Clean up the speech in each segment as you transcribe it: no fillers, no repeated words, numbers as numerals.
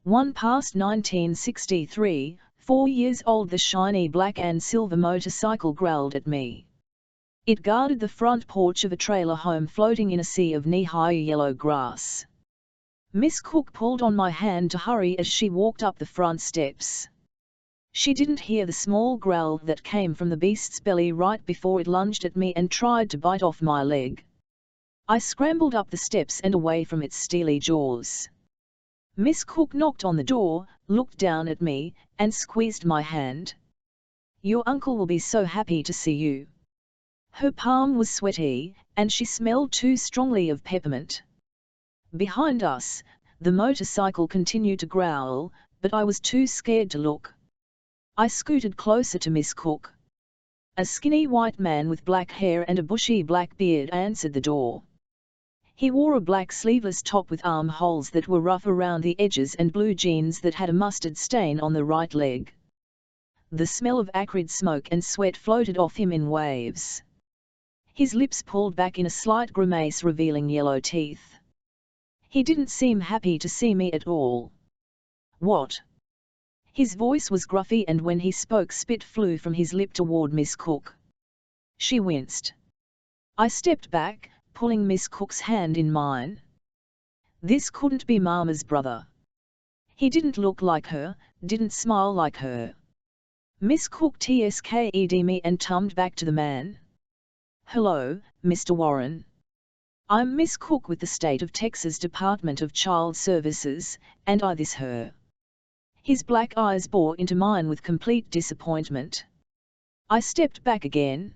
1 past 1963, 4 years old. The shiny black and silver motorcycle growled at me. It guarded the front porch of a trailer home floating in a sea of knee-high yellow grass. Miss Cook pulled on my hand to hurry as she walked up the front steps. She didn't hear the small growl that came from the beast's belly right before it lunged at me and tried to bite off my leg. I scrambled up the steps and away from its steely jaws. Miss Cook knocked on the door, looked down at me, and squeezed my hand. "Your uncle will be so happy to see you." Her palm was sweaty, and she smelled too strongly of peppermint. Behind us, the motorcycle continued to growl, but I was too scared to look. I scooted closer to Miss Cook. A skinny white man with black hair and a bushy black beard answered the door. He wore a black sleeveless top with armholes that were rough around the edges and blue jeans that had a mustard stain on the right leg. The smell of acrid smoke and sweat floated off him in waves. His lips pulled back in a slight grimace revealing yellow teeth. He didn't seem happy to see me at all. "What?" His voice was gruffy, and when he spoke spit flew from his lip toward Miss Cook. She winced. I stepped back, pulling Miss Cook's hand in mine. This couldn't be Mama's brother. He didn't look like her, didn't smile like her. Miss Cook tsked me and tummed back to the man. "Hello, Mr. Warren. I'm Miss Cook with the State of Texas Department of Child Services, and I this her." His black eyes bore into mine with complete disappointment. I stepped back again.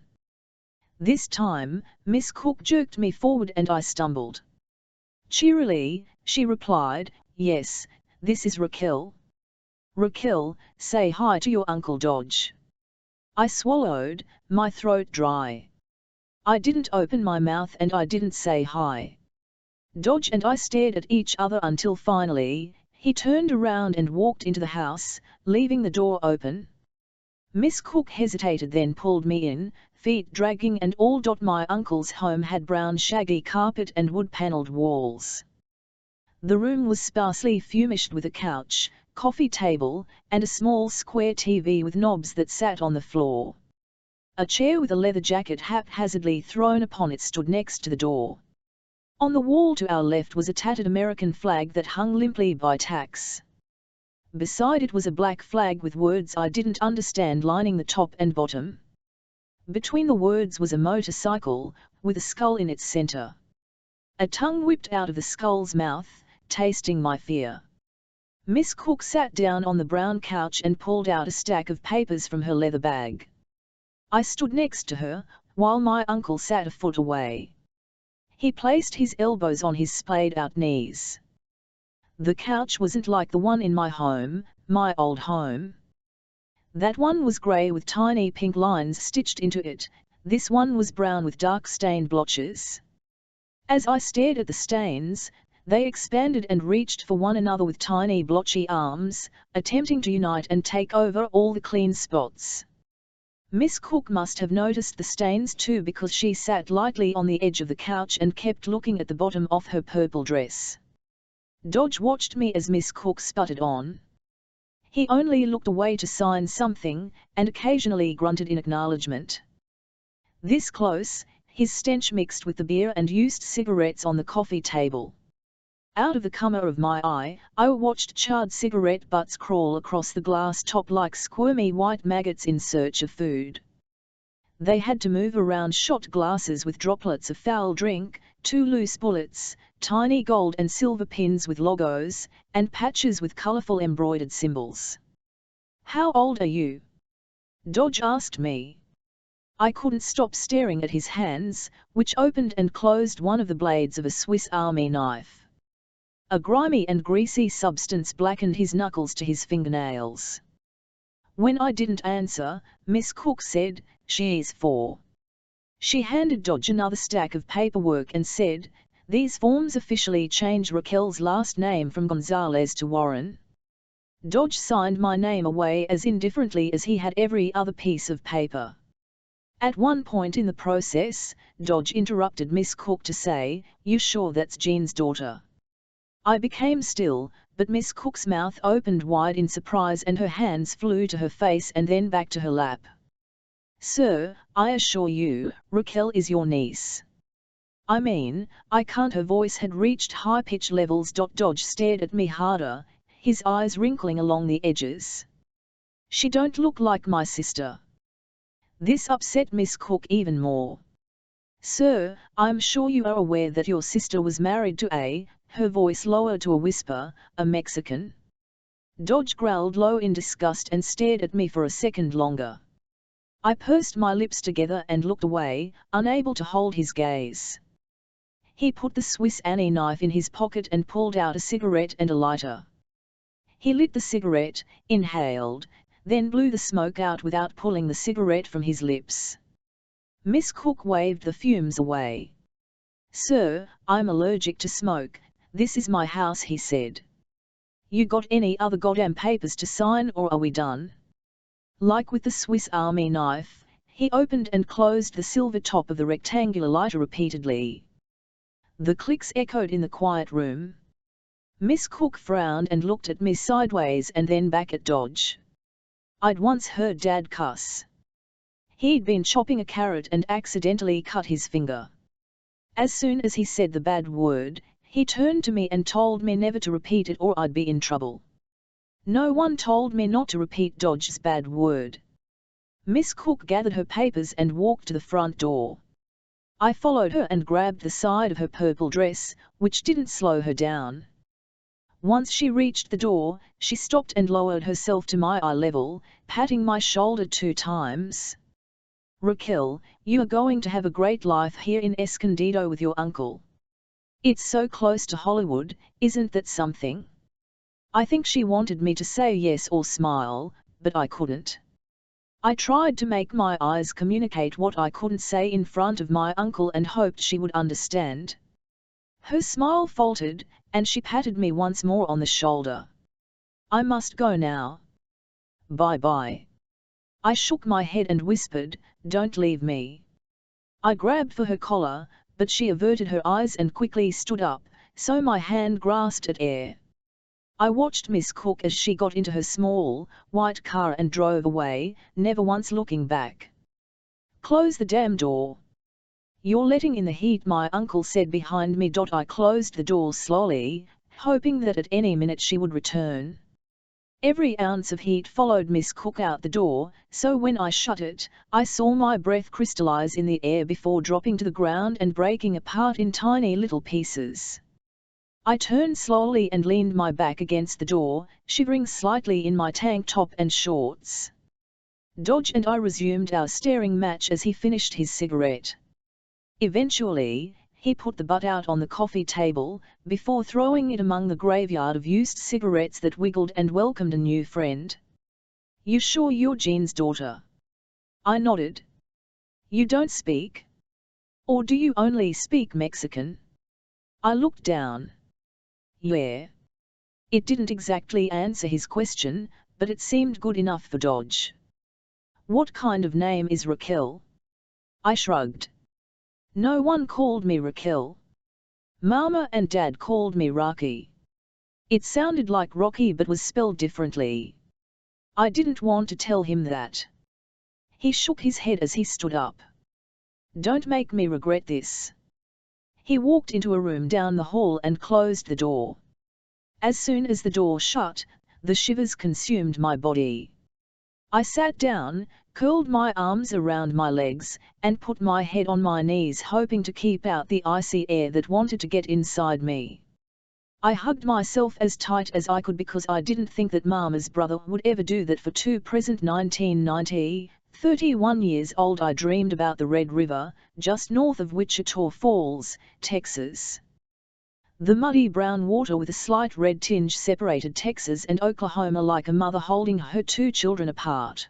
This time, Miss Cook jerked me forward and I stumbled. Cheerily, she replied, "Yes, this is Raquel. Raquel, say hi to your Uncle Dodge." I swallowed, my throat dry. I didn't open my mouth and I didn't say hi. Dodge and I stared at each other until finally, he turned around and walked into the house, leaving the door open. Miss Cook hesitated, then pulled me in, feet dragging and all. My uncle's home had brown shaggy carpet and wood-panelled walls. The room was sparsely fumished with a couch, coffee table, and a small square TV with knobs that sat on the floor. A chair with a leather jacket haphazardly thrown upon it stood next to the door. On the wall to our left was a tattered American flag that hung limply by tacks. Beside it was a black flag with words I didn't understand lining the top and bottom. Between the words was a motorcycle, with a skull in its center. A tongue whipped out of the skull's mouth, tasting my fear. Miss Cook sat down on the brown couch and pulled out a stack of papers from her leather bag. I stood next to her, while my uncle sat a foot away. He placed his elbows on his splayed-out knees. The couch wasn't like the one in my home, my old home. That one was grey with tiny pink lines stitched into it, this one was brown with dark-stained blotches. As I stared at the stains, they expanded and reached for one another with tiny blotchy arms, attempting to unite and take over all the clean spots. Miss Cook must have noticed the stains too, because she sat lightly on the edge of the couch and kept looking at the bottom of her purple dress. Dodge watched me as Miss Cook sputtered on. He only looked away to sign something, and occasionally grunted in acknowledgement. This close, his stench mixed with the beer and used cigarettes on the coffee table. Out of the corner of my eye, I watched charred cigarette butts crawl across the glass top like squirmy white maggots in search of food. They had to move around shot glasses with droplets of foul drink, 2 loose bullets, tiny gold and silver pins with logos, and patches with colorful embroidered symbols. "How old are you?" Dodge asked me. I couldn't stop staring at his hands, which opened and closed one of the blades of a Swiss Army knife. A grimy and greasy substance blackened his knuckles to his fingernails. When I didn't answer, Miss Cook said, "She's 4. She handed Dodge another stack of paperwork and said, "These forms officially change Raquel's last name from Gonzalez to Warren." Dodge signed my name away as indifferently as he had every other piece of paper. At one point in the process, Dodge interrupted Miss Cook to say, "You sure that's Jean's daughter?" I became still, but Miss Cook's mouth opened wide in surprise and her hands flew to her face and then back to her lap. "Sir, I assure you, Raquel is your niece." "I mean, I can't." Her voice had reached high-pitch levels. Dodge stared at me harder, his eyes wrinkling along the edges. "She don't look like my sister." This upset Miss Cook even more. "Sir, I'm sure you are aware that your sister was married to a," her voice lowered to a whisper, "a Mexican." Dodge growled low in disgust and stared at me for a second longer. I pursed my lips together and looked away, unable to hold his gaze. He put the Swiss Army knife in his pocket and pulled out a cigarette and a lighter. He lit the cigarette, inhaled, then blew the smoke out without pulling the cigarette from his lips. Miss Cook waved the fumes away. "Sir, I'm allergic to smoke. This is my house," he said. "You got any other goddamn papers to sign or are we done?" Like with the Swiss Army knife, he opened and closed the silver top of the rectangular lighter repeatedly. The clicks echoed in the quiet room. Miss Cook frowned and looked at me sideways and then back at Dodge. I'd once heard Dad cuss. He'd been chopping a carrot and accidentally cut his finger. As soon as he said the bad word, he turned to me and told me never to repeat it or I'd be in trouble. No one told me not to repeat Dodge's bad word. Miss Cook gathered her papers and walked to the front door. I followed her and grabbed the side of her purple dress, which didn't slow her down. Once she reached the door, she stopped and lowered herself to my eye level, patting my shoulder 2 times. "Raquel, you are going to have a great life here in Escondido with your uncle. It's so close to Hollywood, isn't that something?" I think she wanted me to say yes or smile, but I couldn't. I tried to make my eyes communicate what I couldn't say in front of my uncle and hoped she would understand. Her smile faltered, and she patted me once more on the shoulder. "I must go now." "Bye-bye." I shook my head and whispered, "Don't leave me." I grabbed for her collar, but she averted her eyes and quickly stood up, so my hand grasped at air. I watched Miss Cook as she got into her small, white car and drove away, never once looking back. "Close the damn door." "You're letting in the heat," my uncle said behind me. I closed the door slowly, hoping that at any minute she would return. Every ounce of heat followed Miss Cook out the door, so when I shut it, I saw my breath crystallize in the air before dropping to the ground and breaking apart in tiny little pieces. I turned slowly and leaned my back against the door, shivering slightly in my tank top and shorts. Dodge and I resumed our staring match as he finished his cigarette. Eventually, he put the butt out on the coffee table, before throwing it among the graveyard of used cigarettes that wiggled and welcomed a new friend. "You sure you're Jean's daughter?" I nodded. "You don't speak? Or do you only speak Mexican?" I looked down. "Yeah." It didn't exactly answer his question, but it seemed good enough for Dodge. "What kind of name is Raquel?" I shrugged. "No one called me Raquel. Mama and Dad called me Rocky." It sounded like Rocky but was spelled differently. I didn't want to tell him that. He shook his head as he stood up. "Don't make me regret this." He walked into a room down the hall and closed the door. As soon as the door shut, the shivers consumed my body. I sat down, curled my arms around my legs, and put my head on my knees, hoping to keep out the icy air that wanted to get inside me. I hugged myself as tight as I could because I didn't think that Mama's brother would ever do that for two. Present 1990, 31 years old. I dreamed about the Red River, just north of Wichita Falls, Texas. The muddy brown water with a slight red tinge separated Texas and Oklahoma like a mother holding her 2 children apart.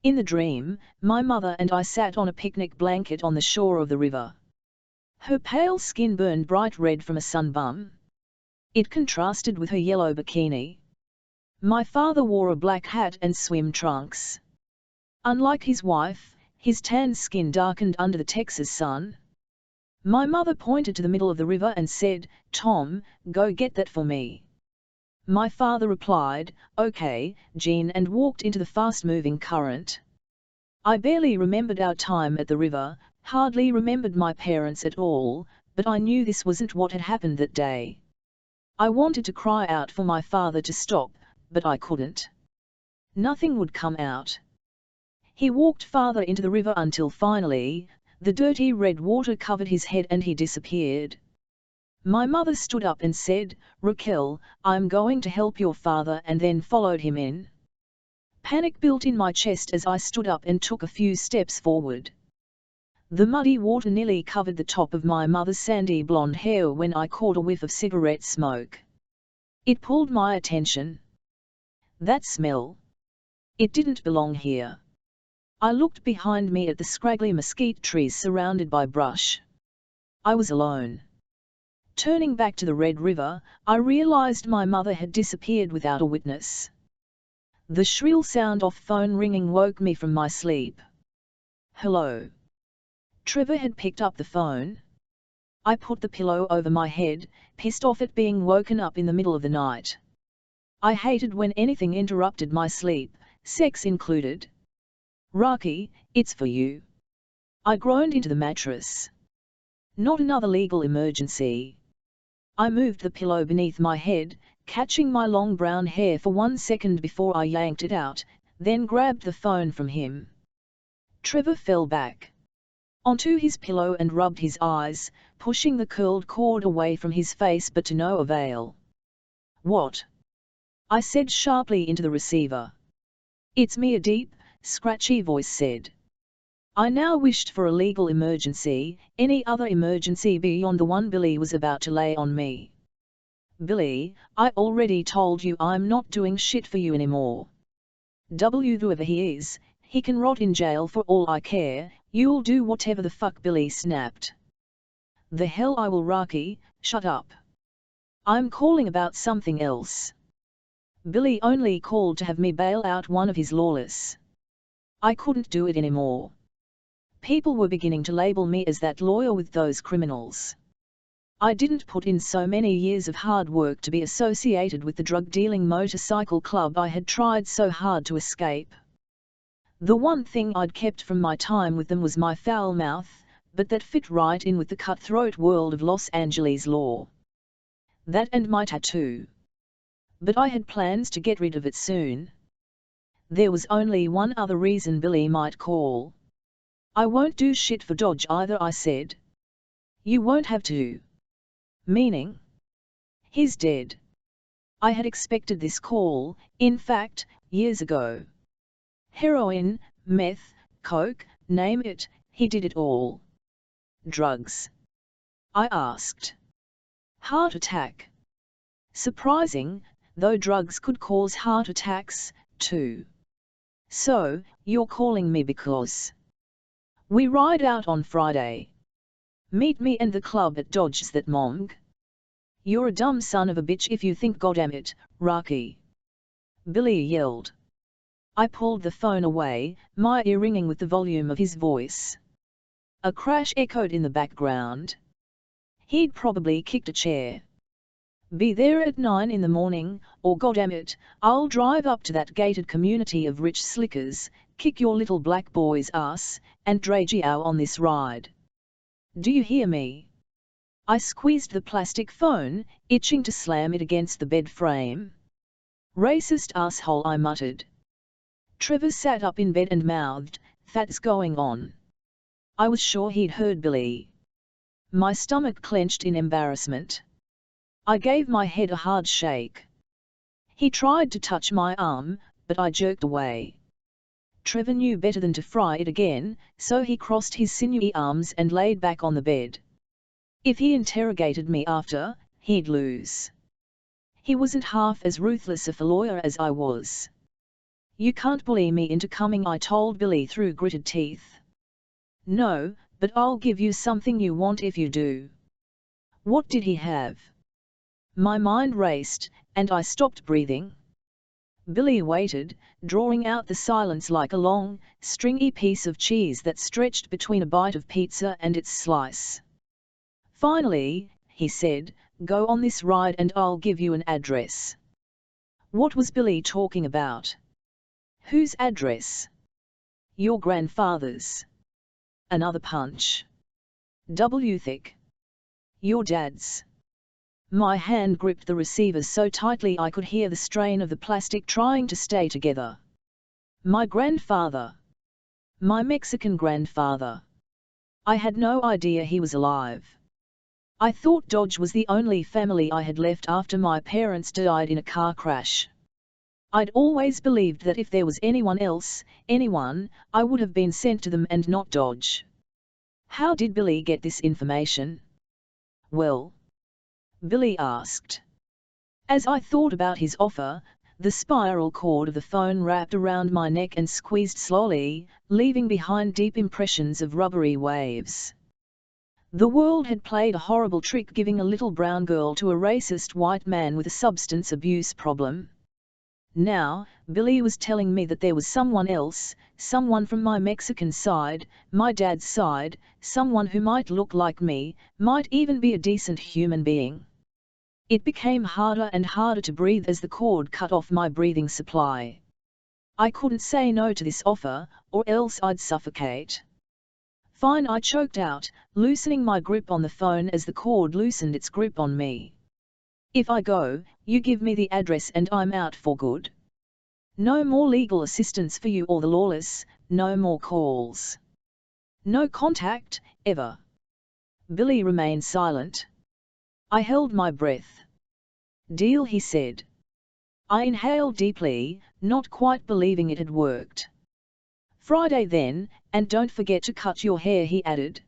In the dream, my mother and I sat on a picnic blanket on the shore of the river. Her pale skin burned bright red from a sunburn. It contrasted with her yellow bikini. My father wore a black hat and swim trunks. Unlike his wife, his tan skin darkened under the Texas sun. My mother pointed to the middle of the river and said, "Tom, go get that for me." My father replied, "Okay, Jean," and walked into the fast-moving current. I barely remembered our time at the river, hardly remembered my parents at all, but I knew this wasn't what had happened that day. I wanted to cry out for my father to stop, but I couldn't. Nothing would come out. He walked farther into the river until finally, the dirty red water covered his head and he disappeared. My mother stood up and said, "Raquel, I'm going to help your father," and then followed him in. Panic built in my chest as I stood up and took a few steps forward. The muddy water nearly covered the top of my mother's sandy blonde hair when I caught a whiff of cigarette smoke. It pulled my attention. That smell. It didn't belong here. I looked behind me at the scraggly mesquite trees surrounded by brush. I was alone. Turning back to the Red River, I realized my mother had disappeared without a witness. The shrill sound of phone ringing woke me from my sleep. "Hello." Trevor had picked up the phone. I put the pillow over my head, pissed off at being woken up in the middle of the night. I hated when anything interrupted my sleep, sex included. "Rocky, it's for you." I groaned into the mattress. Not another legal emergency. I moved the pillow beneath my head, catching my long brown hair for 1 second before I yanked it out, then grabbed the phone from him. Trevor fell back onto his pillow and rubbed his eyes, pushing the curled cord away from his face, but to no avail. "What?" I said sharply into the receiver. "It's me," a deep, scratchy voice said. I now wished for a legal emergency, any other emergency beyond the one Billy was about to lay on me. "Billy, I already told you I'm not doing shit for you anymore. Whoever he is, he can rot in jail for all I care, you'll do whatever the fuck," Billy snapped. "The hell I will, Rocky, shut up. I'm calling about something else." Billy only called to have me bail out one of his lawless. I couldn't do it anymore. People were beginning to label me as that lawyer with those criminals. I didn't put in so many years of hard work to be associated with the drug-dealing motorcycle club I had tried so hard to escape. The one thing I'd kept from my time with them was my foul mouth, but that fit right in with the cutthroat world of Los Angeles law. That and my tattoo. But I had plans to get rid of it soon. There was only one other reason Billy might call. "I won't do shit for Dodge either," I said. "You won't have to." "Meaning?" "He's dead." I had expected this call, in fact, years ago. Heroin, meth, coke, name it, he did it all. "Drugs?" I asked. "Heart attack." Surprising, though drugs could cause heart attacks, too. "So, you're calling me because we ride out on Friday. Meet me and the club at Dodge's that Mong. You're a dumb son of a bitch if you think, goddamn Rocky," Billy yelled. I pulled the phone away, my ear ringing with the volume of his voice. A crash echoed in the background. He'd probably kicked a chair. "Be there at 9 in the morning, or goddammit, I'll drive up to that gated community of rich slickers, kick your little black boy's ass, and drag you out on this ride. Do you hear me?" I squeezed the plastic phone, itching to slam it against the bed frame. "Racist asshole," I muttered. Trevor sat up in bed and mouthed, "That's going on." I was sure he'd heard Billy. My stomach clenched in embarrassment. I gave my head a hard shake. He tried to touch my arm, but I jerked away. Trevor knew better than to fry it again, so he crossed his sinewy arms and laid back on the bed. If he interrogated me after, he'd lose. He wasn't half as ruthless a lawyer as I was. "You can't bully me into coming," I told Billy through gritted teeth. "No, but I'll give you something you want if you do." What did he have? My mind raced, and I stopped breathing. Billy waited, drawing out the silence like a long, stringy piece of cheese that stretched between a bite of pizza and its slice. Finally, he said, "Go on this ride and I'll give you an address." What was Billy talking about? Whose address? Your grandfather's. Another punch. W thick. Your dad's. My hand gripped the receiver so tightly I could hear the strain of the plastic trying to stay together. My grandfather. My Mexican grandfather. I had no idea he was alive. I thought Dodge was the only family I had left after my parents died in a car crash. I'd always believed that if there was anyone else, anyone, I would have been sent to them and not Dodge. How did Billy get this information? Well, Billy asked. As I thought about his offer, the spiral cord of the phone wrapped around my neck and squeezed slowly, leaving behind deep impressions of rubbery waves. The world had played a horrible trick giving a little brown girl to a racist white man with a substance abuse problem. Now, Billy was telling me that there was someone else, someone from my Mexican side, my dad's side, someone who might look like me, might even be a decent human being. It became harder and harder to breathe as the cord cut off my breathing supply. I couldn't say no to this offer, or else I'd suffocate. Fine, I choked out, loosening my grip on the phone as the cord loosened its grip on me. If I go, you give me the address and I'm out for good. No more legal assistance for you or the lawless, no more calls. No contact, ever. Billy remained silent. I held my breath. Deal, he said. I inhaled deeply, not quite believing it had worked. Friday then, and don't forget to cut your hair, he added.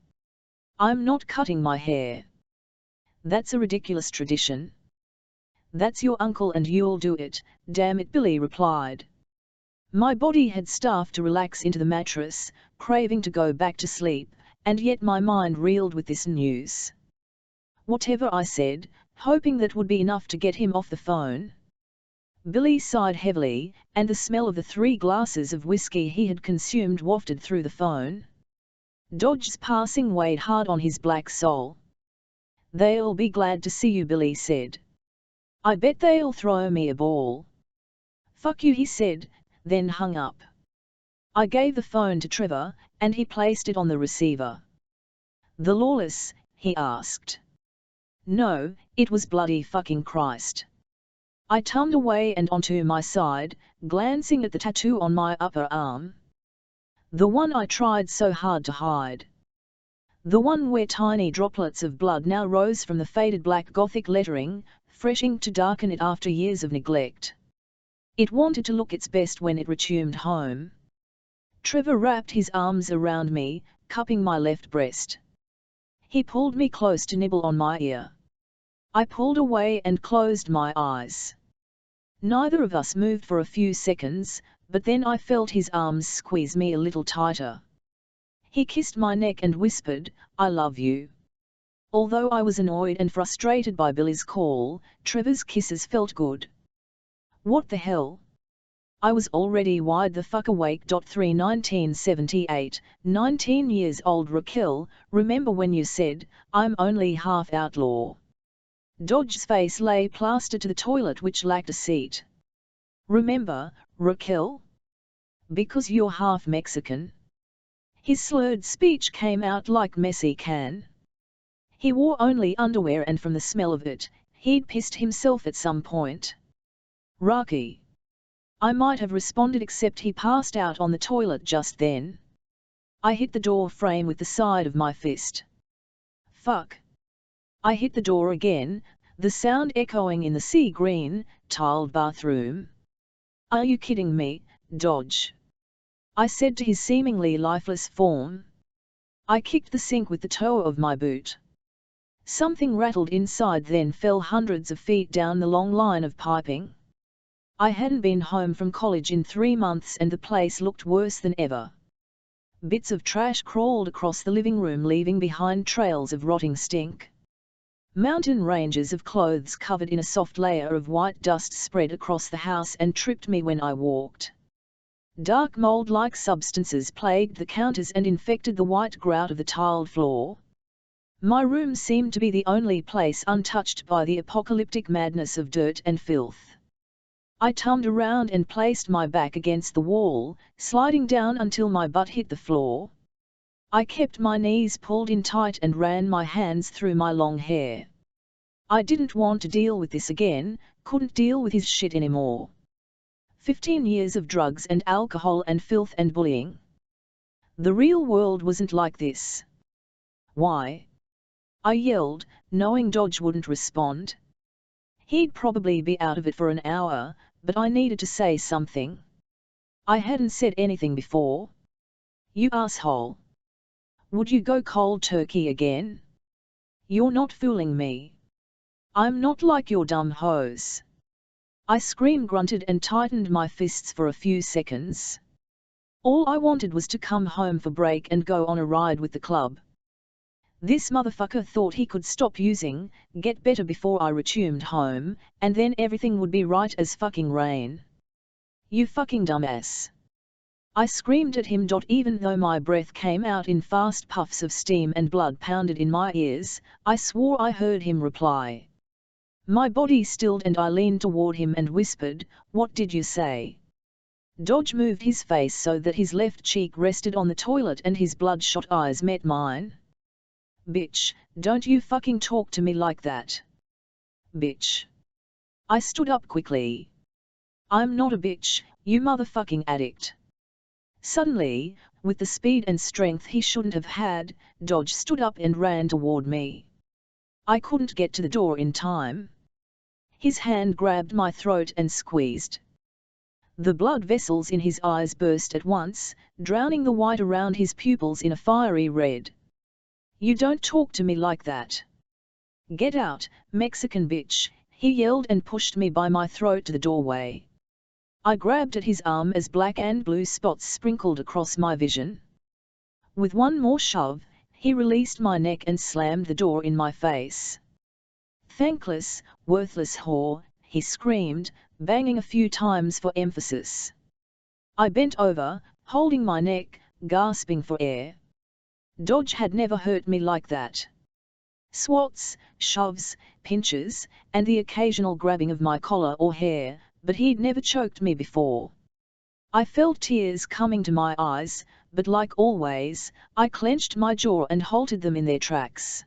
I'm not cutting my hair. That's a ridiculous tradition. That's your uncle and you'll do it, damn it, Billy replied. My body had started to relax into the mattress, craving to go back to sleep, and yet my mind reeled with this news. Whatever, I said, hoping that would be enough to get him off the phone. Billy sighed heavily, and the smell of the 3 glasses of whiskey he had consumed wafted through the phone. Dodge's passing weighed hard on his black soul. They'll be glad to see you, Billy said. I bet they'll throw me a ball. Fuck you, he said, then hung up. I gave the phone to Trevor, and he placed it on the receiver. The lawless, he asked. No, it was bloody fucking Christ. I turned away and onto my side, glancing at the tattoo on my upper arm. The one I tried so hard to hide. The one where tiny droplets of blood now rose from the faded black Gothic lettering, freshing to darken it after years of neglect. It wanted to look its best when it returned home. Trevor wrapped his arms around me, cupping my left breast. He pulled me close to nibble on my ear. I pulled away and closed my eyes. Neither of us moved for a few seconds, but then I felt his arms squeeze me a little tighter. He kissed my neck and whispered, I love you. Although I was annoyed and frustrated by Billy's call, Trevor's kisses felt good. What the hell? I was already wide the fuck awake. 3 1978, 19 years old Raquel, remember when you said, I'm only half outlaw? Dodge's face lay plastered to the toilet which lacked a seat. Remember, Raquel? Because you're half Mexican. His slurred speech came out like messy can. He wore only underwear and from the smell of it, he'd pissed himself at some point. Rocky. I might have responded except he passed out on the toilet just then. I hit the door frame with the side of my fist. Fuck. I hit the door again, the sound echoing in the sea green, tiled bathroom. Are you kidding me, Dodge? I said to his seemingly lifeless form. I kicked the sink with the toe of my boot. Something rattled inside then fell hundreds of feet down the long line of piping. I hadn't been home from college in 3 months and the place looked worse than ever. Bits of trash crawled across the living room leaving behind trails of rotting stink. Mountain ranges of clothes covered in a soft layer of white dust spread across the house and tripped me when I walked. Dark mold-like substances plagued the counters and infected the white grout of the tiled floor. My room seemed to be the only place untouched by the apocalyptic madness of dirt and filth. I turned around and placed my back against the wall, sliding down until my butt hit the floor. I kept my knees pulled in tight and ran my hands through my long hair. I didn't want to deal with this again, couldn't deal with his shit anymore. 15 years of drugs and alcohol and filth and bullying. The real world wasn't like this. Why? I yelled, knowing Dodge wouldn't respond. He'd probably be out of it for an hour, but I needed to say something. I hadn't said anything before. You asshole. Would you go cold turkey again? You're not fooling me. I'm not like your dumb hose. I screamed, grunted and tightened my fists for a few seconds. All I wanted was to come home for break and go on a ride with the club. This motherfucker thought he could stop using, get better before I returned home, and then everything would be right as fucking rain. You fucking dumbass. I screamed at him. Even though my breath came out in fast puffs of steam and blood pounded in my ears, I swore I heard him reply. My body stilled and I leaned toward him and whispered, "What did you say?" Dodge moved his face so that his left cheek rested on the toilet and his bloodshot eyes met mine. Bitch, don't you fucking talk to me like that. Bitch. I stood up quickly. I'm not a bitch, you motherfucking addict. Suddenly, with the speed and strength he shouldn't have had, Dodge stood up and ran toward me. I couldn't get to the door in time. His hand grabbed my throat and squeezed. The blood vessels in his eyes burst at once, drowning the white around his pupils in a fiery red. You don't talk to me like that. Get out, Mexican bitch, he yelled and pushed me by my throat to the doorway. I grabbed at his arm as black and blue spots sprinkled across my vision. With one more shove, he released my neck and slammed the door in my face. Thankless, worthless whore, he screamed, banging a few times for emphasis. I bent over, holding my neck, gasping for air. Dodge had never hurt me like that. Swats, shoves, pinches, and the occasional grabbing of my collar or hair, but he'd never choked me before. I felt tears coming to my eyes, but like always, I clenched my jaw and halted them in their tracks.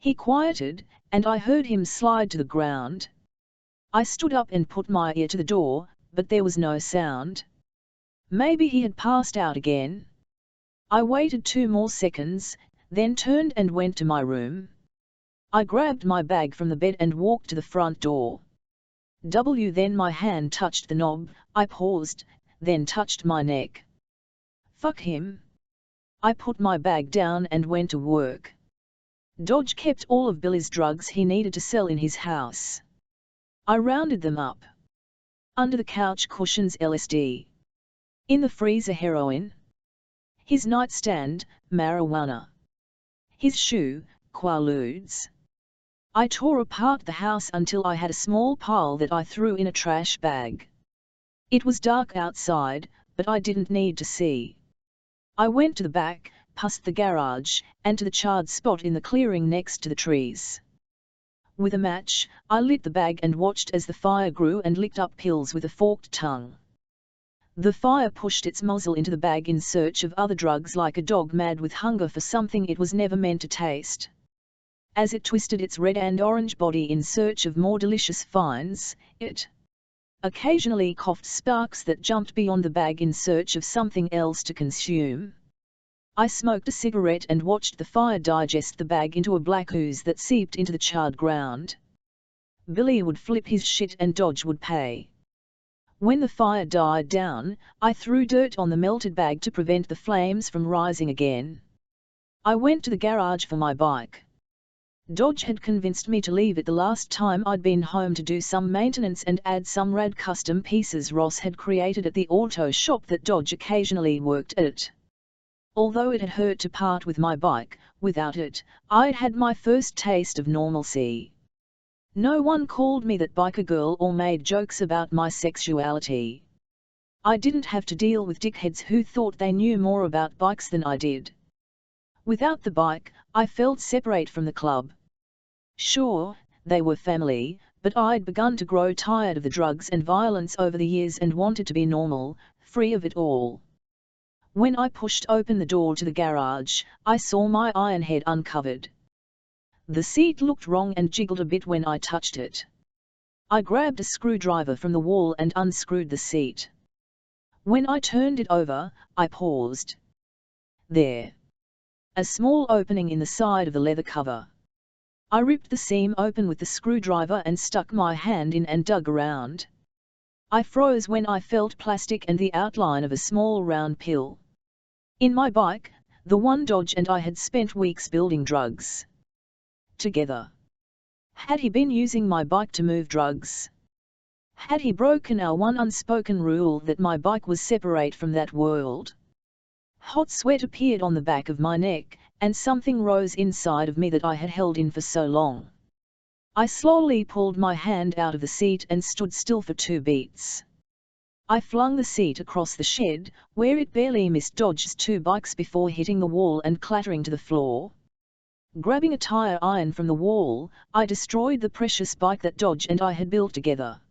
He quieted, and I heard him slide to the ground. I stood up and put my ear to the door, but there was no sound. Maybe he had passed out again. I waited 2 more seconds, then turned and went to my room. I grabbed my bag from the bed and walked to the front door. Then my hand touched the knob, I paused, then touched my neck. Fuck him. I put my bag down and went to work. Dodge kept all of Billy's drugs he needed to sell in his house. I rounded them up. Under the couch cushions LSD. In the freezer heroin. His nightstand, marijuana. His shoe, Quaaludes. I tore apart the house until I had a small pile that I threw in a trash bag. It was dark outside, but I didn't need to see. I went to the back, past the garage, and to the charred spot in the clearing next to the trees. With a match, I lit the bag and watched as the fire grew and licked up pills with a forked tongue. The fire pushed its muzzle into the bag in search of other drugs like a dog mad with hunger for something it was never meant to taste. As it twisted its red and orange body in search of more delicious finds, it occasionally coughed sparks that jumped beyond the bag in search of something else to consume. I smoked a cigarette and watched the fire digest the bag into a black ooze that seeped into the charred ground. Billy would flip his shit and Dodge would pay. When the fire died down, I threw dirt on the melted bag to prevent the flames from rising again. I went to the garage for my bike. Dodge had convinced me to leave it the last time I'd been home to do some maintenance and add some rad custom pieces Ross had created at the auto shop that Dodge occasionally worked at. Although it had hurt to part with my bike, without it, I'd had my first taste of normalcy. No one called me that biker girl or made jokes about my sexuality. I didn't have to deal with dickheads who thought they knew more about bikes than I did. Without the bike, I felt separate from the club. Sure, they were family, but I'd begun to grow tired of the drugs and violence over the years and wanted to be normal, free of it all. When I pushed open the door to the garage, I saw my iron head uncovered. The seat looked wrong and jiggled a bit when I touched it. I grabbed a screwdriver from the wall and unscrewed the seat. When I turned it over, I paused. There. A small opening in the side of the leather cover. I ripped the seam open with the screwdriver and stuck my hand in and dug around. I froze when I felt plastic and the outline of a small round pill. In my bike, the one Dodge and I had spent weeks building drugs together. Had he been using my bike to move drugs? Had he broken our one unspoken rule that my bike was separate from that world? Hot sweat appeared on the back of my neck, and something rose inside of me that I had held in for so long. I slowly pulled my hand out of the seat and stood still for 2 beats. I flung the seat across the shed, where it barely missed Dodge's 2 bikes before hitting the wall and clattering to the floor. Grabbing a tire iron from the wall, I destroyed the precious bike that Dodge and I had built together.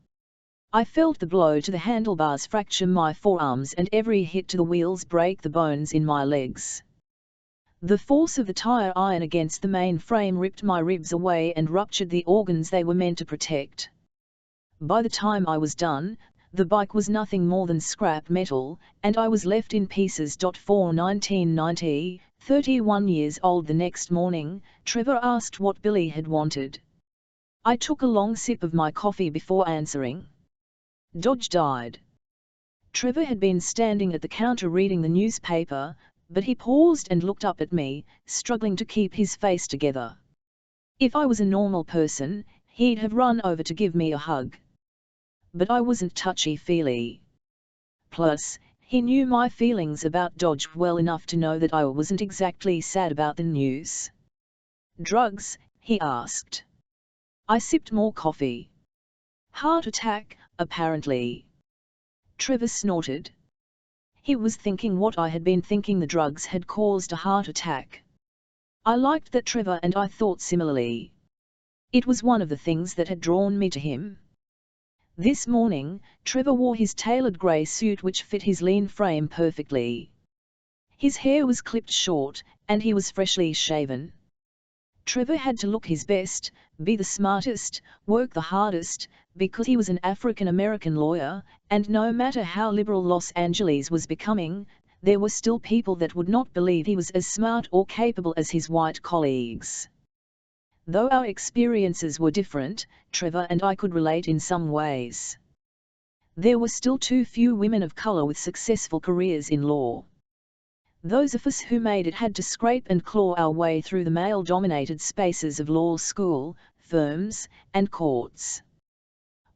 I felt the blow to the handlebars fracture my forearms and every hit to the wheels break the bones in my legs. The force of the tire iron against the main frame ripped my ribs away and ruptured the organs they were meant to protect. By the time I was done, the bike was nothing more than scrap metal, and I was left in pieces. For 1990, 31 years old the next morning, Trevor asked what Billy had wanted. I took a long sip of my coffee before answering. Dodge died. Trevor had been standing at the counter reading the newspaper, but he paused and looked up at me, struggling to keep his face together. If I was a normal person, he'd have run over to give me a hug. But I wasn't touchy-feely. Plus, he knew my feelings about Dodge well enough to know that I wasn't exactly sad about the news. Drugs? He asked. I sipped more coffee. Heart attack, apparently. Trevor snorted. He was thinking what I had been thinking: the drugs had caused a heart attack. I liked that Trevor and I thought similarly. It was one of the things that had drawn me to him. This morning, Trevor wore his tailored grey suit which fit his lean frame perfectly. His hair was clipped short, and he was freshly shaven. Trevor had to look his best, be the smartest, work the hardest, because he was an African-American lawyer, and no matter how liberal Los Angeles was becoming, there were still people that would not believe he was as smart or capable as his white colleagues. Though our experiences were different, Trevor and I could relate in some ways. There were still too few women of color with successful careers in law. Those of us who made it had to scrape and claw our way through the male-dominated spaces of law school, firms, and courts.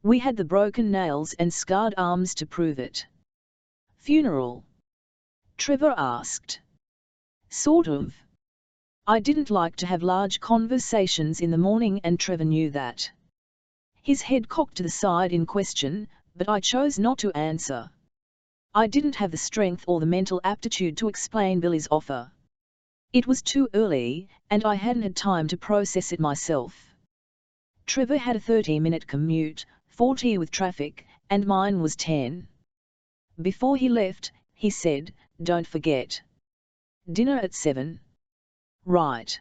We had the broken nails and scarred arms to prove it. Funeral? Trevor asked. Sort of. I didn't like to have large conversations in the morning, and Trevor knew that. His head cocked to the side in question, but I chose not to answer. I didn't have the strength or the mental aptitude to explain Billy's offer. It was too early, and I hadn't had time to process it myself. Trevor had a 30-minute commute, 40 with traffic, and mine was 10. Before he left, he said, "Don't forget. Dinner at 7. Right.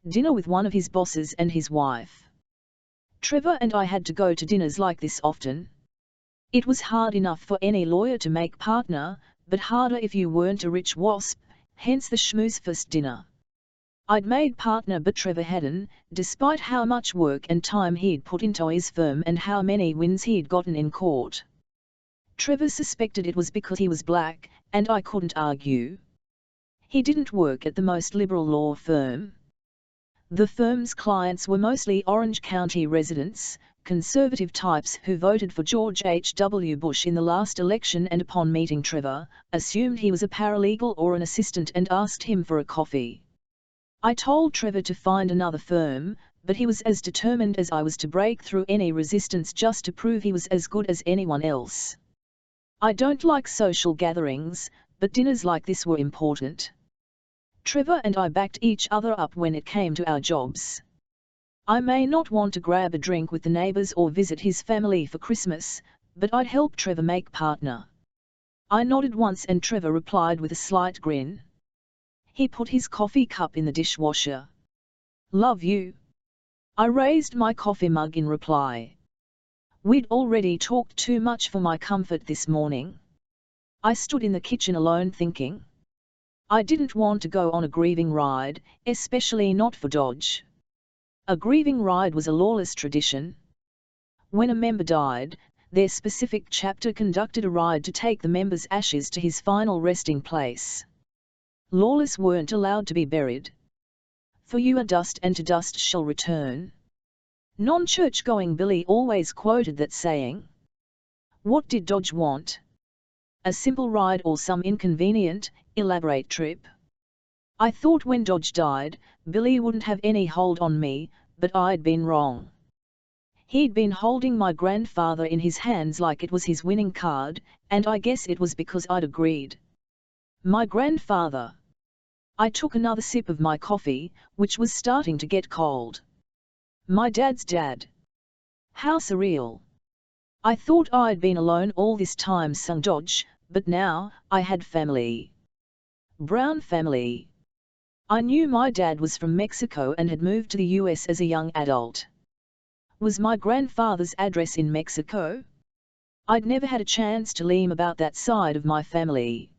Dinner with one of his bosses and his wife. Trevor and I had to go to dinners like this often. It was hard enough for any lawyer to make partner, but harder if you weren't a rich wasp, hence the schmooze first dinner. I'd made partner, but Trevor hadn't, despite how much work and time he'd put into his firm and how many wins he'd gotten in court. Trevor suspected it was because he was black, and I couldn't argue. He didn't work at the most liberal law firm. The firm's clients were mostly Orange County residents, conservative types who voted for George H.W. Bush in the last election, and upon meeting Trevor, assumed he was a paralegal or an assistant and asked him for a coffee. I told Trevor to find another firm, but he was as determined as I was to break through any resistance just to prove he was as good as anyone else. I don't like social gatherings, but dinners like this were important. Trevor and I backed each other up when it came to our jobs. I may not want to grab a drink with the neighbors or visit his family for Christmas, but I'd help Trevor make partner. I nodded once and Trevor replied with a slight grin. He put his coffee cup in the dishwasher. Love you. I raised my coffee mug in reply. We'd already talked too much for my comfort this morning. I stood in the kitchen alone thinking. I didn't want to go on a grieving ride, especially not for Dodge. A grieving ride was a lawless tradition. When a member died, their specific chapter conducted a ride to take the member's ashes to his final resting place. Lawless weren't allowed to be buried. For you are dust and to dust shall return. Non-church-going Billy always quoted that saying. What did Dodge want? A simple ride or some inconvenient, elaborate trip? I thought when Dodge died, Billy wouldn't have any hold on me, but I'd been wrong. He'd been holding my grandfather in his hands like it was his winning card, and I guess it was because I'd agreed. My grandfather. I took another sip of my coffee, which was starting to get cold. My dad's dad. How surreal. I thought I'd been alone all this time, sung Dodge, but now, I had family. Brown family. I knew my dad was from Mexico and had moved to the US as a young adult. Was my grandfather's address in Mexico? I'd never had a chance to learn about that side of my family.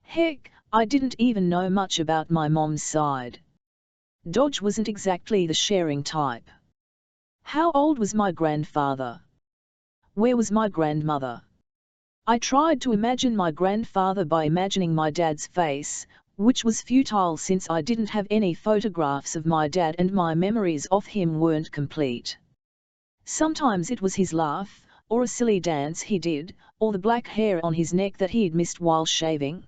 Heck, I didn't even know much about my mom's side. Dodge wasn't exactly the sharing type. How old was my grandfather? Where was my grandmother? I tried to imagine my grandfather by imagining my dad's face, which was futile since I didn't have any photographs of my dad and my memories of him weren't complete. Sometimes it was his laugh, or a silly dance he did, or the black hair on his neck that he'd missed while shaving.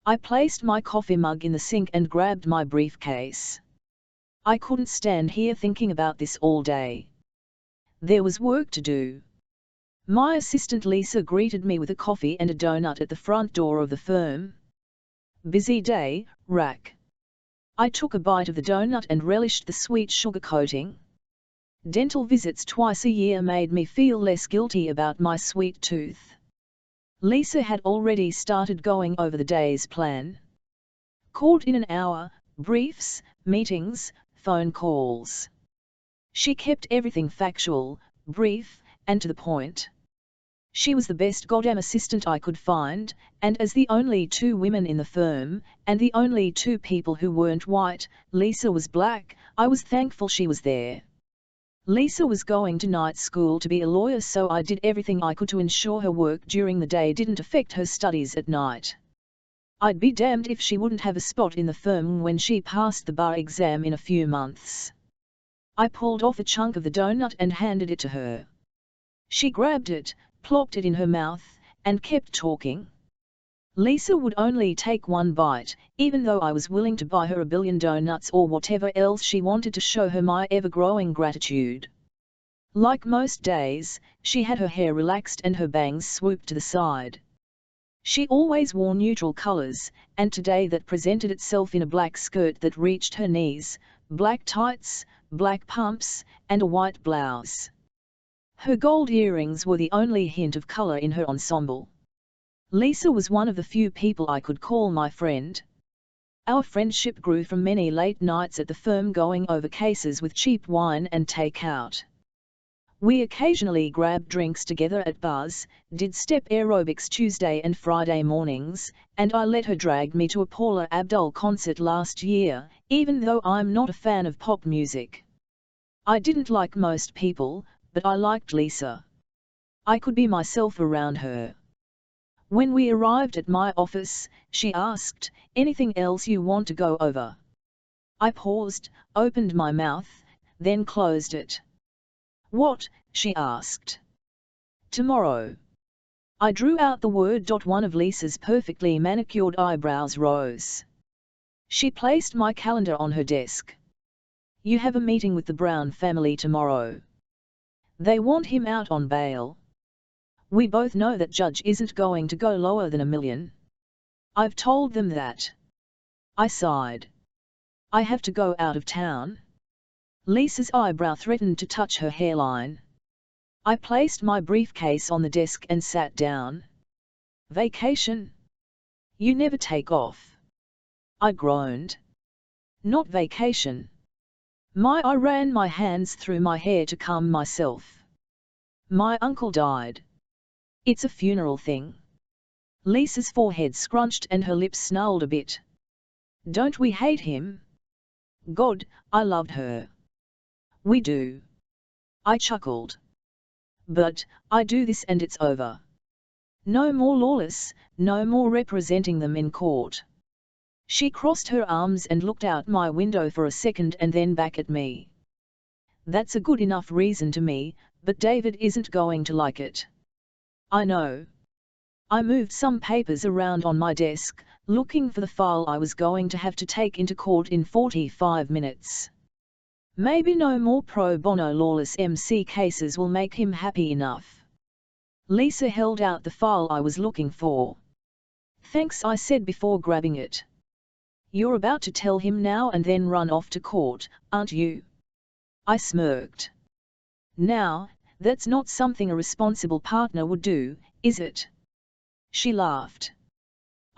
I placed my coffee mug in the sink and grabbed my briefcase. I couldn't stand here thinking about this all day. There was work to do. My assistant Lisa greeted me with a coffee and a donut at the front door of the firm. Busy day, Rack. I took a bite of the donut and relished the sweet sugar coating. Dental visits twice a year made me feel less guilty about my sweet tooth. Lisa had already started going over the day's plan. Called in an hour, briefs, meetings, phone calls. She kept everything factual, brief, and to the point. She was the best goddamn assistant I could find, and as the only two women in the firm, and the only two people who weren't white, Lisa was black, I was thankful she was there. Lisa was going to night school to be a lawyer, so I did everything I could to ensure her work during the day didn't affect her studies at night. I'd be damned if she wouldn't have a spot in the firm when she passed the bar exam in a few months. I pulled off a chunk of the donut and handed it to her. She grabbed it, plopped it in her mouth, and kept talking. Lisa would only take one bite, even though I was willing to buy her a billion donuts or whatever else she wanted to show her my ever-growing gratitude. Like most days, she had her hair relaxed and her bangs swooped to the side. She always wore neutral colors, and today that presented itself in a black skirt that reached her knees, black tights, black pumps, and a white blouse. Her gold earrings were the only hint of color in her ensemble. Lisa was one of the few people I could call my friend. Our friendship grew from many late nights at the firm going over cases with cheap wine and takeout. We occasionally grabbed drinks together at bars, did step aerobics Tuesday and Friday mornings, and I let her drag me to a Paula Abdul concert last year, even though I'm not a fan of pop music. I didn't like most people, but I liked Lisa. I could be myself around her. When we arrived at my office, she asked, "Anything else you want to go over?" I paused, opened my mouth, then closed it. "What?" she asked. "Tomorrow." I drew out the word. One of Lisa's perfectly manicured eyebrows rose. She placed my calendar on her desk. "You have a meeting with the Brown family tomorrow. They want him out on bail. We both know that Judge isn't going to go lower than $1 million. I've told them that." I sighed. "I have to go out of town." Lisa's eyebrow threatened to touch her hairline. I placed my briefcase on the desk and sat down. Vacation? You never take off. I groaned. Not vacation. I ran my hands through my hair to calm myself. My uncle died. It's a funeral thing. Lisa's forehead scrunched and her lips snarled a bit. Don't we hate him? God, I loved her. We do. I chuckled. But, I do this and it's over. No more Lawless, no more representing them in court. She crossed her arms and looked out my window for a second and then back at me. That's a good enough reason to me, but David isn't going to like it. I know. I moved some papers around on my desk, looking for the file I was going to have to take into court in 45 minutes. Maybe no more pro bono Lawless MC cases will make him happy enough. Lisa held out the file I was looking for. Thanks, I said before grabbing it. You're about to tell him now and then run off to court, aren't you? I smirked. Now, that's not something a responsible partner would do, is it? She laughed.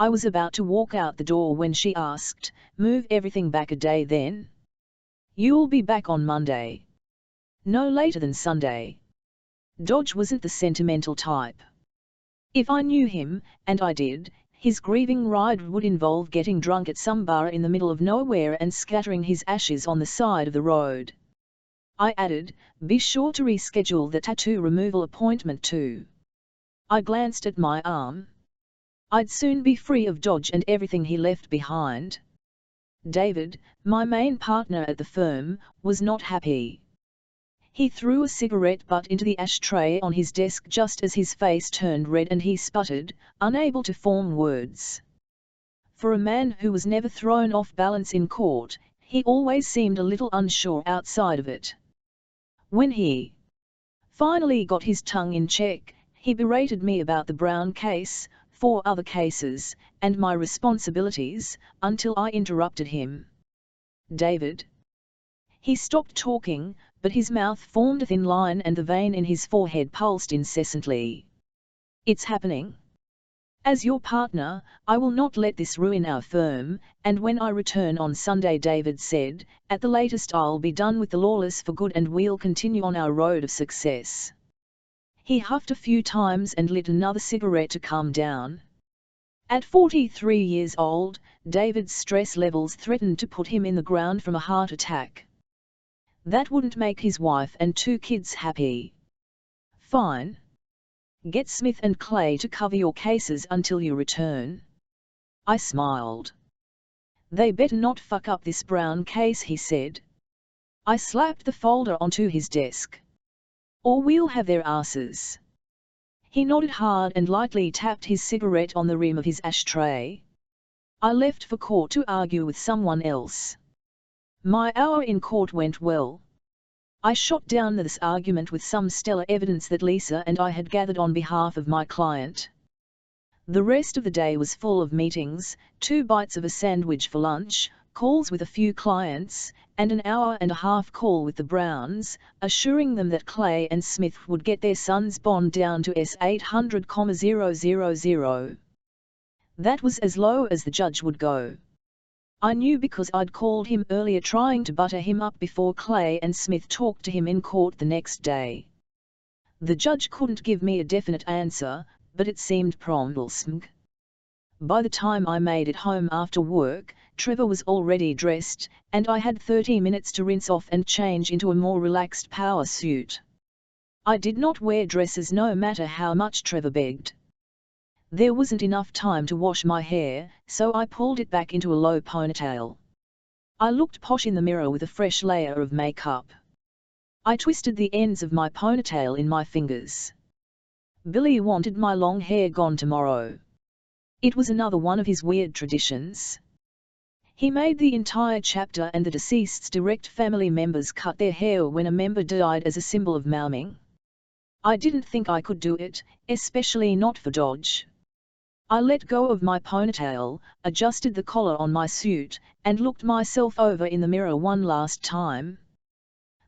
I was about to walk out the door when she asked, move everything back a day then? You'll be back on Monday. No later than Sunday. Dodge wasn't the sentimental type. If I knew him, and I did, his grieving ride would involve getting drunk at some bar in the middle of nowhere and scattering his ashes on the side of the road. I added, be sure to reschedule the tattoo removal appointment too. I glanced at my arm. I'd soon be free of Dodge and everything he left behind. David, my main partner at the firm, was not happy. He threw a cigarette butt into the ashtray on his desk just as his face turned red and he sputtered, unable to form words. For a man who was never thrown off balance in court, he always seemed a little unsure outside of it. When he finally got his tongue in check, he berated me about the Brown case, 4 other cases, and my responsibilities, until I interrupted him. David. He stopped talking, but his mouth formed a thin line and the vein in his forehead pulsed incessantly. It's happening. As your partner, I will not let this ruin our firm, and when I return on Sunday, David said, at the latest I'll be done with the Lawless for good and we'll continue on our road of success. He huffed a few times and lit another cigarette to calm down. At 43 years old, David's stress levels threatened to put him in the ground from a heart attack. That wouldn't make his wife and 2 kids happy. Fine. Get Smith and Clay to cover your cases until you return. I smiled. They better not fuck up this Brown case, he said. I slapped the folder onto his desk. Or we'll have their asses. He nodded hard and lightly tapped his cigarette on the rim of his ashtray. I left for court to argue with someone else. My hour in court went well. I shot down this argument with some stellar evidence that Lisa and I had gathered on behalf of my client. The rest of the day was full of meetings, 2 bites of a sandwich for lunch, calls with a few clients, and an hour-and-a-half call with the Browns, assuring them that Clay and Smith would get their son's bond down to S800,000. That was as low as the judge would go. I knew because I'd called him earlier trying to butter him up before Clay and Smith talked to him in court the next day. The judge couldn't give me a definite answer, but it seemed promising. By the time I made it home after work, Trevor was already dressed, and I had 30 minutes to rinse off and change into a more relaxed power suit. I did not wear dresses no matter how much Trevor begged. There wasn't enough time to wash my hair, so I pulled it back into a low ponytail. I looked posh in the mirror with a fresh layer of makeup. I twisted the ends of my ponytail in my fingers. Billy wanted my long hair gone tomorrow. It was another one of his weird traditions. He made the entire chapter and the deceased's direct family members cut their hair when a member died as a symbol of mourning. I didn't think I could do it, especially not for Dodge. I let go of my ponytail, adjusted the collar on my suit, and looked myself over in the mirror one last time.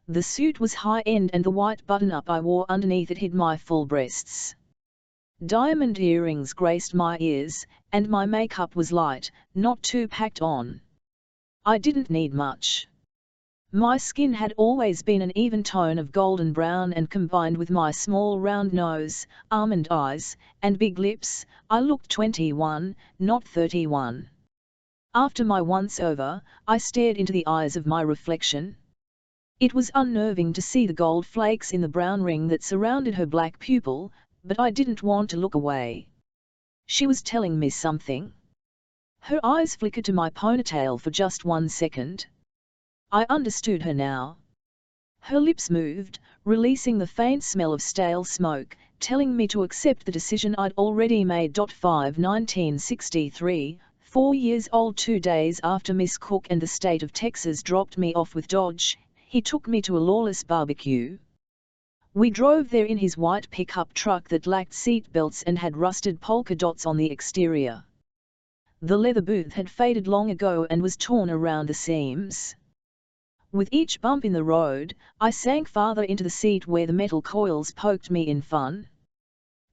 The suit was high-end and the white button-up I wore underneath it hid my full breasts. Diamond earrings graced my ears, and my makeup was light, not too packed on. I didn't need much. My skin had always been an even tone of golden brown, and combined with my small round nose, almond eyes, and big lips, I looked 21, not 31. After my once-over, I stared into the eyes of my reflection. It was unnerving to see the gold flakes in the brown ring that surrounded her black pupil, but I didn't want to look away. She was telling me something. Her eyes flickered to my ponytail for just 1 second. I understood her now. Her lips moved, releasing the faint smell of stale smoke, telling me to accept the decision I'd already made. 5 1963, 4 years old. 2 days after Miss Cook and the state of Texas dropped me off with Dodge, he took me to a lawless barbecue. We drove there in his white pickup truck that lacked seat belts and had rusted polka dots on the exterior. The leather booth had faded long ago and was torn around the seams. With each bump in the road, I sank farther into the seat where the metal coils poked me in fun.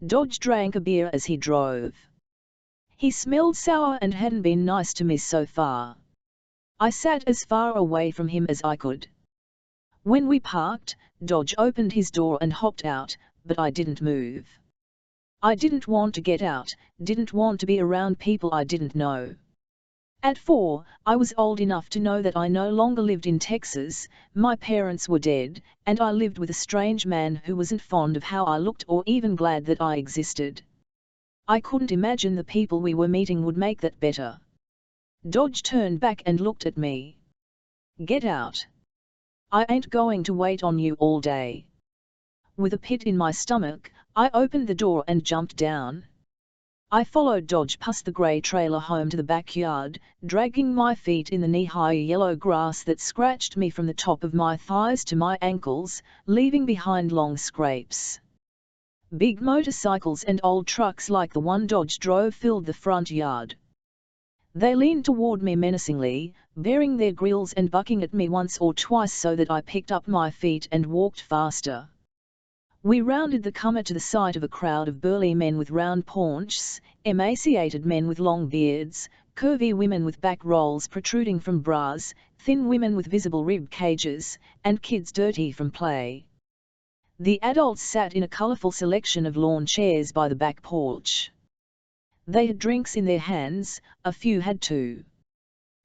Dodge drank a beer as he drove. He smelled sour and hadn't been nice to me so far. I sat as far away from him as I could. When we parked, Dodge opened his door and hopped out, but I didn't move. I didn't want to get out, didn't want to be around people I didn't know. At 4, I was old enough to know that I no longer lived in Texas, my parents were dead, and I lived with a strange man who wasn't fond of how I looked or even glad that I existed. I couldn't imagine the people we were meeting would make that better. Dodge turned back and looked at me. "Get out. I ain't going to wait on you all day." With a pit in my stomach, I opened the door and jumped down. I followed Dodge past the grey trailer home to the backyard, dragging my feet in the knee-high yellow grass that scratched me from the top of my thighs to my ankles, leaving behind long scrapes. Big motorcycles and old trucks like the one Dodge drove filled the front yard. They leaned toward me menacingly, baring their grills and bucking at me once or twice so that I picked up my feet and walked faster. We rounded the corner to the sight of a crowd of burly men with round paunches, emaciated men with long beards, curvy women with back rolls protruding from bras, thin women with visible rib cages, and kids dirty from play. The adults sat in a colorful selection of lawn chairs by the back porch. They had drinks in their hands, a few had too.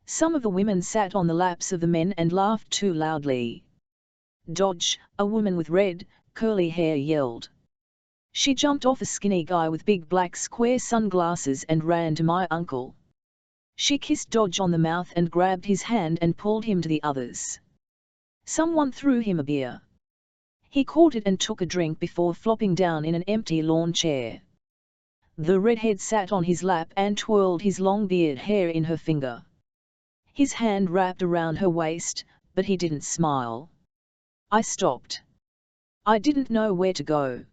Some of the women sat on the laps of the men and laughed too loudly. "Dodge," a woman with red, curly hair yelled. She jumped off a skinny guy with big black square sunglasses and ran to my uncle. She kissed Dodge on the mouth and grabbed his hand and pulled him to the others. Someone threw him a beer. He caught it and took a drink before flopping down in an empty lawn chair. The redhead sat on his lap and twirled his long beard hair in her finger. His hand wrapped around her waist, but he didn't smile. I stopped. I didn't know where to go.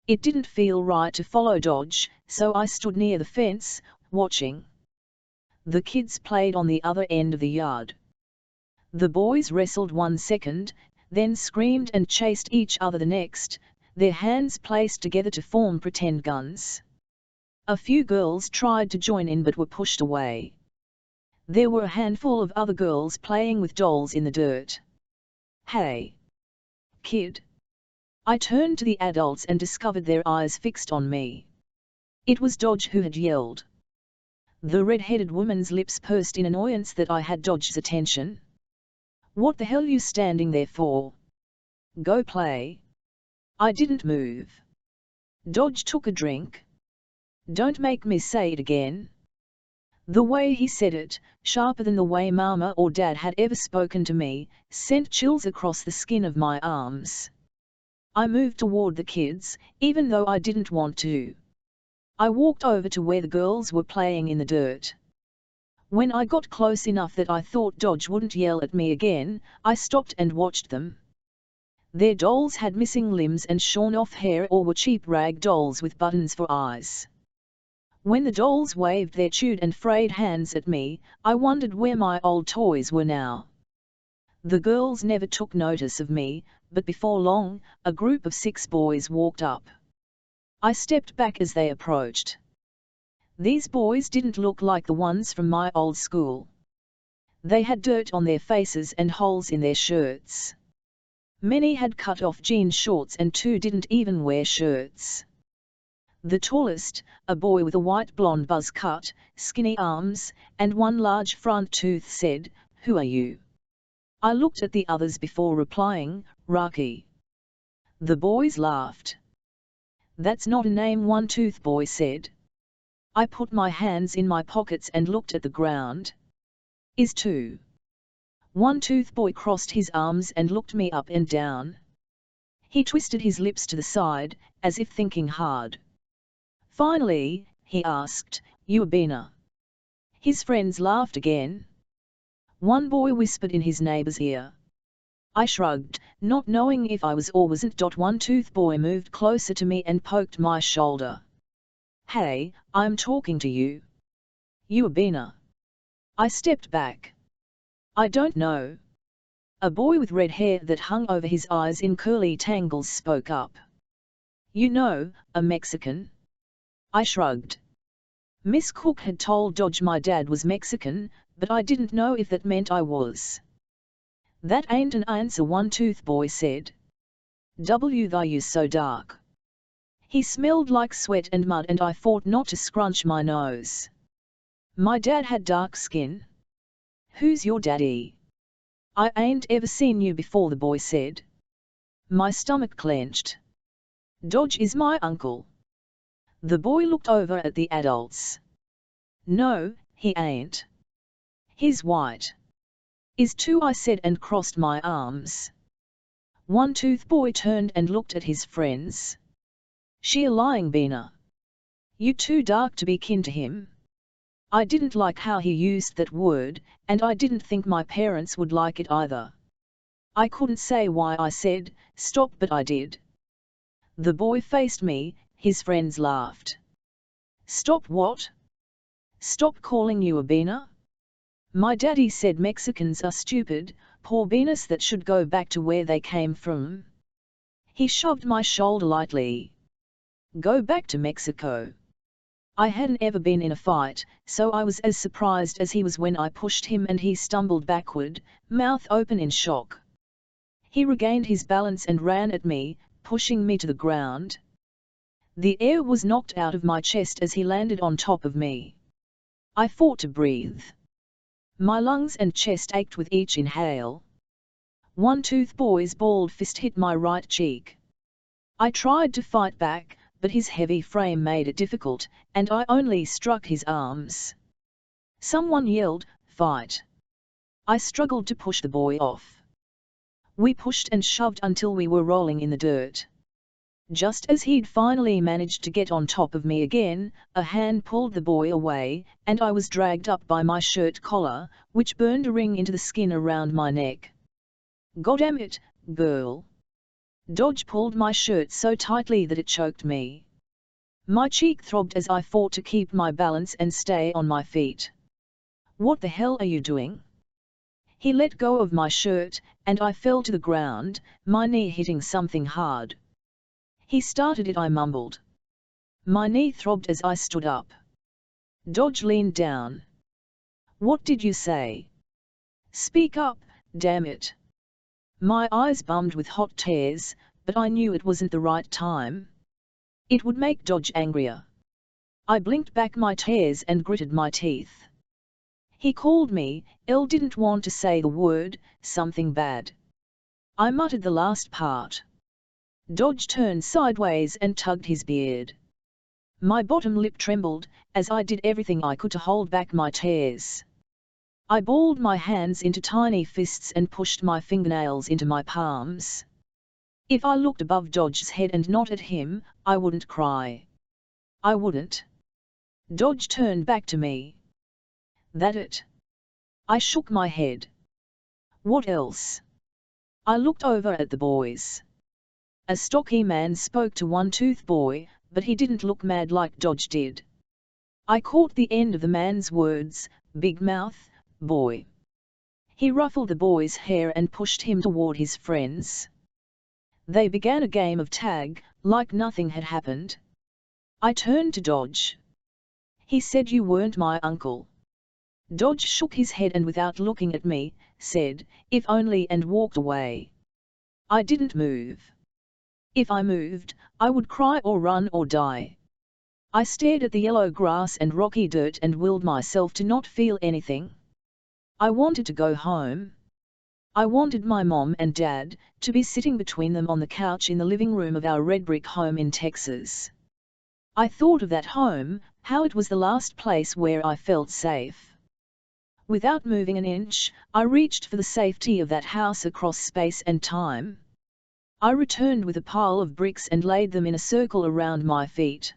It didn't feel right to follow Dodge, so I stood near the fence, watching. The kids played on the other end of the yard. The boys wrestled 1 second, then screamed and chased each other the next, their hands placed together to form pretend guns. A few girls tried to join in but were pushed away. There were a handful of other girls playing with dolls in the dirt. "Hey, kid!" I turned to the adults and discovered their eyes fixed on me. It was Dodge who had yelled. The red-headed woman's lips pursed in annoyance that I had Dodge's attention. "What the hell you standing there for? Go play." I didn't move. Dodge took a drink. "Don't make me say it again." The way he said it, sharper than the way Mama or Dad had ever spoken to me, sent chills across the skin of my arms. I moved toward the kids, even though I didn't want to. I walked over to where the girls were playing in the dirt. When I got close enough that I thought Dodge wouldn't yell at me again, I stopped and watched them. Their dolls had missing limbs and shorn-off hair or were cheap rag dolls with buttons for eyes. When the dolls waved their chewed and frayed hands at me, I wondered where my old toys were now. The girls never took notice of me, but before long, a group of 6 boys walked up. I stepped back as they approached. These boys didn't look like the ones from my old school. They had dirt on their faces and holes in their shirts. Many had cut-off jean shorts and 2 didn't even wear shirts. The tallest, a boy with a white blonde buzz cut, skinny arms, and 1 large front tooth said, "Who are you?" I looked at the others before replying, "Rocky." The boys laughed. "That's not a name," one tooth boy said. I put my hands in my pockets and looked at the ground. "Is 2. One tooth boy crossed his arms and looked me up and down. He twisted his lips to the side, as if thinking hard. Finally, he asked, "You a beaner?" His friends laughed again. One boy whispered in his neighbor's ear. I shrugged, not knowing if I was or wasn't. One tooth boy moved closer to me and poked my shoulder. "Hey, I'm talking to you. You a beaner?" I stepped back. "I don't know." A boy with red hair that hung over his eyes in curly tangles spoke up. "You know, a Mexican?" I shrugged. Miss Cook had told Dodge my dad was Mexican, but I didn't know if that meant I was. "That ain't an answer," one tooth boy said. "Why you so dark?" He smelled like sweat and mud and I fought not to scrunch my nose. "My dad had dark skin." "Who's your daddy?" "I ain't ever seen you before," the boy said. My stomach clenched. "Dodge is my uncle." The boy looked over at the adults. "No, he ain't. He's white." "Is too," I said and crossed my arms. One tooth boy turned and looked at his friends. "She a lying beaner. You too dark to be kin to him." I didn't like how he used that word, and I didn't think my parents would like it either. I couldn't say why I said, "Stop," but I did. The boy faced me, his friends laughed. "Stop what?" "Stop calling you a beaner." "My daddy said Mexicans are stupid, poor beaners that should go back to where they came from." He shoved my shoulder lightly. "Go back to Mexico." I hadn't ever been in a fight, so I was as surprised as he was when I pushed him and he stumbled backward, mouth open in shock. He regained his balance and ran at me, pushing me to the ground. The air was knocked out of my chest as he landed on top of me. I fought to breathe. My lungs and chest ached with each inhale. One tooth boy's bald fist hit my right cheek. I tried to fight back, but his heavy frame made it difficult, and I only struck his arms. Someone yelled, "Fight!" I struggled to push the boy off. We pushed and shoved until we were rolling in the dirt. Just as he'd finally managed to get on top of me again, a hand pulled the boy away, and I was dragged up by my shirt collar, which burned a ring into the skin around my neck. "Goddamn it, girl!" Dodge pulled my shirt so tightly that it choked me. My cheek throbbed as I fought to keep my balance and stay on my feet. "What the hell are you doing?" He let go of my shirt, and I fell to the ground, my knee hitting something hard. "He started it," I mumbled. My knee throbbed as I stood up. Dodge leaned down. "What did you say?" "Speak up, damn it." My eyes bummed with hot tears, but I knew it wasn't the right time. It would make Dodge angrier. I blinked back my tears and gritted my teeth. "He called me," Elle didn't want to say the word, "something bad." I muttered the last part. Dodge turned sideways and tugged his beard. My bottom lip trembled, as I did everything I could to hold back my tears. I balled my hands into tiny fists and pushed my fingernails into my palms. If I looked above Dodge's head and not at him, I wouldn't cry. I wouldn't. Dodge turned back to me. "That it?" I shook my head. "What else?" I looked over at the boys. A stocky man spoke to one tooth boy, but he didn't look mad like Dodge did. I caught the end of the man's words, "Big mouth, boy." He ruffled the boy's hair and pushed him toward his friends. They began a game of tag, like nothing had happened. I turned to Dodge. He said you weren't my uncle. Dodge shook his head and without looking at me, said, if only, and walked away. I didn't move. If I moved, I would cry or run or die. I stared at the yellow grass and rocky dirt and willed myself to not feel anything. I wanted to go home. I wanted my mom and dad to be sitting between them on the couch in the living room of our red brick home in Texas. I thought of that home, how it was the last place where I felt safe. Without moving an inch, I reached for the safety of that house across space and time. I returned with a pile of bricks and laid them in a circle around my feet.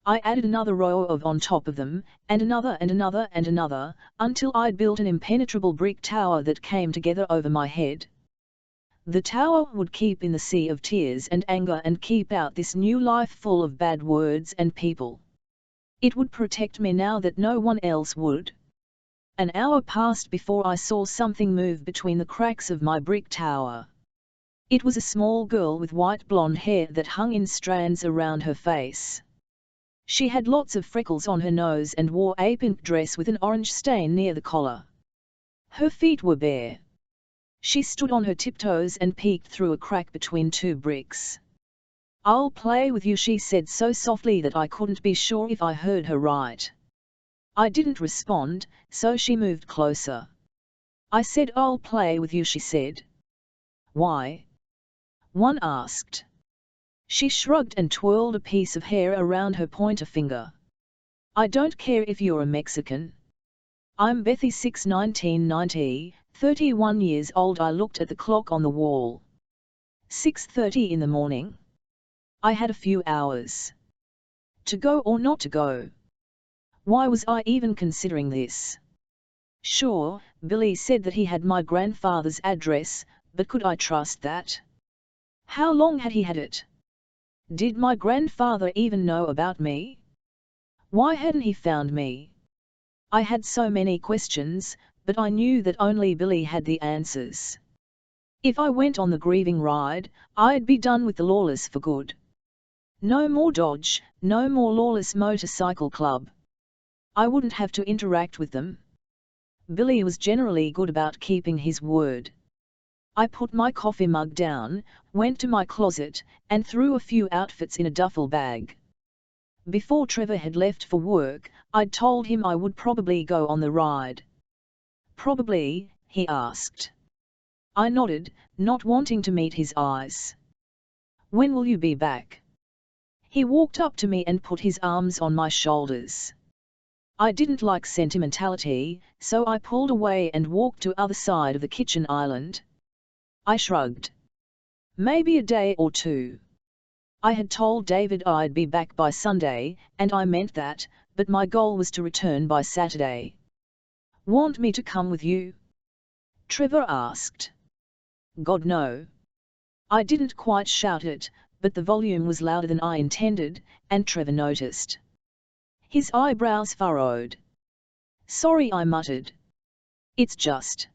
I added another row of on top of them, and another and another and another, until I'd built an impenetrable brick tower that came together over my head. The tower would keep in the sea of tears and anger and keep out this new life full of bad words and people. It would protect me now that no one else would. An hour passed before I saw something move between the cracks of my brick tower. It was a small girl with white blonde hair that hung in strands around her face. She had lots of freckles on her nose and wore a pink dress with an orange stain near the collar. Her feet were bare. She stood on her tiptoes and peeked through a crack between two bricks. I'll play with you, she said so softly that I couldn't be sure if I heard her right. I didn't respond, so she moved closer. I said I'll play with you, she said. Why? One asked. She shrugged and twirled a piece of hair around her pointer finger. I don't care if you're a Mexican. I'm Bethy 6, 1990, 31 years old. I looked at the clock on the wall. 6:30 in the morning. I had a few hours. To go or not to go? Why was I even considering this? Sure, Billy said that he had my grandfather's address, but could I trust that? How long had he had it? Did my grandfather even know about me? Why hadn't he found me? I had so many questions, but I knew that only Billy had the answers. If I went on the grieving ride, I'd be done with the Lawless for good. No more Dodge, no more Lawless Motorcycle Club. I wouldn't have to interact with them. Billy was generally good about keeping his word. I put my coffee mug down, went to my closet, and threw a few outfits in a duffel bag. Before Trevor had left for work, I'd told him I would probably go on the ride. Probably, he asked. I nodded, not wanting to meet his eyes. When will you be back? He walked up to me and put his arms on my shoulders. I didn't like sentimentality, so I pulled away and walked to the other side of the kitchen island. I shrugged. Maybe a day or two. I had told David I'd be back by Sunday, and I meant that, but my goal was to return by Saturday. Want me to come with you? Trevor asked. God no. I didn't quite shout it, but the volume was louder than I intended, and Trevor noticed. His eyebrows furrowed. Sorry, I muttered. It's just.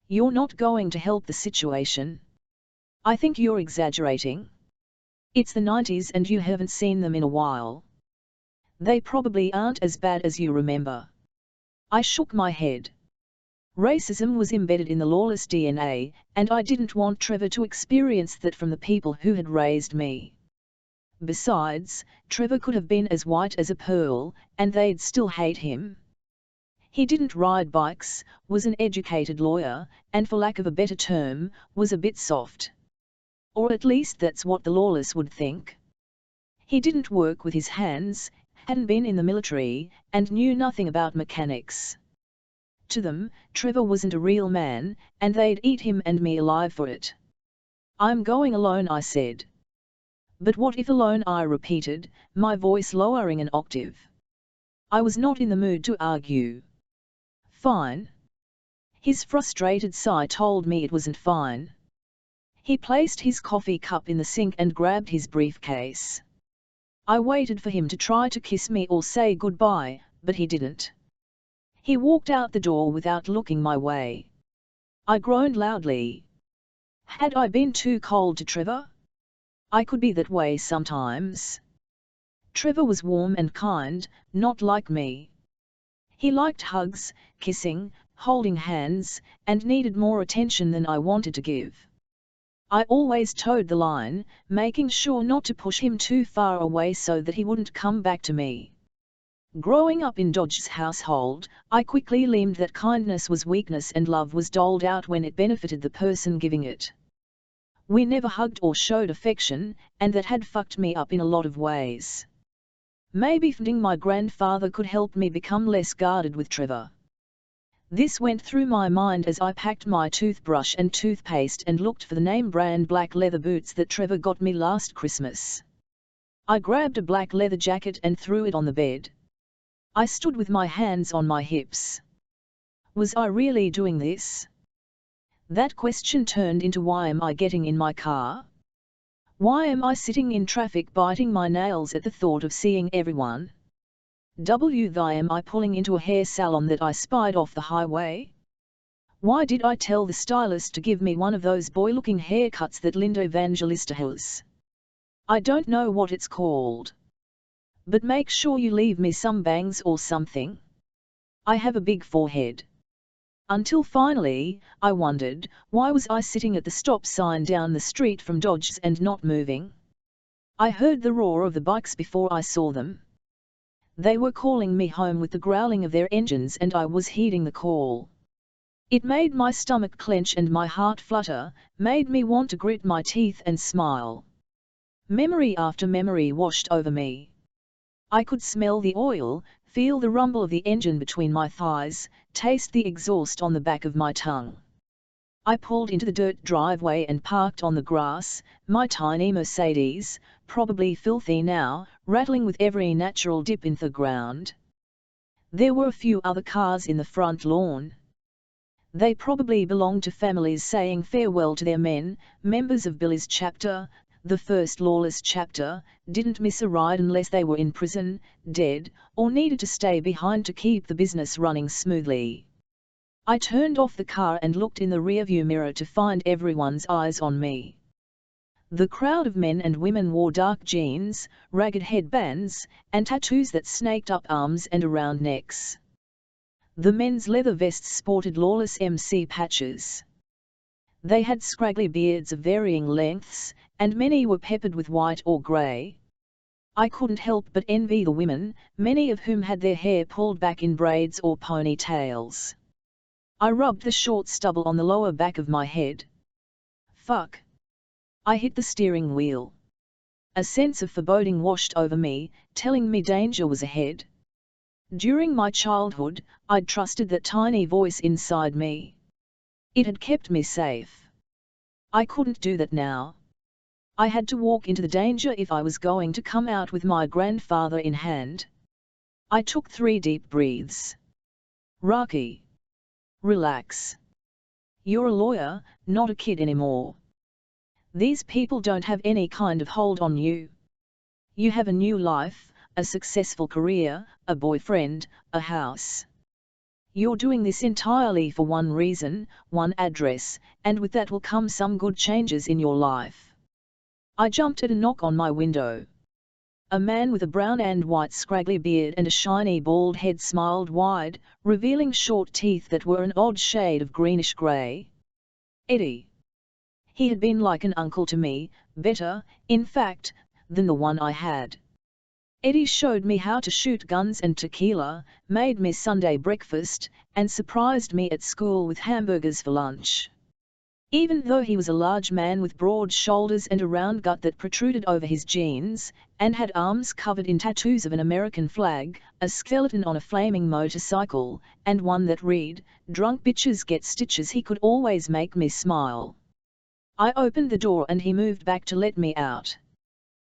You're not going to help the situation. I think you're exaggerating. It's the 90s and you haven't seen them in a while. They probably aren't as bad as you remember. I shook my head. Racism was embedded in the Lawless DNA, and I didn't want Trevor to experience that from the people who had raised me. Besides, Trevor could have been as white as a pearl, and they'd still hate him. He didn't ride bikes, was an educated lawyer, and for lack of a better term, was a bit soft. Or at least that's what the Lawless would think. He didn't work with his hands, hadn't been in the military, and knew nothing about mechanics. To them, Trevor wasn't a real man, and they'd eat him and me alive for it. I'm going alone, I said. But what if alone, I repeated, my voice lowering an octave. I was not in the mood to argue. Fine. His frustrated sigh told me it wasn't fine. He placed his coffee cup in the sink and grabbed his briefcase. I waited for him to try to kiss me or say goodbye, but he didn't. He walked out the door without looking my way. I groaned loudly. Had I been too cold to Trevor? I could be that way sometimes. Trevor was warm and kind, not like me. He liked hugs, kissing, holding hands, and needed more attention than I wanted to give. I always towed the line, making sure not to push him too far away so that he wouldn't come back to me. Growing up in Dodge's household, I quickly learned that kindness was weakness and love was doled out when it benefited the person giving it. We never hugged or showed affection, and that had fucked me up in a lot of ways. Maybe finding my grandfather could help me become less guarded with Trevor. This went through my mind as I packed my toothbrush and toothpaste and looked for the name brand black leather boots that Trevor got me last Christmas. I grabbed a black leather jacket and threw it on the bed. I stood with my hands on my hips. Was I really doing this? That question turned into why am I getting in my car? Why am I sitting in traffic biting my nails at the thought of seeing everyone? Why am I pulling into a hair salon that I spied off the highway? Why did I tell the stylist to give me one of those boy-looking haircuts that Linda Evangelista has? I don't know what it's called. But make sure you leave me some bangs or something. I have a big forehead. Until finally, I wondered, why was I sitting at the stop sign down the street from Dodge's and not moving? I heard the roar of the bikes before I saw them. They were calling me home with the growling of their engines and I was heeding the call. It made my stomach clench and my heart flutter, made me want to grit my teeth and smile. Memory after memory washed over me. I could smell the oil, feel the rumble of the engine between my thighs, taste the exhaust on the back of my tongue. I pulled into the dirt driveway and parked on the grass, my tiny Mercedes, probably filthy now, rattling with every natural dip in the ground. There were a few other cars in the front lawn. They probably belonged to families saying farewell to their men, members of Billy's chapter, the first lawless chapter, didn't miss a ride unless they were in prison, dead, or needed to stay behind to keep the business running smoothly. I turned off the car and looked in the rearview mirror to find everyone's eyes on me. The crowd of men and women wore dark jeans, ragged headbands, and tattoos that snaked up arms and around necks. The men's leather vests sported lawless MC patches. They had scraggly beards of varying lengths, and many were peppered with white or grey. I couldn't help but envy the women, many of whom had their hair pulled back in braids or ponytails. I rubbed the short stubble on the lower back of my head. Fuck. I hit the steering wheel. A sense of foreboding washed over me, telling me danger was ahead. During my childhood, I'd trusted that tiny voice inside me. It had kept me safe. I couldn't do that now. I had to walk into the danger if I was going to come out with my grandfather in hand. I took 3 deep breaths. Rocky. Relax. You're a lawyer, not a kid anymore. These people don't have any kind of hold on you. You have a new life, a successful career, a boyfriend, a house. You're doing this entirely for one reason, one address, and with that will come some good changes in your life. I jumped at a knock on my window. A man with a brown and white scraggly beard and a shiny bald head smiled wide, revealing short teeth that were an odd shade of greenish-grey. Eddie. He had been like an uncle to me, better, in fact, than the one I had. Eddie showed me how to shoot guns and tequila, made me Sunday breakfast, and surprised me at school with hamburgers for lunch. Even though he was a large man with broad shoulders and a round gut that protruded over his jeans, and had arms covered in tattoos of an American flag, a skeleton on a flaming motorcycle, and one that read, "Drunk bitches get stitches," he could always make me smile. I opened the door and he moved back to let me out.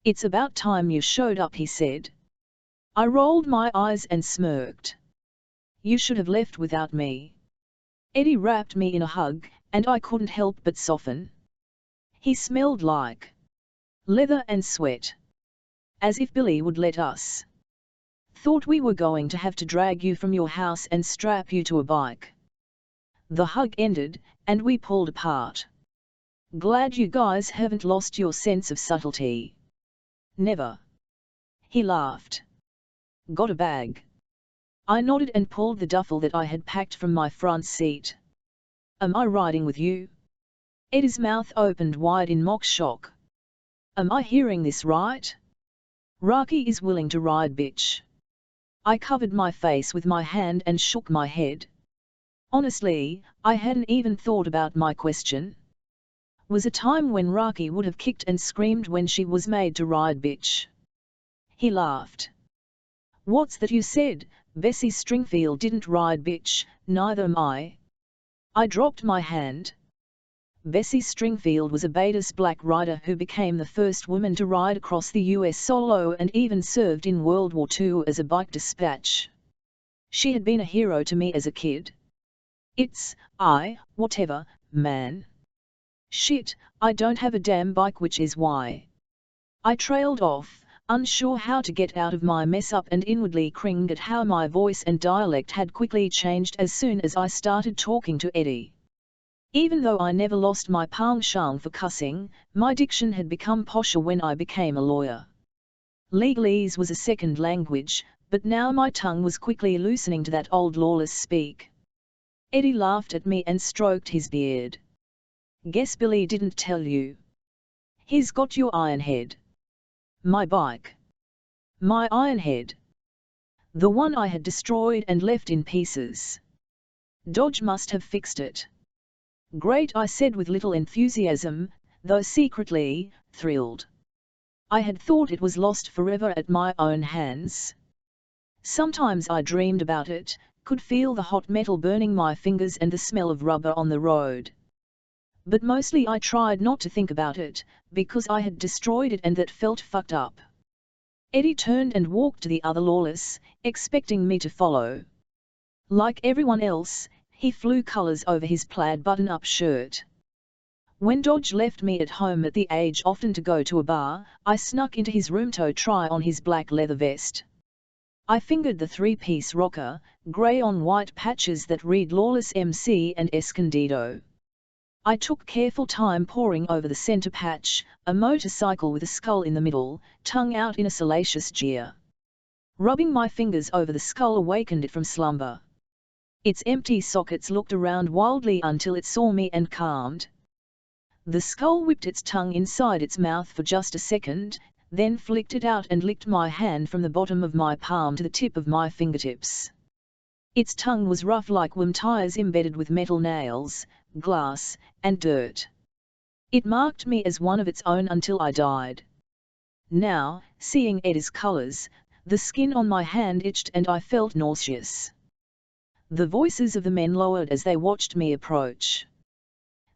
"It's about time you showed up," he said. I rolled my eyes and smirked. "You should have left without me." Eddie wrapped me in a hug, and I couldn't help but soften. He smelled like leather and sweat. As if Billy would let us. "Thought we were going to have to drag you from your house and strap you to a bike." The hug ended, and we pulled apart. Glad you guys haven't lost your sense of subtlety. Never. He laughed. Got a bag? I nodded and pulled the duffel that I had packed from my front seat. Am I riding with you? Eddie's mouth opened wide in mock shock. Am I hearing this right? Raki is willing to ride, bitch. I covered my face with my hand and shook my head. Honestly, I hadn't even thought about my question. Was a time when Raki would have kicked and screamed when she was made to ride, bitch. He laughed. What's that you said? Bessie Stringfield didn't ride, bitch, neither am I. I dropped my hand. Bessie Stringfield was a badass black rider who became the first woman to ride across the US solo and even served in World War II as a bike dispatch. She had been a hero to me as a kid. Whatever, man. Shit, I don't have a damn bike, which is why. I trailed off, unsure how to get out of my mess up and inwardly cringed at how my voice and dialect had quickly changed as soon as I started talking to Eddie. Even though I never lost my penchant for cussing, my diction had become posher when I became a lawyer. Legalese was a second language, but now my tongue was quickly loosening to that old lawless speak. Eddie laughed at me and stroked his beard. Guess Billy didn't tell you. He's got your iron head. My bike. My iron head. The one I had destroyed and left in pieces. Dodge must have fixed it. Great, I said with little enthusiasm, though secretly thrilled. I had thought it was lost forever at my own hands. Sometimes I dreamed about it, could feel the hot metal burning my fingers and the smell of rubber on the road. But mostly I tried not to think about it, because I had destroyed it and that felt fucked up. Eddie turned and walked to the other lawless, expecting me to follow. Like everyone else, he flew colors over his plaid button-up shirt. When Dodge left me at home at the age often to go to a bar, I snuck into his room to try on his black leather vest. I fingered the three-piece rocker, grey on white patches that read Lawless MC and Escondido. I took careful time poring over the center patch, a motorcycle with a skull in the middle, tongue out in a salacious jeer. Rubbing my fingers over the skull awakened it from slumber. Its empty sockets looked around wildly until it saw me and calmed. The skull whipped its tongue inside its mouth for just a second, then flicked it out and licked my hand from the bottom of my palm to the tip of my fingertips. Its tongue was rough like worm tires embedded with metal nails, glass, and dirt. It marked me as one of its own until I died. Now, seeing Eddie's colors, the skin on my hand itched and I felt nauseous. The voices of the men lowered as they watched me approach.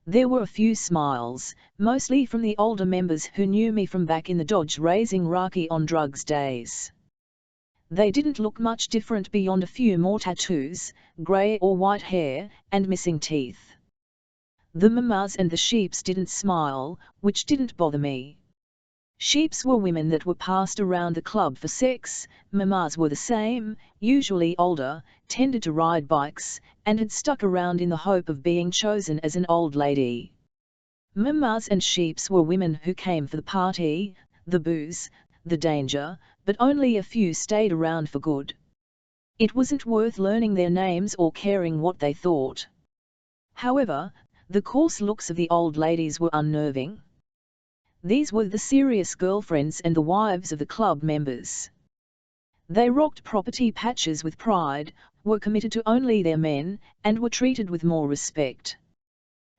There were a few smiles, mostly from the older members who knew me from back in the Dodge raising Raki on drugs days. They didn't look much different beyond a few more tattoos, grey or white hair, and missing teeth. The mamas and the sheeps didn't smile, which didn't bother me. Sheeps were women that were passed around the club for sex, mamas were the same, usually older, tended to ride bikes, and had stuck around in the hope of being chosen as an old lady. Mamas and sheeps were women who came for the party, the booze, the danger, but only a few stayed around for good. It wasn't worth learning their names or caring what they thought. However, the coarse looks of the old ladies were unnerving. These were the serious girlfriends and the wives of the club members. They rocked property patches with pride, were committed to only their men, and were treated with more respect.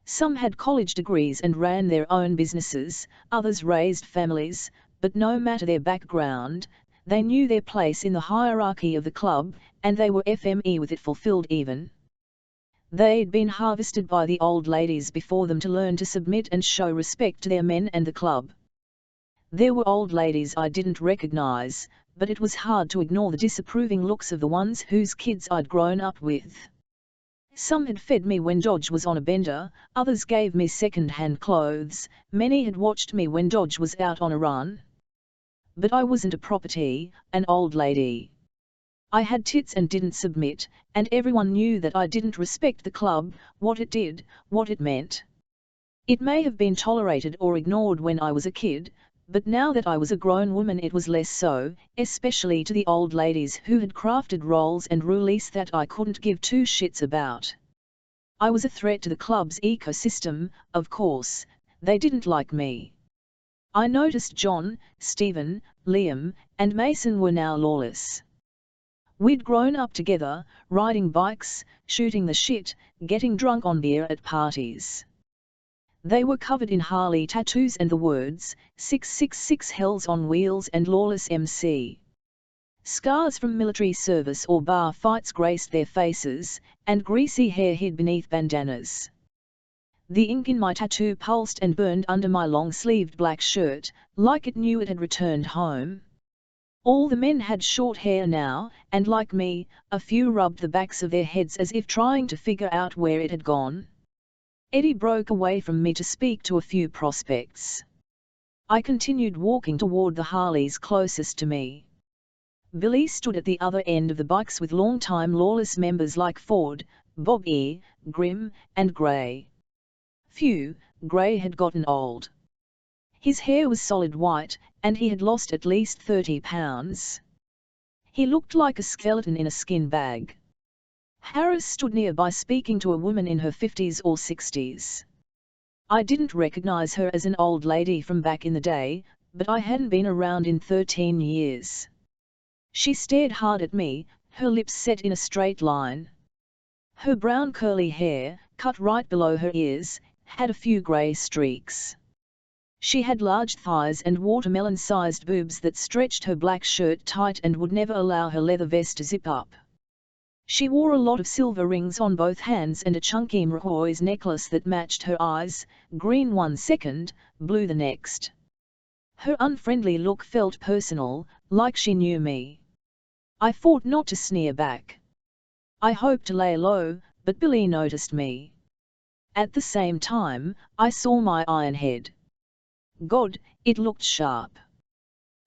Some had college degrees and ran their own businesses, others raised families, but no matter their background, they knew their place in the hierarchy of the club, and they were FME with it fulfilled even. They'd been harvested by the old ladies before them to learn to submit and show respect to their men and the club. There were old ladies I didn't recognize, but it was hard to ignore the disapproving looks of the ones whose kids I'd grown up with. Some had fed me when Dodge was on a bender, others gave me second-hand clothes, many had watched me when Dodge was out on a run. But I wasn't a property, an old lady. I had tits and didn't submit, and everyone knew that I didn't respect the club, what it did, what it meant. It may have been tolerated or ignored when I was a kid, but now that I was a grown woman it was less so, especially to the old ladies who had crafted roles and rules that I couldn't give two shits about. I was a threat to the club's ecosystem, of course. They didn't like me. I noticed John, Stephen, Liam, and Mason were now lawless. We'd grown up together, riding bikes, shooting the shit, getting drunk on beer at parties. They were covered in Harley tattoos and the words, 666 Hells on Wheels and Lawless MC. Scars from military service or bar fights graced their faces, and greasy hair hid beneath bandanas. The ink in my tattoo pulsed and burned under my long-sleeved black shirt, like it knew it had returned home. All the men had short hair now, and like me, a few rubbed the backs of their heads as if trying to figure out where it had gone. Eddie broke away from me to speak to a few prospects. I continued walking toward the Harleys closest to me. Billy stood at the other end of the bikes with long-time lawless members like Ford, Bob E., Grimm, and Gray. Phew, Gray had gotten old. His hair was solid white, and he had lost at least 30 pounds. He looked like a skeleton in a skin bag. Harris stood nearby speaking to a woman in her 50s or 60s. I didn't recognize her as an old lady from back in the day, but I hadn't been around in 13 years. She stared hard at me, her lips set in a straight line. Her brown curly hair, cut right below her ears, had a few grey streaks. She had large thighs and watermelon-sized boobs that stretched her black shirt tight and would never allow her leather vest to zip up. She wore a lot of silver rings on both hands and a chunky turquoise necklace that matched her eyes, green one second, blue the next. Her unfriendly look felt personal, like she knew me. I fought not to sneer back. I hoped to lay low, but Billy noticed me. At the same time, I saw my iron head. God, it looked sharp.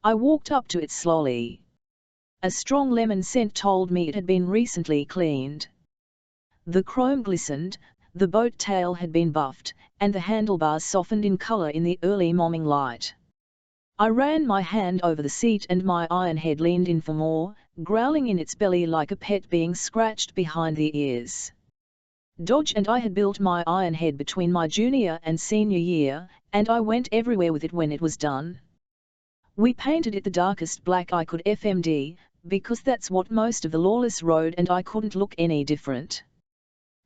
I walked up to it slowly. A strong lemon scent told me it had been recently cleaned. The chrome glistened, the boat tail had been buffed, and the handlebars softened in color in the early morning light. I ran my hand over the seat and my iron head leaned in for more, growling in its belly like a pet being scratched behind the ears. Dodge and I had built my iron head between my junior and senior year, and I went everywhere with it when it was done. We painted it the darkest black I could FMD, because that's what most of the lawless rode and I couldn't look any different.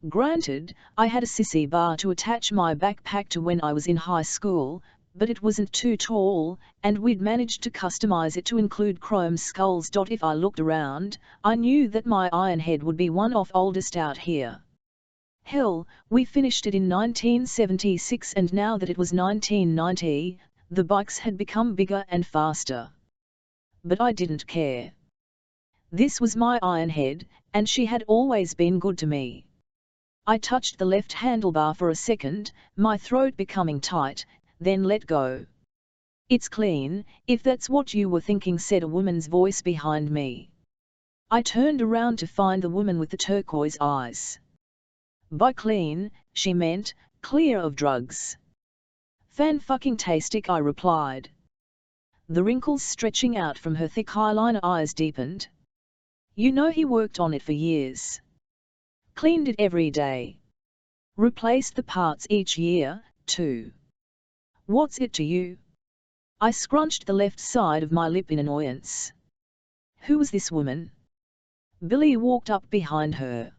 Granted, I had a sissy bar to attach my backpack to when I was in high school, but it wasn't too tall, and we'd managed to customize it to include chrome skulls. If I looked around, I knew that my iron head would be one of oldest out here. Hell, we finished it in 1976 and now that it was 1990, the bikes had become bigger and faster. But I didn't care. This was my iron head, and she had always been good to me. I touched the left handlebar for a second, my throat becoming tight, then let go. It's clean, if that's what you were thinking, said a woman's voice behind me. I turned around to find the woman with the turquoise eyes. By clean, she meant, clear of drugs. Fan-fucking-tastic, I replied. The wrinkles stretching out from her thick eyeliner eyes deepened. You know he worked on it for years. Cleaned it every day. Replaced the parts each year, too. What's it to you? I scrunched the left side of my lip in annoyance. Who was this woman? Billy walked up behind her.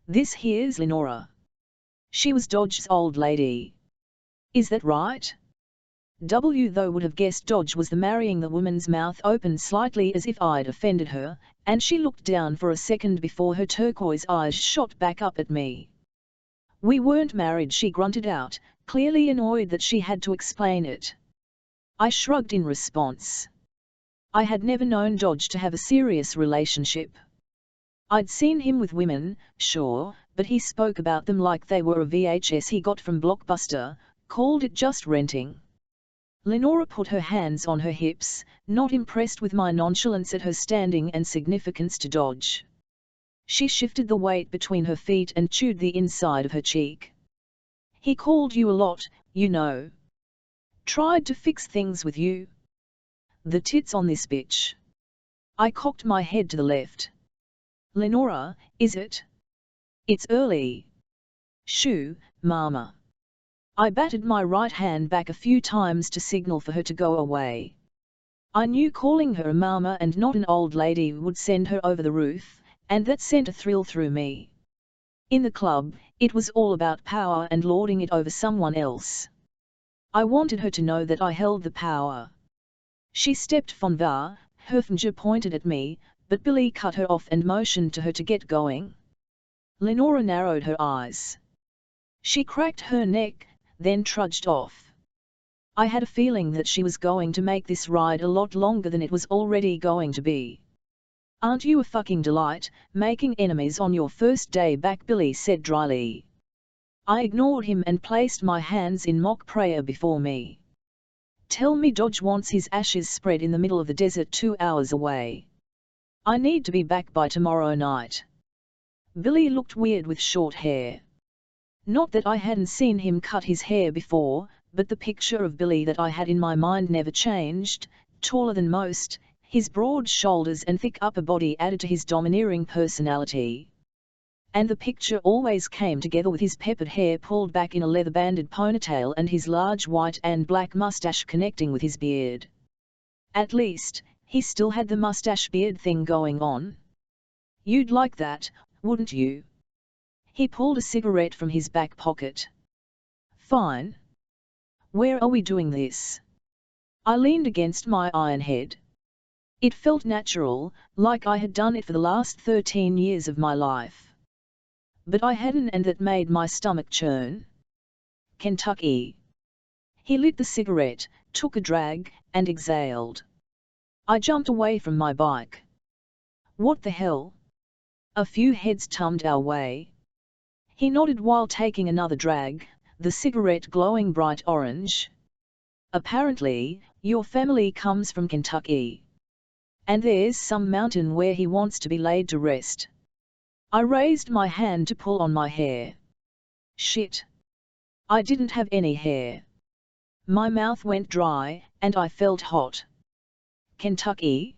This here's Lenora. She was Dodge's old lady. Is that right? W though would have guessed Dodge was the marrying. The woman's mouth opened slightly as if I'd offended her, and she looked down for a second before her turquoise eyes shot back up at me. We weren't married, she grunted out, clearly annoyed that she had to explain it. I shrugged in response. I had never known Dodge to have a serious relationship. I'd seen him with women, sure, but he spoke about them like they were a VHS he got from Blockbuster, called it just renting. Lenora put her hands on her hips, not impressed with my nonchalance at her standing and significance to dodge. She shifted the weight between her feet and chewed the inside of her cheek. He called you a lot, you know. Tried to fix things with you. The tits on this bitch. I cocked my head to the left. Lenora, is it? It's early. Shoo, mama. I batted my right hand back a few times to signal for her to go away. I knew calling her a mama and not an old lady would send her over the roof, and that sent a thrill through me. In the club, it was all about power and lording it over someone else. I wanted her to know that I held the power. She stepped von var, her finger pointed at me, but Billy cut her off and motioned to her to get going. Lenora narrowed her eyes. She cracked her neck, then trudged off. I had a feeling that she was going to make this ride a lot longer than it was already going to be. Aren't you a fucking delight, making enemies on your first day back, Billy said dryly. I ignored him and placed my hands in mock prayer before me. Tell me Dodge wants his ashes spread in the middle of the desert 2 hours away. I need to be back by tomorrow night. Billy looked weird with short hair. Not that I hadn't seen him cut his hair before, but the picture of Billy that I had in my mind never changed. Taller than most, his broad shoulders and thick upper body added to his domineering personality. And the picture always came together with his peppered hair pulled back in a leather-banded ponytail and his large white and black mustache connecting with his beard. At least, he still had the mustache-beard thing going on. You'd like that, wouldn't you? He pulled a cigarette from his back pocket. Fine. Where are we doing this? I leaned against my iron head. It felt natural, like I had done it for the last 13 years of my life. But I hadn't, and that made my stomach churn. Kentucky. He lit the cigarette, took a drag, and exhaled. I jumped away from my bike. What the hell? A few heads turned our way. He nodded while taking another drag, the cigarette glowing bright orange. Apparently, your family comes from Kentucky. And there's some mountain where he wants to be laid to rest. I raised my hand to pull on my hair. Shit. I didn't have any hair. My mouth went dry, and I felt hot. Kentucky?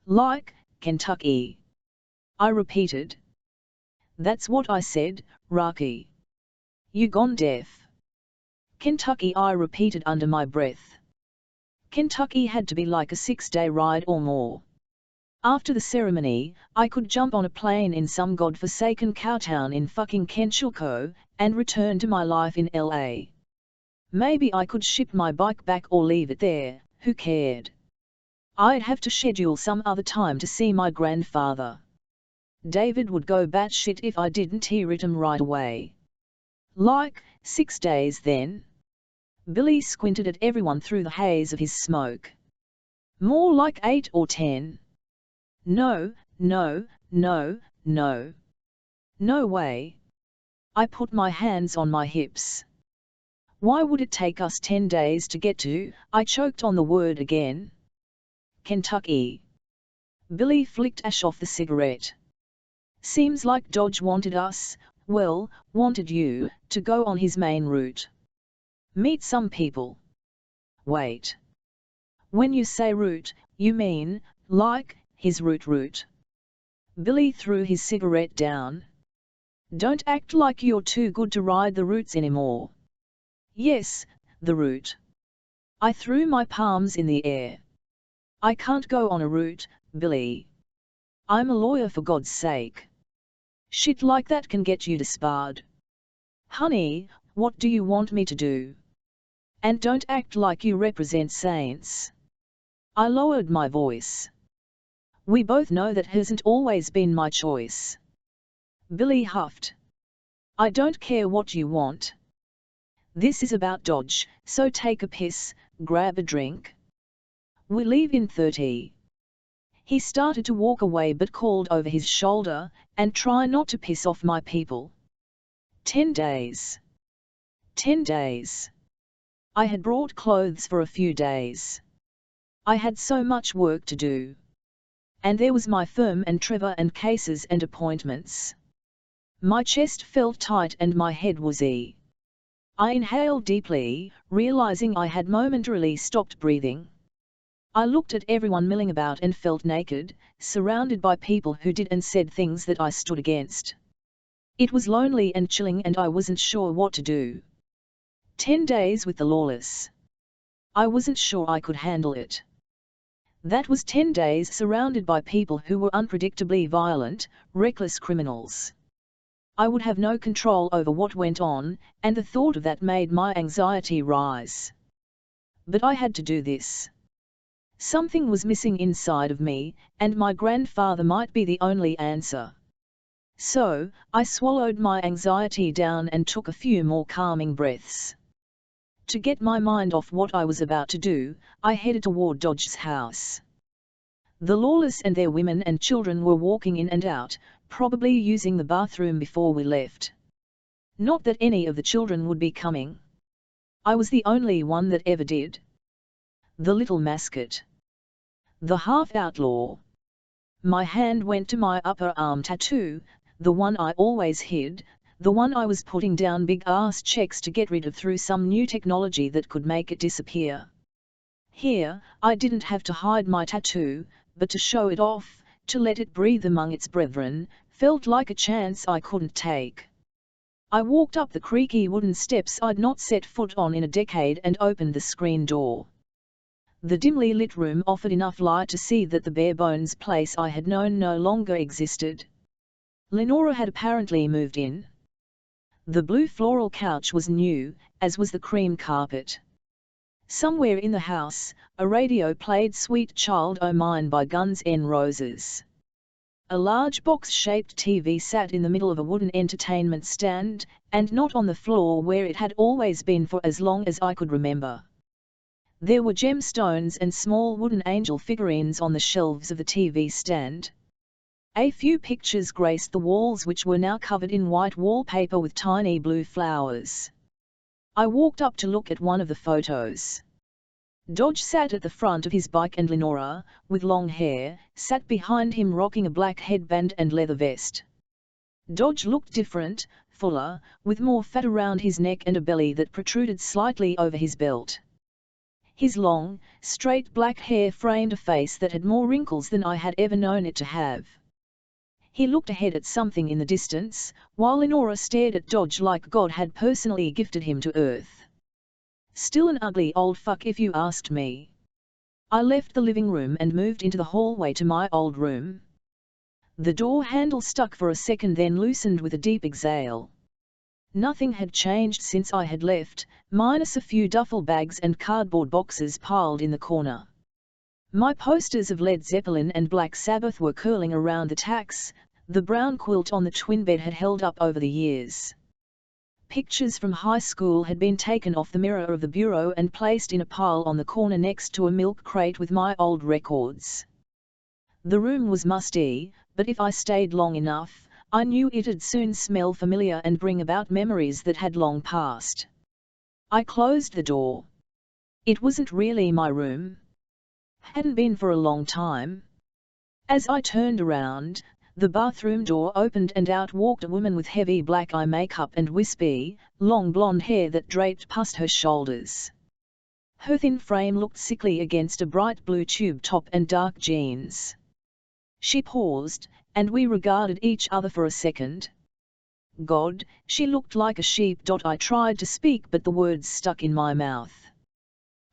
Like, Kentucky. I repeated. That's what I said, Rocky. You gone deaf? Kentucky, I repeated under my breath. Kentucky had to be like a 6-day ride or more. After the ceremony, I could jump on a plane in some godforsaken cowtown in fucking Kentucky, and return to my life in LA. Maybe I could ship my bike back or leave it there, who cared? I'd have to schedule some other time to see my grandfather. David would go batshit if I didn't hear it right away. Like, 6 days then? Billy squinted at everyone through the haze of his smoke. More like 8 or 10. No, no, no, no. No way. I put my hands on my hips. Why would it take us 10 days to get to? I choked on the word again. Kentucky. Billy flicked ash off the cigarette. Seems like Dodge wanted us, well, wanted you, to go on his main route. Meet some people. Wait. When you say route, you mean, like, his route? Billy threw his cigarette down. Don't act like you're too good to ride the routes anymore. Yes, the route. I threw my palms in the air. I can't go on a route, Billy. I'm a lawyer, for God's sake. Shit like that can get you disbarred. Honey, what do you want me to do? And don't act like you represent saints. I lowered my voice. We both know that hasn't always been my choice. Billy huffed. I don't care what you want. This is about Dodge, so take a piss, grab a drink. We leave in 30. He started to walk away but called over his shoulder, and try not to piss off my people. 10 days. 10 days. I had brought clothes for a few days. I had so much work to do. And there was my firm and Trevor and cases and appointments. My chest felt tight and my head was I inhaled deeply, realizing I had momentarily stopped breathing. I looked at everyone milling about and felt naked, surrounded by people who did and said things that I stood against. It was lonely and chilling and I wasn't sure what to do. 10 days with the lawless. I wasn't sure I could handle it. That was 10 days surrounded by people who were unpredictably violent, reckless criminals. I would have no control over what went on, and the thought of that made my anxiety rise. But I had to do this. Something was missing inside of me, and my grandfather might be the only answer. So, I swallowed my anxiety down and took a few more calming breaths. To get my mind off what I was about to do, I headed toward Dodge's house. The lawless and their women and children were walking in and out, probably using the bathroom before we left. Not that any of the children would be coming. I was the only one that ever did. The little mascot. The half-outlaw. My hand went to my upper arm tattoo, the one I always hid, the one I was putting down big-ass checks to get rid of through some new technology that could make it disappear. Here, I didn't have to hide my tattoo, but to show it off, to let it breathe among its brethren, felt like a chance I couldn't take. I walked up the creaky wooden steps I'd not set foot on in a decade and opened the screen door. The dimly lit room offered enough light to see that the bare-bones place I had known no longer existed. Lenora had apparently moved in. The blue floral couch was new, as was the cream carpet. Somewhere in the house, a radio played Sweet Child O' Mine by Guns N' Roses. A large box-shaped TV sat in the middle of a wooden entertainment stand, and not on the floor where it had always been for as long as I could remember. There were gemstones and small wooden angel figurines on the shelves of the TV stand. A few pictures graced the walls, which were now covered in white wallpaper with tiny blue flowers. I walked up to look at one of the photos. Dodge sat at the front of his bike and Lenora, with long hair, sat behind him rocking a black headband and leather vest. Dodge looked different, fuller, with more fat around his neck and a belly that protruded slightly over his belt. His long, straight black hair framed a face that had more wrinkles than I had ever known it to have. He looked ahead at something in the distance, while Lenora stared at Dodge like God had personally gifted him to Earth. Still an ugly old fuck if you asked me. I left the living room and moved into the hallway to my old room. The door handle stuck for a second, then loosened with a deep exhale. Nothing had changed since I had left, minus a few duffel bags and cardboard boxes piled in the corner. My posters of Led Zeppelin and Black Sabbath were curling around the tacks, the brown quilt on the twin bed had held up over the years. Pictures from high school had been taken off the mirror of the bureau and placed in a pile on the corner next to a milk crate with my old records. The room was musty, but if I stayed long enough, I knew it'd soon smell familiar and bring about memories that had long passed. I closed the door. It wasn't really my room. Hadn't been for a long time. As I turned around, the bathroom door opened and out walked a woman with heavy black eye makeup and wispy, long blonde hair that draped past her shoulders. Her thin frame looked sickly against a bright blue tube top and dark jeans. She paused, and we regarded each other for a second. God, she looked like a sheep. I tried to speak, but the words stuck in my mouth.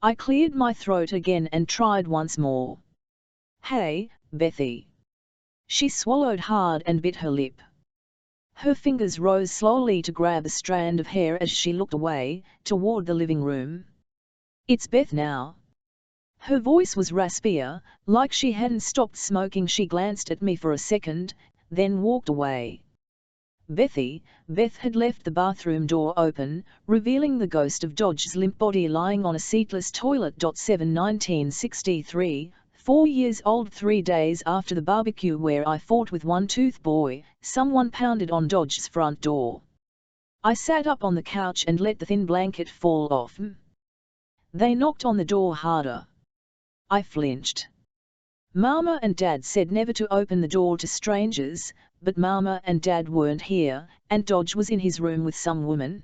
I cleared my throat again and tried once more. Hey, Bethy. She swallowed hard and bit her lip. Her fingers rose slowly to grab a strand of hair as she looked away, toward the living room. It's Beth now. Her voice was raspier, like she hadn't stopped smoking. She glanced at me for a second, then walked away. Bethy. Beth had left the bathroom door open, revealing the ghost of Dodge's limp body lying on a seatless toilet. 7 1963, 4 years old. 3 days after the barbecue where I fought with One Tooth Boy, someone pounded on Dodge's front door. I sat up on the couch and let the thin blanket fall off. They knocked on the door harder. I flinched. Mama and Dad said never to open the door to strangers, but Mama and Dad weren't here, and Dodge was in his room with some woman.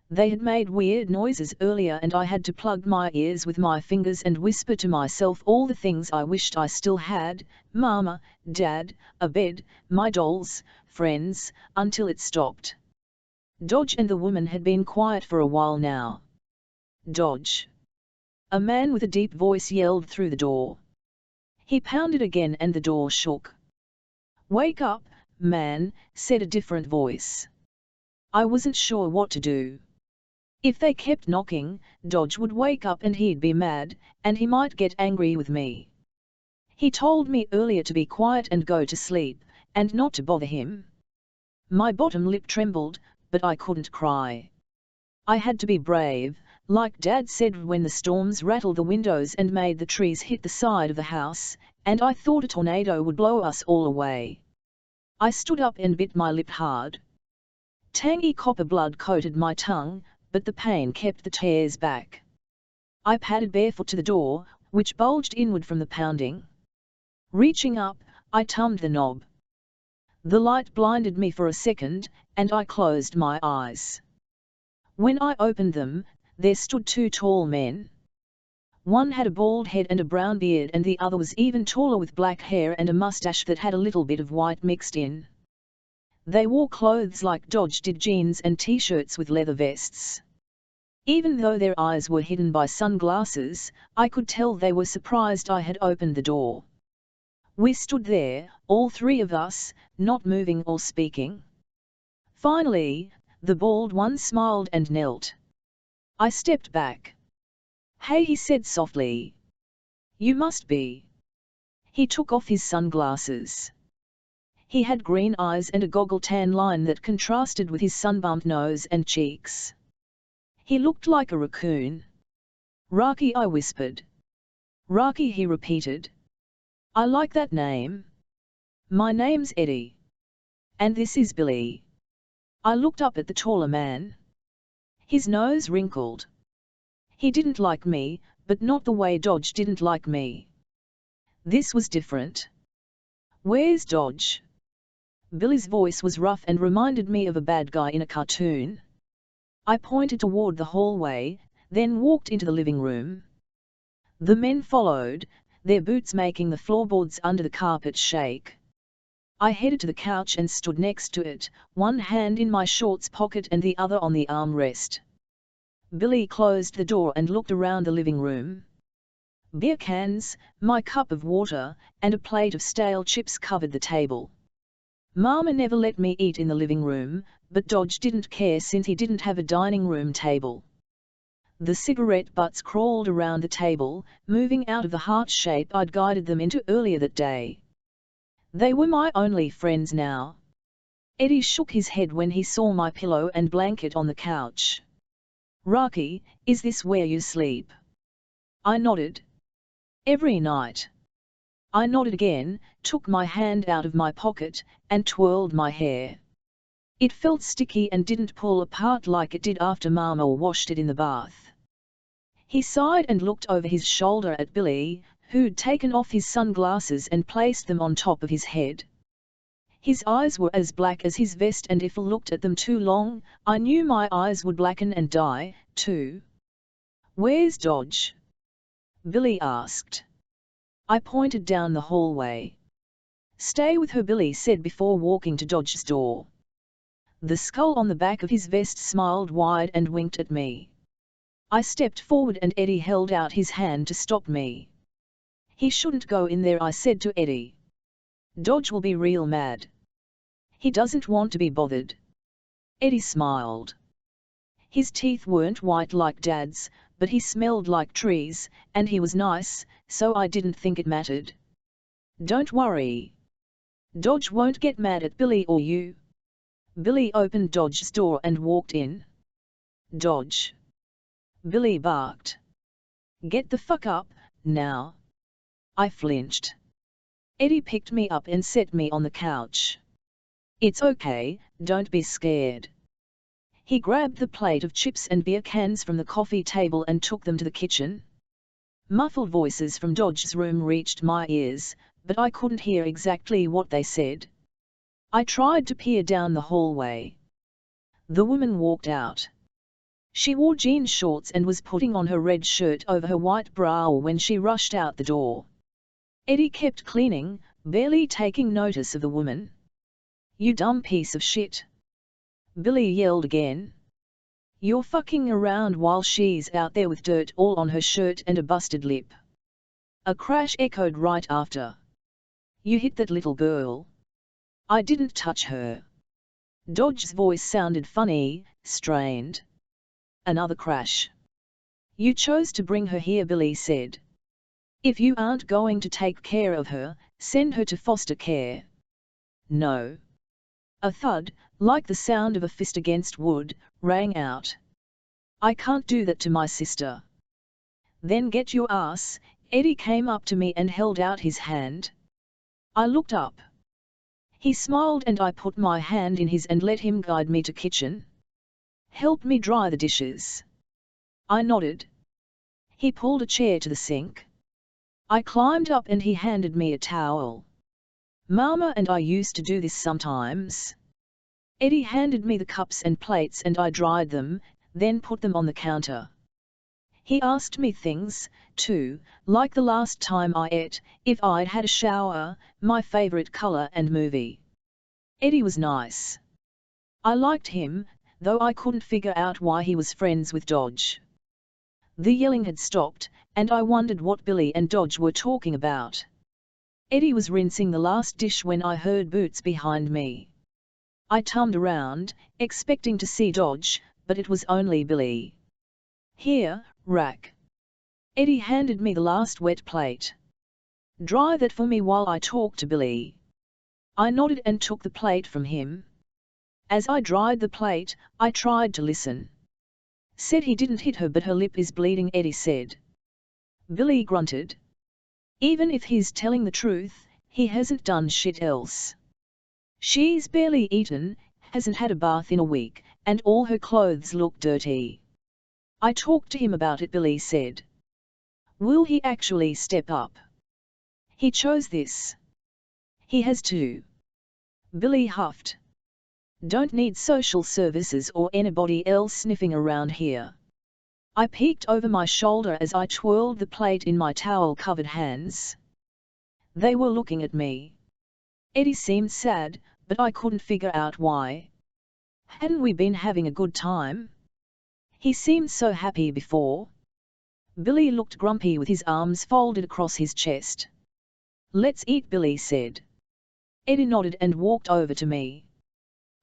They had made weird noises earlier and I had to plug my ears with my fingers and whisper to myself all the things I wished I still had: Mama, Dad, a bed, my dolls, friends, until it stopped. Dodge and the woman had been quiet for a while now. Dodge. A man with a deep voice yelled through the door. He pounded again and the door shook. Wake up, man, said a different voice. I wasn't sure what to do. If they kept knocking, Dodge would wake up and he'd be mad, and he might get angry with me. He told me earlier to be quiet and go to sleep, and not to bother him. My bottom lip trembled, but I couldn't cry. I had to be brave, like Dad said when the storms rattled the windows and made the trees hit the side of the house, and I thought a tornado would blow us all away. I stood up and bit my lip hard. Tangy copper blood coated my tongue, but the pain kept the tears back. I padded barefoot to the door, which bulged inward from the pounding. Reaching up, I thumbed the knob. The light blinded me for a second, and I closed my eyes. When I opened them, there stood two tall men. One had a bald head and a brown beard and the other was even taller with black hair and a mustache that had a little bit of white mixed in. They wore clothes like Dodge did, jeans and t-shirts with leather vests. Even though their eyes were hidden by sunglasses, I could tell they were surprised I had opened the door. We stood there, all three of us, not moving or speaking. Finally, the bald one smiled and knelt. I stepped back. Hey, he said softly. You must be. He took off his sunglasses. He had green eyes and a goggle tan line that contrasted with his sunburnt nose and cheeks. He looked like a raccoon. Rocky, I whispered. Rocky, he repeated. I like that name. My name's Eddie. And this is Billy. I looked up at the taller man. His nose wrinkled. He didn't like me, but not the way Dodge didn't like me. This was different. Where's Dodge? Billy's voice was rough and reminded me of a bad guy in a cartoon. I pointed toward the hallway, then walked into the living room. The men followed, their boots making the floorboards under the carpet shake. I headed to the couch and stood next to it, one hand in my shorts pocket and the other on the armrest. Billy closed the door and looked around the living room. Beer cans, my cup of water, and a plate of stale chips covered the table. Mama never let me eat in the living room, but Dodge didn't care since he didn't have a dining room table. The cigarette butts crawled around the table, moving out of the heart shape I'd guided them into earlier that day. They were my only friends now. Eddie shook his head when he saw my pillow and blanket on the couch. Rocky, is this where you sleep? I nodded. Every night. I nodded again, took my hand out of my pocket, and twirled my hair. It felt sticky and didn't pull apart like it did after Mama washed it in the bath. He sighed and looked over his shoulder at Billy, who'd taken off his sunglasses and placed them on top of his head. His eyes were as black as his vest, and if I looked at them too long, I knew my eyes would blacken and die, too. Where's Dodge? Billy asked. I pointed down the hallway. Stay with her, Billy said before walking to Dodge's door. The skull on the back of his vest smiled wide and winked at me. I stepped forward and Eddie held out his hand to stop me. He shouldn't go in there, I said to Eddie. Dodge will be real mad. He doesn't want to be bothered. Eddie smiled. His teeth weren't white like Dad's, but he smelled like trees, and he was nice, so I didn't think it mattered. Don't worry. Dodge won't get mad at Billy or you. Billy opened Dodge's door and walked in. Dodge. Billy barked. Get the fuck up, now. I flinched. Eddie picked me up and set me on the couch. It's okay, don't be scared. He grabbed the plate of chips and beer cans from the coffee table and took them to the kitchen. Muffled voices from Dodge's room reached my ears, but I couldn't hear exactly what they said. I tried to peer down the hallway. The woman walked out. She wore jean shorts and was putting on her red shirt over her white bra when she rushed out the door. Eddie kept cleaning, barely taking notice of the woman. "You dumb piece of shit!" Billy yelled again. "You're fucking around while she's out there with dirt all on her shirt and a busted lip." A crash echoed right after. "You hit that little girl." "I didn't touch her." Dodge's voice sounded funny, strained. Another crash. "You chose to bring her here," Billy said. "If you aren't going to take care of her, send her to foster care." "No." A thud, like the sound of a fist against wood, rang out. "I can't do that to my sister." "Then get your ass." Eddie came up to me and held out his hand. I looked up. He smiled and I put my hand in his and let him guide me to kitchen. "Help me dry the dishes." I nodded. He pulled a chair to the sink. I climbed up and he handed me a towel. "Mama and I used to do this sometimes." Eddie handed me the cups and plates and I dried them, then put them on the counter. He asked me things, too, like the last time I ate, if I'd had a shower, my favorite color and movie. Eddie was nice. I liked him, though I couldn't figure out why he was friends with Dodge. The yelling had stopped, and I wondered what Billy and Dodge were talking about. Eddie was rinsing the last dish when I heard boots behind me. I turned around, expecting to see Dodge, but it was only Billy. "Here, Rack." Eddie handed me the last wet plate. "Dry that for me while I talk to Billy." I nodded and took the plate from him. As I dried the plate, I tried to listen. "Said he didn't hit her but her lip is bleeding," Eddie said. Billy grunted. "Even if he's telling the truth, he hasn't done shit else. She's barely eaten, hasn't had a bath in a week, and all her clothes look dirty." "I talked to him about it," Billy said. "Will he actually step up?" "He chose this. He has to." Billy huffed. "Don't need social services or anybody else sniffing around here." I peeked over my shoulder as I twirled the plate in my towel-covered hands. They were looking at me. Eddie seemed sad, but I couldn't figure out why. Hadn't we been having a good time? He seemed so happy before. Billy looked grumpy with his arms folded across his chest. "Let's eat," Billy said. Eddie nodded and walked over to me.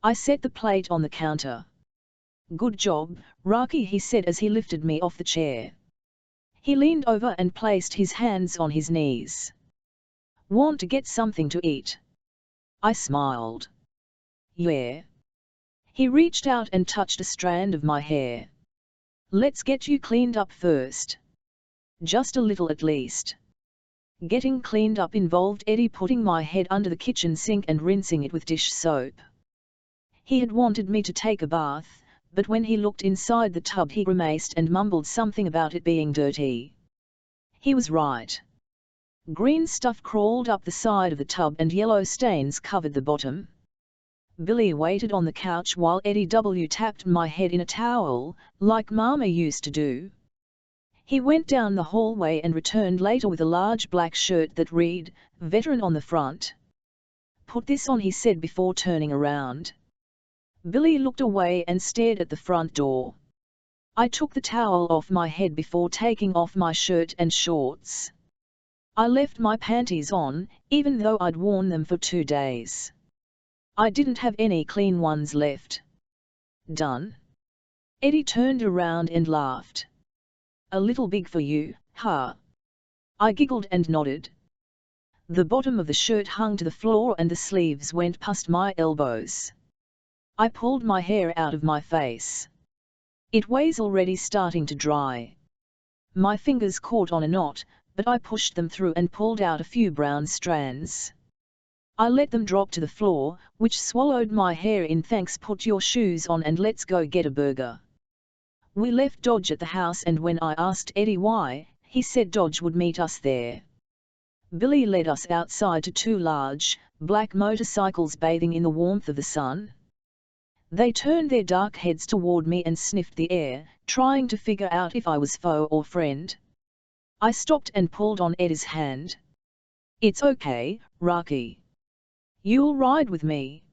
I set the plate on the counter. "Good job, Rocky," he said as he lifted me off the chair. He leaned over and placed his hands on his knees. "Want to get something to eat?" I smiled. "Yeah." He reached out and touched a strand of my hair. "Let's get you cleaned up first." "Just a little at least." Getting cleaned up involved Eddie putting my head under the kitchen sink and rinsing it with dish soap. He had wanted me to take a bath, but when he looked inside the tub he grimaced and mumbled something about it being dirty. He was right. Green stuff crawled up the side of the tub and yellow stains covered the bottom. Billy waited on the couch while Eddie tapped my head in a towel, like Mama used to do. He went down the hallway and returned later with a large black shirt that read, "Veteran" on the front. "Put this on," he said before turning around. Billy looked away and stared at the front door. I took the towel off my head before taking off my shirt and shorts. I left my panties on, even though I'd worn them for 2 days. I didn't have any clean ones left. "Done?" Eddie turned around and laughed. "A little big for you, huh?" I giggled and nodded. The bottom of the shirt hung to the floor and the sleeves went past my elbows. I pulled my hair out of my face. It was already starting to dry. My fingers caught on a knot, but I pushed them through and pulled out a few brown strands. I let them drop to the floor, which swallowed my hair in thanks. Put your shoes on and let's go get a burger. We left Dodge at the house, and when I asked Eddie why, he said Dodge would meet us there. Billy led us outside to two large, black motorcycles bathing in the warmth of the sun. They turned their dark heads toward me and sniffed the air, trying to figure out if I was foe or friend. I stopped and pulled on Eddie's hand. It's okay, Rocky. You'll ride with me.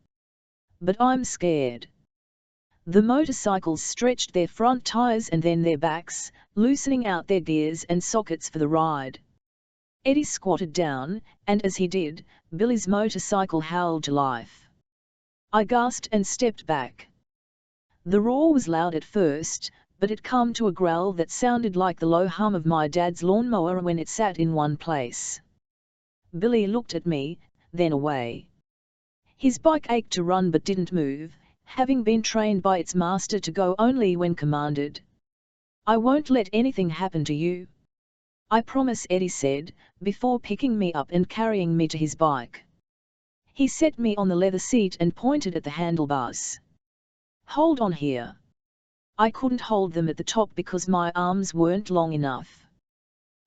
But I'm scared. The motorcycles stretched their front tires and then their backs, loosening out their gears and sockets for the ride. Eddie squatted down, and as he did, Billy's motorcycle howled to life. I gasped and stepped back. The roar was loud at first, but it came to a growl that sounded like the low hum of my dad's lawnmower when it sat in one place. Billy looked at me, then away. His bike ached to run but didn't move, having been trained by its master to go only when commanded. I won't let anything happen to you. I promise, Eddie said, before picking me up and carrying me to his bike. He set me on the leather seat and pointed at the handlebars. Hold on here. I couldn't hold them at the top because my arms weren't long enough.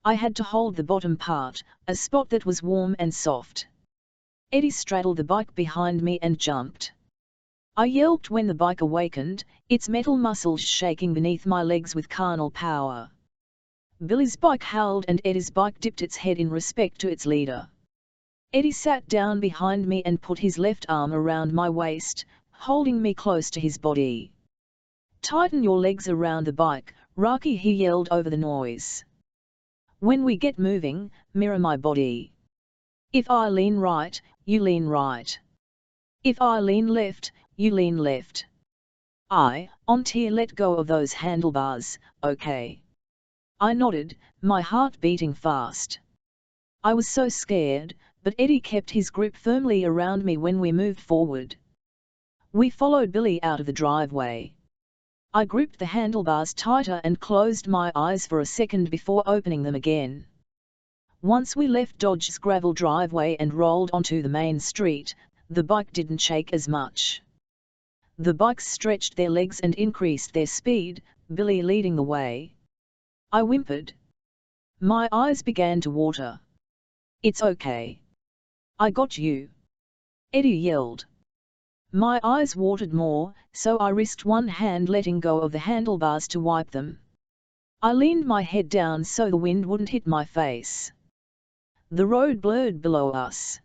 I had to hold the bottom part, a spot that was warm and soft. Eddie straddled the bike behind me and jumped. I yelped when the bike awakened, its metal muscles shaking beneath my legs with carnal power. Billy's bike howled and Eddie's bike dipped its head in respect to its leader. Eddie sat down behind me and put his left arm around my waist, holding me close to his body. Tighten your legs around the bike, Rocky, he yelled over the noise. When we get moving, mirror my body. If I lean right, you lean right. If I lean left, you lean left. Auntie, let go of those handlebars, okay? I nodded, my heart beating fast. I was so scared, but Eddie kept his grip firmly around me when we moved forward. We followed Billy out of the driveway. I gripped the handlebars tighter and closed my eyes for a second before opening them again. Once we left Dodge's gravel driveway and rolled onto the main street, the bike didn't shake as much. The bikes stretched their legs and increased their speed, Billy leading the way. I whimpered. My eyes began to water. It's okay. I got you. Eddie yelled. My eyes watered more, so I risked one hand letting go of the handlebars to wipe them. I leaned my head down so the wind wouldn't hit my face. The road blurred below us.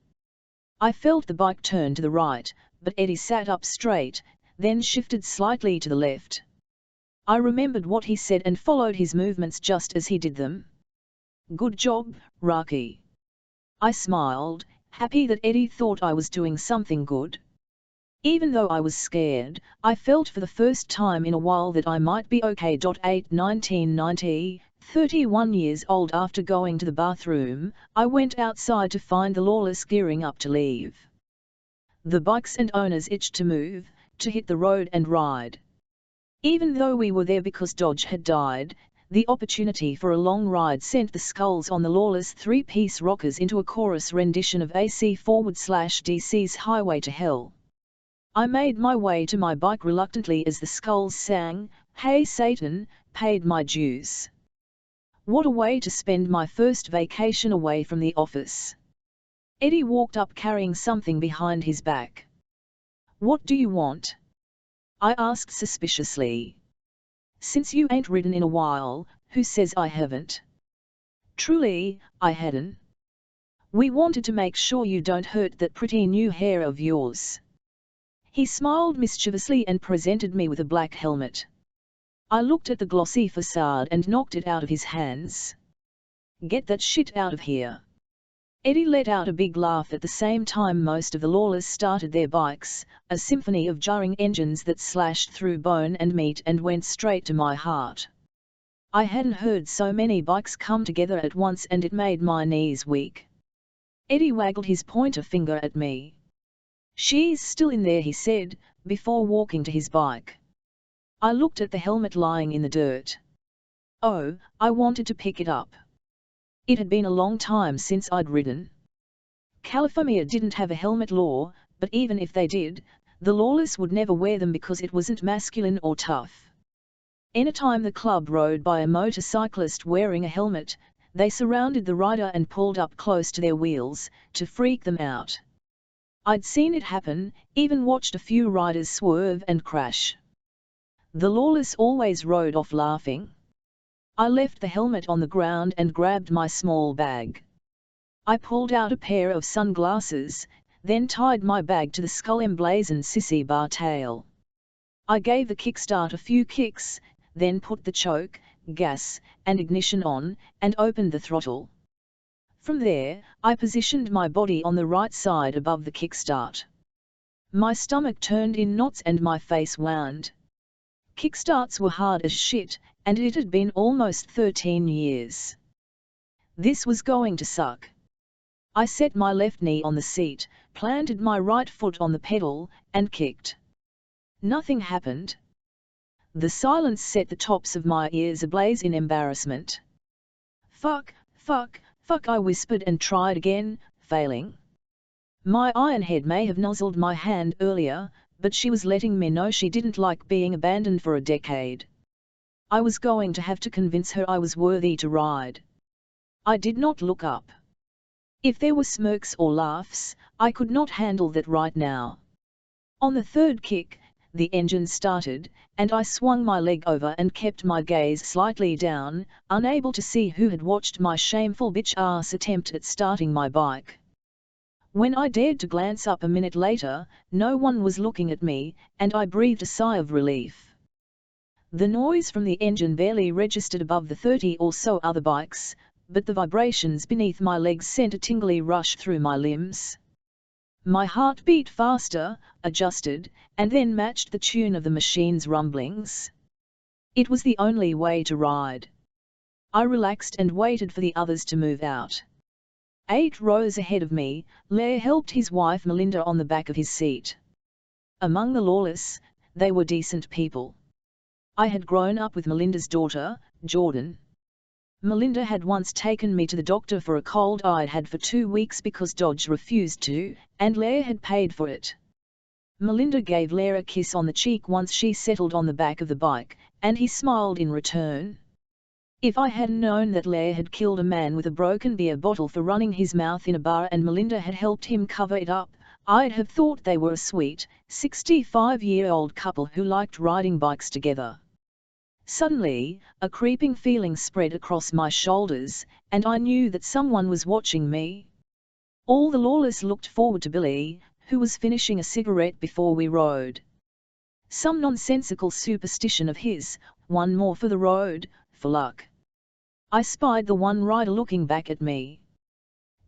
I felt the bike turn to the right, but Eddie sat up straight, then shifted slightly to the left. I remembered what he said and followed his movements just as he did them. Good job, Rocky. I smiled, happy that Eddie thought I was doing something good. Even though I was scared, I felt for the first time in a while that I might be okay. 1990, 31 years old. After going to the bathroom, I went outside to find the Lawless gearing up to leave. The bikes and owners itched to move, to hit the road and ride. Even though we were there because Dodge had died, the opportunity for a long ride sent the skulls on the Lawless three-piece rockers into a chorus rendition of AC/DC's Highway to Hell. I made my way to my bike reluctantly as the skulls sang, Hey Satan, paid my dues. What a way to spend my first vacation away from the office. Eddie walked up carrying something behind his back. What do you want? I asked suspiciously. Since you ain't ridden in a while, who says I haven't? Truly, I hadn't. We wanted to make sure you don't hurt that pretty new hair of yours. He smiled mischievously and presented me with a black helmet. I looked at the glossy facade and knocked it out of his hands. Get that shit out of here. Eddie let out a big laugh at the same time most of the Lawless started their bikes, a symphony of jarring engines that slashed through bone and meat and went straight to my heart. I hadn't heard so many bikes come together at once and it made my knees weak. Eddie waggled his pointer finger at me. She's still in there, he said, before walking to his bike. I looked at the helmet lying in the dirt. Oh, I wanted to pick it up. It had been a long time since I'd ridden. California didn't have a helmet law, but even if they did, the lawless would never wear them because it wasn't masculine or tough. Anytime the club rode by a motorcyclist wearing a helmet, they surrounded the rider and pulled up close to their wheels, to freak them out. I'd seen it happen, even watched a few riders swerve and crash. The lawless always rode off laughing. I left the helmet on the ground and grabbed my small bag. I pulled out a pair of sunglasses, then tied my bag to the skull-emblazoned sissy bar tail. I gave the kickstart a few kicks, then put the choke, gas, and ignition on, and opened the throttle. From there, I positioned my body on the right side above the kickstart. My stomach turned in knots and my face wound. Kickstarts were hard as shit, and it had been almost 13 years. This was going to suck. I set my left knee on the seat, planted my right foot on the pedal, and kicked. Nothing happened. The silence set the tops of my ears ablaze in embarrassment. Fuck, fuck, fuck, I whispered and tried again, failing. My ironhead may have nuzzled my hand earlier, but she was letting me know she didn't like being abandoned for a decade. I was going to have to convince her I was worthy to ride. I did not look up. If there were smirks or laughs, I could not handle that right now. On the third kick, the engine started, and I swung my leg over and kept my gaze slightly down, unable to see who had watched my shameful bitch-ass attempt at starting my bike. When I dared to glance up a minute later, no one was looking at me, and I breathed a sigh of relief. The noise from the engine barely registered above the 30 or so other bikes, but the vibrations beneath my legs sent a tingly rush through my limbs. My heart beat faster, adjusted, and then matched the tune of the machine's rumblings. It was the only way to ride. I relaxed and waited for the others to move out. 8 rows ahead of me, Lair helped his wife Melinda on the back of his seat. Among the lawless, they were decent people. I had grown up with Melinda's daughter, Jordan. Melinda had once taken me to the doctor for a cold I'd had for 2 weeks because Dodge refused to, and Lair had paid for it. Melinda gave Lair a kiss on the cheek once she settled on the back of the bike, and he smiled in return. If I had known that Lair had killed a man with a broken beer bottle for running his mouth in a bar and Melinda had helped him cover it up, I'd have thought they were a sweet, 65-year-old couple who liked riding bikes together. Suddenly, a creeping feeling spread across my shoulders, and I knew that someone was watching me. All the lawless looked forward to Billy, who was finishing a cigarette before we rode. Some nonsensical superstition of his, one more for the road, for luck. I spied the one rider looking back at me.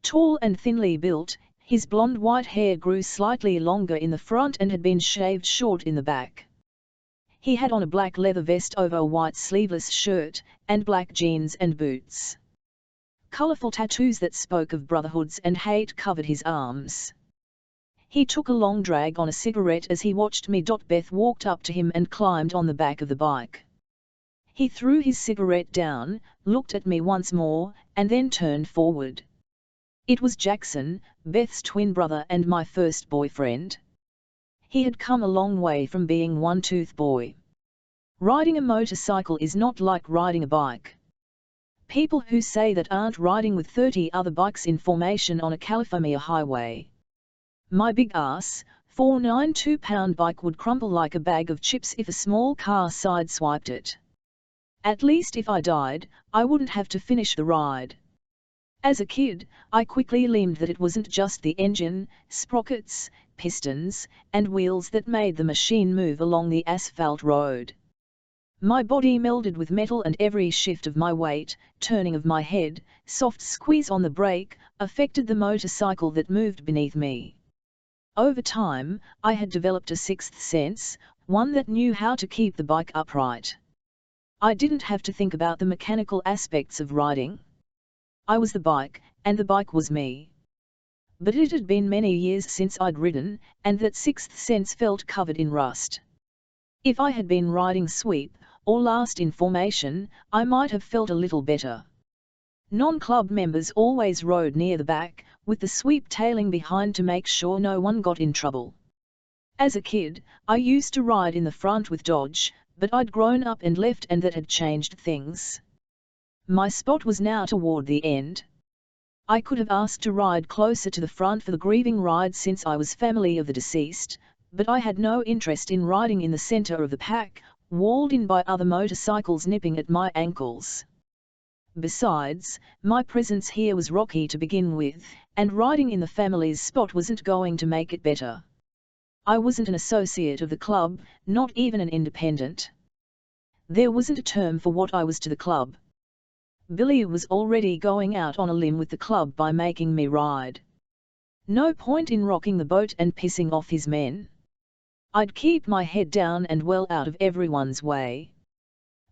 Tall and thinly built, his blonde white hair grew slightly longer in the front and had been shaved short in the back. He had on a black leather vest over a white sleeveless shirt, and black jeans and boots. Colourful tattoos that spoke of brotherhoods and hate covered his arms. He took a long drag on a cigarette as he watched me. Beth walked up to him and climbed on the back of the bike. He threw his cigarette down, looked at me once more, and then turned forward. It was Jackson, Beth's twin brother and my first boyfriend. He had come a long way from being one-tooth boy. Riding a motorcycle is not like riding a bike. People who say that aren't riding with 30 other bikes in formation on a California highway. My big ass, 492-pound bike would crumple like a bag of chips if a small car sideswiped it. At least if I died, I wouldn't have to finish the ride. As a kid, I quickly learned that it wasn't just the engine, sprockets, pistons, and wheels that made the machine move along the asphalt road. My body melded with metal and every shift of my weight, turning of my head, soft squeeze on the brake, affected the motorcycle that moved beneath me. Over time, I had developed a sixth sense, one that knew how to keep the bike upright. I didn't have to think about the mechanical aspects of riding. I was the bike, and the bike was me. But it had been many years since I'd ridden, and that sixth sense felt covered in rust. If I had been riding sweep, or last in formation, I might have felt a little better. Non-club members always rode near the back, with the sweep tailing behind to make sure no one got in trouble. As a kid, I used to ride in the front with Dodge, but I'd grown up and left, and that had changed things. My spot was now toward the end. I could have asked to ride closer to the front for the grieving ride since I was family of the deceased, but I had no interest in riding in the center of the pack, walled in by other motorcycles nipping at my ankles. Besides, my presence here was rocky to begin with, and riding in the family's spot wasn't going to make it better. I wasn't an associate of the club, not even an independent. There wasn't a term for what I was to the club. Billy was already going out on a limb with the club by making me ride. No point in rocking the boat and pissing off his men. I'd keep my head down and well out of everyone's way.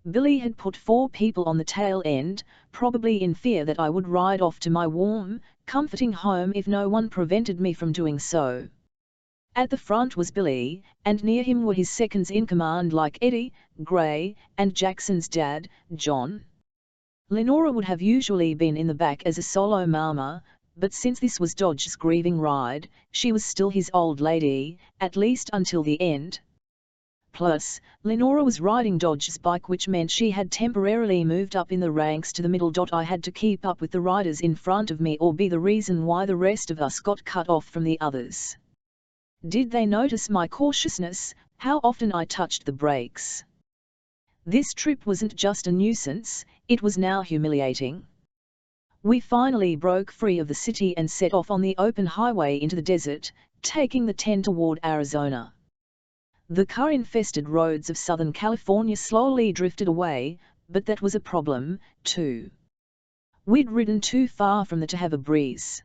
Billy had put 4 people on the tail end, probably in fear that I would ride off to my warm, comforting home if no one prevented me from doing so. At the front was Billy, and near him were his seconds-in-command like Eddie, Gray, and Jackson's dad, John. Lenora would have usually been in the back as a solo mama, but since this was Dodge's grieving ride, she was still his old lady, at least until the end. Plus, Lenora was riding Dodge's bike, which meant she had temporarily moved up in the ranks to the middle. I had to keep up with the riders in front of me or be the reason why the rest of us got cut off from the others. Did they notice my cautiousness, how often I touched the brakes? This trip wasn't just a nuisance, it was now humiliating. We finally broke free of the city and set off on the open highway into the desert, taking the 10 toward Arizona. The car-infested roads of Southern California slowly drifted away, but that was a problem, too. We'd ridden too far from there to have a breeze.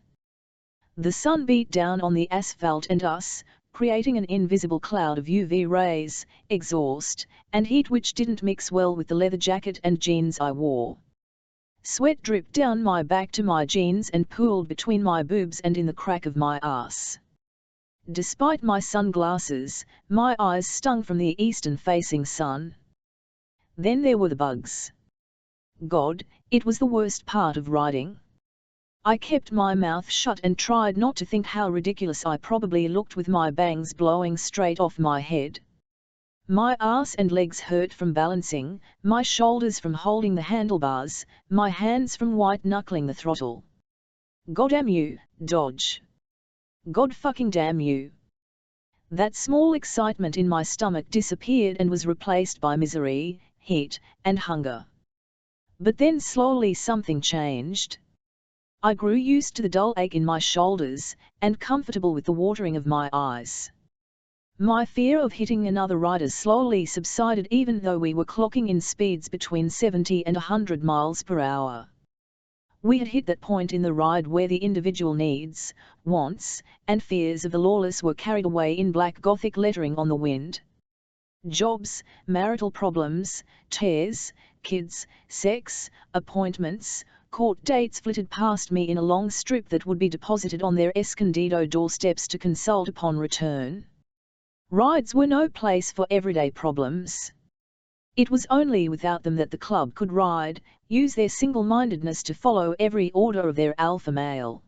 The sun beat down on the asphalt and us, creating an invisible cloud of UV rays, exhaust, and heat which didn't mix well with the leather jacket and jeans I wore. Sweat dripped down my back to my jeans and pooled between my boobs and in the crack of my ass. Despite my sunglasses, my eyes stung from the eastern-facing sun. Then there were the bugs. God, it was the worst part of riding. I kept my mouth shut and tried not to think how ridiculous I probably looked with my bangs blowing straight off my head. My ass and legs hurt from balancing, my shoulders from holding the handlebars, my hands from white-knuckling the throttle. Goddamn you, Dodge. God fucking damn you. That small excitement in my stomach disappeared and was replaced by misery, heat, and hunger. But then slowly something changed. I grew used to the dull ache in my shoulders, and comfortable with the watering of my eyes. My fear of hitting another rider slowly subsided even though we were clocking in speeds between 70 and 100 miles per hour. We had hit that point in the ride where the individual needs, wants, and fears of the lawless were carried away in black Gothic lettering on the wind. Jobs, marital problems, tears, kids, sex, appointments, court dates flitted past me in a long strip that would be deposited on their Escondido doorsteps to consult upon return. Rides were no place for everyday problems. It was only without them that the club could ride, use their single-mindedness to follow every order of their alpha male.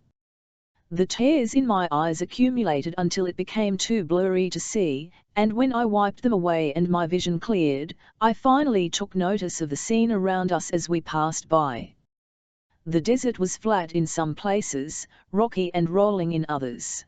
The tears in my eyes accumulated until it became too blurry to see, and when I wiped them away and my vision cleared, I finally took notice of the scene around us as we passed by. The desert was flat in some places, rocky and rolling in others.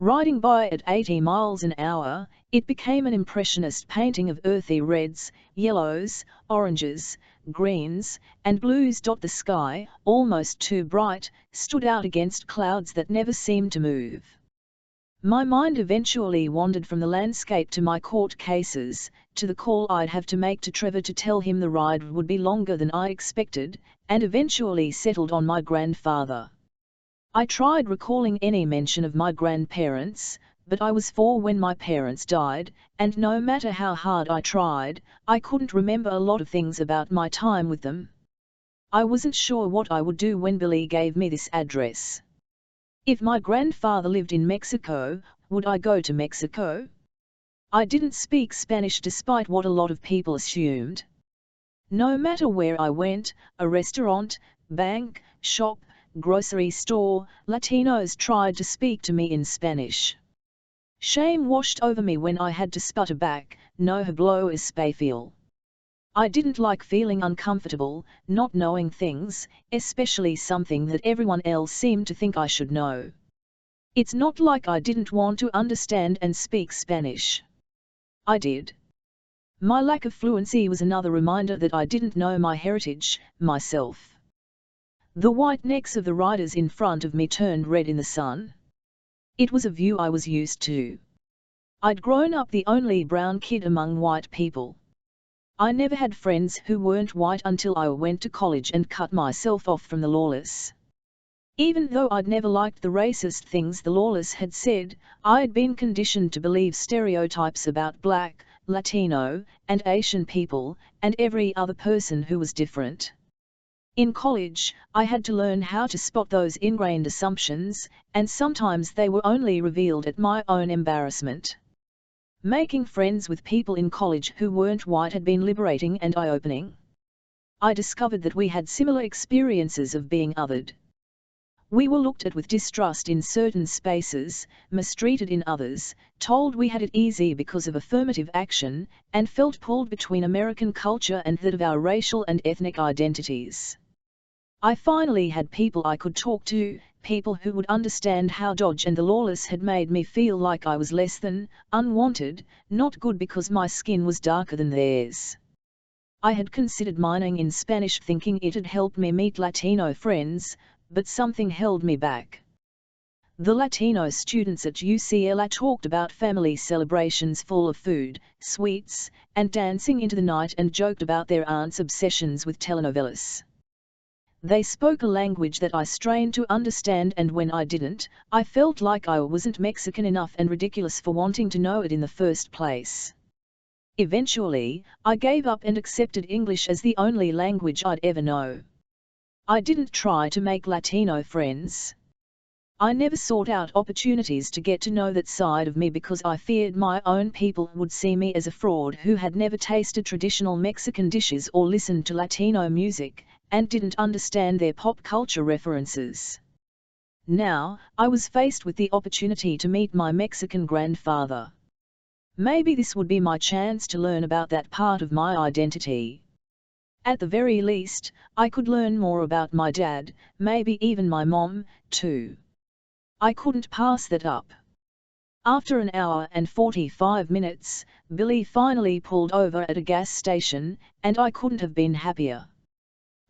Riding by at 80 miles an hour, it became an impressionist painting of earthy reds, yellows, oranges, greens, and blues. The sky, almost too bright, stood out against clouds that never seemed to move. My mind eventually wandered from the landscape to my court cases, to the call I'd have to make to Trevor to tell him the ride would be longer than I expected, and eventually settled on my grandfather. I tried recalling any mention of my grandparents, but I was 4 when my parents died, and no matter how hard I tried, I couldn't remember a lot of things about my time with them. I wasn't sure what I would do when Billy gave me this address. If my grandfather lived in Mexico, would I go to Mexico? I didn't speak Spanish despite what a lot of people assumed. No matter where I went, a restaurant, bank, shop, grocery store, Latinos tried to speak to me in Spanish. Shame washed over me when I had to sputter back, "No hablo español." I didn't like feeling uncomfortable, not knowing things, especially something that everyone else seemed to think I should know. It's not like I didn't want to understand and speak Spanish. I did. My lack of fluency was another reminder that I didn't know my heritage, myself. The white necks of the riders in front of me turned red in the sun. It was a view I was used to. I'd grown up the only brown kid among white people. I never had friends who weren't white until I went to college and cut myself off from the lawless. Even though I'd never liked the racist things the lawless had said, I'd been conditioned to believe stereotypes about Black, Latino, and Asian people, and every other person who was different. In college, I had to learn how to spot those ingrained assumptions, and sometimes they were only revealed at my own embarrassment. Making friends with people in college who weren't white had been liberating and eye-opening. I discovered that we had similar experiences of being othered. We were looked at with distrust in certain spaces, mistreated in others, told we had it easy because of affirmative action, and felt pulled between American culture and that of our racial and ethnic identities. I finally had people I could talk to, people who would understand how Dodge and the lawless had made me feel like I was less than, unwanted, not good because my skin was darker than theirs. I had considered minoring in Spanish thinking it'd help me meet Latino friends, but something held me back. The Latino students at UCLA talked about family celebrations full of food, sweets, and dancing into the night and joked about their aunt's obsessions with telenovelas. They spoke a language that I strained to understand, and when I didn't, I felt like I wasn't Mexican enough and ridiculous for wanting to know it in the first place. Eventually, I gave up and accepted English as the only language I'd ever know. I didn't try to make Latino friends. I never sought out opportunities to get to know that side of me because I feared my own people would see me as a fraud who had never tasted traditional Mexican dishes or listened to Latino music, and didn't understand their pop culture references. Now, I was faced with the opportunity to meet my Mexican grandfather. Maybe this would be my chance to learn about that part of my identity. At the very least, I could learn more about my dad, maybe even my mom, too. I couldn't pass that up. After an hour and 45 minutes, Billy finally pulled over at a gas station, and I couldn't have been happier.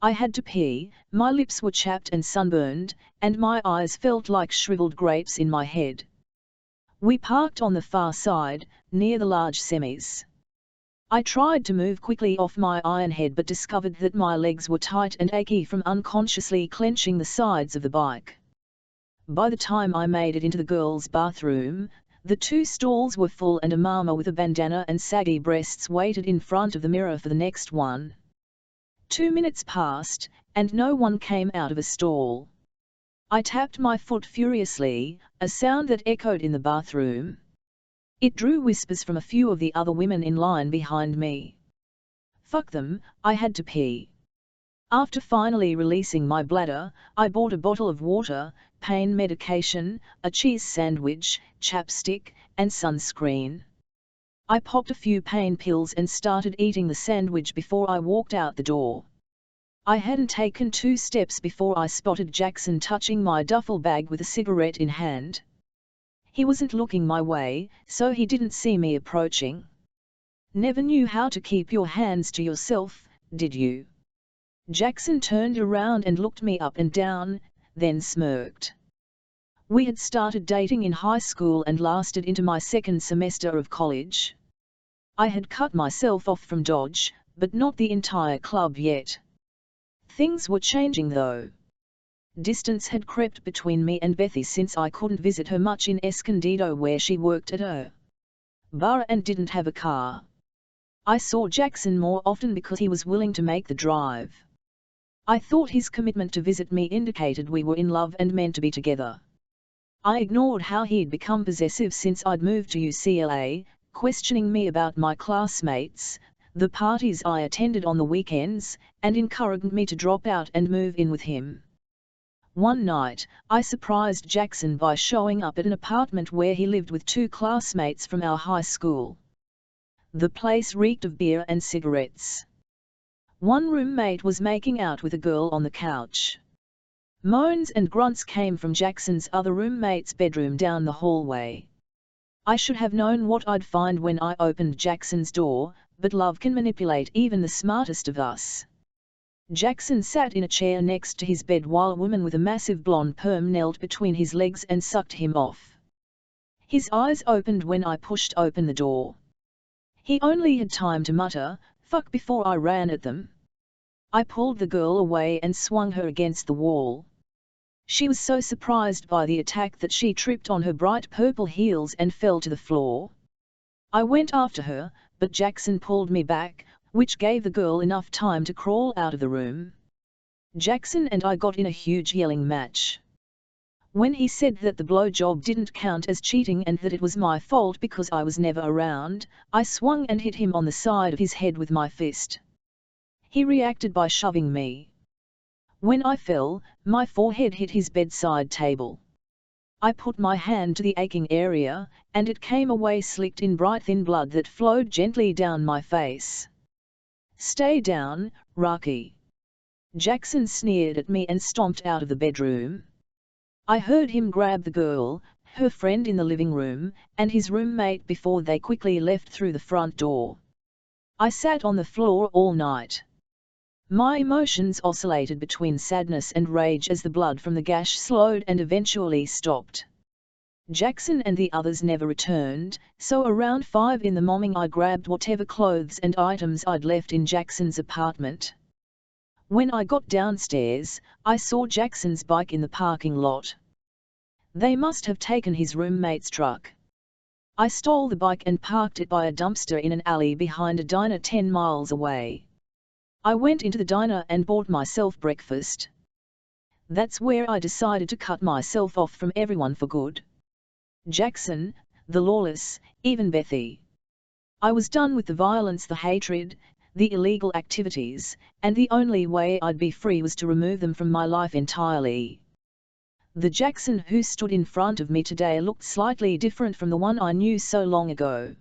I had to pee, my lips were chapped and sunburned, and my eyes felt like shriveled grapes in my head. We parked on the far side, near the large semis. I tried to move quickly off my iron head but discovered that my legs were tight and achy from unconsciously clenching the sides of the bike. By the time I made it into the girls' bathroom, the two stalls were full and a mama with a bandana and saggy breasts waited in front of the mirror for the next one. 2 minutes passed, and no one came out of a stall. I tapped my foot furiously, a sound that echoed in the bathroom. It drew whispers from a few of the other women in line behind me. Fuck them, I had to pee. After finally releasing my bladder, I bought a bottle of water, pain medication, a cheese sandwich, chapstick, and sunscreen. I popped a few pain pills and started eating the sandwich before I walked out the door. I hadn't taken 2 steps before I spotted Jackson touching my duffel bag with a cigarette in hand. He wasn't looking my way, so he didn't see me approaching. Never knew how to keep your hands to yourself, did you? Jackson turned around and looked me up and down, then smirked. We had started dating in high school and lasted into my 2nd semester of college. I had cut myself off from Dodge, but not the entire club yet. Things were changing though. Distance had crept between me and Bethy since I couldn't visit her much in Escondido where she worked at a bar and didn't have a car. I saw Jackson more often because he was willing to make the drive. I thought his commitment to visit me indicated we were in love and meant to be together. I ignored how he'd become possessive since I'd moved to UCLA, questioning me about my classmates, the parties I attended on the weekends, and encouraged me to drop out and move in with him. One night, I surprised Jackson by showing up at an apartment where he lived with two classmates from our high school. The place reeked of beer and cigarettes. One roommate was making out with a girl on the couch. Moans and grunts came from Jackson's other roommate's bedroom down the hallway. I should have known what I'd find when I opened Jackson's door, but love can manipulate even the smartest of us. Jackson sat in a chair next to his bed while a woman with a massive blonde perm knelt between his legs and sucked him off. His eyes opened when I pushed open the door. He only had time to mutter, "Fuck," before I ran at them. I pulled the girl away and swung her against the wall. She was so surprised by the attack that she tripped on her bright purple heels and fell to the floor. I went after her, but Jackson pulled me back, which gave the girl enough time to crawl out of the room. Jackson and I got in a huge yelling match. When he said that the blowjob didn't count as cheating and that it was my fault because I was never around, I swung and hit him on the side of his head with my fist. He reacted by shoving me. When I fell, my forehead hit his bedside table. I put my hand to the aching area, and it came away slicked in bright thin blood that flowed gently down my face. "Stay down, Rocky." Jackson sneered at me and stomped out of the bedroom. I heard him grab the girl, her friend in the living room, and his roommate before they quickly left through the front door. I sat on the floor all night. My emotions oscillated between sadness and rage as the blood from the gash slowed and eventually stopped. Jackson and the others never returned, so around 5 in the morning I grabbed whatever clothes and items I'd left in Jackson's apartment. When I got downstairs, I saw Jackson's bike in the parking lot. They must have taken his roommate's truck. I stole the bike and parked it by a dumpster in an alley behind a diner 10 miles away. I went into the diner and bought myself breakfast. That's where I decided to cut myself off from everyone for good. Jackson, the lawless, even Bethy. I was done with the violence, the hatred, the illegal activities, and the only way I'd be free was to remove them from my life entirely. The Jackson who stood in front of me today looked slightly different from the one I knew so long ago.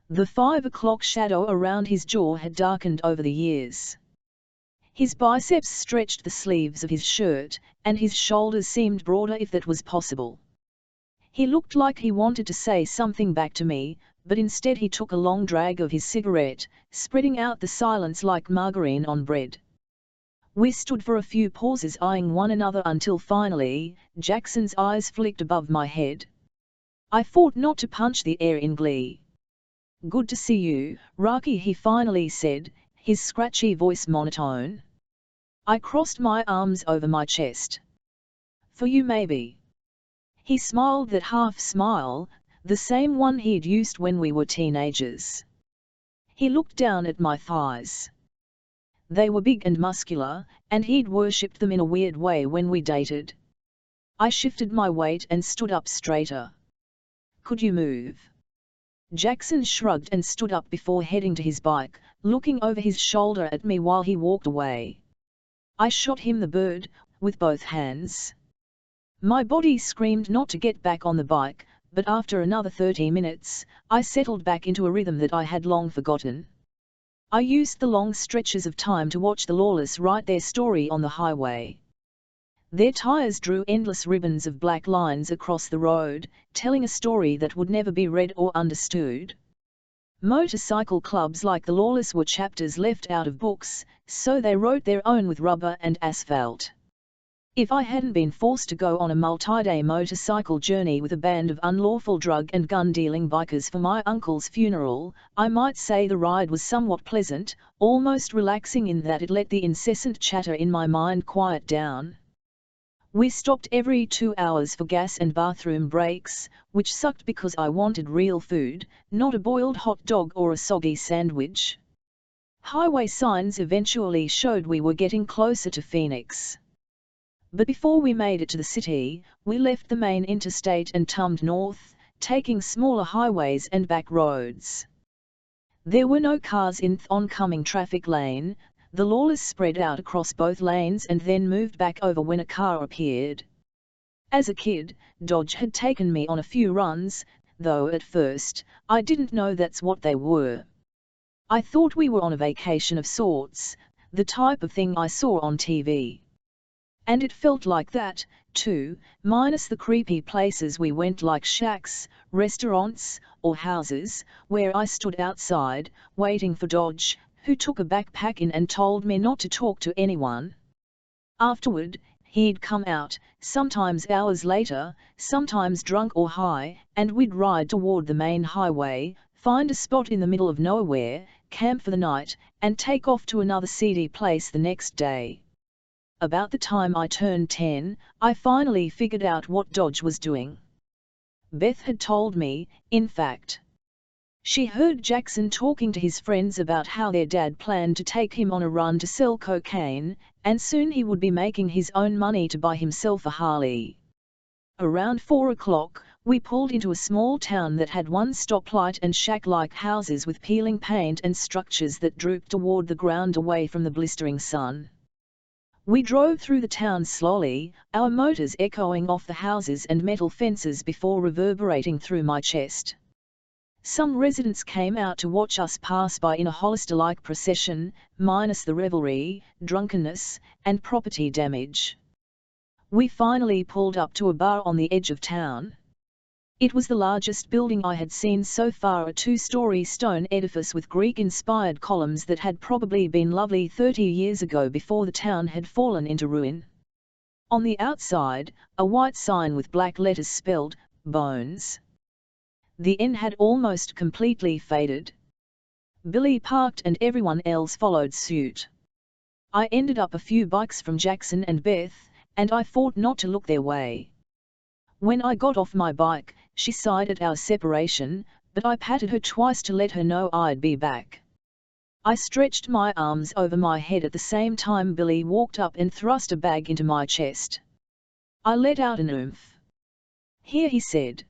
The 5 o'clock shadow around his jaw had darkened over the years. His biceps stretched the sleeves of his shirt, and his shoulders seemed broader if that was possible. He looked like he wanted to say something back to me, but instead he took a long drag of his cigarette, spreading out the silence like margarine on bread. We stood for a few pauses eyeing one another until finally, Jackson's eyes flicked above my head. I fought not to punch the air in glee. "Good to see you, Rocky," he finally said, his scratchy voice monotone. I crossed my arms over my chest. "For you maybe." He smiled that half smile, the same one he'd used when we were teenagers. He looked down at my thighs. They were big and muscular, and he'd worshipped them in a weird way when we dated. I shifted my weight and stood up straighter. "Could you move?" Jackson shrugged and stood up before heading to his bike, looking over his shoulder at me while he walked away. I shot him the bird, with both hands. My body screamed not to get back on the bike, but after another 30 minutes, I settled back into a rhythm that I had long forgotten. I used the long stretches of time to watch the lawless write their story on the highway. Their tires drew endless ribbons of black lines across the road, telling a story that would never be read or understood. Motorcycle clubs like the lawless were chapters left out of books, so they wrote their own with rubber and asphalt. If I hadn't been forced to go on a multi-day motorcycle journey with a band of unlawful drug and gun-dealing bikers for my uncle's funeral, I might say the ride was somewhat pleasant, almost relaxing in that it let the incessant chatter in my mind quiet down. We stopped every 2 hours for gas and bathroom breaks, which sucked because I wanted real food, not a boiled hot dog or a soggy sandwich. Highway signs eventually showed we were getting closer to Phoenix. But before we made it to the city, we left the main interstate and tumbled north, taking smaller highways and back roads. There were no cars in the oncoming traffic lane, The lawless spread out across both lanes and then moved back over when a car appeared. As a kid, Dodge had taken me on a few runs, though at first, I didn't know that's what they were. I thought we were on a vacation of sorts, the type of thing I saw on TV. And it felt like that, too, minus the creepy places we went like shacks, restaurants, or houses, where I stood outside, waiting for Dodge, who took a backpack in and told me not to talk to anyone. Afterward, he'd come out, sometimes hours later, sometimes drunk or high, and we'd ride toward the main highway, find a spot in the middle of nowhere, camp for the night, and take off to another seedy place the next day. About the time I turned 10, I finally figured out what Dodge was doing. Beth had told me, in fact. She heard Jackson talking to his friends about how their dad planned to take him on a run to sell cocaine, and soon he would be making his own money to buy himself a Harley. Around 4 o'clock, we pulled into a small town that had one stoplight and shack-like houses with peeling paint and structures that drooped toward the ground away from the blistering sun. We drove through the town slowly, our motors echoing off the houses and metal fences before reverberating through my chest. Some residents came out to watch us pass by in a Hollister-like procession, minus the revelry, drunkenness, and property damage. We finally pulled up to a bar on the edge of town. It was the largest building I had seen so far, a 2-story stone edifice with Greek-inspired columns that had probably been lovely 30 years ago before the town had fallen into ruin. On the outside, a white sign with black letters spelled, Bones. The N had almost completely faded. Billy parked and everyone else followed suit. I ended up a few bikes from Jackson and Beth, and I fought not to look their way. When I got off my bike, she sighed at our separation, but I patted her twice to let her know I'd be back. I stretched my arms over my head at the same time Billy walked up and thrust a bag into my chest. I let out an oomph. "Here," he said.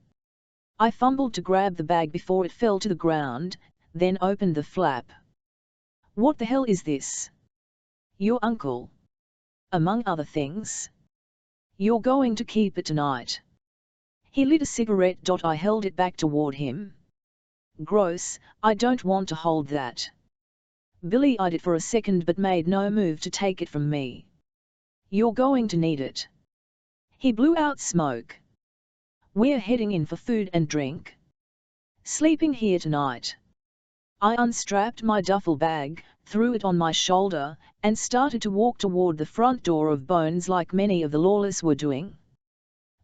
I fumbled to grab the bag before it fell to the ground, then opened the flap. "What the hell is this?" "Your uncle. Among other things. You're going to keep it tonight." He lit a cigarette. I held it back toward him. "Gross, I don't want to hold that." Billy eyed it for a second but made no move to take it from me. "You're going to need it." He blew out smoke. "We're heading in for food and drink. Sleeping here tonight." I unstrapped my duffel bag, threw it on my shoulder, and started to walk toward the front door of Bones like many of the lawless were doing.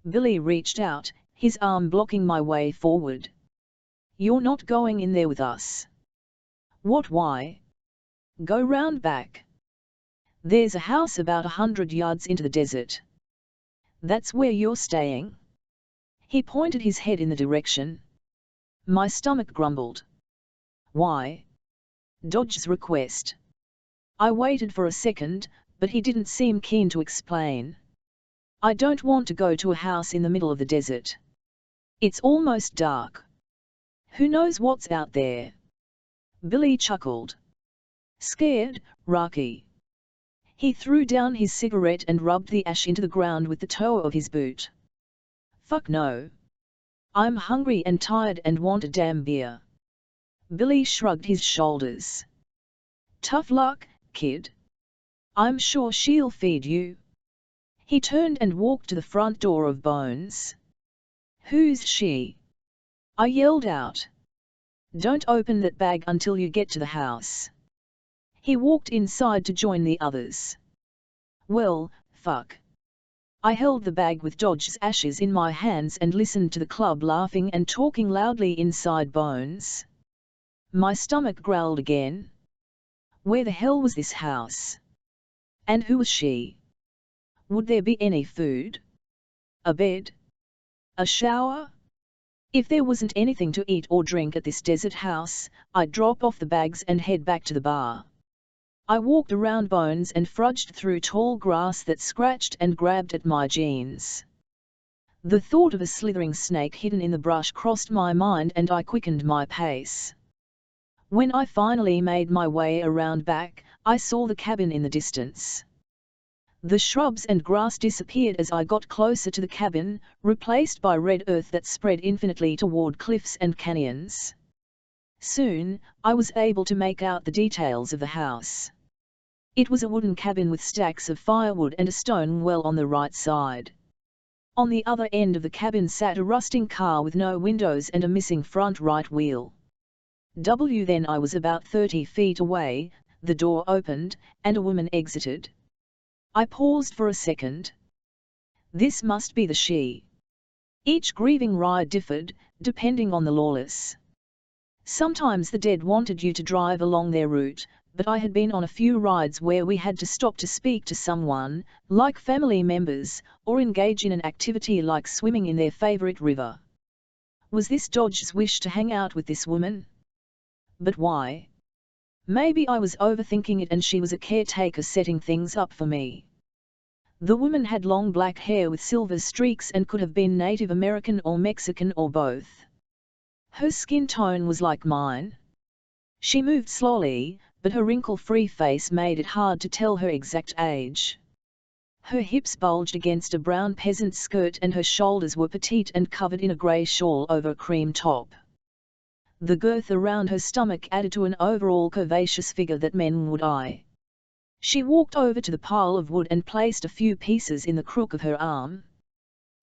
Billy reached out, his arm blocking my way forward. "You're not going in there with us." "What? Why?" "Go round back. There's a house about 100 yards into the desert. That's where you're staying." He pointed his head in the direction. My stomach grumbled. "Why?" Dodge's request. I waited for a second, but he didn't seem keen to explain. "I don't want to go to a house in the middle of the desert. It's almost dark. Who knows what's out there?" Billy chuckled. "Scared, Rocky?" He threw down his cigarette and rubbed the ash into the ground with the toe of his boot. "Fuck no. I'm hungry and tired and want a damn beer." Billy shrugged his shoulders. "Tough luck, kid. I'm sure she'll feed you." He turned and walked to the front door of Bones. "Who's she?" I yelled out. "Don't open that bag until you get to the house." He walked inside to join the others. "Well, fuck." I held the bag with Dodge's ashes in my hands and listened to the club laughing and talking loudly inside Bones. My stomach growled again. Where the hell was this house? And who was she? Would there be any food? A bed? A shower? If there wasn't anything to eat or drink at this desert house, I'd drop off the bags and head back to the bar. I walked around Bones and fudged through tall grass that scratched and grabbed at my jeans. The thought of a slithering snake hidden in the brush crossed my mind and I quickened my pace. When I finally made my way around back, I saw the cabin in the distance. The shrubs and grass disappeared as I got closer to the cabin, replaced by red earth that spread infinitely toward cliffs and canyons. Soon, I was able to make out the details of the house. It was a wooden cabin with stacks of firewood and a stone well on the right side. On the other end of the cabin sat a rusting car with no windows and a missing front right wheel. Then I was about 30 feet away, the door opened, and a woman exited. I paused for a second. This must be the she. Each grieving ride differed, depending on the lawless. Sometimes the dead wanted you to drive along their route, but I had been on a few rides where we had to stop to speak to someone, like family members, or engage in an activity like swimming in their favorite river. Was this Dodge's wish to hang out with this woman? But why? Maybe I was overthinking it and she was a caretaker setting things up for me. The woman had long black hair with silver streaks and could have been Native American or Mexican or both. Her skin tone was like mine. She moved slowly, but her wrinkle-free face made it hard to tell her exact age. Her hips bulged against a brown peasant skirt and her shoulders were petite and covered in a grey shawl over a cream top. The girth around her stomach added to an overall curvaceous figure that men would eye. She walked over to the pile of wood and placed a few pieces in the crook of her arm.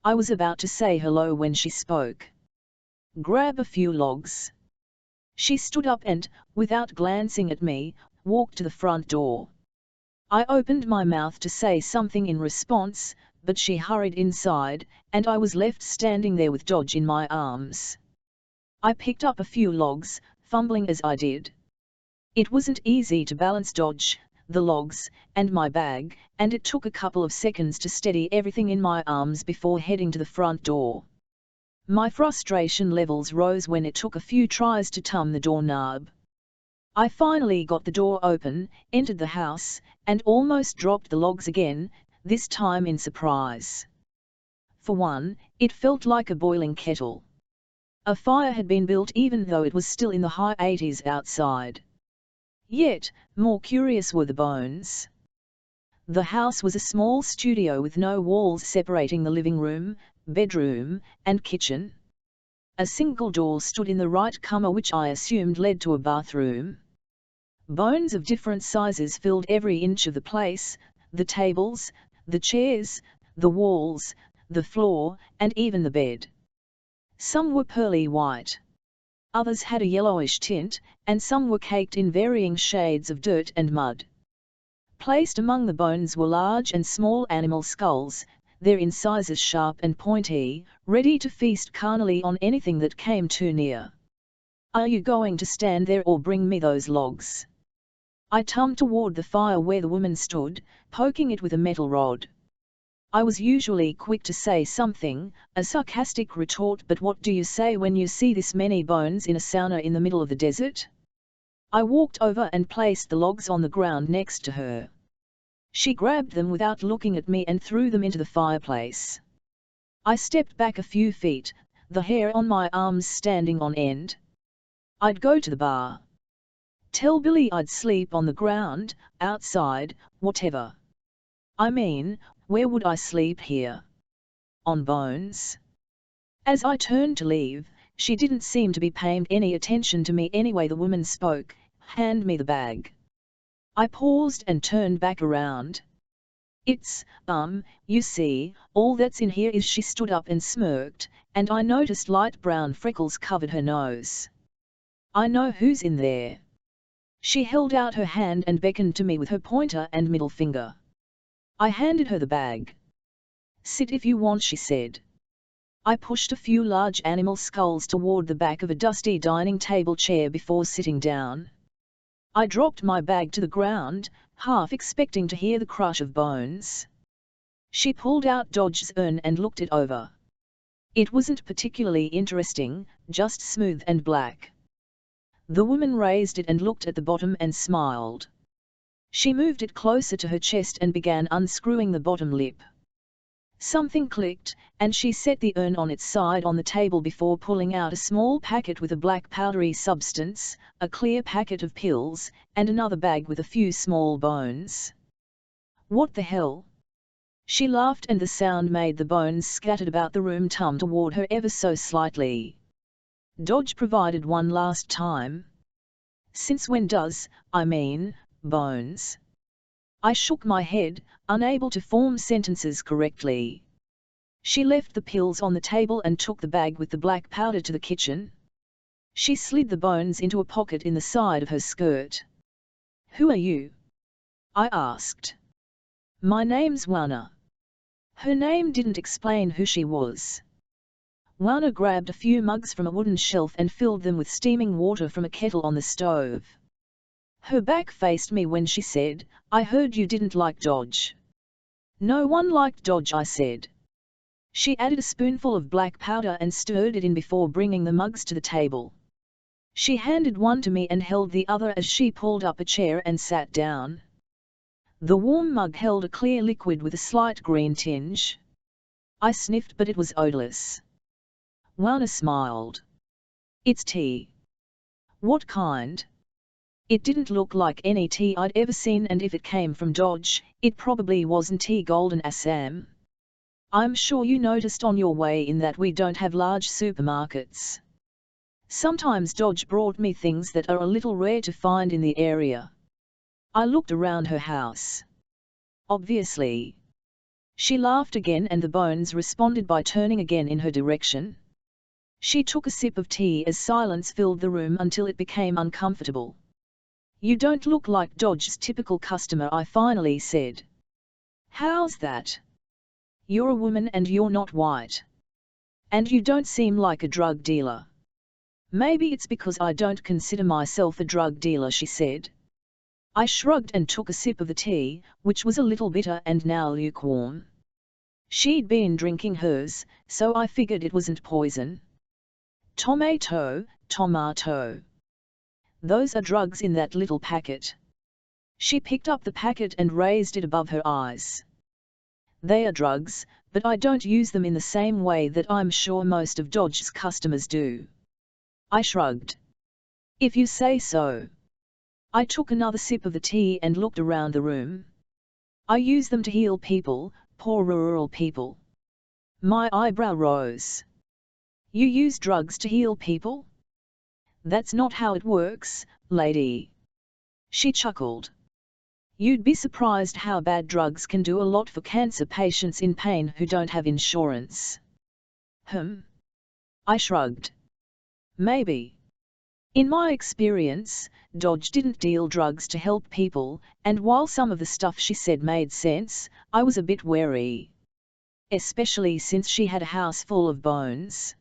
I was about to say hello when she spoke. Grab a few logs. She stood up and, without glancing at me, walked to the front door. I opened my mouth to say something in response, but she hurried inside, and I was left standing there with Dodge in my arms. I picked up a few logs, fumbling as I did. It wasn't easy to balance Dodge, the logs, and my bag, and it took a couple of seconds to steady everything in my arms before heading to the front door. My frustration levels rose when it took a few tries to turn the doorknob. I finally got the door open, entered the house, and almost dropped the logs again, this time in surprise. For one, it felt like a boiling kettle. A fire had been built even though it was still in the high 80s outside. Yet, more curious were the bones. The house was a small studio with no walls separating the living room, bedroom, and kitchen. A single door stood in the right corner which I assumed led to a bathroom. Bones of different sizes filled every inch of the place, the tables, the chairs, the walls, the floor, and even the bed. Some were pearly white. Others had a yellowish tint, and some were caked in varying shades of dirt and mud. Placed among the bones were large and small animal skulls, their incisors sharp and pointy, ready to feast carnally on anything that came too near. "Are you going to stand there or bring me those logs?" I turned toward the fire where the woman stood, poking it with a metal rod. I was usually quick to say something, a sarcastic retort, but what do you say when you see this many bones in a sauna in the middle of the desert? I walked over and placed the logs on the ground next to her. She grabbed them without looking at me and threw them into the fireplace. I stepped back a few feet, the hair on my arms standing on end. I'd go to the bar. Tell Billy I'd sleep on the ground, outside, whatever. I mean, where would I sleep here? On bones? As I turned to leave, she didn't seem to be paying any attention to me anyway. The woman spoke, "Hand me the bag." I paused and turned back around. "It's, you see, all that's in here is." She stood up and smirked, and I noticed light brown freckles covered her nose. "I know who's in there." She held out her hand and beckoned to me with her pointer and middle finger. I handed her the bag. "Sit if you want," she said. I pushed a few large animal skulls toward the back of a dusty dining table chair before sitting down. I dropped my bag to the ground, half expecting to hear the crush of bones. She pulled out Dodge's urn and looked it over. It wasn't particularly interesting, just smooth and black. The woman raised it and looked at the bottom and smiled. She moved it closer to her chest and began unscrewing the bottom lip. Something clicked, and she set the urn on its side on the table before pulling out a small packet with a black powdery substance, a clear packet of pills, and another bag with a few small bones. "What the hell?" She laughed, and the sound made the bones scattered about the room tum toward her ever so slightly. "Dodge provided one last time." "Since when does, bones?" I shook my head, unable to form sentences correctly. She left the pills on the table and took the bag with the black powder to the kitchen. She slid the bones into a pocket in the side of her skirt. "Who are you?" I asked. "My name's Wana." Her name didn't explain who she was. Wana grabbed a few mugs from a wooden shelf and filled them with steaming water from a kettle on the stove. Her back faced me when she said, "I heard you didn't like Dodge." "No one liked Dodge," I said. She added a spoonful of black powder and stirred it in before bringing the mugs to the table. She handed one to me and held the other as she pulled up a chair and sat down. The warm mug held a clear liquid with a slight green tinge. I sniffed, but it was odorless. Wana smiled. "It's tea." "What kind?" It didn't look like any tea I'd ever seen, and if it came from Dodge, it probably wasn't tea golden Assam. "I'm sure you noticed on your way in that we don't have large supermarkets. Sometimes Dodge brought me things that are a little rare to find in the area." I looked around her house. "Obviously." She laughed again, and the bones responded by turning again in her direction. She took a sip of tea as silence filled the room until it became uncomfortable. "You don't look like Dodge's typical customer," I finally said. "How's that?" "You're a woman and you're not white. And you don't seem like a drug dealer." "Maybe it's because I don't consider myself a drug dealer," she said. I shrugged and took a sip of the tea, which was a little bitter and now lukewarm. She'd been drinking hers, so I figured it wasn't poison. Tomato. Those are drugs in that little packet." She picked up the packet and raised it above her eyes. "They are drugs, but I don't use them in the same way that I'm sure most of Dodge's customers do." I shrugged. "If you say so." I took another sip of the tea and looked around the room. "I use them to heal people, poor rural people." My eyebrow rose. "You use drugs to heal people?" "That's not how it works, lady." She chuckled. "You'd be surprised how bad drugs can do a lot for cancer patients in pain who don't have insurance." I shrugged. "Maybe. In my experience, Dodge didn't deal drugs to help people, and while some of the stuff she said made sense, I was a bit wary. Especially since she had a house full of bones."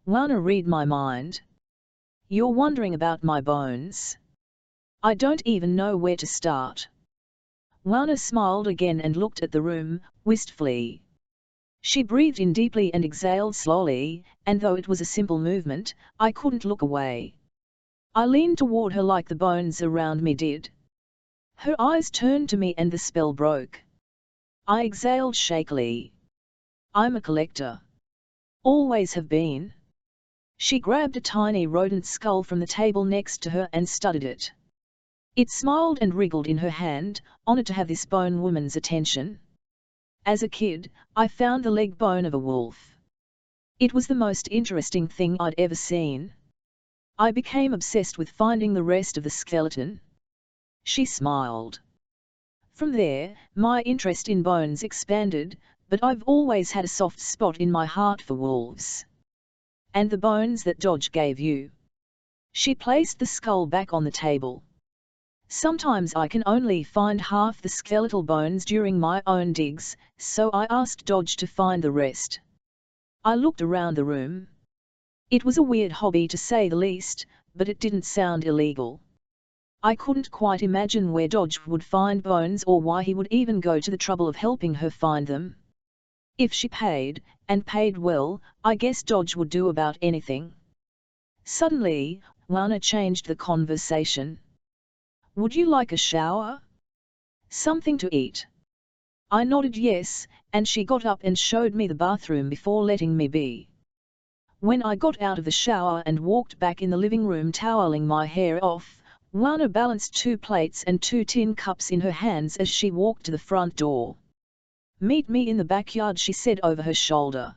"Wanna read my mind?" "You're wondering about my bones?" "I don't even know where to start." Wana smiled again and looked at the room, wistfully. She breathed in deeply and exhaled slowly, and though it was a simple movement, I couldn't look away. I leaned toward her like the bones around me did. Her eyes turned to me and the spell broke. I exhaled shakily. "I'm a collector. Always have been." She grabbed a tiny rodent skull from the table next to her and studied it. It smiled and wriggled in her hand, honored to have this bone woman's attention. "As a kid, I found the leg bone of a wolf. It was the most interesting thing I'd ever seen. I became obsessed with finding the rest of the skeleton." She smiled. "From there, my interest in bones expanded, but I've always had a soft spot in my heart for wolves." "And the bones that Dodge gave you?" She placed the skull back on the table. "Sometimes I can only find half the skeletal bones during my own digs, so I asked Dodge to find the rest." I looked around the room. It was a weird hobby to say the least, but it didn't sound illegal. I couldn't quite imagine where Dodge would find bones or why he would even go to the trouble of helping her find them. If she paid, and paid well, I guess Dodge would do about anything. Suddenly, Wana changed the conversation. "Would you like a shower? Something to eat?" I nodded yes, and she got up and showed me the bathroom before letting me be. When I got out of the shower and walked back in the living room toweling my hair off, Wana balanced 2 plates and 2 tin cups in her hands as she walked to the front door. "Meet me in the backyard," she said over her shoulder.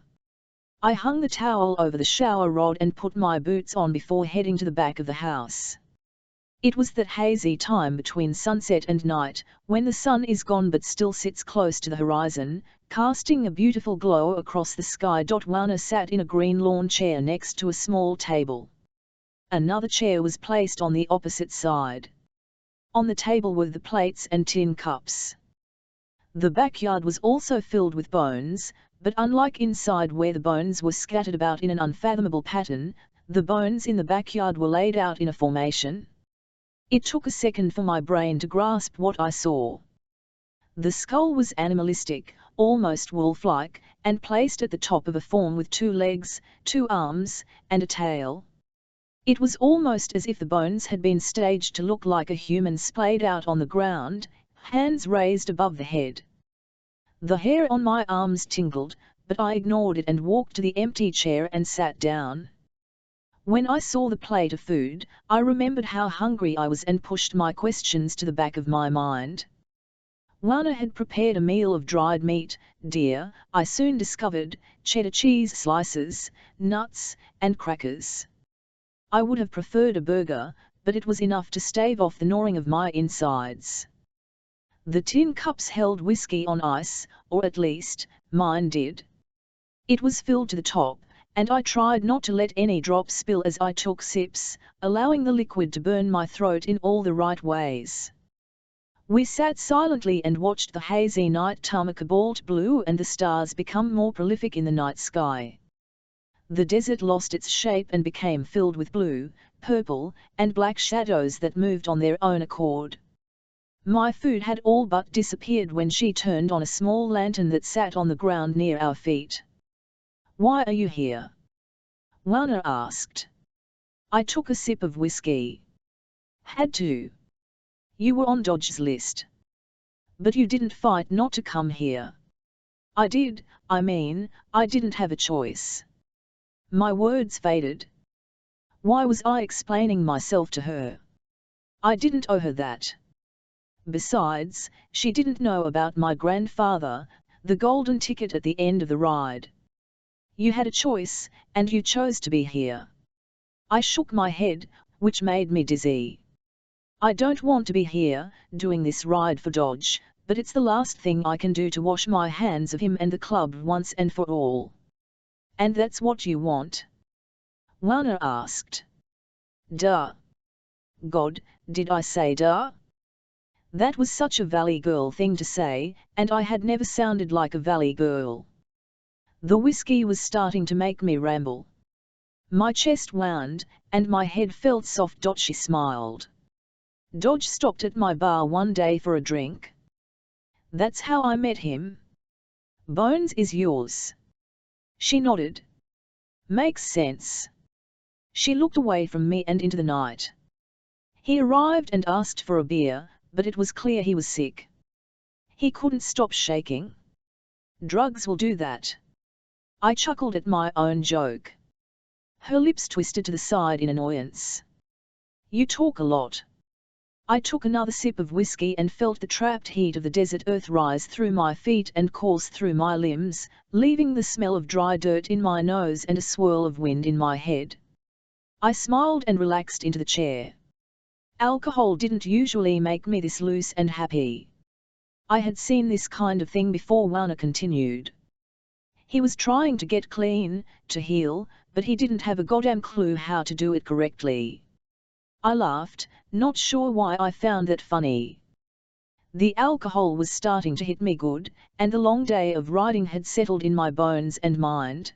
I hung the towel over the shower rod and put my boots on before heading to the back of the house. It was that hazy time between sunset and night, when the sun is gone but still sits close to the horizon, casting a beautiful glow across the sky. Wana sat in a green lawn chair next to a small table. Another chair was placed on the opposite side. On the table were the plates and tin cups. The backyard was also filled with bones, but unlike inside where the bones were scattered about in an unfathomable pattern, the bones in the backyard were laid out in a formation. It took a second for my brain to grasp what I saw. The skull was animalistic, almost wolf-like, and placed at the top of a form with 2 legs, 2 arms, and a tail. It was almost as if the bones had been staged to look like a human splayed out on the ground, hands raised above the head. The hair on my arms tingled, but I ignored it and walked to the empty chair and sat down. When I saw the plate of food, I remembered how hungry I was and pushed my questions to the back of my mind. Wana had prepared a meal of dried meat, deer, I soon discovered, cheddar cheese slices, nuts, and crackers. I would have preferred a burger, but it was enough to stave off the gnawing of my insides. The tin cups held whiskey on ice, or at least, mine did. It was filled to the top, and I tried not to let any drops spill as I took sips, allowing the liquid to burn my throat in all the right ways. We sat silently and watched the hazy night turn cobalt blue and the stars become more prolific in the night sky. The desert lost its shape and became filled with blue, purple, and black shadows that moved on their own accord. My food had all but disappeared when she turned on a small lantern that sat on the ground near our feet. "Why are you here?" Wana asked. I took a sip of whiskey. "Had to. You were on Dodge's list. But you didn't fight not to come here." "I did, I didn't have a choice." My words faded. Why was I explaining myself to her? I didn't owe her that. Besides, she didn't know about my grandfather, the golden ticket at the end of the ride. "You had a choice, and you chose to be here." I shook my head, which made me dizzy. "I don't want to be here, doing this ride for Dodge, but it's the last thing I can do to wash my hands of him and the club once and for all." "And that's what you want?" Wana asked. "Duh. God, did I say duh?" That was such a valley girl thing to say, and I had never sounded like a valley girl. The whiskey was starting to make me ramble. My chest wound, and my head felt soft. She smiled. "Dodge stopped at my bar one day for a drink. That's how I met him." "Bones is yours?" She nodded. "Makes sense." She looked away from me and into the night. "He arrived and asked for a beer, but it was clear he was sick. He couldn't stop shaking. Drugs will do that." I chuckled at my own joke. Her lips twisted to the side in annoyance. "You talk a lot." I took another sip of whiskey and felt the trapped heat of the desert earth rise through my feet and course through my limbs, leaving the smell of dry dirt in my nose and a swirl of wind in my head. I smiled and relaxed into the chair. Alcohol didn't usually make me this loose and happy. I had seen this kind of thing before. Wana continued. He was trying to get clean, to heal, but he didn't have a goddamn clue how to do it correctly. I laughed, not sure why I found that funny. The alcohol was starting to hit me good, and the long day of riding had settled in my bones and mind.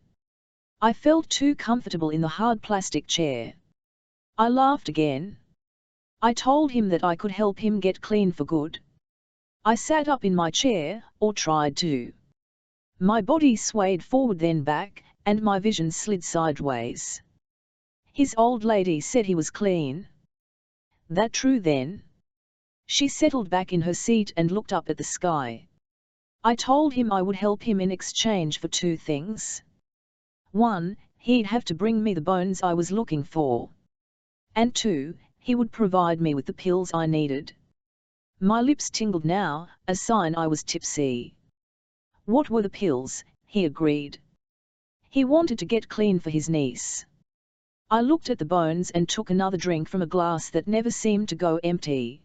I felt too comfortable in the hard plastic chair. I laughed again. I told him that I could help him get clean for good. I sat up in my chair, or tried to. My body swayed forward then back, and my vision slid sideways. His old lady said he was clean. That true then? She settled back in her seat and looked up at the sky. I told him I would help him in exchange for two things. 1, he'd have to bring me the bones I was looking for. And 2, he would provide me with the pills I needed. My lips tingled now, a sign I was tipsy. What were the pills? He agreed. He wanted to get clean for his niece. I looked at the bones and took another drink from a glass that never seemed to go empty.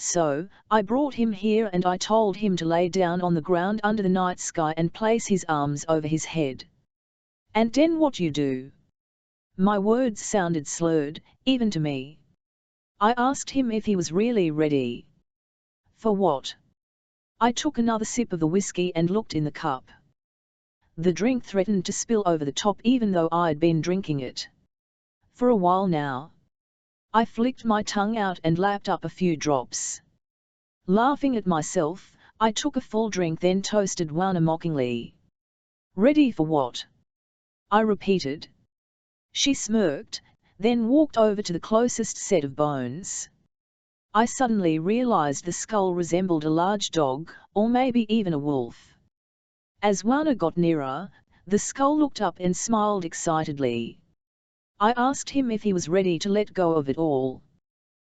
So, I brought him here and I told him to lay down on the ground under the night sky and place his arms over his head. And then what you do? My words sounded slurred, even to me. I asked him if he was really ready. For what? I took another sip of the whiskey and looked in the cup. The drink threatened to spill over the top even though I'd been drinking it for a while now. I flicked my tongue out and lapped up a few drops. Laughing at myself, I took a full drink then toasted Wana mockingly. Ready for what? I repeated. She smirked, then walked over to the closest set of bones. I suddenly realized the skull resembled a large dog, or maybe even a wolf. As Wana got nearer, the skull looked up and smiled excitedly. I asked him if he was ready to let go of it all.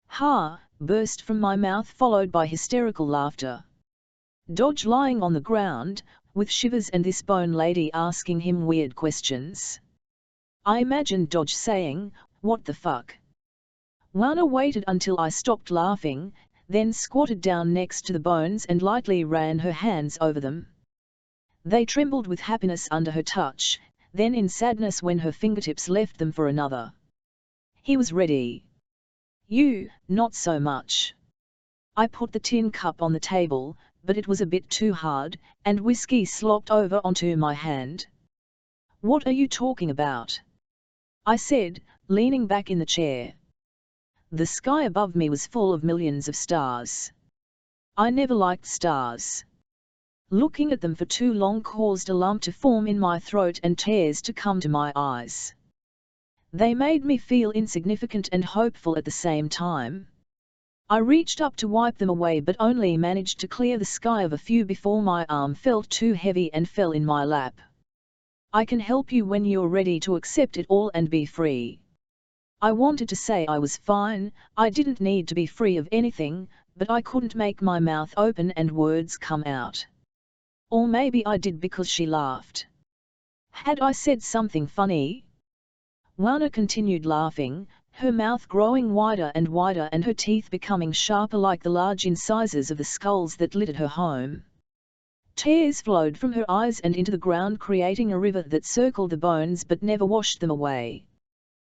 Ha! Burst from my mouth followed by hysterical laughter. Dodge lying on the ground, with shivers and this bone lady asking him weird questions. I imagined Dodge saying, "What the fuck?" Wana waited until I stopped laughing, then squatted down next to the bones and lightly ran her hands over them. They trembled with happiness under her touch, then in sadness when her fingertips left them for another. He was ready. You, not so much. I put the tin cup on the table, but it was a bit too hard, and whiskey slopped over onto my hand. What are you talking about? I said, leaning back in the chair. The sky above me was full of millions of stars. I never liked stars. Looking at them for too long caused a lump to form in my throat and tears to come to my eyes. They made me feel insignificant and hopeful at the same time. I reached up to wipe them away but only managed to clear the sky of a few before my arm felt too heavy and fell in my lap. I can help you when you're ready to accept it all and be free. I wanted to say I was fine, I didn't need to be free of anything, but I couldn't make my mouth open and words come out. Or maybe I did because she laughed. Had I said something funny? Wana continued laughing, her mouth growing wider and wider and her teeth becoming sharper like the large incisors of the skulls that littered her home. Tears flowed from her eyes and into the ground creating a river that circled the bones but never washed them away.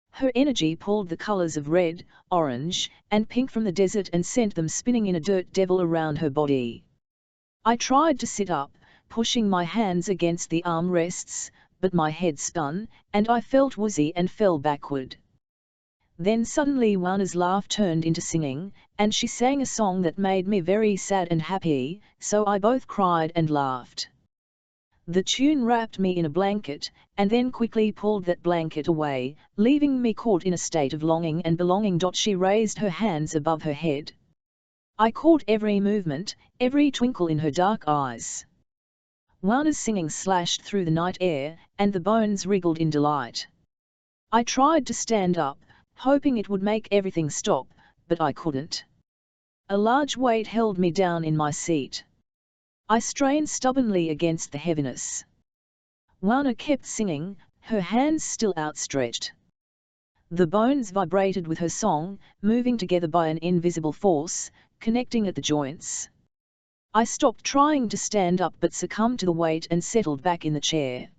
Her energy pulled the colors of red, orange, and pink from the desert and sent them spinning in a dirt devil around her body. I tried to sit up, pushing my hands against the armrests, but my head spun, and I felt woozy and fell backward. Then suddenly Wana's laugh turned into singing, and she sang a song that made me very sad and happy, so I both cried and laughed. The tune wrapped me in a blanket, and then quickly pulled that blanket away, leaving me caught in a state of longing and belonging. She raised her hands above her head. I caught every movement, every twinkle in her dark eyes. Wana's singing slashed through the night air, and the bones wriggled in delight. I tried to stand up, hoping it would make everything stop, but I couldn't. A large weight held me down in my seat. I strained stubbornly against the heaviness. Wana kept singing, her hands still outstretched. The bones vibrated with her song, moving together by an invisible force, connecting at the joints. I stopped trying to stand up but succumbed to the weight and settled back in the chair.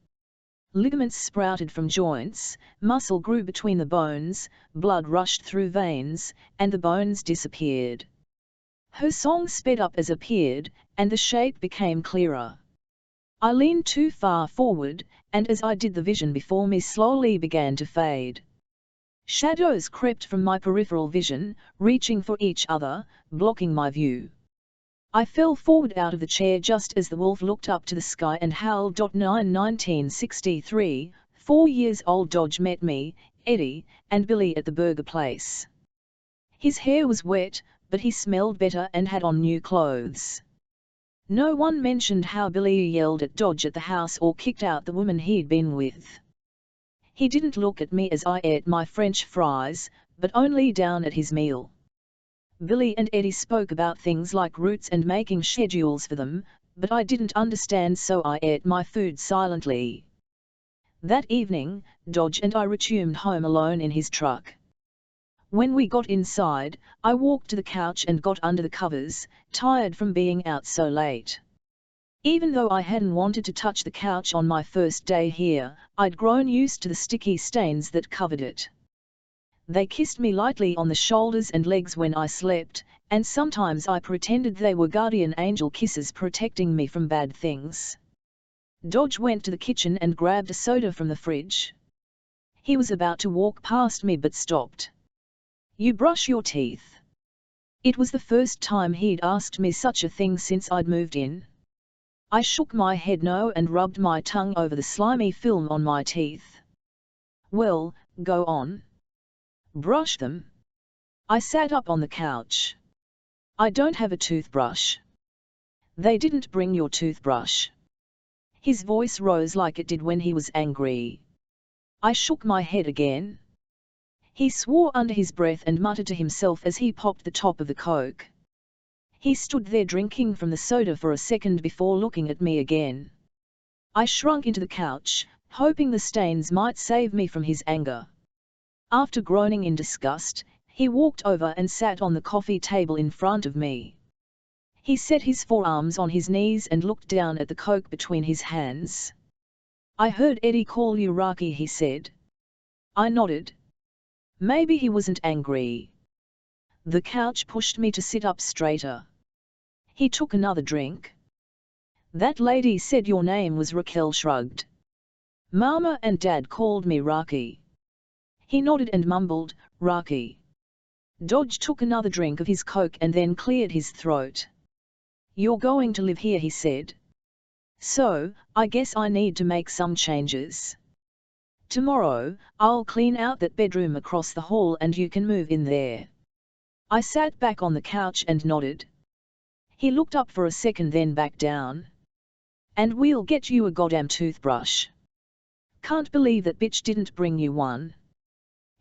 Ligaments sprouted from joints, muscle grew between the bones, blood rushed through veins, and the bones disappeared. Her song sped up as appeared, and the shape became clearer. I leaned too far forward, and as I did the vision before me slowly began to fade. Shadows crept from my peripheral vision, reaching for each other, blocking my view. I fell forward out of the chair just as the wolf looked up to the sky and howled. 1963, 4 years old Dodge met me, Eddie, and Billy at the burger place. His hair was wet, but he smelled better and had on new clothes. No one mentioned how Billy yelled at Dodge at the house or kicked out the woman he'd been with. He didn't look at me as I ate my French fries, but only down at his meal. Billy and Eddie spoke about things like routes and making schedules for them, but I didn't understand, so I ate my food silently. That evening, Dodge and I returned home alone in his truck. When we got inside, I walked to the couch and got under the covers, tired from being out so late. Even though I hadn't wanted to touch the couch on my first day here, I'd grown used to the sticky stains that covered it. They kissed me lightly on the shoulders and legs when I slept, and sometimes I pretended they were guardian angel kisses protecting me from bad things. Dodge went to the kitchen and grabbed a soda from the fridge. He was about to walk past me but stopped. "You brush your teeth?" It was the first time he'd asked me such a thing since I'd moved in. I shook my head no and rubbed my tongue over the slimy film on my teeth. "Well, go on. Brush them." I sat up on the couch. "I don't have a toothbrush." "They didn't bring your toothbrush." His voice rose like it did when he was angry. I shook my head again. He swore under his breath and muttered to himself as he popped the top of the Coke. He stood there drinking from the soda for a second before looking at me again. I shrunk into the couch, hoping the stains might save me from his anger. After groaning in disgust, he walked over and sat on the coffee table in front of me. He set his forearms on his knees and looked down at the Coke between his hands. "I heard Eddie call you Rocky," he said. I nodded. Maybe he wasn't angry. The couch pushed me to sit up straighter. He took another drink. "That lady said your name was Raquel," shrugged. "Mama and Dad called me Rocky." He nodded and mumbled, "Rocky." Dodge took another drink of his Coke and then cleared his throat. "You're going to live here," he said. "So, I guess I need to make some changes. Tomorrow, I'll clean out that bedroom across the hall and you can move in there." I sat back on the couch and nodded. He looked up for a second then back down. "And we'll get you a goddamn toothbrush. Can't believe that bitch didn't bring you one."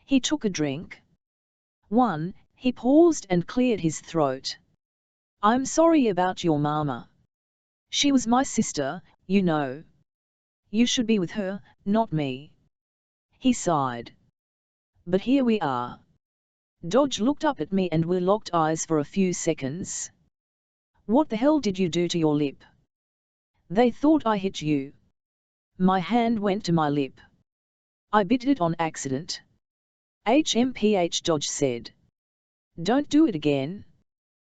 He took a drink. "One," he paused and cleared his throat. "I'm sorry about your mama. She was my sister, you know. You should be with her, not me." He sighed. "But here we are." Dodge looked up at me and we locked eyes for a few seconds. "What the hell did you do to your lip?" "They thought I hit you." My hand went to my lip. "I bit it on accident." "HMPH," Dodge said. "Don't do it again.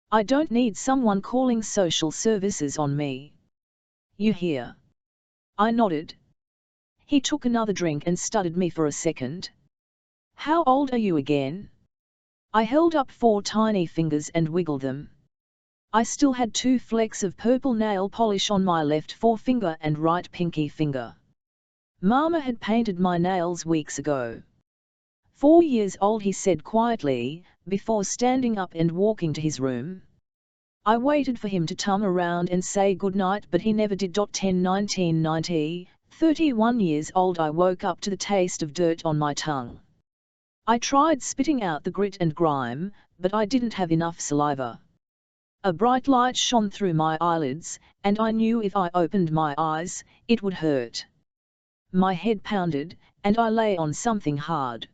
I don't need someone calling social services on me. You hear?" I nodded. He took another drink and studied me for a second. "How old are you again?" I held up 4 tiny fingers and wiggled them. I still had 2 flecks of purple nail polish on my left forefinger and right pinky finger. Mama had painted my nails weeks ago. 4 years old, he said quietly, before standing up and walking to his room. I waited for him to come around and say goodnight, but he never did. 10/1990, 31 years old, I woke up to the taste of dirt on my tongue. I tried spitting out the grit and grime, but I didn't have enough saliva. A bright light shone through my eyelids, and I knew if I opened my eyes, it would hurt. My head pounded, and I lay on something hard.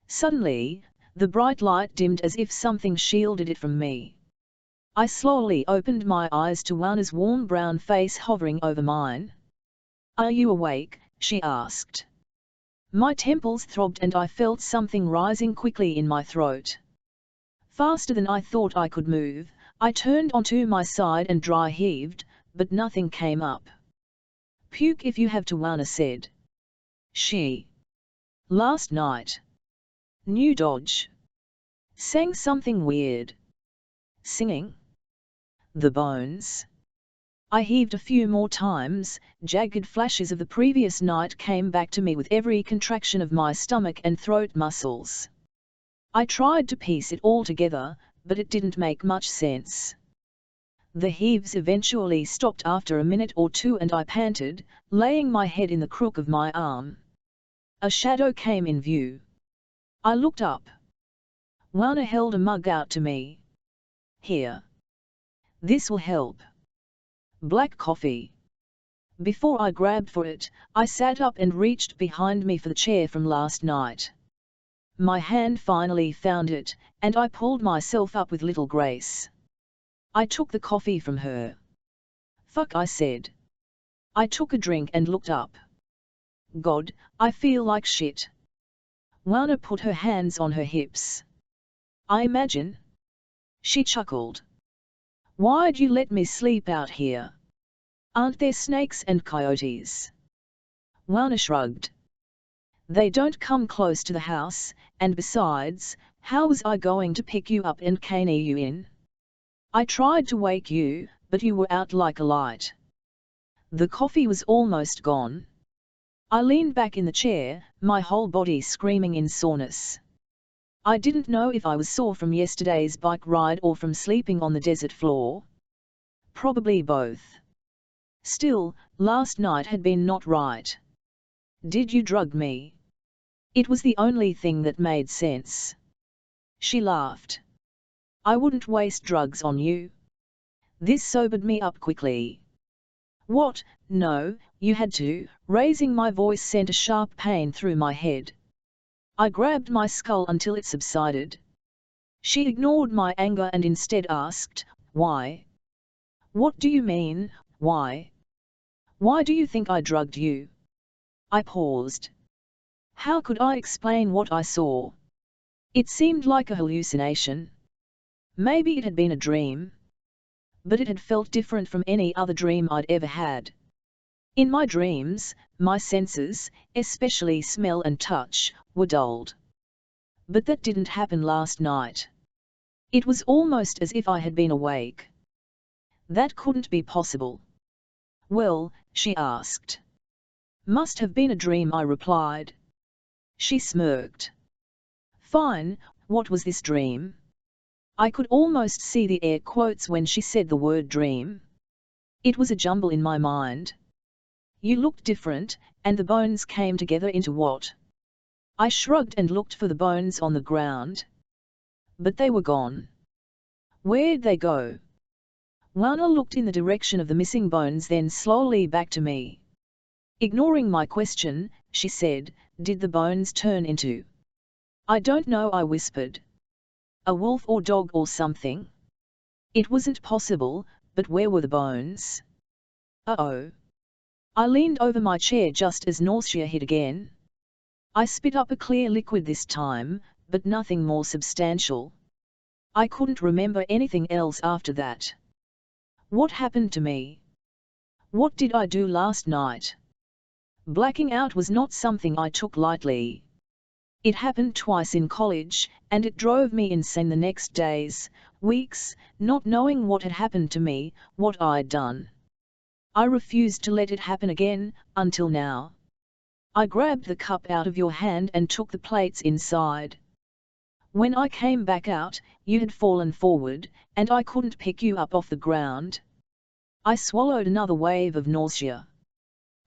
Suddenly, the bright light dimmed as if something shielded it from me. I slowly opened my eyes to Wana's warm brown face hovering over mine. "Are you awake?" she asked. My temples throbbed and I felt something rising quickly in my throat. Faster than I thought I could move, I turned onto my side and dry heaved, but nothing came up. "Puke if you have to," Wana said. She. "Last night. New Dodge. Sang something weird." "Singing?" "The bones." I heaved a few more times. Jagged flashes of the previous night came back to me with every contraction of my stomach and throat muscles. I tried to piece it all together, but it didn't make much sense. The heaves eventually stopped after a minute or two and I panted, laying my head in the crook of my arm. A shadow came in view. I looked up. Wana held a mug out to me. Here. This will help. Black coffee. Before I grabbed for it, I sat up and reached behind me for the chair from last night. My hand finally found it, and I pulled myself up with little grace. I took the coffee from her. Fuck, I said. I took a drink and looked up. God, I feel like shit. Wana put her hands on her hips. I imagine. She chuckled. Why'd you let me sleep out here? Aren't there snakes and coyotes? Wana shrugged. They don't come close to the house, and besides, how was I going to pick you up and caney you in? I tried to wake you, but you were out like a light. The coffee was almost gone. I leaned back in the chair, my whole body screaming in soreness. I didn't know if I was sore from yesterday's bike ride or from sleeping on the desert floor. Probably both. Still, last night had been not right. Did you drug me? It was the only thing that made sense. She laughed. I wouldn't waste drugs on you. This sobered me up quickly. What? No, you had to. Raising my voice sent a sharp pain through my head. I grabbed my skull until it subsided. She ignored my anger and instead asked, why? What do you mean, why? Why do you think I drugged you? I paused. How could I explain what I saw? It seemed like a hallucination. Maybe it had been a dream. But it had felt different from any other dream I'd ever had. In my dreams, my senses, especially smell and touch, were dulled. But that didn't happen last night. It was almost as if I had been awake. That couldn't be possible. Well, she asked. Must have been a dream, I replied. She smirked. Fine, what was this dream? I could almost see the air quotes when she said the word dream. It was a jumble in my mind. You looked different, and the bones came together into what? I shrugged and looked for the bones on the ground. But they were gone. Where'd they go? Wana looked in the direction of the missing bones, then slowly back to me. Ignoring my question, she said, did the bones turn into? I don't know, I whispered. A wolf or dog or something? It wasn't possible, but where were the bones? Uh-oh. I leaned over my chair just as nausea hit again. I spit up a clear liquid this time, but nothing more substantial. I couldn't remember anything else after that. What happened to me? What did I do last night? Blacking out was not something I took lightly. It happened twice in college, and it drove me insane the next days, weeks, not knowing what had happened to me, what I'd done. I refused to let it happen again, until now. I grabbed the cup out of your hand and took the plates inside. When I came back out, you had fallen forward, and I couldn't pick you up off the ground. I swallowed another wave of nausea.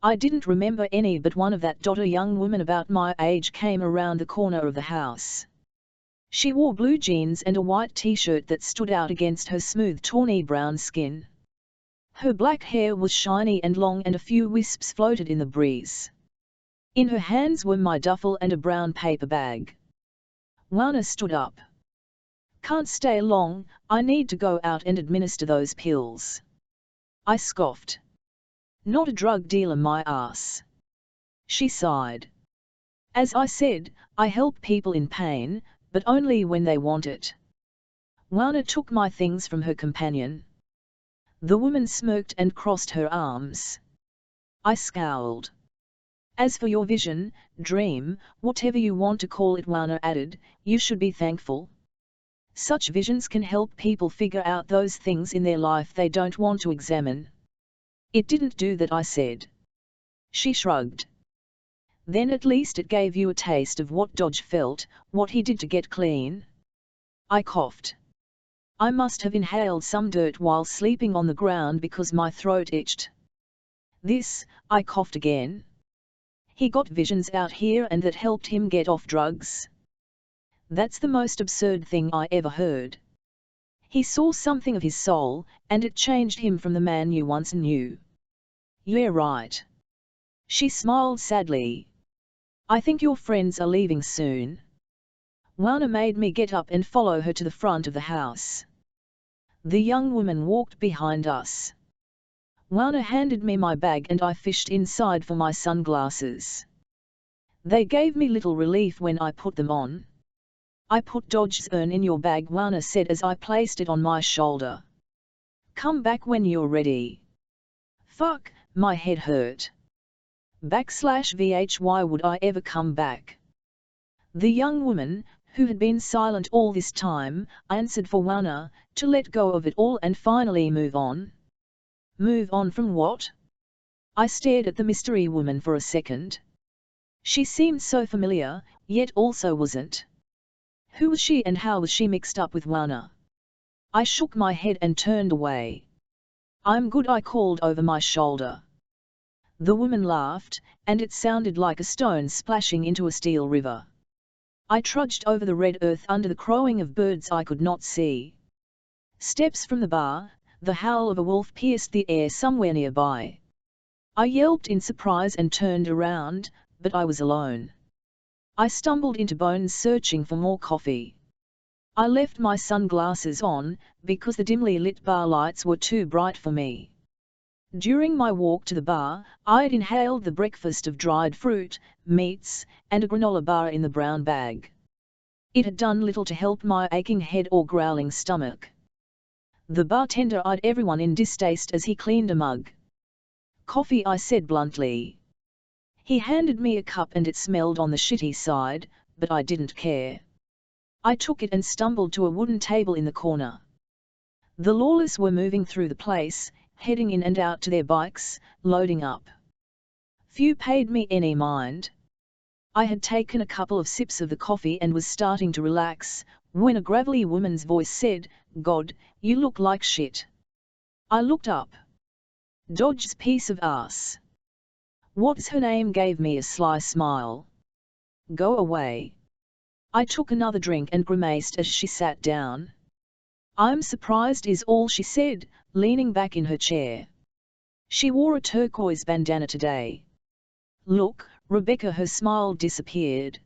I didn't remember any but one of that a young woman about my age came around the corner of the house. She wore blue jeans and a white t-shirt that stood out against her smooth tawny brown skin. Her black hair was shiny and long and a few wisps floated in the breeze. In her hands were my duffel and a brown paper bag. Wana stood up. Can't stay long, I need to go out and administer those pills. I scoffed. Not a drug dealer, my ass. She sighed. As I said, I help people in pain, but only when they want it. Wana took my things from her companion. The woman smirked and crossed her arms. I scowled. As for your vision, dream, whatever you want to call it, Wana added, you should be thankful. Such visions can help people figure out those things in their life they don't want to examine. It didn't do that, I said. She shrugged. Then at least it gave you a taste of what Dodge felt, what he did to get clean. I coughed. I must have inhaled some dirt while sleeping on the ground because my throat itched. This, I coughed again. He got visions out here and that helped him get off drugs. That's the most absurd thing I ever heard. He saw something of his soul, and it changed him from the man you once knew. Yeah, right. She smiled sadly. I think your friends are leaving soon. Wana made me get up and follow her to the front of the house. The young woman walked behind us. Wana handed me my bag and I fished inside for my sunglasses. They gave me little relief when I put them on. I put Dodge's urn in your bag, Wana said as I placed it on my shoulder. Come back when you're ready. Fuck, my head hurt. /VH, why would I ever come back? The young woman, who had been silent all this time, answered for Wana, to let go of it all and finally move on. Move on from what? I stared at the mystery woman for a second. She seemed so familiar, yet also wasn't. Who was she and how was she mixed up with Wana? I shook my head and turned away. I'm good, I called over my shoulder. The woman laughed, and it sounded like a stone splashing into a steel river. I trudged over the red earth under the crowing of birds I could not see. Steps from the bar, the howl of a wolf pierced the air somewhere nearby. I yelped in surprise and turned around, but I was alone. I stumbled into Bones searching for more coffee. I left my sunglasses on, because the dimly lit bar lights were too bright for me. During my walk to the bar, I'd inhaled the breakfast of dried fruit, meats, and a granola bar in the brown bag. It had done little to help my aching head or growling stomach. The bartender eyed everyone in distaste as he cleaned a mug. Coffee, I said bluntly. He handed me a cup and it smelled on the shitty side, but I didn't care. I took it and stumbled to a wooden table in the corner. The lawless were moving through the place, heading in and out to their bikes, loading up. Few paid me any mind. I had taken a couple of sips of the coffee and was starting to relax, when a gravelly woman's voice said, God, you look like shit. I looked up. Dodge's piece of ass. What's her name gave me a sly smile. Go away. I took another drink and grimaced as she sat down. I'm surprised is all she said, leaning back in her chair. She wore a turquoise bandana today. Look, Rebecca, her smile disappeared.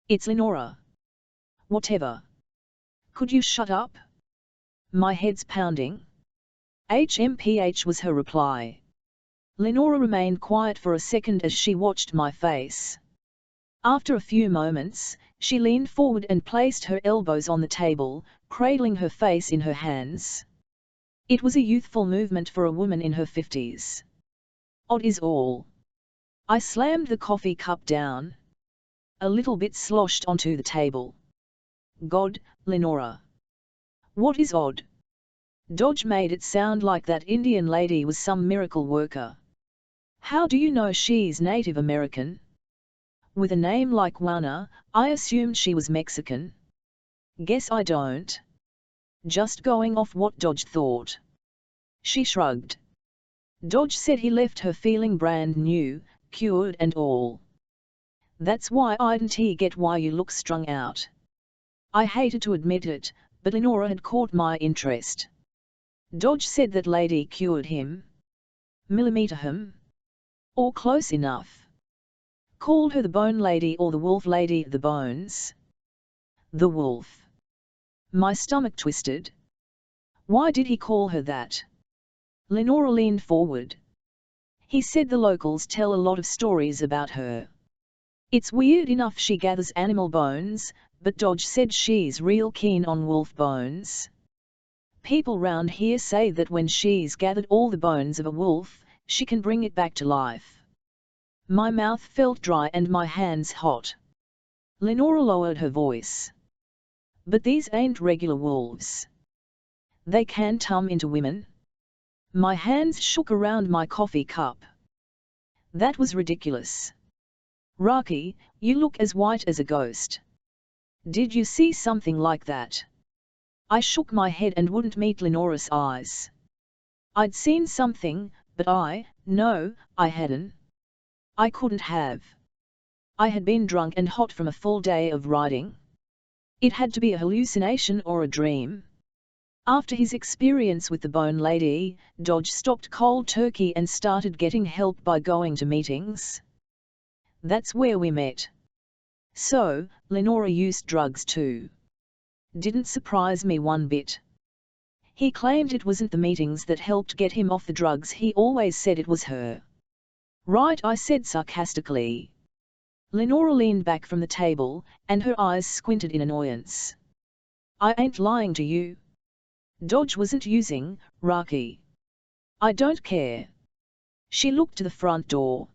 It's Lenora. Whatever. Could you shut up? My head's pounding. HMPH was her reply. Lenora remained quiet for a second as she watched my face. After a few moments, she leaned forward and placed her elbows on the table, cradling her face in her hands. It was a youthful movement for a woman in her 50s. Odd is all. I slammed the coffee cup down. A little bit sloshed onto the table. God, Lenora. What is odd? Dodge made it sound like that Indian lady was some miracle worker. How do you know she's Native American? With a name like Wana, I assumed she was Mexican. Guess I don't. Just going off what Dodge thought. She shrugged. Dodge said he left her feeling brand new, cured and all. That's why I didn't get why you look strung out. I hated to admit it, but Lenora had caught my interest. Dodge said that lady cured him. Millimeter him? Or close enough. Called her the Bone Lady or the Wolf Lady, the Bones. The Wolf. My stomach twisted. Why did he call her that? Lenora leaned forward. He said the locals tell a lot of stories about her. It's weird enough she gathers animal bones, but Dodge said she's real keen on wolf bones. People round here say that when she's gathered all the bones of a wolf, she can bring it back to life. My mouth felt dry and my hands hot. Lenora lowered her voice. But these ain't regular wolves. They can turn into women. My hands shook around my coffee cup. That was ridiculous. Raki, you look as white as a ghost. Did you see something like that? I shook my head and wouldn't meet Lenora's eyes. I'd seen something, but no, I hadn't. I couldn't have. I had been drunk and hot from a full day of riding. It had to be a hallucination or a dream. After his experience with the Bone Lady, Dodge stopped cold turkey and started getting help by going to meetings. That's where we met. So, Lenora used drugs too. Didn't surprise me one bit. He claimed it wasn't the meetings that helped get him off the drugs, he always said it was her. Right, I said sarcastically. Lenora leaned back from the table, and her eyes squinted in annoyance. I ain't lying to you. Dodge wasn't using, Raki. I don't care. She looked to the front door.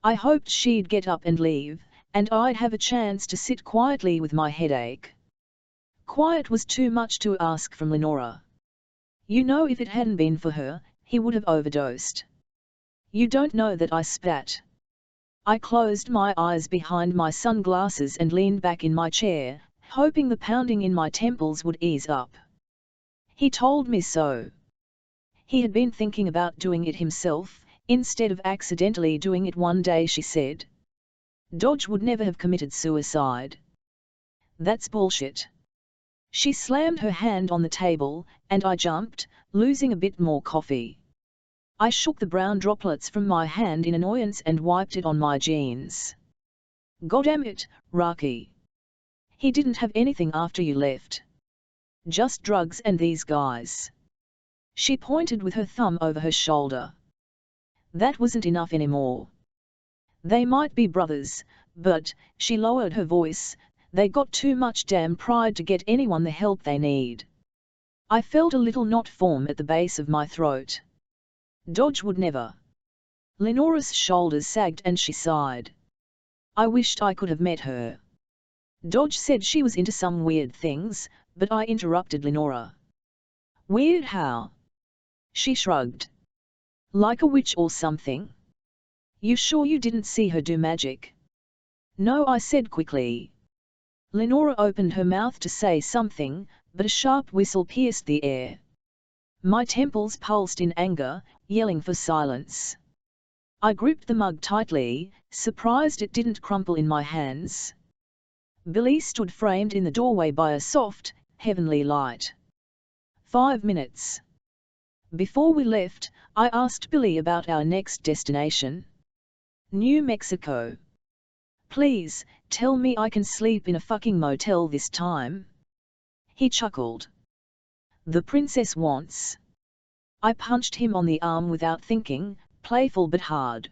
I hoped she'd get up and leave, and I'd have a chance to sit quietly with my headache. Quiet was too much to ask from Lenora. You know, if it hadn't been for her, he would have overdosed. You don't know that I spat. I closed my eyes behind my sunglasses and leaned back in my chair, hoping the pounding in my temples would ease up. He told me so. He had been thinking about doing it himself, instead of accidentally doing it one day, she said. Dodge would never have committed suicide. That's bullshit. She slammed her hand on the table, and I jumped, losing a bit more coffee. I shook the brown droplets from my hand in annoyance and wiped it on my jeans. Goddamn it, Raki. He didn't have anything after you left. Just drugs and these guys. She pointed with her thumb over her shoulder. That wasn't enough anymore. They might be brothers, but, she lowered her voice, they got too much damn pride to get anyone the help they need. I felt a little knot form at the base of my throat. Dodge would never. Lenora's shoulders sagged and she sighed. I wished I could have met her. Dodge said she was into some weird things, but I interrupted Lenora. Weird how? She shrugged. Like a witch or something? You sure you didn't see her do magic? No, I said quickly. Lenora opened her mouth to say something, but a sharp whistle pierced the air. My temples pulsed in anger, yelling for silence. I gripped the mug tightly, surprised it didn't crumple in my hands. Billy stood framed in the doorway by a soft, heavenly light. 5 minutes. Before we left, I asked Billy about our next destination. New Mexico. Please, tell me I can sleep in a fucking motel this time. He chuckled. The princess wants. I punched him on the arm without thinking, playful but hard.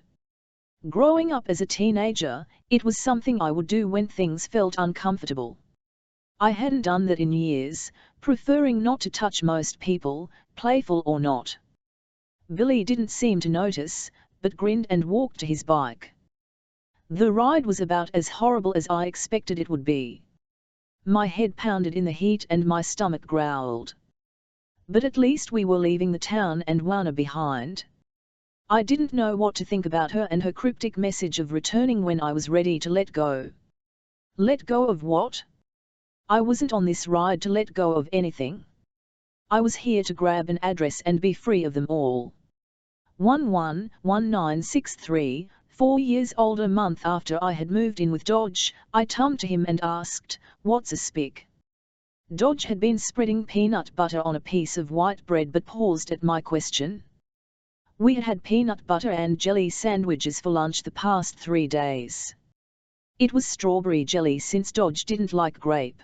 Growing up as a teenager, it was something I would do when things felt uncomfortable. I hadn't done that in years, preferring not to touch most people, playful or not. Billy didn't seem to notice, but grinned and walked to his bike. The ride was about as horrible as I expected it would be. My head pounded in the heat and my stomach growled. But at least we were leaving the town and Wana behind. I didn't know what to think about her and her cryptic message of returning when I was ready to let go. Let go of what? I wasn't on this ride to let go of anything. I was here to grab an address and be free of them all. 111963, 4 years old. A month after I had moved in with Dodge, I turned to him and asked, "What's a spick?" Dodge had been spreading peanut butter on a piece of white bread but paused at my question. We had had peanut butter and jelly sandwiches for lunch the past 3 days. It was strawberry jelly since Dodge didn't like grape.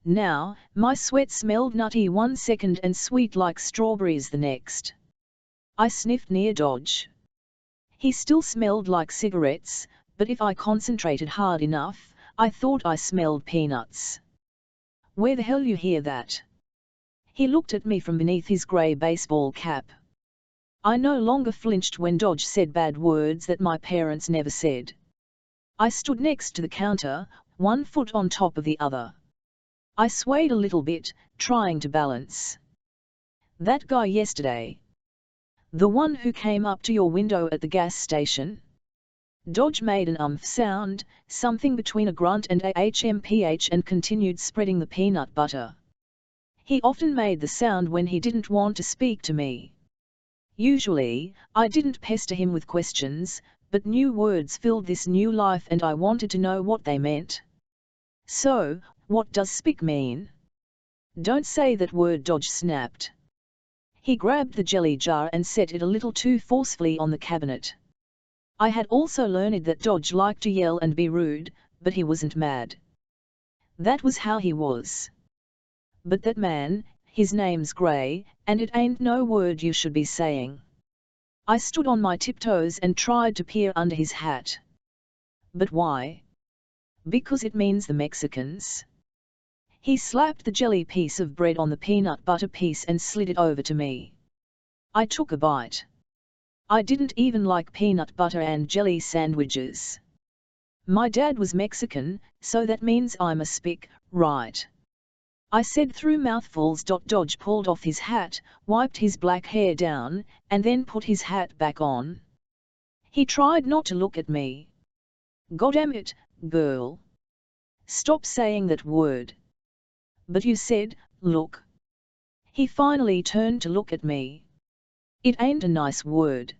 Now, my sweat smelled nutty one second and sweet like strawberries the next. I sniffed near Dodge. He still smelled like cigarettes, but if I concentrated hard enough, I thought I smelled peanuts. Where the hell you hear that? He looked at me from beneath his grey baseball cap. I no longer flinched when Dodge said bad words that my parents never said. I stood next to the counter, one foot on top of the other. I swayed a little bit, trying to balance. That guy yesterday. The one who came up to your window at the gas station? Dodge made an umph sound, something between a grunt and a hmph, and continued spreading the peanut butter. He often made the sound when he didn't want to speak to me. Usually, I didn't pester him with questions, but new words filled this new life and I wanted to know what they meant. So, what does spick mean? Don't say that word, Dodge snapped. He grabbed the jelly jar and set it a little too forcefully on the cabinet. I had also learned that Dodge liked to yell and be rude, but he wasn't mad. That was how he was. But that man, his name's Gray, and it ain't no word you should be saying. I stood on my tiptoes and tried to peer under his hat. But why? Because it means the Mexicans. He slapped the jelly piece of bread on the peanut butter piece and slid it over to me. I took a bite. I didn't even like peanut butter and jelly sandwiches. My dad was Mexican, so that means I'm a spick, right? I said through mouthfuls. Dodge pulled off his hat, wiped his black hair down, and then put his hat back on. He tried not to look at me. Goddamn it, girl. Stop saying that word. But you said, look. He finally turned to look at me. It ain't a nice word.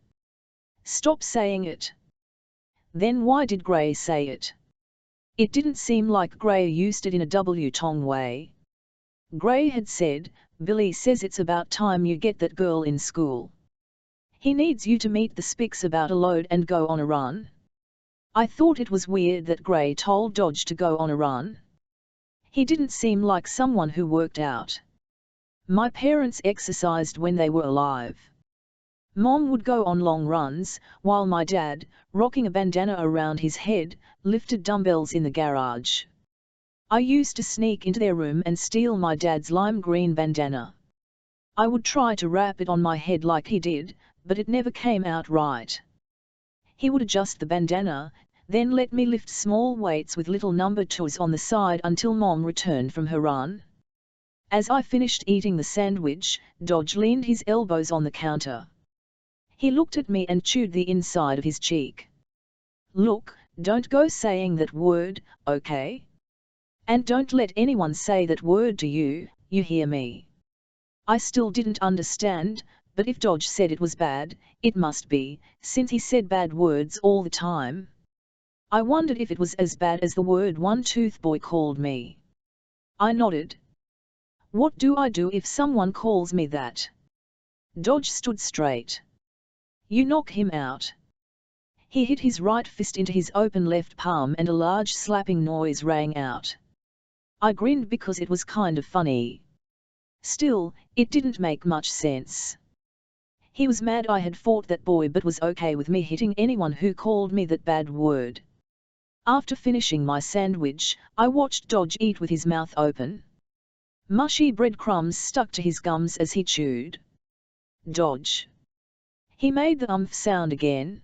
Stop saying it. Then why did Gray say it? It didn't seem like Gray used it in a double-tongue way. Gray had said, Billy says it's about time you get that girl in school. He needs you to meet the spicks about a load and go on a run. I thought it was weird that Gray told Dodge to go on a run. He didn't seem like someone who worked out. My parents exercised when they were alive. Mom would go on long runs, while my dad, rocking a bandana around his head, lifted dumbbells in the garage. I used to sneak into their room and steal my dad's lime green bandana. I would try to wrap it on my head like he did, but it never came out right. He would adjust the bandana, then let me lift small weights with little number 2s on the side until Mom returned from her run. As I finished eating the sandwich, Dodge leaned his elbows on the counter. He looked at me and chewed the inside of his cheek. Look, don't go saying that word, okay? And don't let anyone say that word to you, you hear me? I still didn't understand, but if Dodge said it was bad, it must be, since he said bad words all the time. I wondered if it was as bad as the word one tooth boy called me. I nodded. What do I do if someone calls me that? Dodge stood straight. You knock him out. He hit his right fist into his open left palm and a large slapping noise rang out. I grinned because it was kind of funny. Still, it didn't make much sense. He was mad I had fought that boy but was okay with me hitting anyone who called me that bad word. After finishing my sandwich, I watched Dodge eat with his mouth open. Mushy breadcrumbs stuck to his gums as he chewed. Dodge. He made the umph sound again.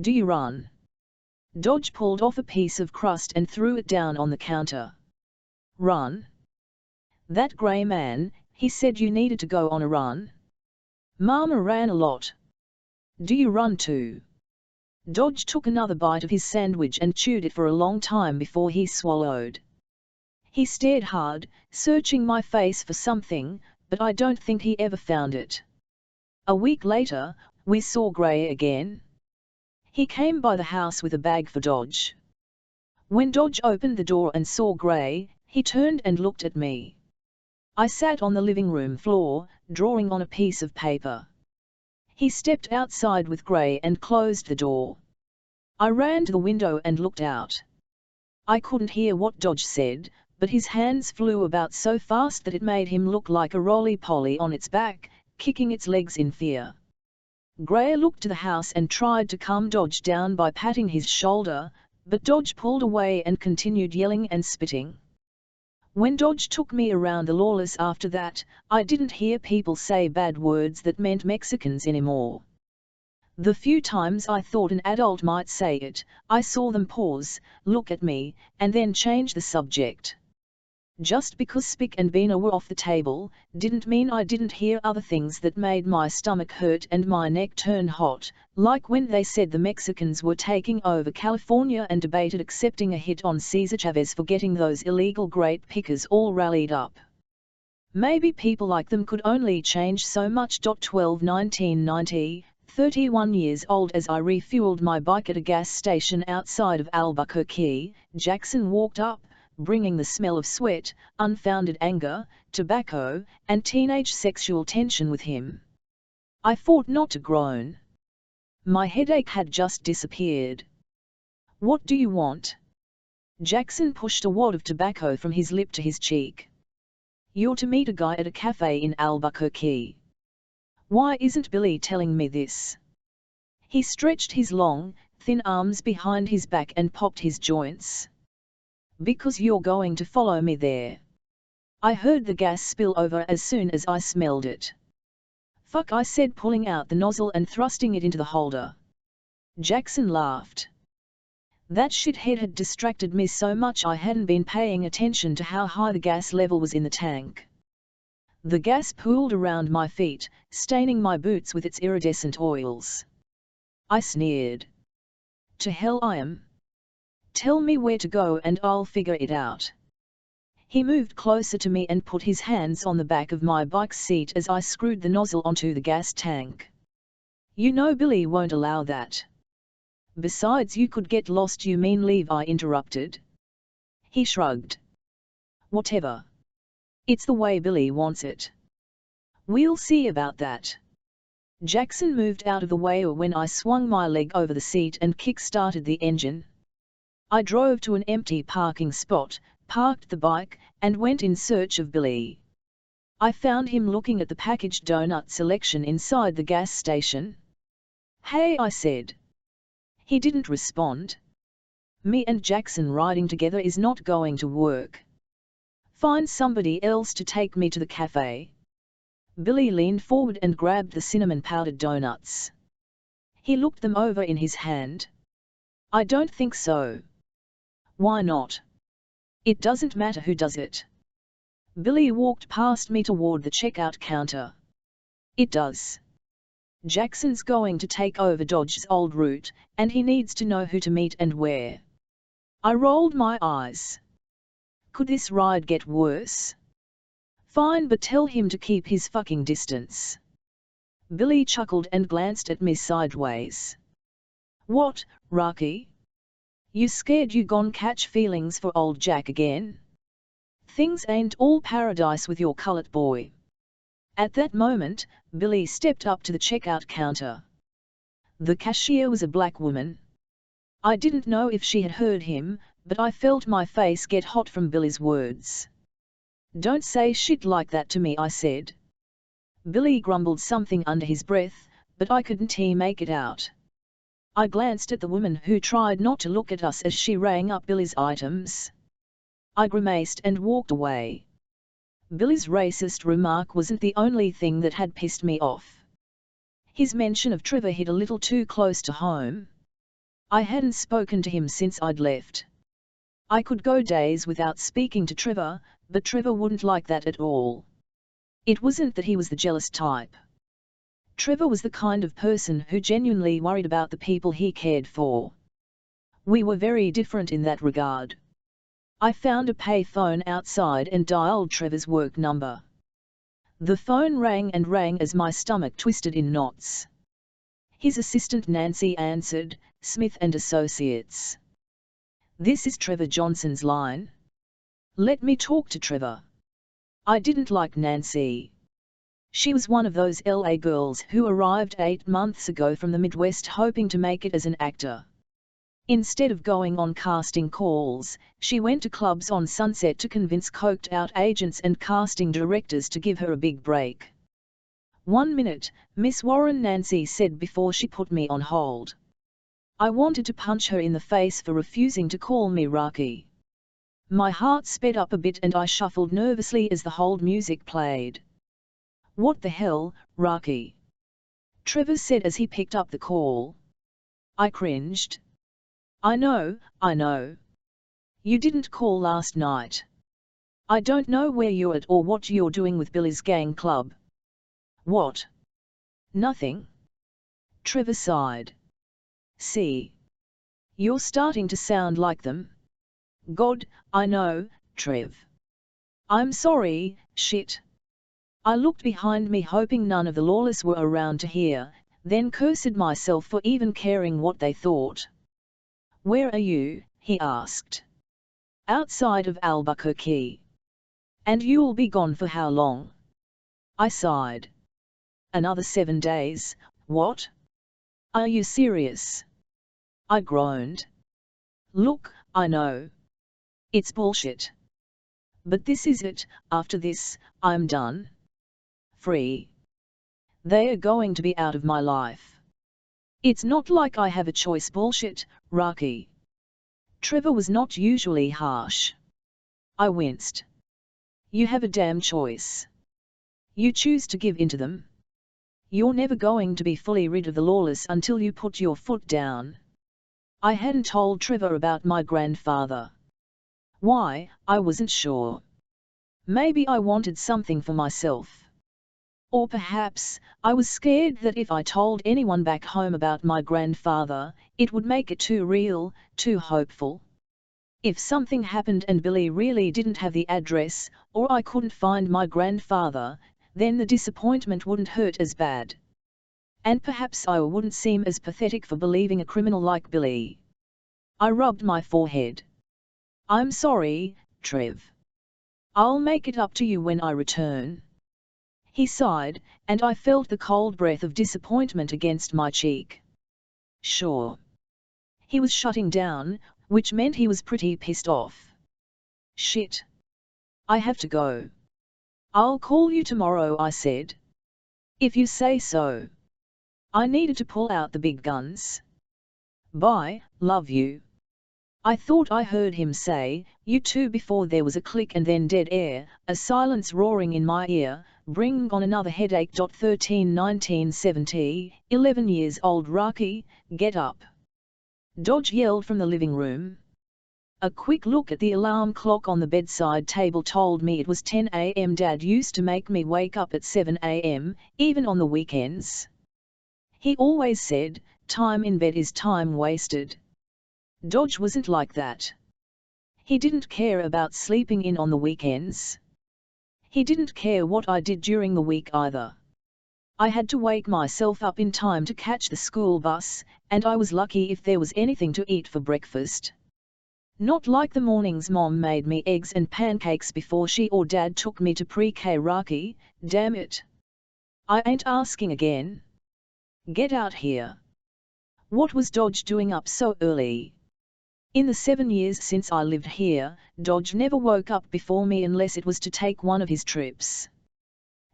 Do you run? Dodge pulled off a piece of crust and threw it down on the counter. Run? That Gray man, he said you needed to go on a run. Mama ran a lot. Do you run too? Dodge took another bite of his sandwich and chewed it for a long time before he swallowed. He stared hard, searching my face for something, but I don't think he ever found it. A week later, we saw Gray again. He came by the house with a bag for Dodge. When Dodge opened the door and saw Gray, he turned and looked at me. I sat on the living room floor, drawing on a piece of paper. He stepped outside with Gray and closed the door. I ran to the window and looked out. I couldn't hear what Dodge said, but his hands flew about so fast that it made him look like a roly-poly on its back, kicking its legs in fear. Gray looked to the house and tried to calm Dodge down by patting his shoulder, but Dodge pulled away and continued yelling and spitting. When Dodge took me around the lawless after that, I didn't hear people say bad words that meant Mexicans anymore. The few times I thought an adult might say it, I saw them pause, look at me, and then change the subject. Just because Spick and Bina were off the table, didn't mean I didn't hear other things that made my stomach hurt and my neck turn hot, like when they said the Mexicans were taking over California and debated accepting a hit on Cesar Chavez for getting those illegal grape pickers all rallied up. Maybe people like them could only change so much. 12 1990, 31 years old. As I refueled my bike at a gas station outside of Albuquerque, Jackson walked up, bringing the smell of sweat, unfounded anger, tobacco, and teenage sexual tension with him. I fought not to groan. My headache had just disappeared. What do you want? Jackson pushed a wad of tobacco from his lip to his cheek. You're to meet a guy at a cafe in Albuquerque. Why isn't Billy telling me this? He stretched his long, thin arms behind his back and popped his joints. Because you're going to follow me there. I heard the gas spill over as soon as I smelled it. Fuck, I said, pulling out the nozzle and thrusting it into the holder. Jackson laughed. That shithead had distracted me so much I hadn't been paying attention to how high the gas level was in the tank. The gas pooled around my feet, staining my boots with its iridescent oils. I sneered. To hell I am. Tell me where to go and I'll figure it out. He moved closer to me and put his hands on the back of my bike's seat as I screwed the nozzle onto the gas tank. You know Billy won't allow that. Besides, you could get lost. You mean leave? I interrupted. He shrugged. Whatever. It's the way Billy wants it. We'll see about that. Jackson moved out of the way when I swung my leg over the seat and kick-started the engine. I drove to an empty parking spot, parked the bike, and went in search of Billy. I found him looking at the packaged donut selection inside the gas station. Hey, I said. He didn't respond. Me and Jackson riding together is not going to work. Find somebody else to take me to the cafe. Billy leaned forward and grabbed the cinnamon-powdered donuts. He looked them over in his hand. I don't think so. Why not? It doesn't matter who does it. Billy walked past me toward the checkout counter. It does. Jackson's going to take over Dodge's old route, and he needs to know who to meet and where. I rolled my eyes. Could this ride get worse? Fine, but tell him to keep his fucking distance. Billy chuckled and glanced at me sideways. What, Rocky? You scared you gon' catch feelings for old Jack again? Things ain't all paradise with your colored boy. At that moment, Billy stepped up to the checkout counter. The cashier was a black woman. I didn't know if she had heard him, but I felt my face get hot from Billy's words. Don't say shit like that to me, I said. Billy grumbled something under his breath, but I couldn't make it out. I glanced at the woman who tried not to look at us as she rang up Billy's items. I grimaced and walked away. Billy's racist remark wasn't the only thing that had pissed me off. His mention of Trevor hit a little too close to home. I hadn't spoken to him since I'd left. I could go days without speaking to Trevor, but Trevor wouldn't like that at all. It wasn't that he was the jealous type. Trevor was the kind of person who genuinely worried about the people he cared for. We were very different in that regard. I found a payphone outside and dialed Trevor's work number. The phone rang and rang as my stomach twisted in knots. His assistant Nancy answered, Smith and Associates. This is Trevor Johnson's line. Let me talk to Trevor. I didn't like Nancy. She was one of those LA girls who arrived 8 months ago from the Midwest hoping to make it as an actor. Instead of going on casting calls, she went to clubs on Sunset to convince coked-out agents and casting directors to give her a big break. 1 minute, Miss Warren, Nancy said before she put me on hold. I wanted to punch her in the face for refusing to call me Rocky. My heart sped up a bit and I shuffled nervously as the hold music played. What the hell, Rocky? Trevor said as he picked up the call. I cringed. I know. You didn't call last night. I don't know where you're at or what you're doing with Billy's gang club. What? Nothing. Trevor sighed. See. You're starting to sound like them. God, I know, Trev. I'm sorry, shit. I looked behind me hoping none of the lawless were around to hear, then cursed myself for even caring what they thought. "Where are you?" he asked. "Outside of Albuquerque." "And you'll be gone for how long?" I sighed. "Another 7 days, what? Are you serious?" I groaned. "Look, I know. It's bullshit. But this is it, after this, I'm done. Free. They are going to be out of my life. It's not like I have a choice." "Bullshit, Rocky." Trevor was not usually harsh. I winced. "You have a damn choice. You choose to give in to them. You're never going to be fully rid of the lawless until you put your foot down." I hadn't told Trevor about my grandfather. Why, I wasn't sure. Maybe I wanted something for myself. Or perhaps, I was scared that if I told anyone back home about my grandfather, it would make it too real, too hopeful. If something happened and Billy really didn't have the address, or I couldn't find my grandfather, then the disappointment wouldn't hurt as bad. And perhaps I wouldn't seem as pathetic for believing a criminal like Billy. I rubbed my forehead. "I'm sorry, Trev. I'll make it up to you when I return." He sighed, and I felt the cold breath of disappointment against my cheek. "Sure." He was shutting down, which meant he was pretty pissed off. "Shit. I have to go." "I'll call you tomorrow," I said. "If you say so." I needed to pull out the big guns. "Bye, love you." I thought I heard him say, "You too," before there was a click and then dead air, a silence roaring in my ear, "Bring on another headache." 13 1970, 11 years old Rocky, get up. Dodge yelled from the living room. A quick look at the alarm clock on the bedside table told me it was 10 a.m. Dad used to make me wake up at 7 a.m., even on the weekends. He always said, "Time in bed is time wasted." Dodge wasn't like that. He didn't care about sleeping in on the weekends. He didn't care what I did during the week either. I had to wake myself up in time to catch the school bus, and I was lucky if there was anything to eat for breakfast. Not like the mornings Mom made me eggs and pancakes before she or Dad took me to pre-K. Rocky, damn it. I ain't asking again. Get out here. What was Dodge doing up so early? In the 7 years since I lived here, Dodge never woke up before me unless it was to take one of his trips.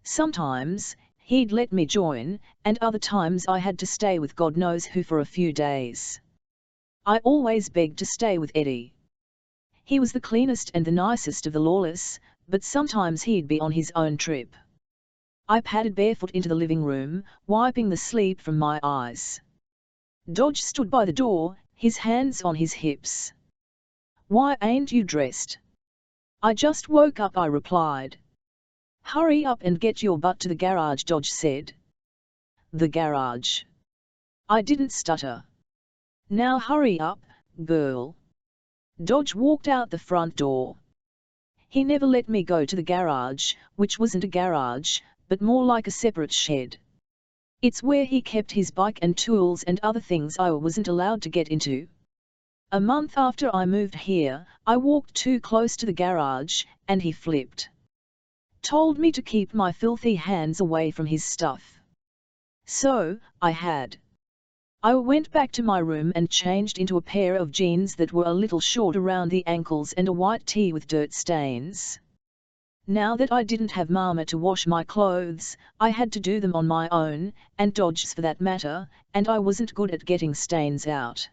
Sometimes, he'd let me join, and other times I had to stay with God knows who for a few days. I always begged to stay with Eddie. He was the cleanest and the nicest of the lawless, but sometimes he'd be on his own trip. I padded barefoot into the living room, wiping the sleep from my eyes. Dodge stood by the door, his hands on his hips. "Why ain't you dressed?" "I just woke up," I replied. "Hurry up and get your butt to the garage," Dodge said. "The garage?" I didn't stutter. "Now hurry up, girl." Dodge walked out the front door. He never let me go to the garage, which wasn't a garage, but more like a separate shed. It's where he kept his bike and tools and other things I wasn't allowed to get into. A month after I moved here, I walked too close to the garage, and he flipped. Told me to keep my filthy hands away from his stuff. So, I had. I went back to my room and changed into a pair of jeans that were a little short around the ankles and a white tee with dirt stains. Now that I didn't have Mama to wash my clothes, I had to do them on my own, and Dodge's for that matter, and I wasn't good at getting stains out.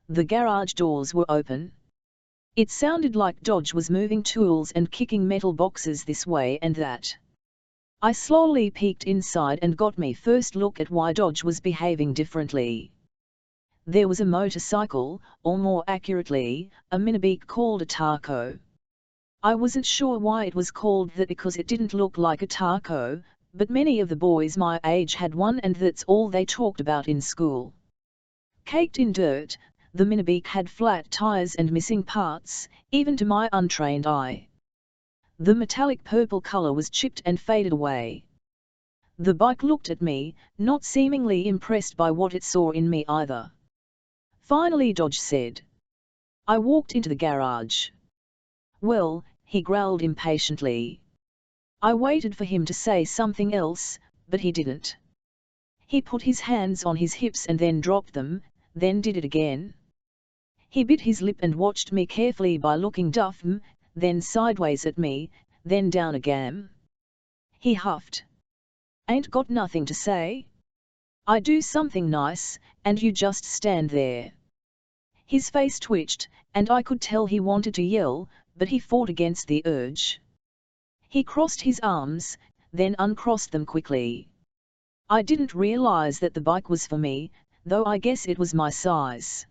The garage doors were open. It sounded like Dodge was moving tools and kicking metal boxes this way and that. I slowly peeked inside and got me first look at why Dodge was behaving differently. There was a motorcycle, or more accurately, a minibeek called a taco. I wasn't sure why it was called that because it didn't look like a taco, but many of the boys my age had one and that's all they talked about in school. Caked in dirt, the minibeek had flat tires and missing parts, even to my untrained eye. The metallic purple color was chipped and faded away. The bike looked at me, not seemingly impressed by what it saw in me either. Finally Dodge said. I walked into the garage. Well, he growled impatiently. I waited for him to say something else, but he didn't. He put his hands on his hips and then dropped them, then did it again. He bit his lip and watched me carefully by looking dumb, then sideways at me, then down again. He huffed. Ain't got nothing to say? I do something nice, and you just stand there. His face twitched, and I could tell he wanted to yell, but he fought against the urge. He crossed his arms, then uncrossed them quickly. I didn't realize that the bike was for me, though I guess it was my size.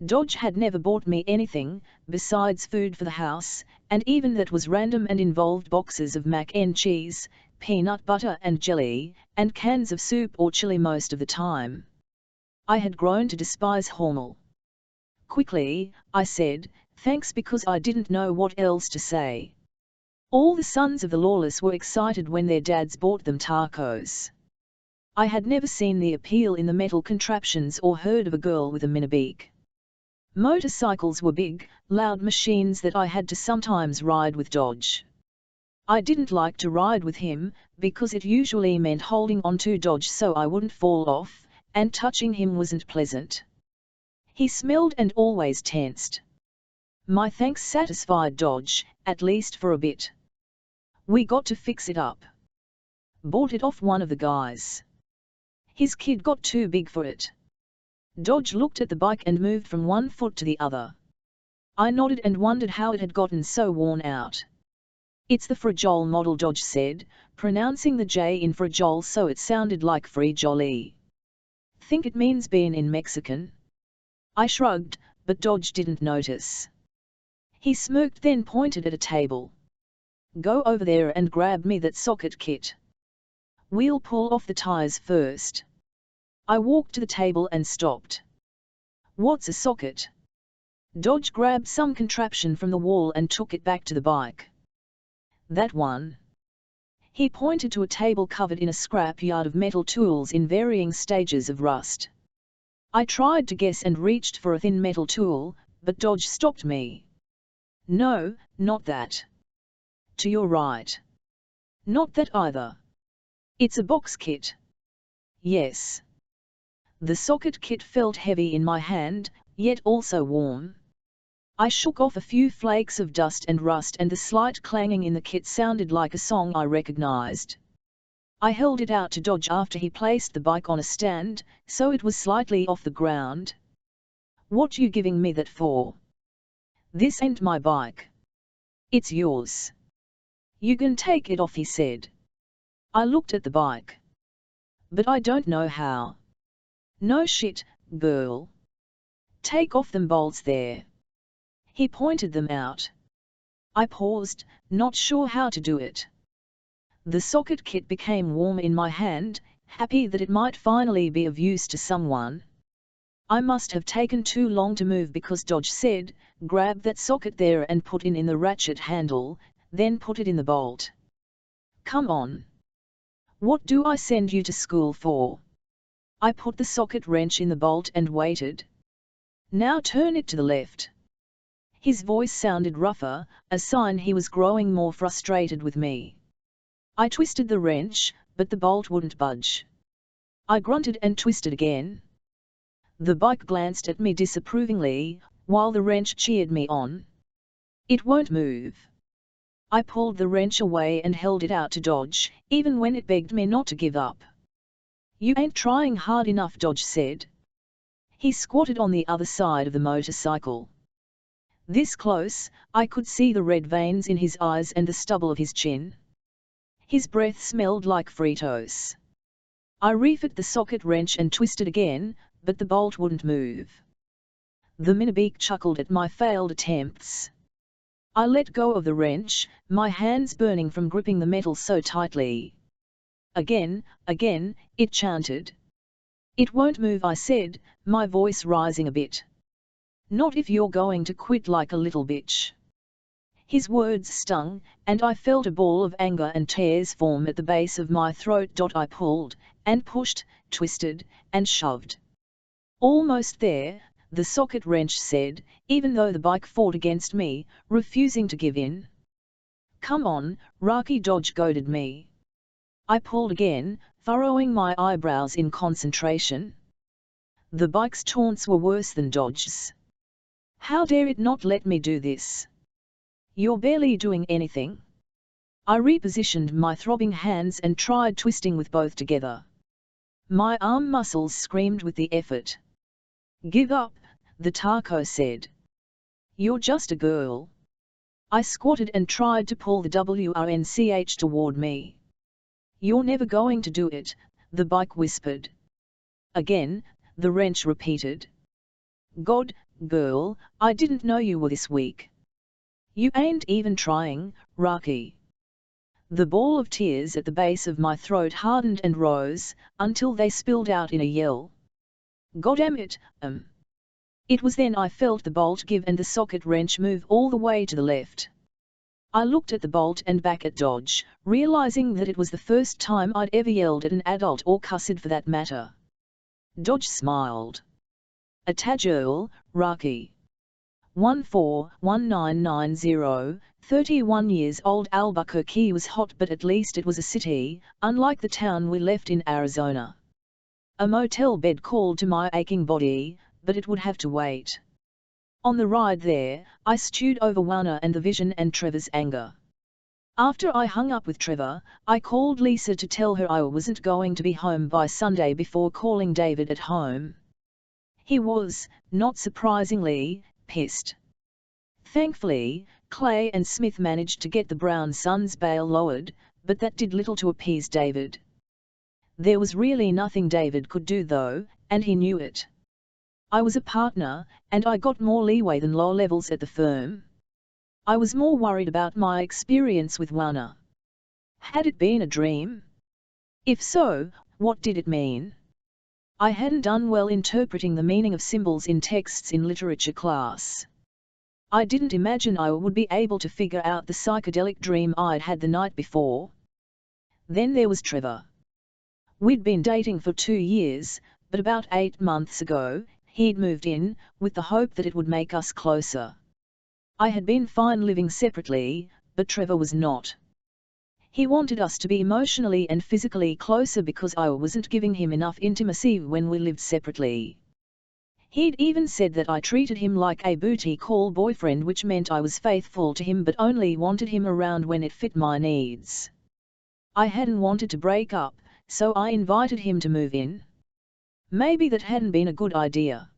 Dodge had never bought me anything, besides food for the house, and even that was random and involved boxes of mac and cheese, peanut butter and jelly, and cans of soup or chili most of the time. I had grown to despise Hormel. Quickly, I said, thanks, because I didn't know what else to say. All the sons of the lawless were excited when their dads bought them tacos. I had never seen the appeal in the metal contraptions or heard of a girl with a minibeak. Motorcycles were big, loud machines that I had to sometimes ride with Dodge. I didn't like to ride with him, because it usually meant holding on to Dodge so I wouldn't fall off, and touching him wasn't pleasant. He smelled and always tensed. My thanks satisfied Dodge, at least for a bit. We got to fix it up. Bought it off one of the guys. His kid got too big for it. Dodge looked at the bike and moved from one foot to the other. I nodded and wondered how it had gotten so worn out. It's the Fragile model, Dodge said, pronouncing the J in fragile so it sounded like free jolly. Think it means being in Mexican? I shrugged, but Dodge didn't notice. He smirked, then pointed at a table. Go over there and grab me that socket kit. We'll pull off the tires first. I walked to the table and stopped. What's a socket? Dodge grabbed some contraption from the wall and took it back to the bike. That one. He pointed to a table covered in a scrapyard of metal tools in varying stages of rust. I tried to guess and reached for a thin metal tool, but Dodge stopped me. No, not that. To your right. Not that either. It's a box kit. Yes. The socket kit felt heavy in my hand, yet also warm. I shook off a few flakes of dust and rust, and the slight clanging in the kit sounded like a song I recognized. I held it out to Dodge after he placed the bike on a stand, so it was slightly off the ground. What you giving me that for? This ain't my bike. It's yours. You can take it off, he said. I looked at the bike. But I don't know how. No shit, girl. Take off them bolts there. He pointed them out. I paused, not sure how to do it. The socket kit became warm in my hand, happy that it might finally be of use to someone. I must have taken too long to move because Dodge said, grab that socket there and put it in the ratchet handle, then put it in the bolt. Come on. What do I send you to school for? I put the socket wrench in the bolt and waited. Now turn it to the left. His voice sounded rougher, a sign he was growing more frustrated with me. I twisted the wrench, but the bolt wouldn't budge. I grunted and twisted again. The bike glanced at me disapprovingly, while the wrench cheered me on. It won't move. I pulled the wrench away and held it out to Dodge, even when it begged me not to give up. You ain't trying hard enough, Dodge said. He squatted on the other side of the motorcycle. This close, I could see the red veins in his eyes and the stubble of his chin. His breath smelled like Fritos. I refit the socket wrench and twisted again, but the bolt wouldn't move. The minibeak chuckled at my failed attempts. I let go of the wrench, my hands burning from gripping the metal so tightly. Again, it chanted. It won't move, I said, my voice rising a bit. Not if you're going to quit like a little bitch. His words stung, and I felt a ball of anger and tears form at the base of my throat. I pulled, and pushed, twisted, and shoved. Almost there, the socket wrench said, even though the bike fought against me, refusing to give in. Come on, Rocky, Dodge goaded me. I pulled again, furrowing my eyebrows in concentration. The bike's taunts were worse than Dodge's. How dare it not let me do this? You're barely doing anything. I repositioned my throbbing hands and tried twisting with both together. My arm muscles screamed with the effort. Give up, the taco said. You're just a girl. I squatted and tried to pull the WRNCH toward me. You're never going to do it, the bike whispered. Again, the wrench repeated. God, girl, I didn't know you were this weak. You ain't even trying, Rocky. The ball of tears at the base of my throat hardened and rose, until they spilled out in a yell. Goddamn it, It was then I felt the bolt give and the socket wrench move all the way to the left. I looked at the bolt and back at Dodge, realizing that it was the first time I'd ever yelled at an adult or cussed for that matter. Dodge smiled. A Tajirl, Rocky. 141990, 31 years old. Albuquerque was hot, but at least it was a city, unlike the town we left in Arizona. A motel bed called to my aching body, but it would have to wait. On the ride there, I stewed over Juana and the vision and Trevor's anger. After I hung up with Trevor, I called Lisa to tell her I wasn't going to be home by Sunday before calling David at home. He was, not surprisingly, pissed. Thankfully, Clay and Smith managed to get the Brown Sons' bail lowered, but that did little to appease David. There was really nothing David could do though, and he knew it. I was a partner, and I got more leeway than low levels at the firm. I was more worried about my experience with Juana. Had it been a dream? If so, what did it mean? I hadn't done well interpreting the meaning of symbols in texts in literature class. I didn't imagine I would be able to figure out the psychedelic dream I'd had the night before. Then there was Trevor. We'd been dating for 2 years, but about 8 months ago, he'd moved in, with the hope that it would make us closer. I had been fine living separately, but Trevor was not. He wanted us to be emotionally and physically closer because I wasn't giving him enough intimacy when we lived separately. He'd even said that I treated him like a booty call boyfriend, which meant I was faithful to him but only wanted him around when it fit my needs. I hadn't wanted to break up, so I invited him to move in. Maybe that hadn't been a good idea.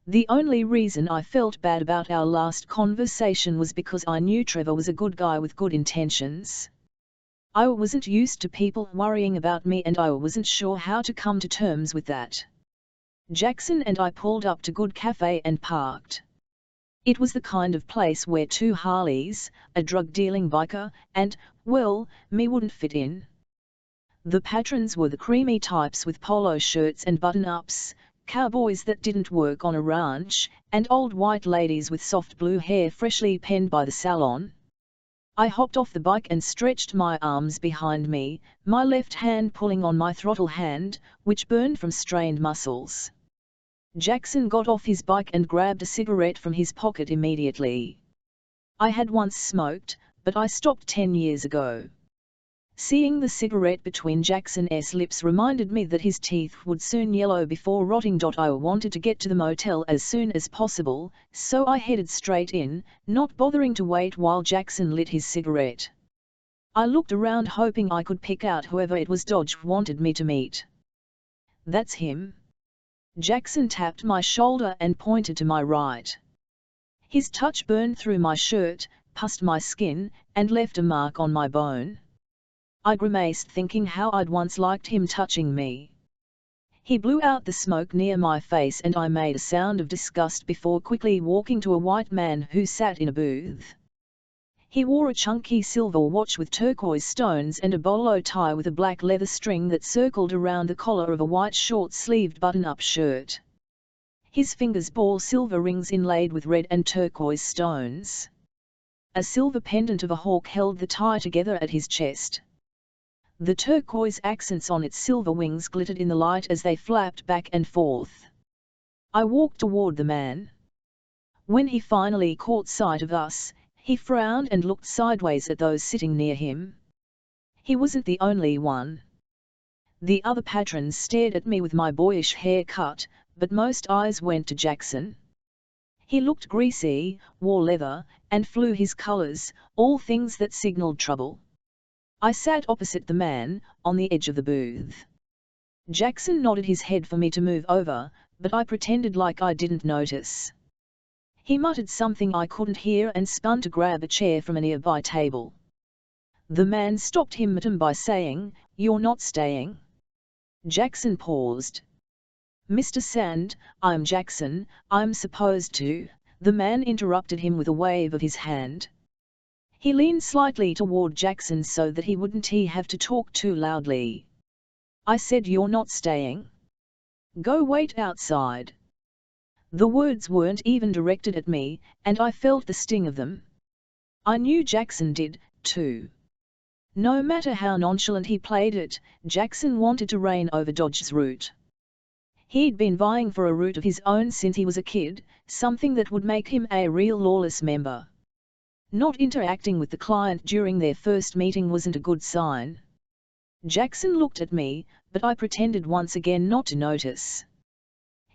The only reason I felt bad about our last conversation was because I knew Trevor was a good guy with good intentions. I wasn't used to people worrying about me, and I wasn't sure how to come to terms with that. Jackson and I pulled up to Good Cafe and parked. It was the kind of place where 2 Harleys, a drug-dealing biker, and, well, me wouldn't fit in. The patrons were the creamy types with polo shirts and button-ups, cowboys that didn't work on a ranch, and old white ladies with soft blue hair freshly penned by the salon. I hopped off the bike and stretched my arms behind me, my left hand pulling on my throttle hand, which burned from strained muscles. Jackson got off his bike and grabbed a cigarette from his pocket immediately. I had once smoked, but I stopped 10 years ago. Seeing the cigarette between Jackson's lips reminded me that his teeth would soon yellow before rotting. I wanted to get to the motel as soon as possible, so I headed straight in, not bothering to wait while Jackson lit his cigarette. I looked around hoping I could pick out whoever it was Dodge wanted me to meet. That's him. Jackson tapped my shoulder and pointed to my right. His touch burned through my shirt, pussed my skin, and left a mark on my bone. I grimaced, thinking how I'd once liked him touching me. He blew out the smoke near my face and I made a sound of disgust before quickly walking to a white man who sat in a booth. He wore a chunky silver watch with turquoise stones and a bolo tie with a black leather string that circled around the collar of a white short-sleeved button-up shirt. His fingers bore silver rings inlaid with red and turquoise stones. A silver pendant of a hawk held the tie together at his chest. The turquoise accents on its silver wings glittered in the light as they flapped back and forth. I walked toward the man. When he finally caught sight of us, he frowned and looked sideways at those sitting near him. He wasn't the only one. The other patrons stared at me with my boyish haircut, but most eyes went to Jackson. He looked greasy, wore leather, and flew his colors, all things that signaled trouble. I sat opposite the man, on the edge of the booth. Jackson nodded his head for me to move over, but I pretended like I didn't notice. He muttered something I couldn't hear and spun to grab a chair from a nearby table. The man stopped him by saying, "You're not staying." Jackson paused. "Mr. Sand, I'm Jackson, I'm supposed to," the man interrupted him with a wave of his hand. He leaned slightly toward Jackson so that he wouldn't have to talk too loudly. "I said you're not staying. Go wait outside." The words weren't even directed at me, and I felt the sting of them. I knew Jackson did, too. No matter how nonchalant he played it, Jackson wanted to reign over Dodge's route. He'd been vying for a route of his own since he was a kid, something that would make him a real lawless member. Not interacting with the client during their first meeting wasn't a good sign. Jackson looked at me, but I pretended once again not to notice.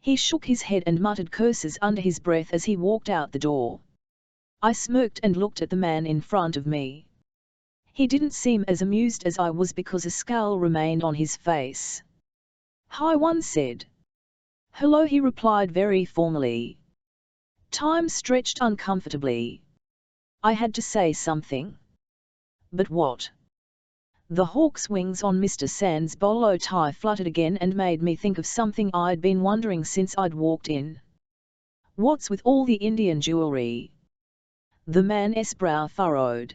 He shook his head and muttered curses under his breath as he walked out the door. I smirked and looked at the man in front of me. He didn't seem as amused as I was because a scowl remained on his face. "Hi," one said. "Hello," he replied very formally. Time stretched uncomfortably. I had to say something. But what? The hawk's wings on Mr. Sand's bolo tie fluttered again and made me think of something I'd been wondering since I'd walked in. What's with all the Indian jewelry? The man's brow furrowed.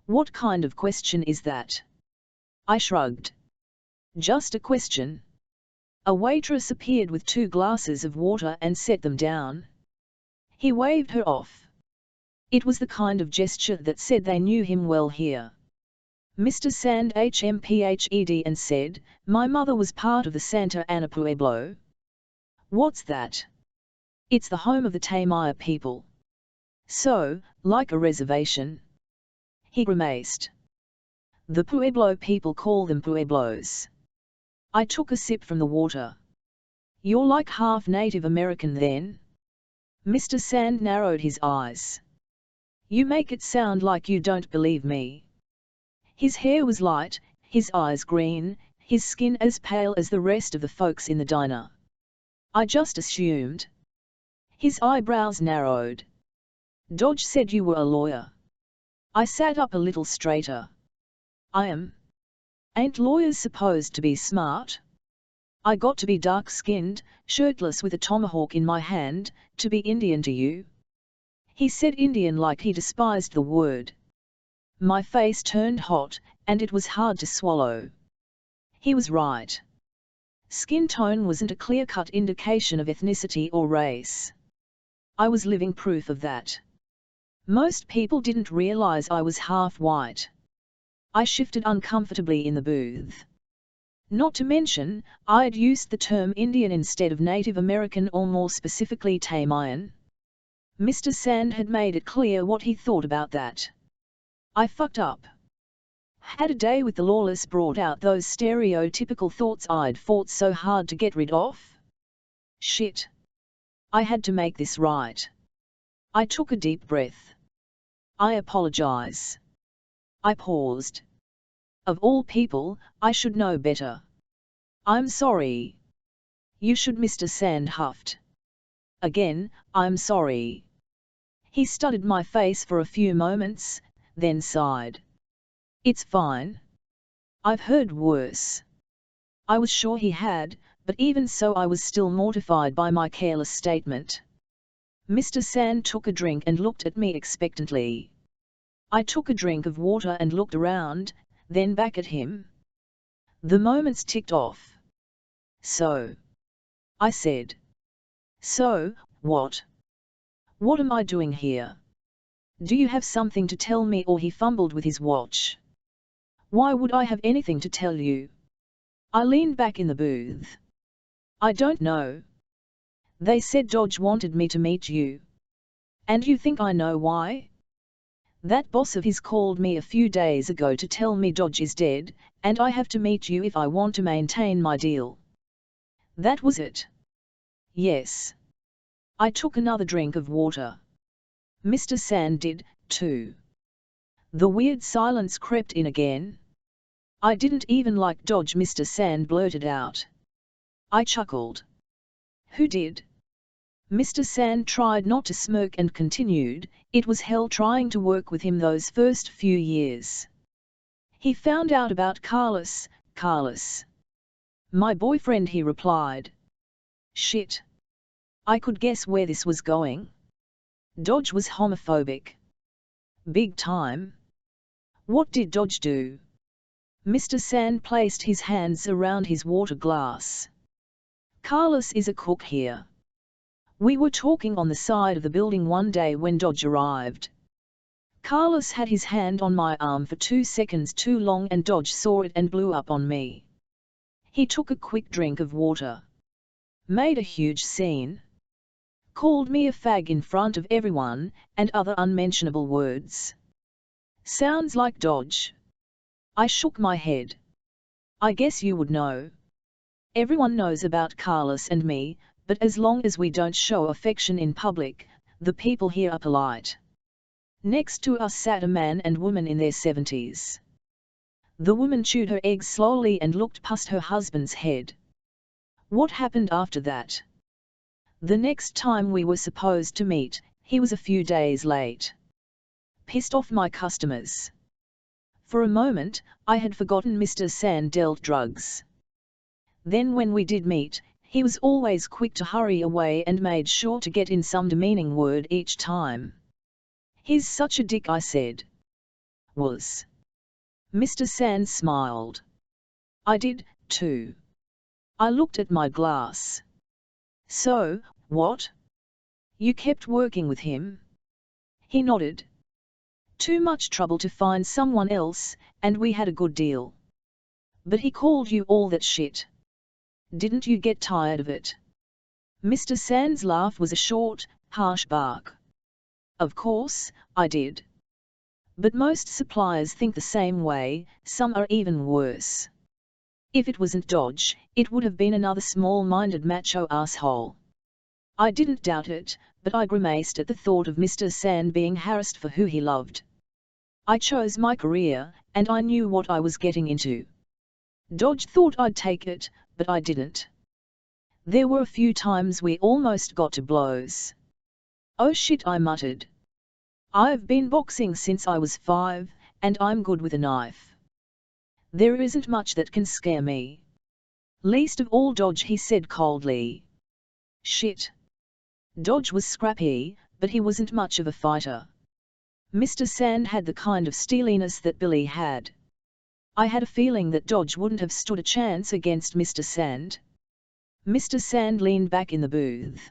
What kind of question is that? I shrugged. Just a question. A waitress appeared with 2 glasses of water and set them down. He waved her off. It was the kind of gesture that said they knew him well here. Mr. Sand HMPHED and said, "My mother was part of the Santa Ana Pueblo." What's that? It's the home of the Taimaya people. So, like a reservation? He grimaced. The Pueblo people call them Pueblos. I took a sip from the water. You're like half Native American then? Mr. Sand narrowed his eyes. You make it sound like you don't believe me. His hair was light, his eyes green, his skin as pale as the rest of the folks in the diner. I just assumed. His eyebrows narrowed. Dodge said you were a lawyer. I sat up a little straighter. I am. Ain't lawyers supposed to be smart? I got to be dark-skinned, shirtless with a tomahawk in my hand, to be Indian to you? He said Indian like he despised the word. My face turned hot, and it was hard to swallow. He was right. Skin tone wasn't a clear-cut indication of ethnicity or race. I was living proof of that. Most people didn't realize I was half white. I shifted uncomfortably in the booth. Not to mention, I'd used the term Indian instead of Native American or more specifically Tamayan. Mr. Sand had made it clear what he thought about that. I fucked up. Had a day with the lawless brought out those stereotypical thoughts I'd fought so hard to get rid of? Shit. I had to make this right. I took a deep breath. I apologize. I paused. Of all people, I should know better. I'm sorry. You should, Mr. Sand huffed. Again, I'm sorry. He studied my face for a few moments, then sighed. It's fine. I've heard worse. I was sure he had, but even so I was still mortified by my careless statement. Mr. Sand took a drink and looked at me expectantly. I took a drink of water and looked around, then back at him. The moments ticked off. So? I said. So, what? What am I doing here? Do you have something to tell me? Or he fumbled with his watch. Why would I have anything to tell you? I leaned back in the booth. I don't know. They said Dodge wanted me to meet you. And you think I know why? That boss of his called me a few days ago to tell me Dodge is dead, and I have to meet you if I want to maintain my deal. That was it. Yes. I took another drink of water. Mr. Sand did, too. The weird silence crept in again. I didn't even like Dodge, Mr. Sand blurted out. I chuckled. Who did? Mr. Sand tried not to smirk and continued, it was hell trying to work with him those first few years. He found out about Carlos. My boyfriend, he replied. Shit. I could guess where this was going. Dodge was homophobic. Big time. What did Dodge do? Mr. Sand placed his hands around his water glass. Carlos is a cook here. We were talking on the side of the building one day when Dodge arrived. Carlos had his hand on my arm for 2 seconds too long and Dodge saw it and blew up on me. He took a quick drink of water. Made a huge scene. Called me a fag in front of everyone, and other unmentionable words. Sounds like Dodge. I shook my head. I guess you would know. Everyone knows about Carlos and me, but as long as we don't show affection in public, the people here are polite. Next to us sat a man and woman in their 70s. The woman chewed her eggs slowly and looked past her husband's head. What happened after that? The next time we were supposed to meet, he was a few days late. Pissed off my customers. For a moment, I had forgotten Mr. Sand dealt drugs. Then when we did meet, he was always quick to hurry away and made sure to get in some demeaning word each time. He's such a dick, I said. Was. Mr. Sand smiled. I did, too. I looked at my glass. So, what? You kept working with him? He nodded. Too much trouble to find someone else, and we had a good deal. But he called you all that shit. Didn't you get tired of it? Mr. Sand's laugh was a short, harsh bark. Of course, I did. But most suppliers think the same way, some are even worse. If it wasn't Dodge, it would have been another small-minded macho asshole. I didn't doubt it, but I grimaced at the thought of Mr. Sand being harassed for who he loved. I chose my career, and I knew what I was getting into. Dodge thought I'd take it, but I didn't. There were a few times we almost got to blows. Oh shit, I muttered. I've been boxing since I was 5, and I'm good with a knife. There isn't much that can scare me. Least of all Dodge, he said coldly. Shit. Dodge was scrappy, but he wasn't much of a fighter. Mr. Sand had the kind of steeliness that Billy had. I had a feeling that Dodge wouldn't have stood a chance against Mr. Sand. Mr. Sand leaned back in the booth.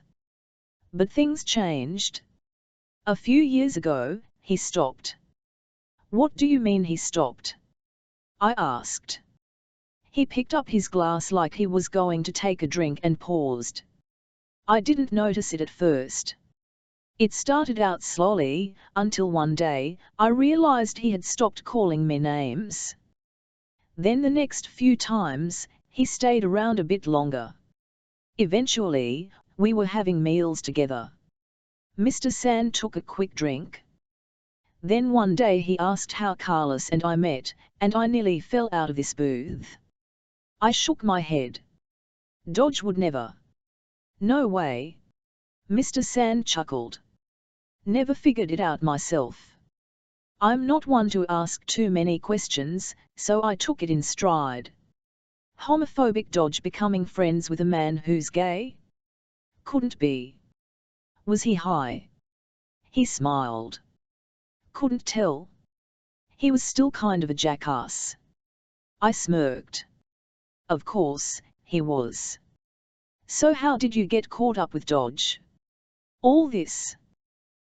But things changed. A few years ago, he stopped. What do you mean he stopped? I asked. He picked up his glass like he was going to take a drink and paused. I didn't notice it at first. It started out slowly, until one day, I realized he had stopped calling me names. Then the next few times, he stayed around a bit longer. Eventually, we were having meals together. Mr. Sand took a quick drink. Then one day he asked how Carlos and I met, and I nearly fell out of this booth. I shook my head. Dodge would never. No way. Mr. Sand chuckled. Never figured it out myself. I'm not one to ask too many questions, so I took it in stride. Homophobic Dodge becoming friends with a man who's gay? Couldn't be. Was he high? He smiled. Couldn't tell. He was still kind of a jackass. I smirked. Of course, he was. So how did you get caught up with Dodge? All this.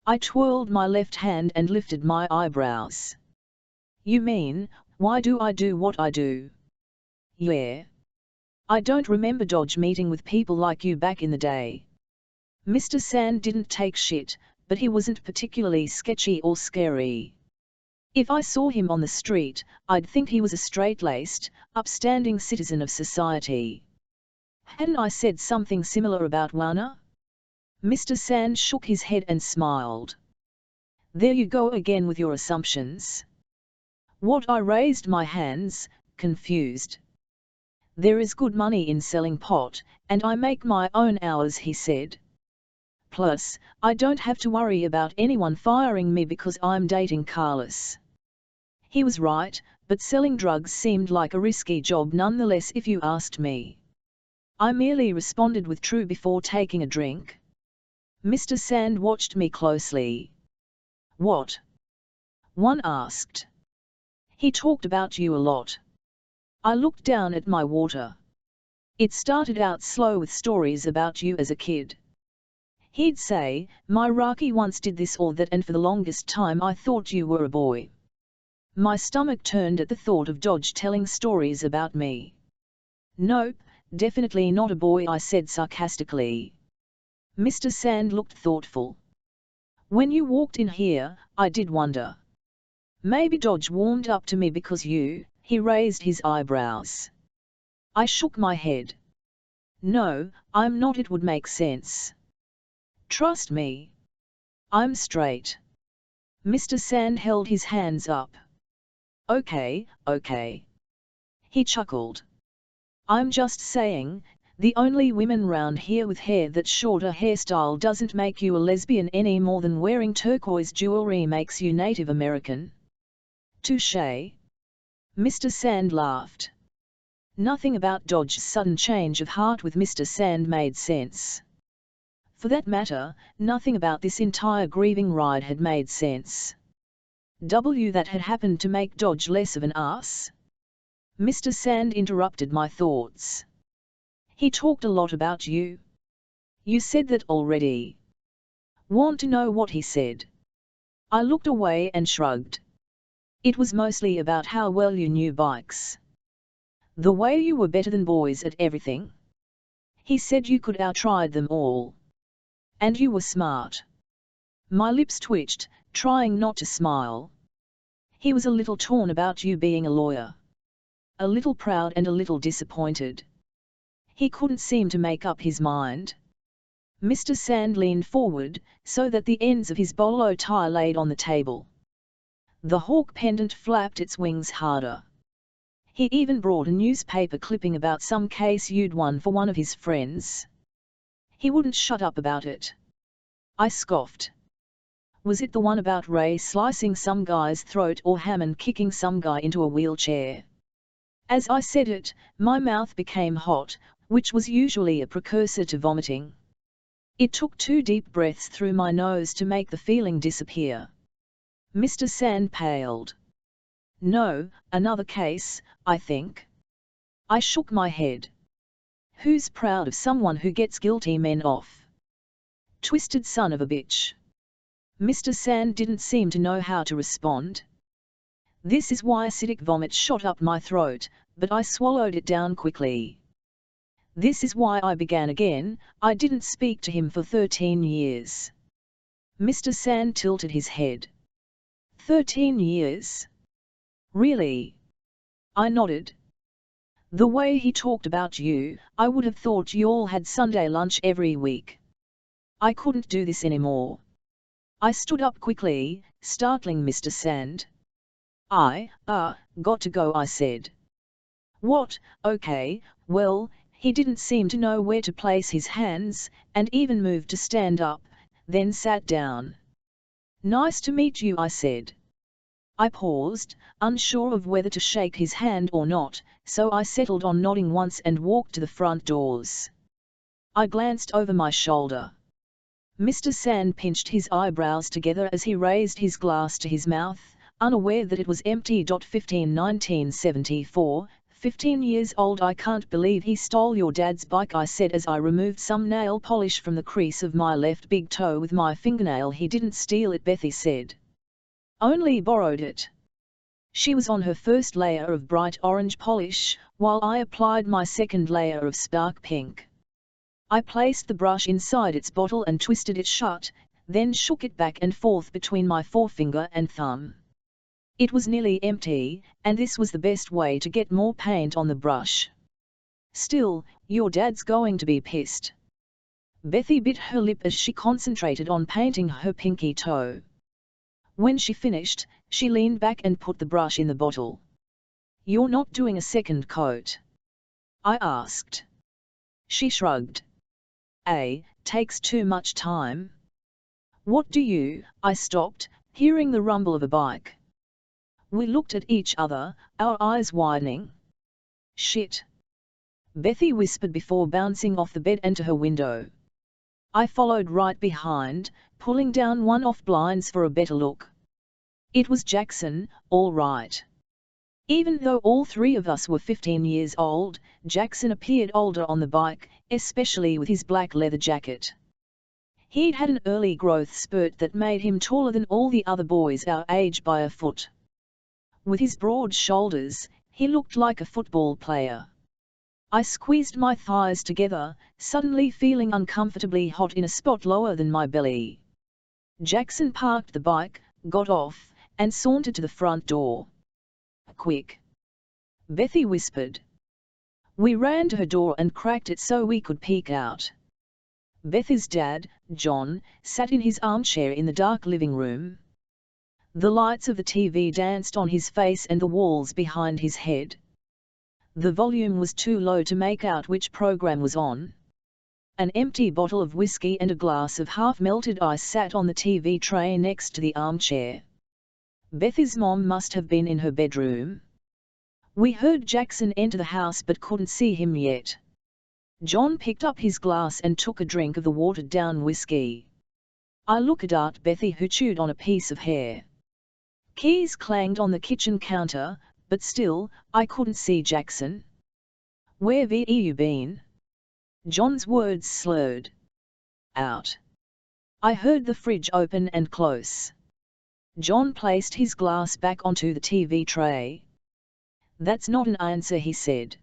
I twirled my left hand and lifted my eyebrows. You mean, why do I do what I do? Yeah. I don't remember Dodge meeting with people like you back in the day. Mr. Sand didn't take shit, but he wasn't particularly sketchy or scary. If I saw him on the street, I'd think he was a straight-laced, upstanding citizen of society. Hadn't I said something similar about Wana? Mr. Sand shook his head and smiled. There you go again with your assumptions. What? I raised my hands, confused. There is good money in selling pot, and I make my own hours, he said. Plus, I don't have to worry about anyone firing me because I'm dating Carlos. He was right, but selling drugs seemed like a risky job nonetheless if you asked me. I merely responded with true before taking a drink. Mr. Sand watched me closely. What? One asked. He talked about you a lot. I looked down at my water. It started out slow with stories about you as a kid. He'd say, my Raki once did this or that, and for the longest time I thought you were a boy. My stomach turned at the thought of Dodge telling stories about me. Nope, definitely not a boy, I said sarcastically. Mr. Sand looked thoughtful. When you walked in here, I did wonder. Maybe Dodge warmed up to me because he raised his eyebrows. I shook my head. No, I'm not, it would make sense. Trust me. I'm straight. Mr. Sand held his hands up. Okay, okay. He chuckled. I'm just saying, the only women round here with hair that's shorter hairstyle doesn't make you a lesbian any more than wearing turquoise jewelry makes you Native American. Touché. Mr. Sand laughed. Nothing about Dodge's sudden change of heart with Mr. Sand made sense. For that matter, nothing about this entire grieving ride had made sense. That had happened to make Dodge less of an ass? Mr. Sand interrupted my thoughts. He talked a lot about you. You said that already. Want to know what he said? I looked away and shrugged. It was mostly about how well you knew bikes. The way you were better than boys at everything. He said you could outride them all. And you were smart. My lips twitched, trying not to smile. He was a little torn about you being a lawyer. A little proud and a little disappointed. He couldn't seem to make up his mind. Mr. Sand leaned forward, so that the ends of his bolo tie laid on the table. The hawk pendant flapped its wings harder. He even brought a newspaper clipping about some case you'd won for one of his friends. He wouldn't shut up about it. I scoffed. Was it the one about Ray slicing some guy's throat or Hammond kicking some guy into a wheelchair? As I said it, my mouth became hot, which was usually a precursor to vomiting. It took 2 deep breaths through my nose to make the feeling disappear. Mr. Sand paled. No, another case, I think. I shook my head. Who's proud of someone who gets guilty men off? Twisted son of a bitch. Mr. Sand didn't seem to know how to respond. This is why acidic vomit shot up my throat, but I swallowed it down quickly. This is why I began again, I didn't speak to him for 13 years. Mr. Sand tilted his head. 13 years? Really? I nodded. The way he talked about you, I would have thought you all had Sunday lunch every week. I couldn't do this anymore. I stood up quickly, startling Mr. Sand. Got to go, I said. What? Okay, well, he didn't seem to know where to place his hands, and even moved to stand up, then sat down. Nice to meet you, I said. I paused, unsure of whether to shake his hand or not, so I settled on nodding once and walked to the front doors. I glanced over my shoulder. Mr. Sand pinched his eyebrows together as he raised his glass to his mouth, unaware that it was empty. 15 1974, "15 years old. I can't believe he stole your dad's bike," I said as I removed some nail polish from the crease of my left big toe with my fingernail. "He didn't steal it," Bethy said. "Only borrowed it." She was on her first layer of bright orange polish, while I applied my second layer of spark pink. I placed the brush inside its bottle and twisted it shut, then shook it back and forth between my forefinger and thumb. It was nearly empty, and this was the best way to get more paint on the brush. "Still, your dad's going to be pissed." Bethy bit her lip as she concentrated on painting her pinky toe. When she finished, she leaned back and put the brush in the bottle. "You're not doing a second coat?" I asked. She shrugged. Takes too much time." "What do you?" I stopped, hearing the rumble of a bike. We looked at each other, our eyes widening. "Shit," Bethy whispered before bouncing off the bed and to her window. I followed right behind, pulling down one-off blinds for a better look. It was Jackson, all right. Even though all three of us were 15 years old, Jackson appeared older on the bike, especially with his black leather jacket. He'd had an early growth spurt that made him taller than all the other boys our age by a foot. With his broad shoulders, he looked like a football player. I squeezed my thighs together, suddenly feeling uncomfortably hot in a spot lower than my belly. Jackson parked the bike, got off, and sauntered to the front door. "Quick," Bethy whispered. We ran to her door and cracked it so we could peek out. Bethy's dad, John, sat in his armchair in the dark living room. The lights of the TV danced on his face and the walls behind his head. The volume was too low to make out which program was on. An empty bottle of whiskey and a glass of half-melted ice sat on the TV tray next to the armchair. Bethy's mom must have been in her bedroom. We heard Jackson enter the house but couldn't see him yet. John picked up his glass and took a drink of the watered-down whiskey. I looked at Bethy, who chewed on a piece of hair. Keys clanged on the kitchen counter, but still, I couldn't see Jackson. "Where've you been?" John's words slurred. "Out." I heard the fridge open and close. John placed his glass back onto the TV tray. "That's not an answer," he said.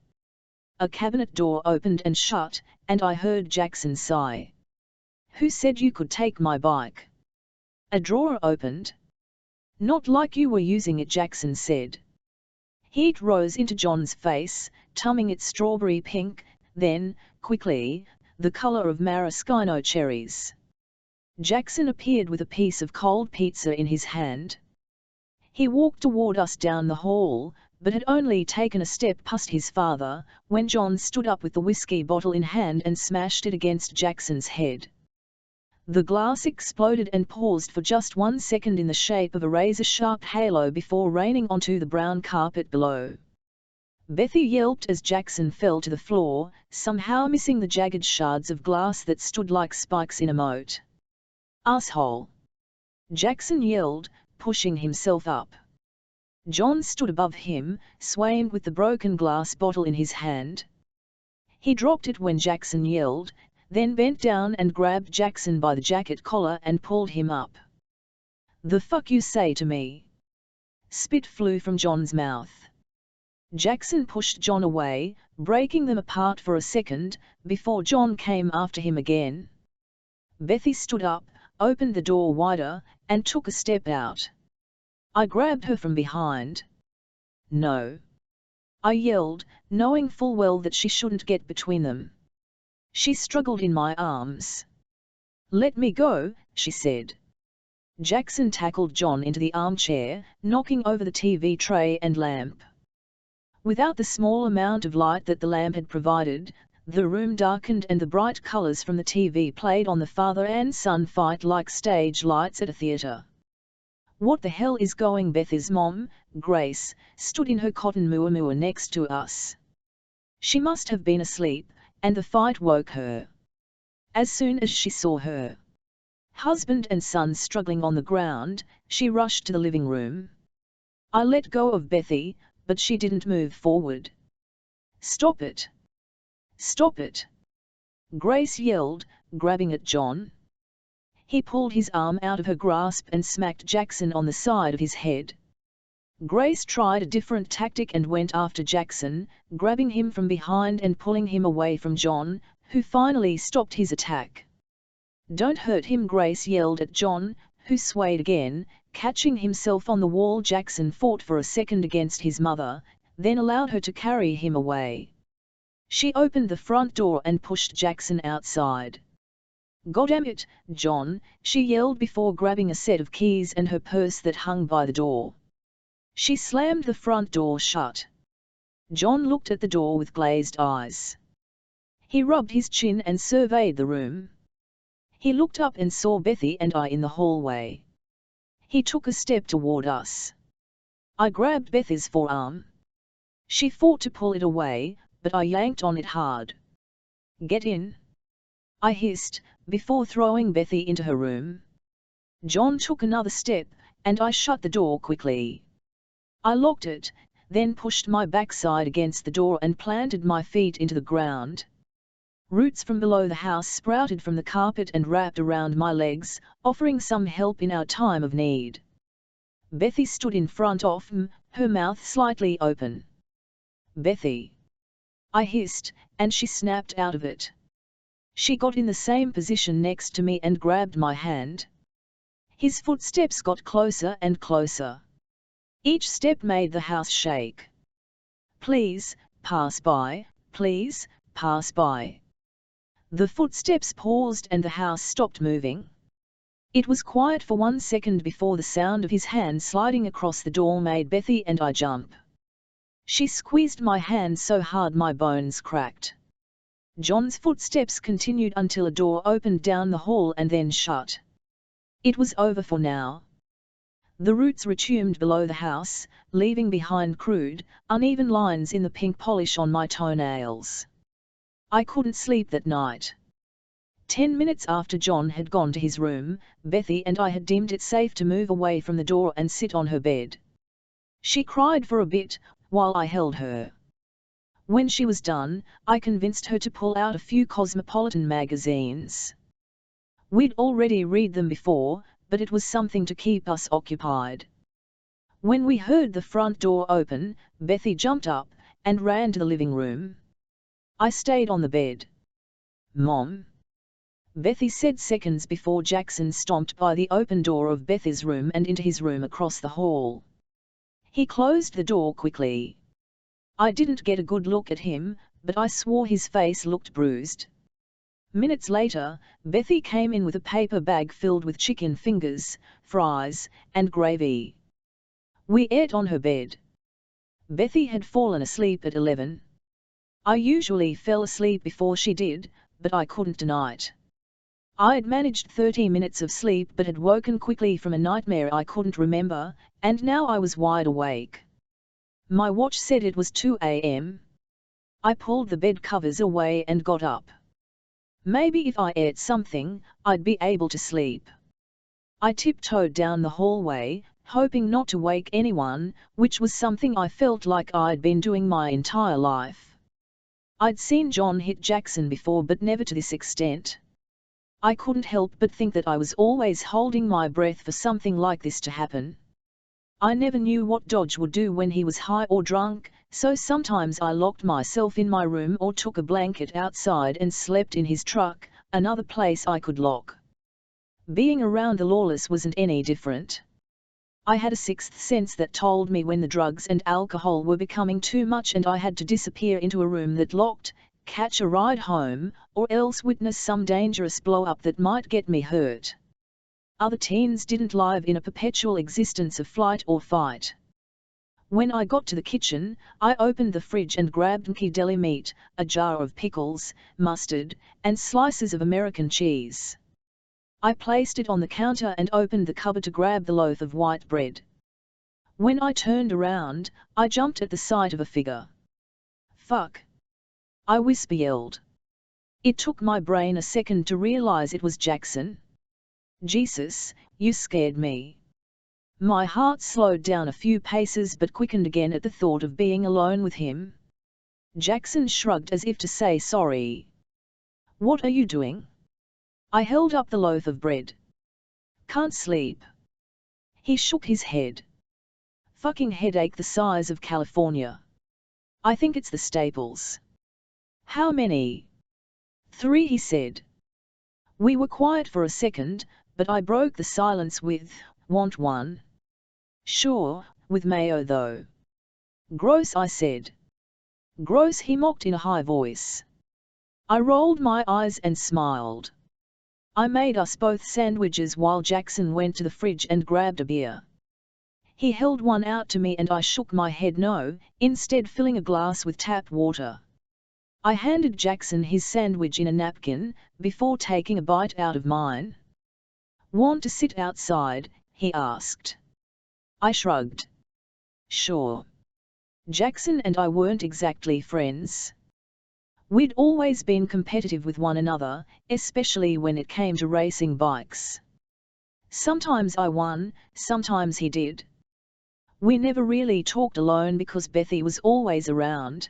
A cabinet door opened and shut, and I heard Jackson sigh. "Who said you could take my bike?" A drawer opened. "Not like you were using it," Jackson said. Heat rose into John's face, tumming it strawberry pink, then, quickly, the color of maraschino cherries. Jackson appeared with a piece of cold pizza in his hand. He walked toward us down the hall, but had only taken a step past his father, when John stood up with the whiskey bottle in hand and smashed it against Jackson's head. The glass exploded and paused for just 1 second in the shape of a razor-sharp halo before raining onto the brown carpet below. Bethy yelped as Jackson fell to the floor, somehow missing the jagged shards of glass that stood like spikes in a moat. "Asshole!" Jackson yelled, pushing himself up. John stood above him, swaying with the broken glass bottle in his hand. He dropped it when Jackson yelled, then bent down and grabbed Jackson by the jacket collar and pulled him up. "The fuck you say to me?" Spit flew from John's mouth. Jackson pushed John away, breaking them apart for a second, before John came after him again. Bethy stood up, opened the door wider, and took a step out. I grabbed her from behind. "No!" I yelled, knowing full well that she shouldn't get between them. She struggled in my arms. "Let me go," she said. Jackson tackled John into the armchair, knocking over the TV tray and lamp. Without the small amount of light that the lamp had provided, the room darkened and the bright colors from the TV played on the father and son fight like stage lights at a theater. "What the hell is going?" Bethy's mom, Grace, stood in her cotton muamua next to us. She must have been asleep, and the fight woke her. As soon as she saw her husband and son struggling on the ground, she rushed to the living room. I let go of Bethy, but she didn't move forward. Stop it! Stop it! Grace yelled, grabbing at John. He pulled his arm out of her grasp and smacked Jackson on the side of his head. Grace tried a different tactic and went after Jackson, grabbing him from behind and pulling him away from John, who finally stopped his attack. "Don't hurt him," Grace yelled at John, who swayed again, catching himself on the wall. Jackson fought for a second against his mother, then allowed her to carry him away. She opened the front door and pushed Jackson outside. "Goddamn it, John," she yelled before grabbing a set of keys and her purse that hung by the door. She slammed the front door shut. John looked at the door with glazed eyes. He rubbed his chin and surveyed the room. He looked up and saw Bethy and I in the hallway. He took a step toward us. I grabbed Bethy's forearm. She fought to pull it away, but I yanked on it hard. "Get in!" I hissed, before throwing Bethy into her room. John took another step, and I shut the door quickly. I locked it, then pushed my backside against the door and planted my feet into the ground. Roots from below the house sprouted from the carpet and wrapped around my legs, offering some help in our time of need. Bethy stood in front of me, her mouth slightly open. "Bethy!" I hissed, and she snapped out of it. She got in the same position next to me and grabbed my hand. His footsteps got closer and closer. Each step made the house shake. "Please, pass by, please, pass by." The footsteps paused and the house stopped moving. It was quiet for 1 second before the sound of his hand sliding across the door made Bethy and I jump. She squeezed my hand so hard my bones cracked. John's footsteps continued until a door opened down the hall and then shut. It was over for now. The roots resumed below the house, leaving behind crude, uneven lines in the pink polish on my toenails. I couldn't sleep that night. 10 minutes after John had gone to his room, Bethy and I had deemed it safe to move away from the door and sit on her bed. She cried for a bit, while I held her. When she was done, I convinced her to pull out a few Cosmopolitan magazines. We'd already read them before, but it was something to keep us occupied. When we heard the front door open, Bethy jumped up and ran to the living room. I stayed on the bed. "Mom," Bethy said seconds before Jackson stomped by the open door of Bethy's room and into his room across the hall. He closed the door quickly. I didn't get a good look at him, but I swore his face looked bruised. Minutes later, Bethy came in with a paper bag filled with chicken fingers, fries, and gravy. We ate on her bed. Bethy had fallen asleep at 11. I usually fell asleep before she did, but I couldn't tonight. I'd managed 30 minutes of sleep but had woken quickly from a nightmare I couldn't remember, and now I was wide awake. My watch said it was 2 a.m. I pulled the bed covers away and got up. Maybe if I ate something, I'd be able to sleep. I tiptoed down the hallway, hoping not to wake anyone, which was something I felt like I'd been doing my entire life. I'd seen John hit Jackson before but never to this extent. I couldn't help but think that I was always holding my breath for something like this to happen. I never knew what Dodge would do when he was high or drunk, so sometimes I locked myself in my room or took a blanket outside and slept in his truck, another place I could lock. Being around the lawless wasn't any different. I had a sixth sense that told me when the drugs and alcohol were becoming too much and I had to disappear into a room that locked, catch a ride home, or else witness some dangerous blow-up that might get me hurt. Other teens didn't live in a perpetual existence of flight or fight. When I got to the kitchen, I opened the fridge and grabbed Nkey deli meat, a jar of pickles, mustard, and slices of American cheese. I placed it on the counter and opened the cupboard to grab the loaf of white bread. When I turned around, I jumped at the sight of a figure. "Fuck!" I whisper-yelled. It took my brain a second to realize it was Jackson. "Jesus, you scared me." My heart slowed down a few paces but quickened again at the thought of being alone with him. Jackson shrugged as if to say sorry. What are you doing? I held up the loaf of bread. Can't sleep. He shook his head. Fucking headache the size of California. I think it's the staples. How many? 3, he said. We were quiet for a second, but I broke the silence with, want one? Sure, with mayo though. Gross, I said. Gross, he mocked in a high voice. I rolled my eyes and smiled. I made us both sandwiches while Jackson went to the fridge and grabbed a beer. He held one out to me and I shook my head no, instead filling a glass with tap water. I handed Jackson his sandwich in a napkin, before taking a bite out of mine. Want to sit outside? He asked. I shrugged. Sure. Jackson and I weren't exactly friends. We'd always been competitive with one another, especially when it came to racing bikes. Sometimes I won, sometimes he did. We never really talked alone because Bethy was always around.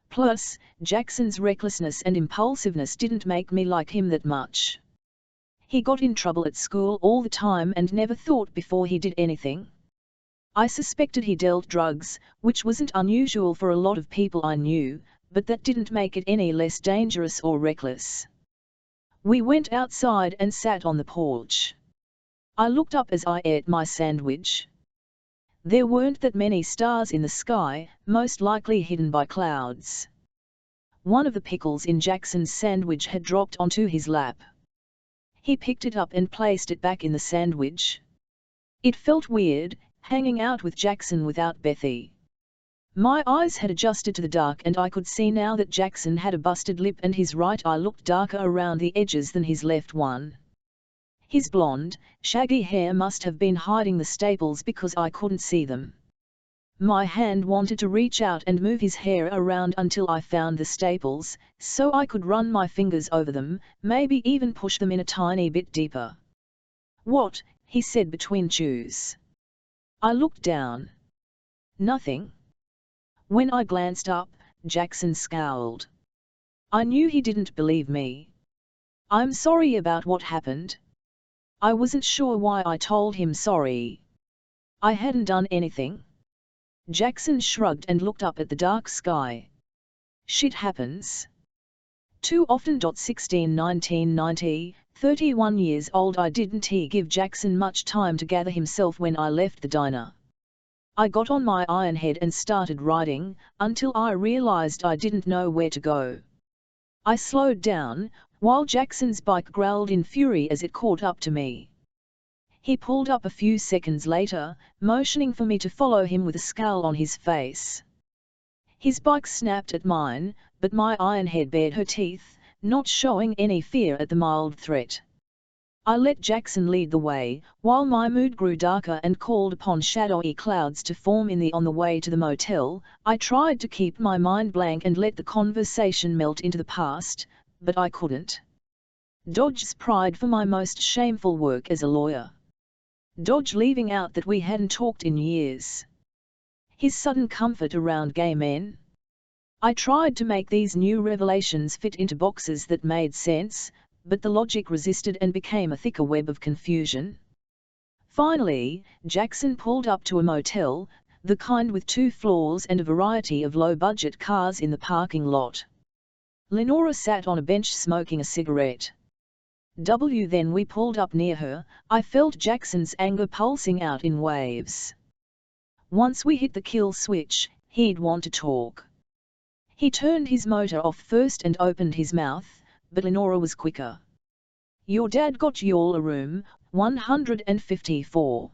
Plus, Jackson's recklessness and impulsiveness didn't make me like him that much. He got in trouble at school all the time and never thought before he did anything. I suspected he dealt drugs, which wasn't unusual for a lot of people I knew, but that didn't make it any less dangerous or reckless. We went outside and sat on the porch. I looked up as I ate my sandwich. There weren't that many stars in the sky, most likely hidden by clouds. One of the pickles in Jackson's sandwich had dropped onto his lap. He picked it up and placed it back in the sandwich. It felt weird, hanging out with Jackson without Bethy. My eyes had adjusted to the dark and I could see now that Jackson had a busted lip and his right eye looked darker around the edges than his left one. His blonde, shaggy hair must have been hiding the staples because I couldn't see them. My hand wanted to reach out and move his hair around until I found the staples, so I could run my fingers over them, maybe even push them in a tiny bit deeper. What? He said between chews. I looked down. Nothing. When I glanced up, Jackson scowled. I knew he didn't believe me. I'm sorry about what happened. I wasn't sure why I told him sorry. I hadn't done anything. Jackson shrugged and looked up at the dark sky. Shit happens. Too often. 16 1990, 31 years old. I didn't give Jackson much time to gather himself when I left the diner. I got on my ironhead and started riding, until I realized I didn't know where to go. I slowed down, while Jackson's bike growled in fury as it caught up to me. He pulled up a few seconds later, motioning for me to follow him with a scowl on his face. His bike snapped at mine, but my ironhead bared her teeth, not showing any fear at the mild threat. I let Jackson lead the way, while my mood grew darker and called upon shadowy clouds to form on the way to the motel. I tried to keep my mind blank and let the conversation melt into the past, but I couldn't. Dodge's pride for my most shameful work as a lawyer. Dodge leaving out that we hadn't talked in years. His sudden comfort around gay men. I tried to make these new revelations fit into boxes that made sense, but the logic resisted and became a thicker web of confusion. Finally, Jackson pulled up to a motel, the kind with 2 floors and a variety of low-budget cars in the parking lot. Lenora sat on a bench smoking a cigarette. Then we pulled up near her. I felt Jackson's anger pulsing out in waves. Once we hit the kill switch, he'd want to talk. He turned his motor off first and opened his mouth, but Lenora was quicker. Your dad got y'all a room, 154.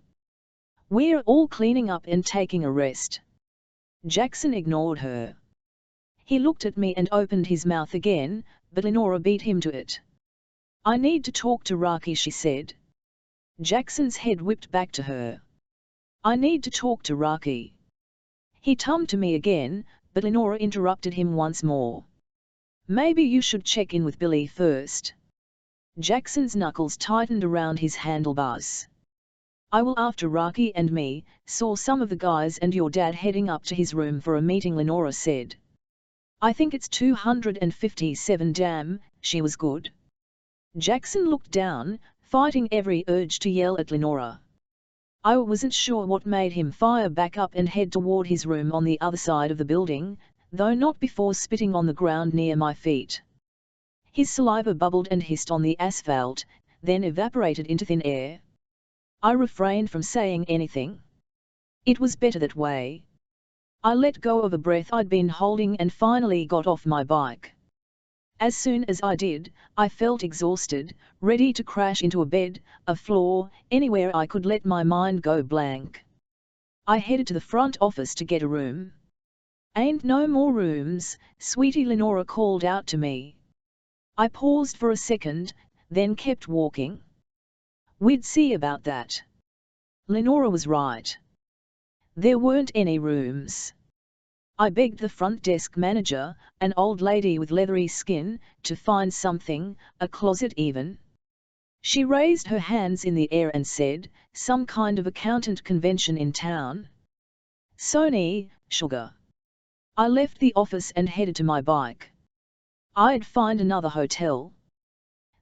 We're all cleaning up and taking a rest. Jackson ignored her. He looked at me and opened his mouth again, but Lenora beat him to it. I need to talk to Rocky, she said. Jackson's head whipped back to her. I need to talk to Rocky. He tummed to me again, but Lenora interrupted him once more. Maybe you should check in with Billy first. Jackson's knuckles tightened around his handlebars. I will after Rocky and me, saw some of the guys and your dad heading up to his room for a meeting, Lenora said. I think it's 257 damn, she was good. Jackson looked down, fighting every urge to yell at Lenora. I wasn't sure what made him fire back up and head toward his room on the other side of the building, though not before spitting on the ground near my feet. His saliva bubbled and hissed on the asphalt, then evaporated into thin air. I refrained from saying anything. It was better that way. I let go of a breath I'd been holding and finally got off my bike. As soon as I did, I felt exhausted, ready to crash into a bed, a floor, anywhere I could let my mind go blank. I headed to the front office to get a room. "Ain't no more rooms," sweetie Lenora called out to me. I paused for a second, then kept walking. We'd see about that. Lenora was right. There weren't any rooms. I begged the front desk manager, an old lady with leathery skin, to find something, a closet even. She raised her hands in the air and said, "Some kind of accountant convention in town." Sony, sugar. I left the office and headed to my bike. I'd find another hotel.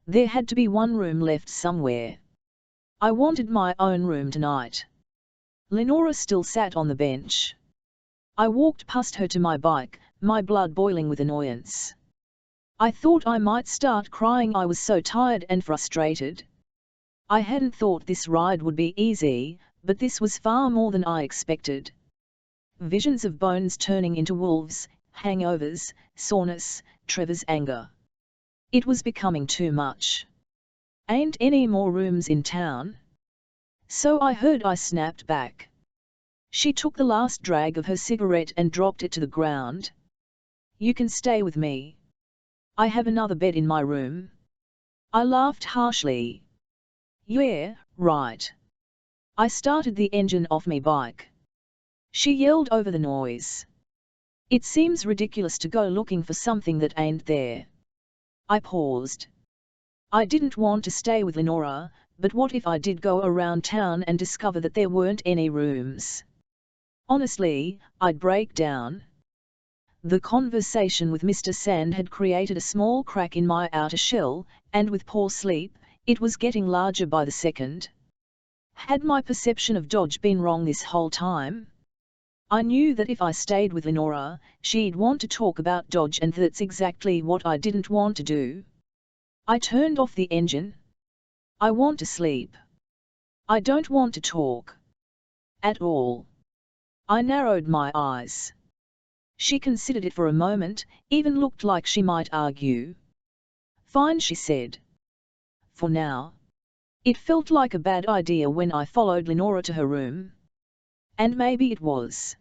There had to be one room left somewhere. I wanted my own room tonight. Lenora still sat on the bench. I walked past her to my bike, my blood boiling with annoyance. I thought I might start crying, I was so tired and frustrated. I hadn't thought this ride would be easy, but this was far more than I expected. Visions of bones turning into wolves, hangovers, soreness, Trevor's anger. It was becoming too much. "Ain't any more rooms in town?" So I heard. I snapped back. She took the last drag of her cigarette and dropped it to the ground. "You can stay with me. I have another bed in my room." I laughed harshly. "Yeah, right." I started the engine off me bike. She yelled over the noise. "It seems ridiculous to go looking for something that ain't there." I paused. I didn't want to stay with Lenora, but what if I did go around town and discover that there weren't any rooms? Honestly, I'd break down. The conversation with Mr. Sand had created a small crack in my outer shell, and with poor sleep, it was getting larger by the second. Had my perception of Dodge been wrong this whole time? I knew that if I stayed with Lenora, she'd want to talk about Dodge, and that's exactly what I didn't want to do. I turned off the engine. I want to sleep. I don't want to talk. At all. I narrowed my eyes. She considered it for a moment, even looked like she might argue. "Fine," she said. "For now." It felt like a bad idea when I followed Lenora to her room. And maybe it was.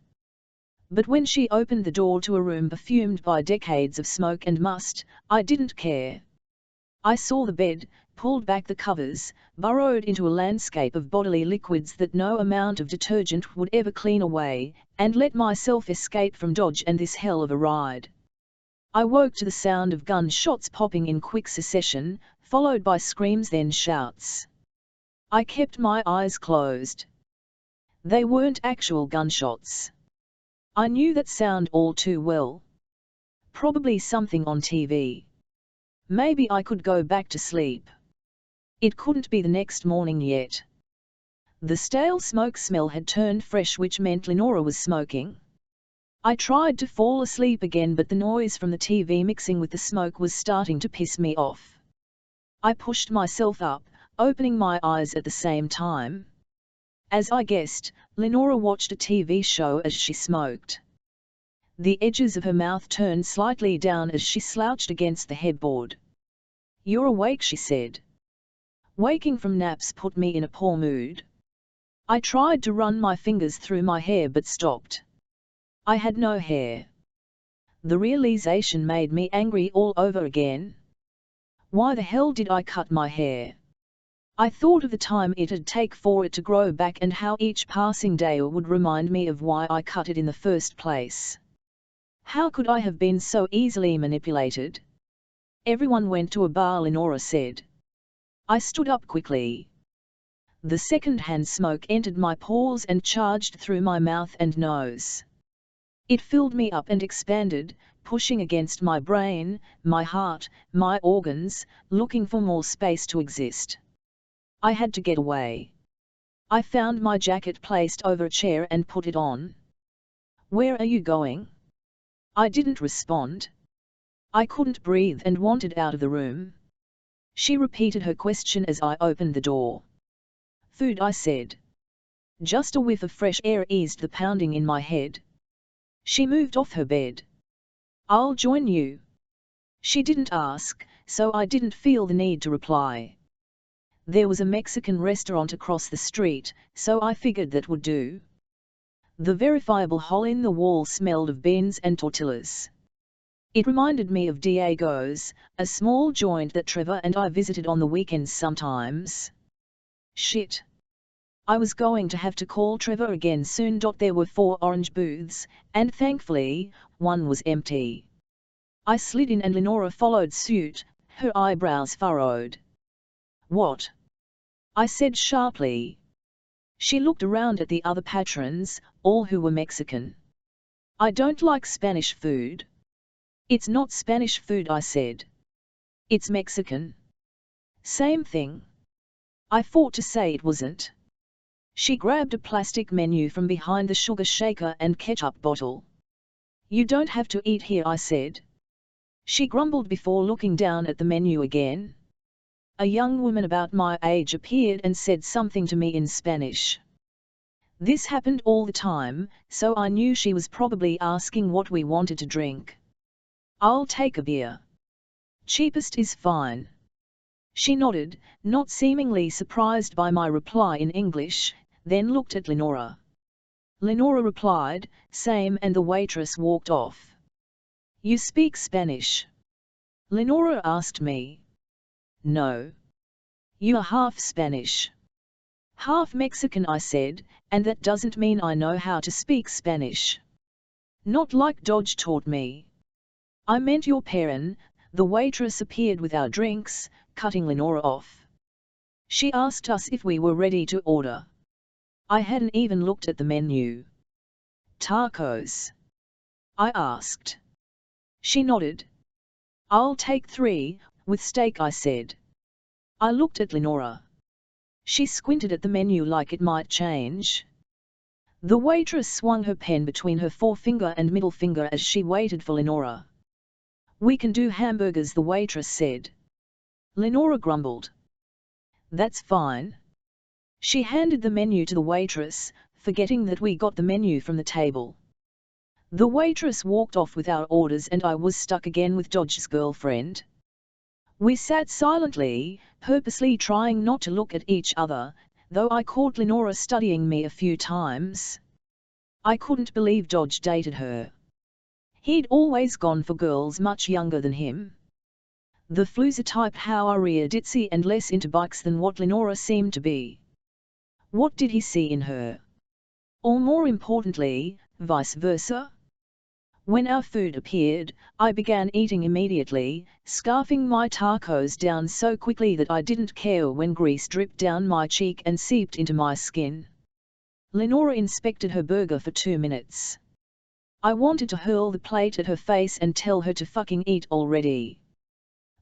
But when she opened the door to a room perfumed by decades of smoke and must, I didn't care. I saw the bed, pulled back the covers, burrowed into a landscape of bodily liquids that no amount of detergent would ever clean away, and let myself escape from Dodge and this hell of a ride. I woke to the sound of gunshots popping in quick succession, followed by screams, then shouts. I kept my eyes closed. They weren't actual gunshots. I knew that sound all too well. Probably something on TV. Maybe I could go back to sleep. It couldn't be the next morning yet. The stale smoke smell had turned fresh, which meant Lenora was smoking. I tried to fall asleep again, but the noise from the TV mixing with the smoke was starting to piss me off. I pushed myself up, opening my eyes at the same time. As I guessed, Lenora watched a TV show as she smoked. The edges of her mouth turned slightly down as she slouched against the headboard. "You're awake," she said. Waking from naps put me in a poor mood. I tried to run my fingers through my hair but stopped. I had no hair. The realization made me angry all over again. Why the hell did I cut my hair? I thought of the time it'd take for it to grow back and how each passing day would remind me of why I cut it in the first place. How could I have been so easily manipulated? "Everyone went to a bar," Lenora said. I stood up quickly. The second-hand smoke entered my pores and charged through my mouth and nose. It filled me up and expanded, pushing against my brain, my heart, my organs, looking for more space to exist. I had to get away. I found my jacket placed over a chair and put it on. "Where are you going?" I didn't respond. I couldn't breathe and wanted out of the room. She repeated her question as I opened the door. "Food," I said. Just a whiff of fresh air eased the pounding in my head. She moved off her bed. "I'll join you." She didn't ask, so I didn't feel the need to reply. There was a Mexican restaurant across the street, so I figured that would do. The verifiable hole in the wall smelled of beans and tortillas. It reminded me of Diego's, a small joint that Trevor and I visited on the weekends sometimes. Shit. I was going to have to call Trevor again soon. There were 4 orange booths, and thankfully, one was empty. I slid in and Lenora followed suit, her eyebrows furrowed. "What?" I said sharply. She looked around at the other patrons, all who were Mexican. "I don't like Spanish food." "It's not Spanish food," I said. "It's Mexican." "Same thing." I fought to say it wasn't. She grabbed a plastic menu from behind the sugar shaker and ketchup bottle. "You don't have to eat here," I said. She grumbled before looking down at the menu again. A young woman about my age appeared and said something to me in Spanish. This happened all the time, so I knew she was probably asking what we wanted to drink. "I'll take a beer. Cheapest is fine." She nodded, not seemingly surprised by my reply in English, then looked at Lenora. Lenora replied, "Same," and the waitress walked off. "You speak Spanish?" Lenora asked me. "No." "You are half Spanish." "Half Mexican," I said, "and that doesn't mean I know how to speak Spanish." "Not like Dodge taught me." "I meant your parent." The waitress appeared with our drinks, cutting Lenora off. She asked us if we were ready to order. I hadn't even looked at the menu. "Tacos?" I asked. She nodded. "I'll take 3, with steak," I said. I looked at Lenora. She squinted at the menu like it might change. The waitress swung her pen between her forefinger and middle finger as she waited for Lenora. "We can do hamburgers," the waitress said. Lenora grumbled. "That's fine." She handed the menu to the waitress, forgetting that we got the menu from the table. The waitress walked off with our orders and I was stuck again with Dodge's girlfriend. We sat silently, purposely trying not to look at each other, though I caught Lenora studying me a few times. I couldn't believe Dodge dated her. He'd always gone for girls much younger than him. The Floozer type, however ditzy and less into bikes than what Lenora seemed to be. What did he see in her? Or more importantly, vice versa? When our food appeared, I began eating immediately, scarfing my tacos down so quickly that I didn't care when grease dripped down my cheek and seeped into my skin. Lenora inspected her burger for 2 minutes. I wanted to hurl the plate at her face and tell her to fucking eat already.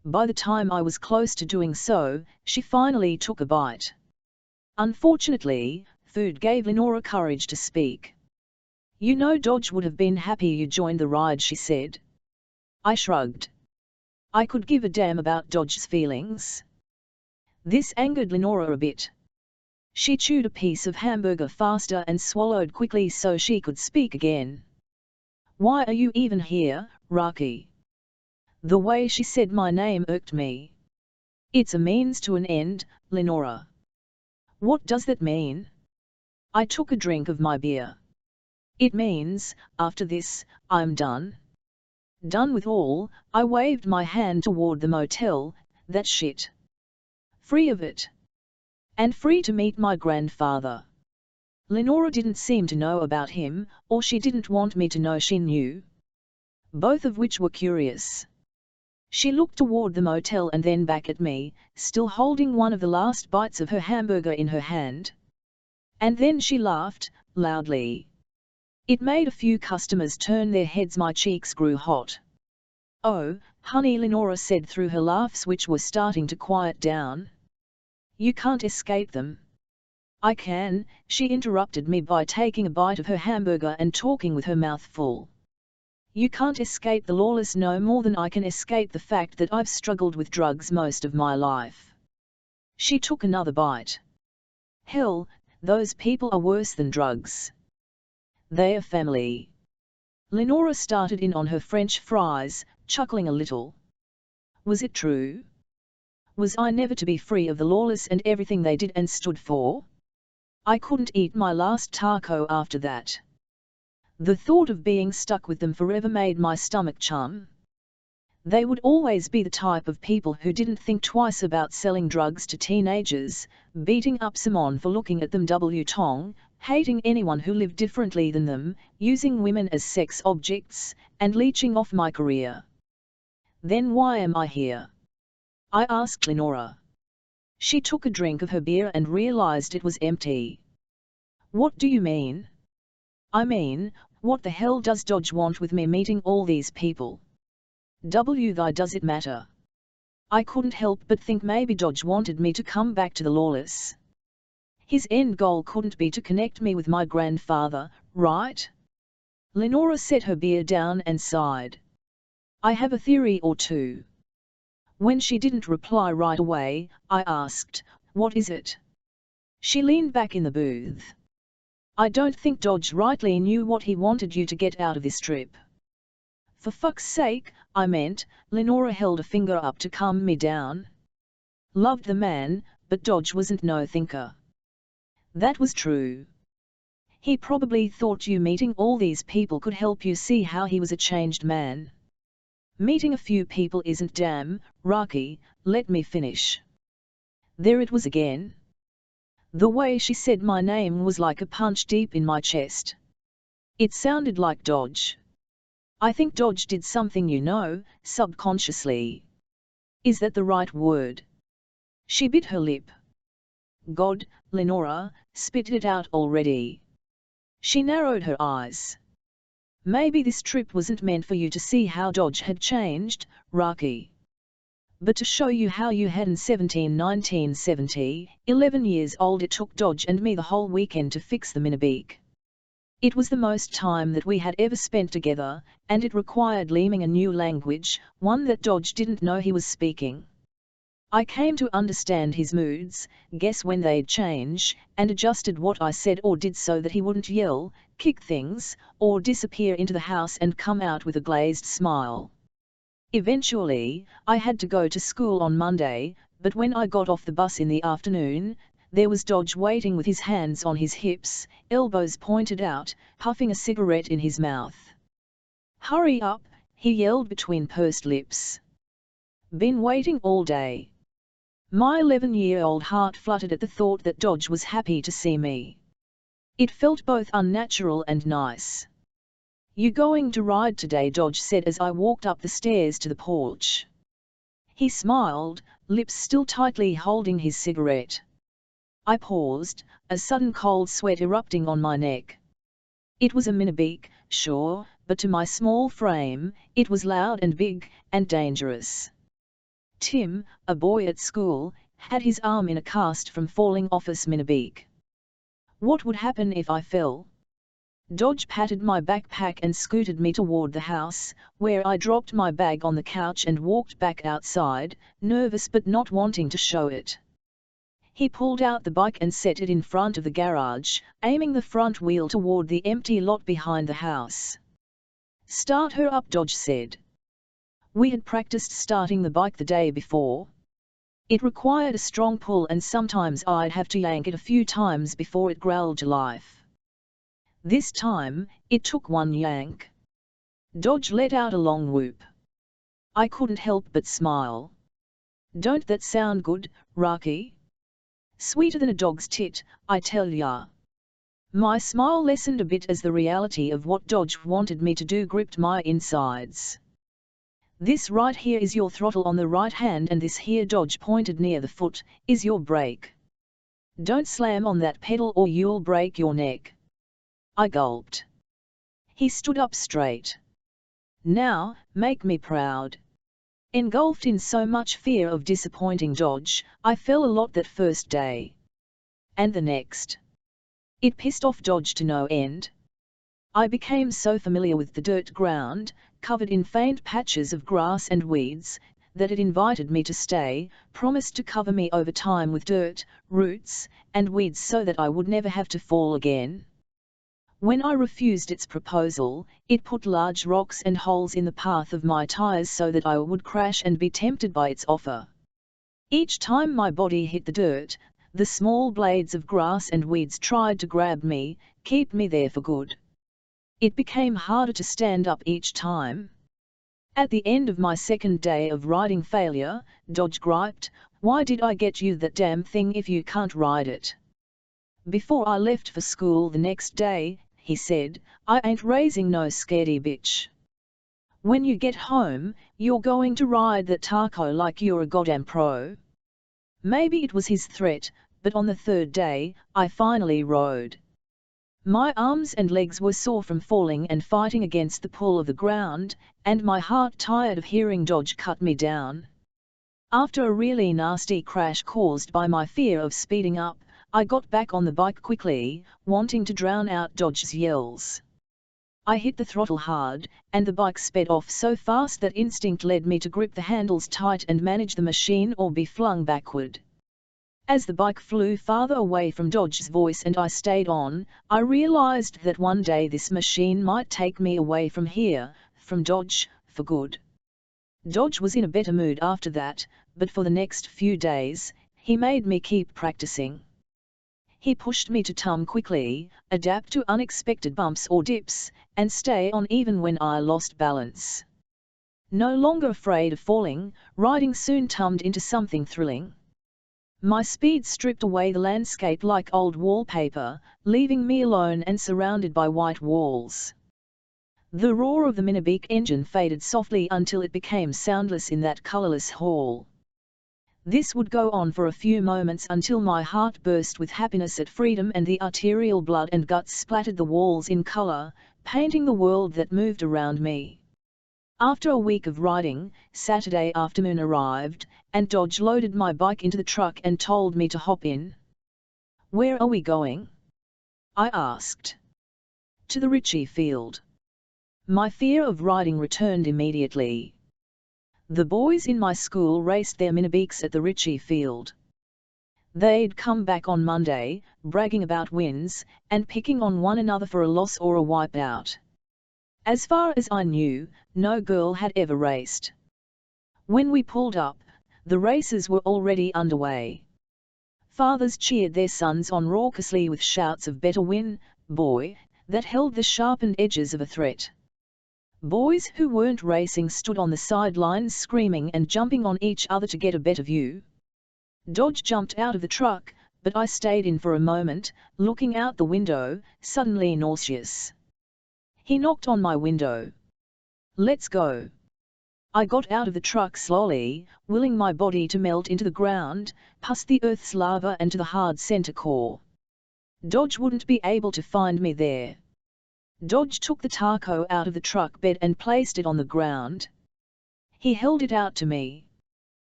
By the time I was close to doing so, she finally took a bite. Unfortunately, food gave Lenora courage to speak. "You know Dodge would have been happy you joined the ride," she said. I shrugged. I could give a damn about Dodge's feelings. This angered Lenora a bit. She chewed a piece of hamburger faster and swallowed quickly so she could speak again. "Why are you even here, Rocky?" The way she said my name irked me. "It's a means to an end, Lenora." "What does that mean?" I took a drink of my beer. "It means, after this, I'm done." "Done with all?" I waved my hand toward the motel. "That shit. Free of it. And free to meet my grandfather." Lenora didn't seem to know about him, or she didn't want me to know she knew. Both of which were curious. She looked toward the motel and then back at me, still holding one of the last bites of her hamburger in her hand. And then she laughed, loudly. It made a few customers turn their heads. My cheeks grew hot. "Oh, honey," Lenora said through her laughs, which were starting to quiet down. "You can't escape them." "I can," she interrupted me by taking a bite of her hamburger and talking with her mouth full. "You can't escape the lawless no more than I can escape the fact that I've struggled with drugs most of my life." She took another bite. "Hell, those people are worse than drugs. They are family." Lenora started in on her French fries, chuckling a little. Was it true? Was I never to be free of the lawless and everything they did and stood for? I couldn't eat my last taco after that. The thought of being stuck with them forever made my stomach churn. They would always be the type of people who didn't think twice about selling drugs to teenagers, beating up someone for looking at them double-tongue, hating anyone who lived differently than them, using women as sex objects, and leeching off my career. Then why am I here? I asked Lenora. She took a drink of her beer and realized it was empty. What do you mean? I mean, what the hell does Dodge want with me meeting all these people? Why does it matter? I couldn't help but think maybe Dodge wanted me to come back to the lawless. His end goal couldn't be to connect me with my grandfather, right? Lenora set her beer down and sighed. I have a theory or two. When she didn't reply right away, I asked, "What is it?" She leaned back in the booth. "I don't think Dodge rightly knew what he wanted you to get out of this trip." "For fuck's sake, I meant," Lenora held a finger up to calm me down. "Loved the man, but Dodge wasn't no thinker." That was true. He probably thought you meeting all these people could help you see how he was a changed man. Meeting a few people isn't damn, Rocky, let me finish. There it was again. The way she said my name was like a punch deep in my chest. It sounded like Dodge. I think Dodge did something, subconsciously. Is that the right word? She bit her lip. God, Lenora, spit it out already. She narrowed her eyes. Maybe this trip wasn't meant for you to see how Dodge had changed, Rocky. But to show you how you had in 1970, 11 years old, it took Dodge and me the whole weekend to fix the Minibeak. It was the most time that we had ever spent together, and it required learning a new language, one that Dodge didn't know he was speaking. I came to understand his moods, guess when they'd change, and adjusted what I said or did so that he wouldn't yell, kick things, or disappear into the house and come out with a glazed smile. Eventually, I had to go to school on Monday, but when I got off the bus in the afternoon, there was Dodge waiting with his hands on his hips, elbows pointed out, puffing a cigarette in his mouth. "Hurry up," he yelled between pursed lips. "Been waiting all day." My 11-year-old heart fluttered at the thought that Dodge was happy to see me. It felt both unnatural and nice. "You going to ride today?" Dodge said as I walked up the stairs to the porch. He smiled, lips still tightly holding his cigarette. I paused, a sudden cold sweat erupting on my neck. It was a Minibeak, sure, but to my small frame, it was loud and big, and dangerous. Tim, a boy at school, had his arm in a cast from falling off a Minibeak. What would happen if I fell? Dodge patted my backpack and scooted me toward the house, where I dropped my bag on the couch and walked back outside, nervous but not wanting to show it. He pulled out the bike and set it in front of the garage, aiming the front wheel toward the empty lot behind the house. "Start her up," Dodge said. We had practiced starting the bike the day before. It required a strong pull and sometimes I'd have to yank it a few times before it growled to life. This time, it took one yank. Dodge let out a long whoop. I couldn't help but smile. "Don't that sound good, Rocky? Sweeter than a dog's tit, I tell ya." My smile lessened a bit as the reality of what Dodge wanted me to do gripped my insides. "This right here is your throttle on the right hand and this here," Dodge pointed near the foot, "is your brake. Don't slam on that pedal or you'll break your neck." I gulped. He stood up straight. Now, make me proud. Engulfed in so much fear of disappointing Dodge, I fell a lot that first day. And the next. It pissed off Dodge to no end. I became so familiar with the dirt ground, covered in faint patches of grass and weeds, that it invited me to stay, promised to cover me over time with dirt, roots, and weeds so that I would never have to fall again. When I refused its proposal, it put large rocks and holes in the path of my tires so that I would crash and be tempted by its offer. Each time my body hit the dirt, the small blades of grass and weeds tried to grab me, keep me there for good. It became harder to stand up each time. At the end of my second day of riding failure, Dodge griped, "Why did I get you that damn thing if you can't ride it?" Before I left for school the next day, he said, "I ain't raising no scaredy bitch. When you get home, you're going to ride that taco like you're a goddamn pro." Maybe it was his threat, but on the third day, I finally rode. My arms and legs were sore from falling and fighting against the pull of the ground, and my heart tired of hearing Dodge cut me down. After a really nasty crash caused by my fear of speeding up, I got back on the bike quickly, wanting to drown out Dodge's yells. I hit the throttle hard, and the bike sped off so fast that instinct led me to grip the handles tight and manage the machine or be flung backward. As the bike flew farther away from Dodge's voice and I stayed on, I realized that one day this machine might take me away from here, from Dodge, for good. Dodge was in a better mood after that, but for the next few days, he made me keep practicing. He pushed me to tum quickly, adapt to unexpected bumps or dips, and stay on even when I lost balance. No longer afraid of falling, riding soon tummed into something thrilling. My speed stripped away the landscape like old wallpaper, leaving me alone and surrounded by white walls. The roar of the Minibeek engine faded softly until it became soundless in that colorless hall. This would go on for a few moments until my heart burst with happiness at freedom and the arterial blood and guts splattered the walls in color, painting the world that moved around me. After a week of riding, Saturday afternoon arrived, and Dodge loaded my bike into the truck and told me to hop in. "Where are we going?" I asked. "To the Ritchie field." My fear of riding returned immediately. The boys in my school raced their Minibeeks at the Ritchie field. They'd come back on Monday, bragging about wins, and picking on one another for a loss or a wipeout. As far as I knew, no girl had ever raced. When we pulled up, the races were already underway. Fathers cheered their sons on raucously with shouts of "better win, boy," that held the sharpened edges of a threat. Boys who weren't racing stood on the sidelines screaming and jumping on each other to get a better view. Dodge jumped out of the truck, but I stayed in for a moment, looking out the window, suddenly nauseous. He knocked on my window. "Let's go." I got out of the truck slowly, willing my body to melt into the ground, past the Earth's lava and to the hard center core. Dodge wouldn't be able to find me there. Dodge took the taco out of the truck bed and placed it on the ground. He held it out to me.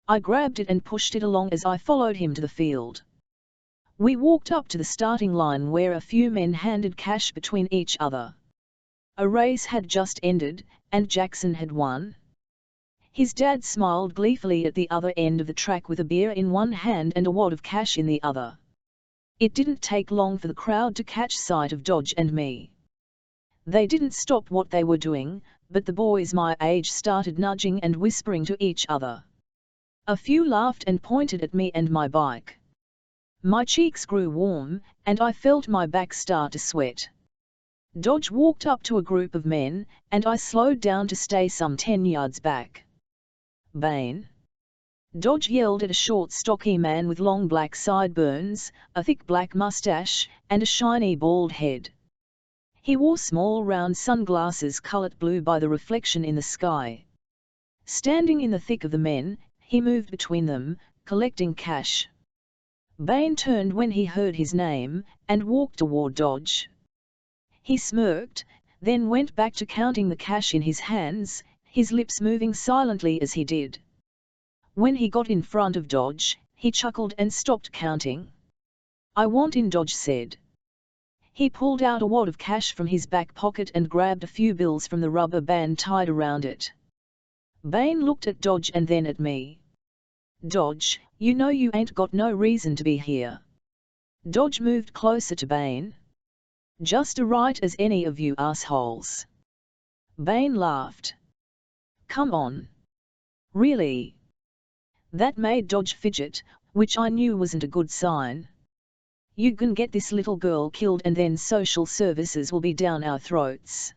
I grabbed it and pushed it along as I followed him to the field. We walked up to the starting line where a few men handed cash between each other. A race had just ended, and Jackson had won. His dad smiled gleefully at the other end of the track with a beer in one hand and a wad of cash in the other. It didn't take long for the crowd to catch sight of Dodge and me. They didn't stop what they were doing, but the boys my age started nudging and whispering to each other. A few laughed and pointed at me and my bike. My cheeks grew warm, and I felt my back start to sweat. Dodge walked up to a group of men, and I slowed down to stay some 10 yards back. "Bane!" Dodge yelled at a short stocky man with long black sideburns, a thick black mustache, and a shiny bald head. He wore small round sunglasses colored blue by the reflection in the sky. Standing in the thick of the men, he moved between them, collecting cash. Bane turned when he heard his name, and walked toward Dodge. He smirked, then went back to counting the cash in his hands, his lips moving silently as he did. When he got in front of Dodge, he chuckled and stopped counting. "I want in," Dodge said. He pulled out a wad of cash from his back pocket and grabbed a few bills from the rubber band tied around it. Bane looked at Dodge and then at me. "Dodge, you know you ain't got no reason to be here." Dodge moved closer to Bane. "Just as right as any of you assholes." Bane laughed. "Come on. Really?" That made Dodge fidget, which I knew wasn't a good sign. "You can get this little girl killed and then social services will be down our throats.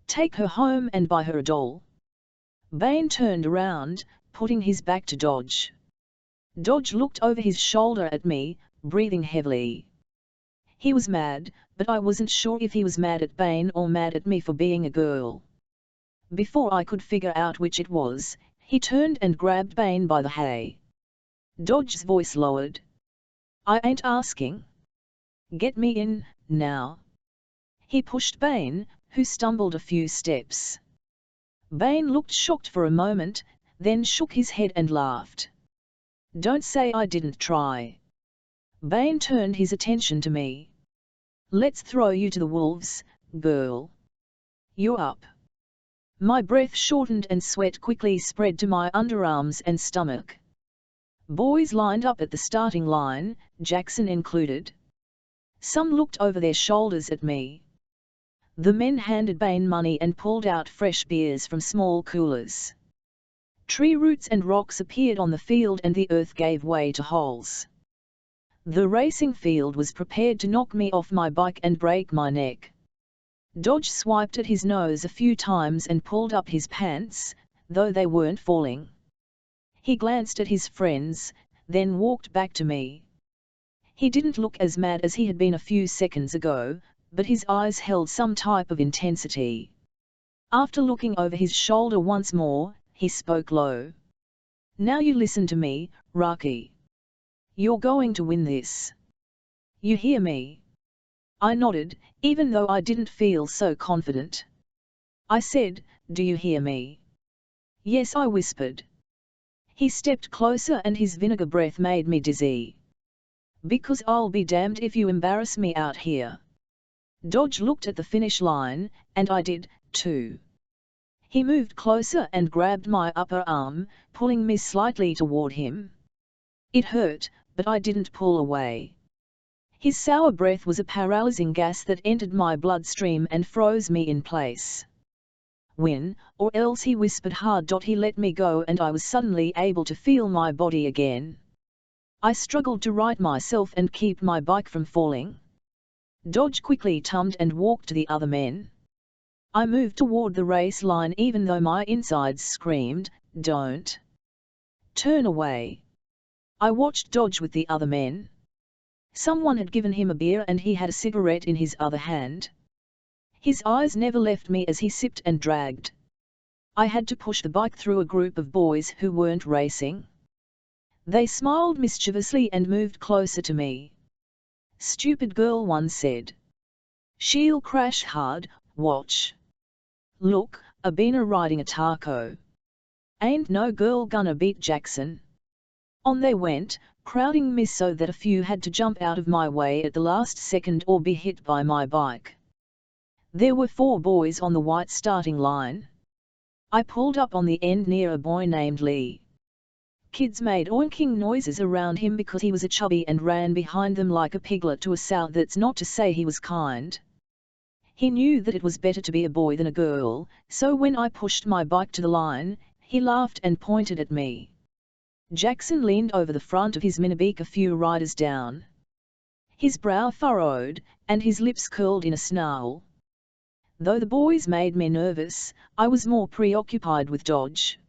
Take her home and buy her a doll." Bane turned around, putting his back to Dodge. Dodge looked over his shoulder at me, breathing heavily. He was mad, but I wasn't sure if he was mad at Bane or mad at me for being a girl. Before I could figure out which it was, he turned and grabbed Bane by the hay. Dodge's voice lowered. "I ain't asking. Get me in, now." He pushed Bane, who stumbled a few steps. Bane looked shocked for a moment, then shook his head and laughed. "Don't say I didn't try." Bane turned his attention to me. "Let's throw you to the wolves, girl. You're up." My breath shortened and sweat quickly spread to my underarms and stomach. Boys lined up at the starting line, Jackson included. Some looked over their shoulders at me. The men handed Bane money and pulled out fresh beers from small coolers. Tree roots and rocks appeared on the field and the earth gave way to holes. The racing field was prepared to knock me off my bike and break my neck. Dodge swiped at his nose a few times and pulled up his pants, though they weren't falling. He glanced at his friends, then walked back to me. He didn't look as mad as he had been a few seconds ago, but his eyes held some type of intensity. After looking over his shoulder once more, he spoke low. "Now you listen to me, Rocky. You're going to win this. You hear me?" I nodded, even though I didn't feel so confident. I said, "Do you hear me?" "Yes," I whispered. He stepped closer and his vinegar breath made me dizzy. "Because I'll be damned if you embarrass me out here." Dodge looked at the finish line, and I did, too. He moved closer and grabbed my upper arm, pulling me slightly toward him. It hurt, but I didn't pull away. His sour breath was a paralyzing gas that entered my bloodstream and froze me in place. "Win, or else," he whispered hard. He let me go and I was suddenly able to feel my body again. I struggled to right myself and keep my bike from falling. Dodge quickly turned and walked to the other men. I moved toward the race line even though my insides screamed, "Don't turn away." I watched Dodge with the other men. Someone had given him a beer and he had a cigarette in his other hand. His eyes never left me as he sipped and dragged. I had to push the bike through a group of boys who weren't racing. They smiled mischievously and moved closer to me. "Stupid girl," one said. "She'll crash hard, watch. Look, a beaner riding a taco. Ain't no girl gonna beat Jackson." On they went, crowding me so that a few had to jump out of my way at the last second or be hit by my bike. There were 4 boys on the white starting line. I pulled up on the end near a boy named Lee. Kids made oinking noises around him because he was a chubby and ran behind them like a piglet to a sow. That's not to say he was kind. He knew that it was better to be a boy than a girl, so when I pushed my bike to the line, he laughed and pointed at me. Jackson leaned over the front of his Minibike a few riders down. His brow furrowed, and his lips curled in a snarl. Though the boys made me nervous, I was more preoccupied with Dodge.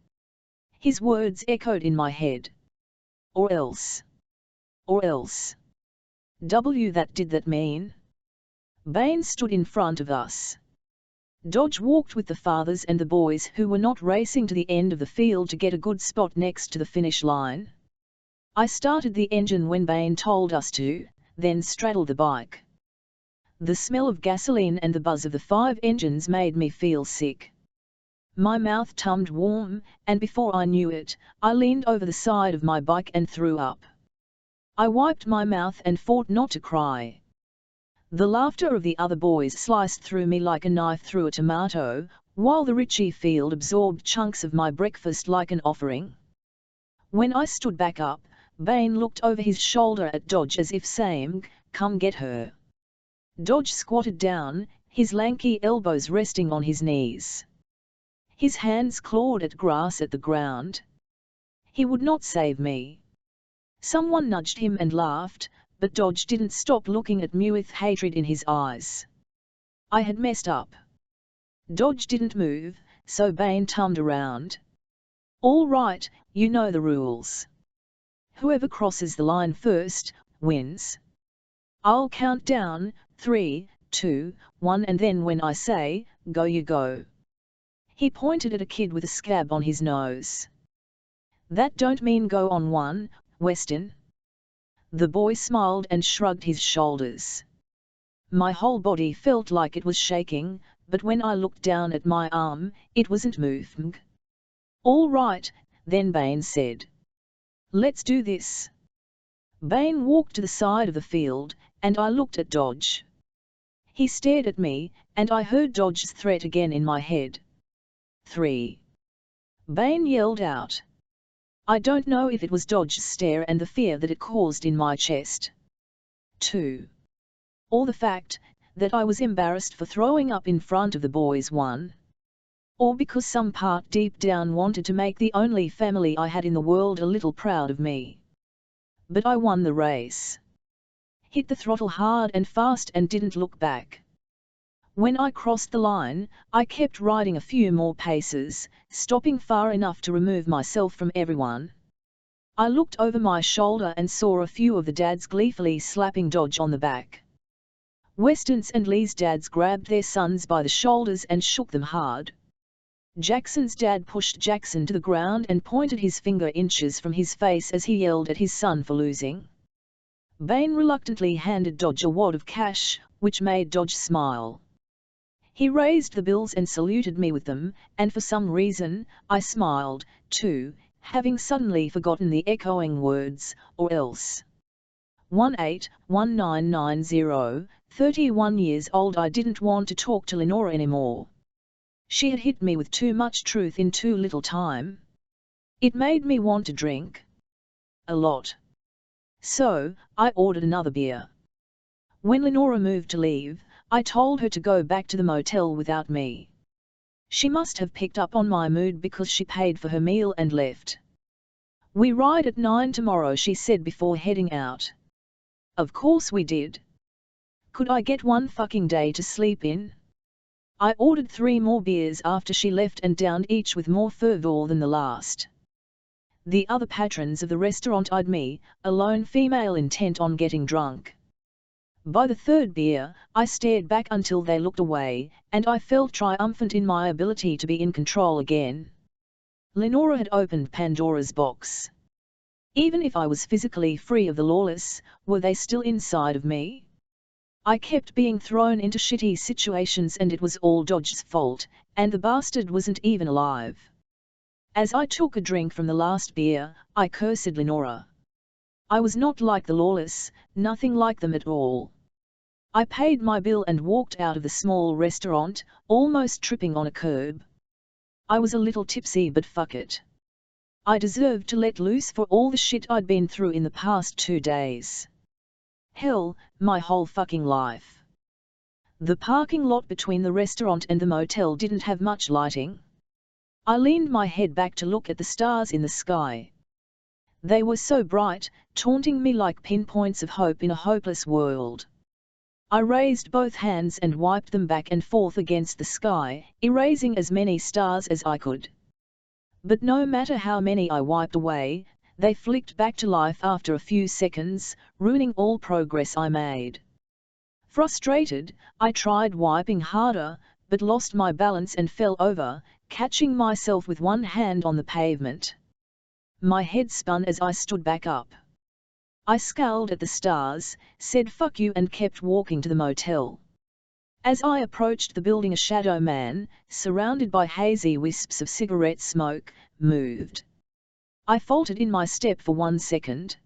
His words echoed in my head. "Or else. Or else. That did that mean?" Bane stood in front of us. Dodge walked with the fathers and the boys who were not racing to the end of the field to get a good spot next to the finish line. I started the engine when Bane told us to, then straddled the bike. The smell of gasoline and the buzz of the 5 engines made me feel sick. My mouth turned warm, and before I knew it, I leaned over the side of my bike and threw up. I wiped my mouth and fought not to cry. The laughter of the other boys sliced through me like a knife through a tomato, while the Ritchie field absorbed chunks of my breakfast like an offering. When I stood back up, Bain looked over his shoulder at Dodge as if saying, "Come get her." Dodge squatted down, his lanky elbows resting on his knees. His hands clawed at grass at the ground. He would not save me. Someone nudged him and laughed, but Dodge didn't stop looking at me with hatred in his eyes. I had messed up. Dodge didn't move, so Bain turned around. "All right, you know the rules. Whoever crosses the line first, wins. I'll count down, 3, 2, 1, and then when I say, go you go." He pointed at a kid with a scab on his nose. "That don't mean go on one, Weston?" The boy smiled and shrugged his shoulders. My whole body felt like it was shaking, but when I looked down at my arm, it wasn't moving. "All right, then," Bain said. "Let's do this." Bain walked to the side of the field, and I looked at Dodge. He stared at me, and I heard Dodge's threat again in my head. 3. Bain yelled out. I don't know if it was Dodge's stare and the fear that it caused in my chest. 2. Or the fact that I was embarrassed for throwing up in front of the boys. 1. Or because some part deep down wanted to make the only family I had in the world a little proud of me. But I won the race. Hit the throttle hard and fast and didn't look back. When I crossed the line, I kept riding a few more paces, stopping far enough to remove myself from everyone. I looked over my shoulder and saw a few of the dads gleefully slapping Dodge on the back. Weston's and Lee's dads grabbed their sons by the shoulders and shook them hard. Jackson's dad pushed Jackson to the ground and pointed his finger inches from his face as he yelled at his son for losing. Bain reluctantly handed Dodge a wad of cash, which made Dodge smile. He raised the bills and saluted me with them, and for some reason, I smiled, too, having suddenly forgotten the echoing words, "or else." 181990, 31 years old. I didn't want to talk to Lenora anymore. She had hit me with too much truth in too little time. It made me want to drink. A lot. So, I ordered another beer. When Lenora moved to leave, I told her to go back to the motel without me. She must have picked up on my mood because she paid for her meal and left. "We ride at 9 tomorrow," she said before heading out. Of course we did. Could I get one fucking day to sleep in? I ordered 3 more beers after she left and downed each with more fervor than the last. The other patrons of the restaurant eyed me, a lone female intent on getting drunk. By the 3rd beer, I stared back until they looked away, and I felt triumphant in my ability to be in control again. Lenora had opened Pandora's box. Even if I was physically free of the lawless, were they still inside of me? I kept being thrown into shitty situations and it was all Dodge's fault, and the bastard wasn't even alive. As I took a drink from the last beer, I cursed Lenora. I was not like the lawless, nothing like them at all. I paid my bill and walked out of the small restaurant, almost tripping on a curb. I was a little tipsy, but fuck it. I deserved to let loose for all the shit I'd been through in the past 2 days. Hell, my whole fucking life. The parking lot between the restaurant and the motel didn't have much lighting. I leaned my head back to look at the stars in the sky. They were so bright, taunting me like pinpoints of hope in a hopeless world. I raised both hands and wiped them back and forth against the sky, erasing as many stars as I could. But no matter how many I wiped away, they flicked back to life after a few seconds, ruining all progress I made. Frustrated, I tried wiping harder, but lost my balance and fell over, catching myself with one hand on the pavement. My head spun as I stood back up. I scowled at the stars, said fuck you and kept walking to the motel. As I approached the building, a shadow man, surrounded by hazy wisps of cigarette smoke, moved. I faltered in my step for 1 second.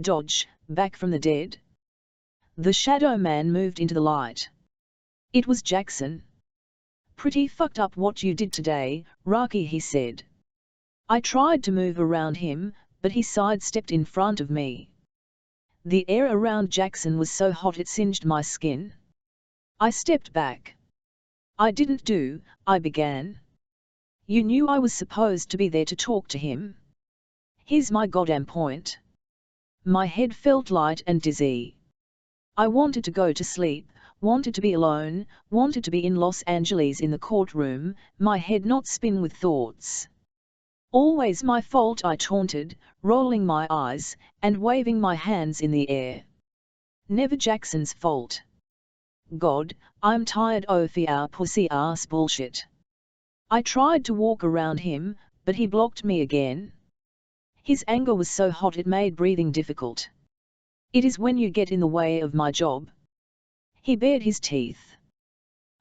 Dodge, back from the dead. The shadow man moved into the light. It was Jackson. Pretty fucked up what you did today, Rocky, he said. I tried to move around him, but he sidestepped in front of me. The air around Jackson was so hot it singed my skin. I stepped back. I began. You knew I was supposed to be there to talk to him. Here's my goddamn point. My head felt light and dizzy. I wanted to go to sleep, wanted to be alone, wanted to be in Los Angeles in the courtroom, my head not spin with thoughts. Always my fault, I taunted, rolling my eyes, and waving my hands in the air. Never Jackson's fault. God, I'm tired of your pussy ass bullshit. I tried to walk around him, but he blocked me again. His anger was so hot it made breathing difficult. It is when you get in the way of my job. He bared his teeth.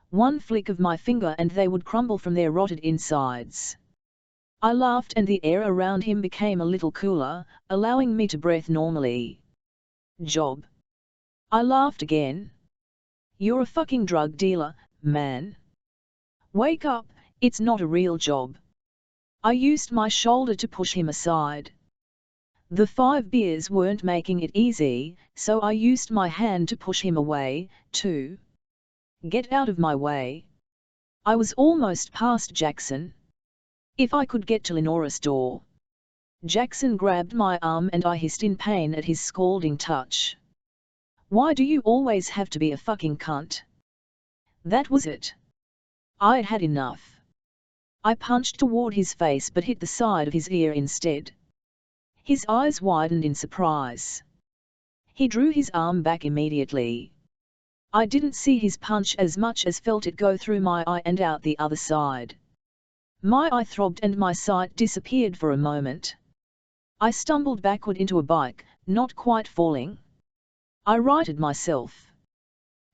One flick of my finger and they would crumble from their rotted insides. I laughed and the air around him became a little cooler, allowing me to breathe normally. Job. I laughed again. You're a fucking drug dealer, man. Wake up, it's not a real job. I used my shoulder to push him aside. The 5 beers weren't making it easy, so I used my hand to push him away, too. Get out of my way. I was almost past Jackson. If I could get to Lenora's door. Jackson grabbed my arm and I hissed in pain at his scalding touch. Why do you always have to be a fucking cunt? That was it. I'd had enough. I punched toward his face but hit the side of his ear instead. His eyes widened in surprise. He drew his arm back immediately. I didn't see his punch as much as felt it go through my eye and out the other side. My eye throbbed and my sight disappeared for a moment. I stumbled backward into a bike, not quite falling. I righted myself.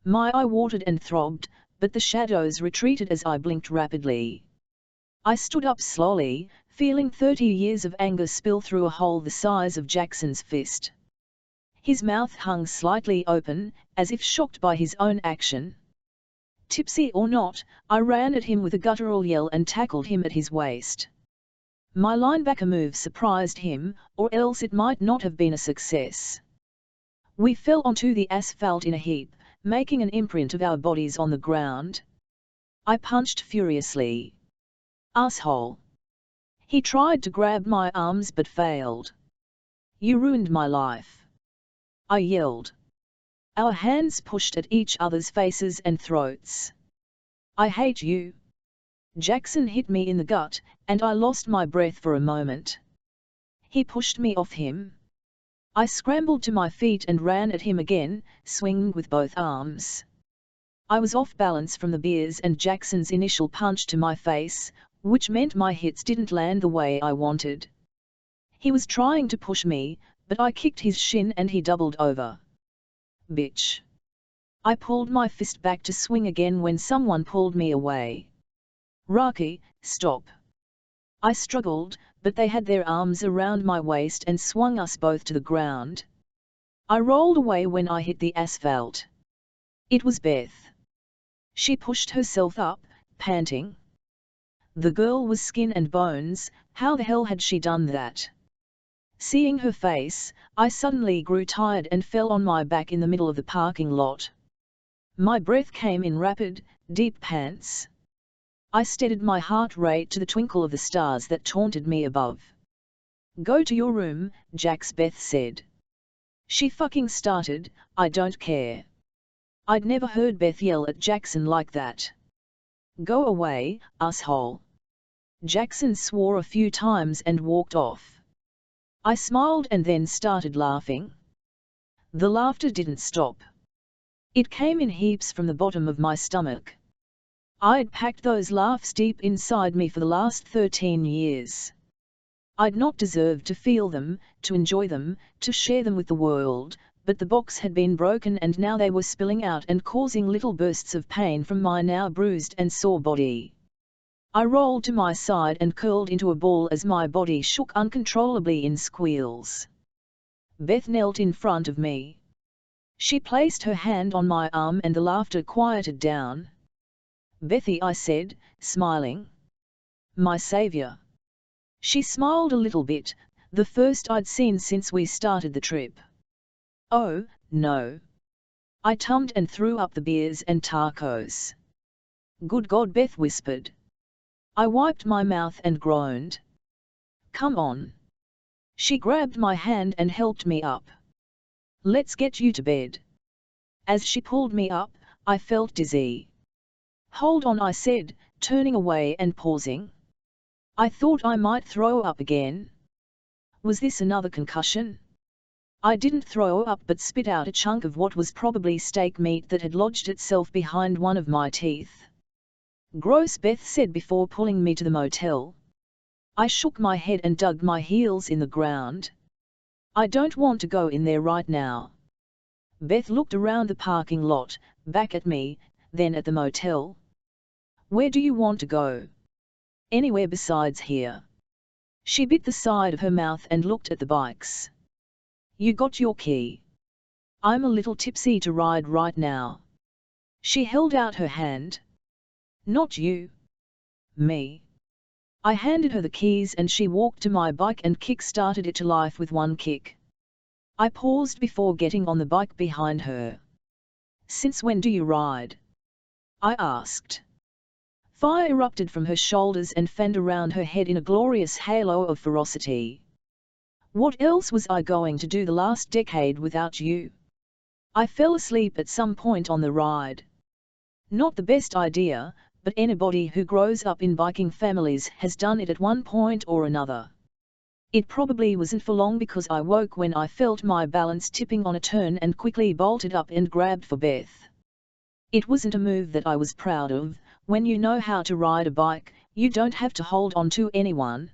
My eye watered and throbbed, but the shadows retreated as I blinked rapidly. I stood up slowly, feeling 30 years of anger spill through a hole the size of Jackson's fist. His mouth hung slightly open, as if shocked by his own action. Tipsy or not, I ran at him with a guttural yell and tackled him at his waist. My linebacker move surprised him, or else it might not have been a success. We fell onto the asphalt in a heap, making an imprint of our bodies on the ground. I punched furiously. Asshole. He tried to grab my arms but failed. You ruined my life. I yelled. Our hands pushed at each other's faces and throats. I hate you. Jackson hit me in the gut, and I lost my breath for a moment. He pushed me off him. I scrambled to my feet and ran at him again, swinging with both arms. I was off balance from the beers and Jackson's initial punch to my face, which meant my hits didn't land the way I wanted. He was trying to push me, but I kicked his shin and he doubled over. Bitch. I pulled my fist back to swing again when someone pulled me away. Rocky, stop. I struggled, but they had their arms around my waist and swung us both to the ground. I rolled away when I hit the asphalt. It was Beth. She pushed herself up, panting. The girl was skin and bones, how the hell had she done that? Seeing her face, I suddenly grew tired and fell on my back in the middle of the parking lot. My breath came in rapid, deep pants. I steadied my heart rate to the twinkle of the stars that taunted me above. Go to your room, Jax, Beth said. She fucking started, I don't care. I'd never heard Beth yell at Jackson like that. Go away, asshole. Jackson swore a few times and walked off. I smiled and then started laughing. The laughter didn't stop. It came in heaps from the bottom of my stomach. I'd packed those laughs deep inside me for the last 13 years. I'd not deserved to feel them, to enjoy them, to share them with the world, but the box had been broken and now they were spilling out and causing little bursts of pain from my now bruised and sore body. I rolled to my side and curled into a ball as my body shook uncontrollably in squeals. Beth knelt in front of me. She placed her hand on my arm and the laughter quieted down. "Bethy," I said, smiling. "My savior." She smiled a little bit, the first I'd seen since we started the trip. "Oh, no." I tummed and threw up the beers and tacos. "Good God," Beth whispered. I wiped my mouth and groaned. "Come on." She grabbed my hand and helped me up. "Let's get you to bed." As she pulled me up, I felt dizzy. "Hold on," I said, turning away and pausing. I thought I might throw up again. Was this another concussion? I didn't throw up but spit out a chunk of what was probably steak meat that had lodged itself behind one of my teeth. "Gross," Beth said before pulling me to the motel. I shook my head and dug my heels in the ground. "I don't want to go in there right now." Beth looked around the parking lot, back at me, then at the motel. "Where do you want to go?" "Anywhere besides here." She bit the side of her mouth and looked at the bikes. "You got your key?" "I'm a little tipsy to ride right now." She held out her hand. "Not you." "Me." I handed her the keys and she walked to my bike and kick-started it to life with one kick. I paused before getting on the bike behind her. "Since when do you ride?" I asked. Fire erupted from her shoulders and fanned around her head in a glorious halo of ferocity. "What else was I going to do the last decade without you?" "I fell asleep at some point on the ride." "Not the best idea, but anybody who grows up in biking families has done it at one point or another." It probably wasn't for long because I woke when I felt my balance tipping on a turn and quickly bolted up and grabbed for Beth. It wasn't a move that I was proud of. When you know how to ride a bike, you don't have to hold on to anyone.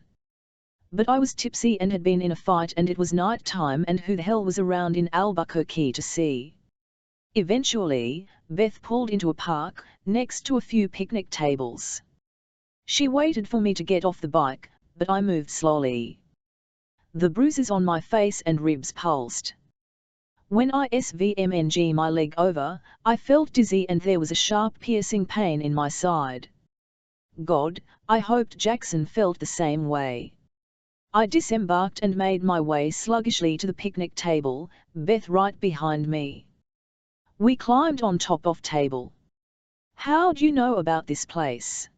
But I was tipsy and had been in a fight and it was night time and who the hell was around in Albuquerque to see? Eventually, Beth pulled into a park, next to a few picnic tables. She waited for me to get off the bike, but I moved slowly. The bruises on my face and ribs pulsed. When I svmng my leg over, I felt dizzy and there was a sharp piercing pain in my side. God, I hoped Jackson felt the same way. I disembarked and made my way sluggishly to the picnic table, Beth right behind me. We climbed on top of table. "How'd you know about this place?"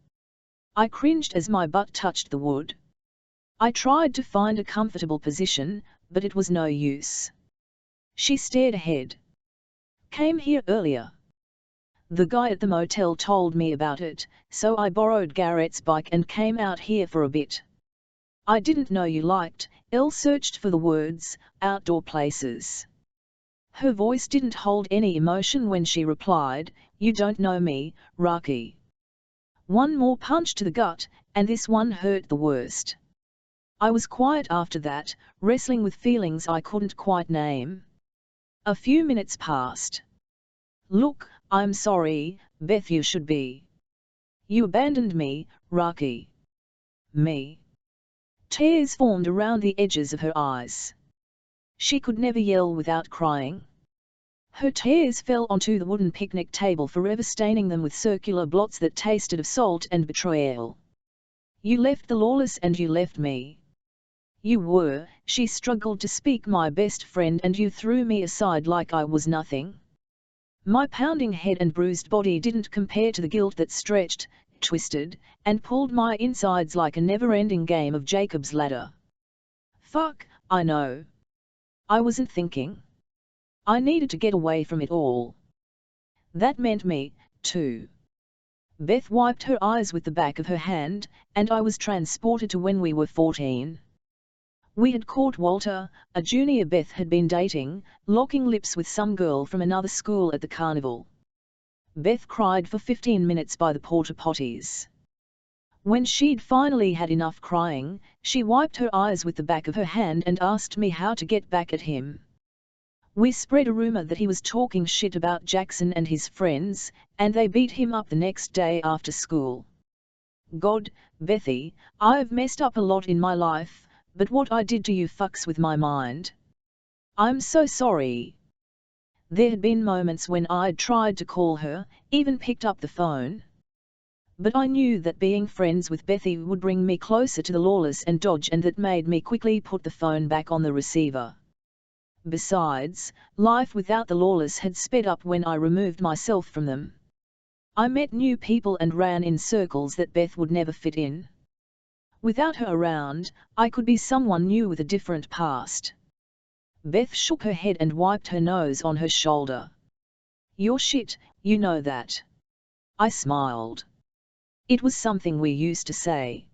I cringed as my butt touched the wood. I tried to find a comfortable position, but it was no use. She stared ahead. "Came here earlier. The guy at the motel told me about it, so I borrowed Garrett's bike and came out here for a bit." "I didn't know you liked," Elle searched for the words, "outdoor places." Her voice didn't hold any emotion when she replied, "You don't know me, Rocky." One more punch to the gut, and this one hurt the worst. I was quiet after that, wrestling with feelings I couldn't quite name. A few minutes passed. "Look, I'm sorry, Beth, you should be. You abandoned me, Rocky." "Me?" Tears formed around the edges of her eyes. She could never yell without crying. Her tears fell onto the wooden picnic table, forever staining them with circular blots that tasted of salt and betrayal. "You left the lawless and you left me. You were," she struggled to speak, "my best friend and you threw me aside like I was nothing." My pounding head and bruised body didn't compare to the guilt that stretched, twisted, and pulled my insides like a never-ending game of Jacob's Ladder. Fuck, I know. I wasn't thinking. I needed to get away from it all. That meant me, too. Beth wiped her eyes with the back of her hand, and I was transported to when we were 14. We had caught Walter, a junior Beth had been dating, locking lips with some girl from another school at the carnival. Beth cried for 15 minutes by the porta potties. When she'd finally had enough crying, she wiped her eyes with the back of her hand and asked me how to get back at him. We spread a rumor that he was talking shit about Jackson and his friends, and they beat him up the next day after school. God, Bethy, I've messed up a lot in my life, but what I did to you fucks with my mind. I'm so sorry. There had been moments when I'd tried to call her, even picked up the phone. But I knew that being friends with Bethy would bring me closer to the Lawless and Dodge, and that made me quickly put the phone back on the receiver. Besides, life without the Lawless had sped up when I removed myself from them. I met new people and ran in circles that Beth would never fit in. Without her around, I could be someone new with a different past. Beth shook her head and wiped her nose on her shoulder. You're shit, you know that. I smiled. It was something we used to say.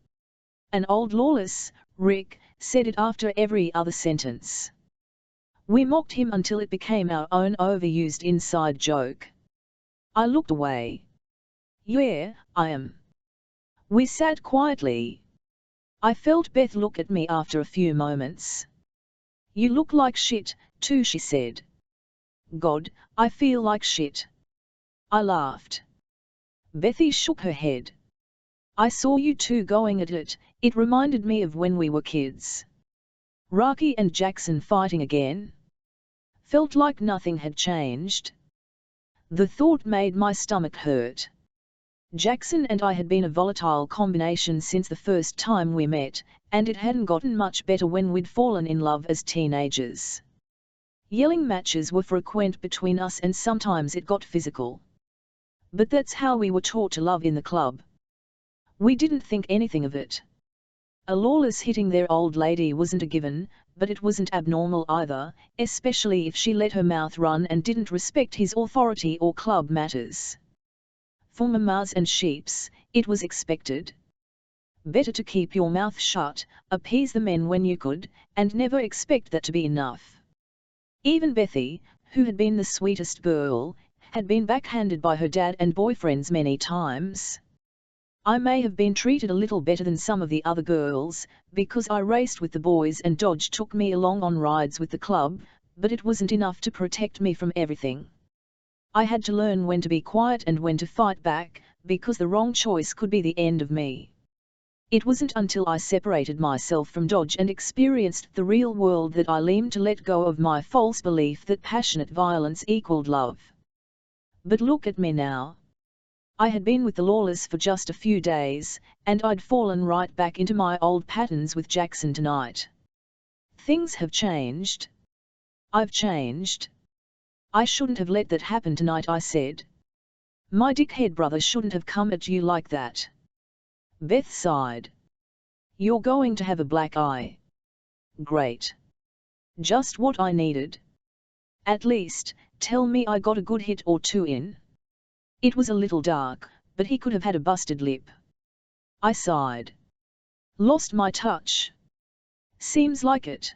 An old Lawless, Rick, said it after every other sentence. We mocked him until it became our own overused inside joke. I looked away. Yeah, I am. We sat quietly. I felt Beth look at me after a few moments. You look like shit, too, she said. God, I feel like shit. I laughed. Bethy shook her head. I saw you two going at it, it reminded me of when we were kids. Rocky and Jackson fighting again. Felt like nothing had changed. The thought made my stomach hurt. Jackson and I had been a volatile combination since the first time we met, and it hadn't gotten much better when we'd fallen in love as teenagers. Yelling matches were frequent between us, and sometimes it got physical. But that's how we were taught to love in the club. We didn't think anything of it. A Lawless hitting their old lady wasn't a given, but it wasn't abnormal either, especially if she let her mouth run and didn't respect his authority or club matters. For mamas and sheeps, it was expected. Better to keep your mouth shut, appease the men when you could, and never expect that to be enough. Even Bethy, who had been the sweetest girl, had been backhanded by her dad and boyfriends many times. I may have been treated a little better than some of the other girls, because I raced with the boys and Dodge took me along on rides with the club, but it wasn't enough to protect me from everything. I had to learn when to be quiet and when to fight back, because the wrong choice could be the end of me. It wasn't until I separated myself from Dodge and experienced the real world that I learned to let go of my false belief that passionate violence equaled love. But look at me now. I had been with the Lawless for just a few days, and I'd fallen right back into my old patterns with Jackson tonight. Things have changed. I've changed. I shouldn't have let that happen tonight, I said. My dickhead brother shouldn't have come at you like that. Beth sighed. You're going to have a black eye. Great. Just what I needed. At least, tell me I got a good hit or two in. It was a little dark, but he could have had a busted lip. I sighed. Lost my touch. Seems like it.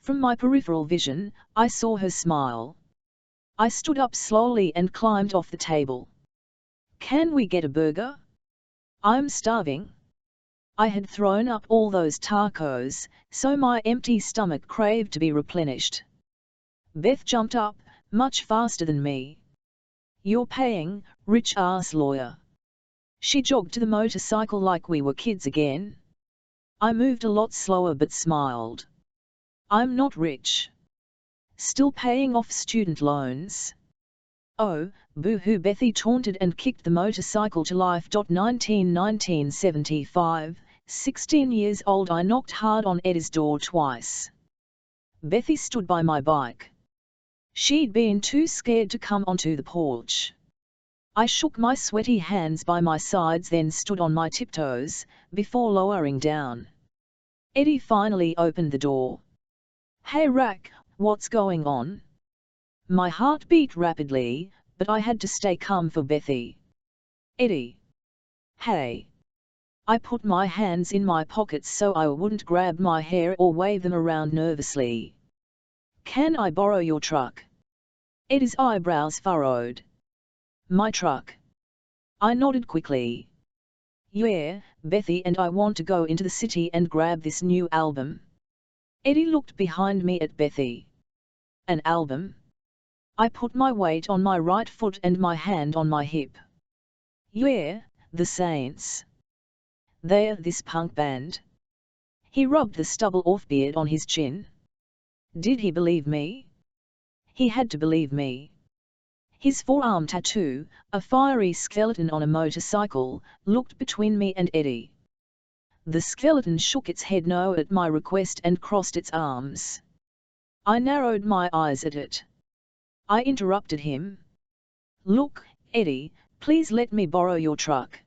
From my peripheral vision, I saw her smile. I stood up slowly and climbed off the table. Can we get a burger? I'm starving. I had thrown up all those tacos, so my empty stomach craved to be replenished. Beth jumped up, much faster than me. You're paying, rich-ass lawyer. She jogged to the motorcycle like we were kids again. I moved a lot slower but smiled. I'm not rich. Still paying off student loans. Oh, boo-hoo, Bethy taunted and kicked the motorcycle to life. 1975, 16 years old, I knocked hard on Eddie's door twice. Bethy stood by my bike. She'd been too scared to come onto the porch. I shook my sweaty hands by my sides, then stood on my tiptoes, before lowering down. Eddie finally opened the door. Hey Rack, what's going on? My heart beat rapidly, but I had to stay calm for Bethy. Eddie. Hey. I put my hands in my pockets so I wouldn't grab my hair or wave them around nervously. Can I borrow your truck? Eddie's eyebrows furrowed. My truck. I nodded quickly. Yeah, Bethy and I want to go into the city and grab this new album. Eddie looked behind me at Bethy. An album? I put my weight on my right foot and my hand on my hip. Yeah, the Saints. They're this punk band. He rubbed the stubble off beard on his chin. Did he believe me? He had to believe me. His forearm tattoo, a fiery skeleton on a motorcycle, looked between me and Eddie. The skeleton shook its head no at my request and crossed its arms. I narrowed my eyes at it. I interrupted him. Look, Eddie, please let me borrow your truck.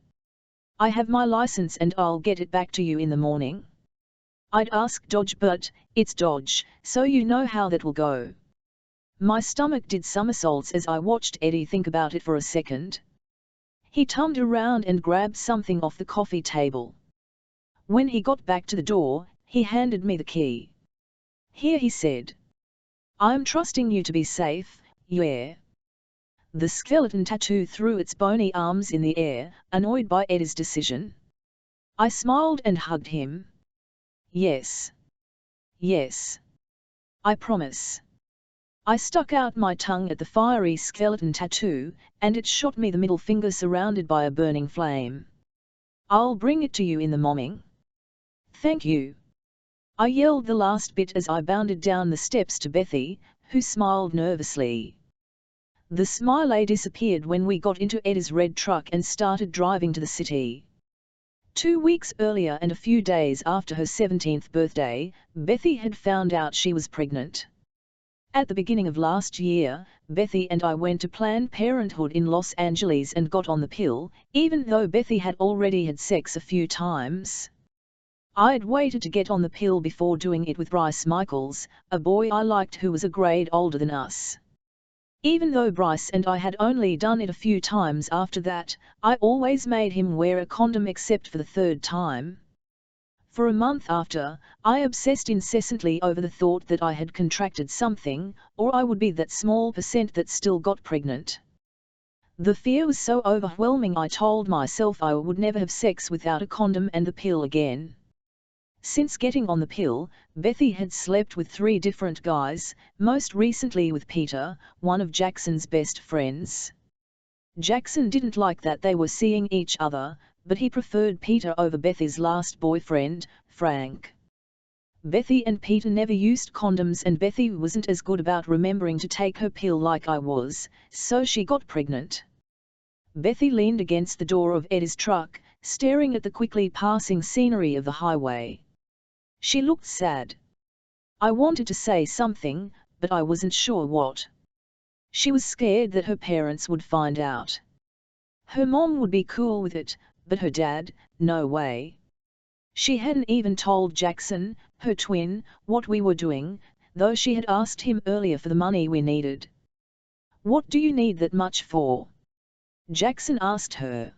I have my license and I'll get it back to you in the morning. I'd ask Dodge, but it's Dodge, so you know how that will go. My stomach did somersaults as I watched Eddie think about it for a second. He turned around and grabbed something off the coffee table. When he got back to the door, he handed me the key. Here, he said. I'm trusting you to be safe, yeah. The skeleton tattoo threw its bony arms in the air, annoyed by Eddie's decision. I smiled and hugged him. Yes. Yes. I promise. I stuck out my tongue at the fiery skeleton tattoo, and it shot me the middle finger surrounded by a burning flame. I'll bring it to you in the morning. Thank you. I yelled the last bit as I bounded down the steps to Bethy, who smiled nervously. The smile disappeared when we got into Eddie's red truck and started driving to the city. 2 weeks earlier and a few days after her 17th birthday, Bethy had found out she was pregnant. At the beginning of last year, Bethy and I went to Planned Parenthood in Los Angeles and got on the pill, even though Bethy had already had sex a few times. I'd waited to get on the pill before doing it with Bryce Michaels, a boy I liked who was a grade older than us. Even though Bryce and I had only done it a few times after that, I always made him wear a condom except for the third time. For a month after, I obsessed incessantly over the thought that I had contracted something, or I would be that small percent that still got pregnant. The fear was so overwhelming I told myself I would never have sex without a condom and the pill again. Since getting on the pill, Bethy had slept with 3 different guys, most recently with Peter, one of Jackson's best friends. Jackson didn't like that they were seeing each other, but he preferred Peter over Bethy's last boyfriend, Frank. Bethy and Peter never used condoms and Bethy wasn't as good about remembering to take her pill like I was, so she got pregnant. Bethy leaned against the door of Eddie's truck, staring at the quickly passing scenery of the highway. She looked sad. I wanted to say something, but I wasn't sure what. She was scared that her parents would find out. Her mom would be cool with it, but her dad, no way. She hadn't even told Jackson, her twin, what we were doing, though she had asked him earlier for the money we needed. What do you need that much for? Jackson asked her.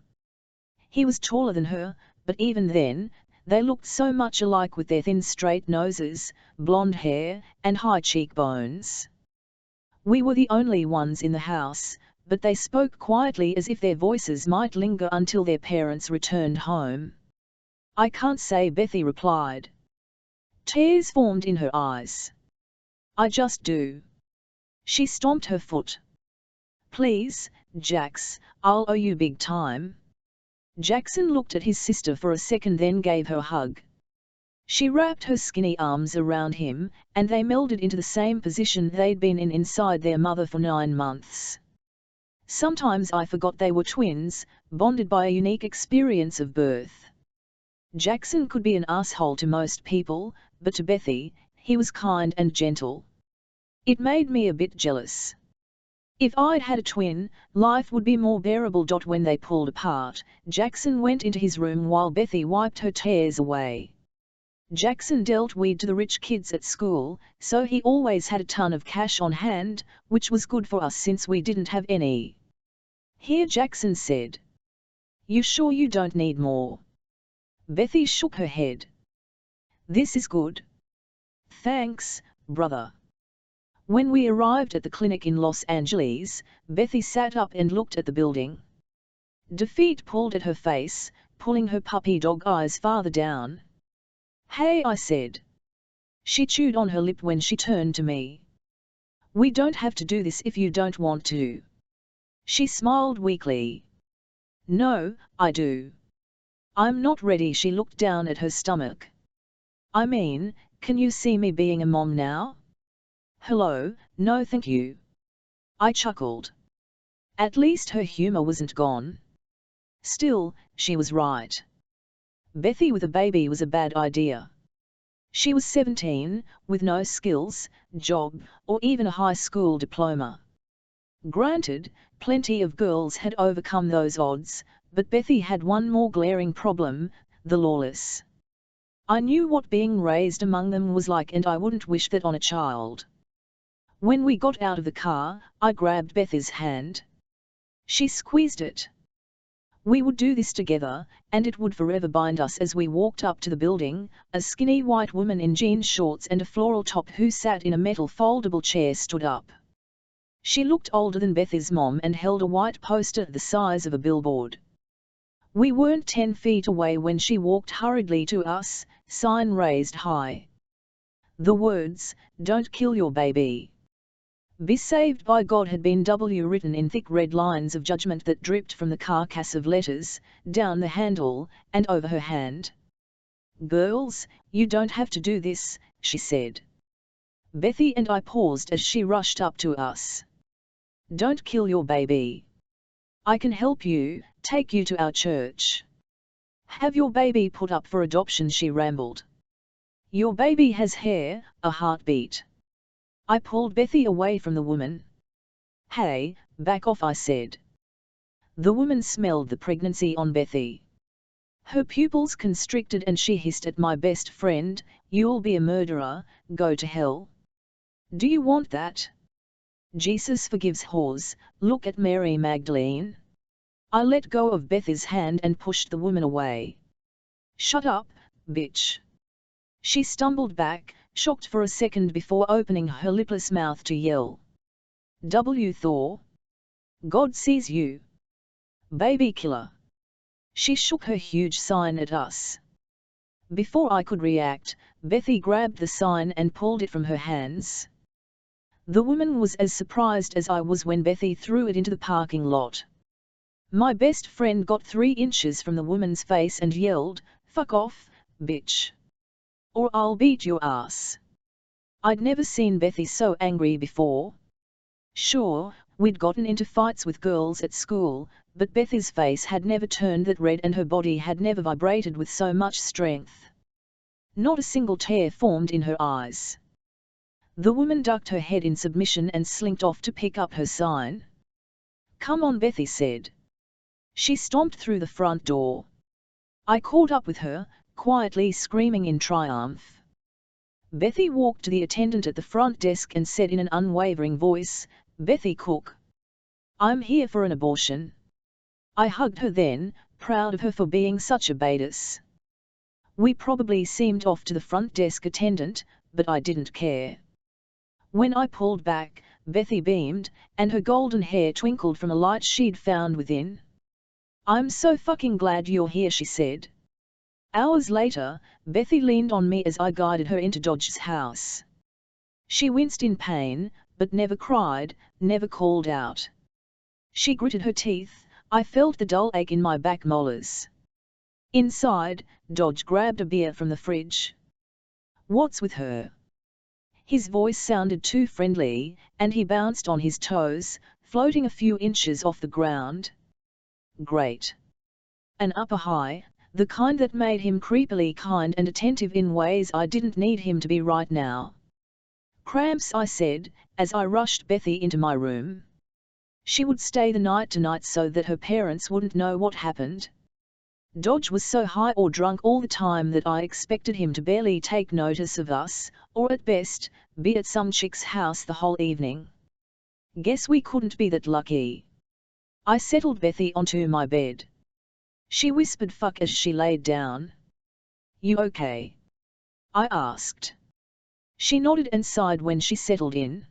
He was taller than her, but even then, they looked so much alike with their thin straight noses, blonde hair, and high cheekbones. We were the only ones in the house, but they spoke quietly as if their voices might linger until their parents returned home. I can't say, Bethy replied. Tears formed in her eyes. I just do. She stomped her foot. Please, Jax, I'll owe you big time. Jackson looked at his sister for a second then gave her a hug. She wrapped her skinny arms around him, and they melded into the same position they'd been in inside their mother for 9 months. Sometimes I forgot they were twins, bonded by a unique experience of birth. Jackson could be an asshole to most people, but to Bethy, he was kind and gentle. It made me a bit jealous. If I'd had a twin, life would be more bearable. When they pulled apart, Jackson went into his room while Bethy wiped her tears away. Jackson dealt weed to the rich kids at school, so he always had a ton of cash on hand, which was good for us since we didn't have any. Here, Jackson said. You sure you don't need more? Bethy shook her head. This is good. Thanks, brother. When we arrived at the clinic in Los Angeles, Bethy sat up and looked at the building. Defeat pulled at her face, pulling her puppy dog eyes farther down. Hey, I said. She chewed on her lip when she turned to me. We don't have to do this if you don't want to. She smiled weakly. No, I do. I'm not ready. She looked down at her stomach. I mean, can you see me being a mom now? Hello, no thank you. I chuckled. At least her humor wasn't gone. Still, she was right. Bethy with a baby was a bad idea. She was 17, with no skills, job, or even a high school diploma. Granted, plenty of girls had overcome those odds, but Bethy had one more glaring problem, the lawless. I knew what being raised among them was like, and I wouldn't wish that on a child. When we got out of the car, I grabbed Bethy's hand. She squeezed it. We would do this together, and it would forever bind us. As we walked up to the building, a skinny white woman in jean shorts and a floral top who sat in a metal foldable chair stood up. She looked older than Bethy's mom and held a white poster the size of a billboard. We weren't 10 feet away when she walked hurriedly to us, sign raised high. The words, "Don't kill your baby. Be saved by God" had been written in thick red lines of judgment that dripped from the carcass of letters, down the handle, and over her hand. "Girls, you don't have to do this," she said. Bethy and I paused as she rushed up to us. "Don't kill your baby. I can help you, take you to our church. Have your baby put up for adoption," she rambled. "Your baby has hair, a heartbeat." I pulled Bethy away from the woman. "Hey, back off," I said. The woman smelled the pregnancy on Bethy. Her pupils constricted and she hissed at my best friend, "You'll be a murderer, go to hell. Do you want that? Jesus forgives whores, look at Mary Magdalene." I let go of Bethy's hand and pushed the woman away. "Shut up, bitch." She stumbled back, shocked for a second before opening her lipless mouth to yell. "W Thor. God sees you. Baby killer." She shook her huge sign at us. Before I could react, Bethy grabbed the sign and pulled it from her hands. The woman was as surprised as I was when Bethy threw it into the parking lot. My best friend got 3 inches from the woman's face and yelled, "Fuck off, bitch. Or I'll beat your ass." I'd never seen Bethy so angry before. Sure, we'd gotten into fights with girls at school, but Bethy's face had never turned that red and her body had never vibrated with so much strength. Not a single tear formed in her eyes. The woman ducked her head in submission and slinked off to pick up her sign. "Come on," Bethy said. She stomped through the front door. I caught up with her, quietly screaming in triumph. Bethy walked to the attendant at the front desk and said in an unwavering voice, "Bethy Cook. I'm here for an abortion." I hugged her then, proud of her for being such a badass. We probably seemed off to the front desk attendant, but I didn't care. When I pulled back, Bethy beamed, and her golden hair twinkled from a light she'd found within. "I'm so fucking glad you're here," she said. Hours later, Bethy leaned on me as I guided her into Dodge's house. She winced in pain, but never cried, never called out. She gritted her teeth. I felt the dull ache in my back molars. Inside, Dodge grabbed a beer from the fridge. "What's with her?" His voice sounded too friendly, and he bounced on his toes, floating a few inches off the ground. Great. An upper high, the kind that made him creepily kind and attentive in ways I didn't need him to be right now. "Cramps," I said, as I rushed Bethy into my room. She would stay the night tonight so that her parents wouldn't know what happened. Dodge was so high or drunk all the time that I expected him to barely take notice of us, or at best, be at some chick's house the whole evening. Guess we couldn't be that lucky. I settled Bethy onto my bed. She whispered fuck as she laid down. "You okay?" I asked. She nodded and sighed when she settled in.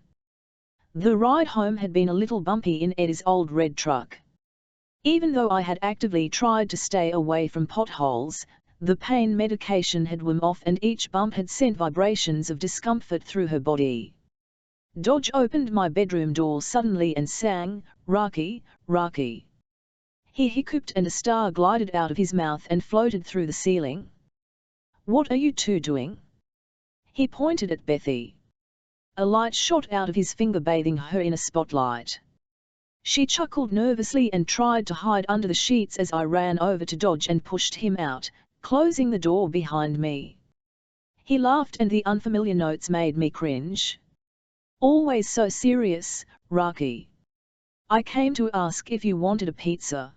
The ride home had been a little bumpy in Eddie's old red truck. Even though I had actively tried to stay away from potholes, the pain medication had worn off and each bump had sent vibrations of discomfort through her body. Dodge opened my bedroom door suddenly and sang, "Rocky, Rocky." He hiccuped and a star glided out of his mouth and floated through the ceiling. "What are you two doing?" He pointed at Bethy. A light shot out of his finger bathing her in a spotlight. She chuckled nervously and tried to hide under the sheets as I ran over to Dodge and pushed him out, closing the door behind me. He laughed and the unfamiliar notes made me cringe. "Always so serious, Rocky. I came to ask if you wanted a pizza."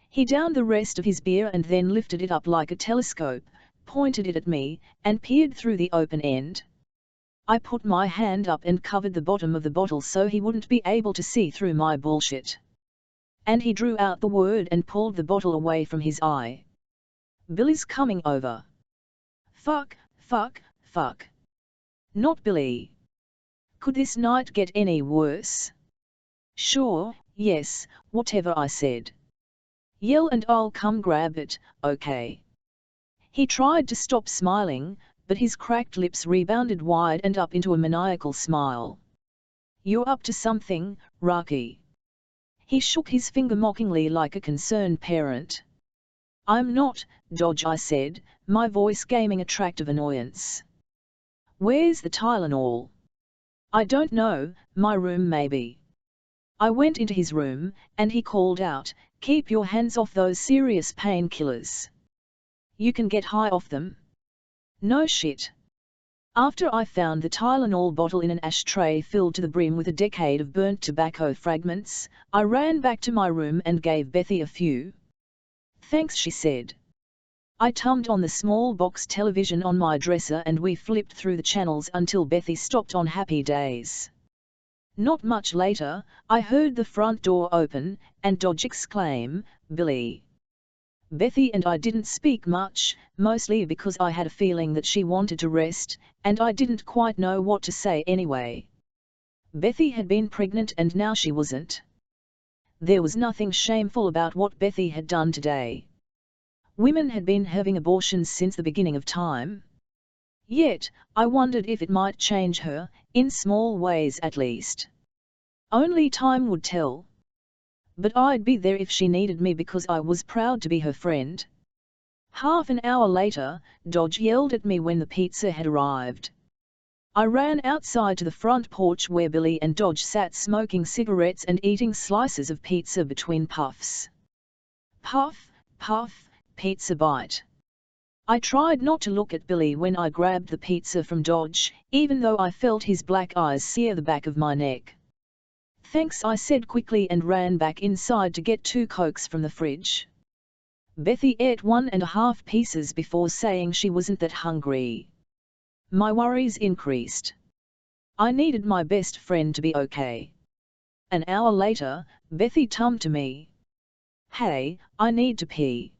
He downed the rest of his beer and then lifted it up like a telescope, pointed it at me, and peered through the open end. I put my hand up and covered the bottom of the bottle so he wouldn't be able to see through my bullshit. And he drew out the word and pulled the bottle away from his eye. "Billy's coming over." Fuck, fuck, fuck. Not Billy. Could this night get any worse? "Sure, yes, whatever," I said. "Yell and I'll come grab it, okay?" He tried to stop smiling, but his cracked lips rebounded wide and up into a maniacal smile. "You're up to something, Rocky." He shook his finger mockingly like a concerned parent. "I'm not, Dodge," I said, my voice gaming a tract of annoyance. "Where's the Tylenol?" "I don't know, my room maybe." I went into his room, and he called out, "Keep your hands off those serious painkillers. You can get high off them." "No shit." After I found the Tylenol bottle in an ashtray filled to the brim with a decade of burnt tobacco fragments, I ran back to my room and gave Bethy a few. "Thanks," she said. I tummed on the small box television on my dresser and we flipped through the channels until Bethy stopped on Happy Days. Not much later, I heard the front door open, and Dodge exclaim, "Billy." Bethy and I didn't speak much, mostly because I had a feeling that she wanted to rest, and I didn't quite know what to say anyway. Bethy had been pregnant and now she wasn't. There was nothing shameful about what Bethy had done today. Women had been having abortions since the beginning of time. Yet, I wondered if it might change her, in small ways at least. Only time would tell. But I'd be there if she needed me because I was proud to be her friend. Half an hour later, Dodge yelled at me when the pizza had arrived. I ran outside to the front porch where Billy and Dodge sat smoking cigarettes and eating slices of pizza between puffs. Puff, puff, pizza bite. I tried not to look at Billy when I grabbed the pizza from Dodge, even though I felt his black eyes sear the back of my neck. "Thanks," I said quickly and ran back inside to get 2 Cokes from the fridge. Bethy ate 1.5 pieces before saying she wasn't that hungry. My worries increased. I needed my best friend to be okay. An hour later, Bethy tummed to me. "Hey, I need to pee."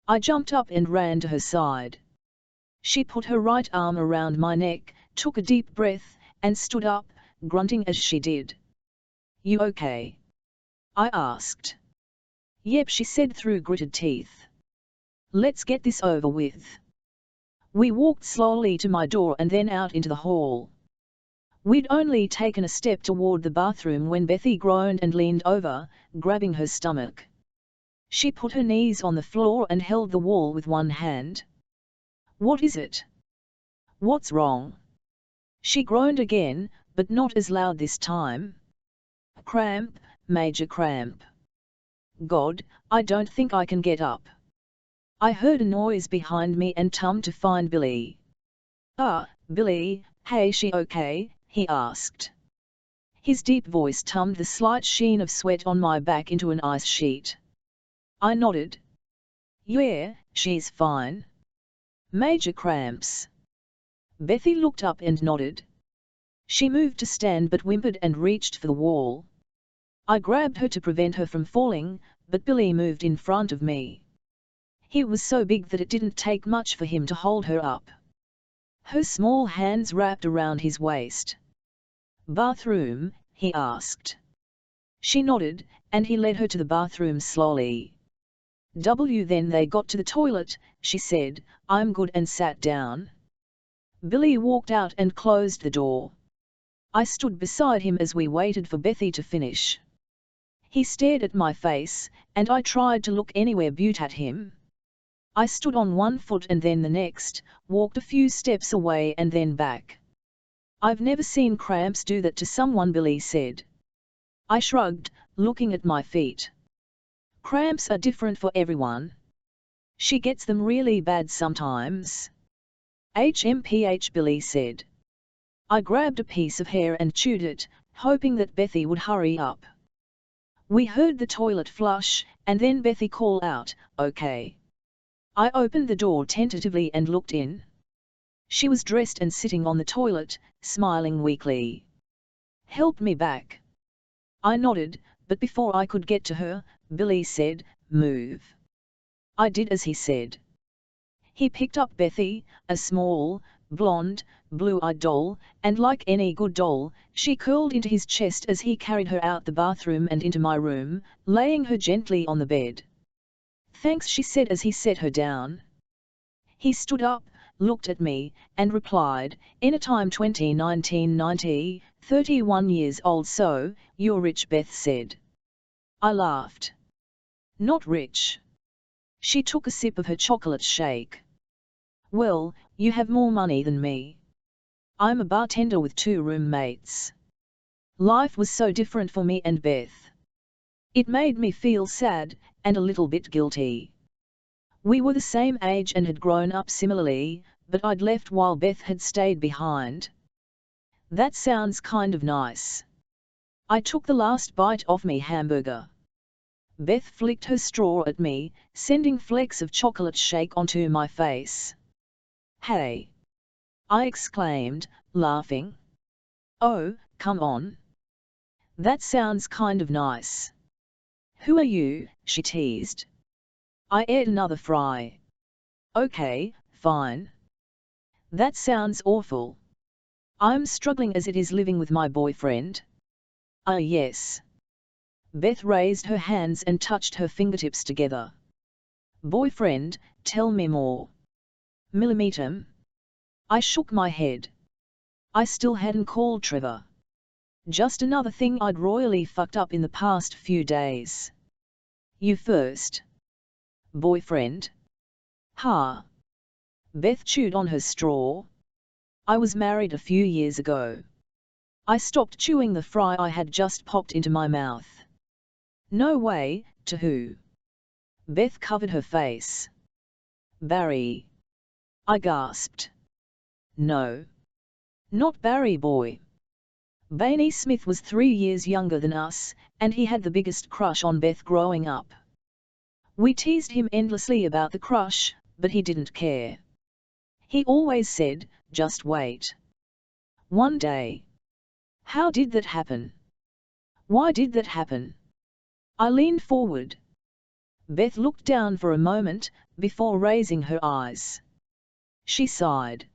I jumped up and ran to her side. She put her right arm around my neck, took a deep breath, and stood up, grunting as she did. "You okay?" I asked. "Yep," she said through gritted teeth. "Let's get this over with." We walked slowly to my door and then out into the hall. We'd only taken a step toward the bathroom when Bethy groaned and leaned over, grabbing her stomach. She put her knees on the floor and held the wall with one hand. "What is it? What's wrong?" She groaned again, but not as loud this time. "Cramp, major cramp. God, I don't think I can get up." I heard a noise behind me and tummed to find Billy. "Ah, Billy, hey, she okay?" he asked. His deep voice tummed the slight sheen of sweat on my back into an ice sheet. I nodded. "Yeah, she's fine. Major cramps." Bethy looked up and nodded. She moved to stand but whimpered and reached for the wall. I grabbed her to prevent her from falling, but Billy moved in front of me. He was so big that it didn't take much for him to hold her up. Her small hands wrapped around his waist. "Bathroom?" he asked. She nodded, and he led her to the bathroom slowly. Then they got to the toilet," she said. "I'm good," and sat down. Billy walked out and closed the door. I stood beside him as we waited for Bethy to finish. He stared at my face, and I tried to look anywhere but at him. I stood on one foot and then the next, walked a few steps away and then back. I've never seen cramps do that to someone, Billy said. I shrugged, looking at my feet. Cramps are different for everyone. She gets them really bad sometimes. HMPH, Billy said. I grabbed a piece of hair and chewed it, hoping that Bethy would hurry up. We heard the toilet flush, and then Bethy call out, "Okay." I opened the door tentatively and looked in. She was dressed and sitting on the toilet, smiling weakly. "Help me back." I nodded, but before I could get to her, Billy said, "Move." I did as he said. He picked up Bethy, a small, blonde, blue-eyed doll, and like any good doll, she curled into his chest as he carried her out the bathroom and into my room, laying her gently on the bed. "Thanks," she said as he set her down. He stood up, looked at me, and replied, "Anytime 1990, 31 years old, so, you're rich," Beth said. I laughed. "Not rich." She took a sip of her chocolate shake. "Well, you have more money than me. I'm a bartender with 2 roommates." Life was so different for me and Beth. It made me feel sad, and a little bit guilty. We were the same age and had grown up similarly, but I'd left while Beth had stayed behind. "That sounds kind of nice." I took the last bite off me hamburger. Beth flicked her straw at me, sending flecks of chocolate shake onto my face. "Hey!" I exclaimed, laughing. "Oh, come on. That sounds kind of nice." "Who are you?" she teased. I ate another fry. "Okay, fine. That sounds awful. I'm struggling as it is living with my boyfriend." "Ah, yes." Beth raised her hands and touched her fingertips together. "Boyfriend, tell me more." "Millimeter?" I shook my head. I still hadn't called Trevor. Just another thing I'd royally fucked up in the past few days. "You first." "Boyfriend?" "Ha." Beth chewed on her straw. "I was married a few years ago." I stopped chewing the fry I had just popped into my mouth. "No way, to who?" Beth covered her face. "Barry." I gasped. "No. Not Barry boy." Bainey Smith was 3 years younger than us, and he had the biggest crush on Beth growing up. We teased him endlessly about the crush, but he didn't care. He always said, "Just wait." One day. How did that happen? Why did that happen? I leaned forward. Beth looked down for a moment, before raising her eyes. She sighed.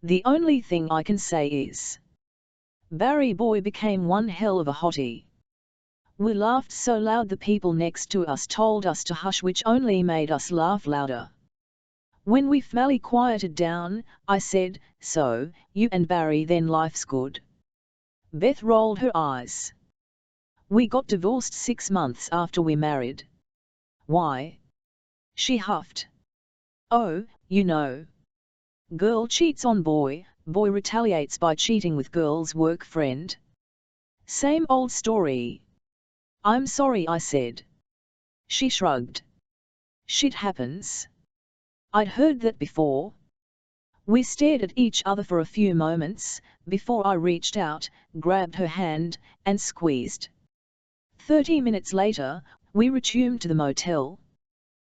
"The only thing I can say is, Barry boy became one hell of a hottie." We laughed so loud the people next to us told us to hush, which only made us laugh louder. When we finally quieted down, I said, "So, you and Barry then, life's good?" Beth rolled her eyes. "We got divorced 6 months after we married." "Why?" She huffed. "Oh, you know. Girl cheats on boy, boy retaliates by cheating with girl's work friend. Same old story." "I'm sorry," I said. She shrugged. "Shit happens." I'd heard that before. We stared at each other for a few moments, before I reached out, grabbed her hand, and squeezed. 30 minutes later, we returned to the motel.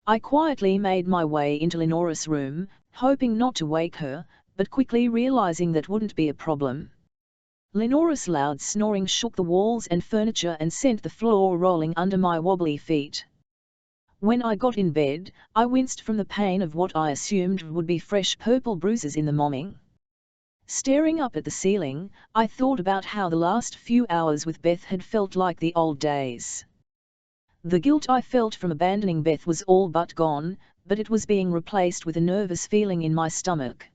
I quietly made my way into Lenora's room, hoping not to wake her, but quickly realizing that wouldn't be a problem. Lenora's loud snoring shook the walls and furniture and sent the floor rolling under my wobbly feet. When I got in bed, I winced from the pain of what I assumed would be fresh purple bruises in the momming. Staring up at the ceiling, I thought about how the last few hours with Beth had felt like the old days. The guilt I felt from abandoning Beth was all but gone, but it was being replaced with a nervous feeling in my stomach.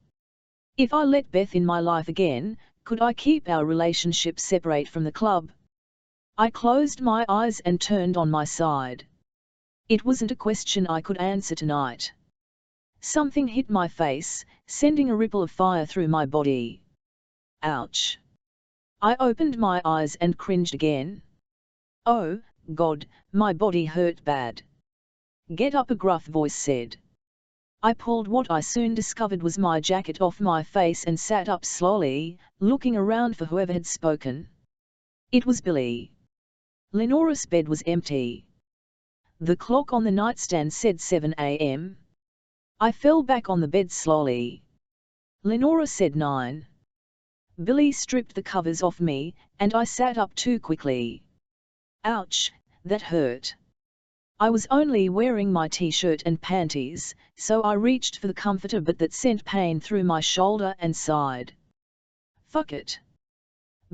If I let Beth in my life again, Could I keep our relationship separate from the club? I closed my eyes and turned on my side. It wasn't a question I could answer tonight. Something hit my face, sending a ripple of fire through my body. Ouch! I opened my eyes and cringed again. Oh, God, my body hurt bad. Get up, a gruff voice said. I pulled what I soon discovered was my jacket off my face and sat up slowly, looking around for whoever had spoken. It was Billy. Lenora's bed was empty. The clock on the nightstand said 7 a.m. I fell back on the bed slowly. Lenora said 9. Billy stripped the covers off me, and I sat up too quickly. Ouch, that hurt. I was only wearing my t-shirt and panties, so I reached for the comforter, but that sent pain through my shoulder and side. Fuck it.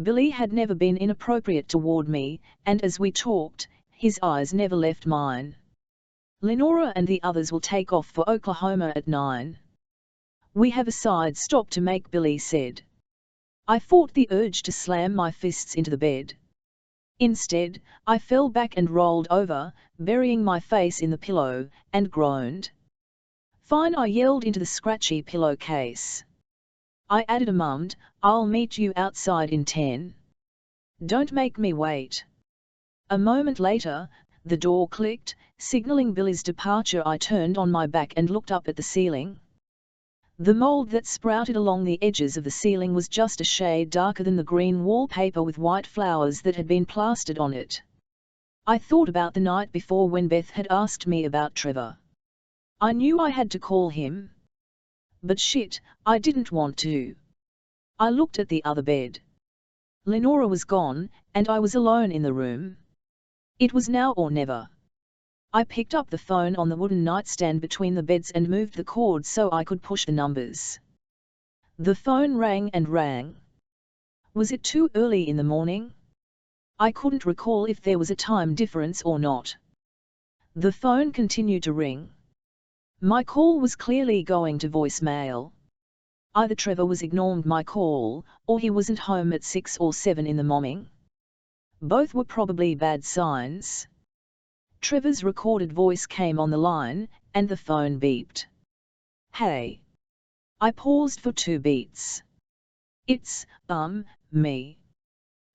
Billy had never been inappropriate toward me, and as we talked, his eyes never left mine. Lenora and the others will take off for Oklahoma at 9. We have a side stop to make, Billy said. I fought the urge to slam my fists into the bed. Instead, I fell back and rolled over, burying my face in the pillow, and groaned. Fine, I yelled into the scratchy pillowcase. I added a mummed, I'll meet you outside in 10. Don't make me wait. A moment later, the door clicked, signaling Billy's departure. I turned on my back and looked up at the ceiling. The mold that sprouted along the edges of the ceiling was just a shade darker than the green wallpaper with white flowers that had been plastered on it. I thought about the night before when Beth had asked me about Trevor. I knew I had to call him. But shit, I didn't want to. I looked at the other bed. Lenora was gone, and I was alone in the room. It was now or never. I picked up the phone on the wooden nightstand between the beds and moved the cord so I could push the numbers. The phone rang and rang. Was it too early in the morning? I couldn't recall if there was a time difference or not. The phone continued to ring. My call was clearly going to voicemail. Either Trevor was ignoring my call, or he wasn't home at 6 or 7 in the morning. Both were probably bad signs. Trevor's recorded voice came on the line, and the phone beeped. Hey. I paused for 2 beats. It's, me.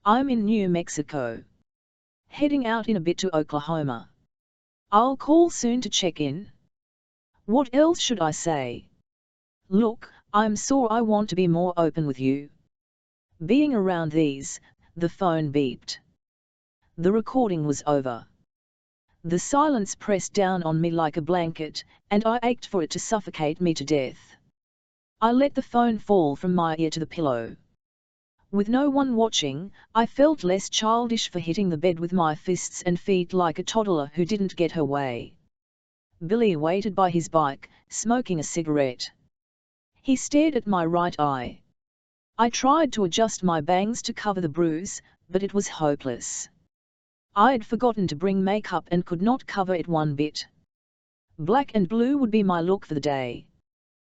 I'm in New Mexico. Heading out in a bit to Oklahoma. I'll call soon to check in. What else should I say? Look, I'm sore. I want to be more open with you. Being around these, the phone beeped. The recording was over. The silence pressed down on me like a blanket, and I ached for it to suffocate me to death. I let the phone fall from my ear to the pillow. With no one watching, I felt less childish for hitting the bed with my fists and feet like a toddler who didn't get her way. Billy waited by his bike, smoking a cigarette. He stared at my right eye. I tried to adjust my bangs to cover the bruise, but it was hopeless. I'd forgotten to bring makeup and could not cover it one bit. Black and blue would be my look for the day.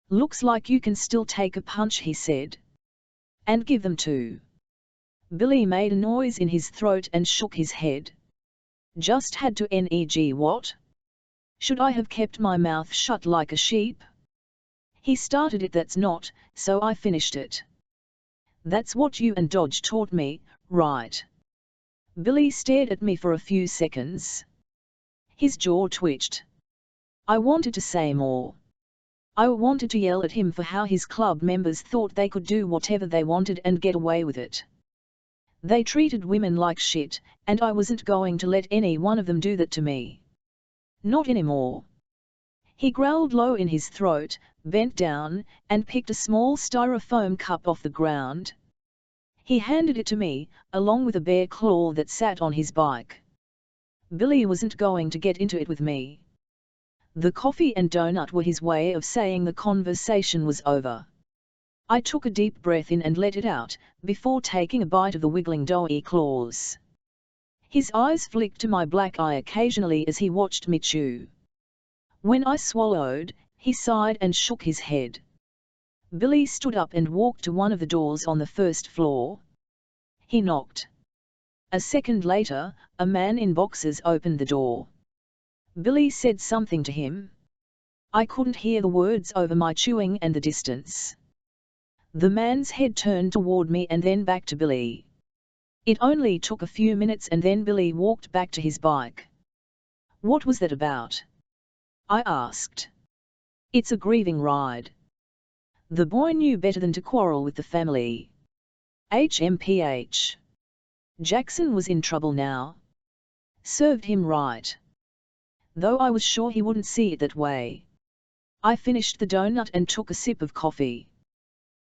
Looks like you can still take a punch, he said. And give them too. Billy made a noise in his throat and shook his head. Just had to neg what? Should I have kept my mouth shut like a sheep? He started it, that's not, so I finished it. That's what you and Dodge taught me, right? Billy stared at me for a few seconds. His jaw twitched. I wanted to say more. I wanted to yell at him for how his club members thought they could do whatever they wanted and get away with it. They treated women like shit, and I wasn't going to let any one of them do that to me. Not anymore. He growled low in his throat, bent down, and picked a small styrofoam cup off the ground. He handed it to me, along with a bear claw that sat on his bike. Billy wasn't going to get into it with me. The coffee and donut were his way of saying the conversation was over. I took a deep breath in and let it out, before taking a bite of the wiggling doughy claws. His eyes flicked to my black eye occasionally as he watched me chew. When I swallowed, he sighed and shook his head. Billy stood up and walked to one of the doors on the first floor. He knocked. A second later, a man in boxers opened the door. Billy said something to him. I couldn't hear the words over my chewing and the distance. The man's head turned toward me and then back to Billy. It only took a few minutes and then Billy walked back to his bike. What was that about? I asked. It's a grieving ride. The boy knew better than to quarrel with the family. HMPH. Jackson was in trouble now. Served him right. Though I was sure he wouldn't see it that way. I finished the donut and took a sip of coffee.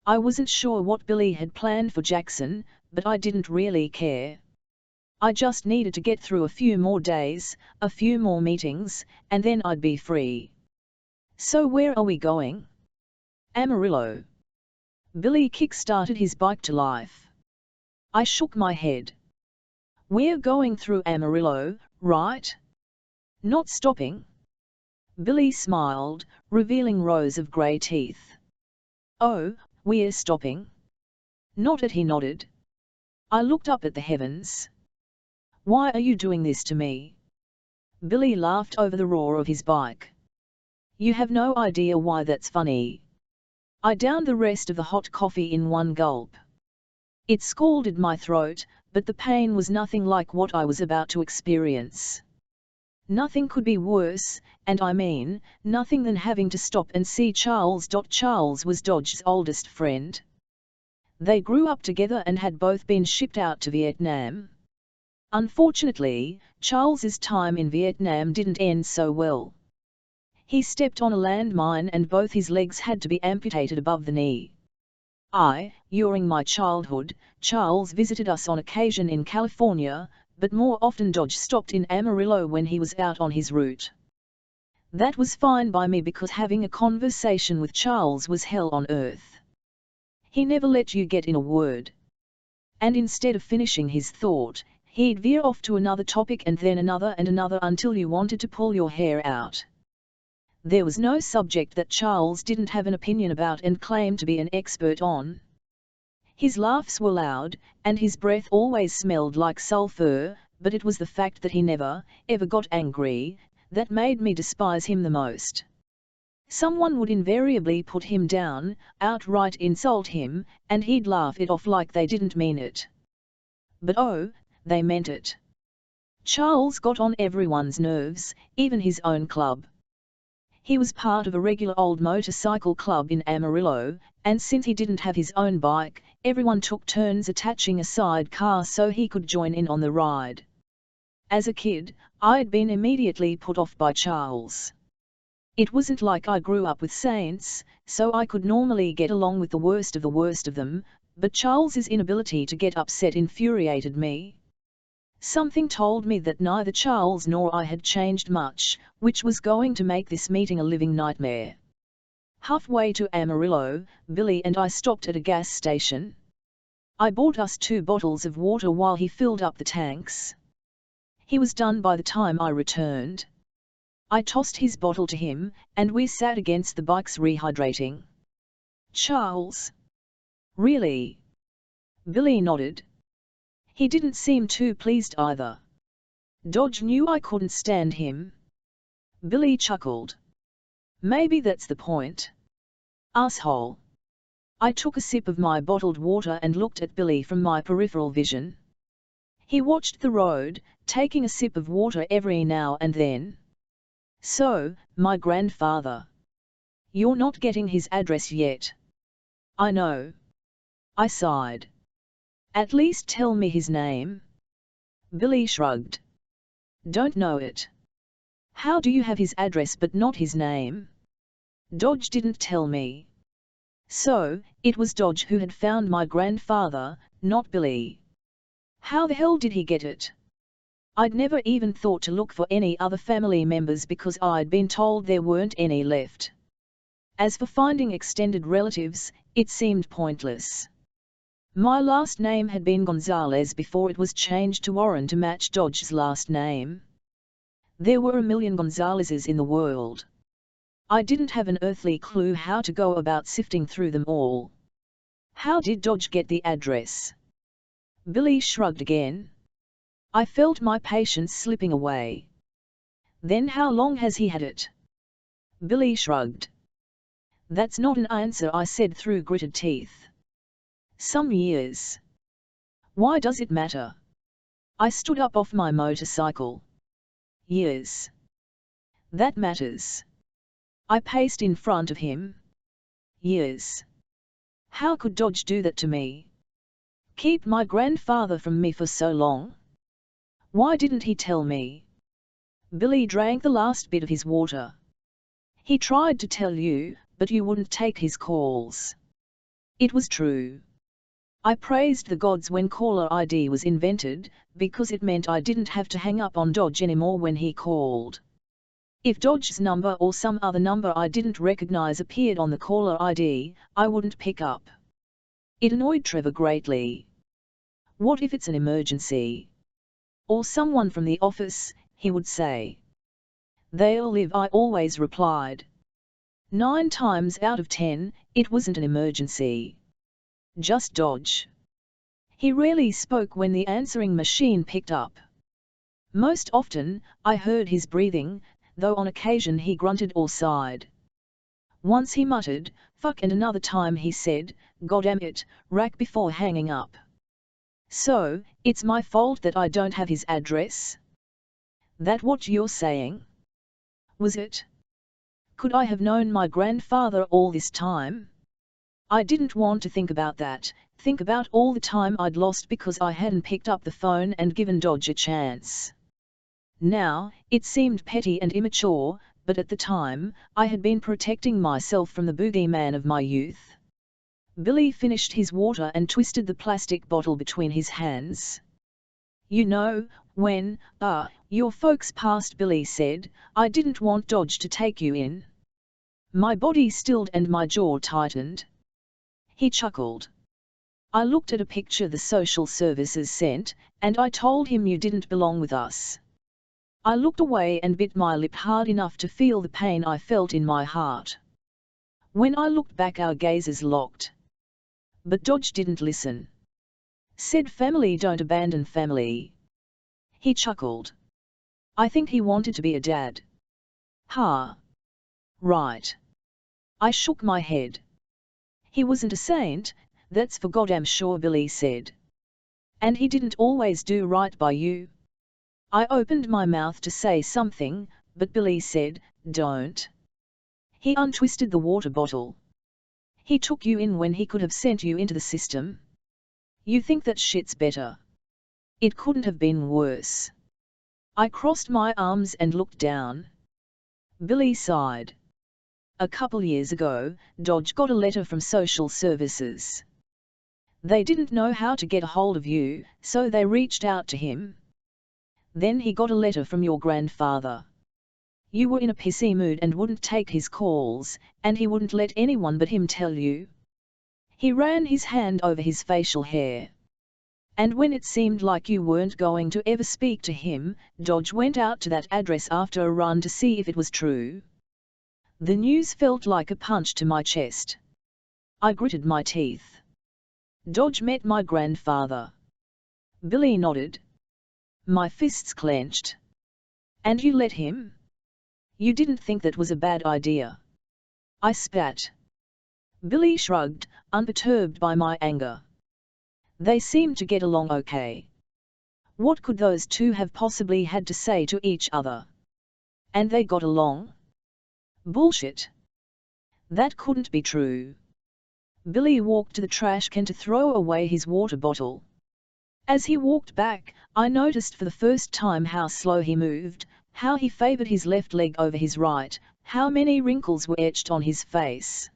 I wasn't sure what Billy had planned for Jackson, but I didn't really care. I just needed to get through a few more days, a few more meetings, and then I'd be free. So where are we going? Amarillo. Billy kick-started his bike to life. I shook my head. We're going through Amarillo, right? Not stopping? Billy smiled, revealing rows of grey teeth. Oh, we're stopping. Not it, he nodded. I looked up at the heavens. Why are you doing this to me? Billy laughed over the roar of his bike. You have no idea why that's funny. I downed the rest of the hot coffee in one gulp. It scalded my throat, but the pain was nothing like what I was about to experience. Nothing could be worse, and I mean, nothing than having to stop and see Charles. Charles was Dodge's oldest friend. They grew up together and had both been shipped out to Vietnam. Unfortunately, Charles's time in Vietnam didn't end so well. He stepped on a landmine and both his legs had to be amputated above the knee. During my childhood, Charles visited us on occasion in California, but more often Dodge stopped in Amarillo when he was out on his route. That was fine by me because having a conversation with Charles was hell on earth. He never let you get in a word. And instead of finishing his thought, he'd veer off to another topic and then another and another until you wanted to pull your hair out. There was no subject that Charles didn't have an opinion about and claimed to be an expert on. His laughs were loud, and his breath always smelled like sulfur, but it was the fact that he never, ever got angry, that made me despise him the most. Someone would invariably put him down, outright insult him, and he'd laugh it off like they didn't mean it. But oh, they meant it. Charles got on everyone's nerves, even his own club. He was part of a regular old motorcycle club in Amarillo, and since he didn't have his own bike, everyone took turns attaching a sidecar so he could join in on the ride. As a kid, I'd been immediately put off by Charles. It wasn't like I grew up with saints, so I could normally get along with the worst of them, but Charles's inability to get upset infuriated me. Something told me that neither Charles nor I had changed much, which was going to make this meeting a living nightmare. Halfway to Amarillo, Billy and I stopped at a gas station. I bought us 2 bottles of water while he filled up the tanks. He was done by the time I returned. I tossed his bottle to him, and we sat against the bikes rehydrating. Charles? Really? Billy nodded. He didn't seem too pleased either. Dodge knew I couldn't stand him. Billy chuckled. Maybe that's the point. Asshole. I took a sip of my bottled water and looked at Billy from my peripheral vision. He watched the road, taking a sip of water every now and then. So, my grandfather. You're not getting his address yet. I know. I sighed. At least tell me his name. Billy shrugged. Don't know it. How do you have his address but not his name? Dodge didn't tell me. So, it was Dodge who had found my grandfather, not Billy. How the hell did he get it? I'd never even thought to look for any other family members because I'd been told there weren't any left. As for finding extended relatives, it seemed pointless. My last name had been Gonzalez before it was changed to Warren to match Dodge's last name. There were a million Gonzalezes in the world. I didn't have an earthly clue how to go about sifting through them all. How did Dodge get the address? Billy shrugged again. I felt my patience slipping away. Then how long has he had it? Billy shrugged. That's not an answer, I said through gritted teeth. Some years. Why does it matter? I stood up off my motorcycle. Years. That matters. I paced in front of him. Years. How could Dodge do that to me? Keep my grandfather from me for so long? Why didn't he tell me? Billy drank the last bit of his water. He tried to tell you, but you wouldn't take his calls. It was true. I praised the gods when caller ID was invented, because it meant I didn't have to hang up on Dodge anymore when he called. If Dodge's number or some other number I didn't recognize appeared on the caller ID, I wouldn't pick up. It annoyed Trevor greatly. What if it's an emergency? Or someone from the office, he would say. They'll live, I always replied. 9 times out of 10, it wasn't an emergency. Just Dodge. He rarely spoke when the answering machine picked up. Most often, I heard his breathing, though on occasion he grunted or sighed. Once he muttered, "Fuck," and another time he said, "Goddamn it," rack before hanging up. So, it's my fault that I don't have his address? That what you're saying? Was it? Could I have known my grandfather all this time? I didn't want to think about that, think about all the time I'd lost because I hadn't picked up the phone and given Dodge a chance. Now, it seemed petty and immature, but at the time, I had been protecting myself from the boogeyman of my youth. Billy finished his water and twisted the plastic bottle between his hands. You know, when, your folks passed, Billy said, I didn't want Dodge to take you in. My body stilled and my jaw tightened. He chuckled. I looked at a picture the social services sent, and I told him you didn't belong with us. I looked away and bit my lip hard enough to feel the pain I felt in my heart. When I looked back, our gazes locked. But Dodge didn't listen. Said family don't abandon family. He chuckled. I think he wanted to be a dad. Ha. Right. I shook my head. He wasn't a saint, that's for goddamn sure, Billy said. And he didn't always do right by you. I opened my mouth to say something, but Billy said, don't. He untwisted the water bottle. He took you in when he could have sent you into the system. You think that shit's better? It couldn't have been worse. I crossed my arms and looked down. Billy sighed. A couple years ago, Dodge got a letter from social services. They didn't know how to get a hold of you, so they reached out to him. Then he got a letter from your grandfather. You were in a pissy mood and wouldn't take his calls, and he wouldn't let anyone but him tell you. He ran his hand over his facial hair. And when it seemed like you weren't going to ever speak to him, Dodge went out to that address after a run to see if it was true. The news felt like a punch to my chest. I gritted my teeth. Dodge met my grandfather. Billy nodded. My fists clenched. And you let him? You didn't think that was a bad idea? I spat. Billy shrugged, unperturbed by my anger. They seemed to get along okay. What could those two have possibly had to say to each other? And they got along? Bullshit. That couldn't be true. Billy walked to the trash can to throw away his water bottle. As he walked back, I noticed for the first time how slow he moved, how he favored his left leg over his right, how many wrinkles were etched on his face.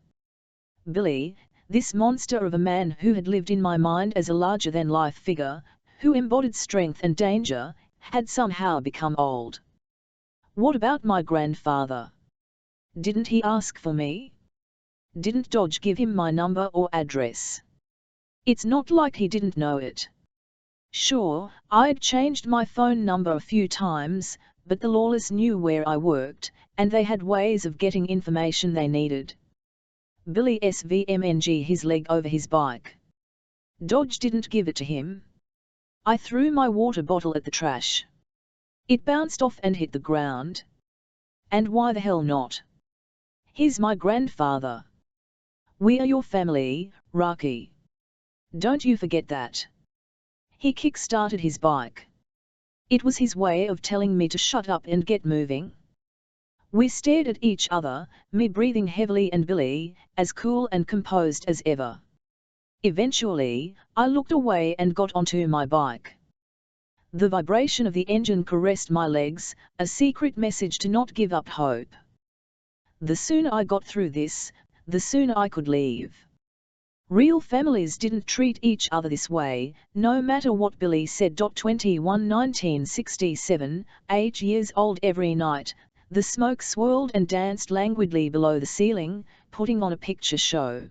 Billy, this monster of a man who had lived in my mind as a larger-than-life figure, who embodied strength and danger, had somehow become old. What about my grandfather? Didn't he ask for me? Didn't Dodge give him my number or address? It's not like he didn't know it. Sure, I'd changed my phone number a few times, but the lawless knew where I worked, and they had ways of getting information they needed. Billy SVMNG his leg over his bike. Dodge didn't give it to him. I threw my water bottle at the trash. It bounced off and hit the ground. And why the hell not? He's my grandfather. We are your family, Rocky. Don't you forget that. He kick-started his bike. It was his way of telling me to shut up and get moving. We stared at each other, me breathing heavily and Billy, as cool and composed as ever. Eventually, I looked away and got onto my bike. The vibration of the engine caressed my legs, a secret message to not give up hope. The sooner I got through this, the sooner I could leave. Real families didn't treat each other this way, no matter what Billy said. 21 1967, 8 years old. Every night, the smoke swirled and danced languidly below the ceiling, putting on a picture show.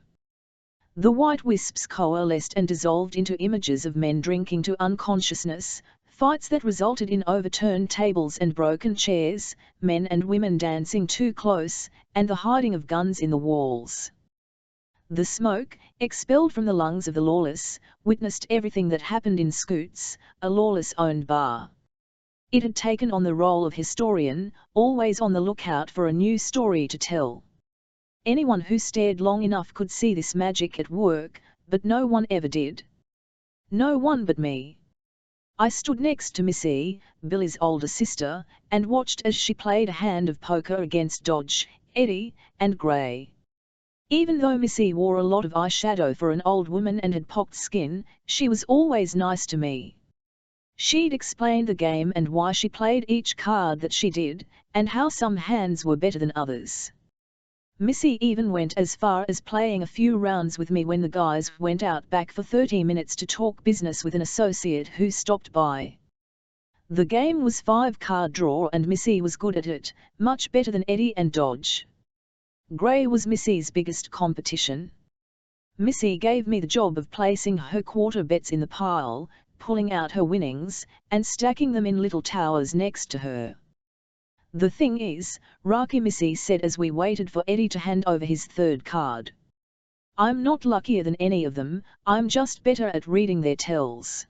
The white wisps coalesced and dissolved into images of men drinking to unconsciousness, fights that resulted in overturned tables and broken chairs, men and women dancing too close, and the hiding of guns in the walls. The smoke, expelled from the lungs of the lawless, witnessed everything that happened in Scoots, a lawless-owned bar. It had taken on the role of historian, always on the lookout for a new story to tell. Anyone who stared long enough could see this magic at work, but no one ever did. No one but me. I stood next to Missy, Billy's older sister, and watched as she played a hand of poker against Dodge, Eddie, and Gray. Even though Missy wore a lot of eyeshadow for an old woman and had pocked skin, she was always nice to me. She'd explain the game and why she played each card that she did, and how some hands were better than others. Missy even went as far as playing a few rounds with me when the guys went out back for 30 minutes to talk business with an associate who stopped by. The game was 5-card draw and Missy was good at it, much better than Eddie and Dodge. Gray was Missy's biggest competition. Missy gave me the job of placing her quarter bets in the pile, pulling out her winnings, and stacking them in little towers next to her. The thing is, Rocky, Missy said as we waited for Eddie to hand over his third card. I'm not luckier than any of them, I'm just better at reading their tells.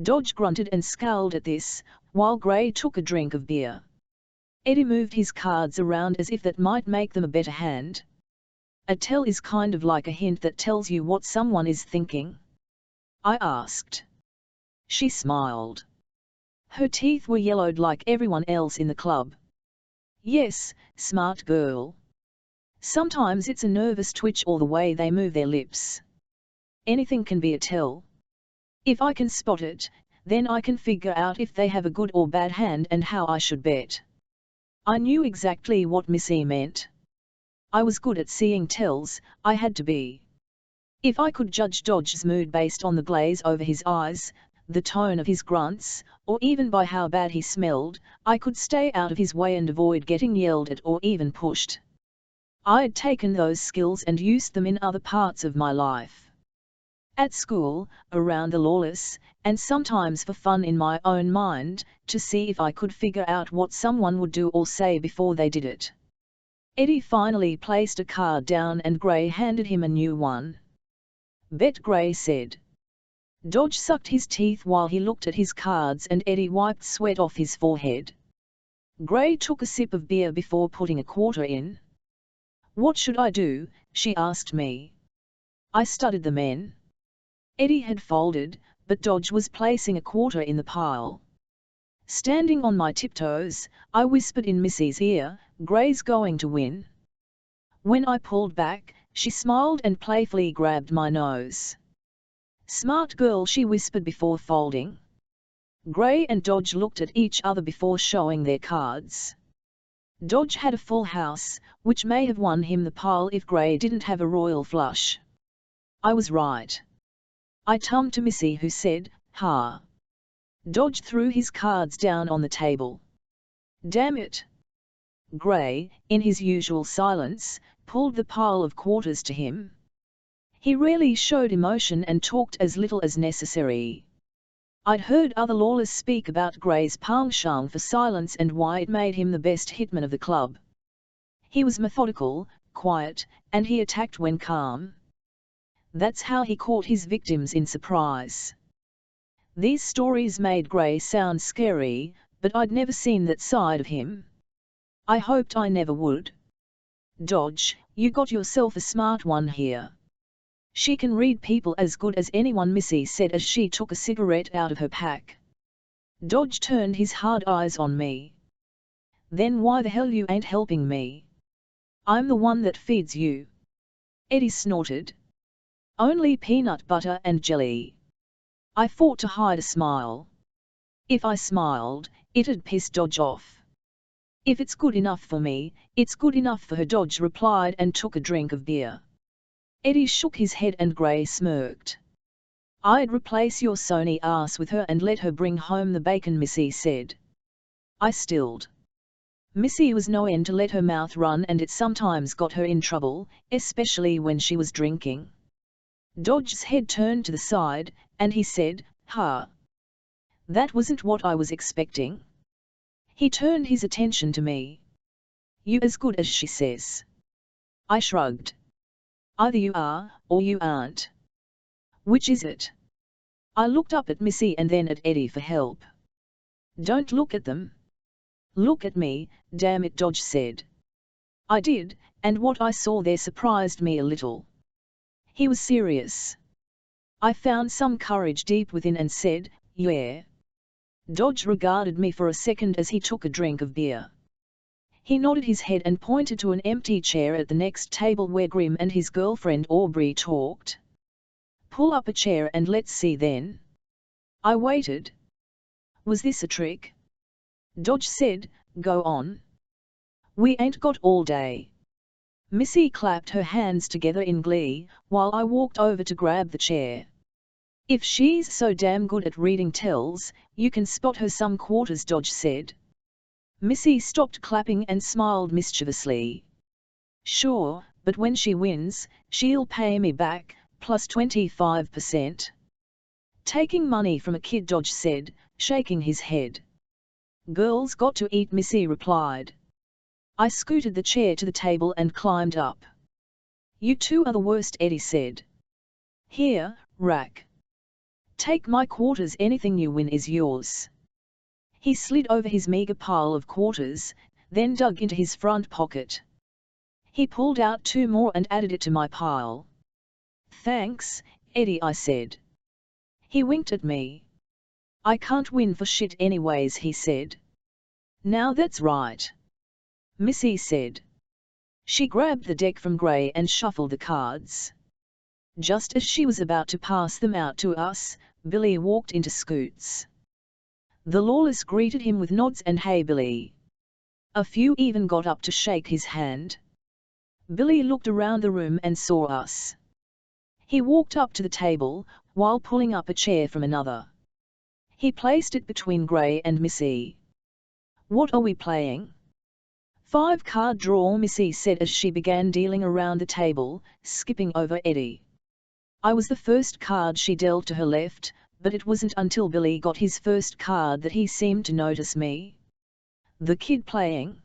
Dodge grunted and scowled at this, while Gray took a drink of beer. Eddie moved his cards around as if that might make them a better hand. A tell is kind of like a hint that tells you what someone is thinking. I asked. She smiled. Her teeth were yellowed like everyone else in the club. Yes, smart girl. Sometimes it's a nervous twitch or the way they move their lips. Anything can be a tell. If I can spot it, then I can figure out if they have a good or bad hand and how I should bet. I knew exactly what Missy meant. I was good at seeing tells, I had to be. If I could judge Dodge's mood based on the glaze over his eyes, the tone of his grunts, or even by how bad he smelled, I could stay out of his way and avoid getting yelled at or even pushed. I'd taken those skills and used them in other parts of my life. At school, around the lawless, and sometimes for fun in my own mind, to see if I could figure out what someone would do or say before they did it. Eddie finally placed a card down and Gray handed him a new one. Bet, Gray said. Dodge sucked his teeth while he looked at his cards and Eddie wiped sweat off his forehead. Gray took a sip of beer before putting a quarter in. What should I do? She asked me. I studied the men. Eddie had folded, but Dodge was placing a quarter in the pile. Standing on my tiptoes, I whispered in Missy's ear, Gray's going to win. When I pulled back, she smiled and playfully grabbed my nose. Smart girl, she whispered before folding. Gray and Dodge looked at each other before showing their cards. Dodge had a full house, which may have won him the pile if Gray didn't have a royal flush. I was right. I tummed to Missy, who said, "Ha." Dodge threw his cards down on the table. Damn it. Gray, in his usual silence, pulled the pile of quarters to him. He rarely showed emotion and talked as little as necessary. I'd heard other lawless speak about Gray's penchant for silence and why it made him the best hitman of the club. He was methodical, quiet, and he attacked when calm. That's how he caught his victims in surprise. These stories made Gray sound scary, but I'd never seen that side of him. I hoped I never would. Dodge, you got yourself a smart one here. She can read people as good as anyone, Missy said as she took a cigarette out of her pack. Dodge turned his hard eyes on me. Then why the hell you ain't helping me? I'm the one that feeds you. Eddie snorted. Only peanut butter and jelly. I fought to hide a smile. If I smiled, it'd piss Dodge off. If it's good enough for me, it's good enough for her, Dodge replied and took a drink of beer. Eddie shook his head and Gray smirked. I'd replace your Sony ass with her and let her bring home the bacon, Missy said. I stilled. Missy was no end to let her mouth run, and it sometimes got her in trouble, especially when she was drinking. Dodge's head turned to the side, and he said, "Huh. That wasn't what I was expecting." He turned his attention to me. You as good as she says. I shrugged. Either you are, or you aren't. Which is it? I looked up at Missy and then at Eddie for help. Don't look at them. Look at me, damn it, Dodge said. I did, and what I saw there surprised me a little. He was serious. I found some courage deep within and said, yeah. Dodge regarded me for a second as he took a drink of beer. He nodded his head and pointed to an empty chair at the next table where Grimm and his girlfriend Aubrey talked. Pull up a chair and let's see then. I waited. Was this a trick? Dodge said, go on. We ain't got all day. Missy clapped her hands together in glee, while I walked over to grab the chair. If she's so damn good at reading tells, you can spot her some quarters, Dodge said. Missy stopped clapping and smiled mischievously. Sure, but when she wins, she'll pay me back, plus 25%. Taking money from a kid, Dodge said, shaking his head. Girls got to eat, Missy replied. I scooted the chair to the table and climbed up. You two are the worst, Eddie said. Here, Rack. Take my quarters, anything you win is yours. He slid over his meager pile of quarters, then dug into his front pocket. He pulled out 2 more and added it to my pile. Thanks, Eddie, I said. He winked at me. I can't win for shit anyways, he said. Now that's right. Missy said. She grabbed the deck from Gray and shuffled the cards. Just as she was about to pass them out to us, Billy walked into Scoots. The lawless greeted him with nods and hey Billy. A few even got up to shake his hand. Billy looked around the room and saw us. He walked up to the table, while pulling up a chair from another. He placed it between Gray and Missy. What are we playing? 5-card draw, Missy said as she began dealing around the table, skipping over Eddie. I was the first card she dealt to her left, but it wasn't until Billy got his first card that he seemed to notice me. The kid playing?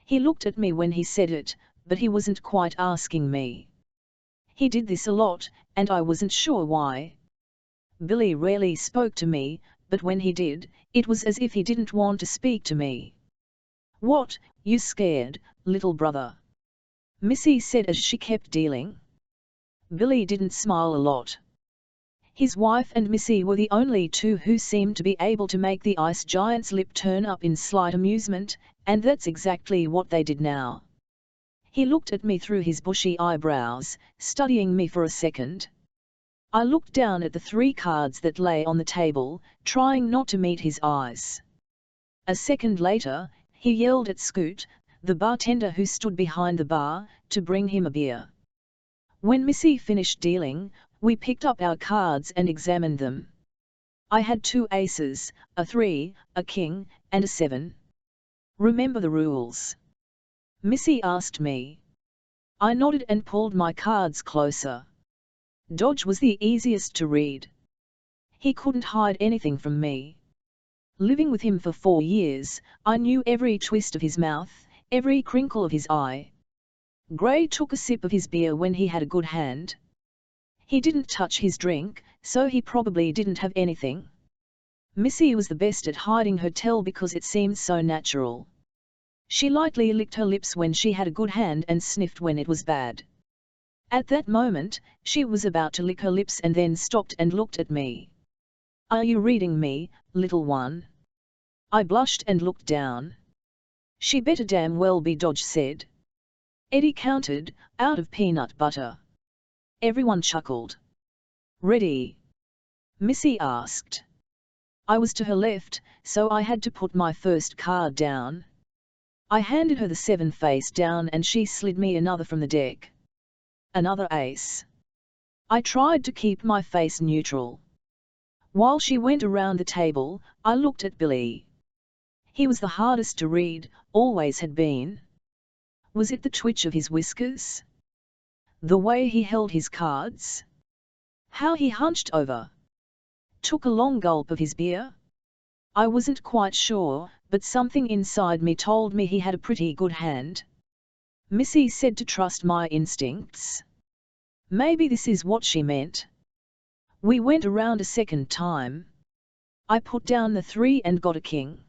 He looked at me when he said it, but he wasn't quite asking me. He did this a lot, and I wasn't sure why. Billy rarely spoke to me, but when he did, it was as if he didn't want to speak to me. What, you scared, little brother? Missy said as she kept dealing. Billy didn't smile a lot. His wife and Missy were the only two who seemed to be able to make the ice giant's lip turn up in slight amusement, and that's exactly what they did now. He looked at me through his bushy eyebrows, studying me for a second. I looked down at the 3 cards that lay on the table, trying not to meet his eyes. A second later, he yelled at Scoot, the bartender who stood behind the bar, to bring him a beer. When Missy finished dealing, we picked up our cards and examined them. I had 2 aces, a 3, a king, and a 7. Remember the rules? Missy asked me. I nodded and pulled my cards closer. Dodge was the easiest to read. He couldn't hide anything from me. Living with him for 4 years, I knew every twist of his mouth, every crinkle of his eye. Gray took a sip of his beer when he had a good hand. He didn't touch his drink, so he probably didn't have anything. Missy was the best at hiding her tell because it seemed so natural. She lightly licked her lips when she had a good hand and sniffed when it was bad. At that moment, she was about to lick her lips and then stopped and looked at me. "Are you reading me, little one?" I blushed and looked down. "She better damn well be," Dodge said. Eddie countered, "Out of peanut butter." Everyone chuckled. "Ready?" Missy asked. I was to her left, so I had to put my first card down. I handed her the 7 face down and she slid me another from the deck. Another ace. I tried to keep my face neutral. While she went around the table, I looked at Billy. He was the hardest to read, always had been. Was it the twitch of his whiskers? The way he held his cards? How he hunched over? Took a long gulp of his beer? I wasn't quite sure, but something inside me told me he had a pretty good hand. Missy said to trust my instincts. Maybe this is what she meant. We went around a second time. I put down the 3 and got a king.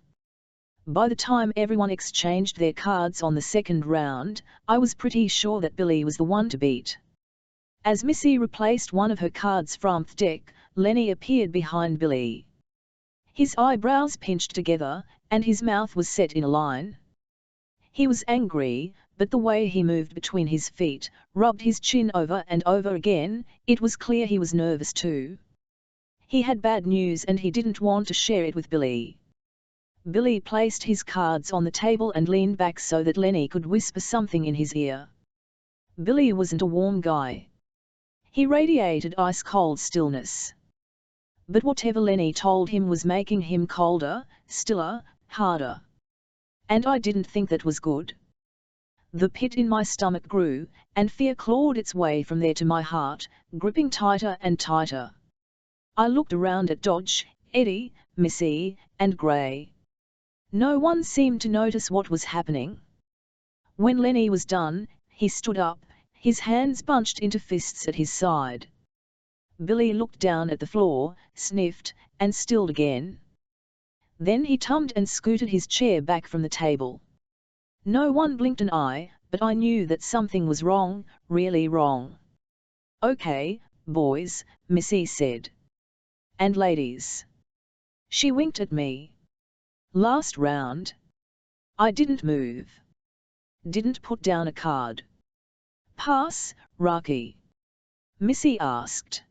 By the time everyone exchanged their cards on the second round, I was pretty sure that Billy was the one to beat. As Missy replaced one of her cards from the deck, Lenny appeared behind Billy. His eyebrows pinched together, and his mouth was set in a line. He was angry, but the way he moved between his feet, rubbed his chin over and over again, it was clear he was nervous too. He had bad news and he didn't want to share it with Billy. Billy placed his cards on the table and leaned back so that Lenny could whisper something in his ear. Billy wasn't a warm guy. He radiated ice-cold stillness. But whatever Lenny told him was making him colder, stiller, harder. And I didn't think that was good. The pit in my stomach grew, and fear clawed its way from there to my heart, gripping tighter and tighter. I looked around at Dodge, Eddie, Missy, and Gray. No one seemed to notice what was happening. When Lenny was done, he stood up, his hands bunched into fists at his side. Billy looked down at the floor, sniffed, and stilled again. Then he tummed and scooted his chair back from the table. No one blinked an eye, but I knew that something was wrong, really wrong. "Okay, boys," Missy said. "And ladies." She winked at me. "Last round." I didn't move. Didn't put down a card. "Pass, Rocky?" Missy asked.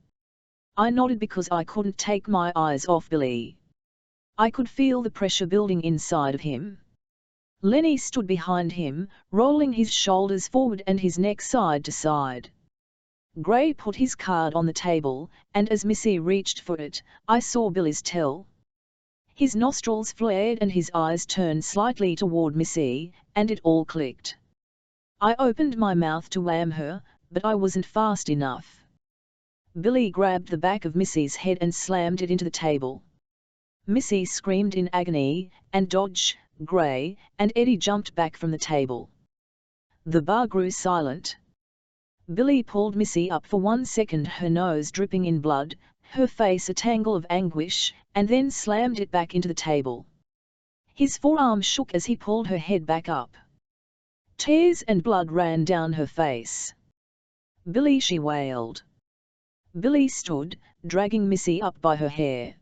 I nodded because I couldn't take my eyes off Billy. I could feel the pressure building inside of him. Lenny stood behind him, rolling his shoulders forward and his neck side to side. Gray put his card on the table, and as Missy reached for it, I saw Billy's tell. His nostrils flared and his eyes turned slightly toward Missy, and it all clicked. I opened my mouth to wham her, but I wasn't fast enough. Billy grabbed the back of Missy's head and slammed it into the table. Missy screamed in agony, and Dodge, Gray, and Eddie jumped back from the table. The bar grew silent. Billy pulled Missy up for 1 second, her nose dripping in blood, her face a tangle of anguish, and then slammed it back into the table. His forearm shook as he pulled her head back up. Tears and blood ran down her face. "Billy," she wailed. Billy stood, dragging Missy up by her hair.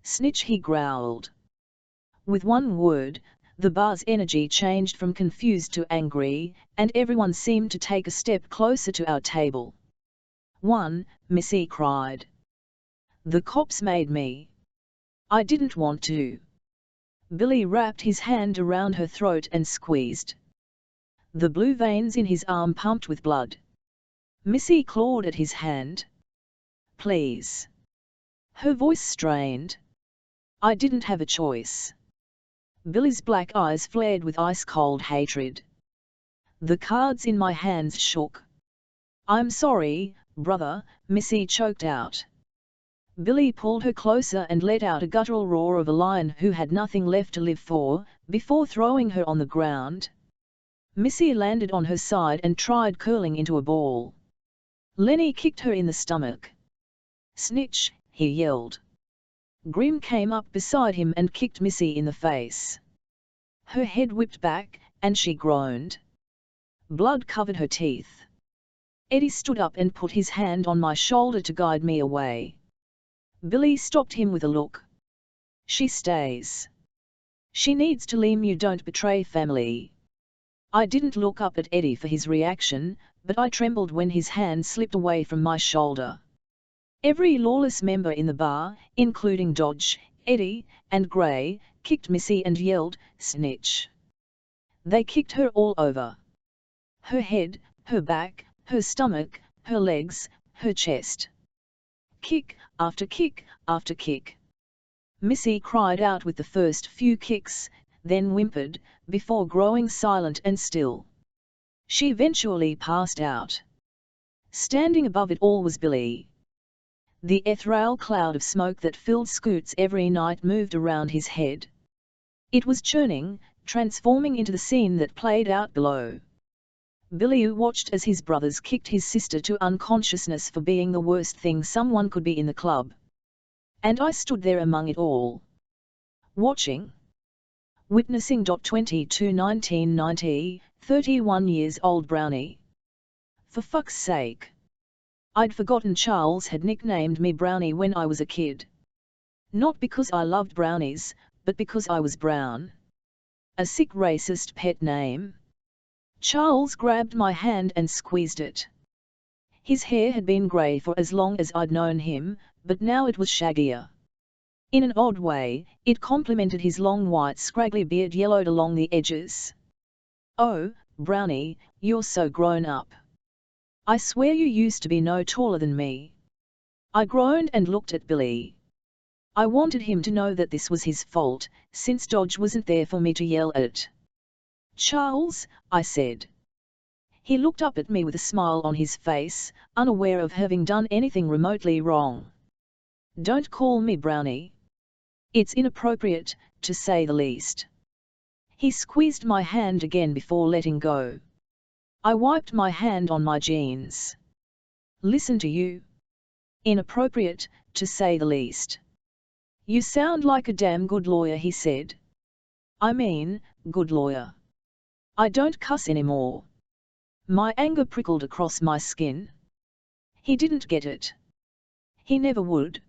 "Snitch," he growled. With one word, the bar's energy changed from confused to angry, and everyone seemed to take a step closer to our table. "One," Missy cried. "The cops made me. I didn't want to." Billy wrapped his hand around her throat and squeezed. The blue veins in his arm pumped with blood. Missy clawed at his hand. "Please." Her voice strained. I didn't have a choice. Billy's black eyes flared with ice-cold hatred. The cards in my hands shook. "I'm sorry, brother," Missy choked out. Billy pulled her closer and let out a guttural roar of a lion who had nothing left to live for, before throwing her on the ground. Missy landed on her side and tried curling into a ball. Lenny kicked her in the stomach. "Snitch," he yelled. Grim came up beside him and kicked Missy in the face. Her head whipped back, and she groaned. Blood covered her teeth. Eddie stood up and put his hand on my shoulder to guide me away. Billy stopped him with a look. "She stays. She needs to leave. You don't betray family." I didn't look up at Eddie for his reaction, but I trembled when his hand slipped away from my shoulder. Every lawless member in the bar, including Dodge, Eddie, and Gray, kicked Missy and yelled, "Snitch." They kicked her all over. Her head, her back, her stomach, her legs, her chest. Kick, after kick, after kick. Missy cried out with the first few kicks, then whimpered, before growing silent and still. She eventually passed out. Standing above it all was Billy. The ethereal cloud of smoke that filled Scoots every night moved around his head. It was churning, transforming into the scene that played out below. Billy watched as his brothers kicked his sister to unconsciousness for being the worst thing someone could be in the club. And I stood there among it all. Watching. Witnessing. 22/1990, 31 years old Brownie. For fuck's sake. I'd forgotten Charles had nicknamed me Brownie when I was a kid. Not because I loved brownies, but because I was brown. A sick racist pet name. Charles grabbed my hand and squeezed it. His hair had been grey for as long as I'd known him, but now it was shaggier. In an odd way, it complemented his long white scraggly beard yellowed along the edges. "Oh, Brownie, you're so grown up. I swear you used to be no taller than me." I groaned and looked at Billy. I wanted him to know that this was his fault, since Dodge wasn't there for me to yell at. "Charles," I said. He looked up at me with a smile on his face, unaware of having done anything remotely wrong. "Don't call me Brownie. It's inappropriate, to say the least." He squeezed my hand again before letting go. I wiped my hand on my jeans. "Listen to you. Inappropriate, to say the least. You sound like a damn good lawyer," he said. "I mean, good lawyer. I don't cuss anymore." My anger prickled across my skin. He didn't get it. He never would.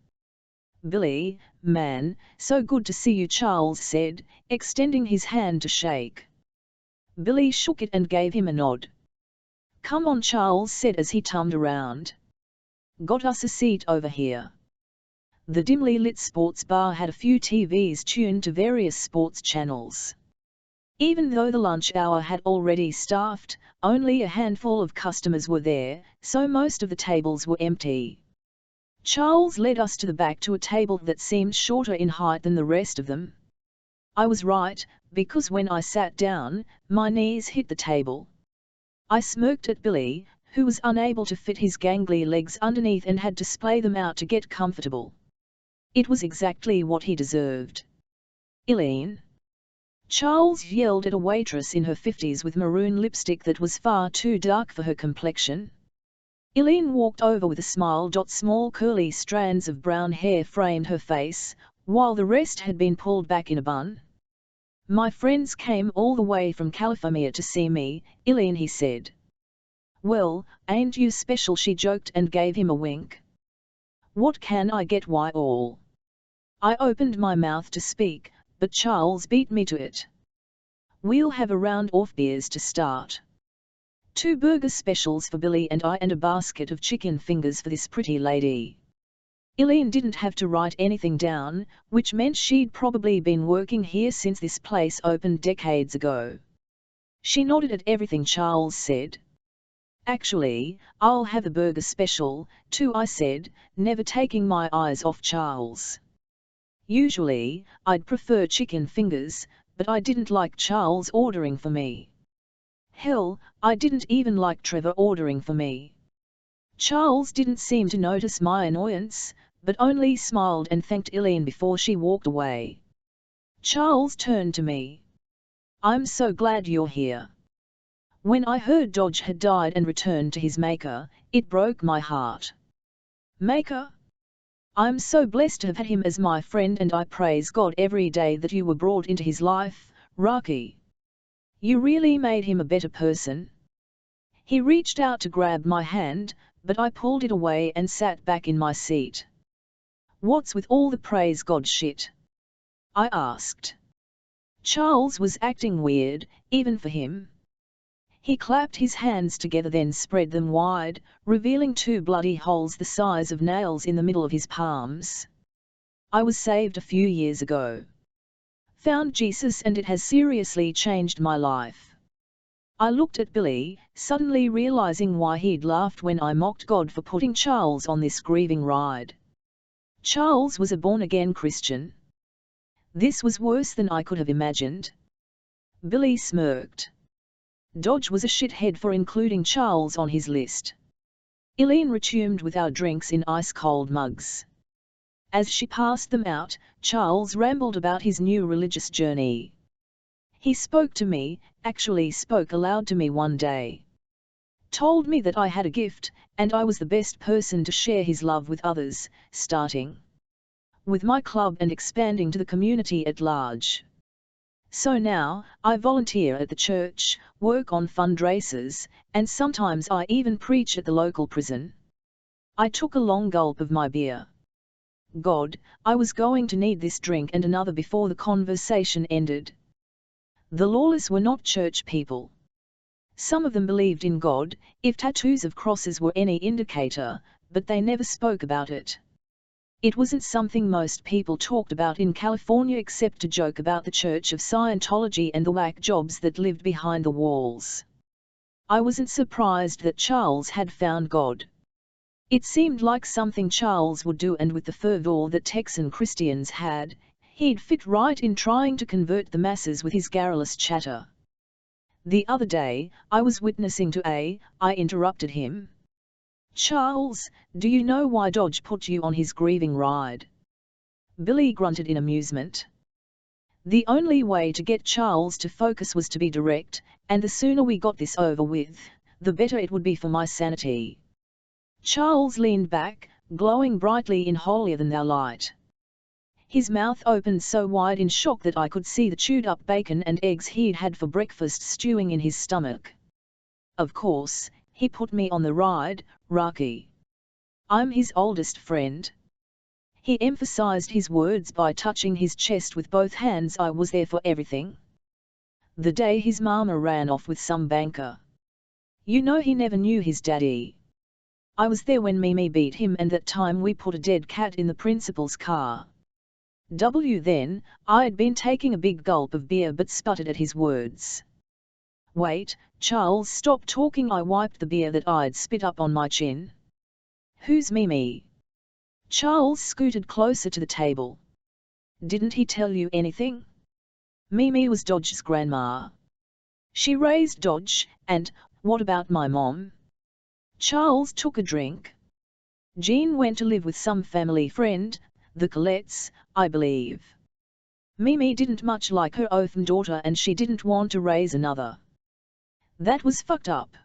"Billy, man, so good to see you," Charles said, extending his hand to shake. Billy shook it and gave him a nod. "Come on," Charles said as he turned around. "Got us a seat over here." The dimly lit sports bar had a few TVs tuned to various sports channels. Even though the lunch hour had already staffed, only a handful of customers were there, so most of the tables were empty. Charles led us to the back to a table that seemed shorter in height than the rest of them. I was right, because when I sat down, my knees hit the table. I smirked at Billy, who was unable to fit his gangly legs underneath and had to splay them out to get comfortable. It was exactly what he deserved. "Eileen!" Charles yelled at a waitress in her 50s with maroon lipstick that was far too dark for her complexion. Eileen walked over with a smile. Small curly strands of brown hair framed her face, while the rest had been pulled back in a bun. "My friends came all the way from California to see me, Eileen," he said. "Well, ain't you special?" she joked and gave him a wink. "What can I get?" "Why all?" I opened my mouth to speak, but Charles beat me to it. "We'll have a round of beers to start. 2 burger specials for Billy and I and a basket of chicken fingers for this pretty lady." Eileen didn't have to write anything down, which meant she'd probably been working here since this place opened decades ago. She nodded at everything Charles said. "Actually, I'll have a burger special, too," I said, never taking my eyes off Charles. Usually, I'd prefer chicken fingers, but I didn't like Charles ordering for me. Hell, I didn't even like Trevor ordering for me. Charles didn't seem to notice my annoyance, but only smiled and thanked Eileen before she walked away. Charles turned to me. "I'm so glad you're here." When I heard Dodge had died and returned to his maker, it broke my heart. Maker? I'm so blessed to have had him as my friend, and I praise God every day that you were brought into his life, Rocky. You really made him a better person. He reached out to grab my hand, but I pulled it away and sat back in my seat. "What's with all the praise God shit?" I asked. Charles was acting weird, even for him. He clapped his hands together, then spread them wide, revealing 2 bloody holes the size of nails in the middle of his palms. "I was saved a few years ago. Found Jesus, and it has seriously changed my life." I looked at Billy, suddenly realizing why he'd laughed when I mocked God for putting Charles on this grieving ride. Charles was a born-again Christian. This was worse than I could have imagined. Billy smirked. Dodge was a shithead for including Charles on his list. Eileen resumed with our drinks in ice-cold mugs. As she passed them out, Charles rambled about his new religious journey. He spoke to me, actually spoke aloud to me one day. Told me that I had a gift, and I was the best person to share his love with others, starting with my club and expanding to the community at large. So now, I volunteer at the church, work on fundraisers, and sometimes I even preach at the local prison. I took a long gulp of my beer. God, I was going to need this drink and another before the conversation ended. The lawless were not church people. Some of them believed in God, if tattoos of crosses were any indicator, but they never spoke about it. It wasn't something most people talked about in California except to joke about the Church of Scientology and the whack jobs that lived behind the walls. I wasn't surprised that Charles had found God. It seemed like something Charles would do, and with the fervor that Texan Christians had, he'd fit right in trying to convert the masses with his garrulous chatter. The other day, I was witnessing to I interrupted him. "Charles, do you know why Dodge put you on his grieving ride?" Billy grunted in amusement. The only way to get Charles to focus was to be direct, and the sooner we got this over with, the better it would be for my sanity. Charles leaned back, glowing brightly in holier-than-thou light. His mouth opened so wide in shock that I could see the chewed-up bacon and eggs he'd had for breakfast stewing in his stomach. Of course, he put me on the ride, Rocky. I'm his oldest friend. He emphasized his words by touching his chest with both hands. I was there for everything. The day his mama ran off with some banker. You know, he never knew his daddy. I was there when Mimi beat him, and that time we put a dead cat in the principal's car. Then, I'd been taking a big gulp of beer but sputtered at his words. Wait, Charles, stop talking. I wiped the beer that I'd spit up on my chin. Who's Mimi? Charles scooted closer to the table. Didn't he tell you anything? Mimi was Dodge's grandma. She raised Dodge, and, what about my mom? Charles took a drink. Jean went to live with some family friend, the Colettes, I believe. Mimi didn't much like her orphan daughter, and she didn't want to raise another. That was fucked up.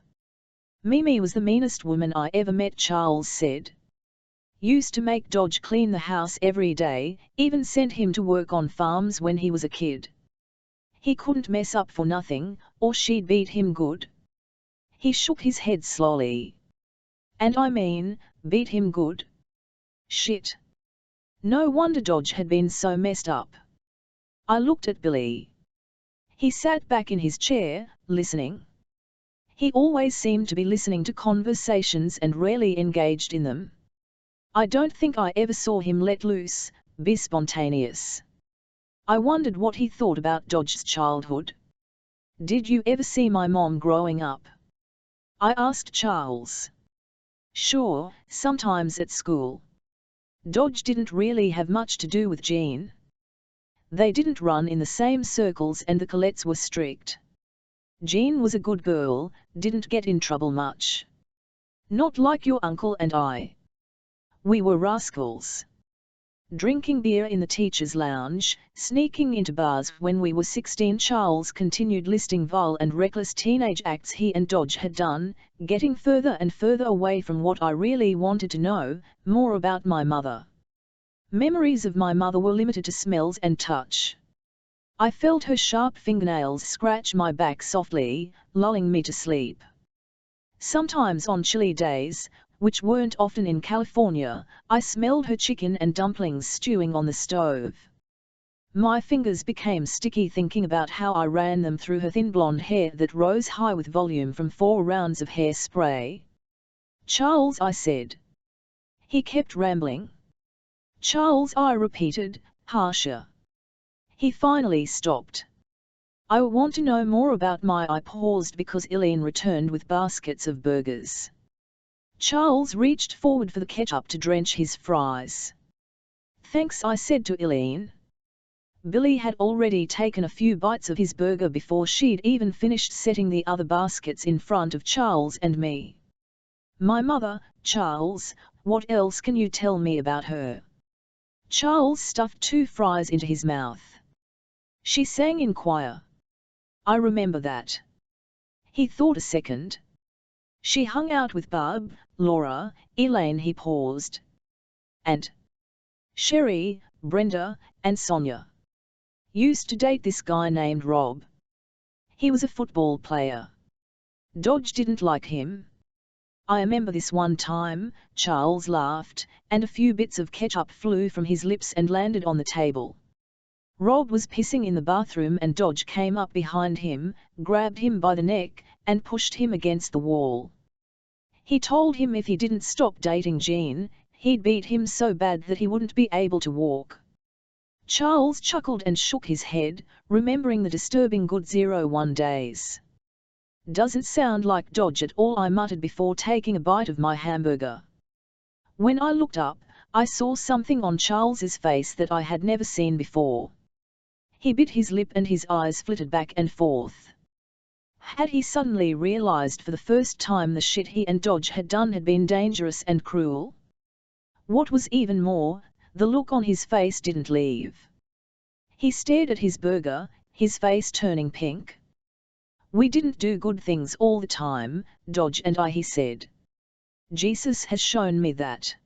Mimi was the meanest woman I ever met, Charles said. Used to make Dodge clean the house every day, even sent him to work on farms when he was a kid. He couldn't mess up for nothing, or she'd beat him good. He shook his head slowly. And I mean, beat him good. Shit. No wonder Dodge had been so messed up. I looked at Billy. He sat back in his chair, listening. He always seemed to be listening to conversations and rarely engaged in them. I don't think I ever saw him let loose, be spontaneous. I wondered what he thought about Dodge's childhood. Did you ever see my mom growing up? I asked Charles. Sure, sometimes at school. Dodge didn't really have much to do with Jean. They didn't run in the same circles, and the Colettes were strict. Jean was a good girl, didn't get in trouble much. Not like your uncle and I. We were rascals. Drinking beer in the teacher's lounge, sneaking into bars when we were 16. Charles continued listing vile and reckless teenage acts he and Dodge had done, getting further and further away from what I really wanted to know, more about my mother. Memories of my mother were limited to smells and touch. I felt her sharp fingernails scratch my back softly, lulling me to sleep. Sometimes on chilly days, which weren't often in California, I smelled her chicken and dumplings stewing on the stove. My fingers became sticky thinking about how I ran them through her thin blonde hair that rose high with volume from 4 rounds of hairspray. "Charles," I said. He kept rambling. "Charles," I repeated, harsher. He finally stopped. "I want to know more about my—" I paused because Eileen returned with baskets of burgers. Charles reached forward for the ketchup to drench his fries. "Thanks," I said to Eileen. Billy had already taken a few bites of his burger before she'd even finished setting the other baskets in front of Charles and me. "My mother, Charles, what else can you tell me about her?" Charles stuffed 2 fries into his mouth. "She sang in choir. I remember that." He thought a second. "She hung out with Barb, Laura, Elaine." He paused. "And Sherry, Brenda, and Sonia. Used to date this guy named Rob. He was a football player. Dodge didn't like him. I remember this one time." Charles laughed, and a few bits of ketchup flew from his lips and landed on the table. "Rob was pissing in the bathroom and Dodge came up behind him, grabbed him by the neck, and pushed him against the wall. He told him if he didn't stop dating Jean, he'd beat him so bad that he wouldn't be able to walk." Charles chuckled and shook his head, remembering the disturbing Good 01 days. "Doesn't sound like Dodge at all," I muttered before taking a bite of my hamburger. When I looked up, I saw something on Charles's face that I had never seen before. He bit his lip and his eyes flitted back and forth. Had he suddenly realized for the first time the shit he and Dodge had done had been dangerous and cruel? What was even more, the look on his face didn't leave. He stared at his burger, his face turning pink. "We didn't do good things all the time, Dodge and I," he said. "Jesus has shown me that."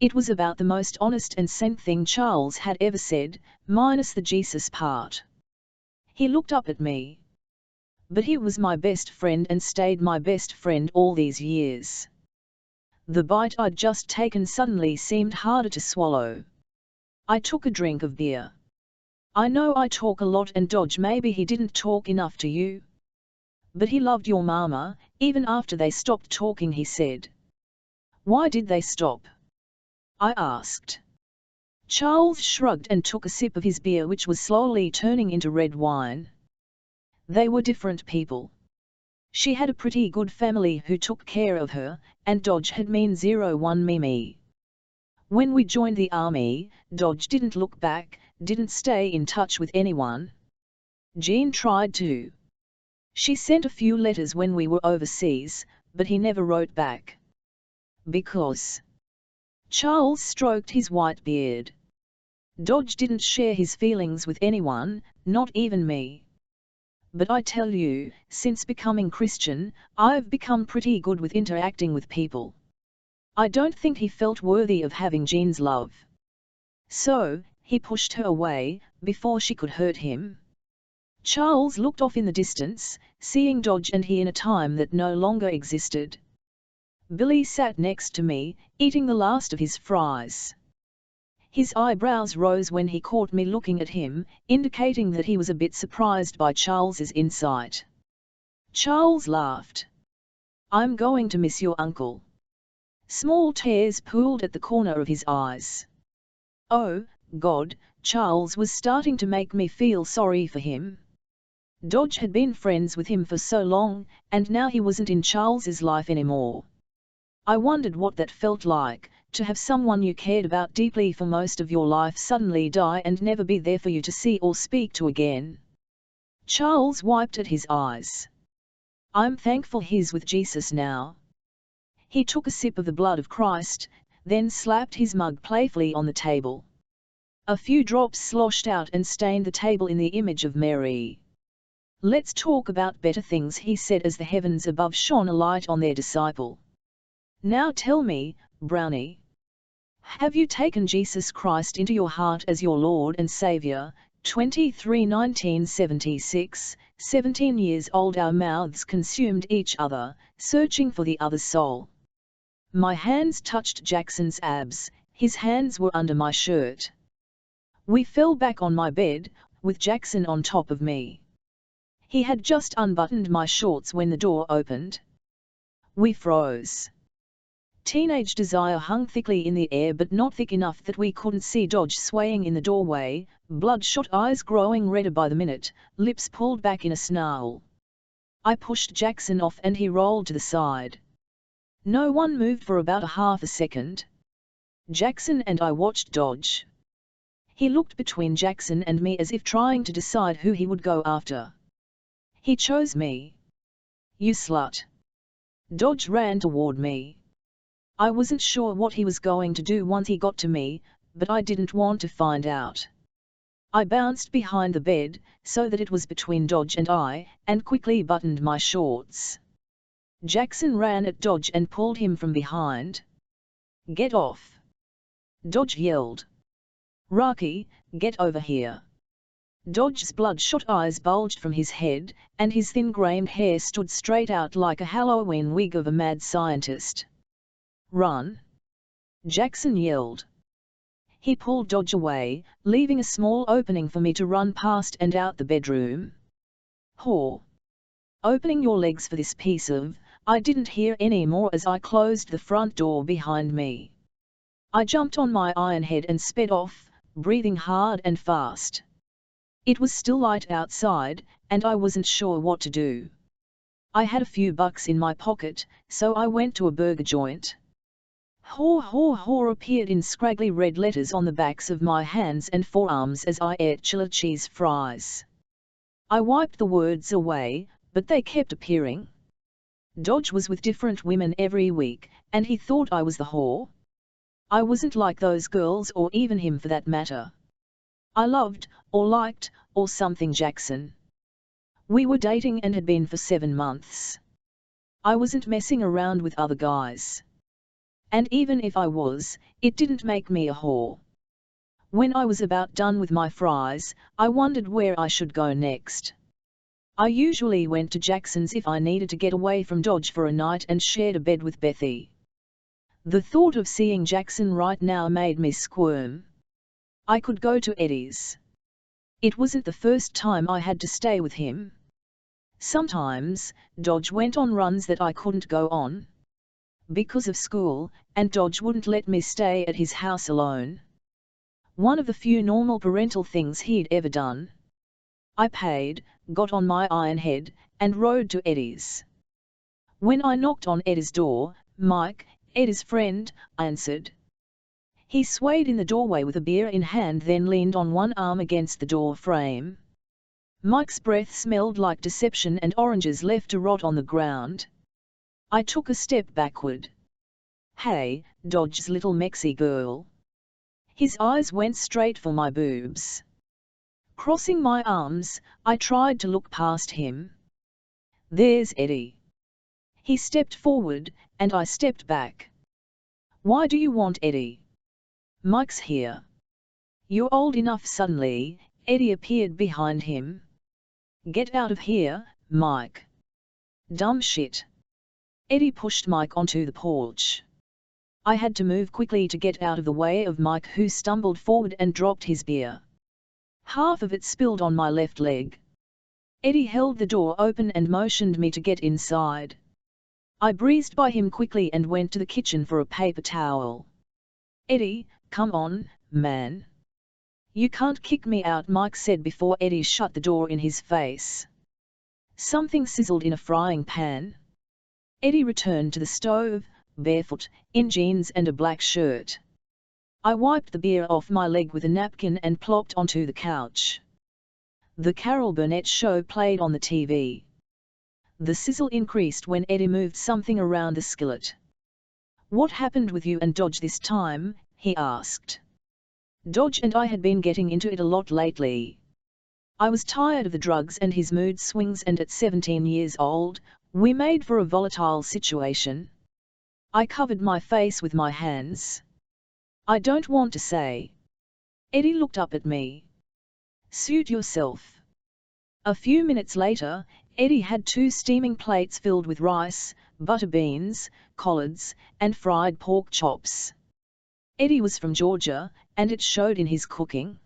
It was about the most honest and sane thing Charles had ever said, minus the Jesus part. He looked up at me. "But he was my best friend and stayed my best friend all these years." The bite I'd just taken suddenly seemed harder to swallow. I took a drink of beer. "I know I talk a lot and Dodge, maybe he didn't talk enough to you. But he loved your mama, even after they stopped talking," he said. "Why did they stop?" I asked. Charles shrugged and took a sip of his beer, which was slowly turning into red wine. "They were different people. She had a pretty good family who took care of her, and Dodge had mean 01 Mimi. When we joined the army, Dodge didn't look back, didn't stay in touch with anyone. Jean tried to. She sent a few letters when we were overseas, but he never wrote back. Because..." Charles stroked his white beard. "Dodge didn't share his feelings with anyone, not even me. But I tell you, since becoming Christian, I've become pretty good with interacting with people. I don't think he felt worthy of having Jean's love. So, he pushed her away, before she could hurt him." Charles looked off in the distance, seeing Dodge and he in a time that no longer existed. Billy sat next to me, eating the last of his fries. His eyebrows rose when he caught me looking at him, indicating that he was a bit surprised by Charles's insight. Charles laughed. "I'm going to miss your uncle." Small tears pooled at the corner of his eyes. Oh, God, Charles was starting to make me feel sorry for him. Dodge had been friends with him for so long, and now he wasn't in Charles's life anymore. I wondered what that felt like, to have someone you cared about deeply for most of your life suddenly die and never be there for you to see or speak to again. Charles wiped at his eyes. "I'm thankful he's with Jesus now." He took a sip of the blood of Christ, then slapped his mug playfully on the table. A few drops sloshed out and stained the table in the image of Mary. "Let's talk about better things," he said as the heavens above shone a light on their disciple. "Now tell me, Brownie, have you taken Jesus Christ into your heart as your Lord and Saviour?" 23 1976, 17 years old. Our mouths consumed each other, searching for the other's soul. My hands touched Jackson's abs, his hands were under my shirt. We fell back on my bed, with Jackson on top of me. He had just unbuttoned my shorts when the door opened. We froze. Teenage desire hung thickly in the air, but not thick enough that we couldn't see Dodge swaying in the doorway, bloodshot eyes growing redder by the minute, lips pulled back in a snarl. I pushed Jackson off and he rolled to the side. No one moved for about a half a second. Jackson and I watched Dodge. He looked between Jackson and me as if trying to decide who he would go after. He chose me. "You slut." Dodge ran toward me. I wasn't sure what he was going to do once he got to me, but I didn't want to find out. I bounced behind the bed, so that it was between Dodge and I, and quickly buttoned my shorts. Jackson ran at Dodge and pulled him from behind. "Get off!" Dodge yelled. "Rocky, get over here!" Dodge's bloodshot eyes bulged from his head, and his thin grayed hair stood straight out like a Halloween wig of a mad scientist. "Run!" Jackson yelled. He pulled Dodge away, leaving a small opening for me to run past and out the bedroom. "Whore! Opening your legs for this piece of—" I didn't hear any more as I closed the front door behind me. I jumped on my iron head and sped off, breathing hard and fast. It was still light outside, and I wasn't sure what to do. I had a few bucks in my pocket, so I went to a burger joint. "Whore, whore, whore" appeared in scraggly red letters on the backs of my hands and forearms as I ate chili cheese fries. I wiped the words away, but they kept appearing. Dodge was with different women every week, and he thought I was the whore. I wasn't like those girls, or even him for that matter. I loved, or liked, or something Jackson. We were dating and had been for 7 months. I wasn't messing around with other guys. And even if I was, it didn't make me a whore. When I was about done with my fries, I wondered where I should go next. I usually went to Jackson's if I needed to get away from Dodge for a night and shared a bed with Bethy. The thought of seeing Jackson right now made me squirm. I could go to Eddie's. It wasn't the first time I had to stay with him. Sometimes, Dodge went on runs that I couldn't go on because of school, and Dodge wouldn't let me stay at his house alone. One of the few normal parental things he'd ever done. I paid, got on my iron head, and rode to Eddie's. When I knocked on Eddie's door, Mike, Eddie's friend, answered. He swayed in the doorway with a beer in hand, then leaned on one arm against the door frame. Mike's breath smelled like deception and oranges left to rot on the ground. I took a step backward. "Hey, Dodge's little Mexi girl." His eyes went straight for my boobs. Crossing my arms, I tried to look past him. "There's Eddie." He stepped forward, and I stepped back. "Why do you want Eddie?" "Mike's here." "You're old enough." Suddenly, Eddie appeared behind him. "Get out of here, Mike." "Dumb shit." Eddie pushed Mike onto the porch. I had to move quickly to get out of the way of Mike, who stumbled forward and dropped his beer. Half of it spilled on my left leg. Eddie held the door open and motioned me to get inside. I breezed by him quickly and went to the kitchen for a paper towel. "Eddie, come on, man. You can't kick me out," Mike said before Eddie shut the door in his face. Something sizzled in a frying pan. Eddie returned to the stove, barefoot, in jeans and a black shirt. I wiped the beer off my leg with a napkin and plopped onto the couch. The Carol Burnett show played on the TV. The sizzle increased when Eddie moved something around the skillet. "What happened with you and Dodge this time?" he asked. Dodge and I had been getting into it a lot lately. I was tired of the drugs and his mood swings, and at 17 years old, we made for a volatile situation. I covered my face with my hands. "I don't want to say." Eddie looked up at me. "Suit yourself." A few minutes later, Eddie had 2 steaming plates filled with rice, butter beans, collards, and fried pork chops. Eddie was from Georgia, and it showed in his cooking.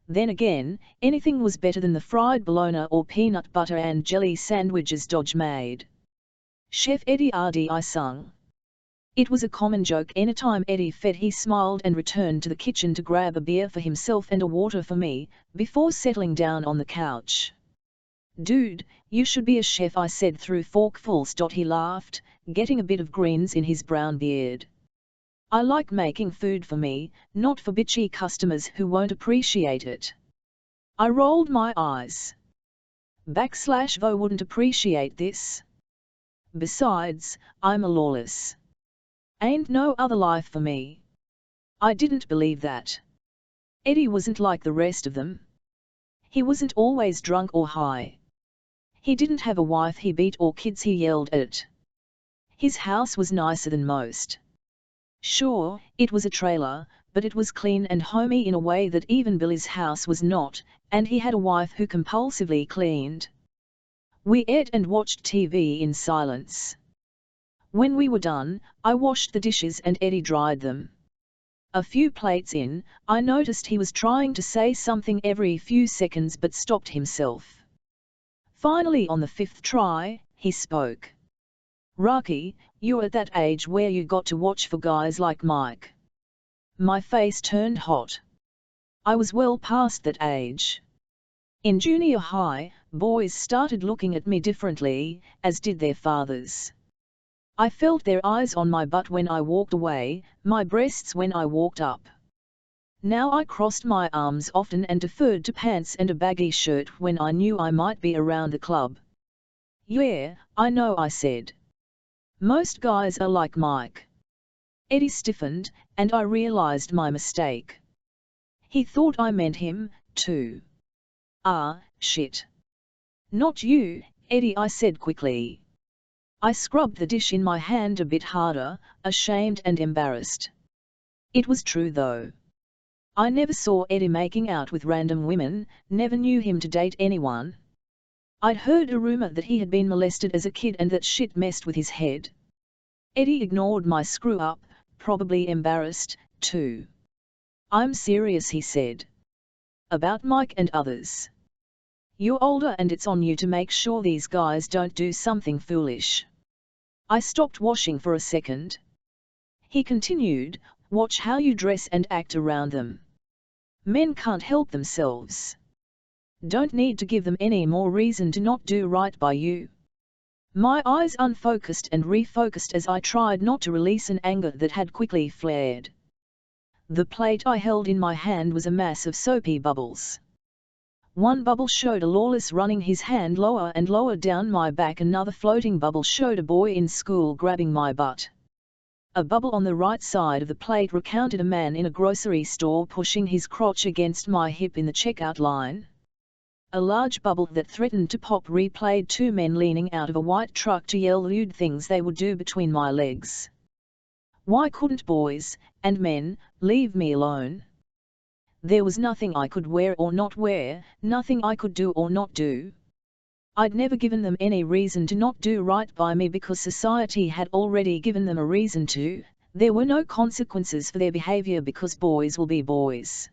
Then again, anything was better than the fried bologna or peanut butter and jelly sandwiches Dodge made. "Chef Eddie RD," I sung. It was a common joke. Anytime Eddie fed, he smiled and returned to the kitchen to grab a beer for himself and a water for me, before settling down on the couch. "Dude, you should be a chef," I said through forkfuls. He laughed, getting a bit of greens in his brown beard. "I like making food for me, not for bitchy customers who won't appreciate it." I rolled my eyes. /Vo wouldn't appreciate this. Besides, I'm a lawless. Ain't no other life for me. I didn't believe that. Eddie wasn't like the rest of them. He wasn't always drunk or high. He didn't have a wife he beat or kids he yelled at. His house was nicer than most. Sure, it was a trailer, but it was clean and homey in a way that even Billy's house was not, and he had a wife who compulsively cleaned. We ate and watched TV in silence. When we were done, I washed the dishes and Eddie dried them. A few plates in, I noticed he was trying to say something every few seconds but stopped himself. Finally, on the 5th try, he spoke. "Rocky, you're at that age where you got to watch for guys like Mike." My face turned hot. I was well past that age. In junior high, boys started looking at me differently, as did their fathers. I felt their eyes on my butt when I walked away, my breasts when I walked up. Now I crossed my arms often and deferred to pants and a baggy shirt when I knew I might be around the club. "Yeah, I know," I said. "Most guys are like Mike." Eddie stiffened, and I realized my mistake. He thought I meant him, too. "Ah, shit. Not you, Eddie," I said quickly. I scrubbed the dish in my hand a bit harder, ashamed and embarrassed. It was true though. I never saw Eddie making out with random women, never knew him to date anyone. I'd heard a rumor that he had been molested as a kid and that shit messed with his head. Eddie ignored my screw-up, probably embarrassed, too. "I'm serious," he said. "About Mike and others. You're older and it's on you to make sure these guys don't do something foolish." I stopped washing for a second. He continued, "Watch how you dress and act around them. Men can't help themselves. Don't need to give them any more reason to not do right by you." My eyes unfocused and refocused as I tried not to release an anger that had quickly flared. The plate I held in my hand was a mass of soapy bubbles. One bubble showed a lawless running his hand lower and lower down my back. Another floating bubble showed a boy in school grabbing my butt. A bubble on the right side of the plate recounted a man in a grocery store pushing his crotch against my hip in the checkout line. A large bubble that threatened to pop replayed 2 men leaning out of a white truck to yell lewd things they would do between my legs. Why couldn't boys, and men, leave me alone? There was nothing I could wear or not wear, nothing I could do or not do. I'd never given them any reason to not do right by me because society had already given them a reason to. There were no consequences for their behavior because boys will be boys.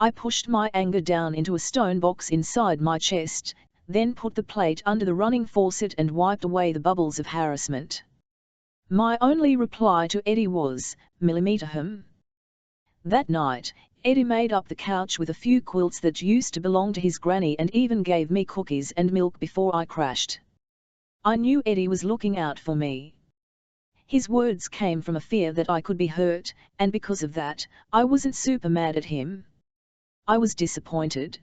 I pushed my anger down into a stone box inside my chest, then put the plate under the running faucet and wiped away the bubbles of harassment. My only reply to Eddie was, "Millimeter." That night, Eddie made up the couch with a few quilts that used to belong to his granny and even gave me cookies and milk before I crashed. I knew Eddie was looking out for me. His words came from a fear that I could be hurt, and because of that, I wasn't super mad at him. I was disappointed.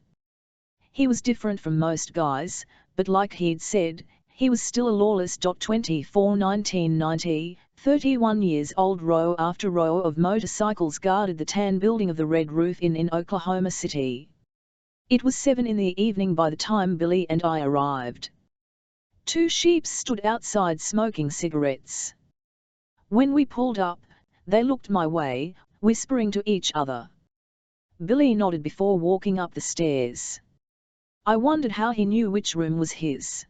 He was different from most guys, but like he'd said, He was still a lawless. 24 1990, 31 years old. Row after row of motorcycles guarded the tan building of the Red Roof Inn in Oklahoma City. It was 7 in the evening by the time Billy and I arrived. 2 sheeps stood outside smoking cigarettes. When we pulled up, they looked my way, whispering to each other. Billy nodded before walking up the stairs. I wondered how he knew which room was his.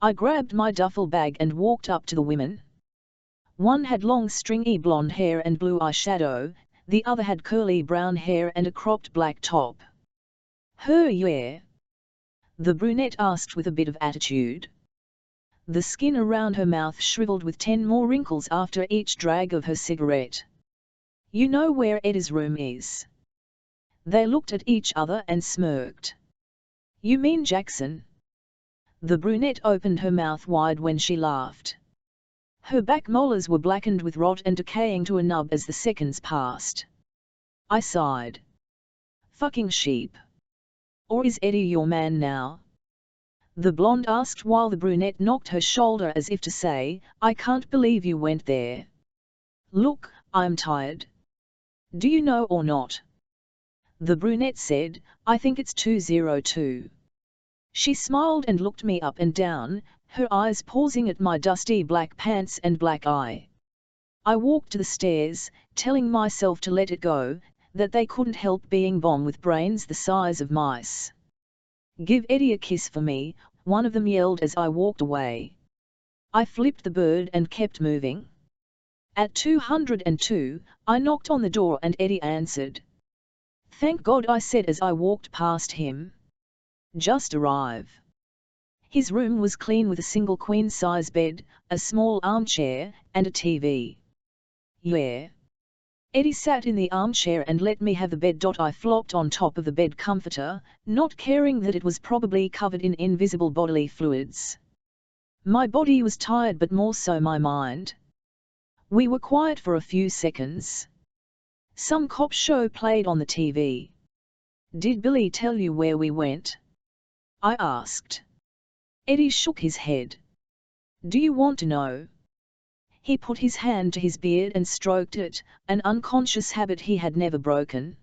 I grabbed my duffel bag and walked up to the women. One had long stringy blonde hair and blue eyeshadow, the other had curly brown hair and a cropped black top. Her, yeah? The brunette asked with a bit of attitude. The skin around her mouth shriveled with 10 more wrinkles after each drag of her cigarette. You know where Eddie's room is? They looked at each other and smirked. You mean Jackson? The brunette opened her mouth wide when she laughed. Her back molars were blackened with rot and decaying to a nub as the seconds passed. I sighed. Fucking sheep. Or is Eddie your man now? The blonde asked while the brunette knocked her shoulder as if to say, I can't believe you went there. Look, I'm tired. Do you know or not? The brunette said, I think it's 202. She smiled and looked me up and down, her eyes pausing at my dusty black pants and black eye. I walked to the stairs, telling myself to let it go, that they couldn't help being bomb with brains the size of mice. Give Eddie a kiss for me, one of them yelled as I walked away. I flipped the bird and kept moving. At 202, I knocked on the door and Eddie answered. Thank God, I said as I walked past him. Just arrive. His room was clean with a single queen-size bed, a small armchair, and a TV. Yeah. Eddie sat in the armchair and let me have the bed. I flopped on top of the bed comforter, not caring that it was probably covered in invisible bodily fluids. My body was tired but more so my mind. We were quiet for a few seconds. Some cop show played on the TV. Did Billy tell you where we went? I asked. Eddie shook his head. Do you want to know? He put his hand to his beard and stroked it, an unconscious habit he had never broken.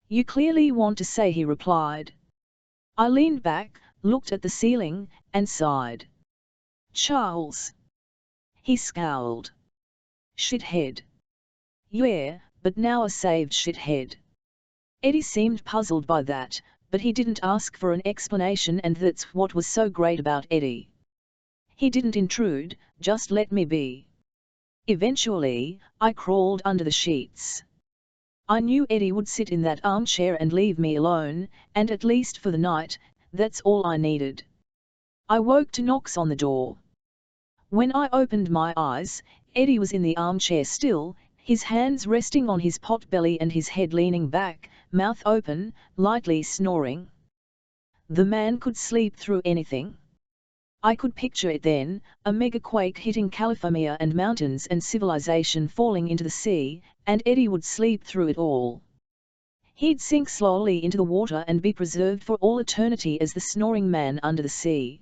You clearly want to say, he replied. I leaned back, looked at the ceiling, and sighed. Charles. He scowled. Shithead. Yeah, but now a saved shithead. Eddie seemed puzzled by that, but he didn't ask for an explanation, and that's what was so great about Eddie. He didn't intrude, just let me be. Eventually, I crawled under the sheets. I knew Eddie would sit in that armchair and leave me alone, and at least for the night, that's all I needed. I woke to knocks on the door. When I opened my eyes, Eddie was in the armchair still, his hands resting on his pot belly and his head leaning back, mouth open, lightly snoring. The man could sleep through anything. I could picture it then, a megaquake hitting California and mountains and civilization falling into the sea, and Eddie would sleep through it all. He'd sink slowly into the water and be preserved for all eternity as the snoring man under the sea.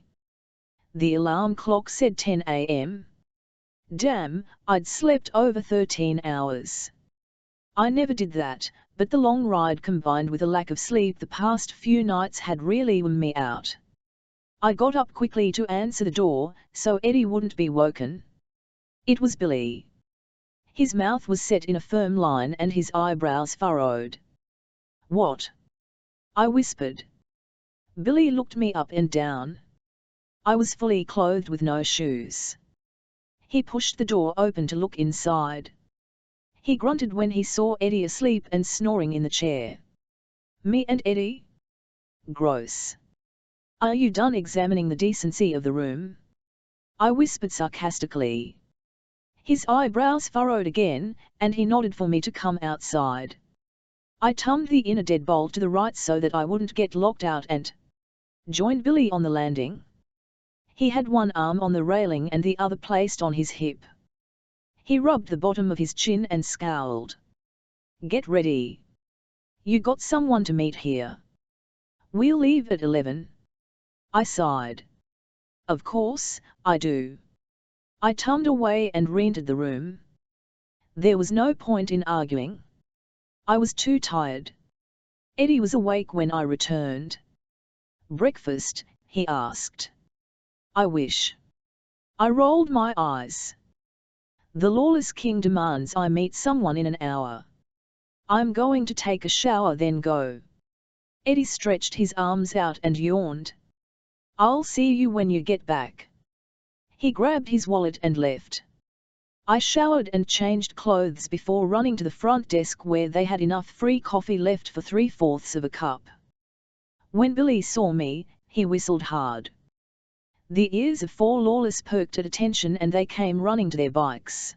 The alarm clock said 10 a.m. Damn, I'd slept over 13 hours. I never did that, but the long ride combined with a lack of sleep the past few nights had really worn me out. I got up quickly to answer the door, so Eddie wouldn't be woken. It was Billy. His mouth was set in a firm line and his eyebrows furrowed. What? I whispered. Billy looked me up and down. I was fully clothed with no shoes. He pushed the door open to look inside. He grunted when he saw Eddie asleep and snoring in the chair. Me and Eddie? Gross. Are you done examining the decency of the room? I whispered sarcastically. His eyebrows furrowed again, and he nodded for me to come outside. I tummed the inner deadbolt to the right so that I wouldn't get locked out and joined Billy on the landing. He had one arm on the railing and the other placed on his hip. He rubbed the bottom of his chin and scowled. Get ready. You got someone to meet here. We'll leave at 11. I sighed. Of course, I do. I tummed away and re-entered the room. There was no point in arguing. I was too tired. Eddie was awake when I returned. Breakfast, he asked. I wish. I rolled my eyes. The lawless king demands I meet someone in an hour. I'm going to take a shower then go. Eddie stretched his arms out and yawned. I'll see you when you get back. He grabbed his wallet and left. I showered and changed clothes before running to the front desk where they had enough free coffee left for 3/4 of a cup. When Billy saw me, he whistled hard. The ears of 4 lawless perked at attention and they came running to their bikes.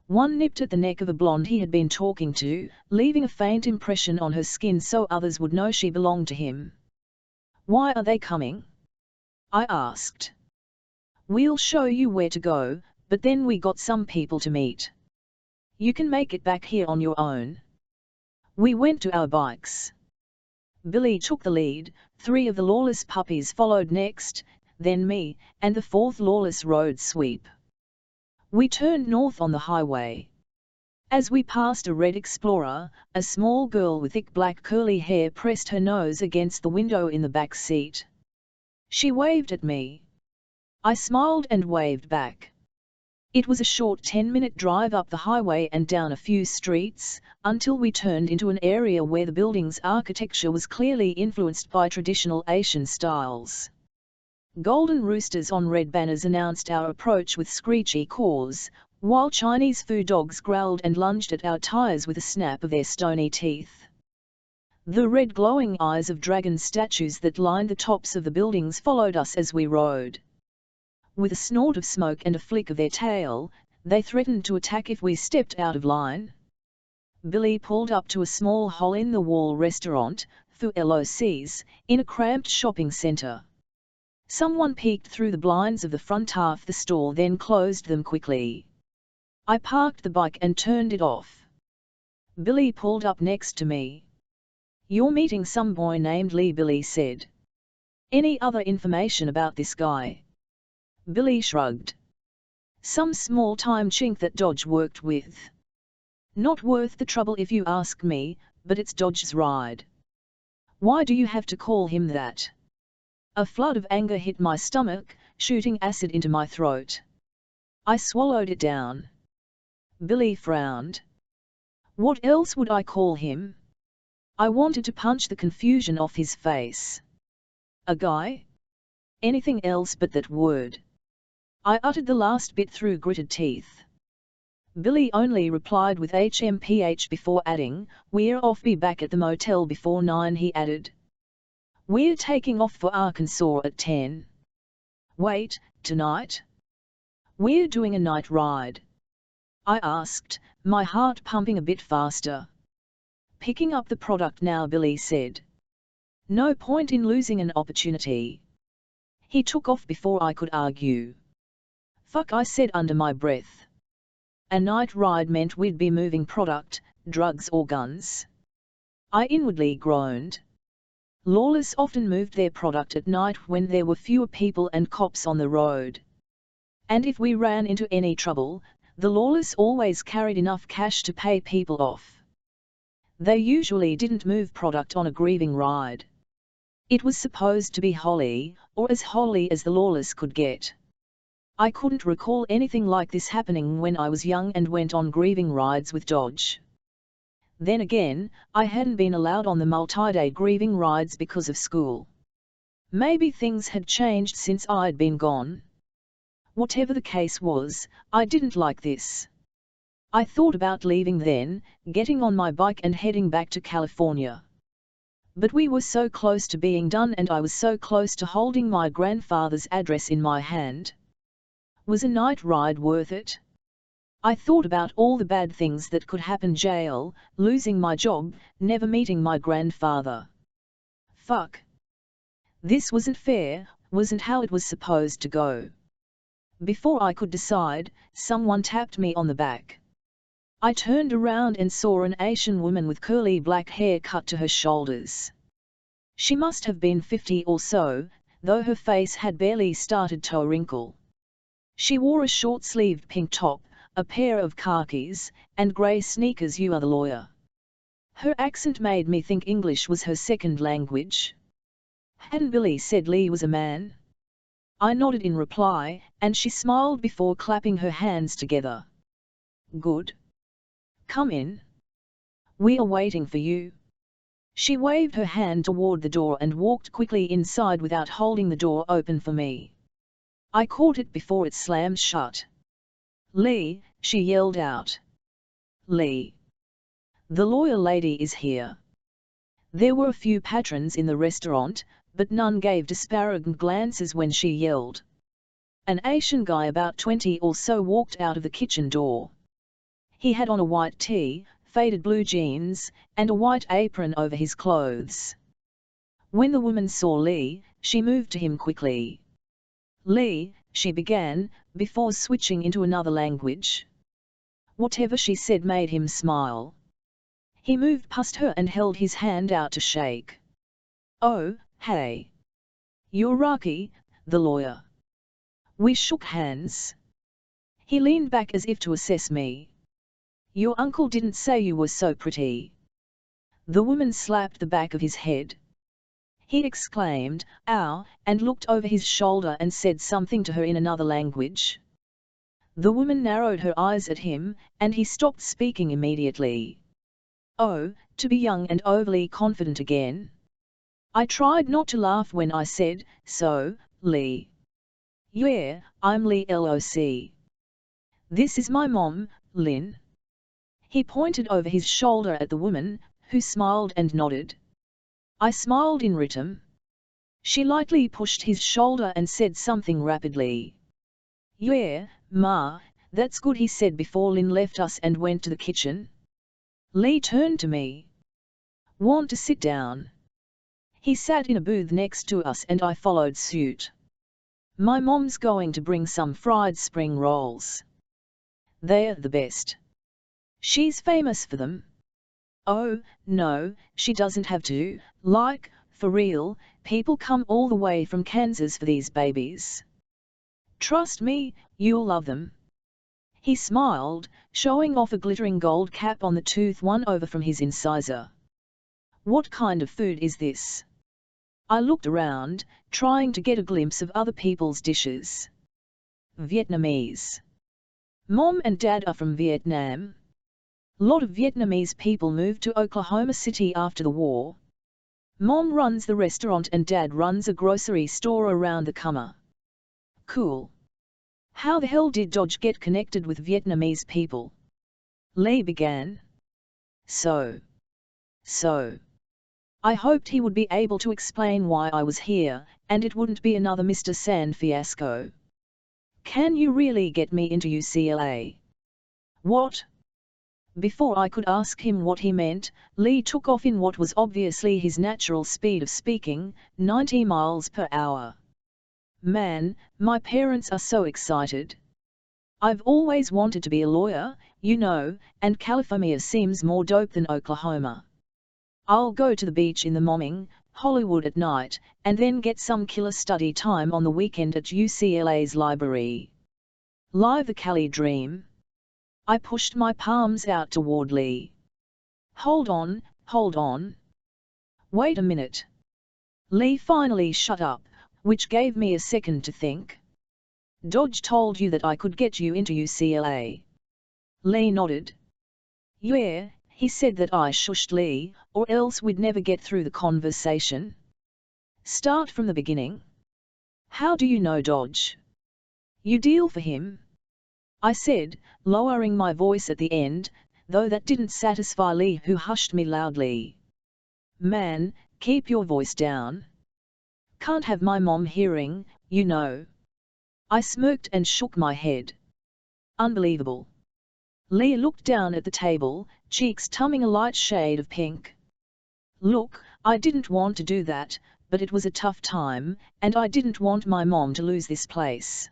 One nipped at the neck of a blonde he had been talking to, leaving a faint impression on her skin so others would know she belonged to him. Why are they coming? I asked. We'll show you where to go, but then we got some people to meet. You can make it back here on your own. We went to our bikes. Billy took the lead, 3 of the lawless puppies followed next, then me, and the 4th lawless road sweep. We turned north on the highway. As we passed a red Explorer, a small girl with thick black curly hair pressed her nose against the window in the back seat. She waved at me. I smiled and waved back. It was a short 10-minute drive up the highway and down a few streets, until we turned into an area where the building's architecture was clearly influenced by traditional Asian styles. Golden roosters on red banners announced our approach with screechy caws, while Chinese food dogs growled and lunged at our tires with a snap of their stony teeth. The red glowing eyes of dragon statues that lined the tops of the buildings followed us as we rode. With a snort of smoke and a flick of their tail, they threatened to attack if we stepped out of line. Billy pulled up to a small hole-in-the-wall restaurant, for LOCs, in a cramped shopping centre. Someone peeked through the blinds of the front half the store then closed them quickly. I parked the bike and turned it off. Billy pulled up next to me. You're meeting some boy named Lee, Billy said. Any other information about this guy? Billy shrugged. Some small-time chink that Dodge worked with. Not worth the trouble if you ask me, but it's Dodge's ride. Why do you have to call him that? A flood of anger hit my stomach, shooting acid into my throat. I swallowed it down. Billy frowned. What else would I call him? I wanted to punch the confusion off his face. A guy? Anything else but that word. I uttered the last bit through gritted teeth. Billy only replied with HMPH before adding, We're off, be back at the motel before 9. He added. We're taking off for Arkansas at 10. Wait, tonight? We're doing a night ride. I asked, my heart pumping a bit faster. Picking up the product now, Billy said. No point in losing an opportunity. He took off before I could argue. Fuck, I said under my breath. A night ride meant we'd be moving product, drugs or guns. I inwardly groaned. Lawless often moved their product at night when there were fewer people and cops on the road. And if we ran into any trouble, the lawless always carried enough cash to pay people off. They usually didn't move product on a grieving ride. It was supposed to be holy, or as holy as the lawless could get. I couldn't recall anything like this happening when I was young and went on grieving rides with Dodge. Then again, I hadn't been allowed on the multi-day grieving rides because of school. Maybe things had changed since I'd been gone. Whatever the case was, I didn't like this. I thought about leaving then, getting on my bike and heading back to California. But we were so close to being done and I was so close to holding my grandfather's address in my hand. Was a night ride worth it? I thought about all the bad things that could happen: jail, losing my job, never meeting my grandfather. Fuck. This wasn't fair, wasn't how it was supposed to go. Before I could decide, someone tapped me on the back. I turned around and saw an Asian woman with curly black hair cut to her shoulders. She must have been 50 or so, though her face had barely started to wrinkle. She wore a short-sleeved pink top, a pair of khakis, and grey sneakers. You are the lawyer. Her accent made me think English was her second language. Hadn't Billy said Lee was a man? I nodded in reply, and she smiled before clapping her hands together. Good. Come in. We are waiting for you. She waved her hand toward the door and walked quickly inside without holding the door open for me. I caught it before it slammed shut. Lee, she yelled out. Lee. The lawyer lady is here. There were a few patrons in the restaurant, but none gave disparaging glances when she yelled. An Asian guy about 20 or so walked out of the kitchen door. He had on a white tee, faded blue jeans, and a white apron over his clothes. When the woman saw Lee, she moved to him quickly. Lee, she began, before switching into another language. Whatever she said made him smile. He moved past her and held his hand out to shake. Oh, hey. You're Rocky, the lawyer. We shook hands. He leaned back as if to assess me. Your uncle didn't say you were so pretty. The woman slapped the back of his head. He exclaimed, ow, and looked over his shoulder and said something to her in another language. The woman narrowed her eyes at him, and he stopped speaking immediately. Oh, to be young and overly confident again. I tried not to laugh when I said, so, Lee. Yeah, I'm Lee LOC. This is my mom, Lynn. He pointed over his shoulder at the woman, who smiled and nodded. I smiled in return. She lightly pushed his shoulder and said something rapidly. Yeah, Ma, that's good, he said before Lynn left us and went to the kitchen. Lee turned to me. Want to sit down? He sat in a booth next to us and I followed suit. My mom's going to bring some fried spring rolls. They're the best. She's famous for them. Oh, no, she doesn't have to, like, for real, people come all the way from Kansas for these babies. Trust me, you'll love them. He smiled, showing off a glittering gold cap on the tooth one over from his incisor. What kind of food is this? I looked around, trying to get a glimpse of other people's dishes. Vietnamese. Mom and Dad are from Vietnam. Lot of Vietnamese people moved to Oklahoma City after the war. Mom runs the restaurant and Dad runs a grocery store around the corner. Cool. How the hell did Dodge get connected with Vietnamese people? Lee began. So. I hoped he would be able to explain why I was here, and it wouldn't be another Mr. Sand fiasco. Can you really get me into UCLA? What? Before I could ask him what he meant, Lee took off in what was obviously his natural speed of speaking, 90 miles per hour. Man, my parents are so excited. I've always wanted to be a lawyer, you know, and California seems more dope than Oklahoma. I'll go to the beach in the morning, Hollywood at night, and then get some killer study time on the weekend at UCLA's library. Live the Cali dream. I pushed my palms out toward Lee. Hold on. Wait a minute. Lee finally shut up, which gave me a second to think. Dodge told you that I could get you into UCLA. Lee nodded. Yeah, he said that I shushed Lee, or else we'd never get through the conversation. Start from the beginning. How do you know Dodge? You deal for him? I said, lowering my voice at the end, though that didn't satisfy Lee, who hushed me loudly. Man, keep your voice down. Can't have my mom hearing, you know. I smirked and shook my head. Unbelievable. Lee looked down at the table, cheeks turning a light shade of pink. Look, I didn't want to do that, but it was a tough time, and I didn't want my mom to lose this place.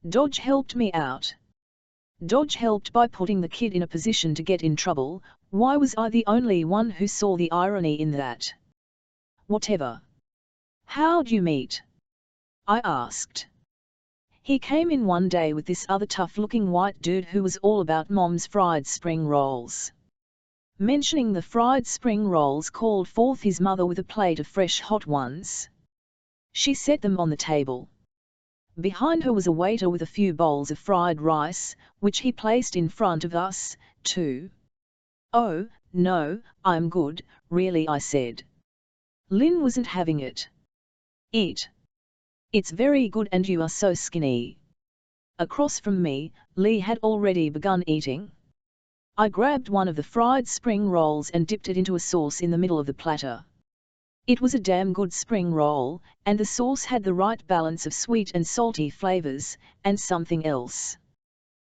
Dodge helped me out. Dodge helped by putting the kid in a position to get in trouble. Why was I the only one who saw the irony in that? Whatever. How'd you meet? I asked. He came in one day with this other tough-looking white dude who was all about Mom's fried spring rolls. Mentioning the fried spring rolls called forth his mother with a plate of fresh hot ones. She set them on the table. Behind her was a waiter with a few bowls of fried rice, which he placed in front of us, too. "Oh, no, I'm good, really," I said. Lynn wasn't having it. It's very good and you are so skinny." Across from me, Lee had already begun eating. I grabbed one of the fried spring rolls and dipped it into a sauce in the middle of the platter. It was a damn good spring roll, and the sauce had the right balance of sweet and salty flavors, and something else.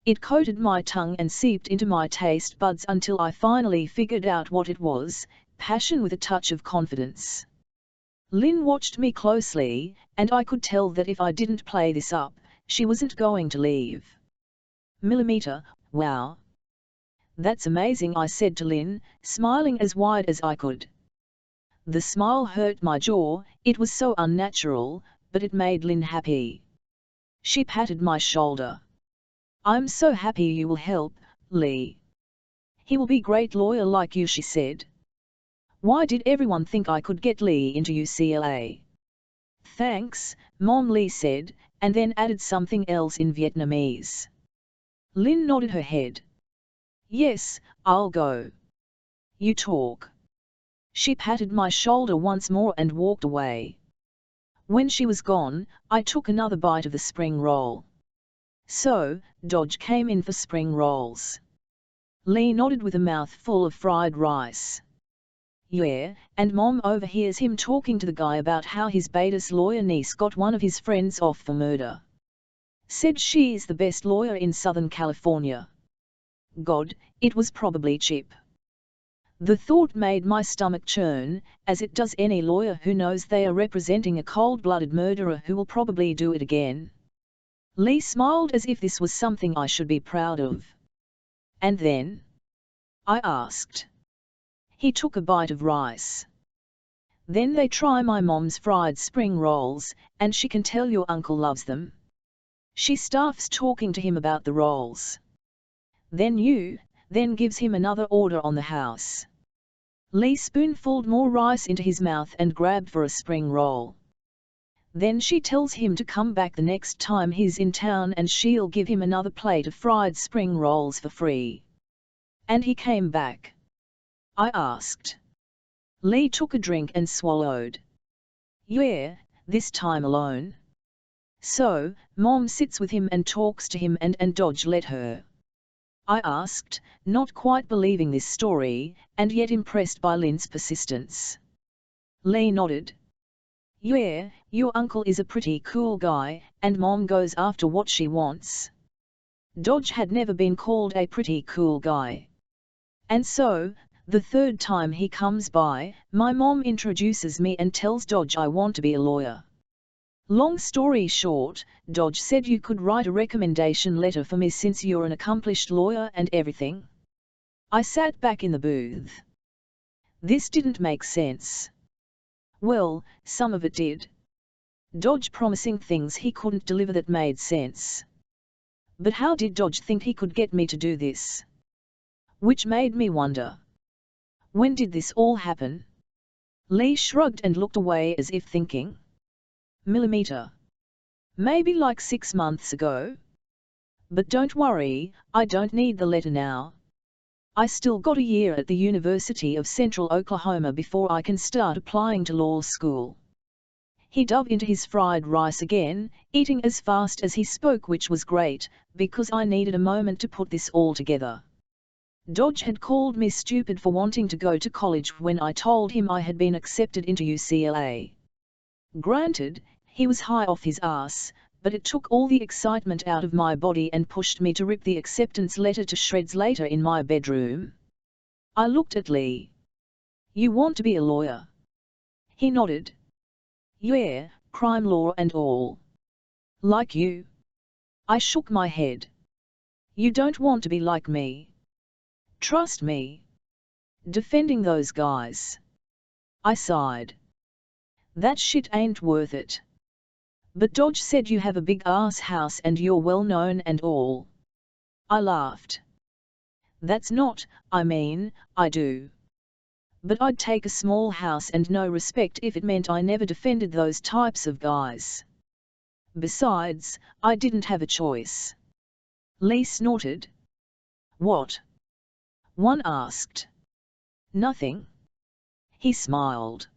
It coated my tongue and seeped into my taste buds until I finally figured out what it was: passion with a touch of confidence. Lynn watched me closely, and I could tell that if I didn't play this up, she wasn't going to leave. "Millimeter, wow. That's amazing," I said to Lynn, smiling as wide as I could. The smile hurt my jaw, it was so unnatural, but it made Lynn happy. She patted my shoulder. "I'm so happy you will help, Lee. He will be great lawyer like you," she said. "Why did everyone think I could get Lee into UCLA?" "Thanks, Mom," Lee said, and then added something else in Vietnamese. Lynn nodded her head. "Yes, I'll go. You talk." She patted my shoulder once more and walked away. When she was gone, I took another bite of the spring roll. "So, Dodge came in for spring rolls." Lee nodded with a mouth full of fried rice. "Yeah, and Mom overhears him talking to the guy about how his Beta's lawyer niece got one of his friends off for murder. Said she's the best lawyer in Southern California. God, it was probably cheap." The thought made my stomach churn, as it does any lawyer who knows they are representing a cold-blooded murderer who will probably do it again. Lee smiled as if this was something I should be proud of. "And then?" I asked. He took a bite of rice. "Then they try my mom's fried spring rolls, and she can tell your uncle loves them. She starts talking to him about the rolls. Then gives him another order on the house." Lee spoonfuled more rice into his mouth and grabbed for a spring roll. "Then she tells him to come back the next time he's in town and she'll give him another plate of fried spring rolls for free." "And he came back?" I asked. Lee took a drink and swallowed. "Yeah, this time alone. So, Mom sits with him and talks to him and Dodge let her?" I asked, not quite believing this story, and yet impressed by Lynn's persistence. Lee nodded. "Yeah, your uncle is a pretty cool guy, and Mom goes after what she wants." Dodge had never been called a pretty cool guy. "And so, the third time he comes by, my mom introduces me and tells Dodge I want to be a lawyer. Long story short, Dodge said you could write a recommendation letter for me since you're an accomplished lawyer and everything." I sat back in the booth. This didn't make sense. Well, some of it did. Dodge promising things he couldn't deliver that made sense. But how did Dodge think he could get me to do this? Which made me wonder. When did this all happen? Lee shrugged and looked away as if thinking. "Millimeter. Maybe like 6 months ago. But don't worry, I don't need the letter now. I still got a year at the University of Central Oklahoma before I can start applying to law school." He dove into his fried rice again, eating as fast as he spoke, which was great, because I needed a moment to put this all together. Dodge had called me stupid for wanting to go to college when I told him I had been accepted into UCLA. Granted, he was high off his ass, but it took all the excitement out of my body and pushed me to rip the acceptance letter to shreds later in my bedroom. I looked at Lee. "You want to be a lawyer?" He nodded. "Yeah, crime law and all. Like you?" I shook my head. "You don't want to be like me. Trust me. Defending those guys." I sighed. "That shit ain't worth it. But Dodge said you have a big ass house and you're well known and all. I laughed. That's not, I do. But I'd take a small house and no respect if it meant I never defended those types of guys. Besides, I didn't have a choice. Lee snorted. What? One asked. Nothing. He smiled.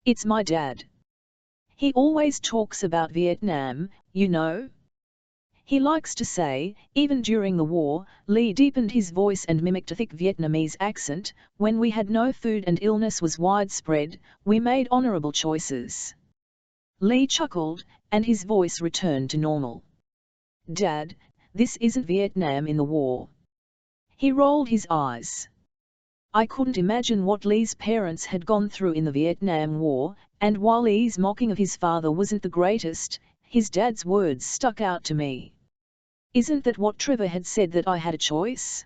It's my dad. He always talks about Vietnam, you know. He likes to say, even during the war, Lee deepened his voice and mimicked a thick Vietnamese accent, when we had no food and illness was widespread, we made honorable choices. Lee chuckled, and his voice returned to normal. Dad, this isn't Vietnam in the war. He rolled his eyes. I couldn't imagine what Lee's parents had gone through in the Vietnam War, and while Lee's mocking of his father wasn't the greatest, his dad's words stuck out to me. Isn't that what Trevor had said, that I had a choice?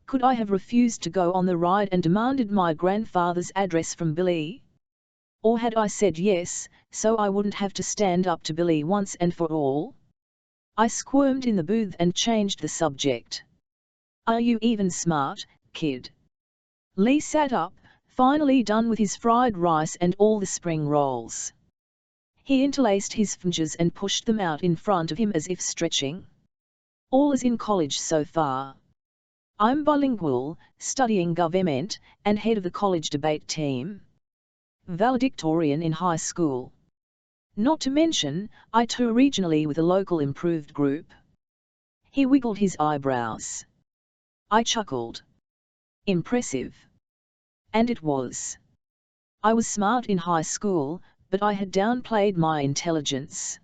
Could I have refused to go on the ride and demanded my grandfather's address from Billy? Or had I said yes, so I wouldn't have to stand up to Billy once and for all? I squirmed in the booth and changed the subject. Are you even smart, kid? Lee sat up, finally done with his fried rice and all the spring rolls. He interlaced his fingers and pushed them out in front of him as if stretching. All is in college so far. I'm bilingual, studying government, and head of the college debate team. Valedictorian in high school. Not to mention, I tour regionally with a local improved group. He wiggled his eyebrows. I chuckled. Impressive. And it was. I was smart in high school, but I had downplayed my intelligence.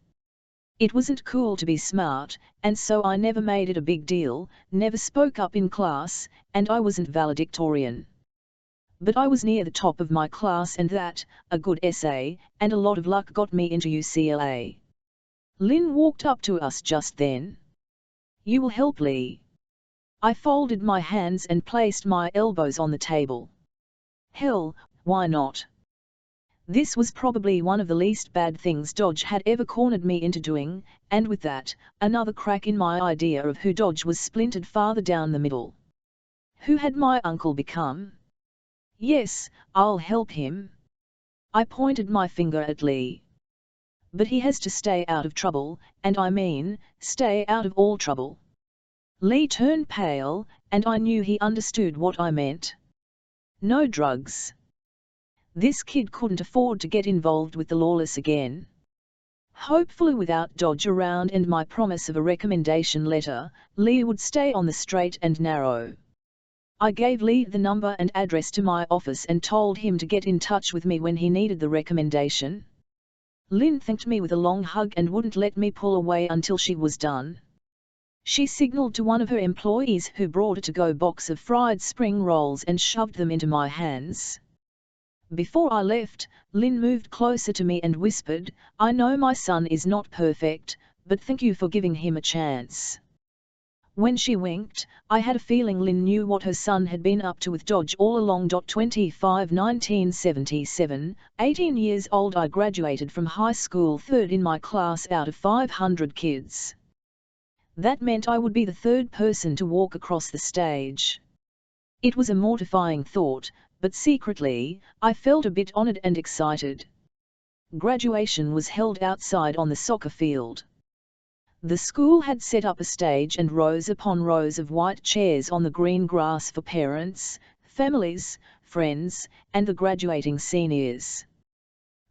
It wasn't cool to be smart, and so I never made it a big deal, never spoke up in class, and I wasn't valedictorian. But I was near the top of my class, and that, a good essay, and a lot of luck got me into UCLA. Lynn walked up to us just then. You will help Lee. I folded my hands and placed my elbows on the table. Hell, why not? This was probably one of the least bad things Dodge had ever cornered me into doing, and with that, another crack in my idea of who Dodge was splintered farther down the middle. Who had my uncle become? Yes, I'll help him. I pointed my finger at Lee. But he has to stay out of trouble, and stay out of all trouble. Lee turned pale, and I knew he understood what I meant. No drugs. This kid couldn't afford to get involved with the lawless again. Hopefully without Dodge around and my promise of a recommendation letter, Lee would stay on the straight and narrow. I gave Lee the number and address to my office and told him to get in touch with me when he needed the recommendation. Lynn thanked me with a long hug and wouldn't let me pull away until she was done. She signaled to one of her employees, who brought a to-go box of fried spring rolls and shoved them into my hands. Before I left, Lynn moved closer to me and whispered, I know my son is not perfect, but thank you for giving him a chance. When she winked, I had a feeling Lynn knew what her son had been up to with Dodge all along. 25 1977, 18 years old, I graduated from high school third in my class out of 500 kids. That meant I would be the third person to walk across the stage. It was a mortifying thought, but secretly, I felt a bit honored and excited. Graduation was held outside on the soccer field. The school had set up a stage and rows upon rows of white chairs on the green grass for parents, families, friends, and the graduating seniors.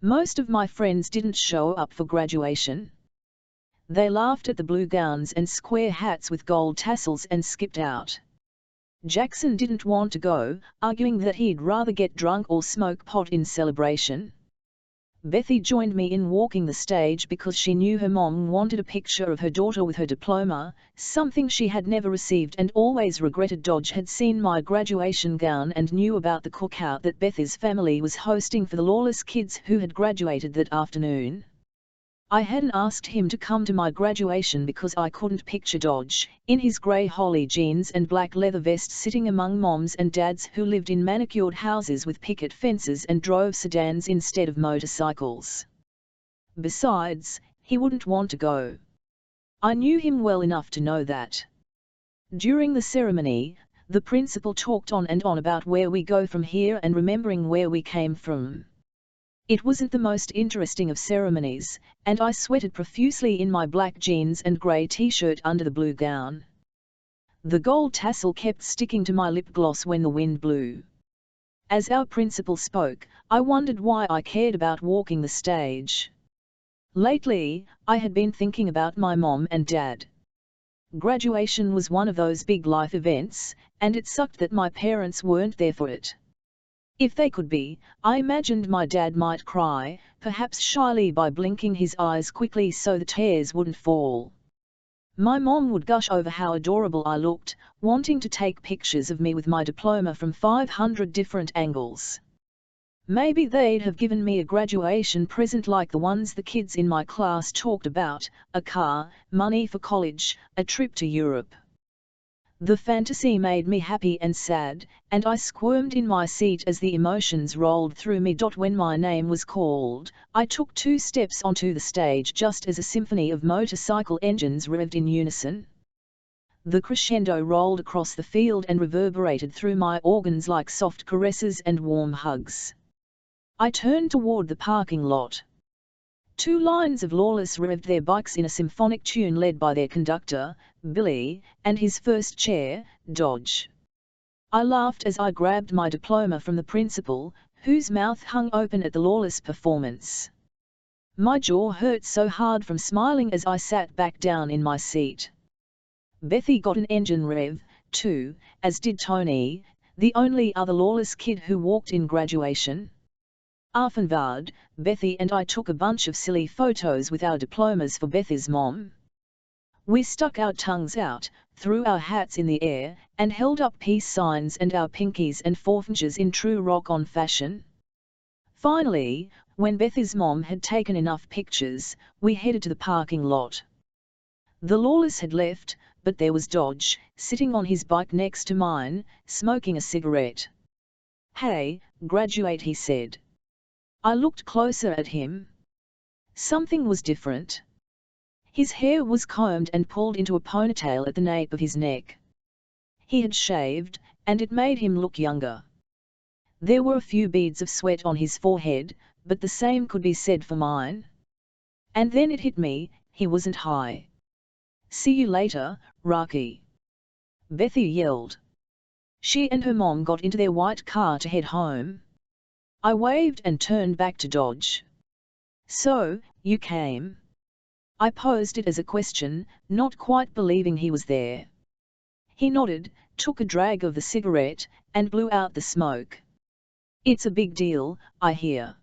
Most of my friends didn't show up for graduation. They laughed at the blue gowns and square hats with gold tassels and skipped out. Jackson didn't want to go, arguing that he'd rather get drunk or smoke pot in celebration. Bethy joined me in walking the stage because she knew her mom wanted a picture of her daughter with her diploma, something she had never received and always regretted. Dodge had seen my graduation gown and knew about the cookout that Bethy's family was hosting for the lawless kids who had graduated that afternoon. I hadn't asked him to come to my graduation because I couldn't picture Dodge, in his grey holly jeans and black leather vest, sitting among moms and dads who lived in manicured houses with picket fences and drove sedans instead of motorcycles. Besides, He wouldn't want to go. I knew him well enough to know that. During the ceremony, the principal talked on and on about where we go from here and remembering where we came from. It wasn't the most interesting of ceremonies, and I sweated profusely in my black jeans and grey t-shirt under the blue gown. The gold tassel kept sticking to my lip gloss when the wind blew. As our principal spoke, I wondered why I cared about walking the stage. Lately, I had been thinking about my mom and dad. Graduation was one of those big life events, and it sucked that my parents weren't there for it. If they could be, I imagined my dad might cry, perhaps shyly by blinking his eyes quickly so the tears wouldn't fall. My mom would gush over how adorable I looked, wanting to take pictures of me with my diploma from 500 different angles. Maybe they'd have given me a graduation present like the ones the kids in my class talked about, a car, money for college, a trip to Europe. The fantasy made me happy and sad, and I squirmed in my seat as the emotions rolled through me. When my name was called, I took 2 steps onto the stage just as a symphony of motorcycle engines revved in unison. The crescendo rolled across the field and reverberated through my organs like soft caresses and warm hugs. I turned toward the parking lot. 2 lines of Lawless revved their bikes in a symphonic tune led by their conductor, Billy, and his first chair, Dodge. I laughed as I grabbed my diploma from the principal, whose mouth hung open at the Lawless performance. My jaw hurt so hard from smiling as I sat back down in my seat. Bethy got an engine rev, too, as did Tony, the only other Lawless kid who walked in graduation. Afenvard, Bethy and I took a bunch of silly photos with our diplomas for Bethy's mom. We stuck our tongues out, threw our hats in the air, and held up peace signs and our pinkies and forefingers in true rock-on fashion. Finally, when Bethy's mom had taken enough pictures, we headed to the parking lot. The Lawless had left, but there was Dodge, sitting on his bike next to mine, smoking a cigarette. "Hey, graduate," he said. I looked closer at him. Something was different. His hair was combed and pulled into a ponytail at the nape of his neck. He had shaved, and it made him look younger. There were a few beads of sweat on his forehead, but the same could be said for mine. And then it hit me, he wasn't high. "See you later, Rocky," Bethy yelled. She and her mom got into their white car to head home. I waved and turned back to Dodge. "So, you came?" I posed it as a question, not quite believing he was there. He nodded, took a drag of the cigarette, and blew out the smoke. "It's a big deal, I hear."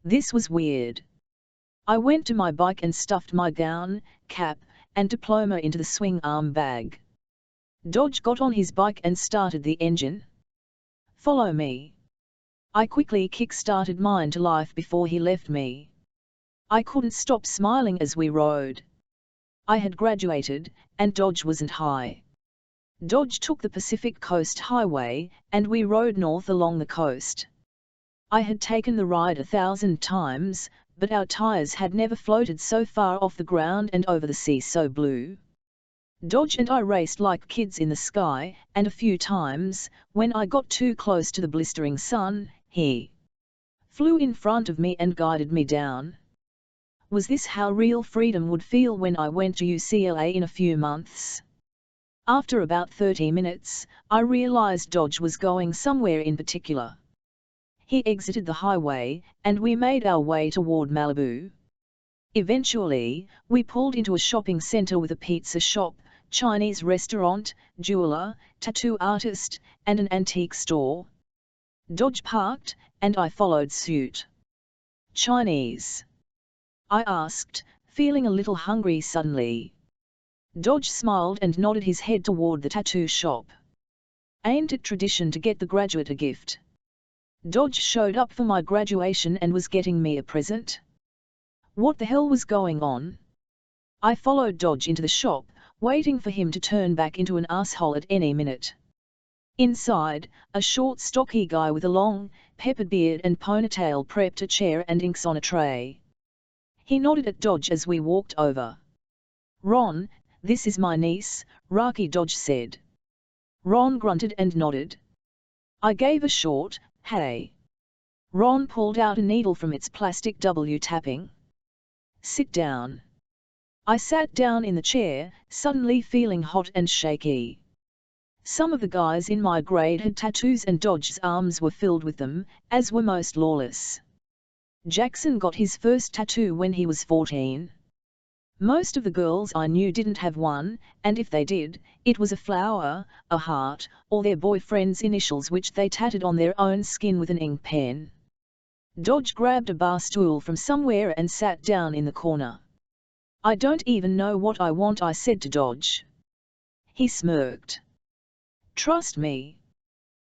This was weird. I went to my bike and stuffed my gown, cap, and diploma into the swing arm bag. Dodge got on his bike and started the engine. "Follow me." I quickly kick-started mine to life before he left me. I couldn't stop smiling as we rode. I had graduated, and Dodge wasn't high. Dodge took the Pacific Coast Highway, and we rode north along the coast. I had taken the ride 1,000 times, but our tires had never floated so far off the ground and over the sea so blue. Dodge and I raced like kids in the sky, and a few times, when I got too close to the blistering sun, he flew in front of me and guided me down. Was this how real freedom would feel when I went to UCLA in a few months? After about 30 minutes, I realized Dodge was going somewhere in particular. He exited the highway, and we made our way toward Malibu. Eventually, we pulled into a shopping center with a pizza shop, Chinese restaurant, jeweler, tattoo artist, and an antique store. Dodge parked, and I followed suit. "Chinese?" I asked, feeling a little hungry suddenly. Dodge smiled and nodded his head toward the tattoo shop. "Ain't it tradition to get the graduate a gift?" Dodge showed up for my graduation and was getting me a present. What the hell was going on? I followed Dodge into the shop, waiting for him to turn back into an asshole at any minute. Inside, a short stocky guy with a long, peppered beard and ponytail prepped a chair and inks on a tray. He nodded at Dodge as we walked over. "Ron, this is my niece," Rocky, Dodge said. Ron grunted and nodded. I gave a short, "Hey." Ron pulled out a needle from its plastic W, tapping. "Sit down." I sat down in the chair, suddenly feeling hot and shaky. Some of the guys in my grade had tattoos and Dodge's arms were filled with them, as were most Lawless. Jackson got his first tattoo when he was 14. Most of the girls I knew didn't have one, and if they did, it was a flower, a heart, or their boyfriend's initials which they tatted on their own skin with an ink pen. Dodge grabbed a bar stool from somewhere and sat down in the corner. "I don't even know what I want," I said to Dodge. He smirked. "Trust me."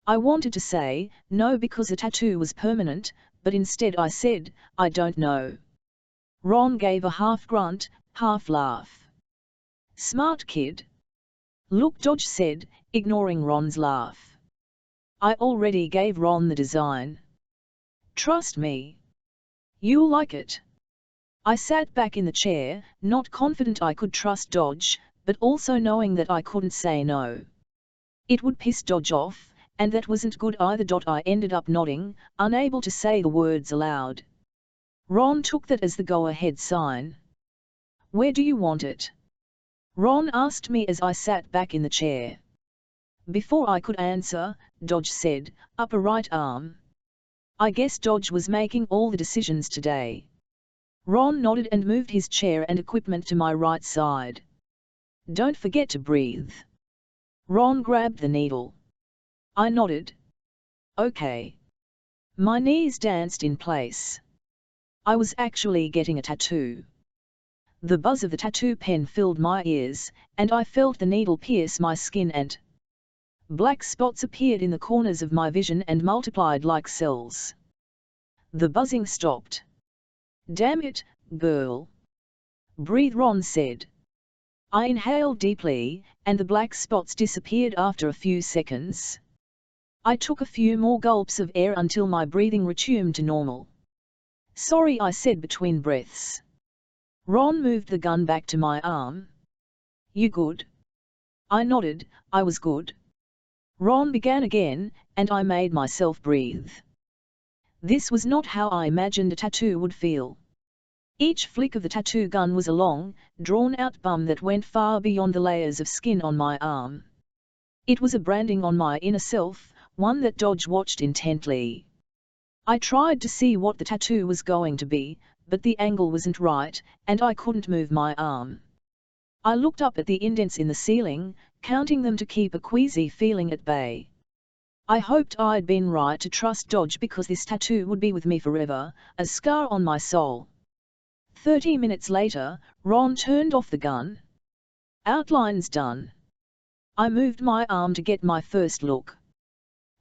I wanted to say, no, because a tattoo was permanent, but instead I said, "I don't know." Ron gave a half grunt, half laugh. "Smart kid." "Look," Dodge said, ignoring Ron's laugh. "I already gave Ron the design. Trust me. You'll like it." I sat back in the chair, not confident I could trust Dodge, but also knowing that I couldn't say no. It would piss Dodge off, and that wasn't good either. I ended up nodding, unable to say the words aloud. Ron took that as the go-ahead sign. "Where do you want it?" Ron asked me as I sat back in the chair. Before I could answer, Dodge said, "Upper right arm." I guess Dodge was making all the decisions today. Ron nodded and moved his chair and equipment to my right side. "Don't forget to breathe." Ron grabbed the needle. I nodded. "Okay." My knees danced in place. I was actually getting a tattoo. The buzz of the tattoo pen filled my ears, and I felt the needle pierce my skin, and black spots appeared in the corners of my vision and multiplied like cells. The buzzing stopped. "Damn it, girl. Breathe," Ron said. I inhaled deeply, and the black spots disappeared after a few seconds. I took a few more gulps of air until my breathing returned to normal. "Sorry," I said between breaths. Ron moved the gun back to my arm. "You good?" I nodded. I was good. Ron began again, and I made myself breathe. This was not how I imagined a tattoo would feel. Each flick of the tattoo gun was a long, drawn-out bum that went far beyond the layers of skin on my arm. It was a branding on my inner self, one that Dodge watched intently. I tried to see what the tattoo was going to be, but the angle wasn't right, and I couldn't move my arm. I looked up at the indents in the ceiling, counting them to keep a queasy feeling at bay. I hoped I'd been right to trust Dodge because this tattoo would be with me forever, a scar on my soul. 30 minutes later, Ron turned off the gun. "Outline's done." I moved my arm to get my first look.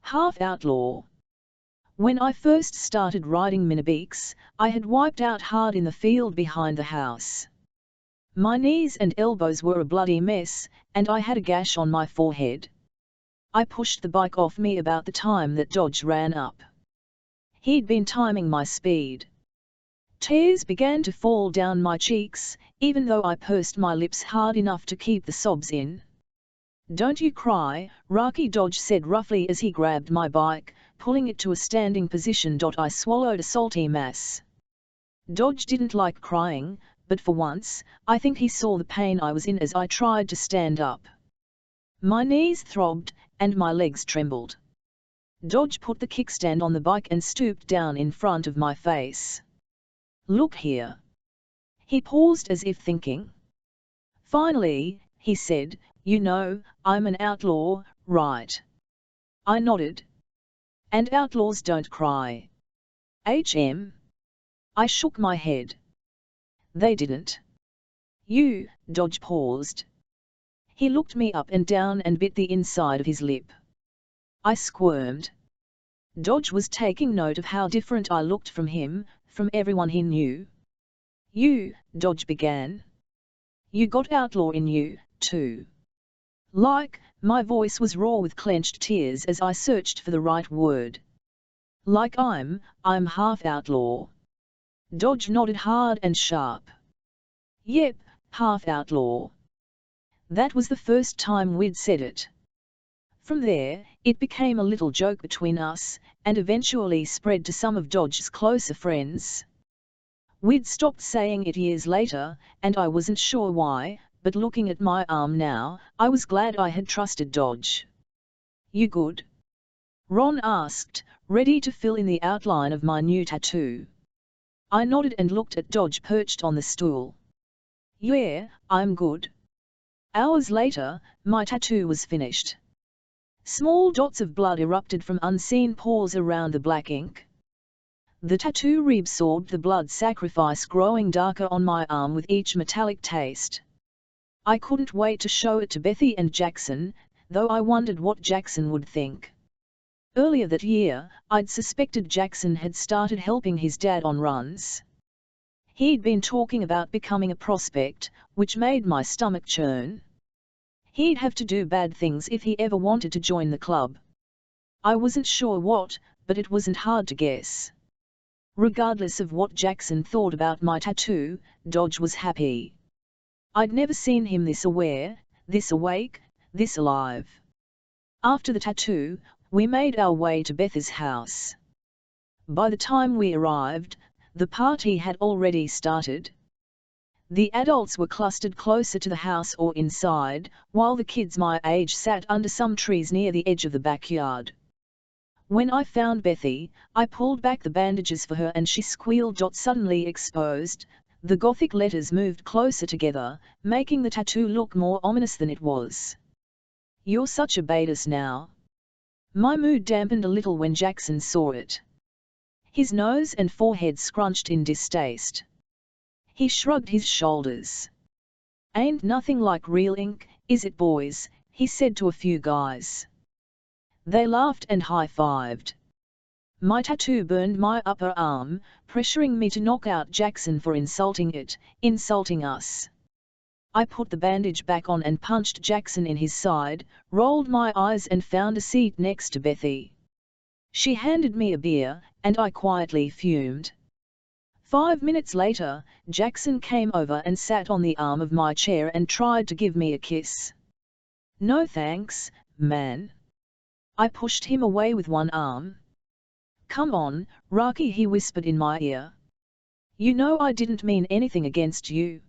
Half outlaw. When I first started riding minibeeks, I had wiped out hard in the field behind the house. My knees and elbows were a bloody mess, and I had a gash on my forehead. I pushed the bike off me about the time that Dodge ran up. He'd been timing my speed. Tears began to fall down my cheeks, even though I pursed my lips hard enough to keep the sobs in. "Don't you cry, Rocky," Dodge said roughly as he grabbed my bike, pulling it to a standing position. I swallowed a salty mass. Dodge didn't like crying, but for once, I think he saw the pain I was in as I tried to stand up. My knees throbbed, and my legs trembled. Dodge put the kickstand on the bike and stooped down in front of my face. "Look here." He paused as if thinking. "Finally," he said, "you know, I'm an outlaw, right?" I nodded. "And outlaws don't cry." "HM?" I shook my head. "They didn't." "You," Dodge paused. He looked me up and down and bit the inside of his lip. I squirmed. Dodge was taking note of how different I looked from him, from everyone he knew. "You," Dodge began. "You got outlaw in you, too." Like, my voice was raw with clenched tears as I searched for the right word. "Like I'm half outlaw." Dodge nodded hard and sharp. Yep, half outlaw. That was the first time we'd said it. From there, it became a little joke between us, and eventually spread to some of Dodge's closer friends. We'd stopped saying it years later, and I wasn't sure why, but looking at my arm now, I was glad I had trusted Dodge. You good? Ron asked, ready to fill in the outline of my new tattoo. I nodded and looked at Dodge perched on the stool. Yeah, I'm good. Hours later, my tattoo was finished. Small dots of blood erupted from unseen pores around the black ink. The tattoo reabsorbed the blood sacrifice, growing darker on my arm with each metallic taste. I couldn't wait to show it to Bethy and Jackson, though I wondered what Jackson would think. Earlier that year, I'd suspected Jackson had started helping his dad on runs. He'd been talking about becoming a prospect, which made my stomach churn. He'd have to do bad things if he ever wanted to join the club. I wasn't sure what, but it wasn't hard to guess. Regardless of what Jackson thought about my tattoo, Dodge was happy. I'd never seen him this aware, this awake, this alive. After the tattoo, we made our way to Bethy's house. By the time we arrived, the party had already started. The adults were clustered closer to the house or inside, while the kids my age sat under some trees near the edge of the backyard. When I found Bethy, I pulled back the bandages for her and she squealed. Suddenly exposed, the Gothic letters moved closer together, making the tattoo look more ominous than it was. You're such a badass now. My mood dampened a little when Jackson saw it. His nose and forehead scrunched in distaste. He shrugged his shoulders. Ain't nothing like real ink, is it, boys? He said to a few guys. They laughed and high-fived. My tattoo burned my upper arm, pressuring me to knock out Jackson for insulting it, insulting us. I put the bandage back on and punched Jackson in his side, rolled my eyes and found a seat next to Bethy. She handed me a beer, and I quietly fumed. 5 minutes later, Jackson came over and sat on the arm of my chair and tried to give me a kiss. No thanks, man. I pushed him away with one arm. Come on, Rocky, he whispered in my ear. You know I didn't mean anything against you.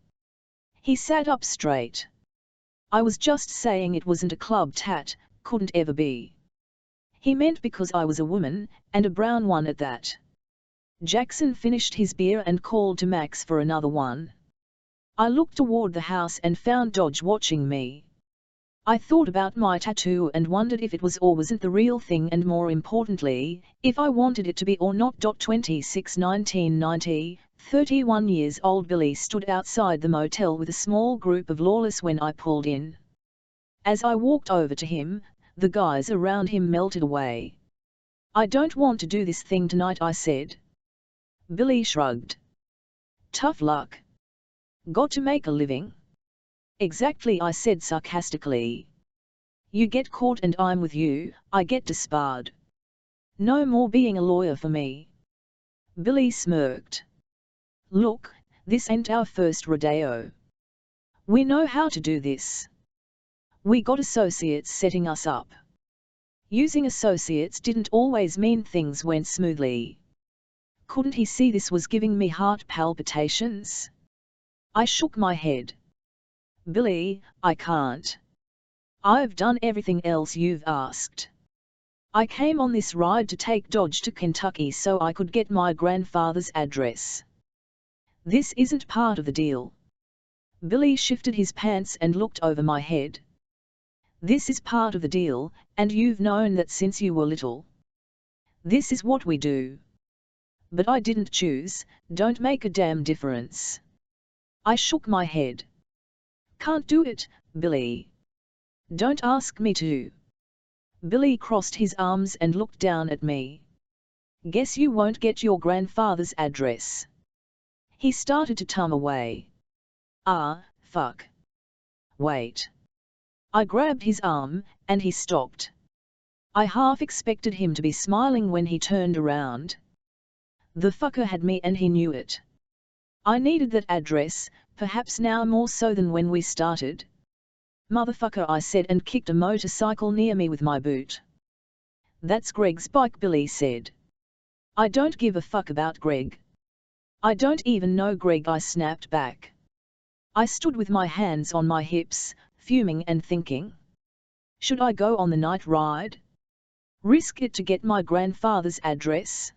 He sat up straight. I was just saying it wasn't a club tat, couldn't ever be. He meant because I was a woman, and a brown one at that. Jackson finished his beer and called to Max for another one. I looked toward the house and found Dodge watching me. I thought about my tattoo and wondered if it was or wasn't the real thing, and more importantly, if I wanted it to be or not. 26/1990, 31-year-old Billy stood outside the motel with a small group of lawless when I pulled in. As I walked over to him, the guys around him melted away. I don't want to do this thing tonight, I said. Billy shrugged. Tough luck. Got to make a living? Exactly, I said sarcastically. You get caught and I'm with you, I get disbarred. No more being a lawyer for me. Billy smirked. Look, this ain't our first rodeo. We know how to do this. We got associates setting us up. Using associates didn't always mean things went smoothly. Couldn't he see this was giving me heart palpitations? I shook my head. Billy, I can't. I've done everything else you've asked. I came on this ride to take Dodge to Kentucky so I could get my grandfather's address. This isn't part of the deal. Billy shifted his pants and looked over my head. This is part of the deal, and you've known that since you were little. This is what we do. But I didn't choose, don't make a damn difference. I shook my head. Can't do it, Billy. Don't ask me to. Billy crossed his arms and looked down at me. Guess you won't get your grandfather's address. He started to tum away. Ah, fuck. Wait. I grabbed his arm, and he stopped. I half expected him to be smiling when he turned around. The fucker had me and he knew it. I needed that address, perhaps now more so than when we started. Motherfucker, I said and kicked a motorcycle near me with my boot. That's Greg's bike, Billy said. I don't give a fuck about Greg. I don't even know Greg, I snapped back. I stood with my hands on my hips, fuming and thinking. Should I go on the night ride? Risk it to get my grandfather's address?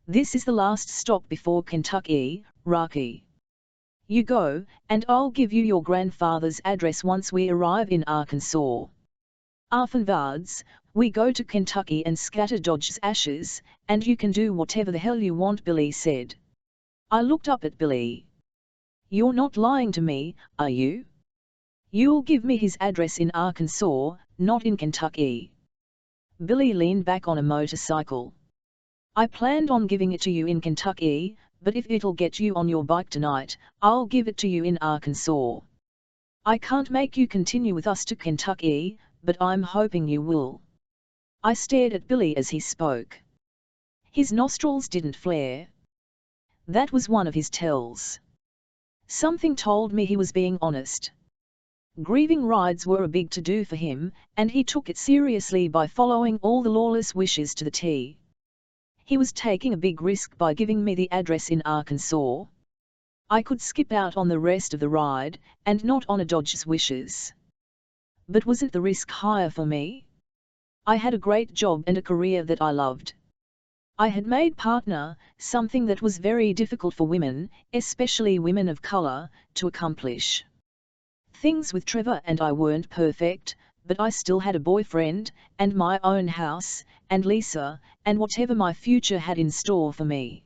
This is the last stop before Kentucky, Rocky. You go, and I'll give you your grandfather's address once we arrive in Arkansas. Afterwards, we go to Kentucky and scatter Dodge's ashes, and you can do whatever the hell you want, Billy said. I looked up at Billy. You're not lying to me, are you? You'll give me his address in Arkansas, not in Kentucky. Billy leaned back on a motorcycle. I planned on giving it to you in Kentucky, but if it'll get you on your bike tonight, I'll give it to you in Arkansas. I can't make you continue with us to Kentucky, but I'm hoping you will. I stared at Billy as he spoke. His nostrils didn't flare. That was one of his tells. Something told me he was being honest. Grieving rides were a big to-do for him, and he took it seriously by following all the lawless wishes to the T. He was taking a big risk by giving me the address in Arkansas. I could skip out on the rest of the ride, and not honor Dodge's wishes. But wasn't the risk higher for me? I had a great job and a career that I loved. I had made partner, something that was very difficult for women, especially women of color, to accomplish. Things with Trevor and I weren't perfect, but I still had a boyfriend, and my own house, and Lisa, and whatever my future had in store for me.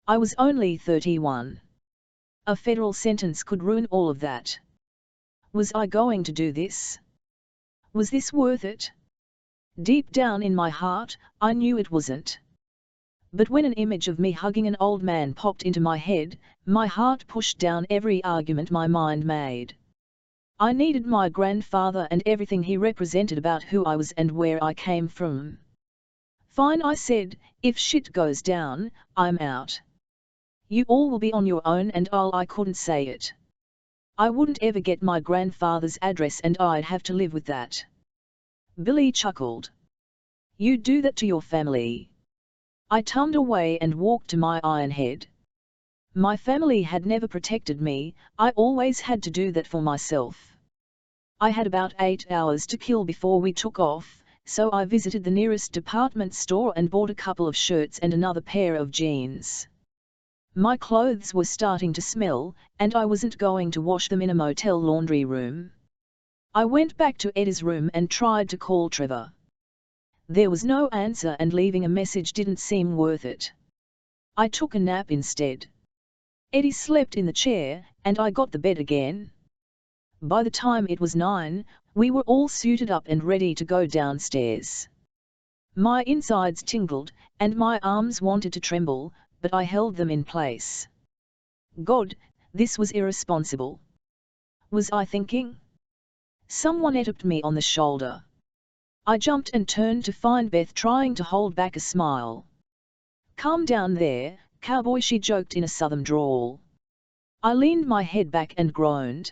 I was only 31. A federal sentence could ruin all of that. Was I going to do this? Was this worth it? Deep down in my heart, I knew it wasn't. But when an image of me hugging an old man popped into my head, my heart pushed down every argument my mind made. I needed my grandfather and everything he represented about who I was and where I came from. Fine, I said, if shit goes down, I'm out. You all will be on your own, and I couldn't say it. I wouldn't ever get my grandfather's address and I'd have to live with that. Billy chuckled. You do that to your family. I turned away and walked to my iron head. My family had never protected me, I always had to do that for myself. I had about 8 hours to kill before we took off, so I visited the nearest department store and bought a couple of shirts and another pair of jeans. My clothes were starting to smell, and I wasn't going to wash them in a motel laundry room. I went back to Eddie's room and tried to call Trevor. There was no answer, and leaving a message didn't seem worth it. I took a nap instead. Eddie slept in the chair, and I got the bed again. By the time it was 9, we were all suited up and ready to go downstairs. My insides tingled, and my arms wanted to tremble, but I held them in place. God, this was irresponsible. Was I thinking? Someone tapped me on the shoulder. I jumped and turned to find Beth trying to hold back a smile. Calm down there, cowboy, she joked in a southern drawl. I leaned my head back and groaned.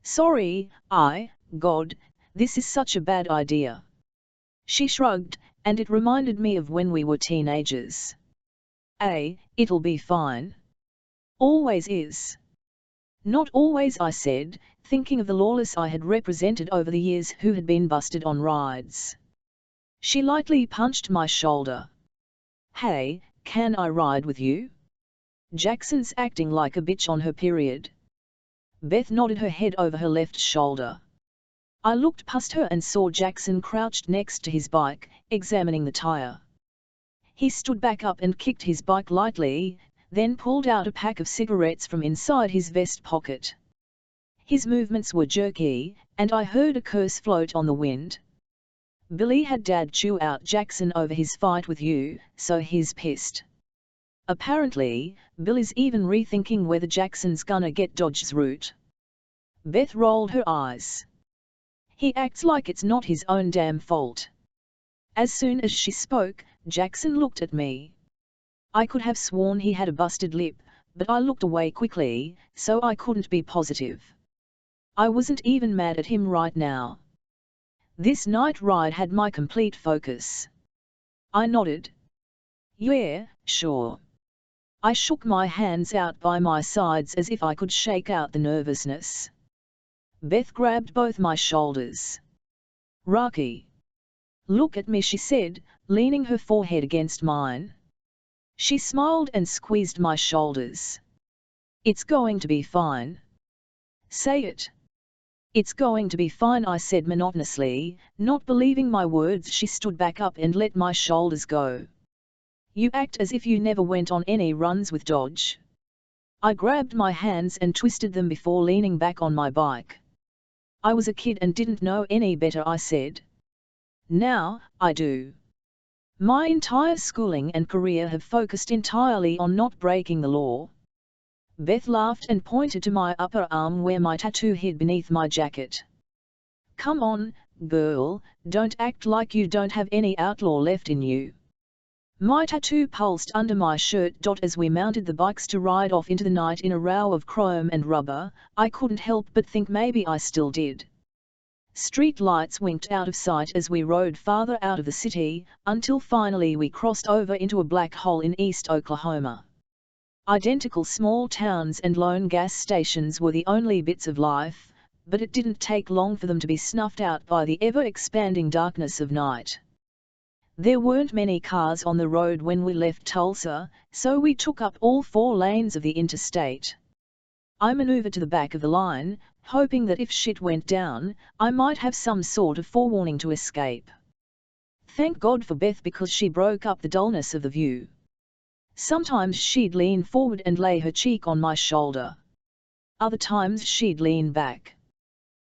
Sorry, God, this is such a bad idea. She shrugged, and it reminded me of when we were teenagers. It'll be fine. Always is. Not always, I said, thinking of the lawless I had represented over the years who had been busted on rides. She lightly punched my shoulder. Hey, can I ride with you? Jackson's acting like a bitch on her period. Beth nodded her head over her left shoulder. I looked past her and saw Jackson crouched next to his bike, examining the tire. He stood back up and kicked his bike lightly, then pulled out a pack of cigarettes from inside his vest pocket. His movements were jerky, and I heard a curse float on the wind. Billy had Dad chew out Jackson over his fight with you, so he's pissed. Apparently, Billy's even rethinking whether Jackson's gonna get Dodge's route. Beth rolled her eyes. He acts like it's not his own damn fault. As soon as she spoke, Jackson looked at me. I could have sworn he had a busted lip, but I looked away quickly, so I couldn't be positive. I wasn't even mad at him right now. This night ride had my complete focus. I nodded. Yeah, sure. I shook my hands out by my sides as if I could shake out the nervousness. Beth grabbed both my shoulders. Rocky. Look at me, she said, leaning her forehead against mine. She smiled and squeezed my shoulders. It's going to be fine. Say it. It's going to be fine, I said monotonously, not believing my words. She stood back up and let my shoulders go. You act as if you never went on any runs with Dodge. I grabbed my hands and twisted them before leaning back on my bike. I was a kid and didn't know any better, I said. Now, I do. My entire schooling and career have focused entirely on not breaking the law. Beth laughed and pointed to my upper arm where my tattoo hid beneath my jacket. Come on, girl, don't act like you don't have any outlaw left in you. My tattoo pulsed under my shirt. As we mounted the bikes to ride off into the night in a row of chrome and rubber, I couldn't help but think maybe I still did. Street lights winked out of sight as we rode farther out of the city, until finally we crossed over into a black hole in East Oklahoma. Identical small towns and lone gas stations were the only bits of life, but it didn't take long for them to be snuffed out by the ever-expanding darkness of night. There weren't many cars on the road when we left Tulsa, so we took up all 4 lanes of the interstate. I maneuvered to the back of the line, hoping that if shit went down, I might have some sort of forewarning to escape. Thank God for Beth, because she broke up the dullness of the view. Sometimes she'd lean forward and lay her cheek on my shoulder. Other times she'd lean back.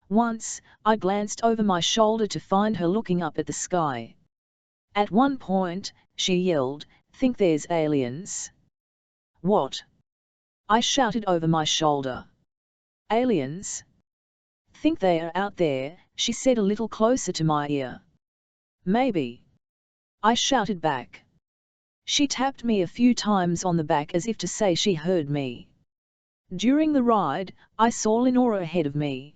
Once, I glanced over my shoulder to find her looking up at the sky. At one point, she yelled, "Think there's aliens?" What? I shouted over my shoulder. Aliens? Think they are out there, she said a little closer to my ear. Maybe. I shouted back. She tapped me a few times on the back as if to say she heard me. During the ride, I saw Lenora ahead of me.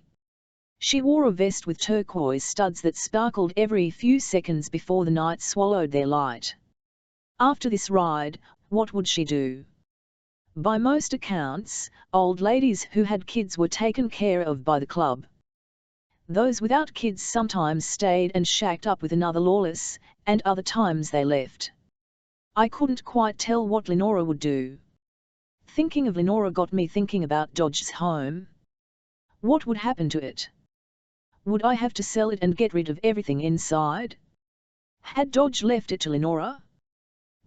She wore a vest with turquoise studs that sparkled every few seconds before the night swallowed their light. After this ride, what would she do? By most accounts, old ladies who had kids were taken care of by the club. Those without kids sometimes stayed and shacked up with another lawless, and other times they left. I couldn't quite tell what Lenora would do. Thinking of Lenora got me thinking about Dodge's home. What would happen to it? Would I have to sell it and get rid of everything inside? Had Dodge left it to Lenora?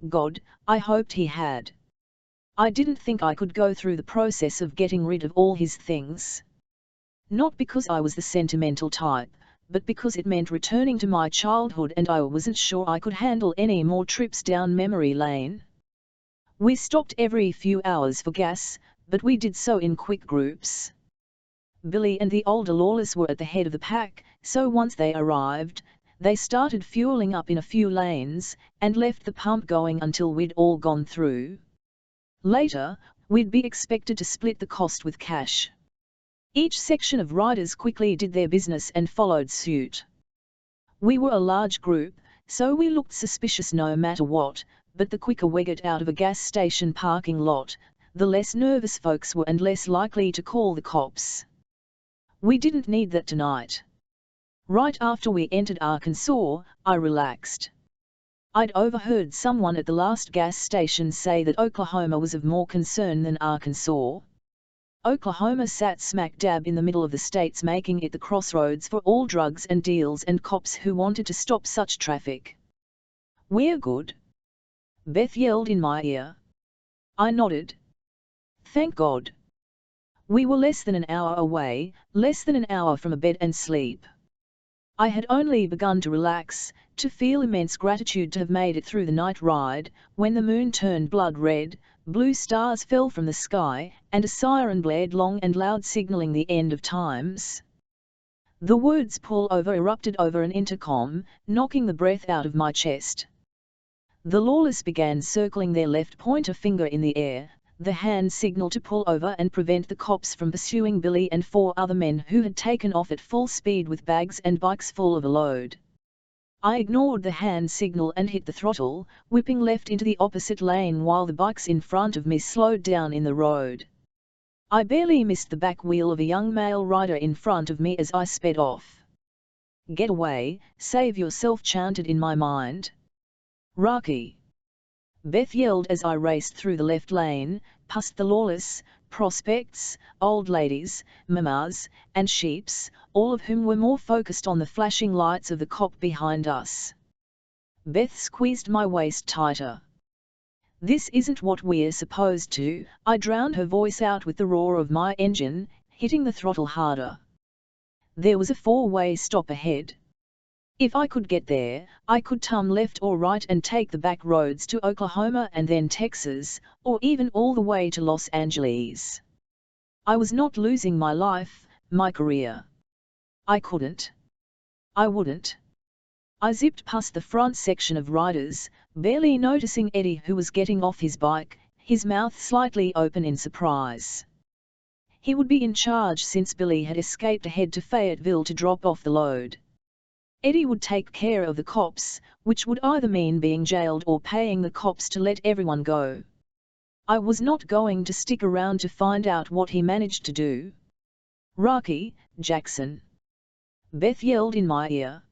God, I hoped he had. I didn't think I could go through the process of getting rid of all his things. Not because I was the sentimental type, but because it meant returning to my childhood and I wasn't sure I could handle any more trips down memory lane. We stopped every few hours for gas, but we did so in quick groups. Billy and the older lawless were at the head of the pack, so once they arrived, they started fueling up in a few lanes, and left the pump going until we'd all gone through. Later, we'd be expected to split the cost with cash. Each section of riders quickly did their business and followed suit. We were a large group, so we looked suspicious no matter what, but the quicker we got out of a gas station parking lot, the less nervous folks were and less likely to call the cops. We didn't need that tonight. Right after we entered Arkansas, I relaxed. I'd overheard someone at the last gas station say that Oklahoma was of more concern than Arkansas. Oklahoma sat smack dab in the middle of the states, making it the crossroads for all drugs and deals and cops who wanted to stop such traffic. We're good? Beth yelled in my ear. I nodded. Thank God. We were less than an hour away, less than an hour from a bed and sleep. I had only begun to relax, to feel immense gratitude to have made it through the night ride, when the moon turned blood red, blue stars fell from the sky, and a siren blared long and loud, signaling the end of times. The words "pull over" erupted over an intercom, knocking the breath out of my chest. The lawless began circling their left pointer finger in the air, the hand signal to pull over and prevent the cops from pursuing Billy and 4 other men who had taken off at full speed with bags and bikes full of a load. I ignored the hand signal and hit the throttle, whipping left into the opposite lane while the bikes in front of me slowed down in the road. I barely missed the back wheel of a young male rider in front of me as I sped off. "Get away, save yourself," chanted in my mind. "Rocky!" Beth yelled as I raced through the left lane, past the Lawless, prospects, old ladies, mamas, and sheeps, all of whom were more focused on the flashing lights of the cop behind us. Beth squeezed my waist tighter. "This isn't what we're supposed to," I drowned her voice out with the roar of my engine, hitting the throttle harder. There was a 4-way stop ahead. If I could get there, I could turn left or right and take the back roads to Oklahoma and then Texas, or even all the way to Los Angeles. I was not losing my life, my career. I couldn't. I wouldn't. I zipped past the front section of riders, barely noticing Eddie, who was getting off his bike, his mouth slightly open in surprise. He would be in charge since Billy had escaped ahead to Fayetteville to drop off the load. Eddie would take care of the cops, which would either mean being jailed or paying the cops to let everyone go. I was not going to stick around to find out what he managed to do. "Rocky, Jackson!" Beth yelled in my ear.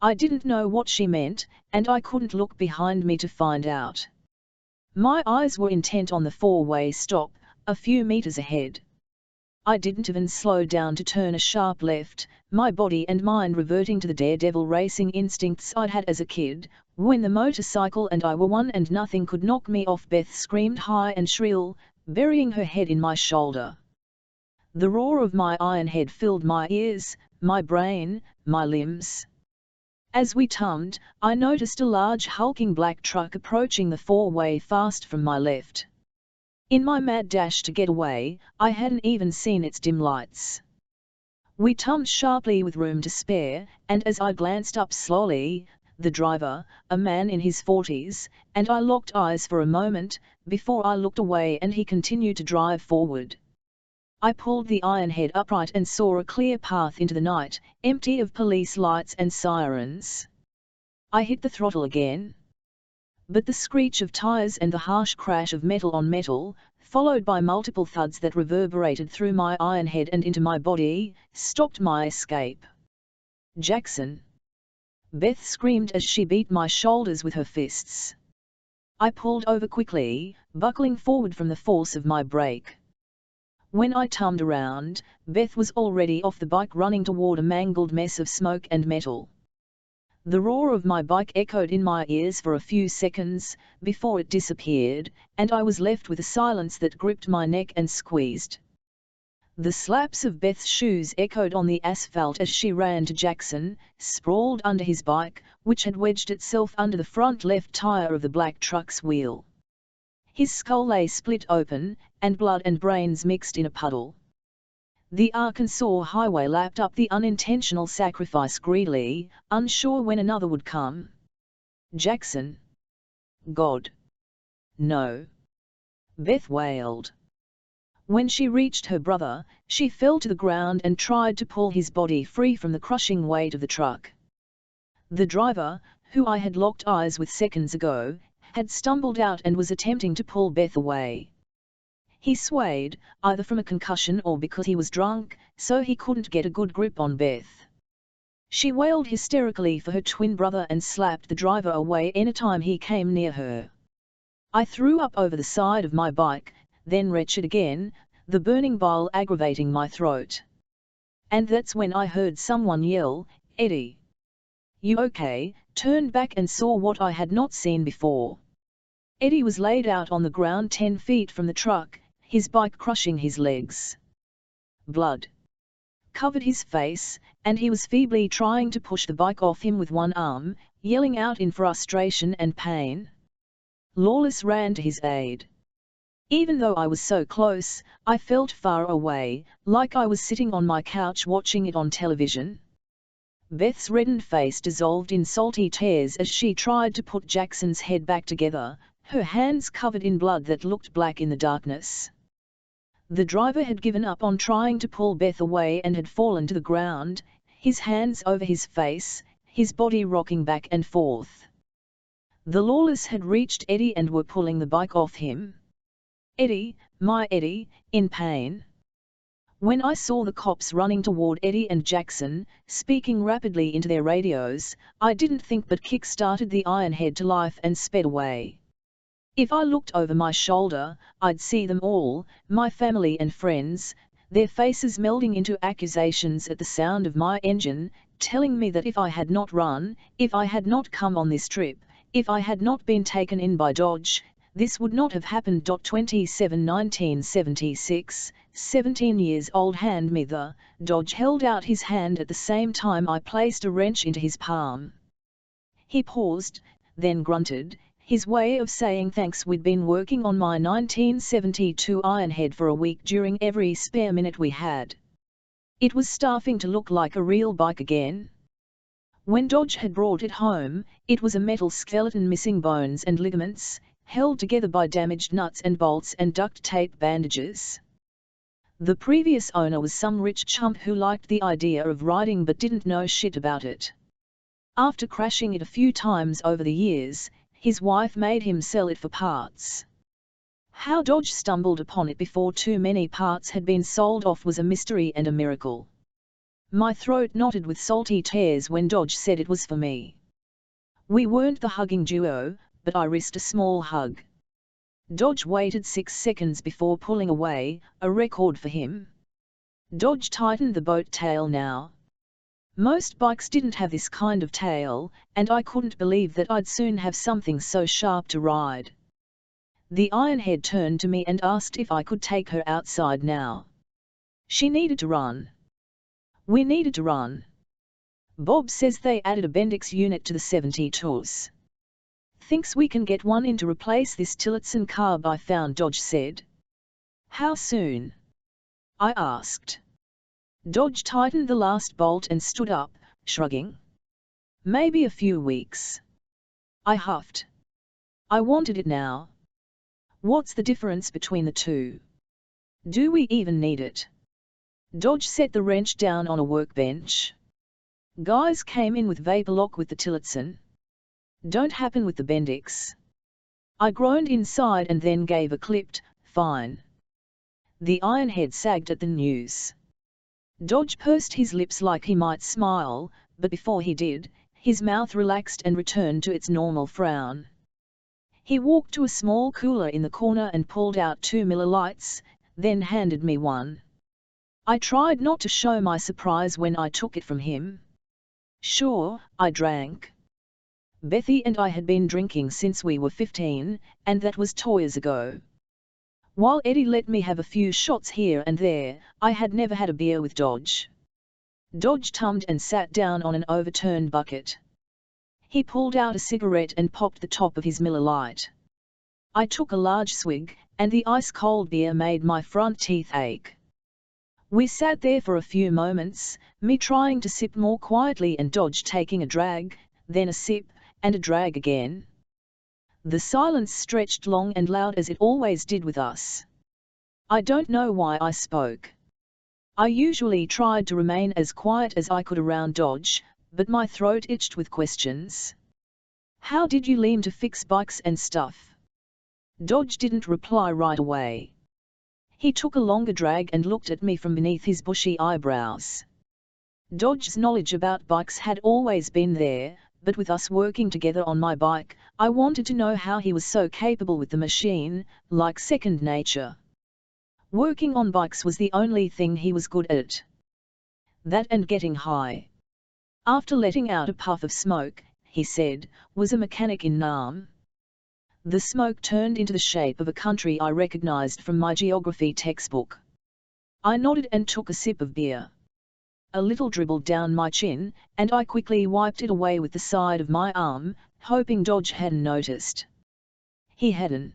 I didn't know what she meant, and I couldn't look behind me to find out. My eyes were intent on the 4-way stop, a few meters ahead. I didn't even slow down to turn a sharp left, my body and mind reverting to the daredevil racing instincts I'd had as a kid, when the motorcycle and I were one and nothing could knock me off. Beth screamed high and shrill, burying her head in my shoulder. The roar of my iron head filled my ears, my brain, my limbs. As we tumbled, I noticed a large hulking black truck approaching the 4-way fast from my left. In my mad dash to get away, I hadn't even seen its dim lights. We tumbled sharply with room to spare, and as I glanced up slowly, the driver, a man in his 40s, and I locked eyes for a moment, before I looked away and he continued to drive forward. I pulled the iron head upright and saw a clear path into the night, empty of police lights and sirens. I hit the throttle again. But the screech of tires and the harsh crash of metal on metal, followed by multiple thuds that reverberated through my iron head and into my body, stopped my escape. "Jackson!" Beth screamed as she beat my shoulders with her fists. I pulled over quickly, buckling forward from the force of my brake. When I turned around, Beth was already off the bike running toward a mangled mess of smoke and metal. The roar of my bike echoed in my ears for a few seconds, before it disappeared, and I was left with a silence that gripped my neck and squeezed. The slaps of Beth's shoes echoed on the asphalt as she ran to Jackson, sprawled under his bike, which had wedged itself under the front left tire of the black truck's wheel. His skull lay split open, and blood and brains mixed in a puddle. The Arkansas highway lapped up the unintentional sacrifice greedily, unsure when another would come. "Jackson! God! No!" Beth wailed. When she reached her brother, she fell to the ground and tried to pull his body free from the crushing weight of the truck. The driver, who I had locked eyes with seconds ago, had stumbled out and was attempting to pull Beth away. He swayed, either from a concussion or because he was drunk, so he couldn't get a good grip on Beth. She wailed hysterically for her twin brother and slapped the driver away anytime he came near her. I threw up over the side of my bike, then retched again, the burning bile aggravating my throat. And that's when I heard someone yell, "Eddie! You okay?" Turned back and saw what I had not seen before. Eddie was laid out on the ground 10 feet from the truck, his bike crushing his legs. Blood covered his face, and he was feebly trying to push the bike off him with one arm, yelling out in frustration and pain. Lawless ran to his aid. Even though I was so close, I felt far away, like I was sitting on my couch watching it on television. Beth's reddened face dissolved in salty tears as she tried to put Jackson's head back together, her hands covered in blood that looked black in the darkness. The driver had given up on trying to pull Beth away and had fallen to the ground, his hands over his face, his body rocking back and forth. The Lawless had reached Eddie and were pulling the bike off him. Eddie, my Eddie, in pain. When I saw the cops running toward Eddie and Jackson, speaking rapidly into their radios, I didn't think but kick-started the Ironhead to life and sped away. If I looked over my shoulder, I'd see them all, my family and friends, their faces melding into accusations at the sound of my engine, telling me that if I had not run, if I had not come on this trip, if I had not been taken in by Dodge, this would not have happened. 27 1976, 17 years old. Hand me the. Dodge held out his hand at the same time I placed a wrench into his palm. He paused, then grunted, his way of saying thanks. We'd been working on my 1972 Ironhead for a week during every spare minute we had. It was starting to look like a real bike again. When Dodge had brought it home, it was a metal skeleton missing bones and ligaments, held together by damaged nuts and bolts and duct tape bandages. The previous owner was some rich chump who liked the idea of riding but didn't know shit about it. After crashing it a few times over the years, his wife made him sell it for parts. How Dodge stumbled upon it before too many parts had been sold off was a mystery and a miracle. My throat knotted with salty tears when Dodge said it was for me. We weren't the hugging duo, but I risked a small hug. Dodge waited 6 seconds before pulling away, a record for him. Dodge tightened the boat tail now. Most bikes didn't have this kind of tail, and I couldn't believe that I'd soon have something so sharp to ride. The Ironhead turned to me and asked if I could take her outside now. She needed to run. We needed to run. Bob says they added a Bendix unit to the 72s. Thinks we can get one in to replace this Tillotson carb I found, Dodge said. How soon? I asked. Dodge tightened the last bolt and stood up, shrugging. Maybe a few weeks. I huffed. I wanted it now. What's the difference between the two? Do we even need it? Dodge set the wrench down on a workbench. Guys came in with vapor lock with the Tillotson. Don't happen with the Bendix. I groaned inside and then gave a clipped, fine. The Ironhead sagged at the news. Dodge pursed his lips like he might smile, but before he did, his mouth relaxed and returned to its normal frown. He walked to a small cooler in the corner and pulled out 2 Miller Lights, then handed me one. I tried not to show my surprise when I took it from him. Sure, I drank. Bethy and I had been drinking since we were 15, and that was 2 years ago. While Eddie let me have a few shots here and there, I had never had a beer with Dodge. Dodge tummed and sat down on an overturned bucket. He pulled out a cigarette and popped the top of his Miller Lite. I took a large swig, and the ice-cold beer made my front teeth ache. We sat there for a few moments, me trying to sip more quietly and Dodge taking a drag, then a sip, and a drag again. The silence stretched long and loud as it always did with us. I don't know why I spoke. I usually tried to remain as quiet as I could around Dodge, but my throat itched with questions. How did you learn to fix bikes and stuff? Dodge didn't reply right away. He took a longer drag and looked at me from beneath his bushy eyebrows. Dodge's knowledge about bikes had always been there, but with us working together on my bike, I wanted to know how he was so capable with the machine, like second nature. Working on bikes was the only thing he was good at. That and getting high. After letting out a puff of smoke, he said, was a mechanic in Nam. The smoke turned into the shape of a country I recognized from my geography textbook. I nodded and took a sip of beer. A little dribbled down my chin, and I quickly wiped it away with the side of my arm, hoping Dodge hadn't noticed. He hadn't.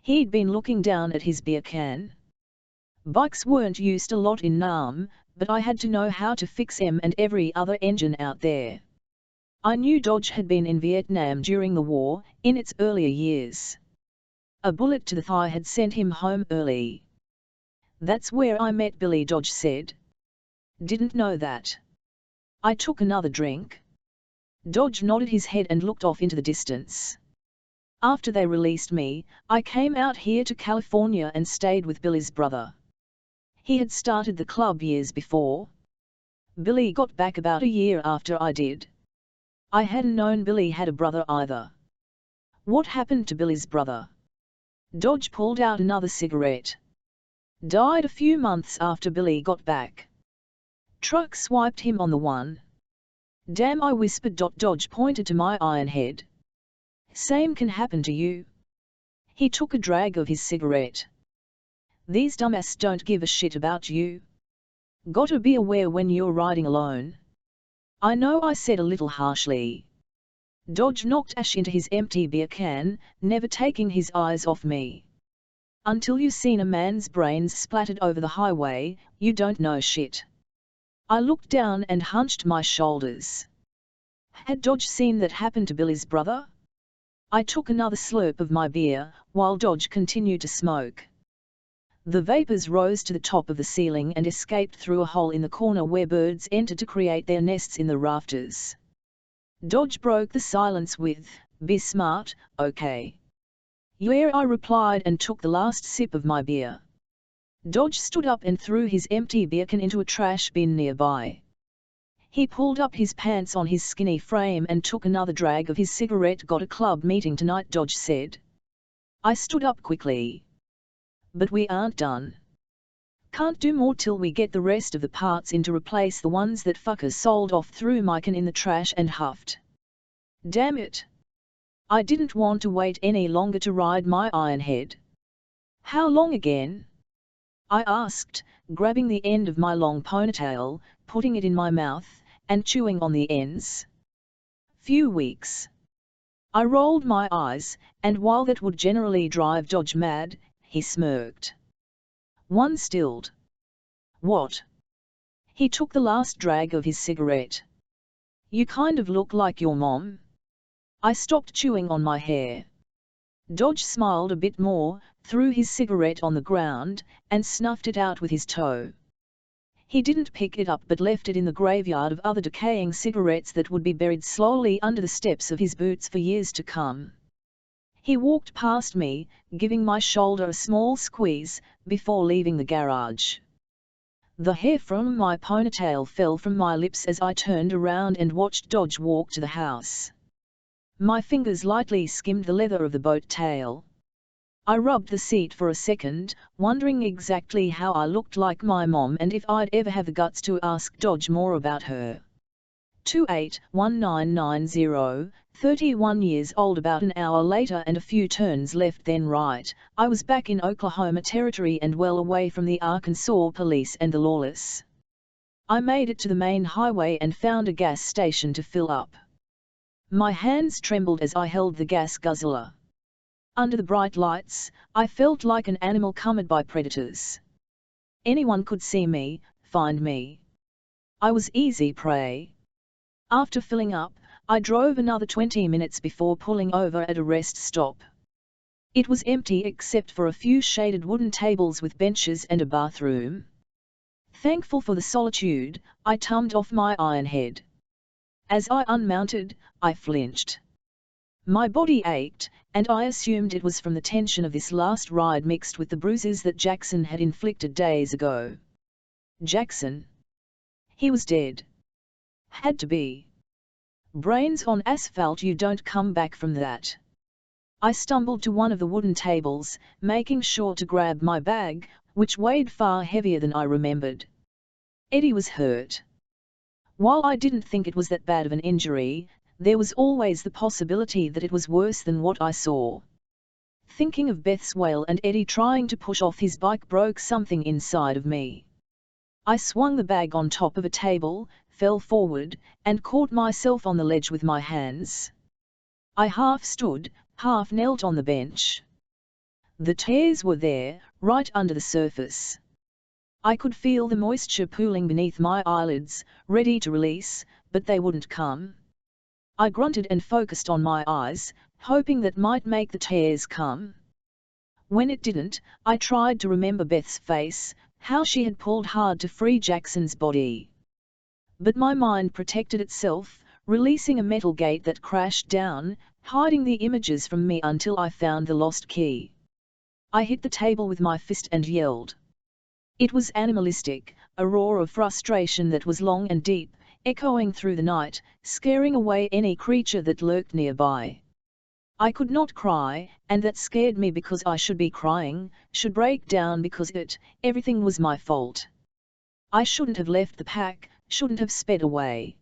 He'd been looking down at his beer can. Bikes weren't used a lot in Nam, but I had to know how to fix em and every other engine out there. I knew Dodge had been in Vietnam during the war, in its earlier years. A bullet to the thigh had sent him home early. That's where I met Billy, Dodge said. Didn't know that. I took another drink. Dodge nodded his head and looked off into the distance. After they released me, I came out here to California and stayed with Billy's brother. He had started the club years before. Billy got back about a year after I did. I hadn't known Billy had a brother either. What happened to Billy's brother? Dodge pulled out another cigarette. Died a few months after Billy got back. Truck swiped him on the one. Damn, I whispered. Dodge pointed to my iron head. Same can happen to you. He took a drag of his cigarette. These dumbasses don't give a shit about you. Gotta be aware when you're riding alone. I know, I said a little harshly. Dodge knocked ash into his empty beer can, never taking his eyes off me. Until you've seen a man's brains splattered over the highway, you don't know shit. I looked down and hunched my shoulders. Had Dodge seen that happen to Billy's brother? I took another slurp of my beer, while Dodge continued to smoke. The vapors rose to the top of the ceiling and escaped through a hole in the corner where birds entered to create their nests in the rafters. Dodge broke the silence with, "Be smart, okay?" "Yeah," I replied and took the last sip of my beer. Dodge stood up and threw his empty beer can into a trash bin nearby. He pulled up his pants on his skinny frame and took another drag of his cigarette. "Got a club meeting tonight," Dodge said. I stood up quickly. "But we aren't done. Can't do more till we get the rest of the parts in to replace the ones that fuckers sold off." Threw my can in the trash and huffed. Damn it. I didn't want to wait any longer to ride my iron head. "How long again?" I asked, grabbing the end of my long ponytail, putting it in my mouth, and chewing on the ends. "Few weeks." I rolled my eyes, and while that would generally drive Dodge mad, he smirked. "One stilled." "What?" He took the last drag of his cigarette. "You kind of look like your mom." I stopped chewing on my hair. Dodge smiled a bit more, threw his cigarette on the ground, and snuffed it out with his toe. He didn't pick it up but left it in the graveyard of other decaying cigarettes that would be buried slowly under the steps of his boots for years to come. He walked past me, giving my shoulder a small squeeze, before leaving the garage. The hair from my ponytail fell from my lips as I turned around and watched Dodge walk to the house. My fingers lightly skimmed the leather of the boat tail. I rubbed the seat for a second, wondering exactly how I looked like my mom and if I'd ever have the guts to ask Dodge more about her. 281990, 31 years old. About an hour later and a few turns left then right, I was back in Oklahoma territory and well away from the Arkansas police and the lawless. I made it to the main highway and found a gas station to fill up. My hands trembled as I held the gas guzzler. Under the bright lights, I felt like an animal cornered by predators. Anyone could see me, find me. I was easy prey. After filling up, I drove another 20 minutes before pulling over at a rest stop. It was empty except for a few shaded wooden tables with benches and a bathroom. Thankful for the solitude, I tummed off my iron head. As I unmounted, I flinched. My body ached, and I assumed it was from the tension of this last ride mixed with the bruises that Jackson had inflicted days ago. Jackson? He was dead. Had to be. Brains on asphalt, you don't come back from that. I stumbled to one of the wooden tables, making sure to grab my bag, which weighed far heavier than I remembered. Eddie was hurt. While I didn't think it was that bad of an injury, there was always the possibility that it was worse than what I saw. Thinking of Beth's wail and Eddie trying to push off his bike broke something inside of me. I swung the bag on top of a table, fell forward, and caught myself on the ledge with my hands. I half stood, half knelt on the bench. The tears were there, right under the surface. I could feel the moisture pooling beneath my eyelids, ready to release, but they wouldn't come. I grunted and focused on my eyes, hoping that might make the tears come. When it didn't, I tried to remember Beth's face, how she had pulled hard to free Jackson's body. But my mind protected itself, releasing a metal gate that crashed down, hiding the images from me until I found the lost key. I hit the table with my fist and yelled. It was animalistic, a roar of frustration that was long and deep, echoing through the night, scaring away any creature that lurked nearby. I could not cry, and that scared me because I should be crying, should break down because everything was my fault. I shouldn't have left the pack, shouldn't have sped away.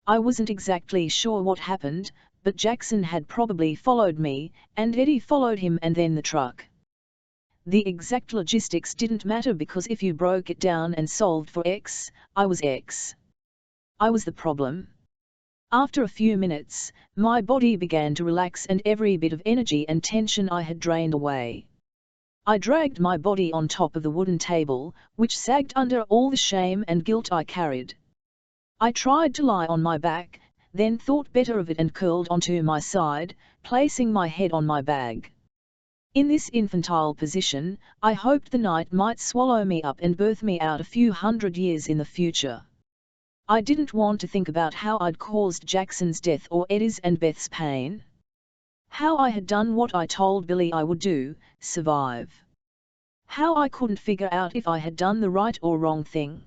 I wasn't exactly sure what happened, but Jackson had probably followed me, and Eddie followed him and then the truck. The exact logistics didn't matter because if you broke it down and solved for X, I was X. I was the problem. After a few minutes, my body began to relax and every bit of energy and tension I had drained away. I dragged my body on top of the wooden table, which sagged under all the shame and guilt I carried. I tried to lie on my back, then thought better of it and curled onto my side, placing my head on my bag. In this infantile position, I hoped the night might swallow me up and birth me out a few hundred years in the future. I didn't want to think about how I'd caused Jackson's death or Eddie's and Beth's pain. How I had done what I told Billy I would do, survive. How I couldn't figure out if I had done the right or wrong thing.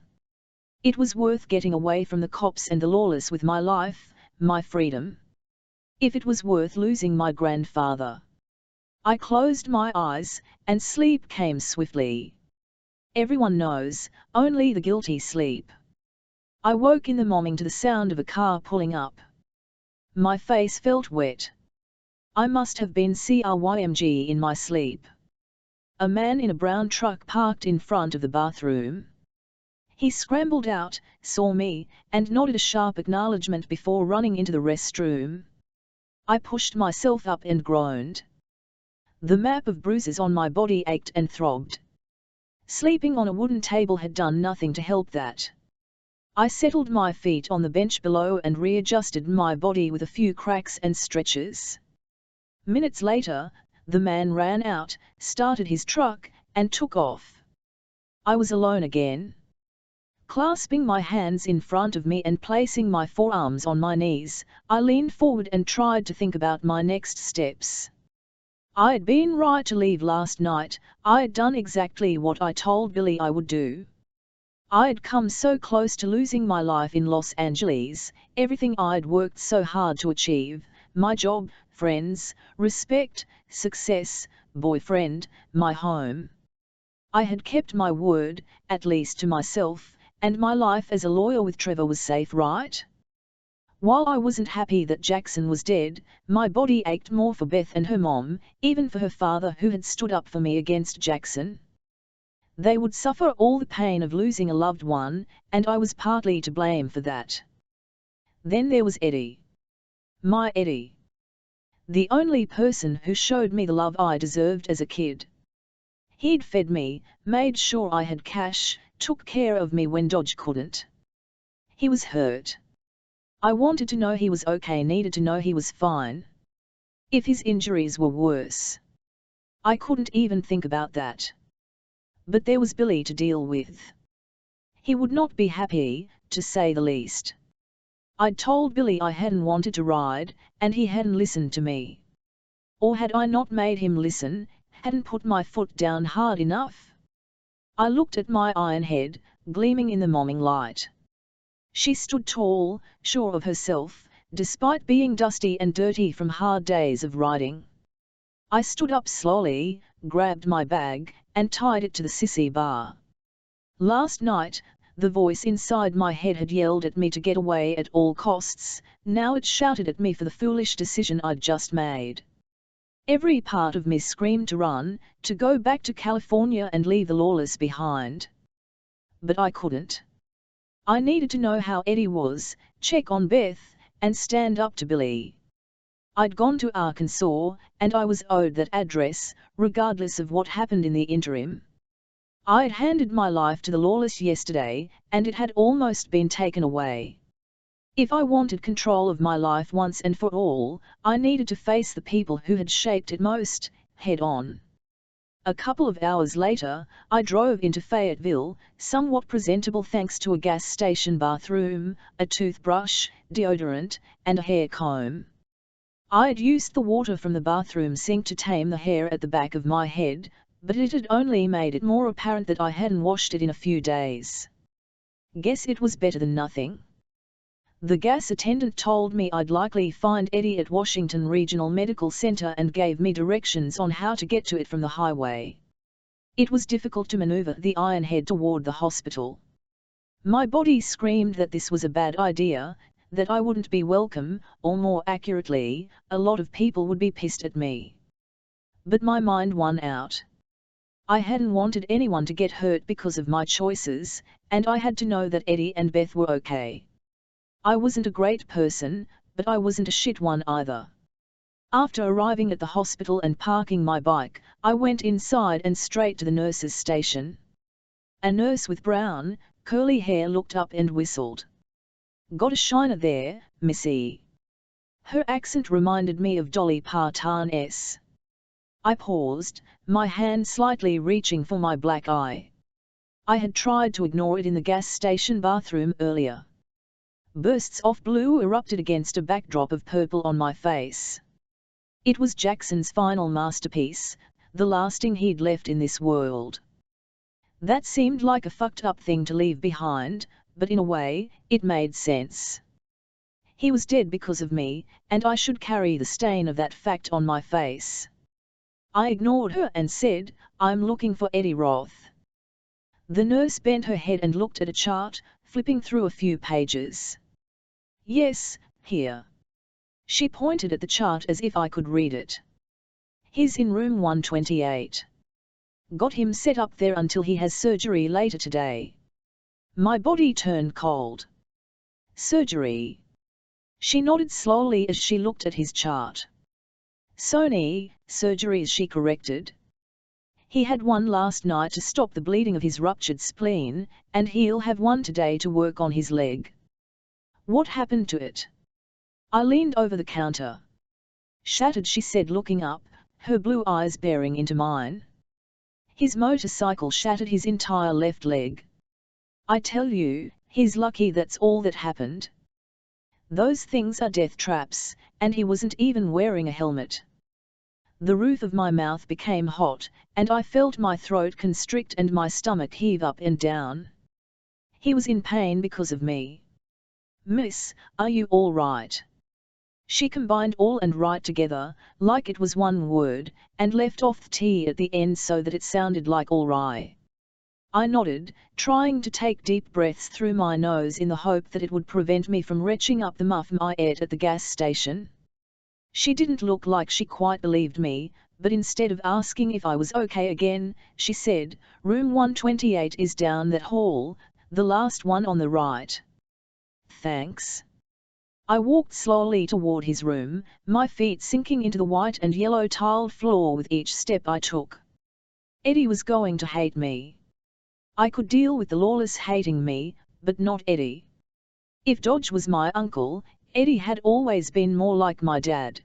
It was worth getting away from the cops and the lawless with my life, my freedom. If it was worth losing my grandfather. I closed my eyes, and sleep came swiftly. Everyone knows, only the guilty sleep. I woke in the morning to the sound of a car pulling up. My face felt wet. I must have been CRYMG in my sleep. A man in a brown truck parked in front of the bathroom. He scrambled out, saw me, and nodded a sharp acknowledgement before running into the restroom. I pushed myself up and groaned. The map of bruises on my body ached and throbbed. Sleeping on a wooden table had done nothing to help that. I settled my feet on the bench below and readjusted my body with a few cracks and stretches. Minutes later, the man ran out, started his truck, and took off. I was alone again. Clasping my hands in front of me and placing my forearms on my knees, I leaned forward and tried to think about my next steps. I'd been right to leave last night, I'd done exactly what I told Billy I would do. I'd come so close to losing my life in Los Angeles, everything I'd worked so hard to achieve, my job, friends, respect, success, boyfriend, my home. I had kept my word, at least to myself, and my life as a lawyer with Trevor was safe, right? While I wasn't happy that Jackson was dead, my body ached more for Beth and her mom, even for her father who had stood up for me against Jackson. They would suffer all the pain of losing a loved one, and I was partly to blame for that. Then there was Eddie. My Eddie. The only person who showed me the love I deserved as a kid. He'd fed me, made sure I had cash, took care of me when Dodge couldn't. He was hurt. I wanted to know he was okay, needed to know he was fine. If his injuries were worse. I couldn't even think about that. But there was Billy to deal with. He would not be happy, to say the least. I'd told Billy I hadn't wanted to ride, and he hadn't listened to me. Or had I not made him listen, hadn't put my foot down hard enough? I looked at my iron head, gleaming in the morning light. She stood tall, sure of herself, despite being dusty and dirty from hard days of riding. I stood up slowly, grabbed my bag, and tied it to the sissy bar. Last night, the voice inside my head had yelled at me to get away at all costs, now it shouted at me for the foolish decision I'd just made. Every part of me screamed to run, to go back to California and leave the lawless behind. But I couldn't. I needed to know how Eddie was, check on Beth, and stand up to Billy. I'd gone to Arkansas, and I was owed that address, regardless of what happened in the interim. I'd handed my life to the lawless yesterday, and it had almost been taken away. If I wanted control of my life once and for all, I needed to face the people who had shaped it most, head on. A couple of hours later, I drove into Fayetteville, somewhat presentable thanks to a gas station bathroom, a toothbrush, deodorant, and a hair comb. I had used the water from the bathroom sink to tame the hair at the back of my head, but it had only made it more apparent that I hadn't washed it in a few days. Guess it was better than nothing. The gas attendant told me I'd likely find Eddie at Washington Regional Medical Center and gave me directions on how to get to it from the highway. It was difficult to maneuver the ironhead toward the hospital. My body screamed that this was a bad idea, that I wouldn't be welcome, or more accurately, a lot of people would be pissed at me. But my mind won out. I hadn't wanted anyone to get hurt because of my choices, and I had to know that Eddie and Beth were okay. I wasn't a great person, but I wasn't a shit one either. After arriving at the hospital and parking my bike, I went inside and straight to the nurse's station. A nurse with brown, curly hair looked up and whistled. "Got a shiner there, missy?" Her accent reminded me of Dolly Parton's. I paused, my hand slightly reaching for my black eye. I had tried to ignore it in the gas station bathroom earlier. Bursts of blue erupted against a backdrop of purple on my face. It was Jackson's final masterpiece, the last thing he'd left in this world. That seemed like a fucked up thing to leave behind, but in a way, it made sense. He was dead because of me, and I should carry the stain of that fact on my face. I ignored her and said, "I'm looking for Eddie Roth." The nurse bent her head and looked at a chart, flipping through a few pages. "Yes, here." She pointed at the chart as if I could read it. "He's in room 128. Got him set up there until he has surgery later today." My body turned cold. "Surgery?" She nodded slowly as she looked at his chart. "Sony, surgery," she corrected. "He had one last night to stop the bleeding of his ruptured spleen, and he'll have one today to work on his leg." "What happened to it?" I leaned over the counter. "Shattered," she said, looking up, her blue eyes bearing into mine. "His motorcycle shattered his entire left leg. I tell you, he's lucky that's all that happened. Those things are death traps, and he wasn't even wearing a helmet." The roof of my mouth became hot, and I felt my throat constrict and my stomach heave up and down. He was in pain because of me. "Miss, are you all right?" She combined all and right together, like it was one word, and left off the T at the end so that it sounded like all right. I nodded, trying to take deep breaths through my nose in the hope that it would prevent me from retching up the muffin I ate at the gas station. She didn't look like she quite believed me, but instead of asking if I was okay again, she said, "Room 128 is down that hall, the last one on the right." "Thanks." I walked slowly toward his room, my feet sinking into the white and yellow tiled floor with each step I took. Eddie was going to hate me. I could deal with the lawless hating me, but not Eddie. If Dodge was my uncle, Eddie had always been more like my dad.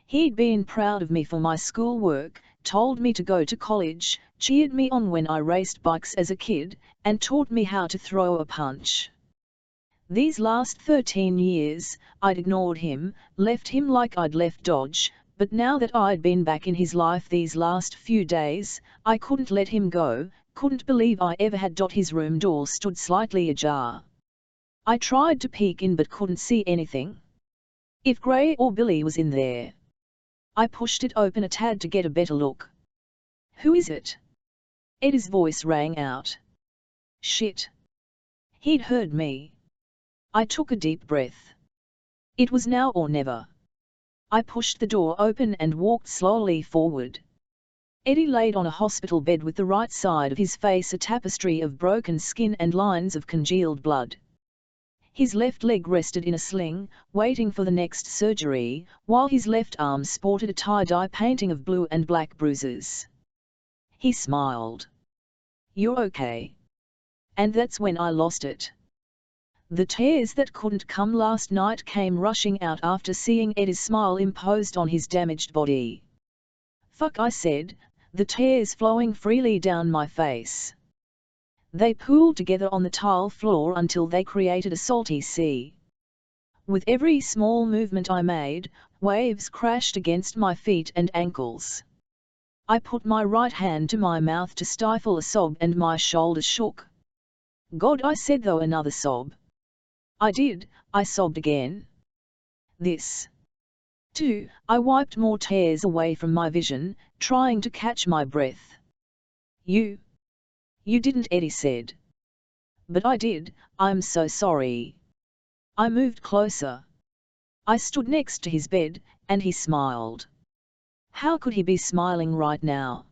He'd been proud of me for my schoolwork, told me to go to college, cheered me on when I raced bikes as a kid, and taught me how to throw a punch. These last 13 years, I'd ignored him, left him like I'd left Dodge, but now that I'd been back in his life these last few days, I couldn't let him go, couldn't believe I ever had. His room door stood slightly ajar. I tried to peek in but couldn't see anything. If Gray or Billy was in there. I pushed it open a tad to get a better look. "Who is it?" Eddie's voice rang out. Shit. He'd heard me. I took a deep breath. It was now or never. I pushed the door open and walked slowly forward. Eddie laid on a hospital bed with the right side of his face a tapestry of broken skin and lines of congealed blood. His left leg rested in a sling, waiting for the next surgery, while his left arm sported a tie-dye painting of blue and black bruises. He smiled. "You're okay." And that's when I lost it. The tears that couldn't come last night came rushing out after seeing Eddie's smile imposed on his damaged body. Fuck, I said, the tears flowing freely down my face. They pooled together on the tile floor until they created a salty sea. With every small movement I made, waves crashed against my feet and ankles. I put my right hand to my mouth to stifle a sob and my shoulders shook. God, I said, though another sob. I did, I sobbed again. This. Too, I wiped more tears away from my vision, trying to catch my breath. You didn't, Eddie said. But I did, I'm so sorry. I moved closer. I stood next to his bed, and he smiled. How could he be smiling right now?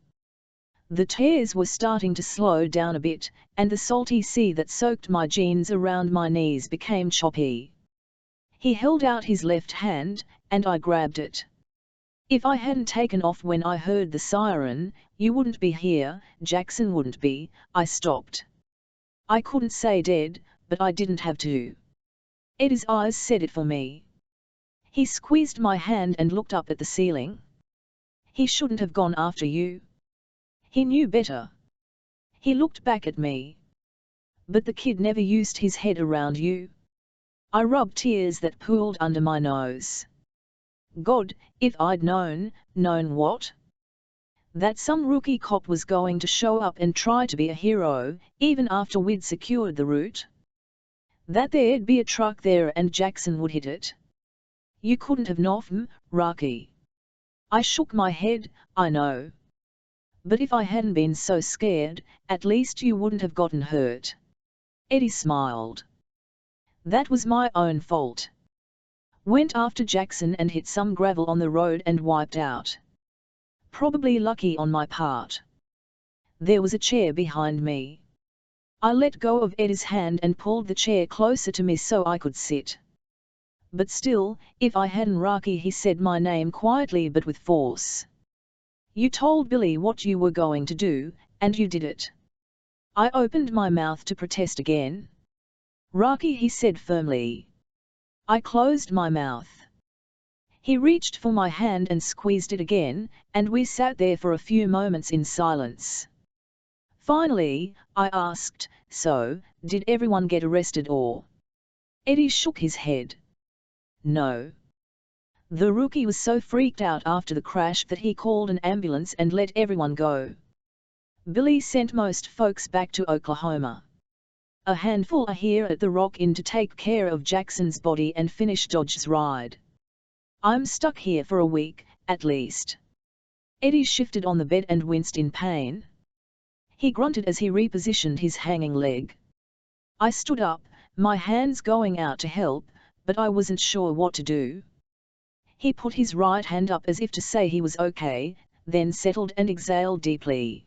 The tears were starting to slow down a bit, and the salty sea that soaked my jeans around my knees became choppy. He held out his left hand, and I grabbed it. If I hadn't taken off when I heard the siren, you wouldn't be here, Jackson wouldn't be. I stopped. I couldn't say dead, but I didn't have to. Eddie's eyes said it for me. He squeezed my hand and looked up at the ceiling. He shouldn't have gone after you. He knew better. He looked back at me. But the kid never used his head around you. I rubbed tears that pooled under my nose. God, if I'd known what? That some rookie cop was going to show up and try to be a hero, even after we'd secured the route. That there'd be a truck there and Jackson would hit it. You couldn't have known, Rocky. I shook my head, I know. But if I hadn't been so scared, at least you wouldn't have gotten hurt. Eddie smiled. That was my own fault. Went after Jackson and hit some gravel on the road and wiped out. Probably lucky on my part. There was a chair behind me. I let go of Eddie's hand and pulled the chair closer to me so I could sit. But still, if I hadn't Rocky, he said my name quietly but with force. You told Billy what you were going to do, and you did it. I opened my mouth to protest again. Rocky, he said firmly. I closed my mouth. He reached for my hand and squeezed it again, and we sat there for a few moments in silence. Finally, I asked, so, did everyone get arrested or? Eddie shook his head. No. The rookie was so freaked out after the crash that he called an ambulance and let everyone go. Billy sent most folks back to Oklahoma. A handful are here at the Rock Inn to take care of Jackson's body and finish Dodge's ride. I'm stuck here for a week, at least. Eddie shifted on the bed and winced in pain. He grunted as he repositioned his hanging leg. I stood up, my hands going out to help, but I wasn't sure what to do. He put his right hand up as if to say he was okay, then settled and exhaled deeply.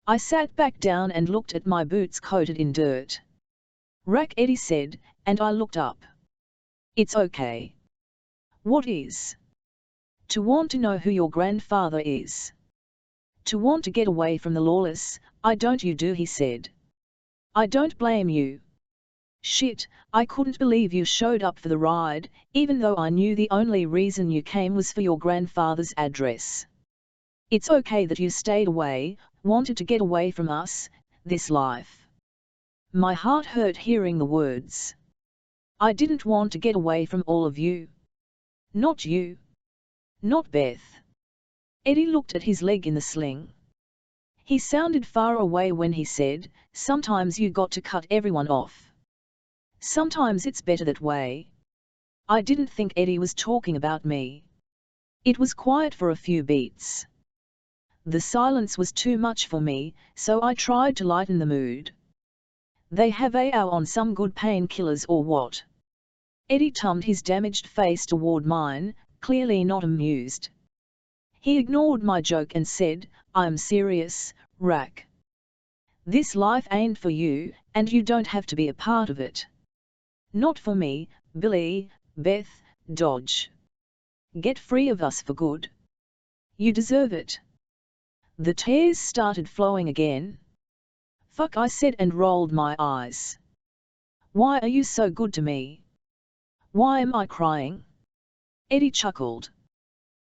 I sat back down and looked at my boots coated in dirt. Rack, Eddie said, and I looked up. It's okay. What is? To want to know who your grandfather is. To want to get away from the lawless, I don't you do, he said. I don't blame you. Shit, I couldn't believe you showed up for the ride, even though I knew the only reason you came was for your grandfather's address. It's okay that you stayed away, wanted to get away from us, this life. My heart hurt hearing the words. I didn't want to get away from all of you. Not you. Not Beth. Eddie looked at his leg in the sling. He sounded far away when he said, sometimes you got to cut everyone off. Sometimes it's better that way. I didn't think Eddie was talking about me. It was quiet for a few beats. The silence was too much for me, so I tried to lighten the mood. They have AO on some good painkillers or what? Eddie turned his damaged face toward mine, clearly not amused. He ignored my joke and said, I'm serious, Rack. This life ain't for you, and you don't have to be a part of it. Not for me, Billy, Beth, Dodge. Get free of us for good. You deserve it. The tears started flowing again. Fuck, I said and rolled my eyes. Why are you so good to me? Why am I crying? Eddie chuckled.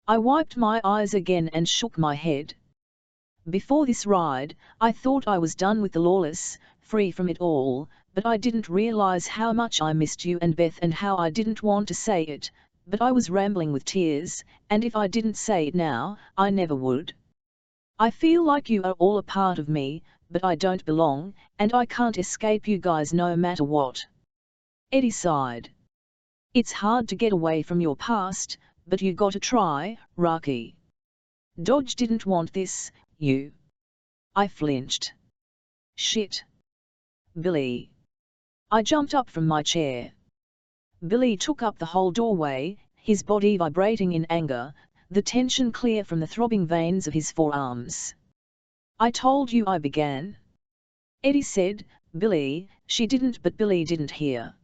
I wiped my eyes again and shook my head. Before this ride, I thought I was done with the lawless, free from it all, but I didn't realize how much I missed you and Beth and how I didn't want to say it, but I was rambling with tears, and if I didn't say it now, I never would. I feel like you are all a part of me, but I don't belong, and I can't escape you guys no matter what. Eddie sighed. It's hard to get away from your past, but you gotta try, Rocky. Dodge didn't want this, you. I flinched. Shit. Billy. I jumped up from my chair. Billy took up the whole doorway, his body vibrating in anger, the tension clear from the throbbing veins of his forearms. I told you, I began. Eddie said, Billy, she didn't, but Billy didn't hear.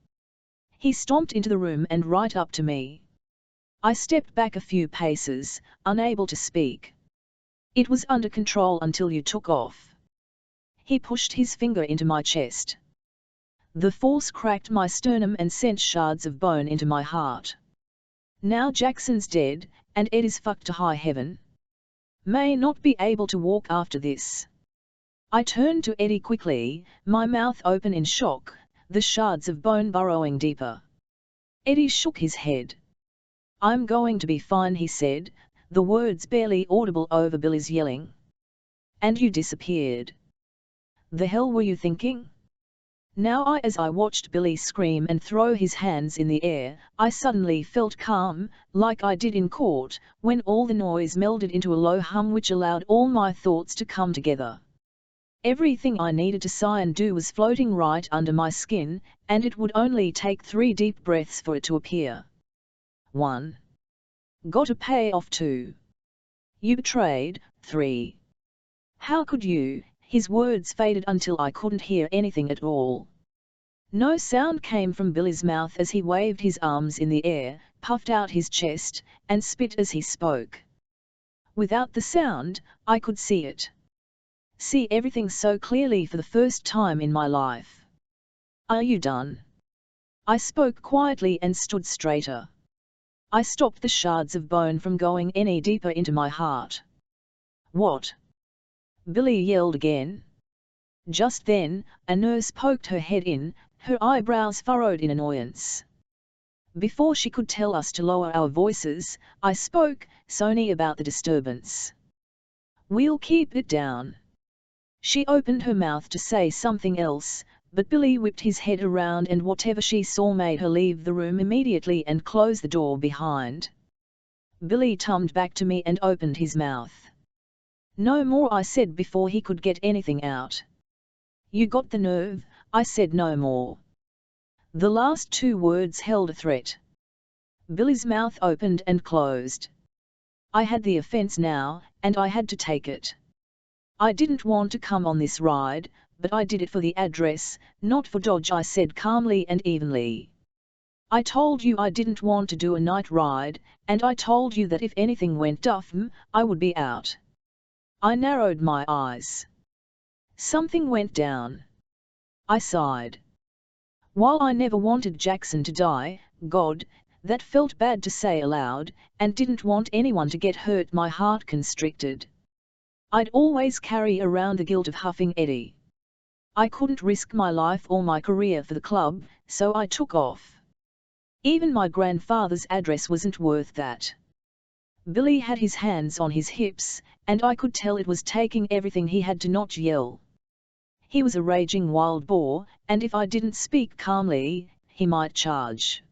He stomped into the room and right up to me. I stepped back a few paces, unable to speak. It was under control until you took off. He pushed his finger into my chest. The force cracked my sternum and sent shards of bone into my heart. Now Jackson's dead, and Ed is fucked to high heaven. May not be able to walk after this. I turned to Eddie quickly, my mouth open in shock, the shards of bone burrowing deeper. Eddie shook his head. I'm going to be fine, he said, the words barely audible over Billy's yelling. And you disappeared. The hell were you thinking? Now as I watched Billy scream and throw his hands in the air, I suddenly felt calm, like I did in court, when all the noise melded into a low hum which allowed all my thoughts to come together. Everything I needed to sigh and do was floating right under my skin, and it would only take 3 deep breaths for it to appear. 1. Gotta pay off 2. You betrayed, 3. How could you? His words faded until I couldn't hear anything at all. No sound came from Billy's mouth as he waved his arms in the air, puffed out his chest, and spit as he spoke. Without the sound, I could see it. See everything so clearly for the first time in my life. Are you done? I spoke quietly and stood straighter. I stopped the shards of bone from going any deeper into my heart. What? Billy yelled again. Just then, a nurse poked her head in, her eyebrows furrowed in annoyance. Before she could tell us to lower our voices, I spoke, Sony, about the disturbance. We'll keep it down. She opened her mouth to say something else, but Billy whipped his head around and whatever she saw made her leave the room immediately and close the door behind. Billy tumbled back to me and opened his mouth. No more, I said before he could get anything out. You got the nerve, I said, no more. The last 2 words held a threat. Billy's mouth opened and closed. I had the offense now, and I had to take it. I didn't want to come on this ride, but I did it for the address, not for Dodge, I said calmly and evenly. I told you I didn't want to do a night ride, and I told you that if anything went duffm, I would be out. I narrowed my eyes. Something went down. I sighed. While I never wanted Jackson to die, God, that felt bad to say aloud, and didn't want anyone to get hurt, my heart constricted. I'd always carry around the guilt of huffing Eddie. I couldn't risk my life or my career for the club, so I took off. Even my grandfather's address wasn't worth that. Billy had his hands on his hips, and I could tell it was taking everything he had to not yell. He was a raging wild boar, and if I didn't speak calmly, he might charge.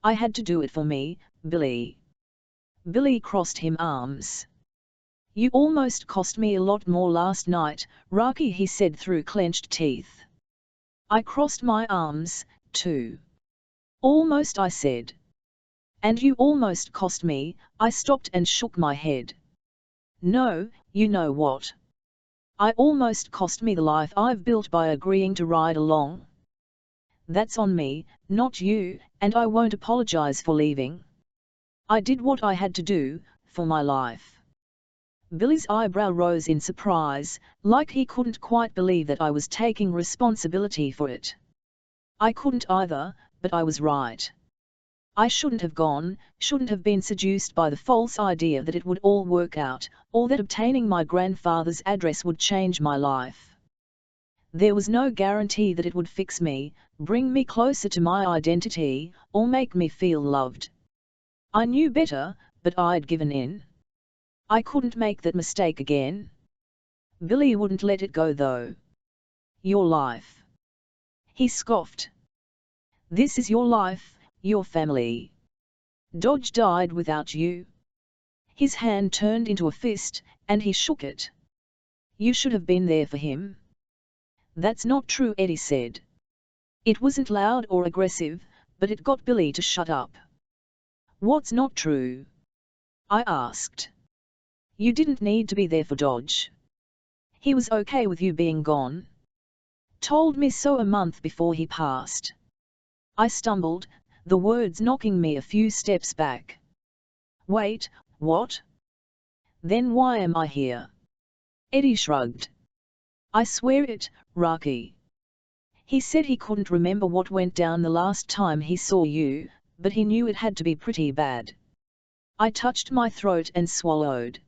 I had to do it for me, Billy. Billy crossed his arms. You almost cost me a lot more last night, Rocky, he said through clenched teeth. I crossed my arms, too. Almost, I said. And you almost cost me, I stopped and shook my head. No, you know what? I almost cost me the life I've built by agreeing to ride along. That's on me, not you, and I won't apologize for leaving. I did what I had to do, for my life. Billy's eyebrow rose in surprise, like he couldn't quite believe that I was taking responsibility for it. I couldn't either, but I was right. I shouldn't have gone, shouldn't have been seduced by the false idea that it would all work out, or that obtaining my grandfather's address would change my life. There was no guarantee that it would fix me, bring me closer to my identity, or make me feel loved. I knew better, but I'd given in. I couldn't make that mistake again. Billy wouldn't let it go though. Your life. He scoffed. This is your life, your family. Dodge died without you. His hand turned into a fist, and he shook it. You should have been there for him. That's not true, Eddie said. It wasn't loud or aggressive, but it got Billy to shut up. What's not true? I asked. You didn't need to be there for Dodge. He was okay with you being gone. Told me so a month before he passed. I stumbled, the words knocking me a few steps back. Wait, what? Then why am I here? Eddie shrugged. I swear it, Rocky. He said he couldn't remember what went down the last time he saw you, but he knew it had to be pretty bad. I touched my throat and swallowed.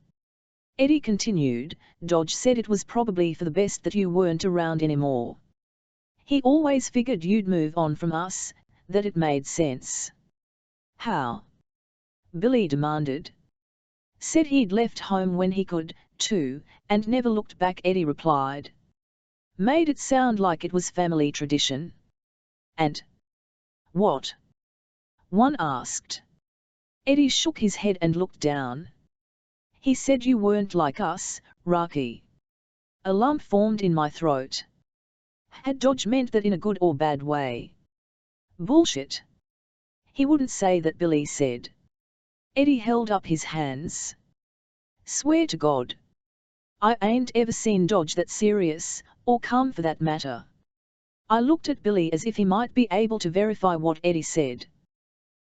Eddie continued, Dodge said it was probably for the best that you weren't around anymore. He always figured you'd move on from us, that it made sense. How? Billy demanded. Said he'd left home when he could, too, and never looked back, Eddie replied. Made it sound like it was family tradition. And what? One asked. Eddie shook his head and looked down. He said you weren't like us, Rocky. A lump formed in my throat. Had Dodge meant that in a good or bad way? Bullshit. He wouldn't say that, Billy said. Eddie held up his hands. Swear to God. I ain't ever seen Dodge that serious, or calm for that matter. I looked at Billy as if he might be able to verify what Eddie said.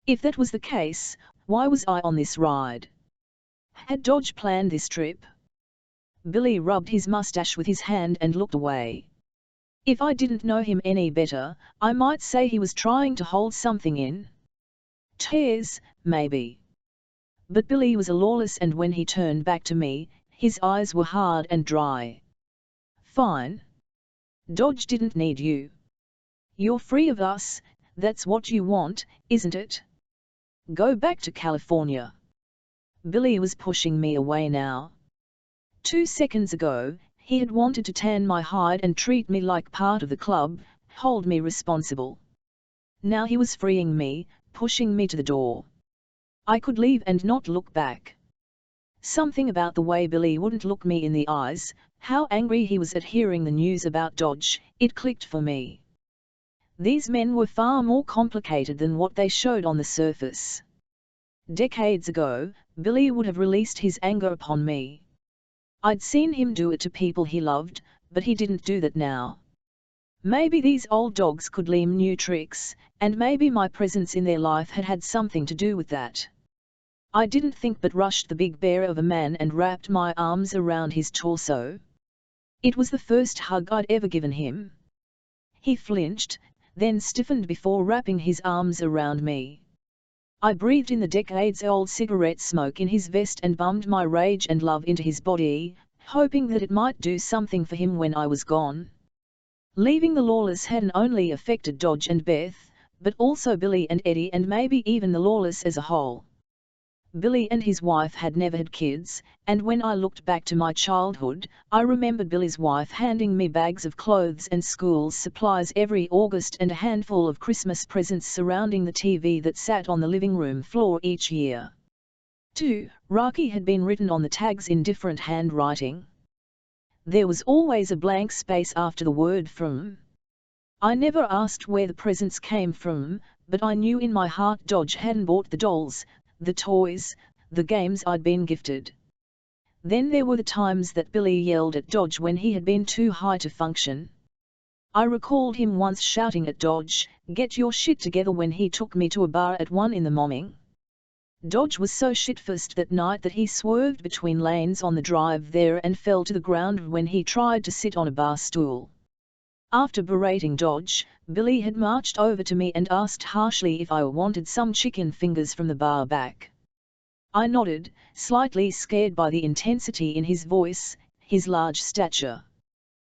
If that was the case, why was I on this ride? Had Dodge planned this trip? Billy rubbed his mustache with his hand and looked away. If I didn't know him any better, I might say he was trying to hold something in. Tears, maybe. But Billy was a lawless, and when he turned back to me, his eyes were hard and dry. Fine. Dodge didn't need you. You're free of us, that's what you want, isn't it? Go back to California. Billy was pushing me away now. 2 seconds ago, he had wanted to tan my hide and treat me like part of the club, hold me responsible. Now he was freeing me, pushing me to the door. I could leave and not look back. Something about the way Billy wouldn't look me in the eyes, how angry he was at hearing the news about Dodge, it clicked for me. These men were far more complicated than what they showed on the surface. Decades ago, Billy would have released his anger upon me. I'd seen him do it to people he loved, but he didn't do that now. Maybe these old dogs could learn new tricks, and maybe my presence in their life had had something to do with that. I didn't think, but rushed the big bear of a man and wrapped my arms around his torso. It was the first hug I'd ever given him. He flinched, then stiffened before wrapping his arms around me. I breathed in the decades-old cigarette smoke in his vest and bummed my rage and love into his body, hoping that it might do something for him when I was gone. Leaving the lawless hadn't only affected Dodge and Beth, but also Billy and Eddie, and maybe even the lawless as a whole. Billy and his wife had never had kids, and when I looked back to my childhood, I remembered Billy's wife handing me bags of clothes and school supplies every August and a handful of Christmas presents surrounding the TV that sat on the living room floor each year. 2. Rocky had been written on the tags in different handwriting. There was always a blank space after the word from. I never asked where the presents came from, but I knew in my heart Dodge hadn't bought the dolls, the toys, the games I'd been gifted. Then there were the times that Billy yelled at Dodge when he had been too high to function. I recalled him once shouting at Dodge, "Get your shit together," when he took me to a bar at 1 in the morning. Dodge was so shit-faced that night that he swerved between lanes on the drive there and fell to the ground when he tried to sit on a bar stool. After berating Dodge, Billy had marched over to me and asked harshly if I wanted some chicken fingers from the bar back. I nodded, slightly scared by the intensity in his voice, his large stature.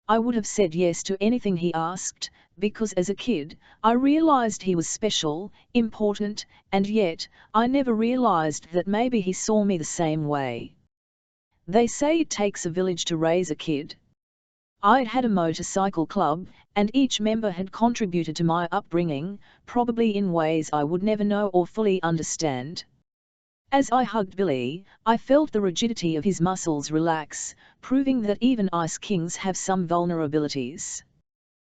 I would have said yes to anything he asked, because as a kid, I realized he was special, important, and yet, I never realized that maybe he saw me the same way. They say it takes a village to raise a kid. I'd had a motorcycle club, and each member had contributed to my upbringing, probably in ways I would never know or fully understand. As I hugged Billy, I felt the rigidity of his muscles relax, proving that even ice kings have some vulnerabilities.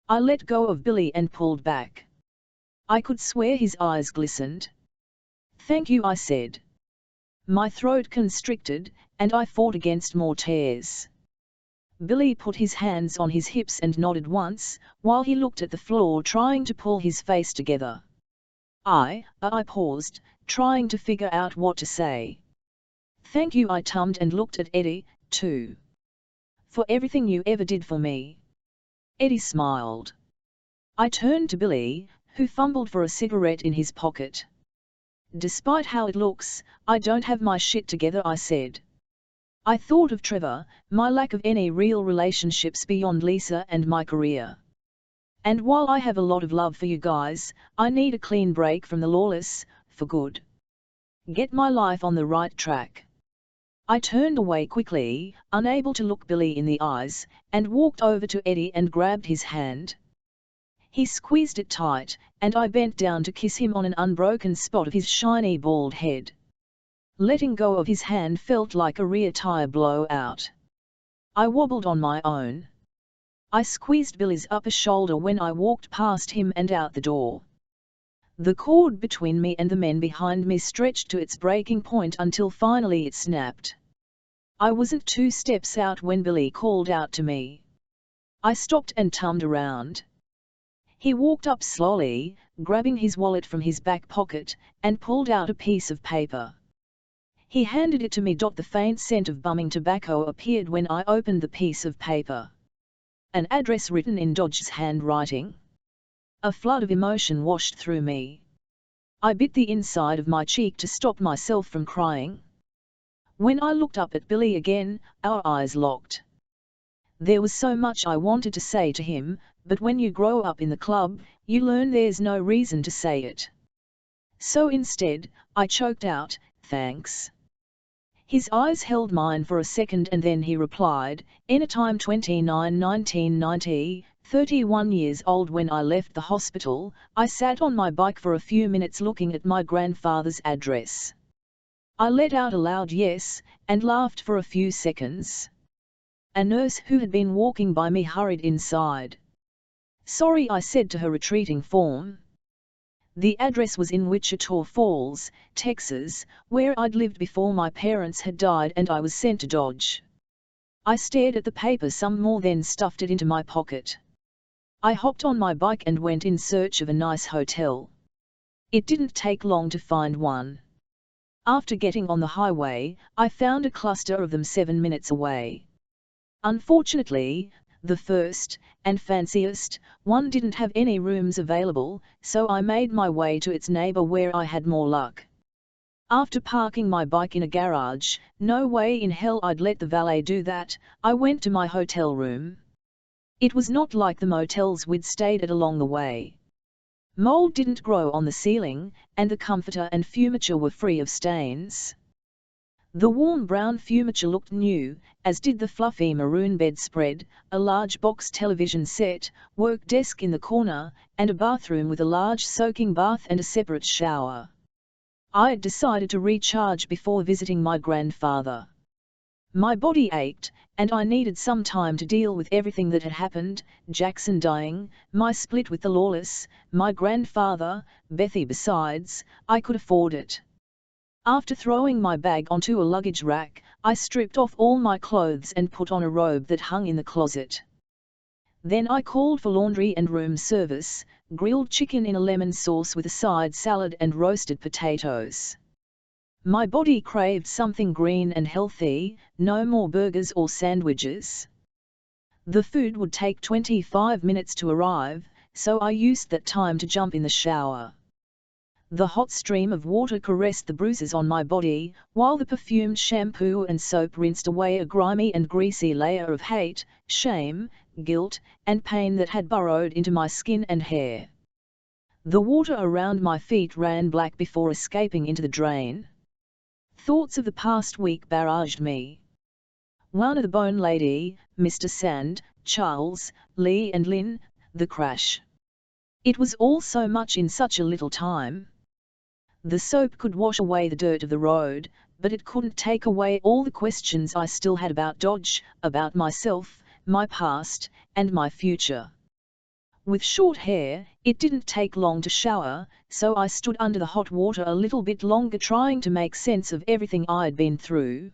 I let go of Billy and pulled back. I could swear his eyes glistened. "Thank you," I said. My throat constricted, and I fought against more tears. Billy put his hands on his hips and nodded once, while he looked at the floor trying to pull his face together. I paused, trying to figure out what to say. "Thank you," I tummed and looked at Eddie, too. "For everything you ever did for me." Eddie smiled. I turned to Billy, who fumbled for a cigarette in his pocket. "Despite how it looks, I don't have my shit together," I said. I thought of Trevor, my lack of any real relationships beyond Lisa, and my career. And while I have a lot of love for you guys, I need a clean break from the lawless, for good. Get my life on the right track. I turned away quickly, unable to look Billy in the eyes, and walked over to Eddie and grabbed his hand. He squeezed it tight, and I bent down to kiss him on an unbroken spot of his shiny bald head. Letting go of his hand felt like a rear tire blowout. I wobbled on my own. I squeezed Billy's upper shoulder when I walked past him and out the door. The cord between me and the men behind me stretched to its breaking point until finally it snapped. I wasn't 2 steps out when Billy called out to me. I stopped and turned around. He walked up slowly, grabbing his wallet from his back pocket, and pulled out a piece of paper. He handed it to me. The faint scent of bumming tobacco appeared when I opened the piece of paper. An address written in Dodge's handwriting. A flood of emotion washed through me. I bit the inside of my cheek to stop myself from crying. When I looked up at Billy again, our eyes locked. There was so much I wanted to say to him, but when you grow up in the club, you learn there's no reason to say it. So instead, I choked out, "Thanks." His eyes held mine for a second and then he replied, "Anytime 29 1990, 31 years old when I left the hospital, I sat on my bike for a few minutes looking at my grandfather's address." I let out a loud yes, and laughed for a few seconds. A nurse who had been walking by me hurried inside. "Sorry," I said to her retreating form. The address was in Wichita Falls, Texas, where I'd lived before my parents had died, and I was sent to Dodge. I stared at the paper some more, then stuffed it into my pocket. I hopped on my bike and went in search of a nice hotel. It didn't take long to find one. After getting on the highway, I found a cluster of them 7 minutes away. Unfortunately, the first, and fanciest, one didn't have any rooms available, so I made my way to its neighbor where I had more luck. After parking my bike in a garage, no way in hell I'd let the valet do that, I went to my hotel room. It was not like the motels we'd stayed at along the way. Mold didn't grow on the ceiling, and the comforter and fumiture were free of stains. The warm brown fumiture looked new, as did the fluffy maroon bedspread, a large box television set, work desk in the corner, and a bathroom with a large soaking bath and a separate shower. I'd decided to recharge before visiting my grandfather. My body ached, and I needed some time to deal with everything that had happened: Jackson dying, my split with the lawless, my grandfather, Bethy. Besides, I could afford it. After throwing my bag onto a luggage rack, I stripped off all my clothes and put on a robe that hung in the closet. Then I called for laundry and room service, grilled chicken in a lemon sauce with a side salad and roasted potatoes. My body craved something green and healthy, no more burgers or sandwiches. The food would take 25 minutes to arrive, so I used that time to jump in the shower. The hot stream of water caressed the bruises on my body, while the perfumed shampoo and soap rinsed away a grimy and greasy layer of hate, shame, guilt, and pain that had burrowed into my skin and hair. The water around my feet ran black before escaping into the drain. Thoughts of the past week barraged me. One of the Bone Lady, Mr. Sand, Charles, Lee and Lynn, the crash. It was all so much in such a little time. The soap could wash away the dirt of the road, but it couldn't take away all the questions I still had about Dodge, about myself, my past, and my future. With short hair, it didn't take long to shower, so I stood under the hot water a little bit longer trying to make sense of everything I'd been through.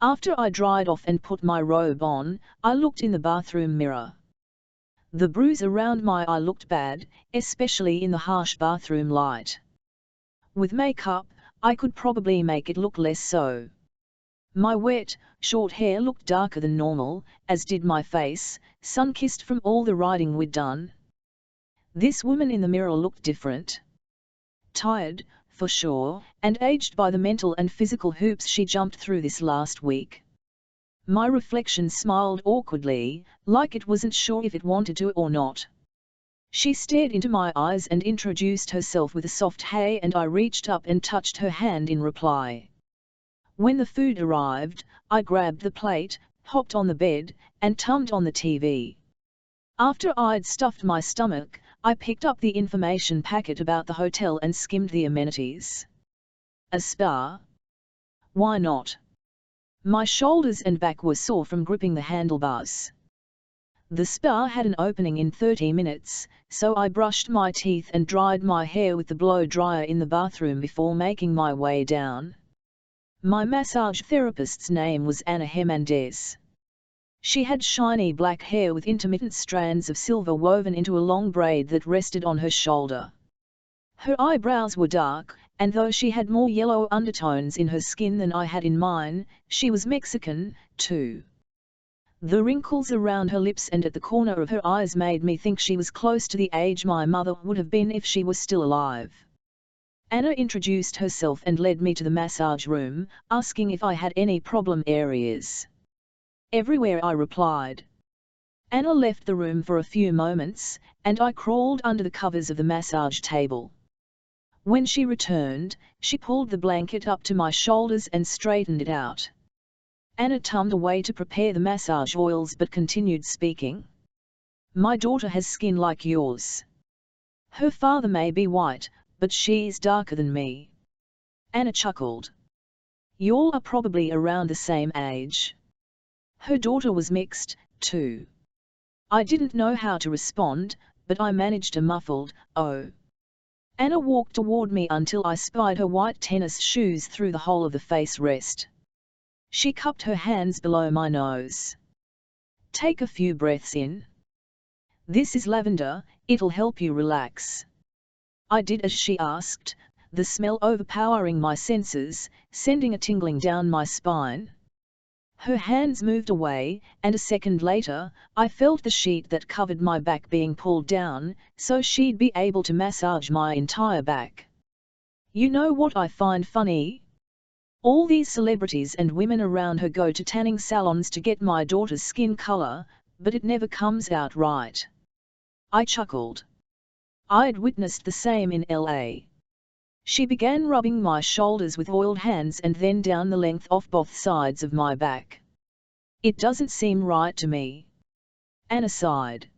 After I dried off and put my robe on, I looked in the bathroom mirror. The bruise around my eye looked bad, especially in the harsh bathroom light. With makeup, I could probably make it look less so. My wet, short hair looked darker than normal, as did my face, sun-kissed from all the riding we'd done. This woman in the mirror looked different. Tired, for sure, and aged by the mental and physical hoops she jumped through this last week. My reflection smiled awkwardly, like it wasn't sure if it wanted to or not. She stared into my eyes and introduced herself with a soft hey, and I reached up and touched her hand in reply. When the food arrived, I grabbed the plate, hopped on the bed, and tummed on the TV. After I'd stuffed my stomach, I picked up the information packet about the hotel and skimmed the amenities. A spa? Why not? My shoulders and back were sore from gripping the handlebars. The spa had an opening in 30 minutes, so I brushed my teeth and dried my hair with the blow dryer in the bathroom before making my way down. My massage therapist's name was Ana Hernandez. She had shiny black hair with intermittent strands of silver woven into a long braid that rested on her shoulder. Her eyebrows were dark, and though she had more yellow undertones in her skin than I had in mine, she was Mexican, too. The wrinkles around her lips and at the corner of her eyes made me think she was close to the age my mother would have been if she was still alive. Anna introduced herself and led me to the massage room, asking if I had any problem areas. Everywhere, I replied. Anna left the room for a few moments, and I crawled under the covers of the massage table. When she returned, she pulled the blanket up to my shoulders and straightened it out. Anna tummed away to prepare the massage oils but continued speaking. My daughter has skin like yours. Her father may be white, but she's darker than me. Anna chuckled. Y'all are probably around the same age. Her daughter was mixed, too. I didn't know how to respond, but I managed a muffled, "Oh." Anna walked toward me until I spied her white tennis shoes through the hole of the face rest. She cupped her hands below my nose. Take a few breaths in. This is lavender, it'll help you relax. I did as she asked, the smell overpowering my senses, sending a tingling down my spine. Her hands moved away, and a second later, I felt the sheet that covered my back being pulled down, so she'd be able to massage my entire back. You know what I find funny? All these celebrities and women around her go to tanning salons to get my daughter's skin color, but it never comes out right. I chuckled. I'd witnessed the same in LA. She began rubbing my shoulders with oiled hands and then down the length of both sides of my back. It doesn't seem right to me. Anna sighed.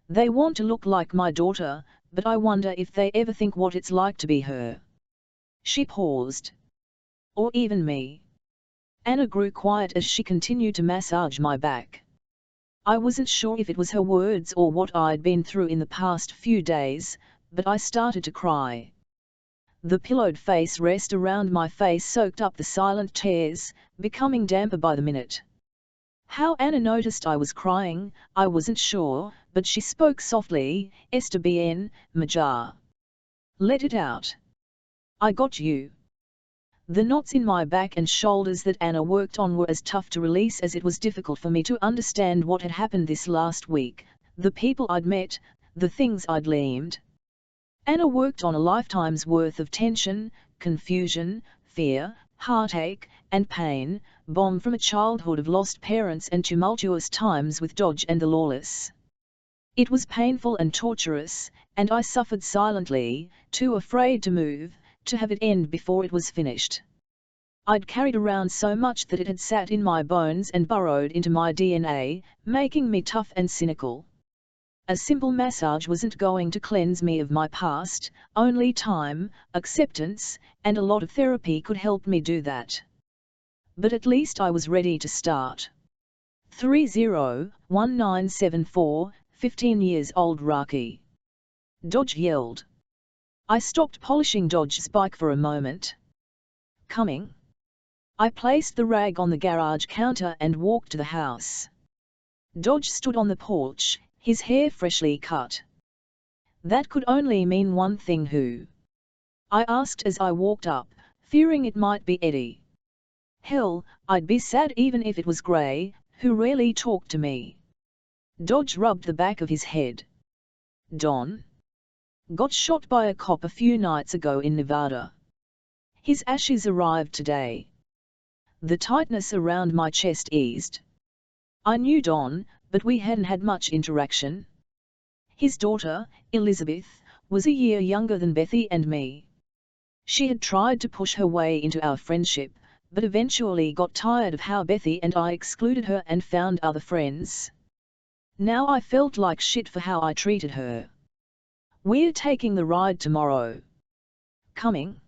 They want to look like my daughter, but I wonder if they ever think what it's like to be her. She paused. Or even me. Anna grew quiet as she continued to massage my back. I wasn't sure if it was her words or what I'd been through in the past few days, but I started to cry. The pillowed face rest around my face soaked up the silent tears, becoming damper by the minute. How Anna noticed I was crying, I wasn't sure, but she spoke softly, "Está bien, Majar. Let it out. I got you." The knots in my back and shoulders that Anna worked on were as tough to release as it was difficult for me to understand what had happened this last week, the people I'd met, the things I'd learned. Anna worked on a lifetime's worth of tension, confusion, fear, heartache, and pain, bombed from a childhood of lost parents and tumultuous times with Dodge and the lawless. It was painful and torturous, and I suffered silently, too afraid to move, to have it end before it was finished. I'd carried around so much that it had sat in my bones and burrowed into my DNA, making me tough and cynical. A simple massage wasn't going to cleanse me of my past, only time, acceptance, and a lot of therapy could help me do that. But at least I was ready to start. 301974, 15 years old Raki. Dodge yelled. I stopped polishing Dodge's bike for a moment. Coming? I placed the rag on the garage counter and walked to the house. Dodge stood on the porch, his hair freshly cut. That could only mean one thing. Who? I asked as I walked up, fearing it might be Eddie. Hell, I'd be sad even if it was Gray, who rarely talked to me. Dodge rubbed the back of his head. Don? Got shot by a cop a few nights ago in Nevada. His ashes arrived today. The tightness around my chest eased. I knew Don, but we hadn't had much interaction. His daughter, Elizabeth, was a year younger than Bethy and me. She had tried to push her way into our friendship, but eventually got tired of how Bethy and I excluded her and found other friends. Now I felt like shit for how I treated her. We're taking the ride tomorrow. Coming?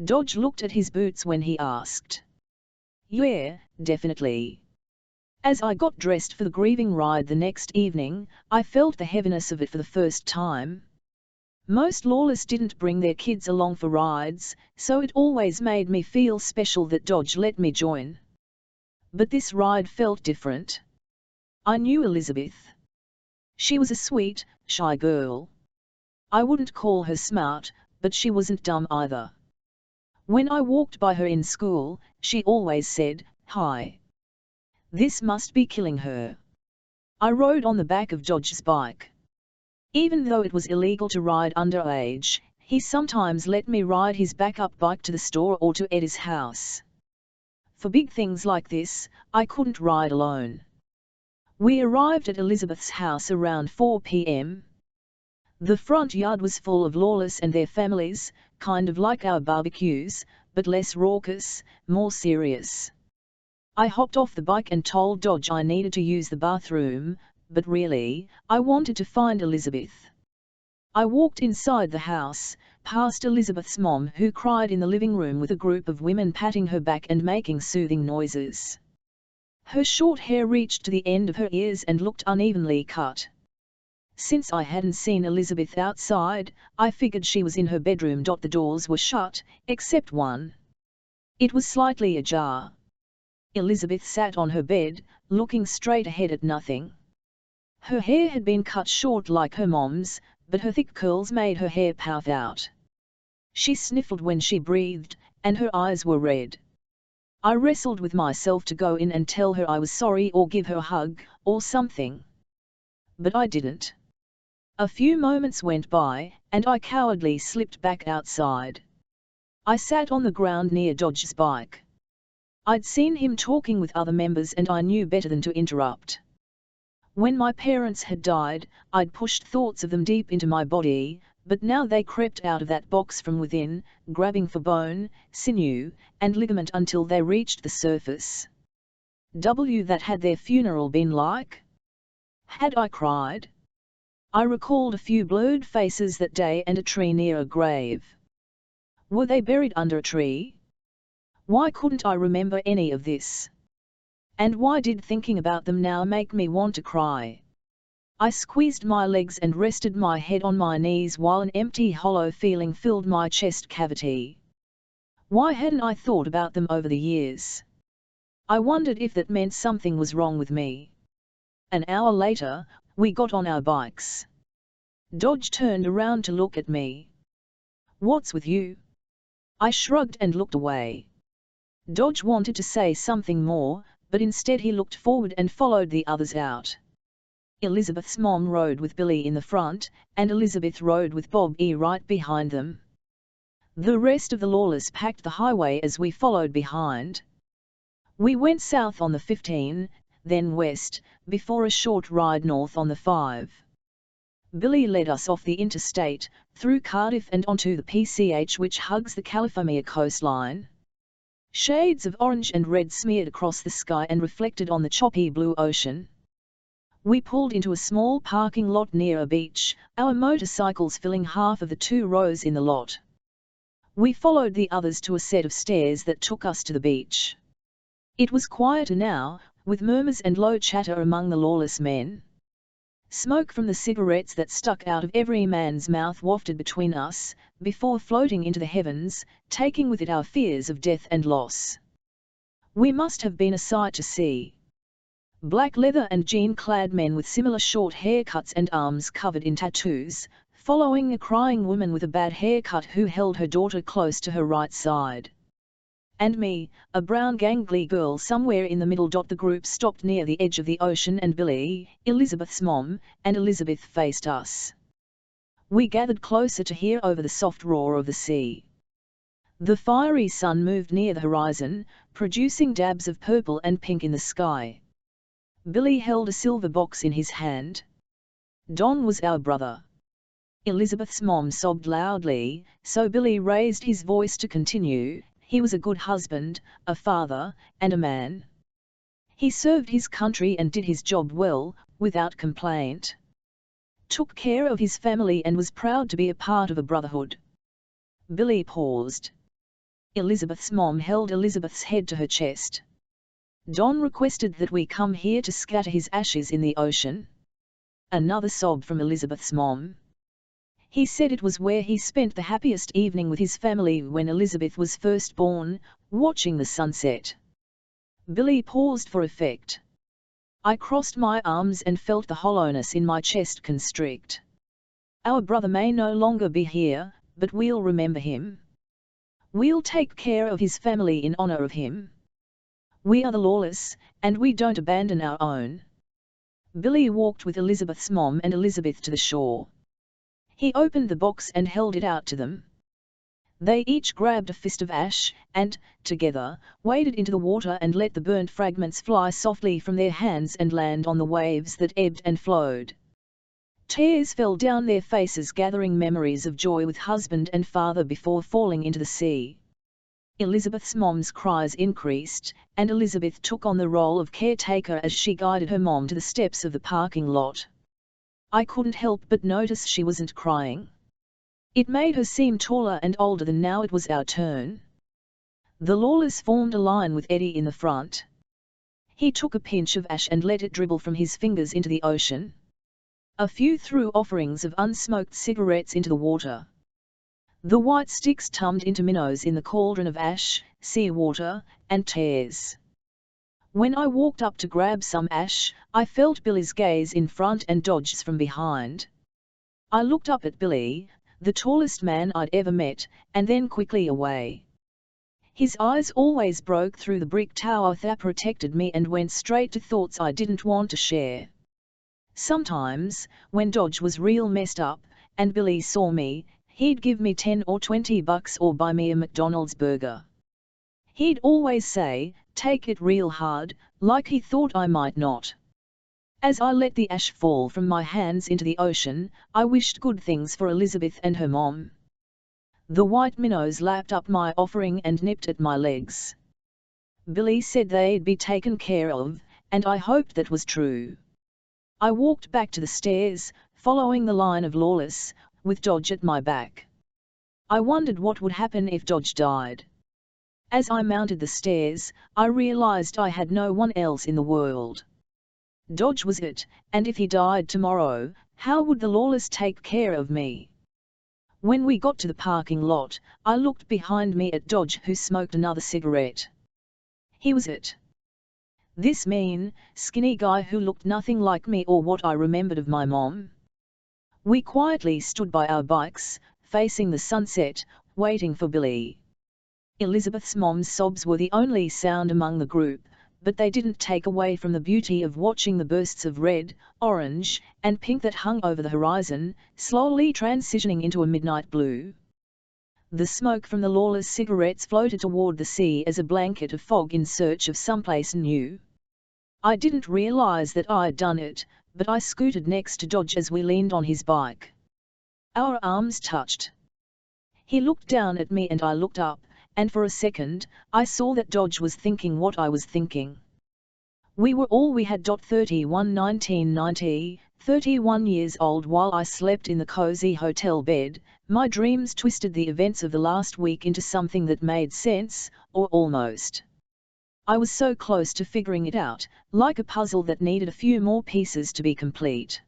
Dodge looked at his boots when he asked. Yeah, definitely. As I got dressed for the grieving ride the next evening, I felt the heaviness of it for the first time. Most lawless didn't bring their kids along for rides, so it always made me feel special that Dodge let me join. But this ride felt different. I knew Elizabeth. She was a sweet, shy girl. I wouldn't call her smart, but she wasn't dumb either. When I walked by her in school, she always said, "Hi." This must be killing her. I rode on the back of Dodge's bike. Even though it was illegal to ride underage, he sometimes let me ride his backup bike to the store or to Eddie's house. For big things like this, I couldn't ride alone. We arrived at Elizabeth's house around 4 p.m. The front yard was full of lawless and their families, kind of like our barbecues, but less raucous, more serious. I hopped off the bike and told Dodge I needed to use the bathroom, but really, I wanted to find Elizabeth. I walked inside the house, past Elizabeth's mom who cried in the living room with a group of women patting her back and making soothing noises. Her short hair reached to the end of her ears and looked unevenly cut. Since I hadn't seen Elizabeth outside, I figured she was in her bedroom. The doors were shut, except one. It was slightly ajar. Elizabeth sat on her bed, looking straight ahead at nothing. Her hair had been cut short like her mom's, but her thick curls made her hair puff out. She sniffled when she breathed, and her eyes were red. I wrestled with myself to go in and tell her I was sorry or give her a hug, or something. But I didn't. A few moments went by, and I cowardly slipped back outside. I sat on the ground near Dodge's bike. I'd seen him talking with other members and I knew better than to interrupt. When my parents had died, I'd pushed thoughts of them deep into my body, but now they crept out of that box from within, grabbing for bone, sinew, and ligament until they reached the surface. That had their funeral been like? Had I cried? I recalled a few blurred faces that day and a tree near a grave. Were they buried under a tree? Why couldn't I remember any of this? And why did thinking about them now make me want to cry? I squeezed my legs and rested my head on my knees while an empty hollow feeling filled my chest cavity. Why hadn't I thought about them over the years? I wondered if that meant something was wrong with me. An hour later, we got on our bikes. Dodge turned around to look at me. "What's with you?" I shrugged and looked away. Dodge wanted to say something more, but instead he looked forward and followed the others out. Elizabeth's mom rode with Billy in the front, and Elizabeth rode with Bob right behind them. The rest of the Lawless packed the highway as we followed behind. We went south on the 15, then west, before a short ride north on the 5. Billy led us off the interstate, through Cardiff and onto the PCH which hugs the California coastline. Shades of orange and red smeared across the sky and reflected on the choppy blue ocean. We pulled into a small parking lot near a beach, our motorcycles filling half of the 2 rows in the lot. We followed the others to a set of stairs that took us to the beach. It was quieter now, with murmurs and low chatter among the Lawless men. Smoke from the cigarettes that stuck out of every man's mouth wafted between us, before floating into the heavens, taking with it our fears of death and loss. We must have been a sight to see. Black leather and jean-clad men with similar short haircuts and arms covered in tattoos, following a crying woman with a bad haircut who held her daughter close to her right side. And me, a brown gangly girl somewhere in the middle. The group stopped near the edge of the ocean and Billy, Elizabeth's mom, and Elizabeth faced us. We gathered closer to hear over the soft roar of the sea. The fiery sun moved near the horizon, producing dabs of purple and pink in the sky. Billy held a silver box in his hand. Don was our brother. Elizabeth's mom sobbed loudly, so Billy raised his voice to continue. He was a good husband, a father, and a man. He served his country and did his job well, without complaint. Took care of his family and was proud to be a part of a brotherhood. Billy paused. Elizabeth's mom held Elizabeth's head to her chest. Don requested that we come here to scatter his ashes in the ocean. Another sob from Elizabeth's mom. He said it was where he spent the happiest evening with his family when Elizabeth was first born, watching the sunset. Billy paused for effect. I crossed my arms and felt the hollowness in my chest constrict. Our brother may no longer be here, but we'll remember him. We'll take care of his family in honor of him. We are the Lawless, and we don't abandon our own. Billy walked with Elizabeth's mom and Elizabeth to the shore. He opened the box and held it out to them. They each grabbed a fist of ash, and, together, waded into the water and let the burnt fragments fly softly from their hands and land on the waves that ebbed and flowed. Tears fell down their faces, gathering memories of joy with husband and father before falling into the sea. Elizabeth's mom's cries increased, and Elizabeth took on the role of caretaker as she guided her mom to the steps of the parking lot. I couldn't help but notice she wasn't crying. It made her seem taller and older than now it was our turn. The Lawless formed a line with Eddie in the front. He took a pinch of ash and let it dribble from his fingers into the ocean. A few threw offerings of unsmoked cigarettes into the water. The white sticks tumbled into minnows in the cauldron of ash, sea water, and tears. When I walked up to grab some ash, I felt Billy's gaze in front and Dodge's from behind. I looked up at Billy, the tallest man I'd ever met, and then quickly away. His eyes always broke through the brick tower that protected me and went straight to thoughts I didn't want to share. Sometimes, when Dodge was real messed up, and Billy saw me, he'd give me $10 or $20 or buy me a McDonald's burger. He'd always say, "Take it real hard," like he thought I might not. As I let the ash fall from my hands into the ocean, I wished good things for Elizabeth and her mom. The white minnows lapped up my offering and nipped at my legs. Billy said they'd be taken care of, and I hoped that was true. I walked back to the stairs, following the line of Lawless, with Dodge at my back. I wondered what would happen if Dodge died. As I mounted the stairs, I realized I had no one else in the world. Dodge was it, and if he died tomorrow, how would the Lawless take care of me? When we got to the parking lot, I looked behind me at Dodge, who smoked another cigarette. He was it. This mean, skinny guy who looked nothing like me or what I remembered of my mom. We quietly stood by our bikes, facing the sunset, waiting for Billy. Elizabeth's mom's sobs were the only sound among the group, but they didn't take away from the beauty of watching the bursts of red, orange, and pink that hung over the horizon, slowly transitioning into a midnight blue. The smoke from the Lawless cigarettes floated toward the sea as a blanket of fog in search of someplace new. I didn't realize that I'd done it, but I scooted next to Dodge as we leaned on his bike. Our arms touched. He looked down at me and I looked up, and for a second, I saw that Dodge was thinking what I was thinking. We were all we had. 31 1990, 31 years old. While I slept in the cozy hotel bed, my dreams twisted the events of the last week into something that made sense, or almost. I was so close to figuring it out, like a puzzle that needed a few more pieces to be complete.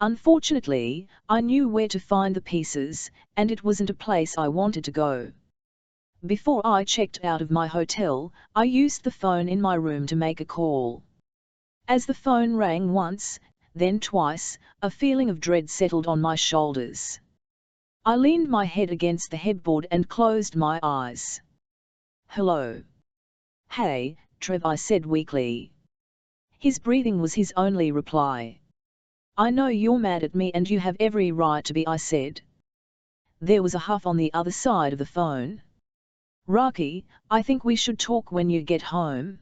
Unfortunately, I knew where to find the pieces, and it wasn't a place I wanted to go. Before I checked out of my hotel, I used the phone in my room to make a call. As the phone rang once, then twice, a feeling of dread settled on my shoulders. I leaned my head against the headboard and closed my eyes. "Hello." "Hey, Trev," I said weakly. His breathing was his only reply. "I know you're mad at me and you have every right to be," I said. There was a huff on the other side of the phone. "Rocky, I think we should talk when you get home."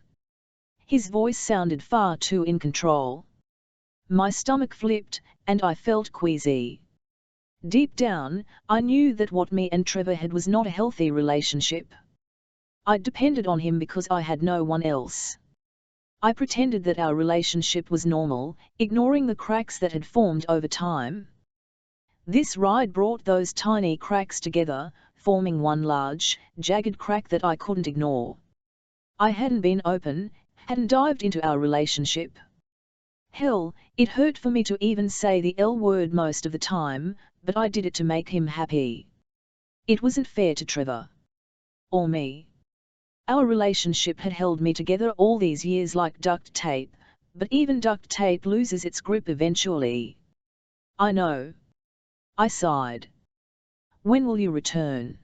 His voice sounded far too in control. My stomach flipped, and I felt queasy. Deep down, I knew that what me and Trevor had was not a healthy relationship. I depended on him because I had no one else. I pretended that our relationship was normal, ignoring the cracks that had formed over time. This ride brought those tiny cracks together, forming one large, jagged crack that I couldn't ignore. I hadn't been open, hadn't dived into our relationship. Hell, it hurt for me to even say the L word most of the time, but I did it to make him happy. It wasn't fair to Trevor. Or me. Our relationship had held me together all these years like duct tape, but even duct tape loses its grip eventually. "I know." I sighed. "When will you return?"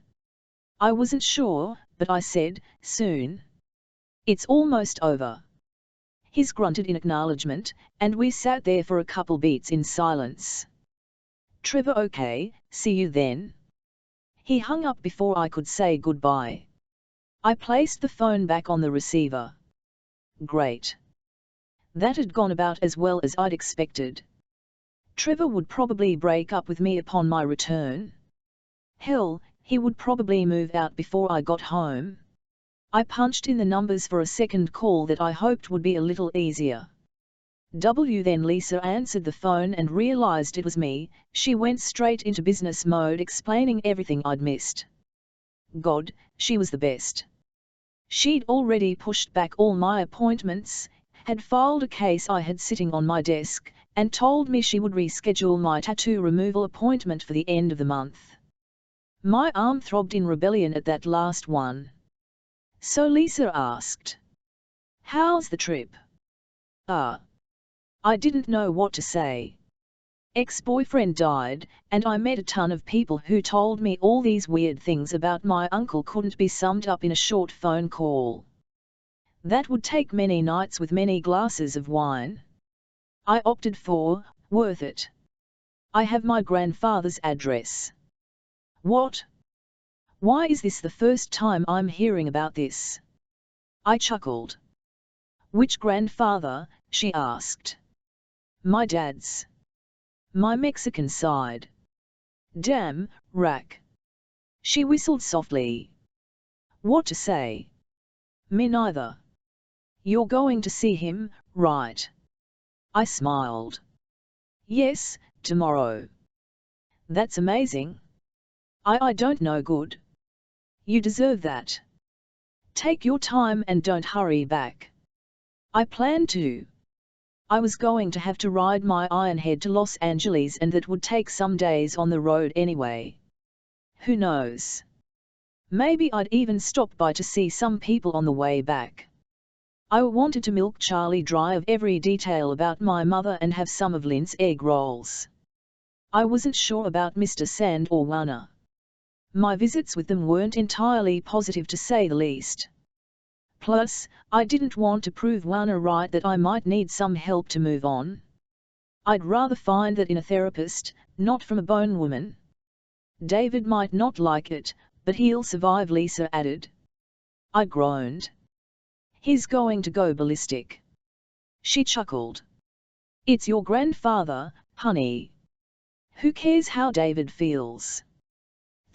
I wasn't sure, but I said, "Soon. It's almost over." He grunted in acknowledgement, and we sat there for a couple beats in silence. "Trevor, okay, see you then." He hung up before I could say goodbye. I placed the phone back on the receiver. Great. That had gone about as well as I'd expected. Trevor would probably break up with me upon my return. Hell, he would probably move out before I got home. I punched in the numbers for a second call that I hoped would be a little easier. Then Lisa answered the phone and realized it was me. She went straight into business mode, explaining everything I'd missed. God, she was the best. She'd already pushed back all my appointments, had filed a case I had sitting on my desk, and told me she would reschedule my tattoo removal appointment for the end of the month. My arm throbbed in rebellion at that last one. So Lisa asked, "How's the trip?" I didn't know what to say. Ex-boyfriend died, and I met a ton of people who told me all these weird things about my uncle couldn't be summed up in a short phone call. That would take many nights with many glasses of wine. I opted for, worth it. "I have my grandfather's address." "What? Why is this the first time I'm hearing about this?" I chuckled. "Which grandfather?" she asked. "My dad's. My Mexican side." "Damn, Rack." She whistled softly. "What to say?" "Me neither." "You're going to see him, right?" I smiled. "Yes, tomorrow." "That's amazing." I don't know good." "You deserve that. Take your time and don't hurry back." I planned to. I was going to have to ride my Ironhead to Los Angeles, and that would take some days on the road anyway. Who knows? Maybe I'd even stop by to see some people on the way back. I wanted to milk Charlie dry of every detail about my mother and have some of Lynn's egg rolls. I wasn't sure about Mr. Sand or Wana. My visits with them weren't entirely positive to say the least. Plus, I didn't want to prove Wana right that I might need some help to move on. I'd rather find that in a therapist, not from a bone woman. David might not like it, but he'll survive, Lisa added. I groaned. He's going to go ballistic. She chuckled. It's your grandfather, honey. Who cares how David feels?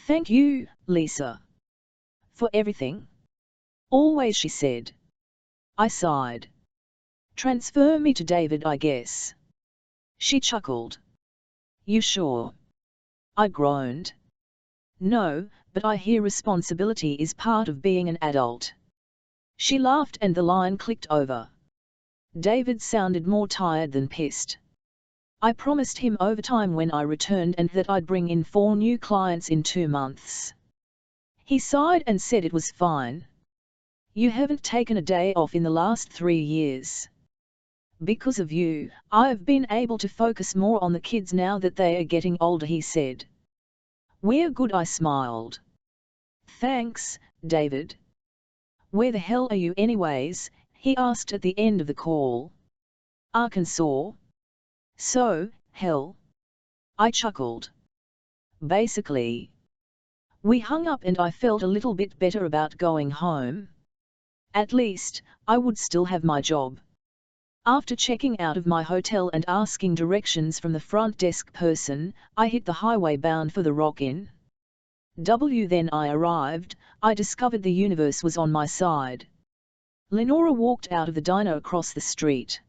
Thank you, Lisa. For everything. Always, she said. I sighed. Transfer me to David, I guess. She chuckled. You sure? I groaned. No, but I hear responsibility is part of being an adult. She laughed and the line clicked over. David sounded more tired than pissed. I promised him overtime when I returned and that I'd bring in 4 new clients in 2 months. He sighed and said it was fine. You haven't taken a day off in the last 3 years. Because of you, I've been able to focus more on the kids now that they are getting older, he said. We're good, I smiled. Thanks, David. Where the hell are you anyways? He asked at the end of the call. Arkansas. So, hell. I chuckled. Basically. We hung up and I felt a little bit better about going home. At least, I would still have my job. After checking out of my hotel and asking directions from the front desk person, I hit the highway bound for the Rock Inn. Then I arrived, I discovered the universe was on my side. Lenora walked out of the diner across the street.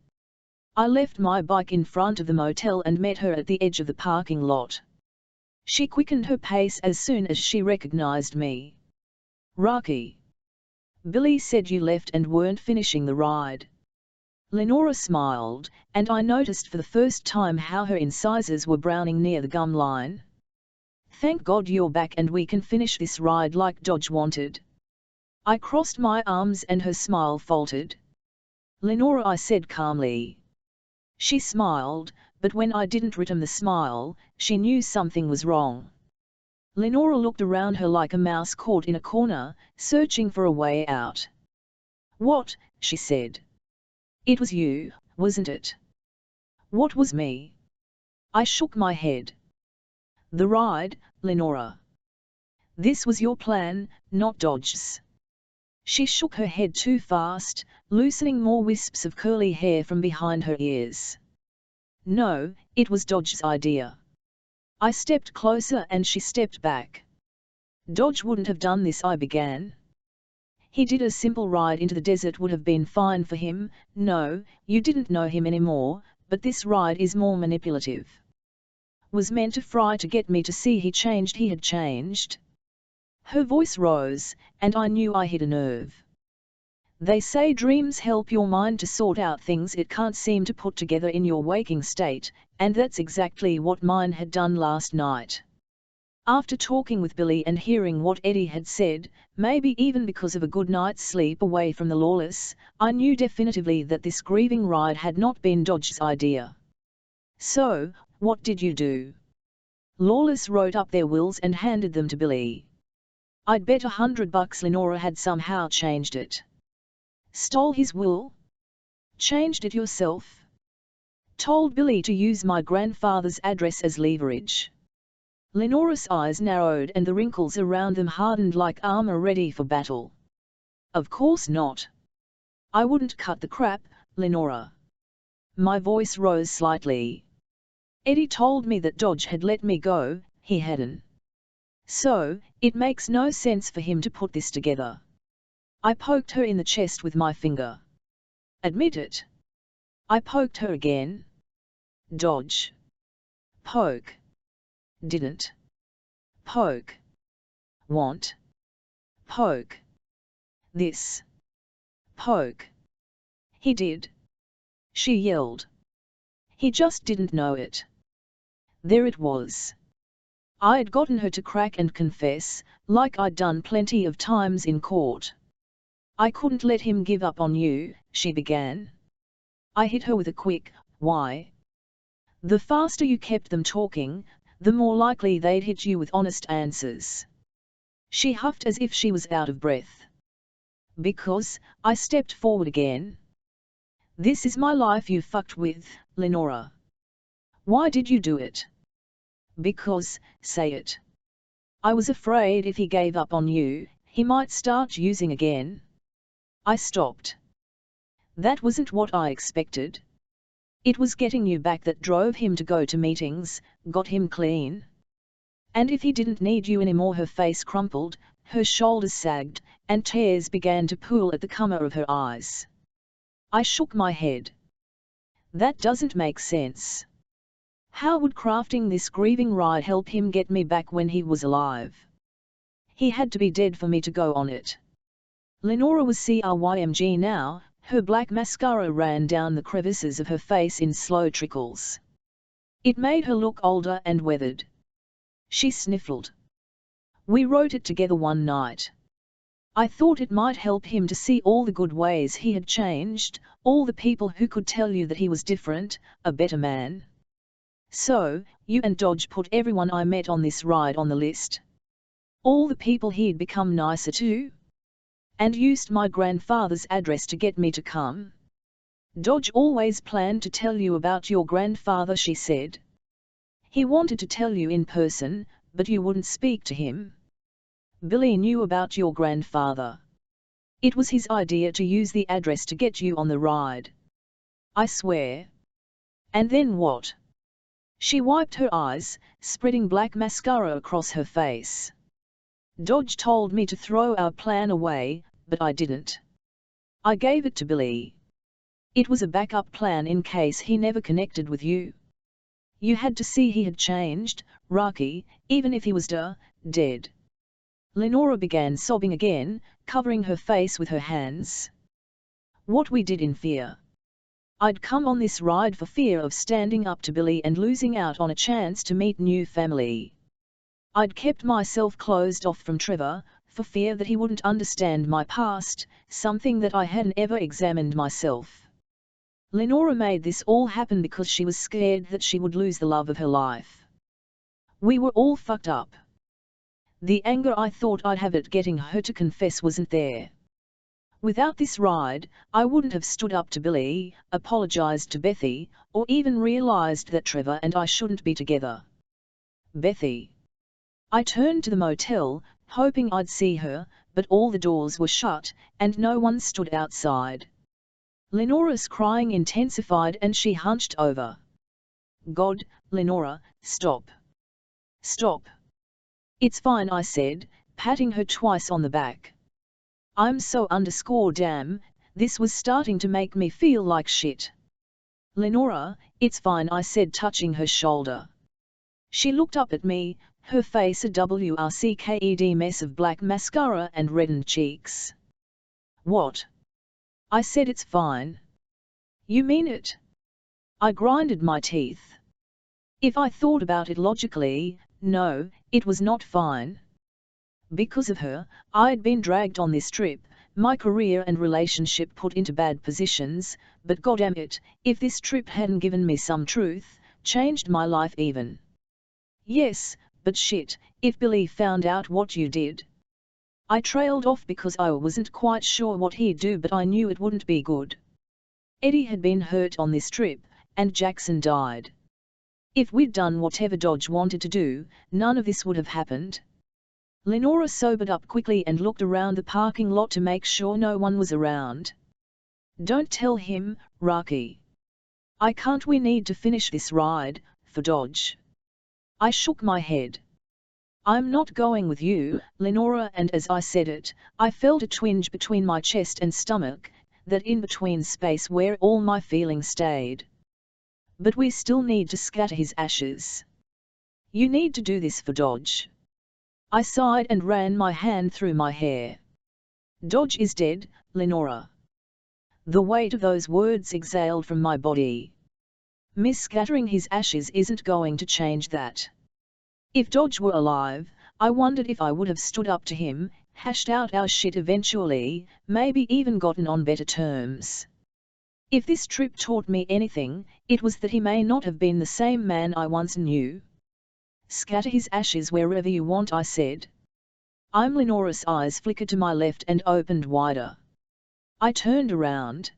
I left my bike in front of the motel and met her at the edge of the parking lot. She quickened her pace as soon as she recognized me. Rocky. Billy said you left and weren't finishing the ride. Lenora smiled, and I noticed for the first time how her incisors were browning near the gum line. Thank God you're back and we can finish this ride like Dodge wanted. I crossed my arms and her smile faltered. Lenora, I said calmly. She smiled, but when I didn't return the smile, she knew something was wrong. Lenora looked around her like a mouse caught in a corner, searching for a way out. What? She said. It was you, wasn't it? What was me? I shook my head. The ride, Lenora. This was your plan, not Dodge's. She shook her head too fast, loosening more wisps of curly hair from behind her ears. No, it was Dodge's idea. I stepped closer and she stepped back. Dodge wouldn't have done this, I began. He did a simple ride into the desert would have been fine for him. No, you didn't know him anymore, but this ride is more manipulative. Was meant to fry to get me to see he had changed. Her voice rose, and I knew I hit a nerve. They say dreams help your mind to sort out things it can't seem to put together in your waking state, and that's exactly what mine had done last night. After talking with Billy and hearing what Eddie had said, maybe even because of a good night's sleep away from the Lawless, I knew definitively that this grieving ride had not been Dodge's idea. So, what did you do? Lawless wrote up their wills and handed them to Billy. I'd bet $100 Lenora had somehow changed it. Stole his will? Changed it yourself? Told Billy to use my grandfather's address as leverage. Lenora's eyes narrowed and the wrinkles around them hardened like armor ready for battle. Of course not. I wouldn't cut the crap, Lenora. My voice rose slightly. Eddie told me that Dodge had let me go, he hadn't. So, it makes no sense for him to put this together. I poked her in the chest with my finger. Admit it. I poked her again. Dodge. Poke. Didn't. Poke. Want. Poke. This. Poke. He did. She yelled. He just didn't know it. There it was. I'd gotten her to crack and confess, like I'd done plenty of times in court. I couldn't let him give up on you, she began. I hit her with a quick, why? The faster you kept them talking, the more likely they'd hit you with honest answers. She huffed as if she was out of breath. Because, I stepped forward again. This is my life you fucked with, Lenora. Why did you do it? Because, say it. I was afraid if he gave up on you, he might start using again. I stopped. That wasn't what I expected. It was getting you back that drove him to go to meetings, got him clean. And if he didn't need you anymore, her face crumpled, her shoulders sagged, and tears began to pool at the corner of her eyes. I shook my head. That doesn't make sense. How would crafting this grieving ride help him get me back when he was alive? He had to be dead for me to go on it. Lenora was CRYMG now, her black mascara ran down the crevices of her face in slow trickles. It made her look older and weathered. She sniffled. We wrote it together one night. I thought it might help him to see all the good ways he had changed, all the people who could tell you that he was different, a better man. So, you and Dodge put everyone I met on this ride on the list. All the people he'd become nicer to. And used my grandfather's address to get me to come. Dodge always planned to tell you about your grandfather, she said. He wanted to tell you in person, but you wouldn't speak to him. Billy knew about your grandfather. It was his idea to use the address to get you on the ride. I swear. And then what? She wiped her eyes, spreading black mascara across her face. Dodge told me to throw our plan away, but I didn't. I gave it to Billy. It was a backup plan in case he never connected with you. You had to see he had changed, Rocky, even if he was dead. Lenora began sobbing again, covering her face with her hands. What we did in fear. I'd come on this ride for fear of standing up to Billy and losing out on a chance to meet new family. I'd kept myself closed off from Trevor, for fear that he wouldn't understand my past, something that I hadn't ever examined myself. Lenora made this all happen because she was scared that she would lose the love of her life. We were all fucked up. The anger I thought I'd have at getting her to confess wasn't there. Without this ride, I wouldn't have stood up to Billy, apologized to Bethy, or even realized that Trevor and I shouldn't be together. Bethy. I turned to the motel, hoping I'd see her, but all the doors were shut, and no one stood outside. Lenora's crying intensified and she hunched over. God, Lenora, stop. Stop. It's fine, I said, patting her twice on the back. I'm so damn, this was starting to make me feel like shit. Lenora, it's fine, I said, touching her shoulder. She looked up at me, her face a WRCKED mess of black mascara and reddened cheeks. What? I said, it's fine. You mean it? I grinded my teeth. If I thought about it logically, no, it was not fine. Because of her, I'd been dragged on this trip, my career and relationship put into bad positions, but goddamn it, if this trip hadn't given me some truth, changed my life even. Yes, but shit, if Billy found out what you did. I trailed off because I wasn't quite sure what he'd do, but I knew it wouldn't be good. Eddie had been hurt on this trip, and Jackson died. If we'd done whatever Dodge wanted to do, none of this would have happened. Lenora sobered up quickly and looked around the parking lot to make sure no one was around. Don't tell him, Rocky. I can't. We need to finish this ride, for Dodge. I shook my head. I'm not going with you, Lenora, and as I said it, I felt a twinge between my chest and stomach, that in-between space where all my feelings stayed. But we still need to scatter his ashes. You need to do this for Dodge. I sighed and ran my hand through my hair. Dodge is dead, Lenora. The weight of those words exhaled from my body. Scattering his ashes isn't going to change that. If Dodge were alive, I wondered if I would have stood up to him, hashed out our shit eventually, maybe even gotten on better terms. If this trip taught me anything, it was that he may not have been the same man I once knew. Scatter his ashes wherever you want, I said. Lenora's eyes flickered to my left and opened wider. I turned around.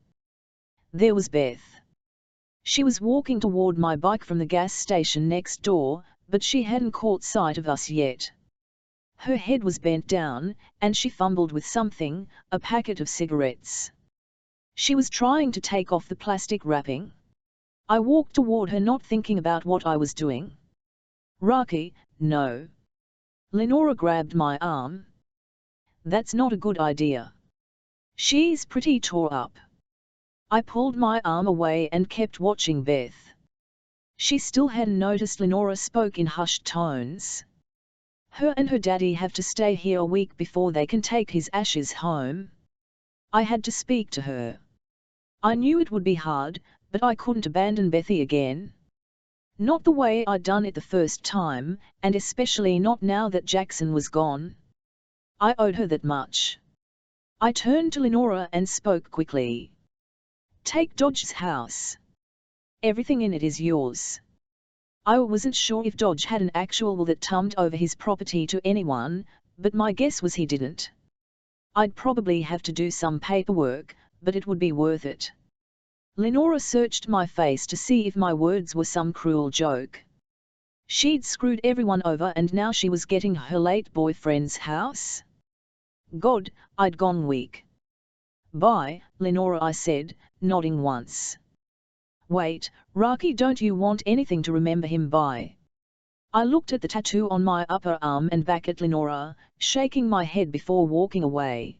There was Beth. She was walking toward my bike from the gas station next door, but she hadn't caught sight of us yet. Her head was bent down, and she fumbled with something, a packet of cigarettes. She was trying to take off the plastic wrapping. I walked toward her, not thinking about what I was doing. Rocky, no. Lenora grabbed my arm. That's not a good idea. She's pretty tore up. I pulled my arm away and kept watching Beth. She still hadn't noticed. Lenora spoke in hushed tones. Her and her daddy have to stay here a week before they can take his ashes home. I had to speak to her. I knew it would be hard, but I couldn't abandon Bethy again. Not the way I'd done it the first time, and especially not now that Jackson was gone. I owed her that much. I turned to Lenora and spoke quickly. Take Dodge's house. Everything in it is yours. I wasn't sure if Dodge had an actual will that turned over his property to anyone, but my guess was he didn't. I'd probably have to do some paperwork, but it would be worth it. Lenora searched my face to see if my words were some cruel joke. She'd screwed everyone over and now she was getting her late boyfriend's house? God, I'd gone weak. Bye, Lenora, I said, nodding once. Wait, Rocky, don't you want anything to remember him by? I looked at the tattoo on my upper arm and back at Lenora, shaking my head before walking away.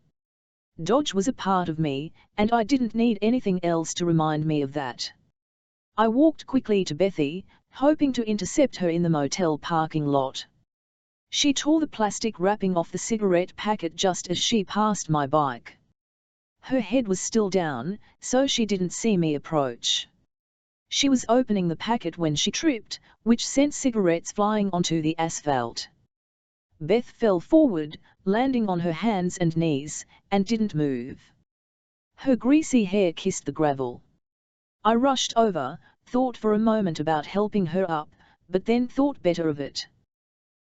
Dodge was a part of me, and I didn't need anything else to remind me of that. I walked quickly to Bethy, hoping to intercept her in the motel parking lot. She tore the plastic wrapping off the cigarette packet just as she passed my bike. Her head was still down, so she didn't see me approach. She was opening the packet when she tripped, which sent cigarettes flying onto the asphalt. Beth fell forward, landing on her hands and knees, and didn't move. Her greasy hair kissed the gravel. I rushed over, thought for a moment about helping her up, but then thought better of it.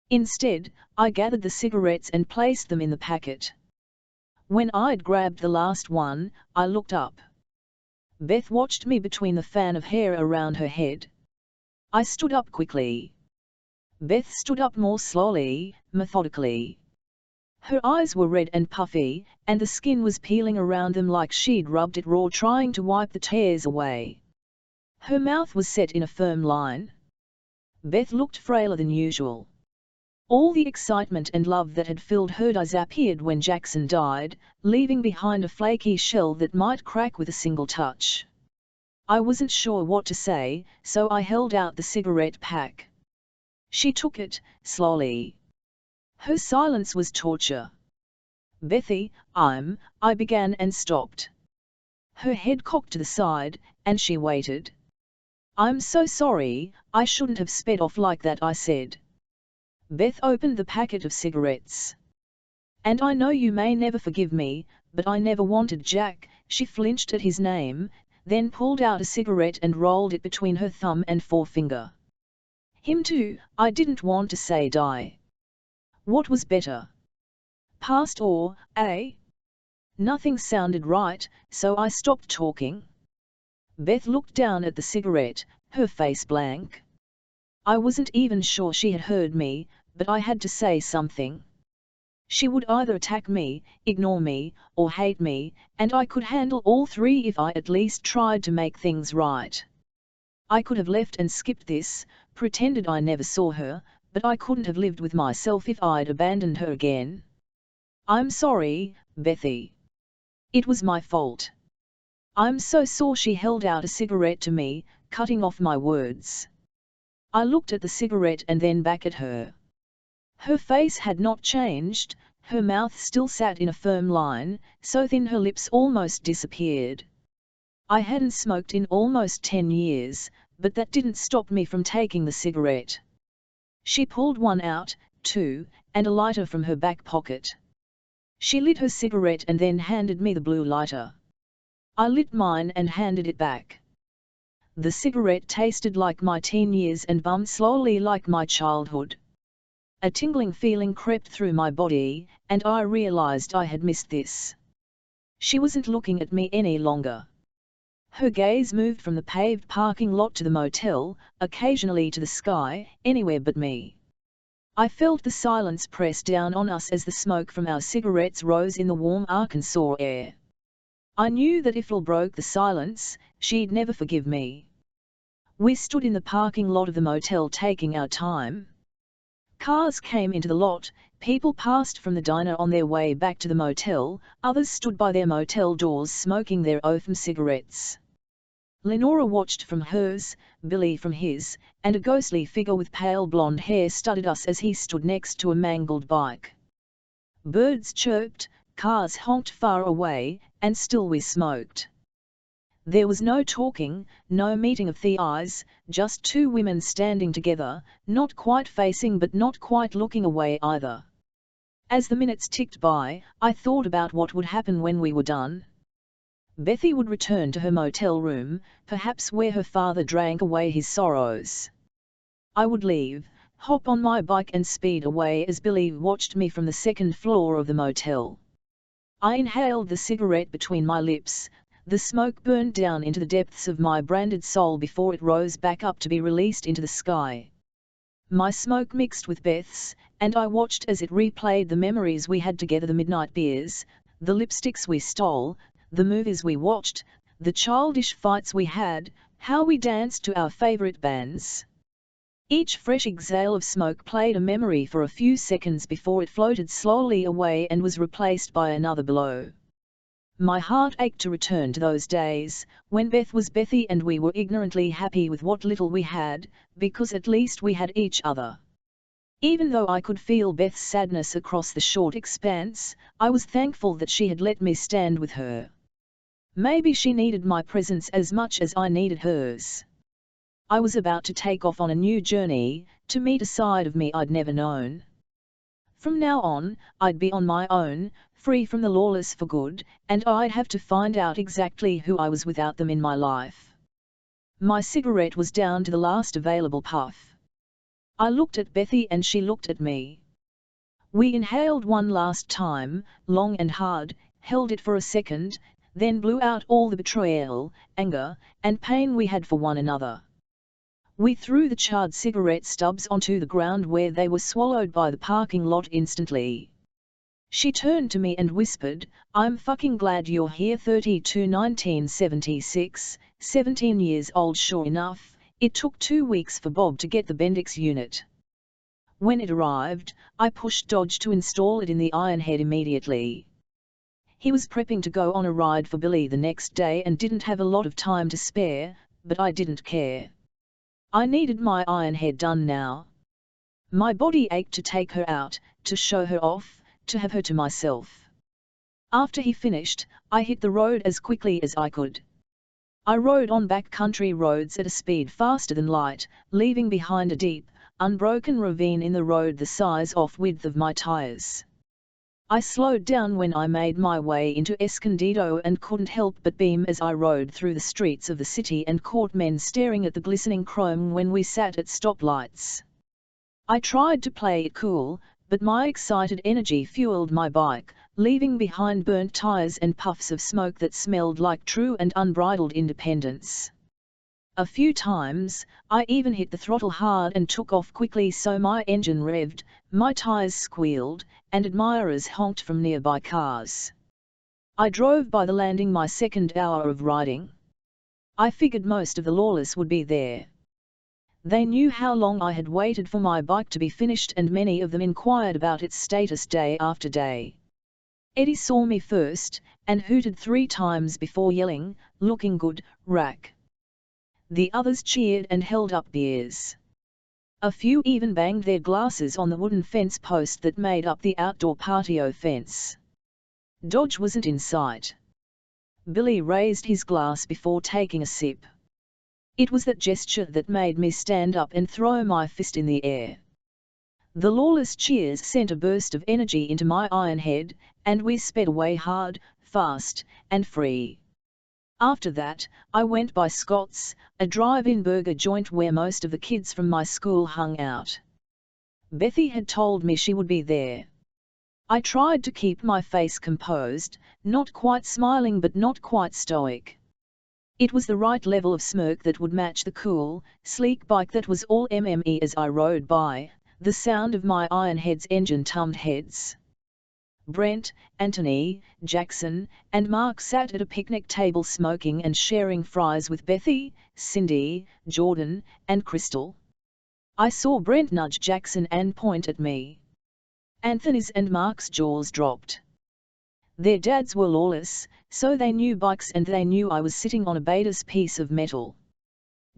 Instead, I gathered the cigarettes and placed them in the packet. When I'd grabbed the last one, I looked up. Beth watched me between the fan of hair around her head. I stood up quickly. Beth stood up more slowly, methodically. Her eyes were red and puffy, and the skin was peeling around them like she'd rubbed it raw trying to wipe the tears away. Her mouth was set in a firm line. Beth looked frailer than usual. All the excitement and love that had filled her disappeared when Jackson died, leaving behind a flaky shell that might crack with a single touch. I wasn't sure what to say, so I held out the cigarette pack. She took it, slowly. Her silence was torture. Bethy, I began and stopped. Her head cocked to the side, and she waited. I'm so sorry, I shouldn't have sped off like that, I said. Beth opened the packet of cigarettes. And I know you may never forgive me, but I never wanted Jack. She flinched at his name, then pulled out a cigarette and rolled it between her thumb and forefinger. Him too, I didn't want to say die. What was better? Past or, eh? Nothing sounded right, so I stopped talking. Beth looked down at the cigarette, her face blank. I wasn't even sure she had heard me, but I had to say something. She would either attack me, ignore me, or hate me, and I could handle all three if I at least tried to make things right. I could have left and skipped this, pretended I never saw her, but I couldn't have lived with myself if I'd abandoned her again. I'm sorry, Bethy. It was my fault. I'm so sorry. She held out a cigarette to me, cutting off my words. I looked at the cigarette and then back at her. Her face had not changed, her mouth still sat in a firm line, so thin her lips almost disappeared. I hadn't smoked in almost 10 years, but that didn't stop me from taking the cigarette. She pulled one out, too, and a lighter from her back pocket. She lit her cigarette and then handed me the blue lighter. I lit mine and handed it back. The cigarette tasted like my teen years and bummed slowly like my childhood. A tingling feeling crept through my body, and I realized I had missed this. She wasn't looking at me any longer. Her gaze moved from the paved parking lot to the motel, occasionally to the sky, anywhere but me. I felt the silence press down on us as the smoke from our cigarettes rose in the warm Arkansas air. I knew that if Lil broke the silence, she'd never forgive me. We stood in the parking lot of the motel taking our time. Cars came into the lot, people passed from the diner on their way back to the motel, others stood by their motel doors smoking their opium cigarettes. Lenora watched from hers, Billy from his, and a ghostly figure with pale blonde hair studied us as he stood next to a mangled bike. Birds chirped, cars honked far away, and still we smoked. There was no talking, no meeting of the eyes, just two women standing together, not quite facing but not quite looking away either. As the minutes ticked by, I thought about what would happen when we were done. Bethy would return to her motel room, perhaps where her father drank away his sorrows. I would leave, hop on my bike and speed away as Billy watched me from the second floor of the motel. I inhaled the cigarette between my lips. The smoke burned down into the depths of my branded soul before it rose back up to be released into the sky. My smoke mixed with Beth's, and I watched as it replayed the memories we had together, the midnight beers, the lipsticks we stole, the movies we watched, the childish fights we had, how we danced to our favorite bands. Each fresh exhale of smoke played a memory for a few seconds before it floated slowly away and was replaced by another below. My heart ached to return to those days, when Beth was Bethy and we were ignorantly happy with what little we had, because at least we had each other. Even though I could feel Beth's sadness across the short expanse, I was thankful that she had let me stand with her. Maybe she needed my presence as much as I needed hers. I was about to take off on a new journey, to meet a side of me I'd never known. From now on, I'd be on my own, free from the lawless for good, and I'd have to find out exactly who I was without them in my life. My cigarette was down to the last available puff. I looked at Bethy and she looked at me. We inhaled one last time, long and hard, held it for a second, then blew out all the betrayal, anger, and pain we had for one another. We threw the charred cigarette stubs onto the ground where they were swallowed by the parking lot instantly. She turned to me and whispered, "I'm fucking glad you're here." 1976, 17 years old. Sure enough, it took 2 weeks for Bob to get the Bendix unit. When it arrived, I pushed Dodge to install it in the Ironhead immediately. He was prepping to go on a ride for Billy the next day and didn't have a lot of time to spare, but I didn't care. I needed my Ironhead done now. My body ached to take her out, to show her off, to have her to myself. After he finished, I hit the road as quickly as I could. I rode on back-country roads at a speed faster than light, leaving behind a deep, unbroken ravine in the road the size-off-width of my tires. I slowed down when I made my way into Escondido and couldn't help but beam as I rode through the streets of the city and caught men staring at the glistening chrome when we sat at stoplights. I tried to play it cool, but my excited energy fueled my bike, leaving behind burnt tires and puffs of smoke that smelled like true and unbridled independence. A few times, I even hit the throttle hard and took off quickly so my engine revved, my tires squealed, and admirers honked from nearby cars. I drove by the landing my second hour of riding. I figured most of the lawless would be there. They knew how long I had waited for my bike to be finished and many of them inquired about its status day after day. Eddie saw me first, and hooted 3 times before yelling, "Looking good, Rack." The others cheered and held up beers. A few even banged their glasses on the wooden fence post that made up the outdoor patio fence. Dodge wasn't in sight. Billy raised his glass before taking a sip. It was that gesture that made me stand up and throw my fist in the air. The lawless cheers sent a burst of energy into my Ironhead, and we sped away hard, fast, and free. After that, I went by Scott's, a drive-in burger joint where most of the kids from my school hung out. Bethy had told me she would be there. I tried to keep my face composed, not quite smiling but not quite stoic. It was the right level of smirk that would match the cool, sleek bike that was all MME as I rode by, the sound of my Ironhead's engine tummed heads. Brent, Anthony, Jackson, and Mark sat at a picnic table smoking and sharing fries with Bethy, Cindy, Jordan, and Crystal. I saw Brent nudge Jackson and point at me. Anthony's and Mark's jaws dropped. Their dads were lawless, so they knew bikes and they knew I was sitting on a Beta's piece of metal.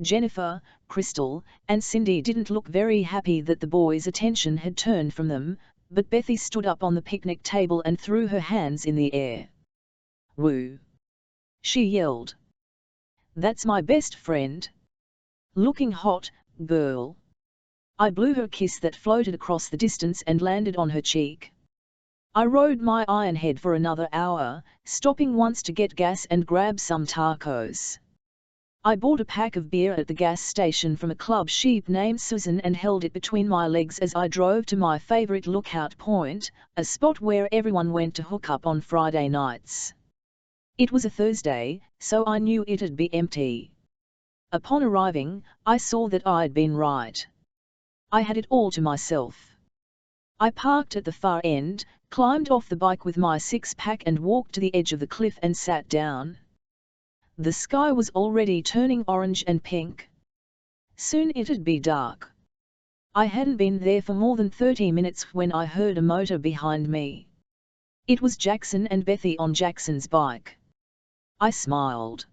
Jennifer, Crystal, and Cindy didn't look very happy that the boys' attention had turned from them, but Bethy stood up on the picnic table and threw her hands in the air. "Woo!" she yelled. "That's my best friend. Looking hot, girl." I blew her a kiss that floated across the distance and landed on her cheek. I rode my Ironhead for another hour, stopping once to get gas and grab some tacos. I bought a pack of beer at the gas station from a club sheep named Susan and held it between my legs as I drove to my favorite lookout point, a spot where everyone went to hook up on Friday nights. It was a Thursday, so I knew it'd be empty. Upon arriving, I saw that I'd been right. I had it all to myself. I parked at the far end, climbed off the bike with my six-pack and walked to the edge of the cliff and sat down. The sky was already turning orange and pink. Soon it'd be dark. I hadn't been there for more than 30 minutes when I heard a motor behind me. It was Jackson and Bethy on Jackson's bike. I smiled.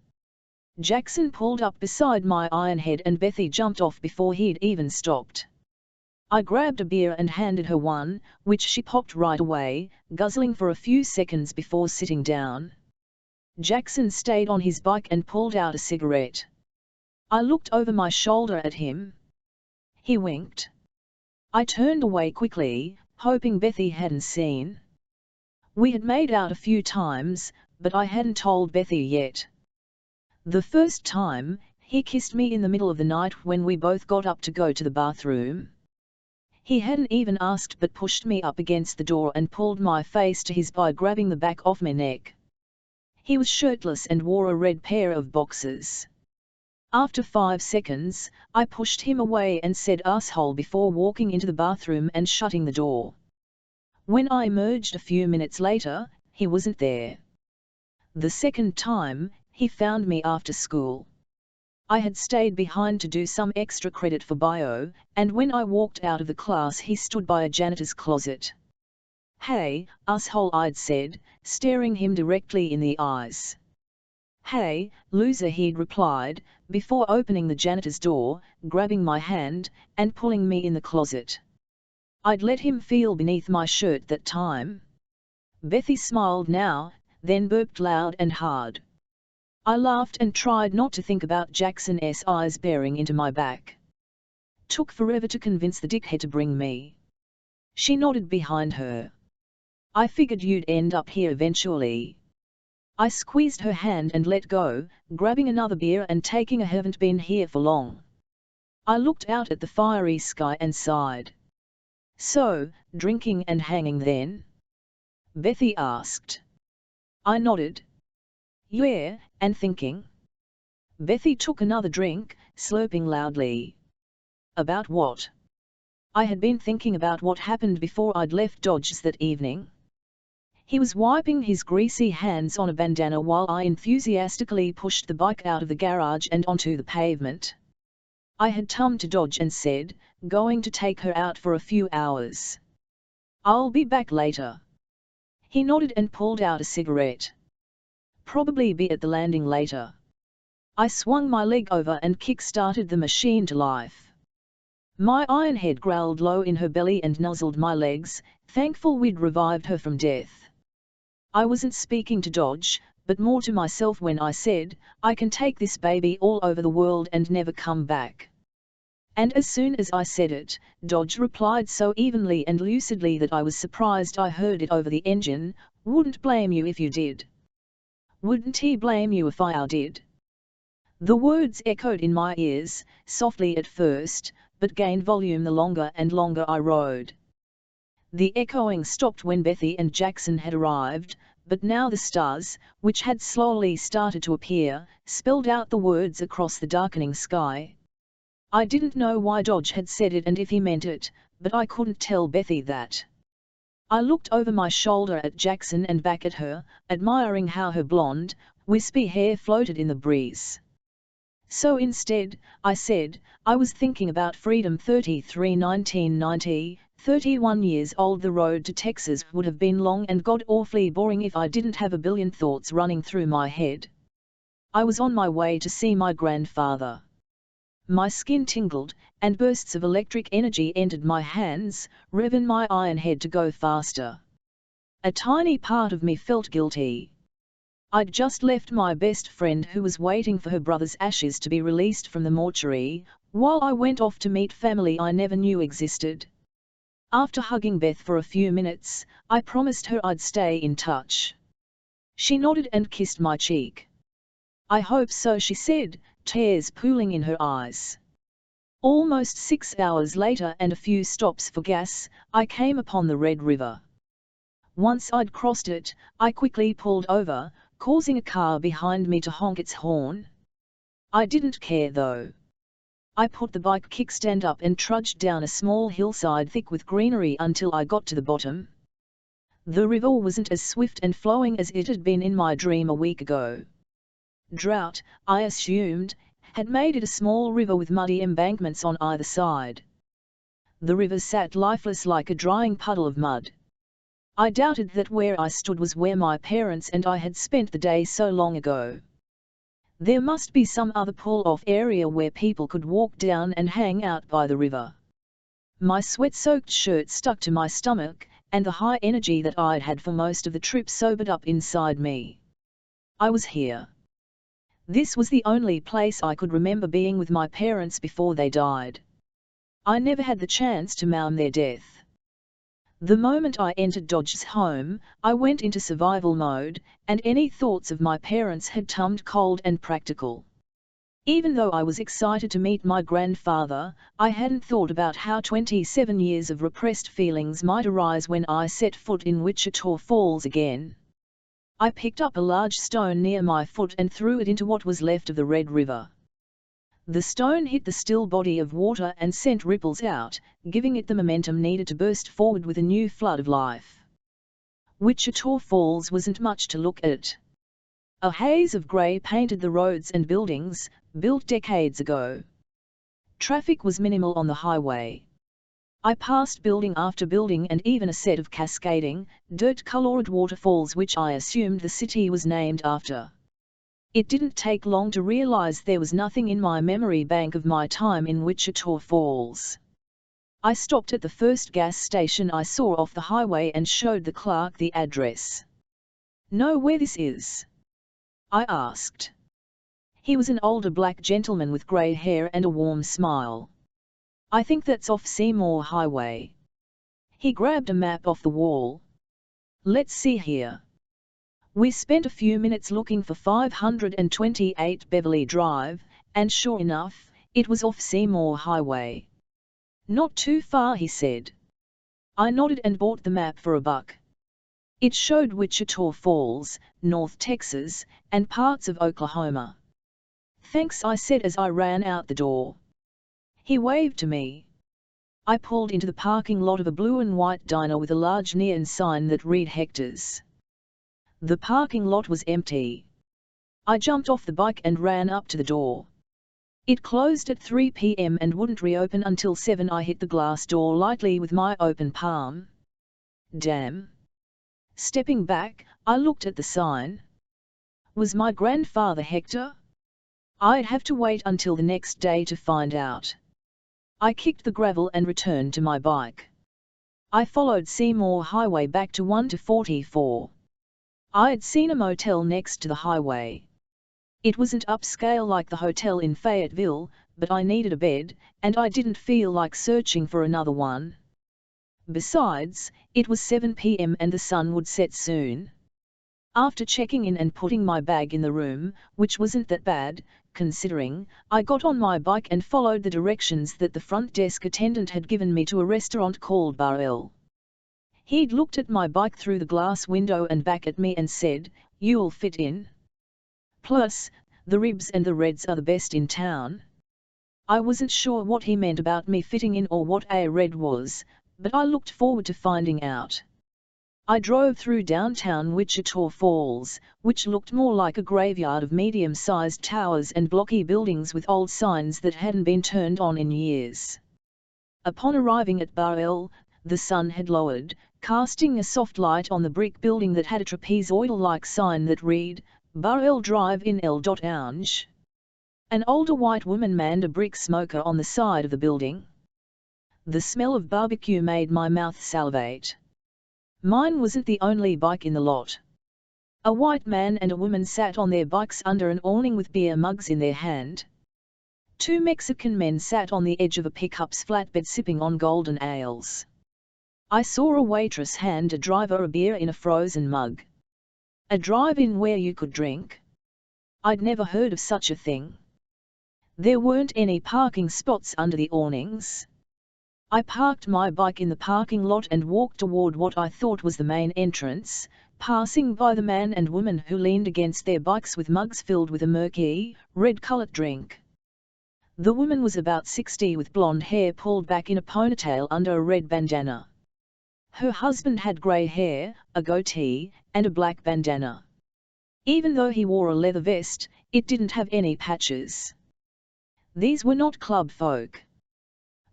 Jackson pulled up beside my Ironhead and Bethy jumped off before he'd even stopped. I grabbed a beer and handed her one, which she popped right away, guzzling for a few seconds before sitting down. Jackson stayed on his bike and pulled out a cigarette. I looked over my shoulder at him. He winked. I turned away quickly, hoping Bethy hadn't seen. We had made out a few times, but I hadn't told Bethy yet. The first time, he kissed me in the middle of the night when we both got up to go to the bathroom. He hadn't even asked but pushed me up against the door and pulled my face to his by grabbing the back of my neck. He was shirtless and wore a red pair of boxers. After 5 seconds, I pushed him away and said asshole before walking into the bathroom and shutting the door. When I emerged a few minutes later, he wasn't there. The second time, he found me after school. I had stayed behind to do some extra credit for bio, and when I walked out of the class he stood by a janitor's closet. "Hey, asshole," I'd said, staring him directly in the eyes. "Hey, loser," he'd replied, before opening the janitor's door, grabbing my hand, and pulling me in the closet. I'd let him feel beneath my shirt that time. Bethy smiled now, then burped loud and hard. I laughed and tried not to think about Jackson's eyes bearing into my back. Took forever to convince the dickhead to bring me. She nodded behind her. "I figured you'd end up here eventually." I squeezed her hand and let go, grabbing another beer and taking a "haven't been here for long." I looked out at the fiery sky and sighed. "So, drinking and hanging then?" Bethy asked. I nodded. "Yeah, and thinking." Bethy took another drink, slurping loudly. "About what?" I had been thinking about what happened before I'd left Dodge's that evening. He was wiping his greasy hands on a bandana while I enthusiastically pushed the bike out of the garage and onto the pavement. I had come to Dodge and said, going to take her out for a few hours. "I'll be back later." He nodded and pulled out a cigarette. "Probably be at the landing later." I swung my leg over and kick-started the machine to life. My Ironhead growled low in her belly and nuzzled my legs, thankful we'd revived her from death. I wasn't speaking to Dodge, but more to myself when I said, "I can take this baby all over the world and never come back." And as soon as I said it, Dodge replied so evenly and lucidly that I was surprised I heard it over the engine, "Wouldn't blame you if you did." "Wouldn't he blame you if I did?" The words echoed in my ears, softly at first, but gained volume the longer and longer I rode. The echoing stopped when Bethy and Jackson had arrived, but now the stars, which had slowly started to appear, spelled out the words across the darkening sky. I didn't know why Dodge had said it and if he meant it, but I couldn't tell Bethy that. I looked over my shoulder at Jackson and back at her, admiring how her blonde, wispy hair floated in the breeze. So instead, I said, I was thinking about freedom. 33 1990, 31 years old. The road to Texas would have been long and god-awfully boring if I didn't have a billion thoughts running through my head. I was on my way to see my grandfather. My skin tingled, and bursts of electric energy entered my hands, revving my iron head to go faster. A tiny part of me felt guilty. I'd just left my best friend who was waiting for her brother's ashes to be released from the mortuary, while I went off to meet family I never knew existed. After hugging Beth for a few minutes, I promised her I'd stay in touch. She nodded and kissed my cheek. I hope so, she said, tears pooling in her eyes. Almost 6 hours later and a few stops for gas, I came upon the Red River. Once I'd crossed it, I quickly pulled over, causing a car behind me to honk its horn. I didn't care though. I put the bike kickstand up and trudged down a small hillside thick with greenery until I got to the bottom. The river wasn't as swift and flowing as it had been in my dream a week ago. Drought, I assumed, had made it a small river with muddy embankments on either side. The river sat lifeless like a drying puddle of mud. I doubted that where I stood was where my parents and I had spent the day so long ago. There must be some other pull-off area where people could walk down and hang out by the river. My sweat-soaked shirt stuck to my stomach, and the high energy that I'd had for most of the trip sobered up inside me. I was here. This was the only place I could remember being with my parents before they died. I never had the chance to mourn their death. The moment I entered Dodge's home, I went into survival mode, and any thoughts of my parents had turned cold and practical. Even though I was excited to meet my grandfather, I hadn't thought about how 27 years of repressed feelings might arise when I set foot in Wichita Falls again. I picked up a large stone near my foot and threw it into what was left of the Red River. The stone hit the still body of water and sent ripples out, giving it the momentum needed to burst forward with a new flood of life. Wichita Falls wasn't much to look at. A haze of grey painted the roads and buildings, built decades ago. Traffic was minimal on the highway. I passed building after building and even a set of cascading, dirt-colored waterfalls which I assumed the city was named after. It didn't take long to realize there was nothing in my memory bank of my time in Wichita Falls. I stopped at the first gas station I saw off the highway and showed the clerk the address. "Know where this is?" I asked. He was an older black gentleman with grey hair and a warm smile. "I think that's off Seymour Highway." He grabbed a map off the wall. "Let's see here." We spent a few minutes looking for 528 Beverly Drive, and sure enough, it was off Seymour Highway. "Not too far," he said. I nodded and bought the map for $1. It showed Wichita Falls, North Texas, and parts of Oklahoma. "Thanks," I said as I ran out the door. He waved to me. I pulled into the parking lot of a blue and white diner with a large neon sign that read Hector's. The parking lot was empty. I jumped off the bike and ran up to the door. It closed at 3 p.m. and wouldn't reopen until 7. I hit the glass door lightly with my open palm. Damn. Stepping back, I looked at the sign. Was my grandfather Hector? I'd have to wait until the next day to find out. I kicked the gravel and returned to my bike. I followed Seymour Highway back to 1 to 44. I'd seen a motel next to the highway. It wasn't upscale like the hotel in Fayetteville, but I needed a bed, and I didn't feel like searching for another one. Besides, it was 7 p.m. and the sun would set soon. After checking in and putting my bag in the room, which wasn't that bad, considering. I got on my bike and followed the directions that the front desk attendant had given me to a restaurant called Bar L. He'd looked at my bike through the glass window and back at me and said, "You'll fit in. Plus, the ribs and the reds are the best in town." I wasn't sure what he meant about me fitting in or what a red was, but I looked forward to finding out. I drove through downtown Wichita Falls, which looked more like a graveyard of medium-sized towers and blocky buildings with old signs that hadn't been turned on in years. Upon arriving at Bar L, the sun had lowered, casting a soft light on the brick building that had a trapezoidal-like sign that read, "Bar L Drive in L. Ounge." An older white woman manned a brick smoker on the side of the building. The smell of barbecue made my mouth salivate. Mine wasn't the only bike in the lot. A white man and a woman sat on their bikes under an awning with beer mugs in their hand. Two Mexican men sat on the edge of a pickup's flatbed sipping on golden ales. I saw a waitress hand a driver a beer in a frozen mug. A drive-in where you could drink? I'd never heard of such a thing. There weren't any parking spots under the awnings. I parked my bike in the parking lot and walked toward what I thought was the main entrance, passing by the man and woman who leaned against their bikes with mugs filled with a murky, red-colored drink. The woman was about 60 with blonde hair pulled back in a ponytail under a red bandana. Her husband had grey hair, a goatee, and a black bandana. Even though he wore a leather vest, it didn't have any patches. These were not club folk.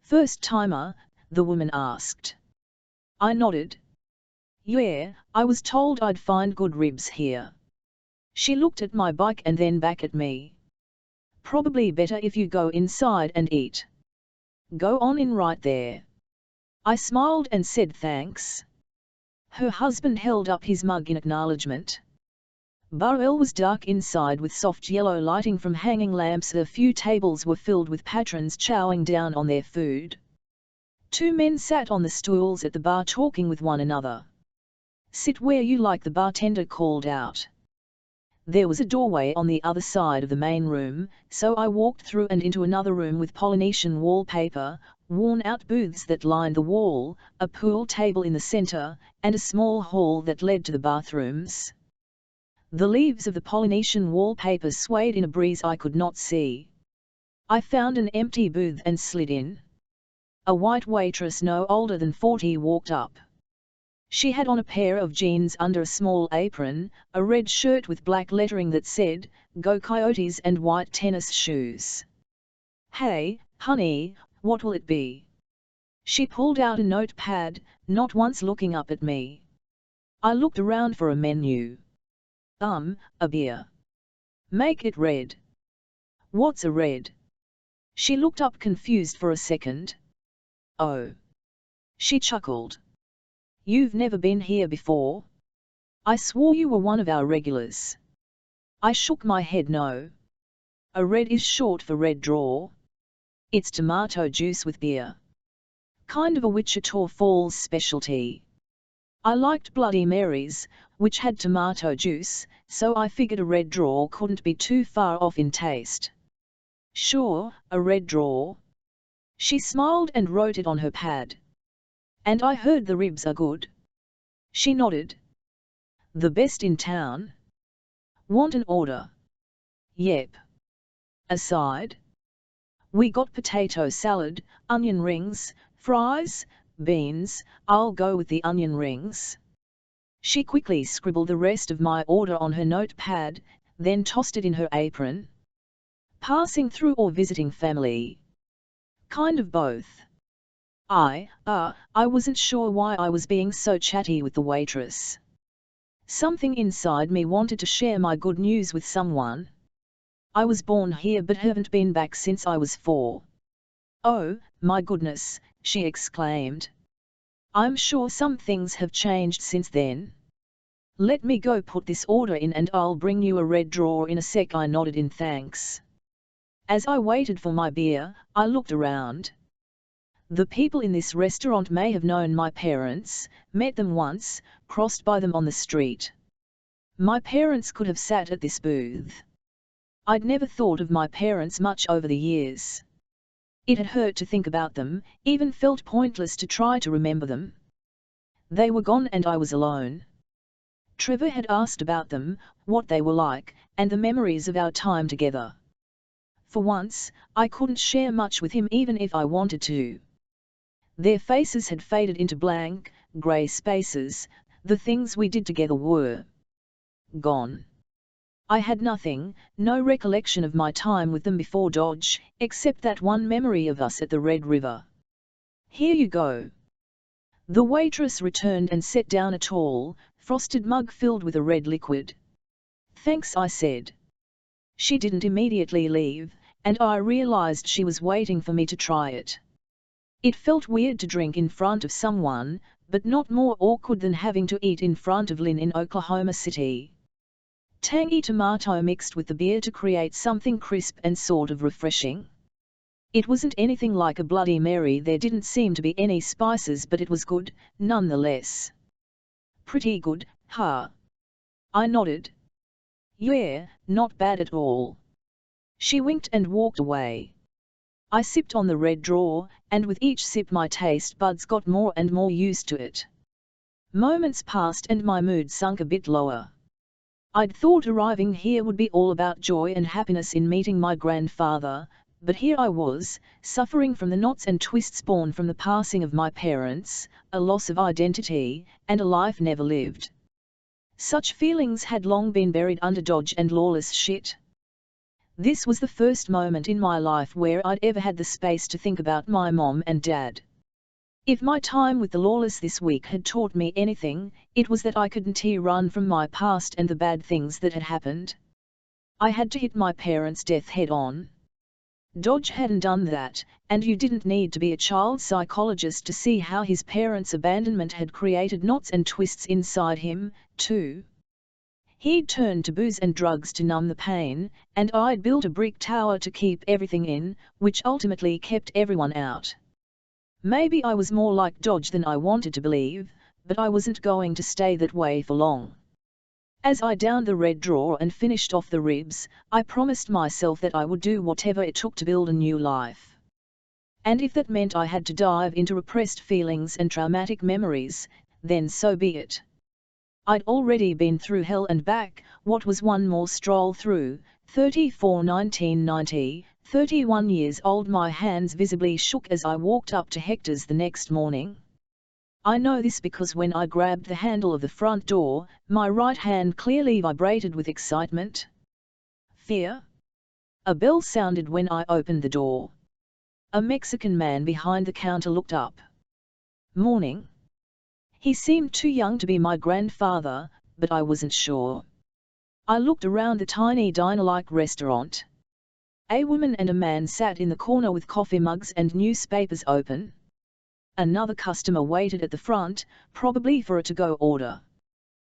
"First timer?" the woman asked. I nodded. "Yeah, I was told I'd find good ribs here." She looked at my bike and then back at me. "Probably better if you go inside and eat. Go on in right there." I smiled and said thanks. Her husband held up his mug in acknowledgement. Bar L was dark inside with soft yellow lighting from hanging lamps. A few tables were filled with patrons chowing down on their food. Two men sat on the stools at the bar talking with one another. "Sit where you like," the bartender called out. There was a doorway on the other side of the main room, so I walked through and into another room with Polynesian wallpaper, worn-out booths that lined the wall, a pool table in the center, and a small hall that led to the bathrooms. The leaves of the Polynesian wallpaper swayed in a breeze I could not see. I found an empty booth and slid in. A white waitress no older than 40 walked up. She had on a pair of jeans under a small apron, a red shirt with black lettering that said, "Go Coyotes," and white tennis shoes. "Hey, honey, what will it be?" She pulled out a notepad, not once looking up at me. I looked around for a menu. A beer. Make it red." "What's a red?" She looked up confused for a second. "Oh." She chuckled. "You've never been here before? I swore you were one of our regulars." I shook my head no. A red is short for Red Draw. It's tomato juice with beer. Kind of a Wichita Falls specialty. I liked Bloody Marys, which had tomato juice, so I figured a Red Draw couldn't be too far off in taste. "Sure, a Red Draw." She smiled and wrote it on her pad. "And I heard the ribs are good." She nodded. "The best in town." "Want an order?" "Yep." "A side?" "We got potato salad, onion rings, fries, beans." "I'll go with the onion rings." She quickly scribbled the rest of my order on her notepad, then tossed it in her apron. "Passing through or visiting family?" "Kind of both." I wasn't sure why I was being so chatty with the waitress. Something inside me wanted to share my good news with someone. "I was born here but haven't been back since I was 4. "Oh, my goodness," she exclaimed. "I'm sure some things have changed since then. Let me go put this order in and I'll bring you a Red Draw in a sec." I nodded in thanks. As I waited for my beer, I looked around. The people in this restaurant may have known my parents, met them once, crossed by them on the street. My parents could have sat at this booth. I'd never thought of my parents much over the years. It had hurt to think about them, even felt pointless to try to remember them. They were gone and I was alone. Trevor had asked about them, what they were like, and the memories of our time together. For once, I couldn't share much with him even if I wanted to. Their faces had faded into blank, grey spaces, the things we did together were gone. I had nothing, no recollection of my time with them before Dodge, except that one memory of us at the Red River. Here you go. The waitress returned and set down a tall, frosted mug filled with a red liquid. Thanks, I said. She didn't immediately leave, and I realized she was waiting for me to try it. It felt weird to drink in front of someone, but not more awkward than having to eat in front of Lynn in Oklahoma City. Tangy tomato mixed with the beer to create something crisp and sort of refreshing. It wasn't anything like a Bloody Mary, there didn't seem to be any spices, but it was good, nonetheless. Pretty good, huh? I nodded. Yeah, not bad at all. She winked and walked away. I sipped on the red draw, and with each sip my taste buds got more and more used to it. Moments passed and my mood sunk a bit lower. I'd thought arriving here would be all about joy and happiness in meeting my grandfather, but here I was, suffering from the knots and twists born from the passing of my parents, a loss of identity, and a life never lived. Such feelings had long been buried under Dodge and lawless shit. This was the first moment in my life where I'd ever had the space to think about my mom and dad. If my time with the lawless this week had taught me anything, it was that I couldn't run from my past and the bad things that had happened. I had to hit my parents' death head on. Dodge hadn't done that, and you didn't need to be a child psychologist to see how his parents' abandonment had created knots and twists inside him, too. He'd turned to booze and drugs to numb the pain, and I'd built a brick tower to keep everything in, which ultimately kept everyone out. Maybe I was more like Dodge than I wanted to believe, but I wasn't going to stay that way for long. As I downed the red draw and finished off the ribs, I promised myself that I would do whatever it took to build a new life. And if that meant I had to dive into repressed feelings and traumatic memories, then so be it. I'd already been through hell and back, what was one more stroll through, 1990, 31 years old. My hands visibly shook as I walked up to Hector's the next morning. I know this because when I grabbed the handle of the front door, my right hand clearly vibrated with excitement. Fear? A bell sounded when I opened the door. A Mexican man behind the counter looked up. Morning. He seemed too young to be my grandfather, but I wasn't sure. I looked around the tiny diner-like restaurant. A woman and a man sat in the corner with coffee mugs and newspapers open. Another customer waited at the front, probably for a to-go order.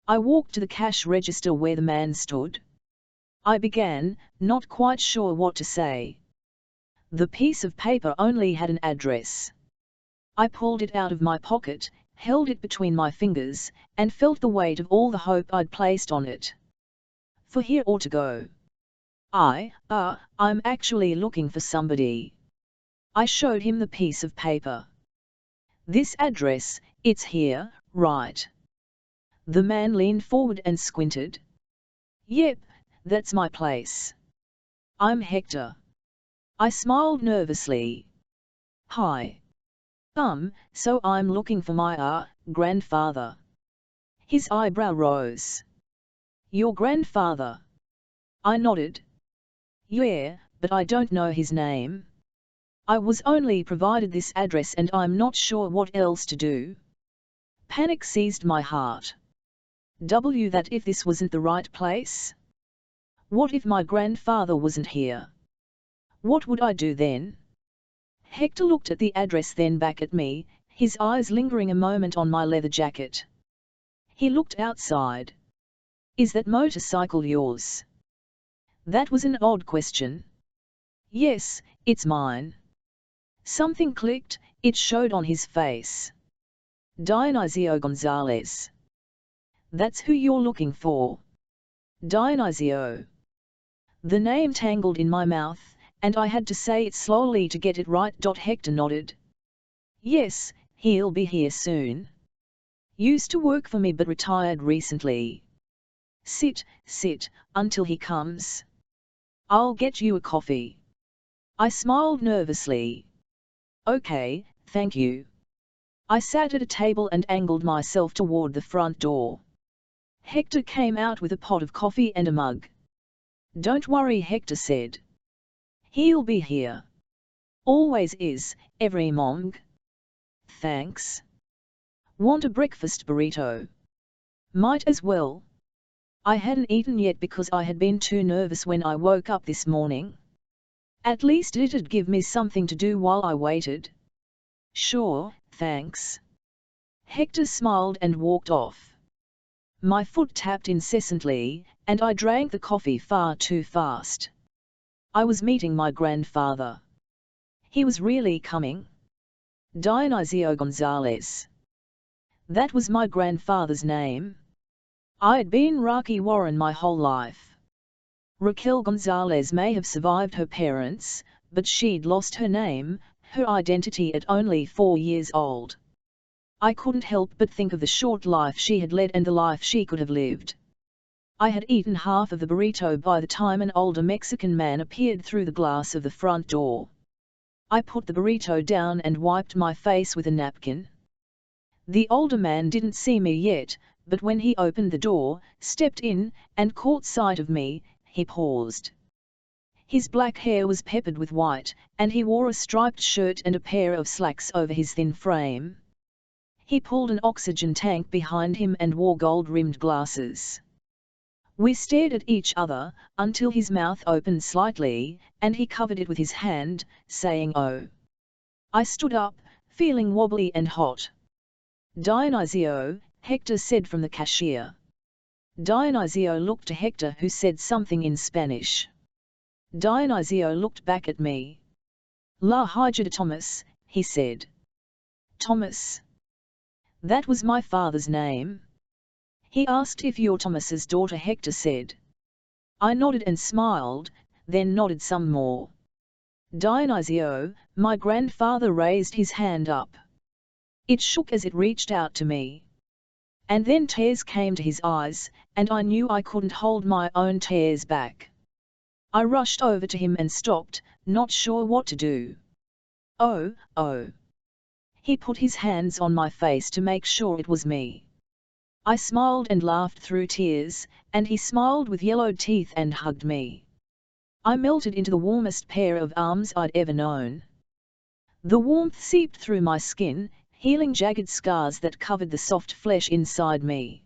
I walked to the cash register where the man stood. I began, not quite sure what to say. The piece of paper only had an address. I pulled it out of my pocket, held it between my fingers, and felt the weight of all the hope I'd placed on it. For here or to go? I'm actually looking for somebody. I showed him the piece of paper. This address, it's here, right? The man leaned forward and squinted. Yep, that's my place. I'm Hector. I smiled nervously. Hi. So I'm looking for my, grandfather. His eyebrow rose. Your grandfather? I nodded. Yeah, but I don't know his name. I was only provided this address and I'm not sure what else to do. Panic seized my heart. That if this wasn't the right place? What if my grandfather wasn't here? What would I do then? Hector looked at the address then back at me, his eyes lingering a moment on my leather jacket. He looked outside. Is that motorcycle yours? That was an odd question. Yes, it's mine. Something clicked, it showed on his face. Dionisio Gonzalez. That's who you're looking for. Dionisio. The name tangled in my mouth, and I had to say it slowly to get it right. Hector nodded. Yes, he'll be here soon. Used to work for me but retired recently. Sit, until he comes. I'll get you a coffee. I smiled nervously. Okay, thank you. I sat at a table and angled myself toward the front door. Hector came out with a pot of coffee and a mug. Don't worry, Hector said. He'll be here. Always is, every morning. Thanks. Want a breakfast burrito? Might as well. I hadn't eaten yet because I had been too nervous when I woke up this morning. At least it'd give me something to do while I waited. Sure, thanks. Hector smiled and walked off. My foot tapped incessantly, and I drank the coffee far too fast. I was meeting my grandfather. He was really coming. Dionisio Gonzalez. That was my grandfather's name. I'd been Rocky Warren my whole life. Raquel Gonzalez may have survived her parents, but she'd lost her name, her identity at only 4 years old. I couldn't help but think of the short life she had led and the life she could have lived. I had eaten half of the burrito by the time an older Mexican man appeared through the glass of the front door. I put the burrito down and wiped my face with a napkin. The older man didn't see me yet, but when he opened the door, stepped in, and caught sight of me, he paused. His black hair was peppered with white, and he wore a striped shirt and a pair of slacks over his thin frame. He pulled an oxygen tank behind him and wore gold-rimmed glasses. We stared at each other, until his mouth opened slightly, and he covered it with his hand, saying "Oh." I stood up, feeling wobbly and hot. Dionisio, Hector said from the cashier. Dionisio looked to Hector, who said something in Spanish. Dionisio looked back at me. La hija de Thomas, he said. Thomas. That was my father's name. He asked if you're Thomas's daughter, Hector said. I nodded and smiled, then nodded some more. Dionisio, my grandfather raised his hand up. It shook as it reached out to me. And then tears came to his eyes, and I knew I couldn't hold my own tears back. I rushed over to him and stopped, not sure what to do. Oh. He put his hands on my face to make sure it was me. I smiled and laughed through tears, and he smiled with yellowed teeth and hugged me. I melted into the warmest pair of arms I'd ever known. The warmth seeped through my skin, healing jagged scars that covered the soft flesh inside me.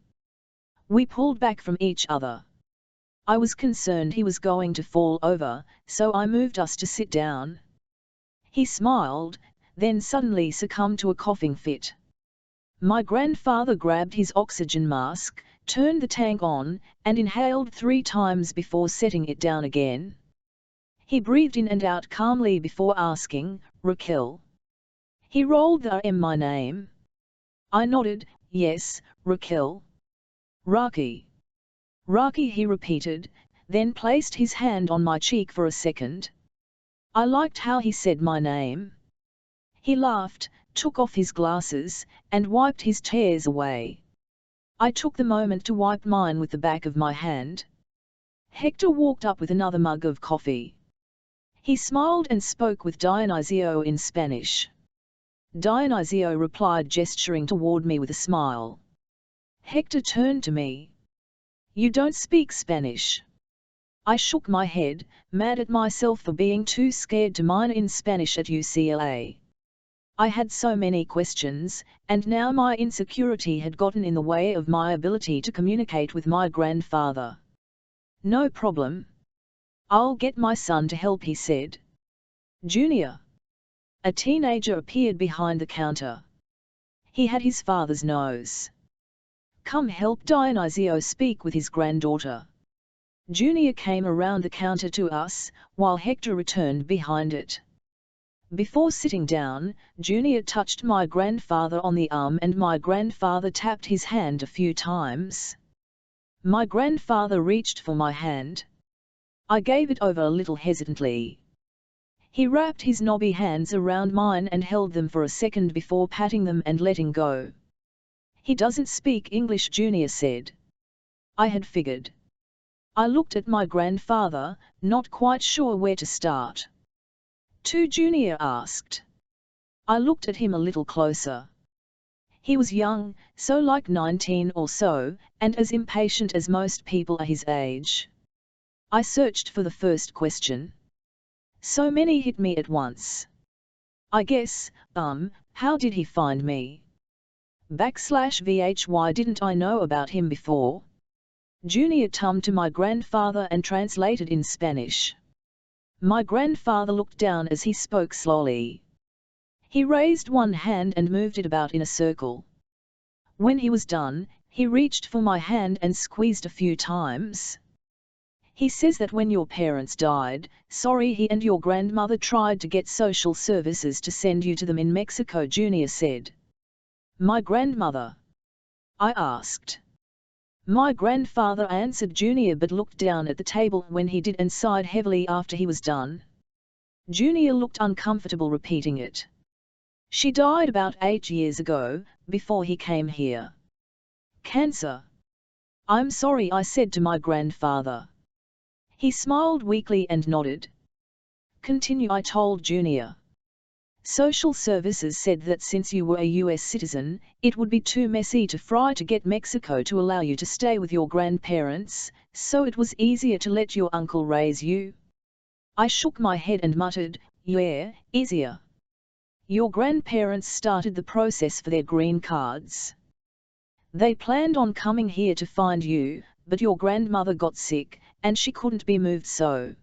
We pulled back from each other. I was concerned he was going to fall over, so I moved us to sit down. He smiled, then suddenly succumbed to a coughing fit. My grandfather grabbed his oxygen mask, turned the tank on, and inhaled 3 times before setting it down again. He breathed in and out calmly before asking, Raquel. He rolled the M, my name. I nodded, yes, Raquel. Rocky. Rocky, he repeated, then placed his hand on my cheek for a second. I liked how he said my name. He laughed, took off his glasses, and wiped his tears away. I took the moment to wipe mine with the back of my hand. Hector walked up with another mug of coffee. He smiled and spoke with Dionisio in Spanish. Dionisio replied, gesturing toward me with a smile. Hector turned to me. You don't speak Spanish. I shook my head, mad at myself for being too scared to minor in Spanish at UCLA. I had so many questions, and now my insecurity had gotten in the way of my ability to communicate with my grandfather. No problem. I'll get my son to help, he said. Junior. A teenager appeared behind the counter. He had his father's nose. Come help Dionisio speak with his granddaughter. Junior came around the counter to us, while Hector returned behind it. Before sitting down, Junior touched my grandfather on the arm and my grandfather tapped his hand a few times. My grandfather reached for my hand. I gave it over a little hesitantly. He wrapped his knobby hands around mine and held them for a second before patting them and letting go. He doesn't speak English, Junior said. I had figured. I looked at my grandfather, not quite sure where to start. To Junior asked. I looked at him a little closer. He was young, so like 19 or so, and as impatient as most people are his age. I searched for the first question. So many hit me at once. I guess, how did he find me? /VH, why didn't I know about him before? Junior tummed to my grandfather and translated in Spanish. My grandfather looked down as he spoke slowly. He raised one hand and moved it about in a circle. When he was done, he reached for my hand and squeezed a few times. He says that when your parents died, he and your grandmother tried to get social services to send you to them in Mexico, Junior said. My grandmother? I asked. My grandfather answered Junior, but looked down at the table when he did and sighed heavily after he was done. Junior looked uncomfortable repeating it. She died about 8 years ago, before he came here. Cancer. I'm sorry, I said to my grandfather. He smiled weakly and nodded. Continue, I told Junior. Social services said that since you were a US citizen, it would be too messy to fly to get Mexico to allow you to stay with your grandparents, so it was easier to let your uncle raise you. I shook my head and muttered, yeah, easier. Your grandparents started the process for their green cards. They planned on coming here to find you, but your grandmother got sick, and she couldn't be moved, so.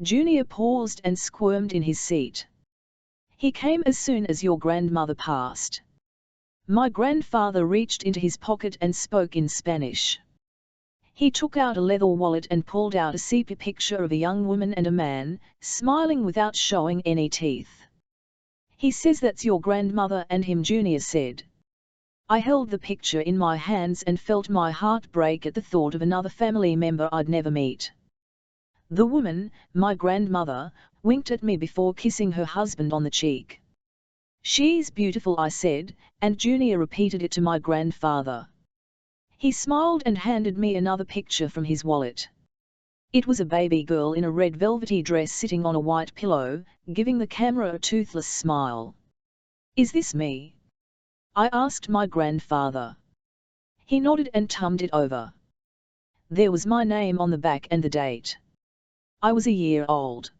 Junior paused and squirmed in his seat. He came as soon as your grandmother passed. My grandfather reached into his pocket and spoke in Spanish. He took out a leather wallet and pulled out a sepia picture of a young woman and a man, smiling without showing any teeth. He says that's your grandmother and him, Junior said. I held the picture in my hands and felt my heart break at the thought of another family member I'd never meet. The woman, my grandmother, winked at me before kissing her husband on the cheek. She's beautiful, I said, and Junior repeated it to my grandfather. He smiled and handed me another picture from his wallet. It was a baby girl in a red velvety dress sitting on a white pillow, giving the camera a toothless smile. Is this me? I asked my grandfather. He nodded and thumbed it over. There was my name on the back and the date. I was a year old.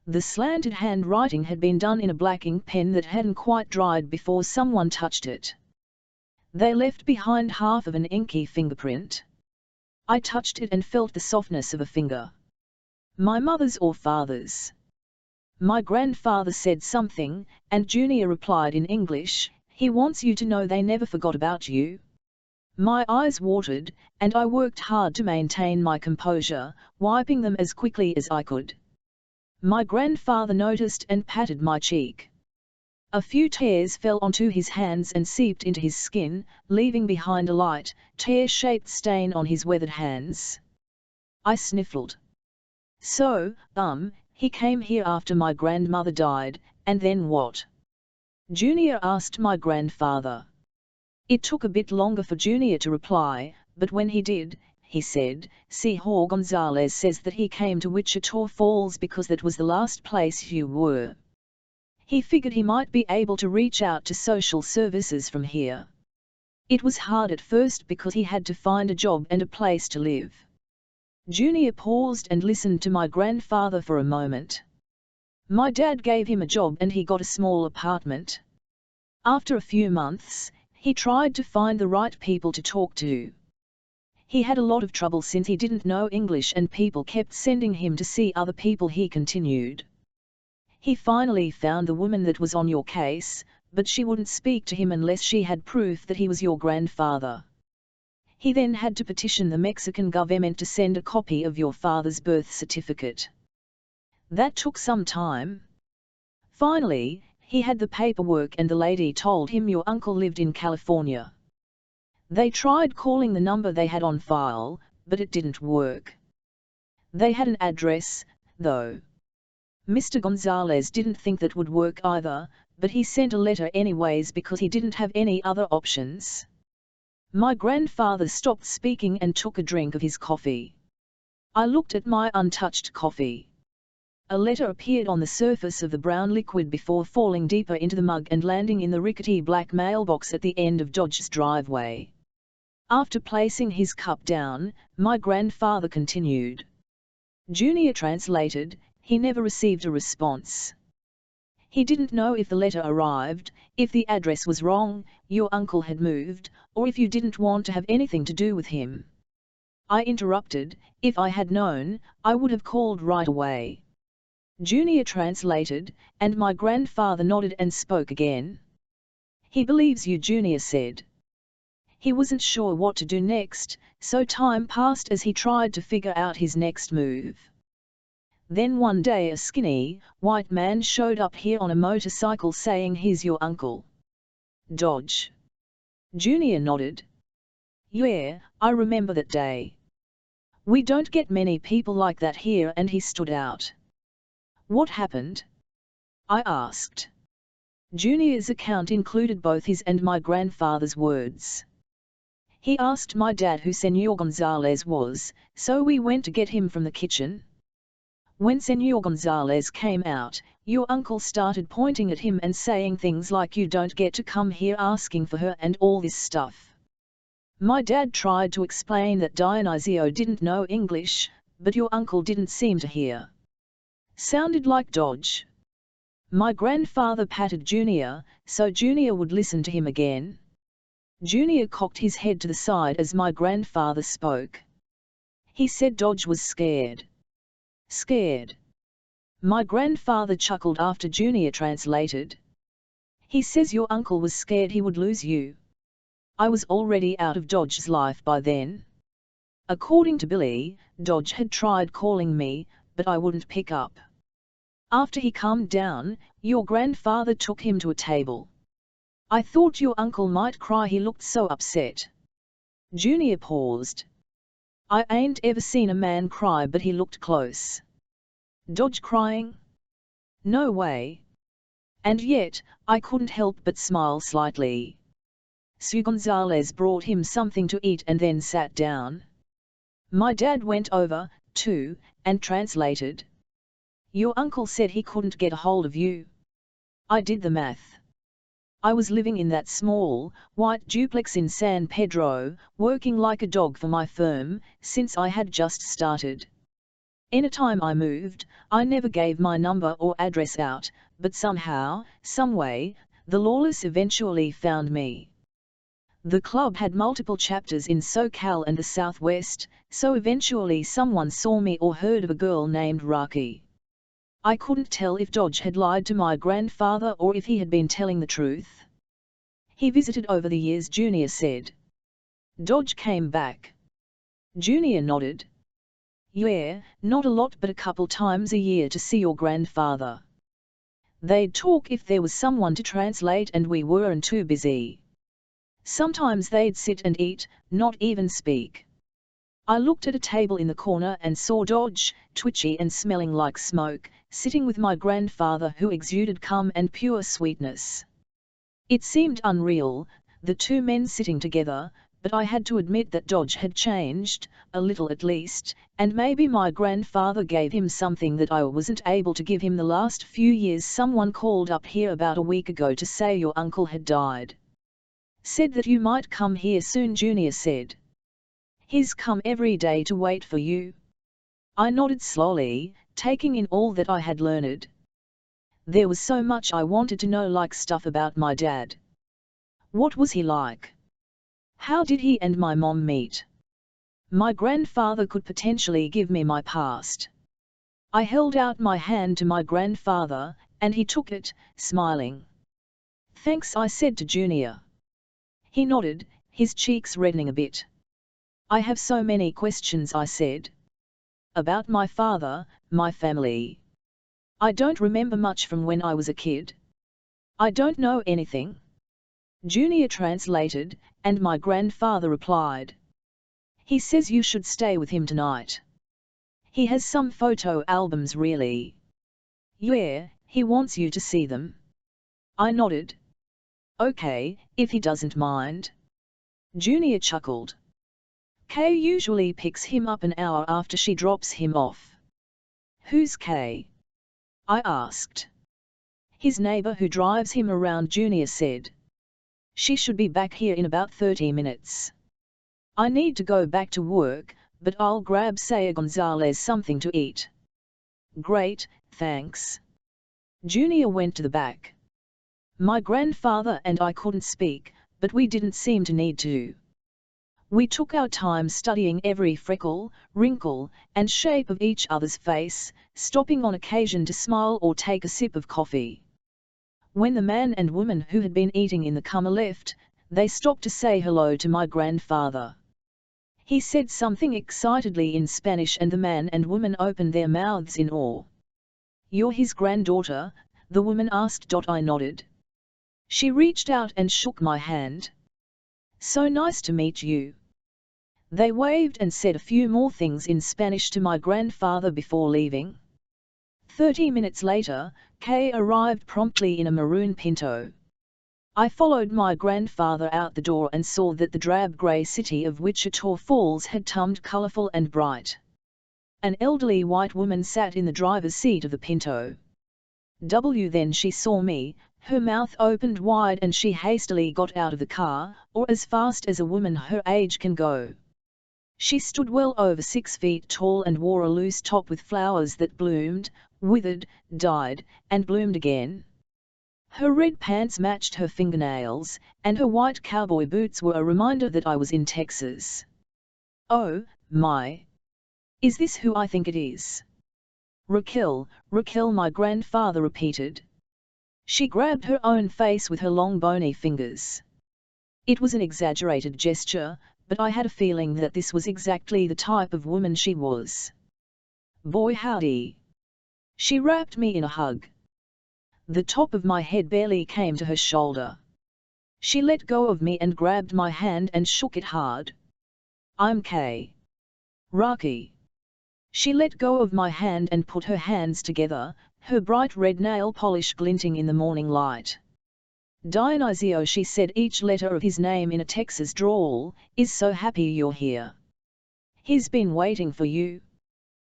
The slanted handwriting had been done in a black ink pen that hadn't quite dried before someone touched it. They left behind half of an inky fingerprint. I touched it and felt the softness of a finger. My mother's or father's? My grandfather said something, and Junior replied in English, he wants you to know they never forgot about you. My eyes watered, and I worked hard to maintain my composure, wiping them as quickly as I could. My grandfather noticed and patted my cheek. A few tears fell onto his hands and seeped into his skin, leaving behind a light, tear-shaped stain on his weathered hands. I sniffled. So, he came here after my grandmother died, and then what? Junior asked my grandfather. It took a bit longer for Junior to reply, but when he did, he said, Jorge Gonzalez says that he came to Wichita Falls because that was the last place you were. He figured he might be able to reach out to social services from here. It was hard at first because he had to find a job and a place to live. Junior paused and listened to my grandfather for a moment. My dad gave him a job and he got a small apartment. After a few months, he tried to find the right people to talk to. He had a lot of trouble since he didn't know English and people kept sending him to see other people, he continued. He finally found the woman that was on your case, but she wouldn't speak to him unless she had proof that he was your grandfather. He then had to petition the Mexican government to send a copy of your father's birth certificate. That took some time. Finally, he had the paperwork and the lady told him your uncle lived in California. They tried calling the number they had on file, but it didn't work. They had an address, though. Mr. Gonzalez didn't think that would work either, but he sent a letter anyways because he didn't have any other options. My grandfather stopped speaking and took a drink of his coffee. I looked at my untouched coffee. A letter appeared on the surface of the brown liquid before falling deeper into the mug and landing in the rickety black mailbox at the end of Dodge's driveway. After placing his cup down, my grandfather continued. Junior translated, he never received a response. He didn't know if the letter arrived, if the address was wrong, your uncle had moved, or if you didn't want to have anything to do with him. I interrupted, if I had known, I would have called right away. Junior translated, and my grandfather nodded and spoke again. He believes you, Junior said. He wasn't sure what to do next, so time passed as he tried to figure out his next move. Then one day a skinny, white man showed up here on a motorcycle saying he's your uncle. Dodge. Junior nodded. Yeah, I remember that day. We don't get many people like that here, and he stood out. What happened? I asked. Junior's account included both his and my grandfather's words. He asked my dad who Senor Gonzalez was, so we went to get him from the kitchen. When Senor Gonzalez came out, your uncle started pointing at him and saying things like you don't get to come here asking for her and all this stuff. My dad tried to explain that Dionisio didn't know English, but your uncle didn't seem to hear. Sounded like Dodge. My grandfather patted Junior, so Junior would listen to him again. Junior cocked his head to the side as my grandfather spoke. He said Dodge was scared. Scared. My grandfather chuckled after Junior translated. He says your uncle was scared he would lose you. I was already out of Dodge's life by then. According to Billy, Dodge had tried calling me, but I wouldn't pick up. After he calmed down, your grandfather took him to a table. I thought your uncle might cry, he looked so upset. Junior paused. I ain't ever seen a man cry, but he looked close. Dodge crying? No way. And yet, I couldn't help but smile slightly. Sue Gonzalez brought him something to eat and then sat down. My dad went over, too, and translated. Your uncle said he couldn't get a hold of you. I did the math. I was living in that small, white duplex in San Pedro, working like a dog for my firm, since I had just started. Anytime I moved, I never gave my number or address out, but somehow, someway, the lawless eventually found me. The club had multiple chapters in SoCal and the Southwest, so eventually someone saw me or heard of a girl named Rocky. I couldn't tell if Dodge had lied to my grandfather or if he had been telling the truth. He visited over the years, Junior said. Dodge came back. Junior nodded. Yeah, not a lot, but a couple times a year to see your grandfather. They'd talk if there was someone to translate and we weren't too busy. Sometimes they'd sit and eat, not even speak. I looked at a table in the corner and saw Dodge, twitchy and smelling like smoke, sitting with my grandfather who exuded calm and pure sweetness. It seemed unreal, the two men sitting together, but I had to admit that Dodge had changed, a little at least, and maybe my grandfather gave him something that I wasn't able to give him the last few years. Someone called up here about a week ago to say your uncle had died. Said that you might come here soon, Junior said. He's come every day to wait for you. I nodded slowly, taking in all that I had learned. There was so much I wanted to know, like stuff about my dad. What was he like? How did he and my mom meet? My grandfather could potentially give me my past. I held out my hand to my grandfather, and he took it, smiling. Thanks, I said to Junior. He nodded, his cheeks reddening a bit. I have so many questions, I said. About my father, my family. I don't remember much from when I was a kid. I don't know anything. Junior translated, and my grandfather replied. He says you should stay with him tonight. He has some photo albums really. Yeah, he wants you to see them. I nodded. Okay, if he doesn't mind. Junior chuckled. Kay usually picks him up an hour after she drops him off. Who's Kay? I asked. His neighbor who drives him around, Junior said. She should be back here in about 30 minutes. I need to go back to work, but I'll grab Saya Gonzalez something to eat. Great, thanks. Junior went to the back. My grandfather and I couldn't speak, but we didn't seem to need to. We took our time studying every freckle, wrinkle, and shape of each other's face, stopping on occasion to smile or take a sip of coffee. When the man and woman who had been eating in the coma left, they stopped to say hello to my grandfather. He said something excitedly in Spanish and the man and woman opened their mouths in awe. You're his granddaughter? The woman asked. I nodded. She reached out and shook my hand. So nice to meet you. They waved and said a few more things in Spanish to my grandfather before leaving. 30 minutes later, Kay arrived promptly in a maroon Pinto. I followed my grandfather out the door and saw that the drab grey city of Wichita Falls had turned colourful and bright. An elderly white woman sat in the driver's seat of the Pinto. Then she saw me, her mouth opened wide and she hastily got out of the car, or as fast as a woman her age can go. She stood well over 6 feet tall and wore a loose top with flowers that bloomed, withered, died, and bloomed again. Her red pants matched her fingernails, and her white cowboy boots were a reminder that I was in Texas. Oh, my! Is this who I think it is? Raquel, Raquel, my grandfather repeated. She grabbed her own face with her long bony fingers. It was an exaggerated gesture, but I had a feeling that this was exactly the type of woman she was. Boy howdy! She wrapped me in a hug. The top of my head barely came to her shoulder. She let go of me and grabbed my hand and shook it hard. I'm Kay. Rocky. She let go of my hand and put her hands together, her bright red nail polish glinting in the morning light. Dionisio, she said each letter of his name in a Texas drawl, is so happy you're here. He's been waiting for you.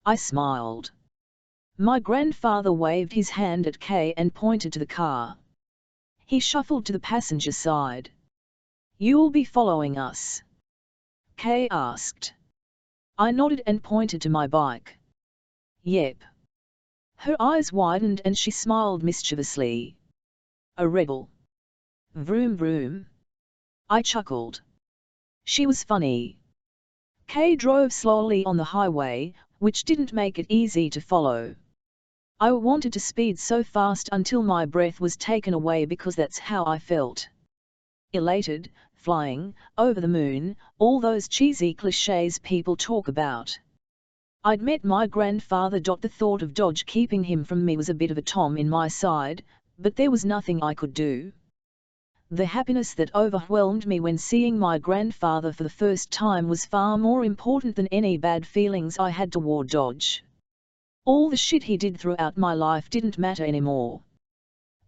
I smiled. My grandfather waved his hand at Kay and pointed to the car. He shuffled to the passenger side. You'll be following us? Kay asked. I nodded and pointed to my bike. Yep. Her eyes widened and she smiled mischievously. A rebel. Vroom vroom. I chuckled. She was funny. Kay drove slowly on the highway, which didn't make it easy to follow. I wanted to speed so fast until my breath was taken away because that's how I felt. Elated, flying, over the moon, all those cheesy clichés people talk about. I'd met my grandfather. The thought of Dodge keeping him from me was a bit of a tom in my side, but there was nothing I could do. The happiness that overwhelmed me when seeing my grandfather for the first time was far more important than any bad feelings I had toward Dodge. All the shit he did throughout my life didn't matter anymore.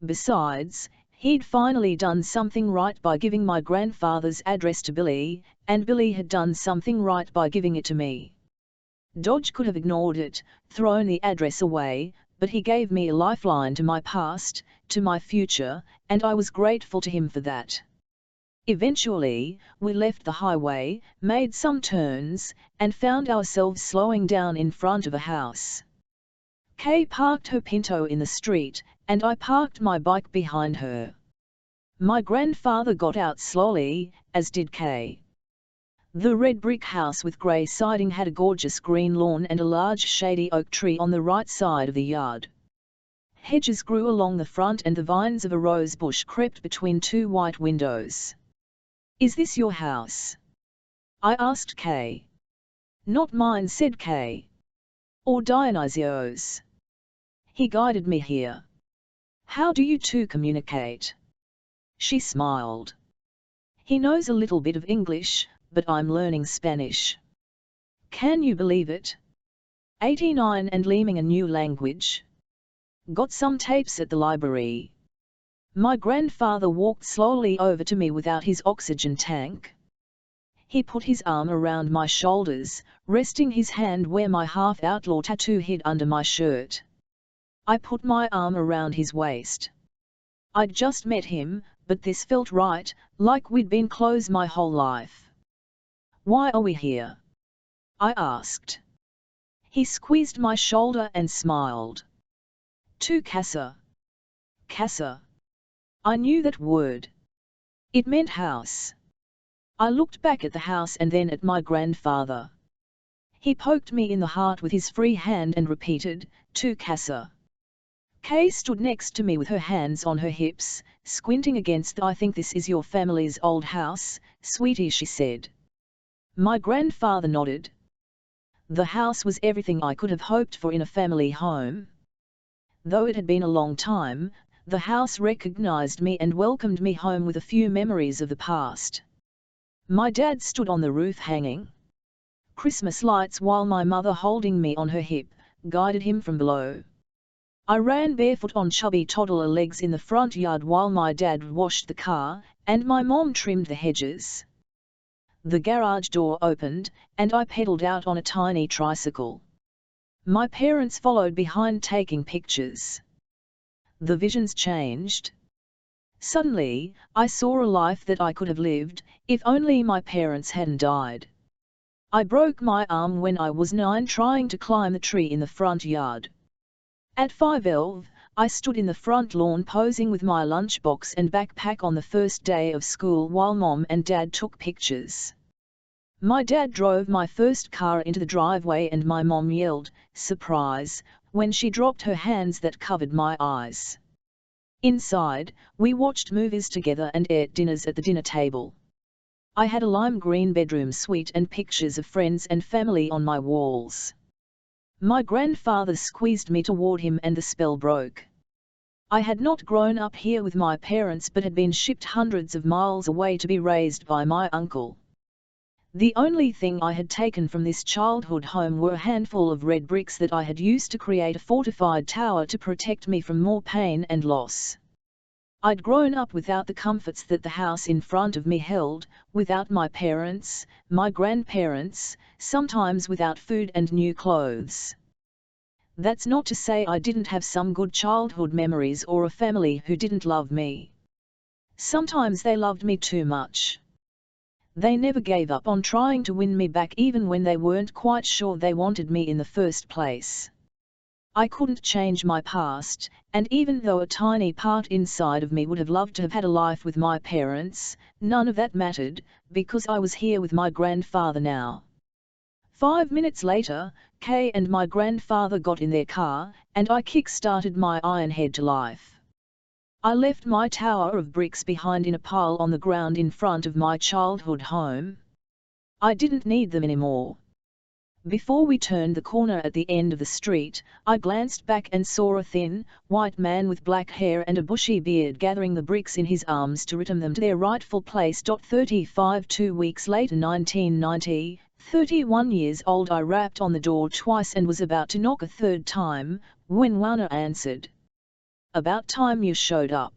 Besides, he'd finally done something right by giving my grandfather's address to Billy, and Billy had done something right by giving it to me. Dodge could have ignored it, thrown the address away, but he gave me a lifeline to my past, to my future, and I was grateful to him for that. Eventually, we left the highway, made some turns, and found ourselves slowing down in front of a house. Kay parked her Pinto in the street, and I parked my bike behind her. My grandfather got out slowly, as did Kay. The red brick house with grey siding had a gorgeous green lawn and a large shady oak tree on the right side of the yard. Hedges grew along the front and the vines of a rose bush crept between 2 white windows. Is this your house? I asked Kay. Not mine, said Kay. Or Dionysio's. He guided me here. How do you two communicate? She smiled. He knows a little bit of English, but I'm learning Spanish. Can you believe it? 89 and learning a new language. Got some tapes at the library. My grandfather walked slowly over to me without his oxygen tank. He put his arm around my shoulders, resting his hand where my half-outlaw tattoo hid under my shirt. I put my arm around his waist. I'd just met him, but this felt right, like we'd been close my whole life. "Why are we here?" I asked. He squeezed my shoulder and smiled. "To casa." Casa. I knew that word. It meant house. I looked back at the house and then at my grandfather. He poked me in the heart with his free hand and repeated, "To casa." Kay stood next to me with her hands on her hips, squinting against the "I think this is your family's old house, sweetie," she said. My grandfather nodded. The house was everything I could have hoped for in a family home. Though it had been a long time, the house recognized me and welcomed me home with a few memories of the past. My dad stood on the roof hanging Christmas lights while my mother, holding me on her hip, guided him from below. I ran barefoot on chubby toddler legs in the front yard while my dad washed the car, and my mom trimmed the hedges. The garage door opened, and I pedaled out on a tiny tricycle. My parents followed behind, taking pictures. The visions changed. Suddenly, I saw a life that I could have lived, if only my parents hadn't died. I broke my arm when I was 9 trying to climb the tree in the front yard. At 5'11", I stood in the front lawn posing with my lunchbox and backpack on the first day of school while Mom and Dad took pictures. My dad drove my first car into the driveway and my mom yelled, "Surprise," when she dropped her hands that covered my eyes. Inside, we watched movies together and ate dinners at the dinner table. I had a lime green bedroom suite and pictures of friends and family on my walls. My grandfather squeezed me toward him and the spell broke. I had not grown up here with my parents but had been shipped hundreds of miles away to be raised by my uncle. The only thing I had taken from this childhood home were a handful of red bricks that I had used to create a fortified tower to protect me from more pain and loss. I'd grown up without the comforts that the house in front of me held, without my parents, my grandparents, sometimes without food and new clothes. That's not to say I didn't have some good childhood memories or a family who didn't love me. Sometimes they loved me too much. They never gave up on trying to win me back even when they weren't quite sure they wanted me in the first place. I couldn't change my past, and even though a tiny part inside of me would have loved to have had a life with my parents, none of that mattered, because I was here with my grandfather now. 5 minutes later, Kay and my grandfather got in their car, and I kick-started my Ironhead to life. I left my tower of bricks behind in a pile on the ground in front of my childhood home. I didn't need them anymore. Before we turned the corner at the end of the street, I glanced back and saw a thin, white man with black hair and a bushy beard gathering the bricks in his arms to return them to their rightful place. 35 2 weeks later, 1990, 31 years old. I rapped on the door twice and was about to knock a third time, when Wana answered. "About time you showed up."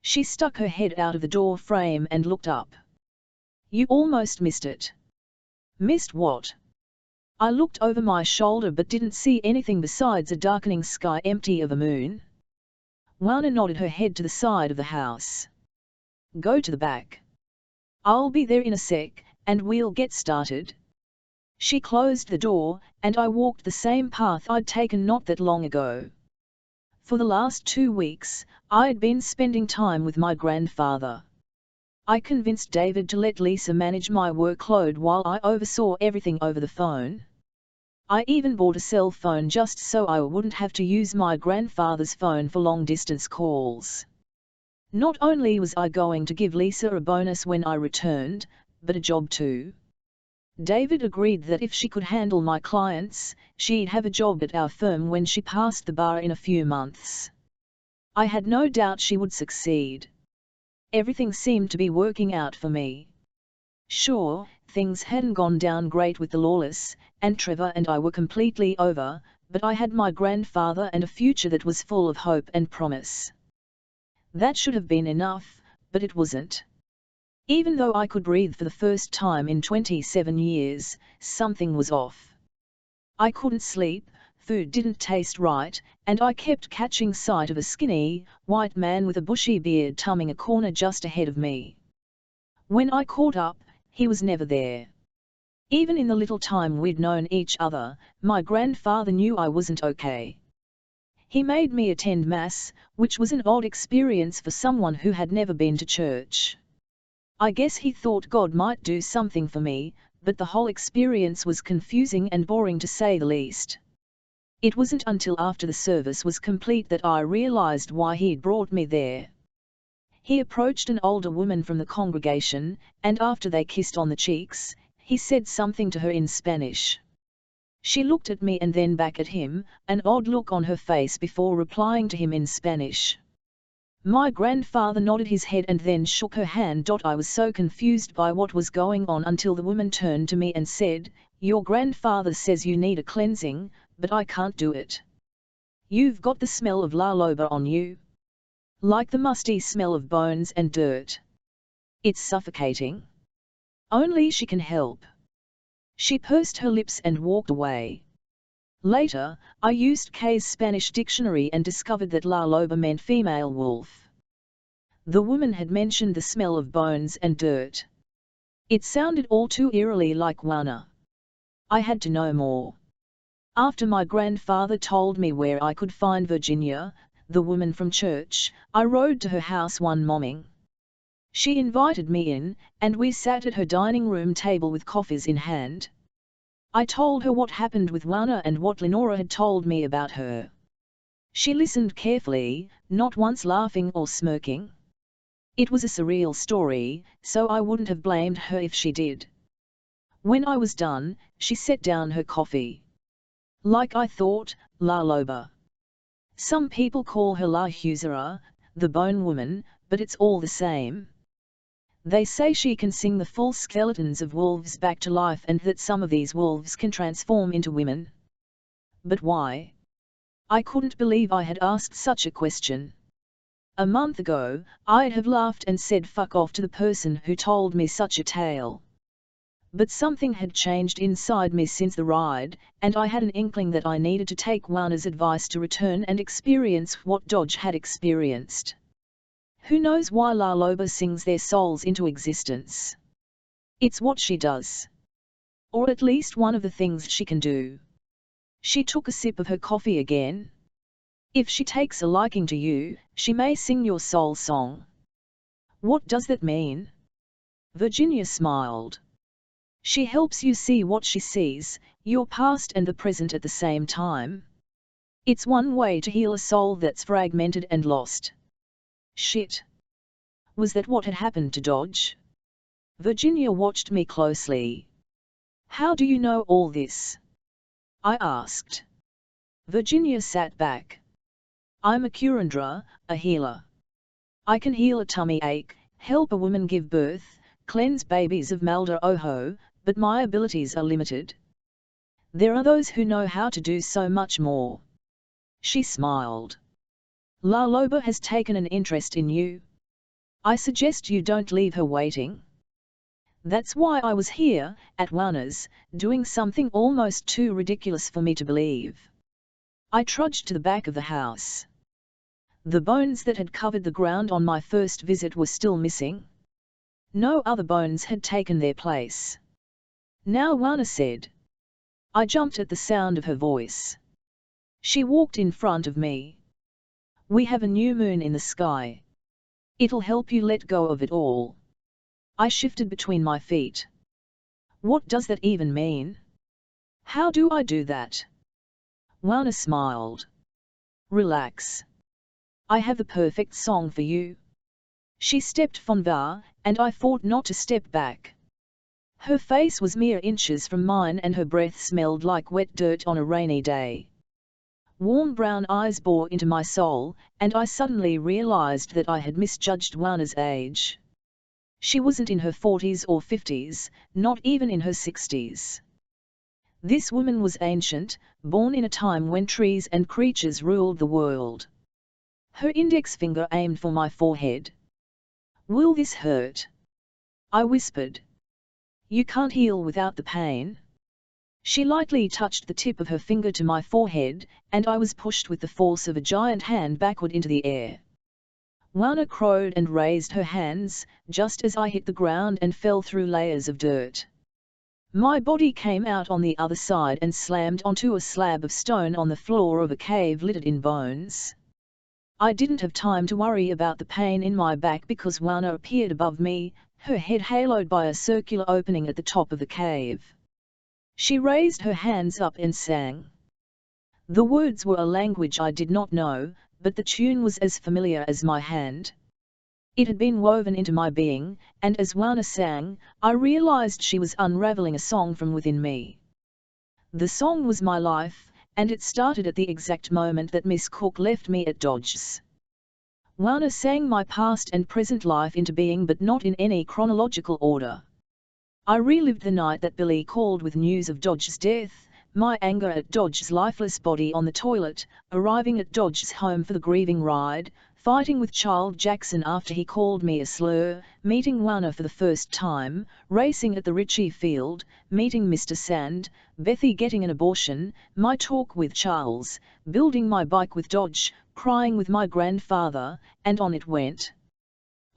She stuck her head out of the door frame and looked up. "You almost missed it." "Missed what?" I looked over my shoulder but didn't see anything besides a darkening sky empty of a moon. Wana nodded her head to the side of the house. "Go to the back. I'll be there in a sec, and we'll get started." She closed the door, and I walked the same path I'd taken not that long ago. For the last 2 weeks, I'd been spending time with my grandfather. I convinced David to let Lisa manage my workload while I oversaw everything over the phone. I even bought a cell phone just so I wouldn't have to use my grandfather's phone for long-distance calls. Not only was I going to give Lisa a bonus when I returned, but a job too. David agreed that if she could handle my clients, she'd have a job at our firm when she passed the bar in a few months. I had no doubt she would succeed. Everything seemed to be working out for me. Sure, things hadn't gone down great with the Lawless, and Trevor and I were completely over, but I had my grandfather and a future that was full of hope and promise. That should have been enough, but it wasn't. Even though I could breathe for the first time in 27 years, something was off. I couldn't sleep, food didn't taste right, and I kept catching sight of a skinny, white man with a bushy beard tumming a corner just ahead of me. When I caught up, he was never there. Even in the little time we'd known each other, my grandfather knew I wasn't okay. He made me attend Mass, which was an odd experience for someone who had never been to church. I guess he thought God might do something for me, but the whole experience was confusing and boring to say the least. It wasn't until after the service was complete that I realized why he'd brought me there. He approached an older woman from the congregation, and after they kissed on the cheeks, he said something to her in Spanish. She looked at me and then back at him, an odd look on her face before replying to him in Spanish. My grandfather nodded his head and then shook her hand. I was so confused by what was going on until the woman turned to me and said, "Your grandfather says you need a cleansing, but I can't do it. You've got the smell of La Loba on you. Like the musty smell of bones and dirt. It's suffocating. Only she can help." She pursed her lips and walked away. Later, I used Kay's Spanish dictionary and discovered that La Loba meant female wolf. The woman had mentioned the smell of bones and dirt. It sounded all too eerily like Juana. I had to know more. After my grandfather told me where I could find Virginia, the woman from church, I rode to her house one morning. She invited me in, and we sat at her dining room table with coffees in hand. I told her what happened with Juana and what Lenora had told me about her. She listened carefully, not once laughing or smirking. It was a surreal story, so I wouldn't have blamed her if she did. When I was done, she set down her coffee. Like I thought, La Loba. Some people call her La Husera, the bone woman, but it's all the same. They say she can sing the full skeletons of wolves back to life and that some of these wolves can transform into women. But why? I couldn't believe I had asked such a question. A month ago, I'd have laughed and said fuck off to the person who told me such a tale. But something had changed inside me since the ride, and I had an inkling that I needed to take Juana's advice to return and experience what Dodge had experienced. Who knows why La Loba sings their souls into existence? It's what she does. Or at least one of the things she can do. She took a sip of her coffee again. If she takes a liking to you, she may sing your soul song. What does that mean? Virginia smiled. She helps you see what she sees, your past and the present at the same time. It's one way to heal a soul that's fragmented and lost. Shit. Was that what had happened to Dodge? Virginia watched me closely. How do you know all this? I asked. Virginia sat back. I'm a curandra, a healer. I can heal a tummy ache, help a woman give birth, cleanse babies of Malda Oho, but my abilities are limited. There are those who know how to do so much more. She smiled. La Loba has taken an interest in you. I suggest you don't leave her waiting. That's why I was here, at Juana's, doing something almost too ridiculous for me to believe. I trudged to the back of the house. The bones that had covered the ground on my first visit were still missing. No other bones had taken their place. Now Juana said. I jumped at the sound of her voice. She walked in front of me. We have a new moon in the sky. It'll help you let go of it all. I shifted between my feet. What does that even mean? How do I do that? Juana smiled. Relax. I have the perfect song for you. She stepped forward, and I fought not to step back. Her face was mere inches from mine and her breath smelled like wet dirt on a rainy day. Warm brown eyes bore into my soul, and I suddenly realized that I had misjudged Juana's age. She wasn't in her 40s or 50s, not even in her 60s. This woman was ancient, born in a time when trees and creatures ruled the world. Her index finger aimed for my forehead. "Will this hurt?" I whispered. "You can't heal without the pain." She lightly touched the tip of her finger to my forehead, and I was pushed with the force of a giant hand backward into the air. Wana crowed and raised her hands, just as I hit the ground and fell through layers of dirt. My body came out on the other side and slammed onto a slab of stone on the floor of a cave littered in bones. I didn't have time to worry about the pain in my back because Wana appeared above me, her head haloed by a circular opening at the top of the cave. She raised her hands up and sang. The words were a language I did not know, but the tune was as familiar as my hand. It had been woven into my being, and as Wana sang, I realized she was unraveling a song from within me. The song was my life, and it started at the exact moment that Miss Cook left me at Dodge's. Wana sang my past and present life into being, but not in any chronological order. I relived the night that Billy called with news of Dodge's death, my anger at Dodge's lifeless body on the toilet, arriving at Dodge's home for the grieving ride, fighting with Charles Jackson after he called me a slur, meeting Wana for the first time, racing at the Ritchie Field, meeting Mr. Sand, Bethy getting an abortion, my talk with Charles, building my bike with Dodge, crying with my grandfather, and on it went.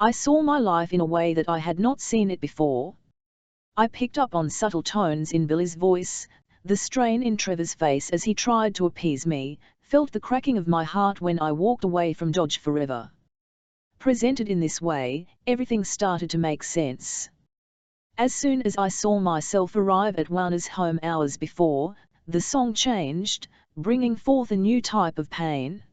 I saw my life in a way that I had not seen it before. I picked up on subtle tones in Billy's voice, the strain in Trevor's face as he tried to appease me, felt the cracking of my heart when I walked away from Dodge forever. Presented in this way, everything started to make sense. As soon as I saw myself arrive at Wana's home hours before, the song changed, bringing forth a new type of pain.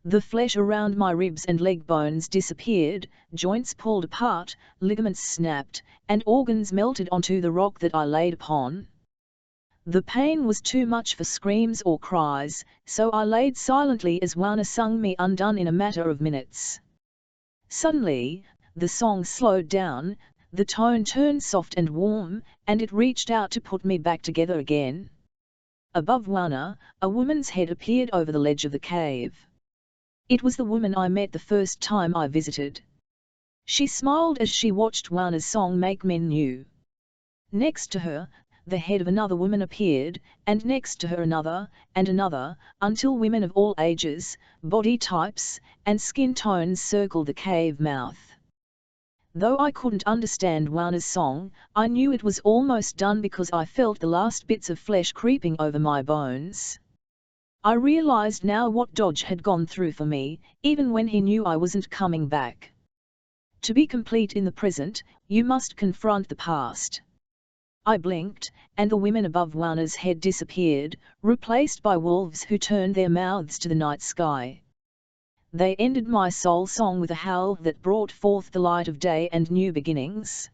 The flesh around my ribs and leg bones disappeared, joints pulled apart, ligaments snapped, and organs melted onto the rock that I laid upon. The pain was too much for screams or cries, so I laid silently as Wana sung me undone in a matter of minutes. Suddenly, the song slowed down, the tone turned soft and warm, and it reached out to put me back together again. Above Wana, a woman's head appeared over the ledge of the cave. It was the woman I met the first time I visited. She smiled as she watched Wana's song make men new. Next to her, the head of another woman appeared, and next to her another, and another, until women of all ages, body types, and skin tones circled the cave mouth. Though I couldn't understand Wana's song, I knew it was almost done because I felt the last bits of flesh creeping over my bones. I realized now what Dodge had gone through for me, even when he knew I wasn't coming back. To be complete in the present, you must confront the past. I blinked, and the women above Wana's head disappeared, replaced by wolves who turned their mouths to the night sky. They ended my soul song with a howl that brought forth the light of day and new beginnings.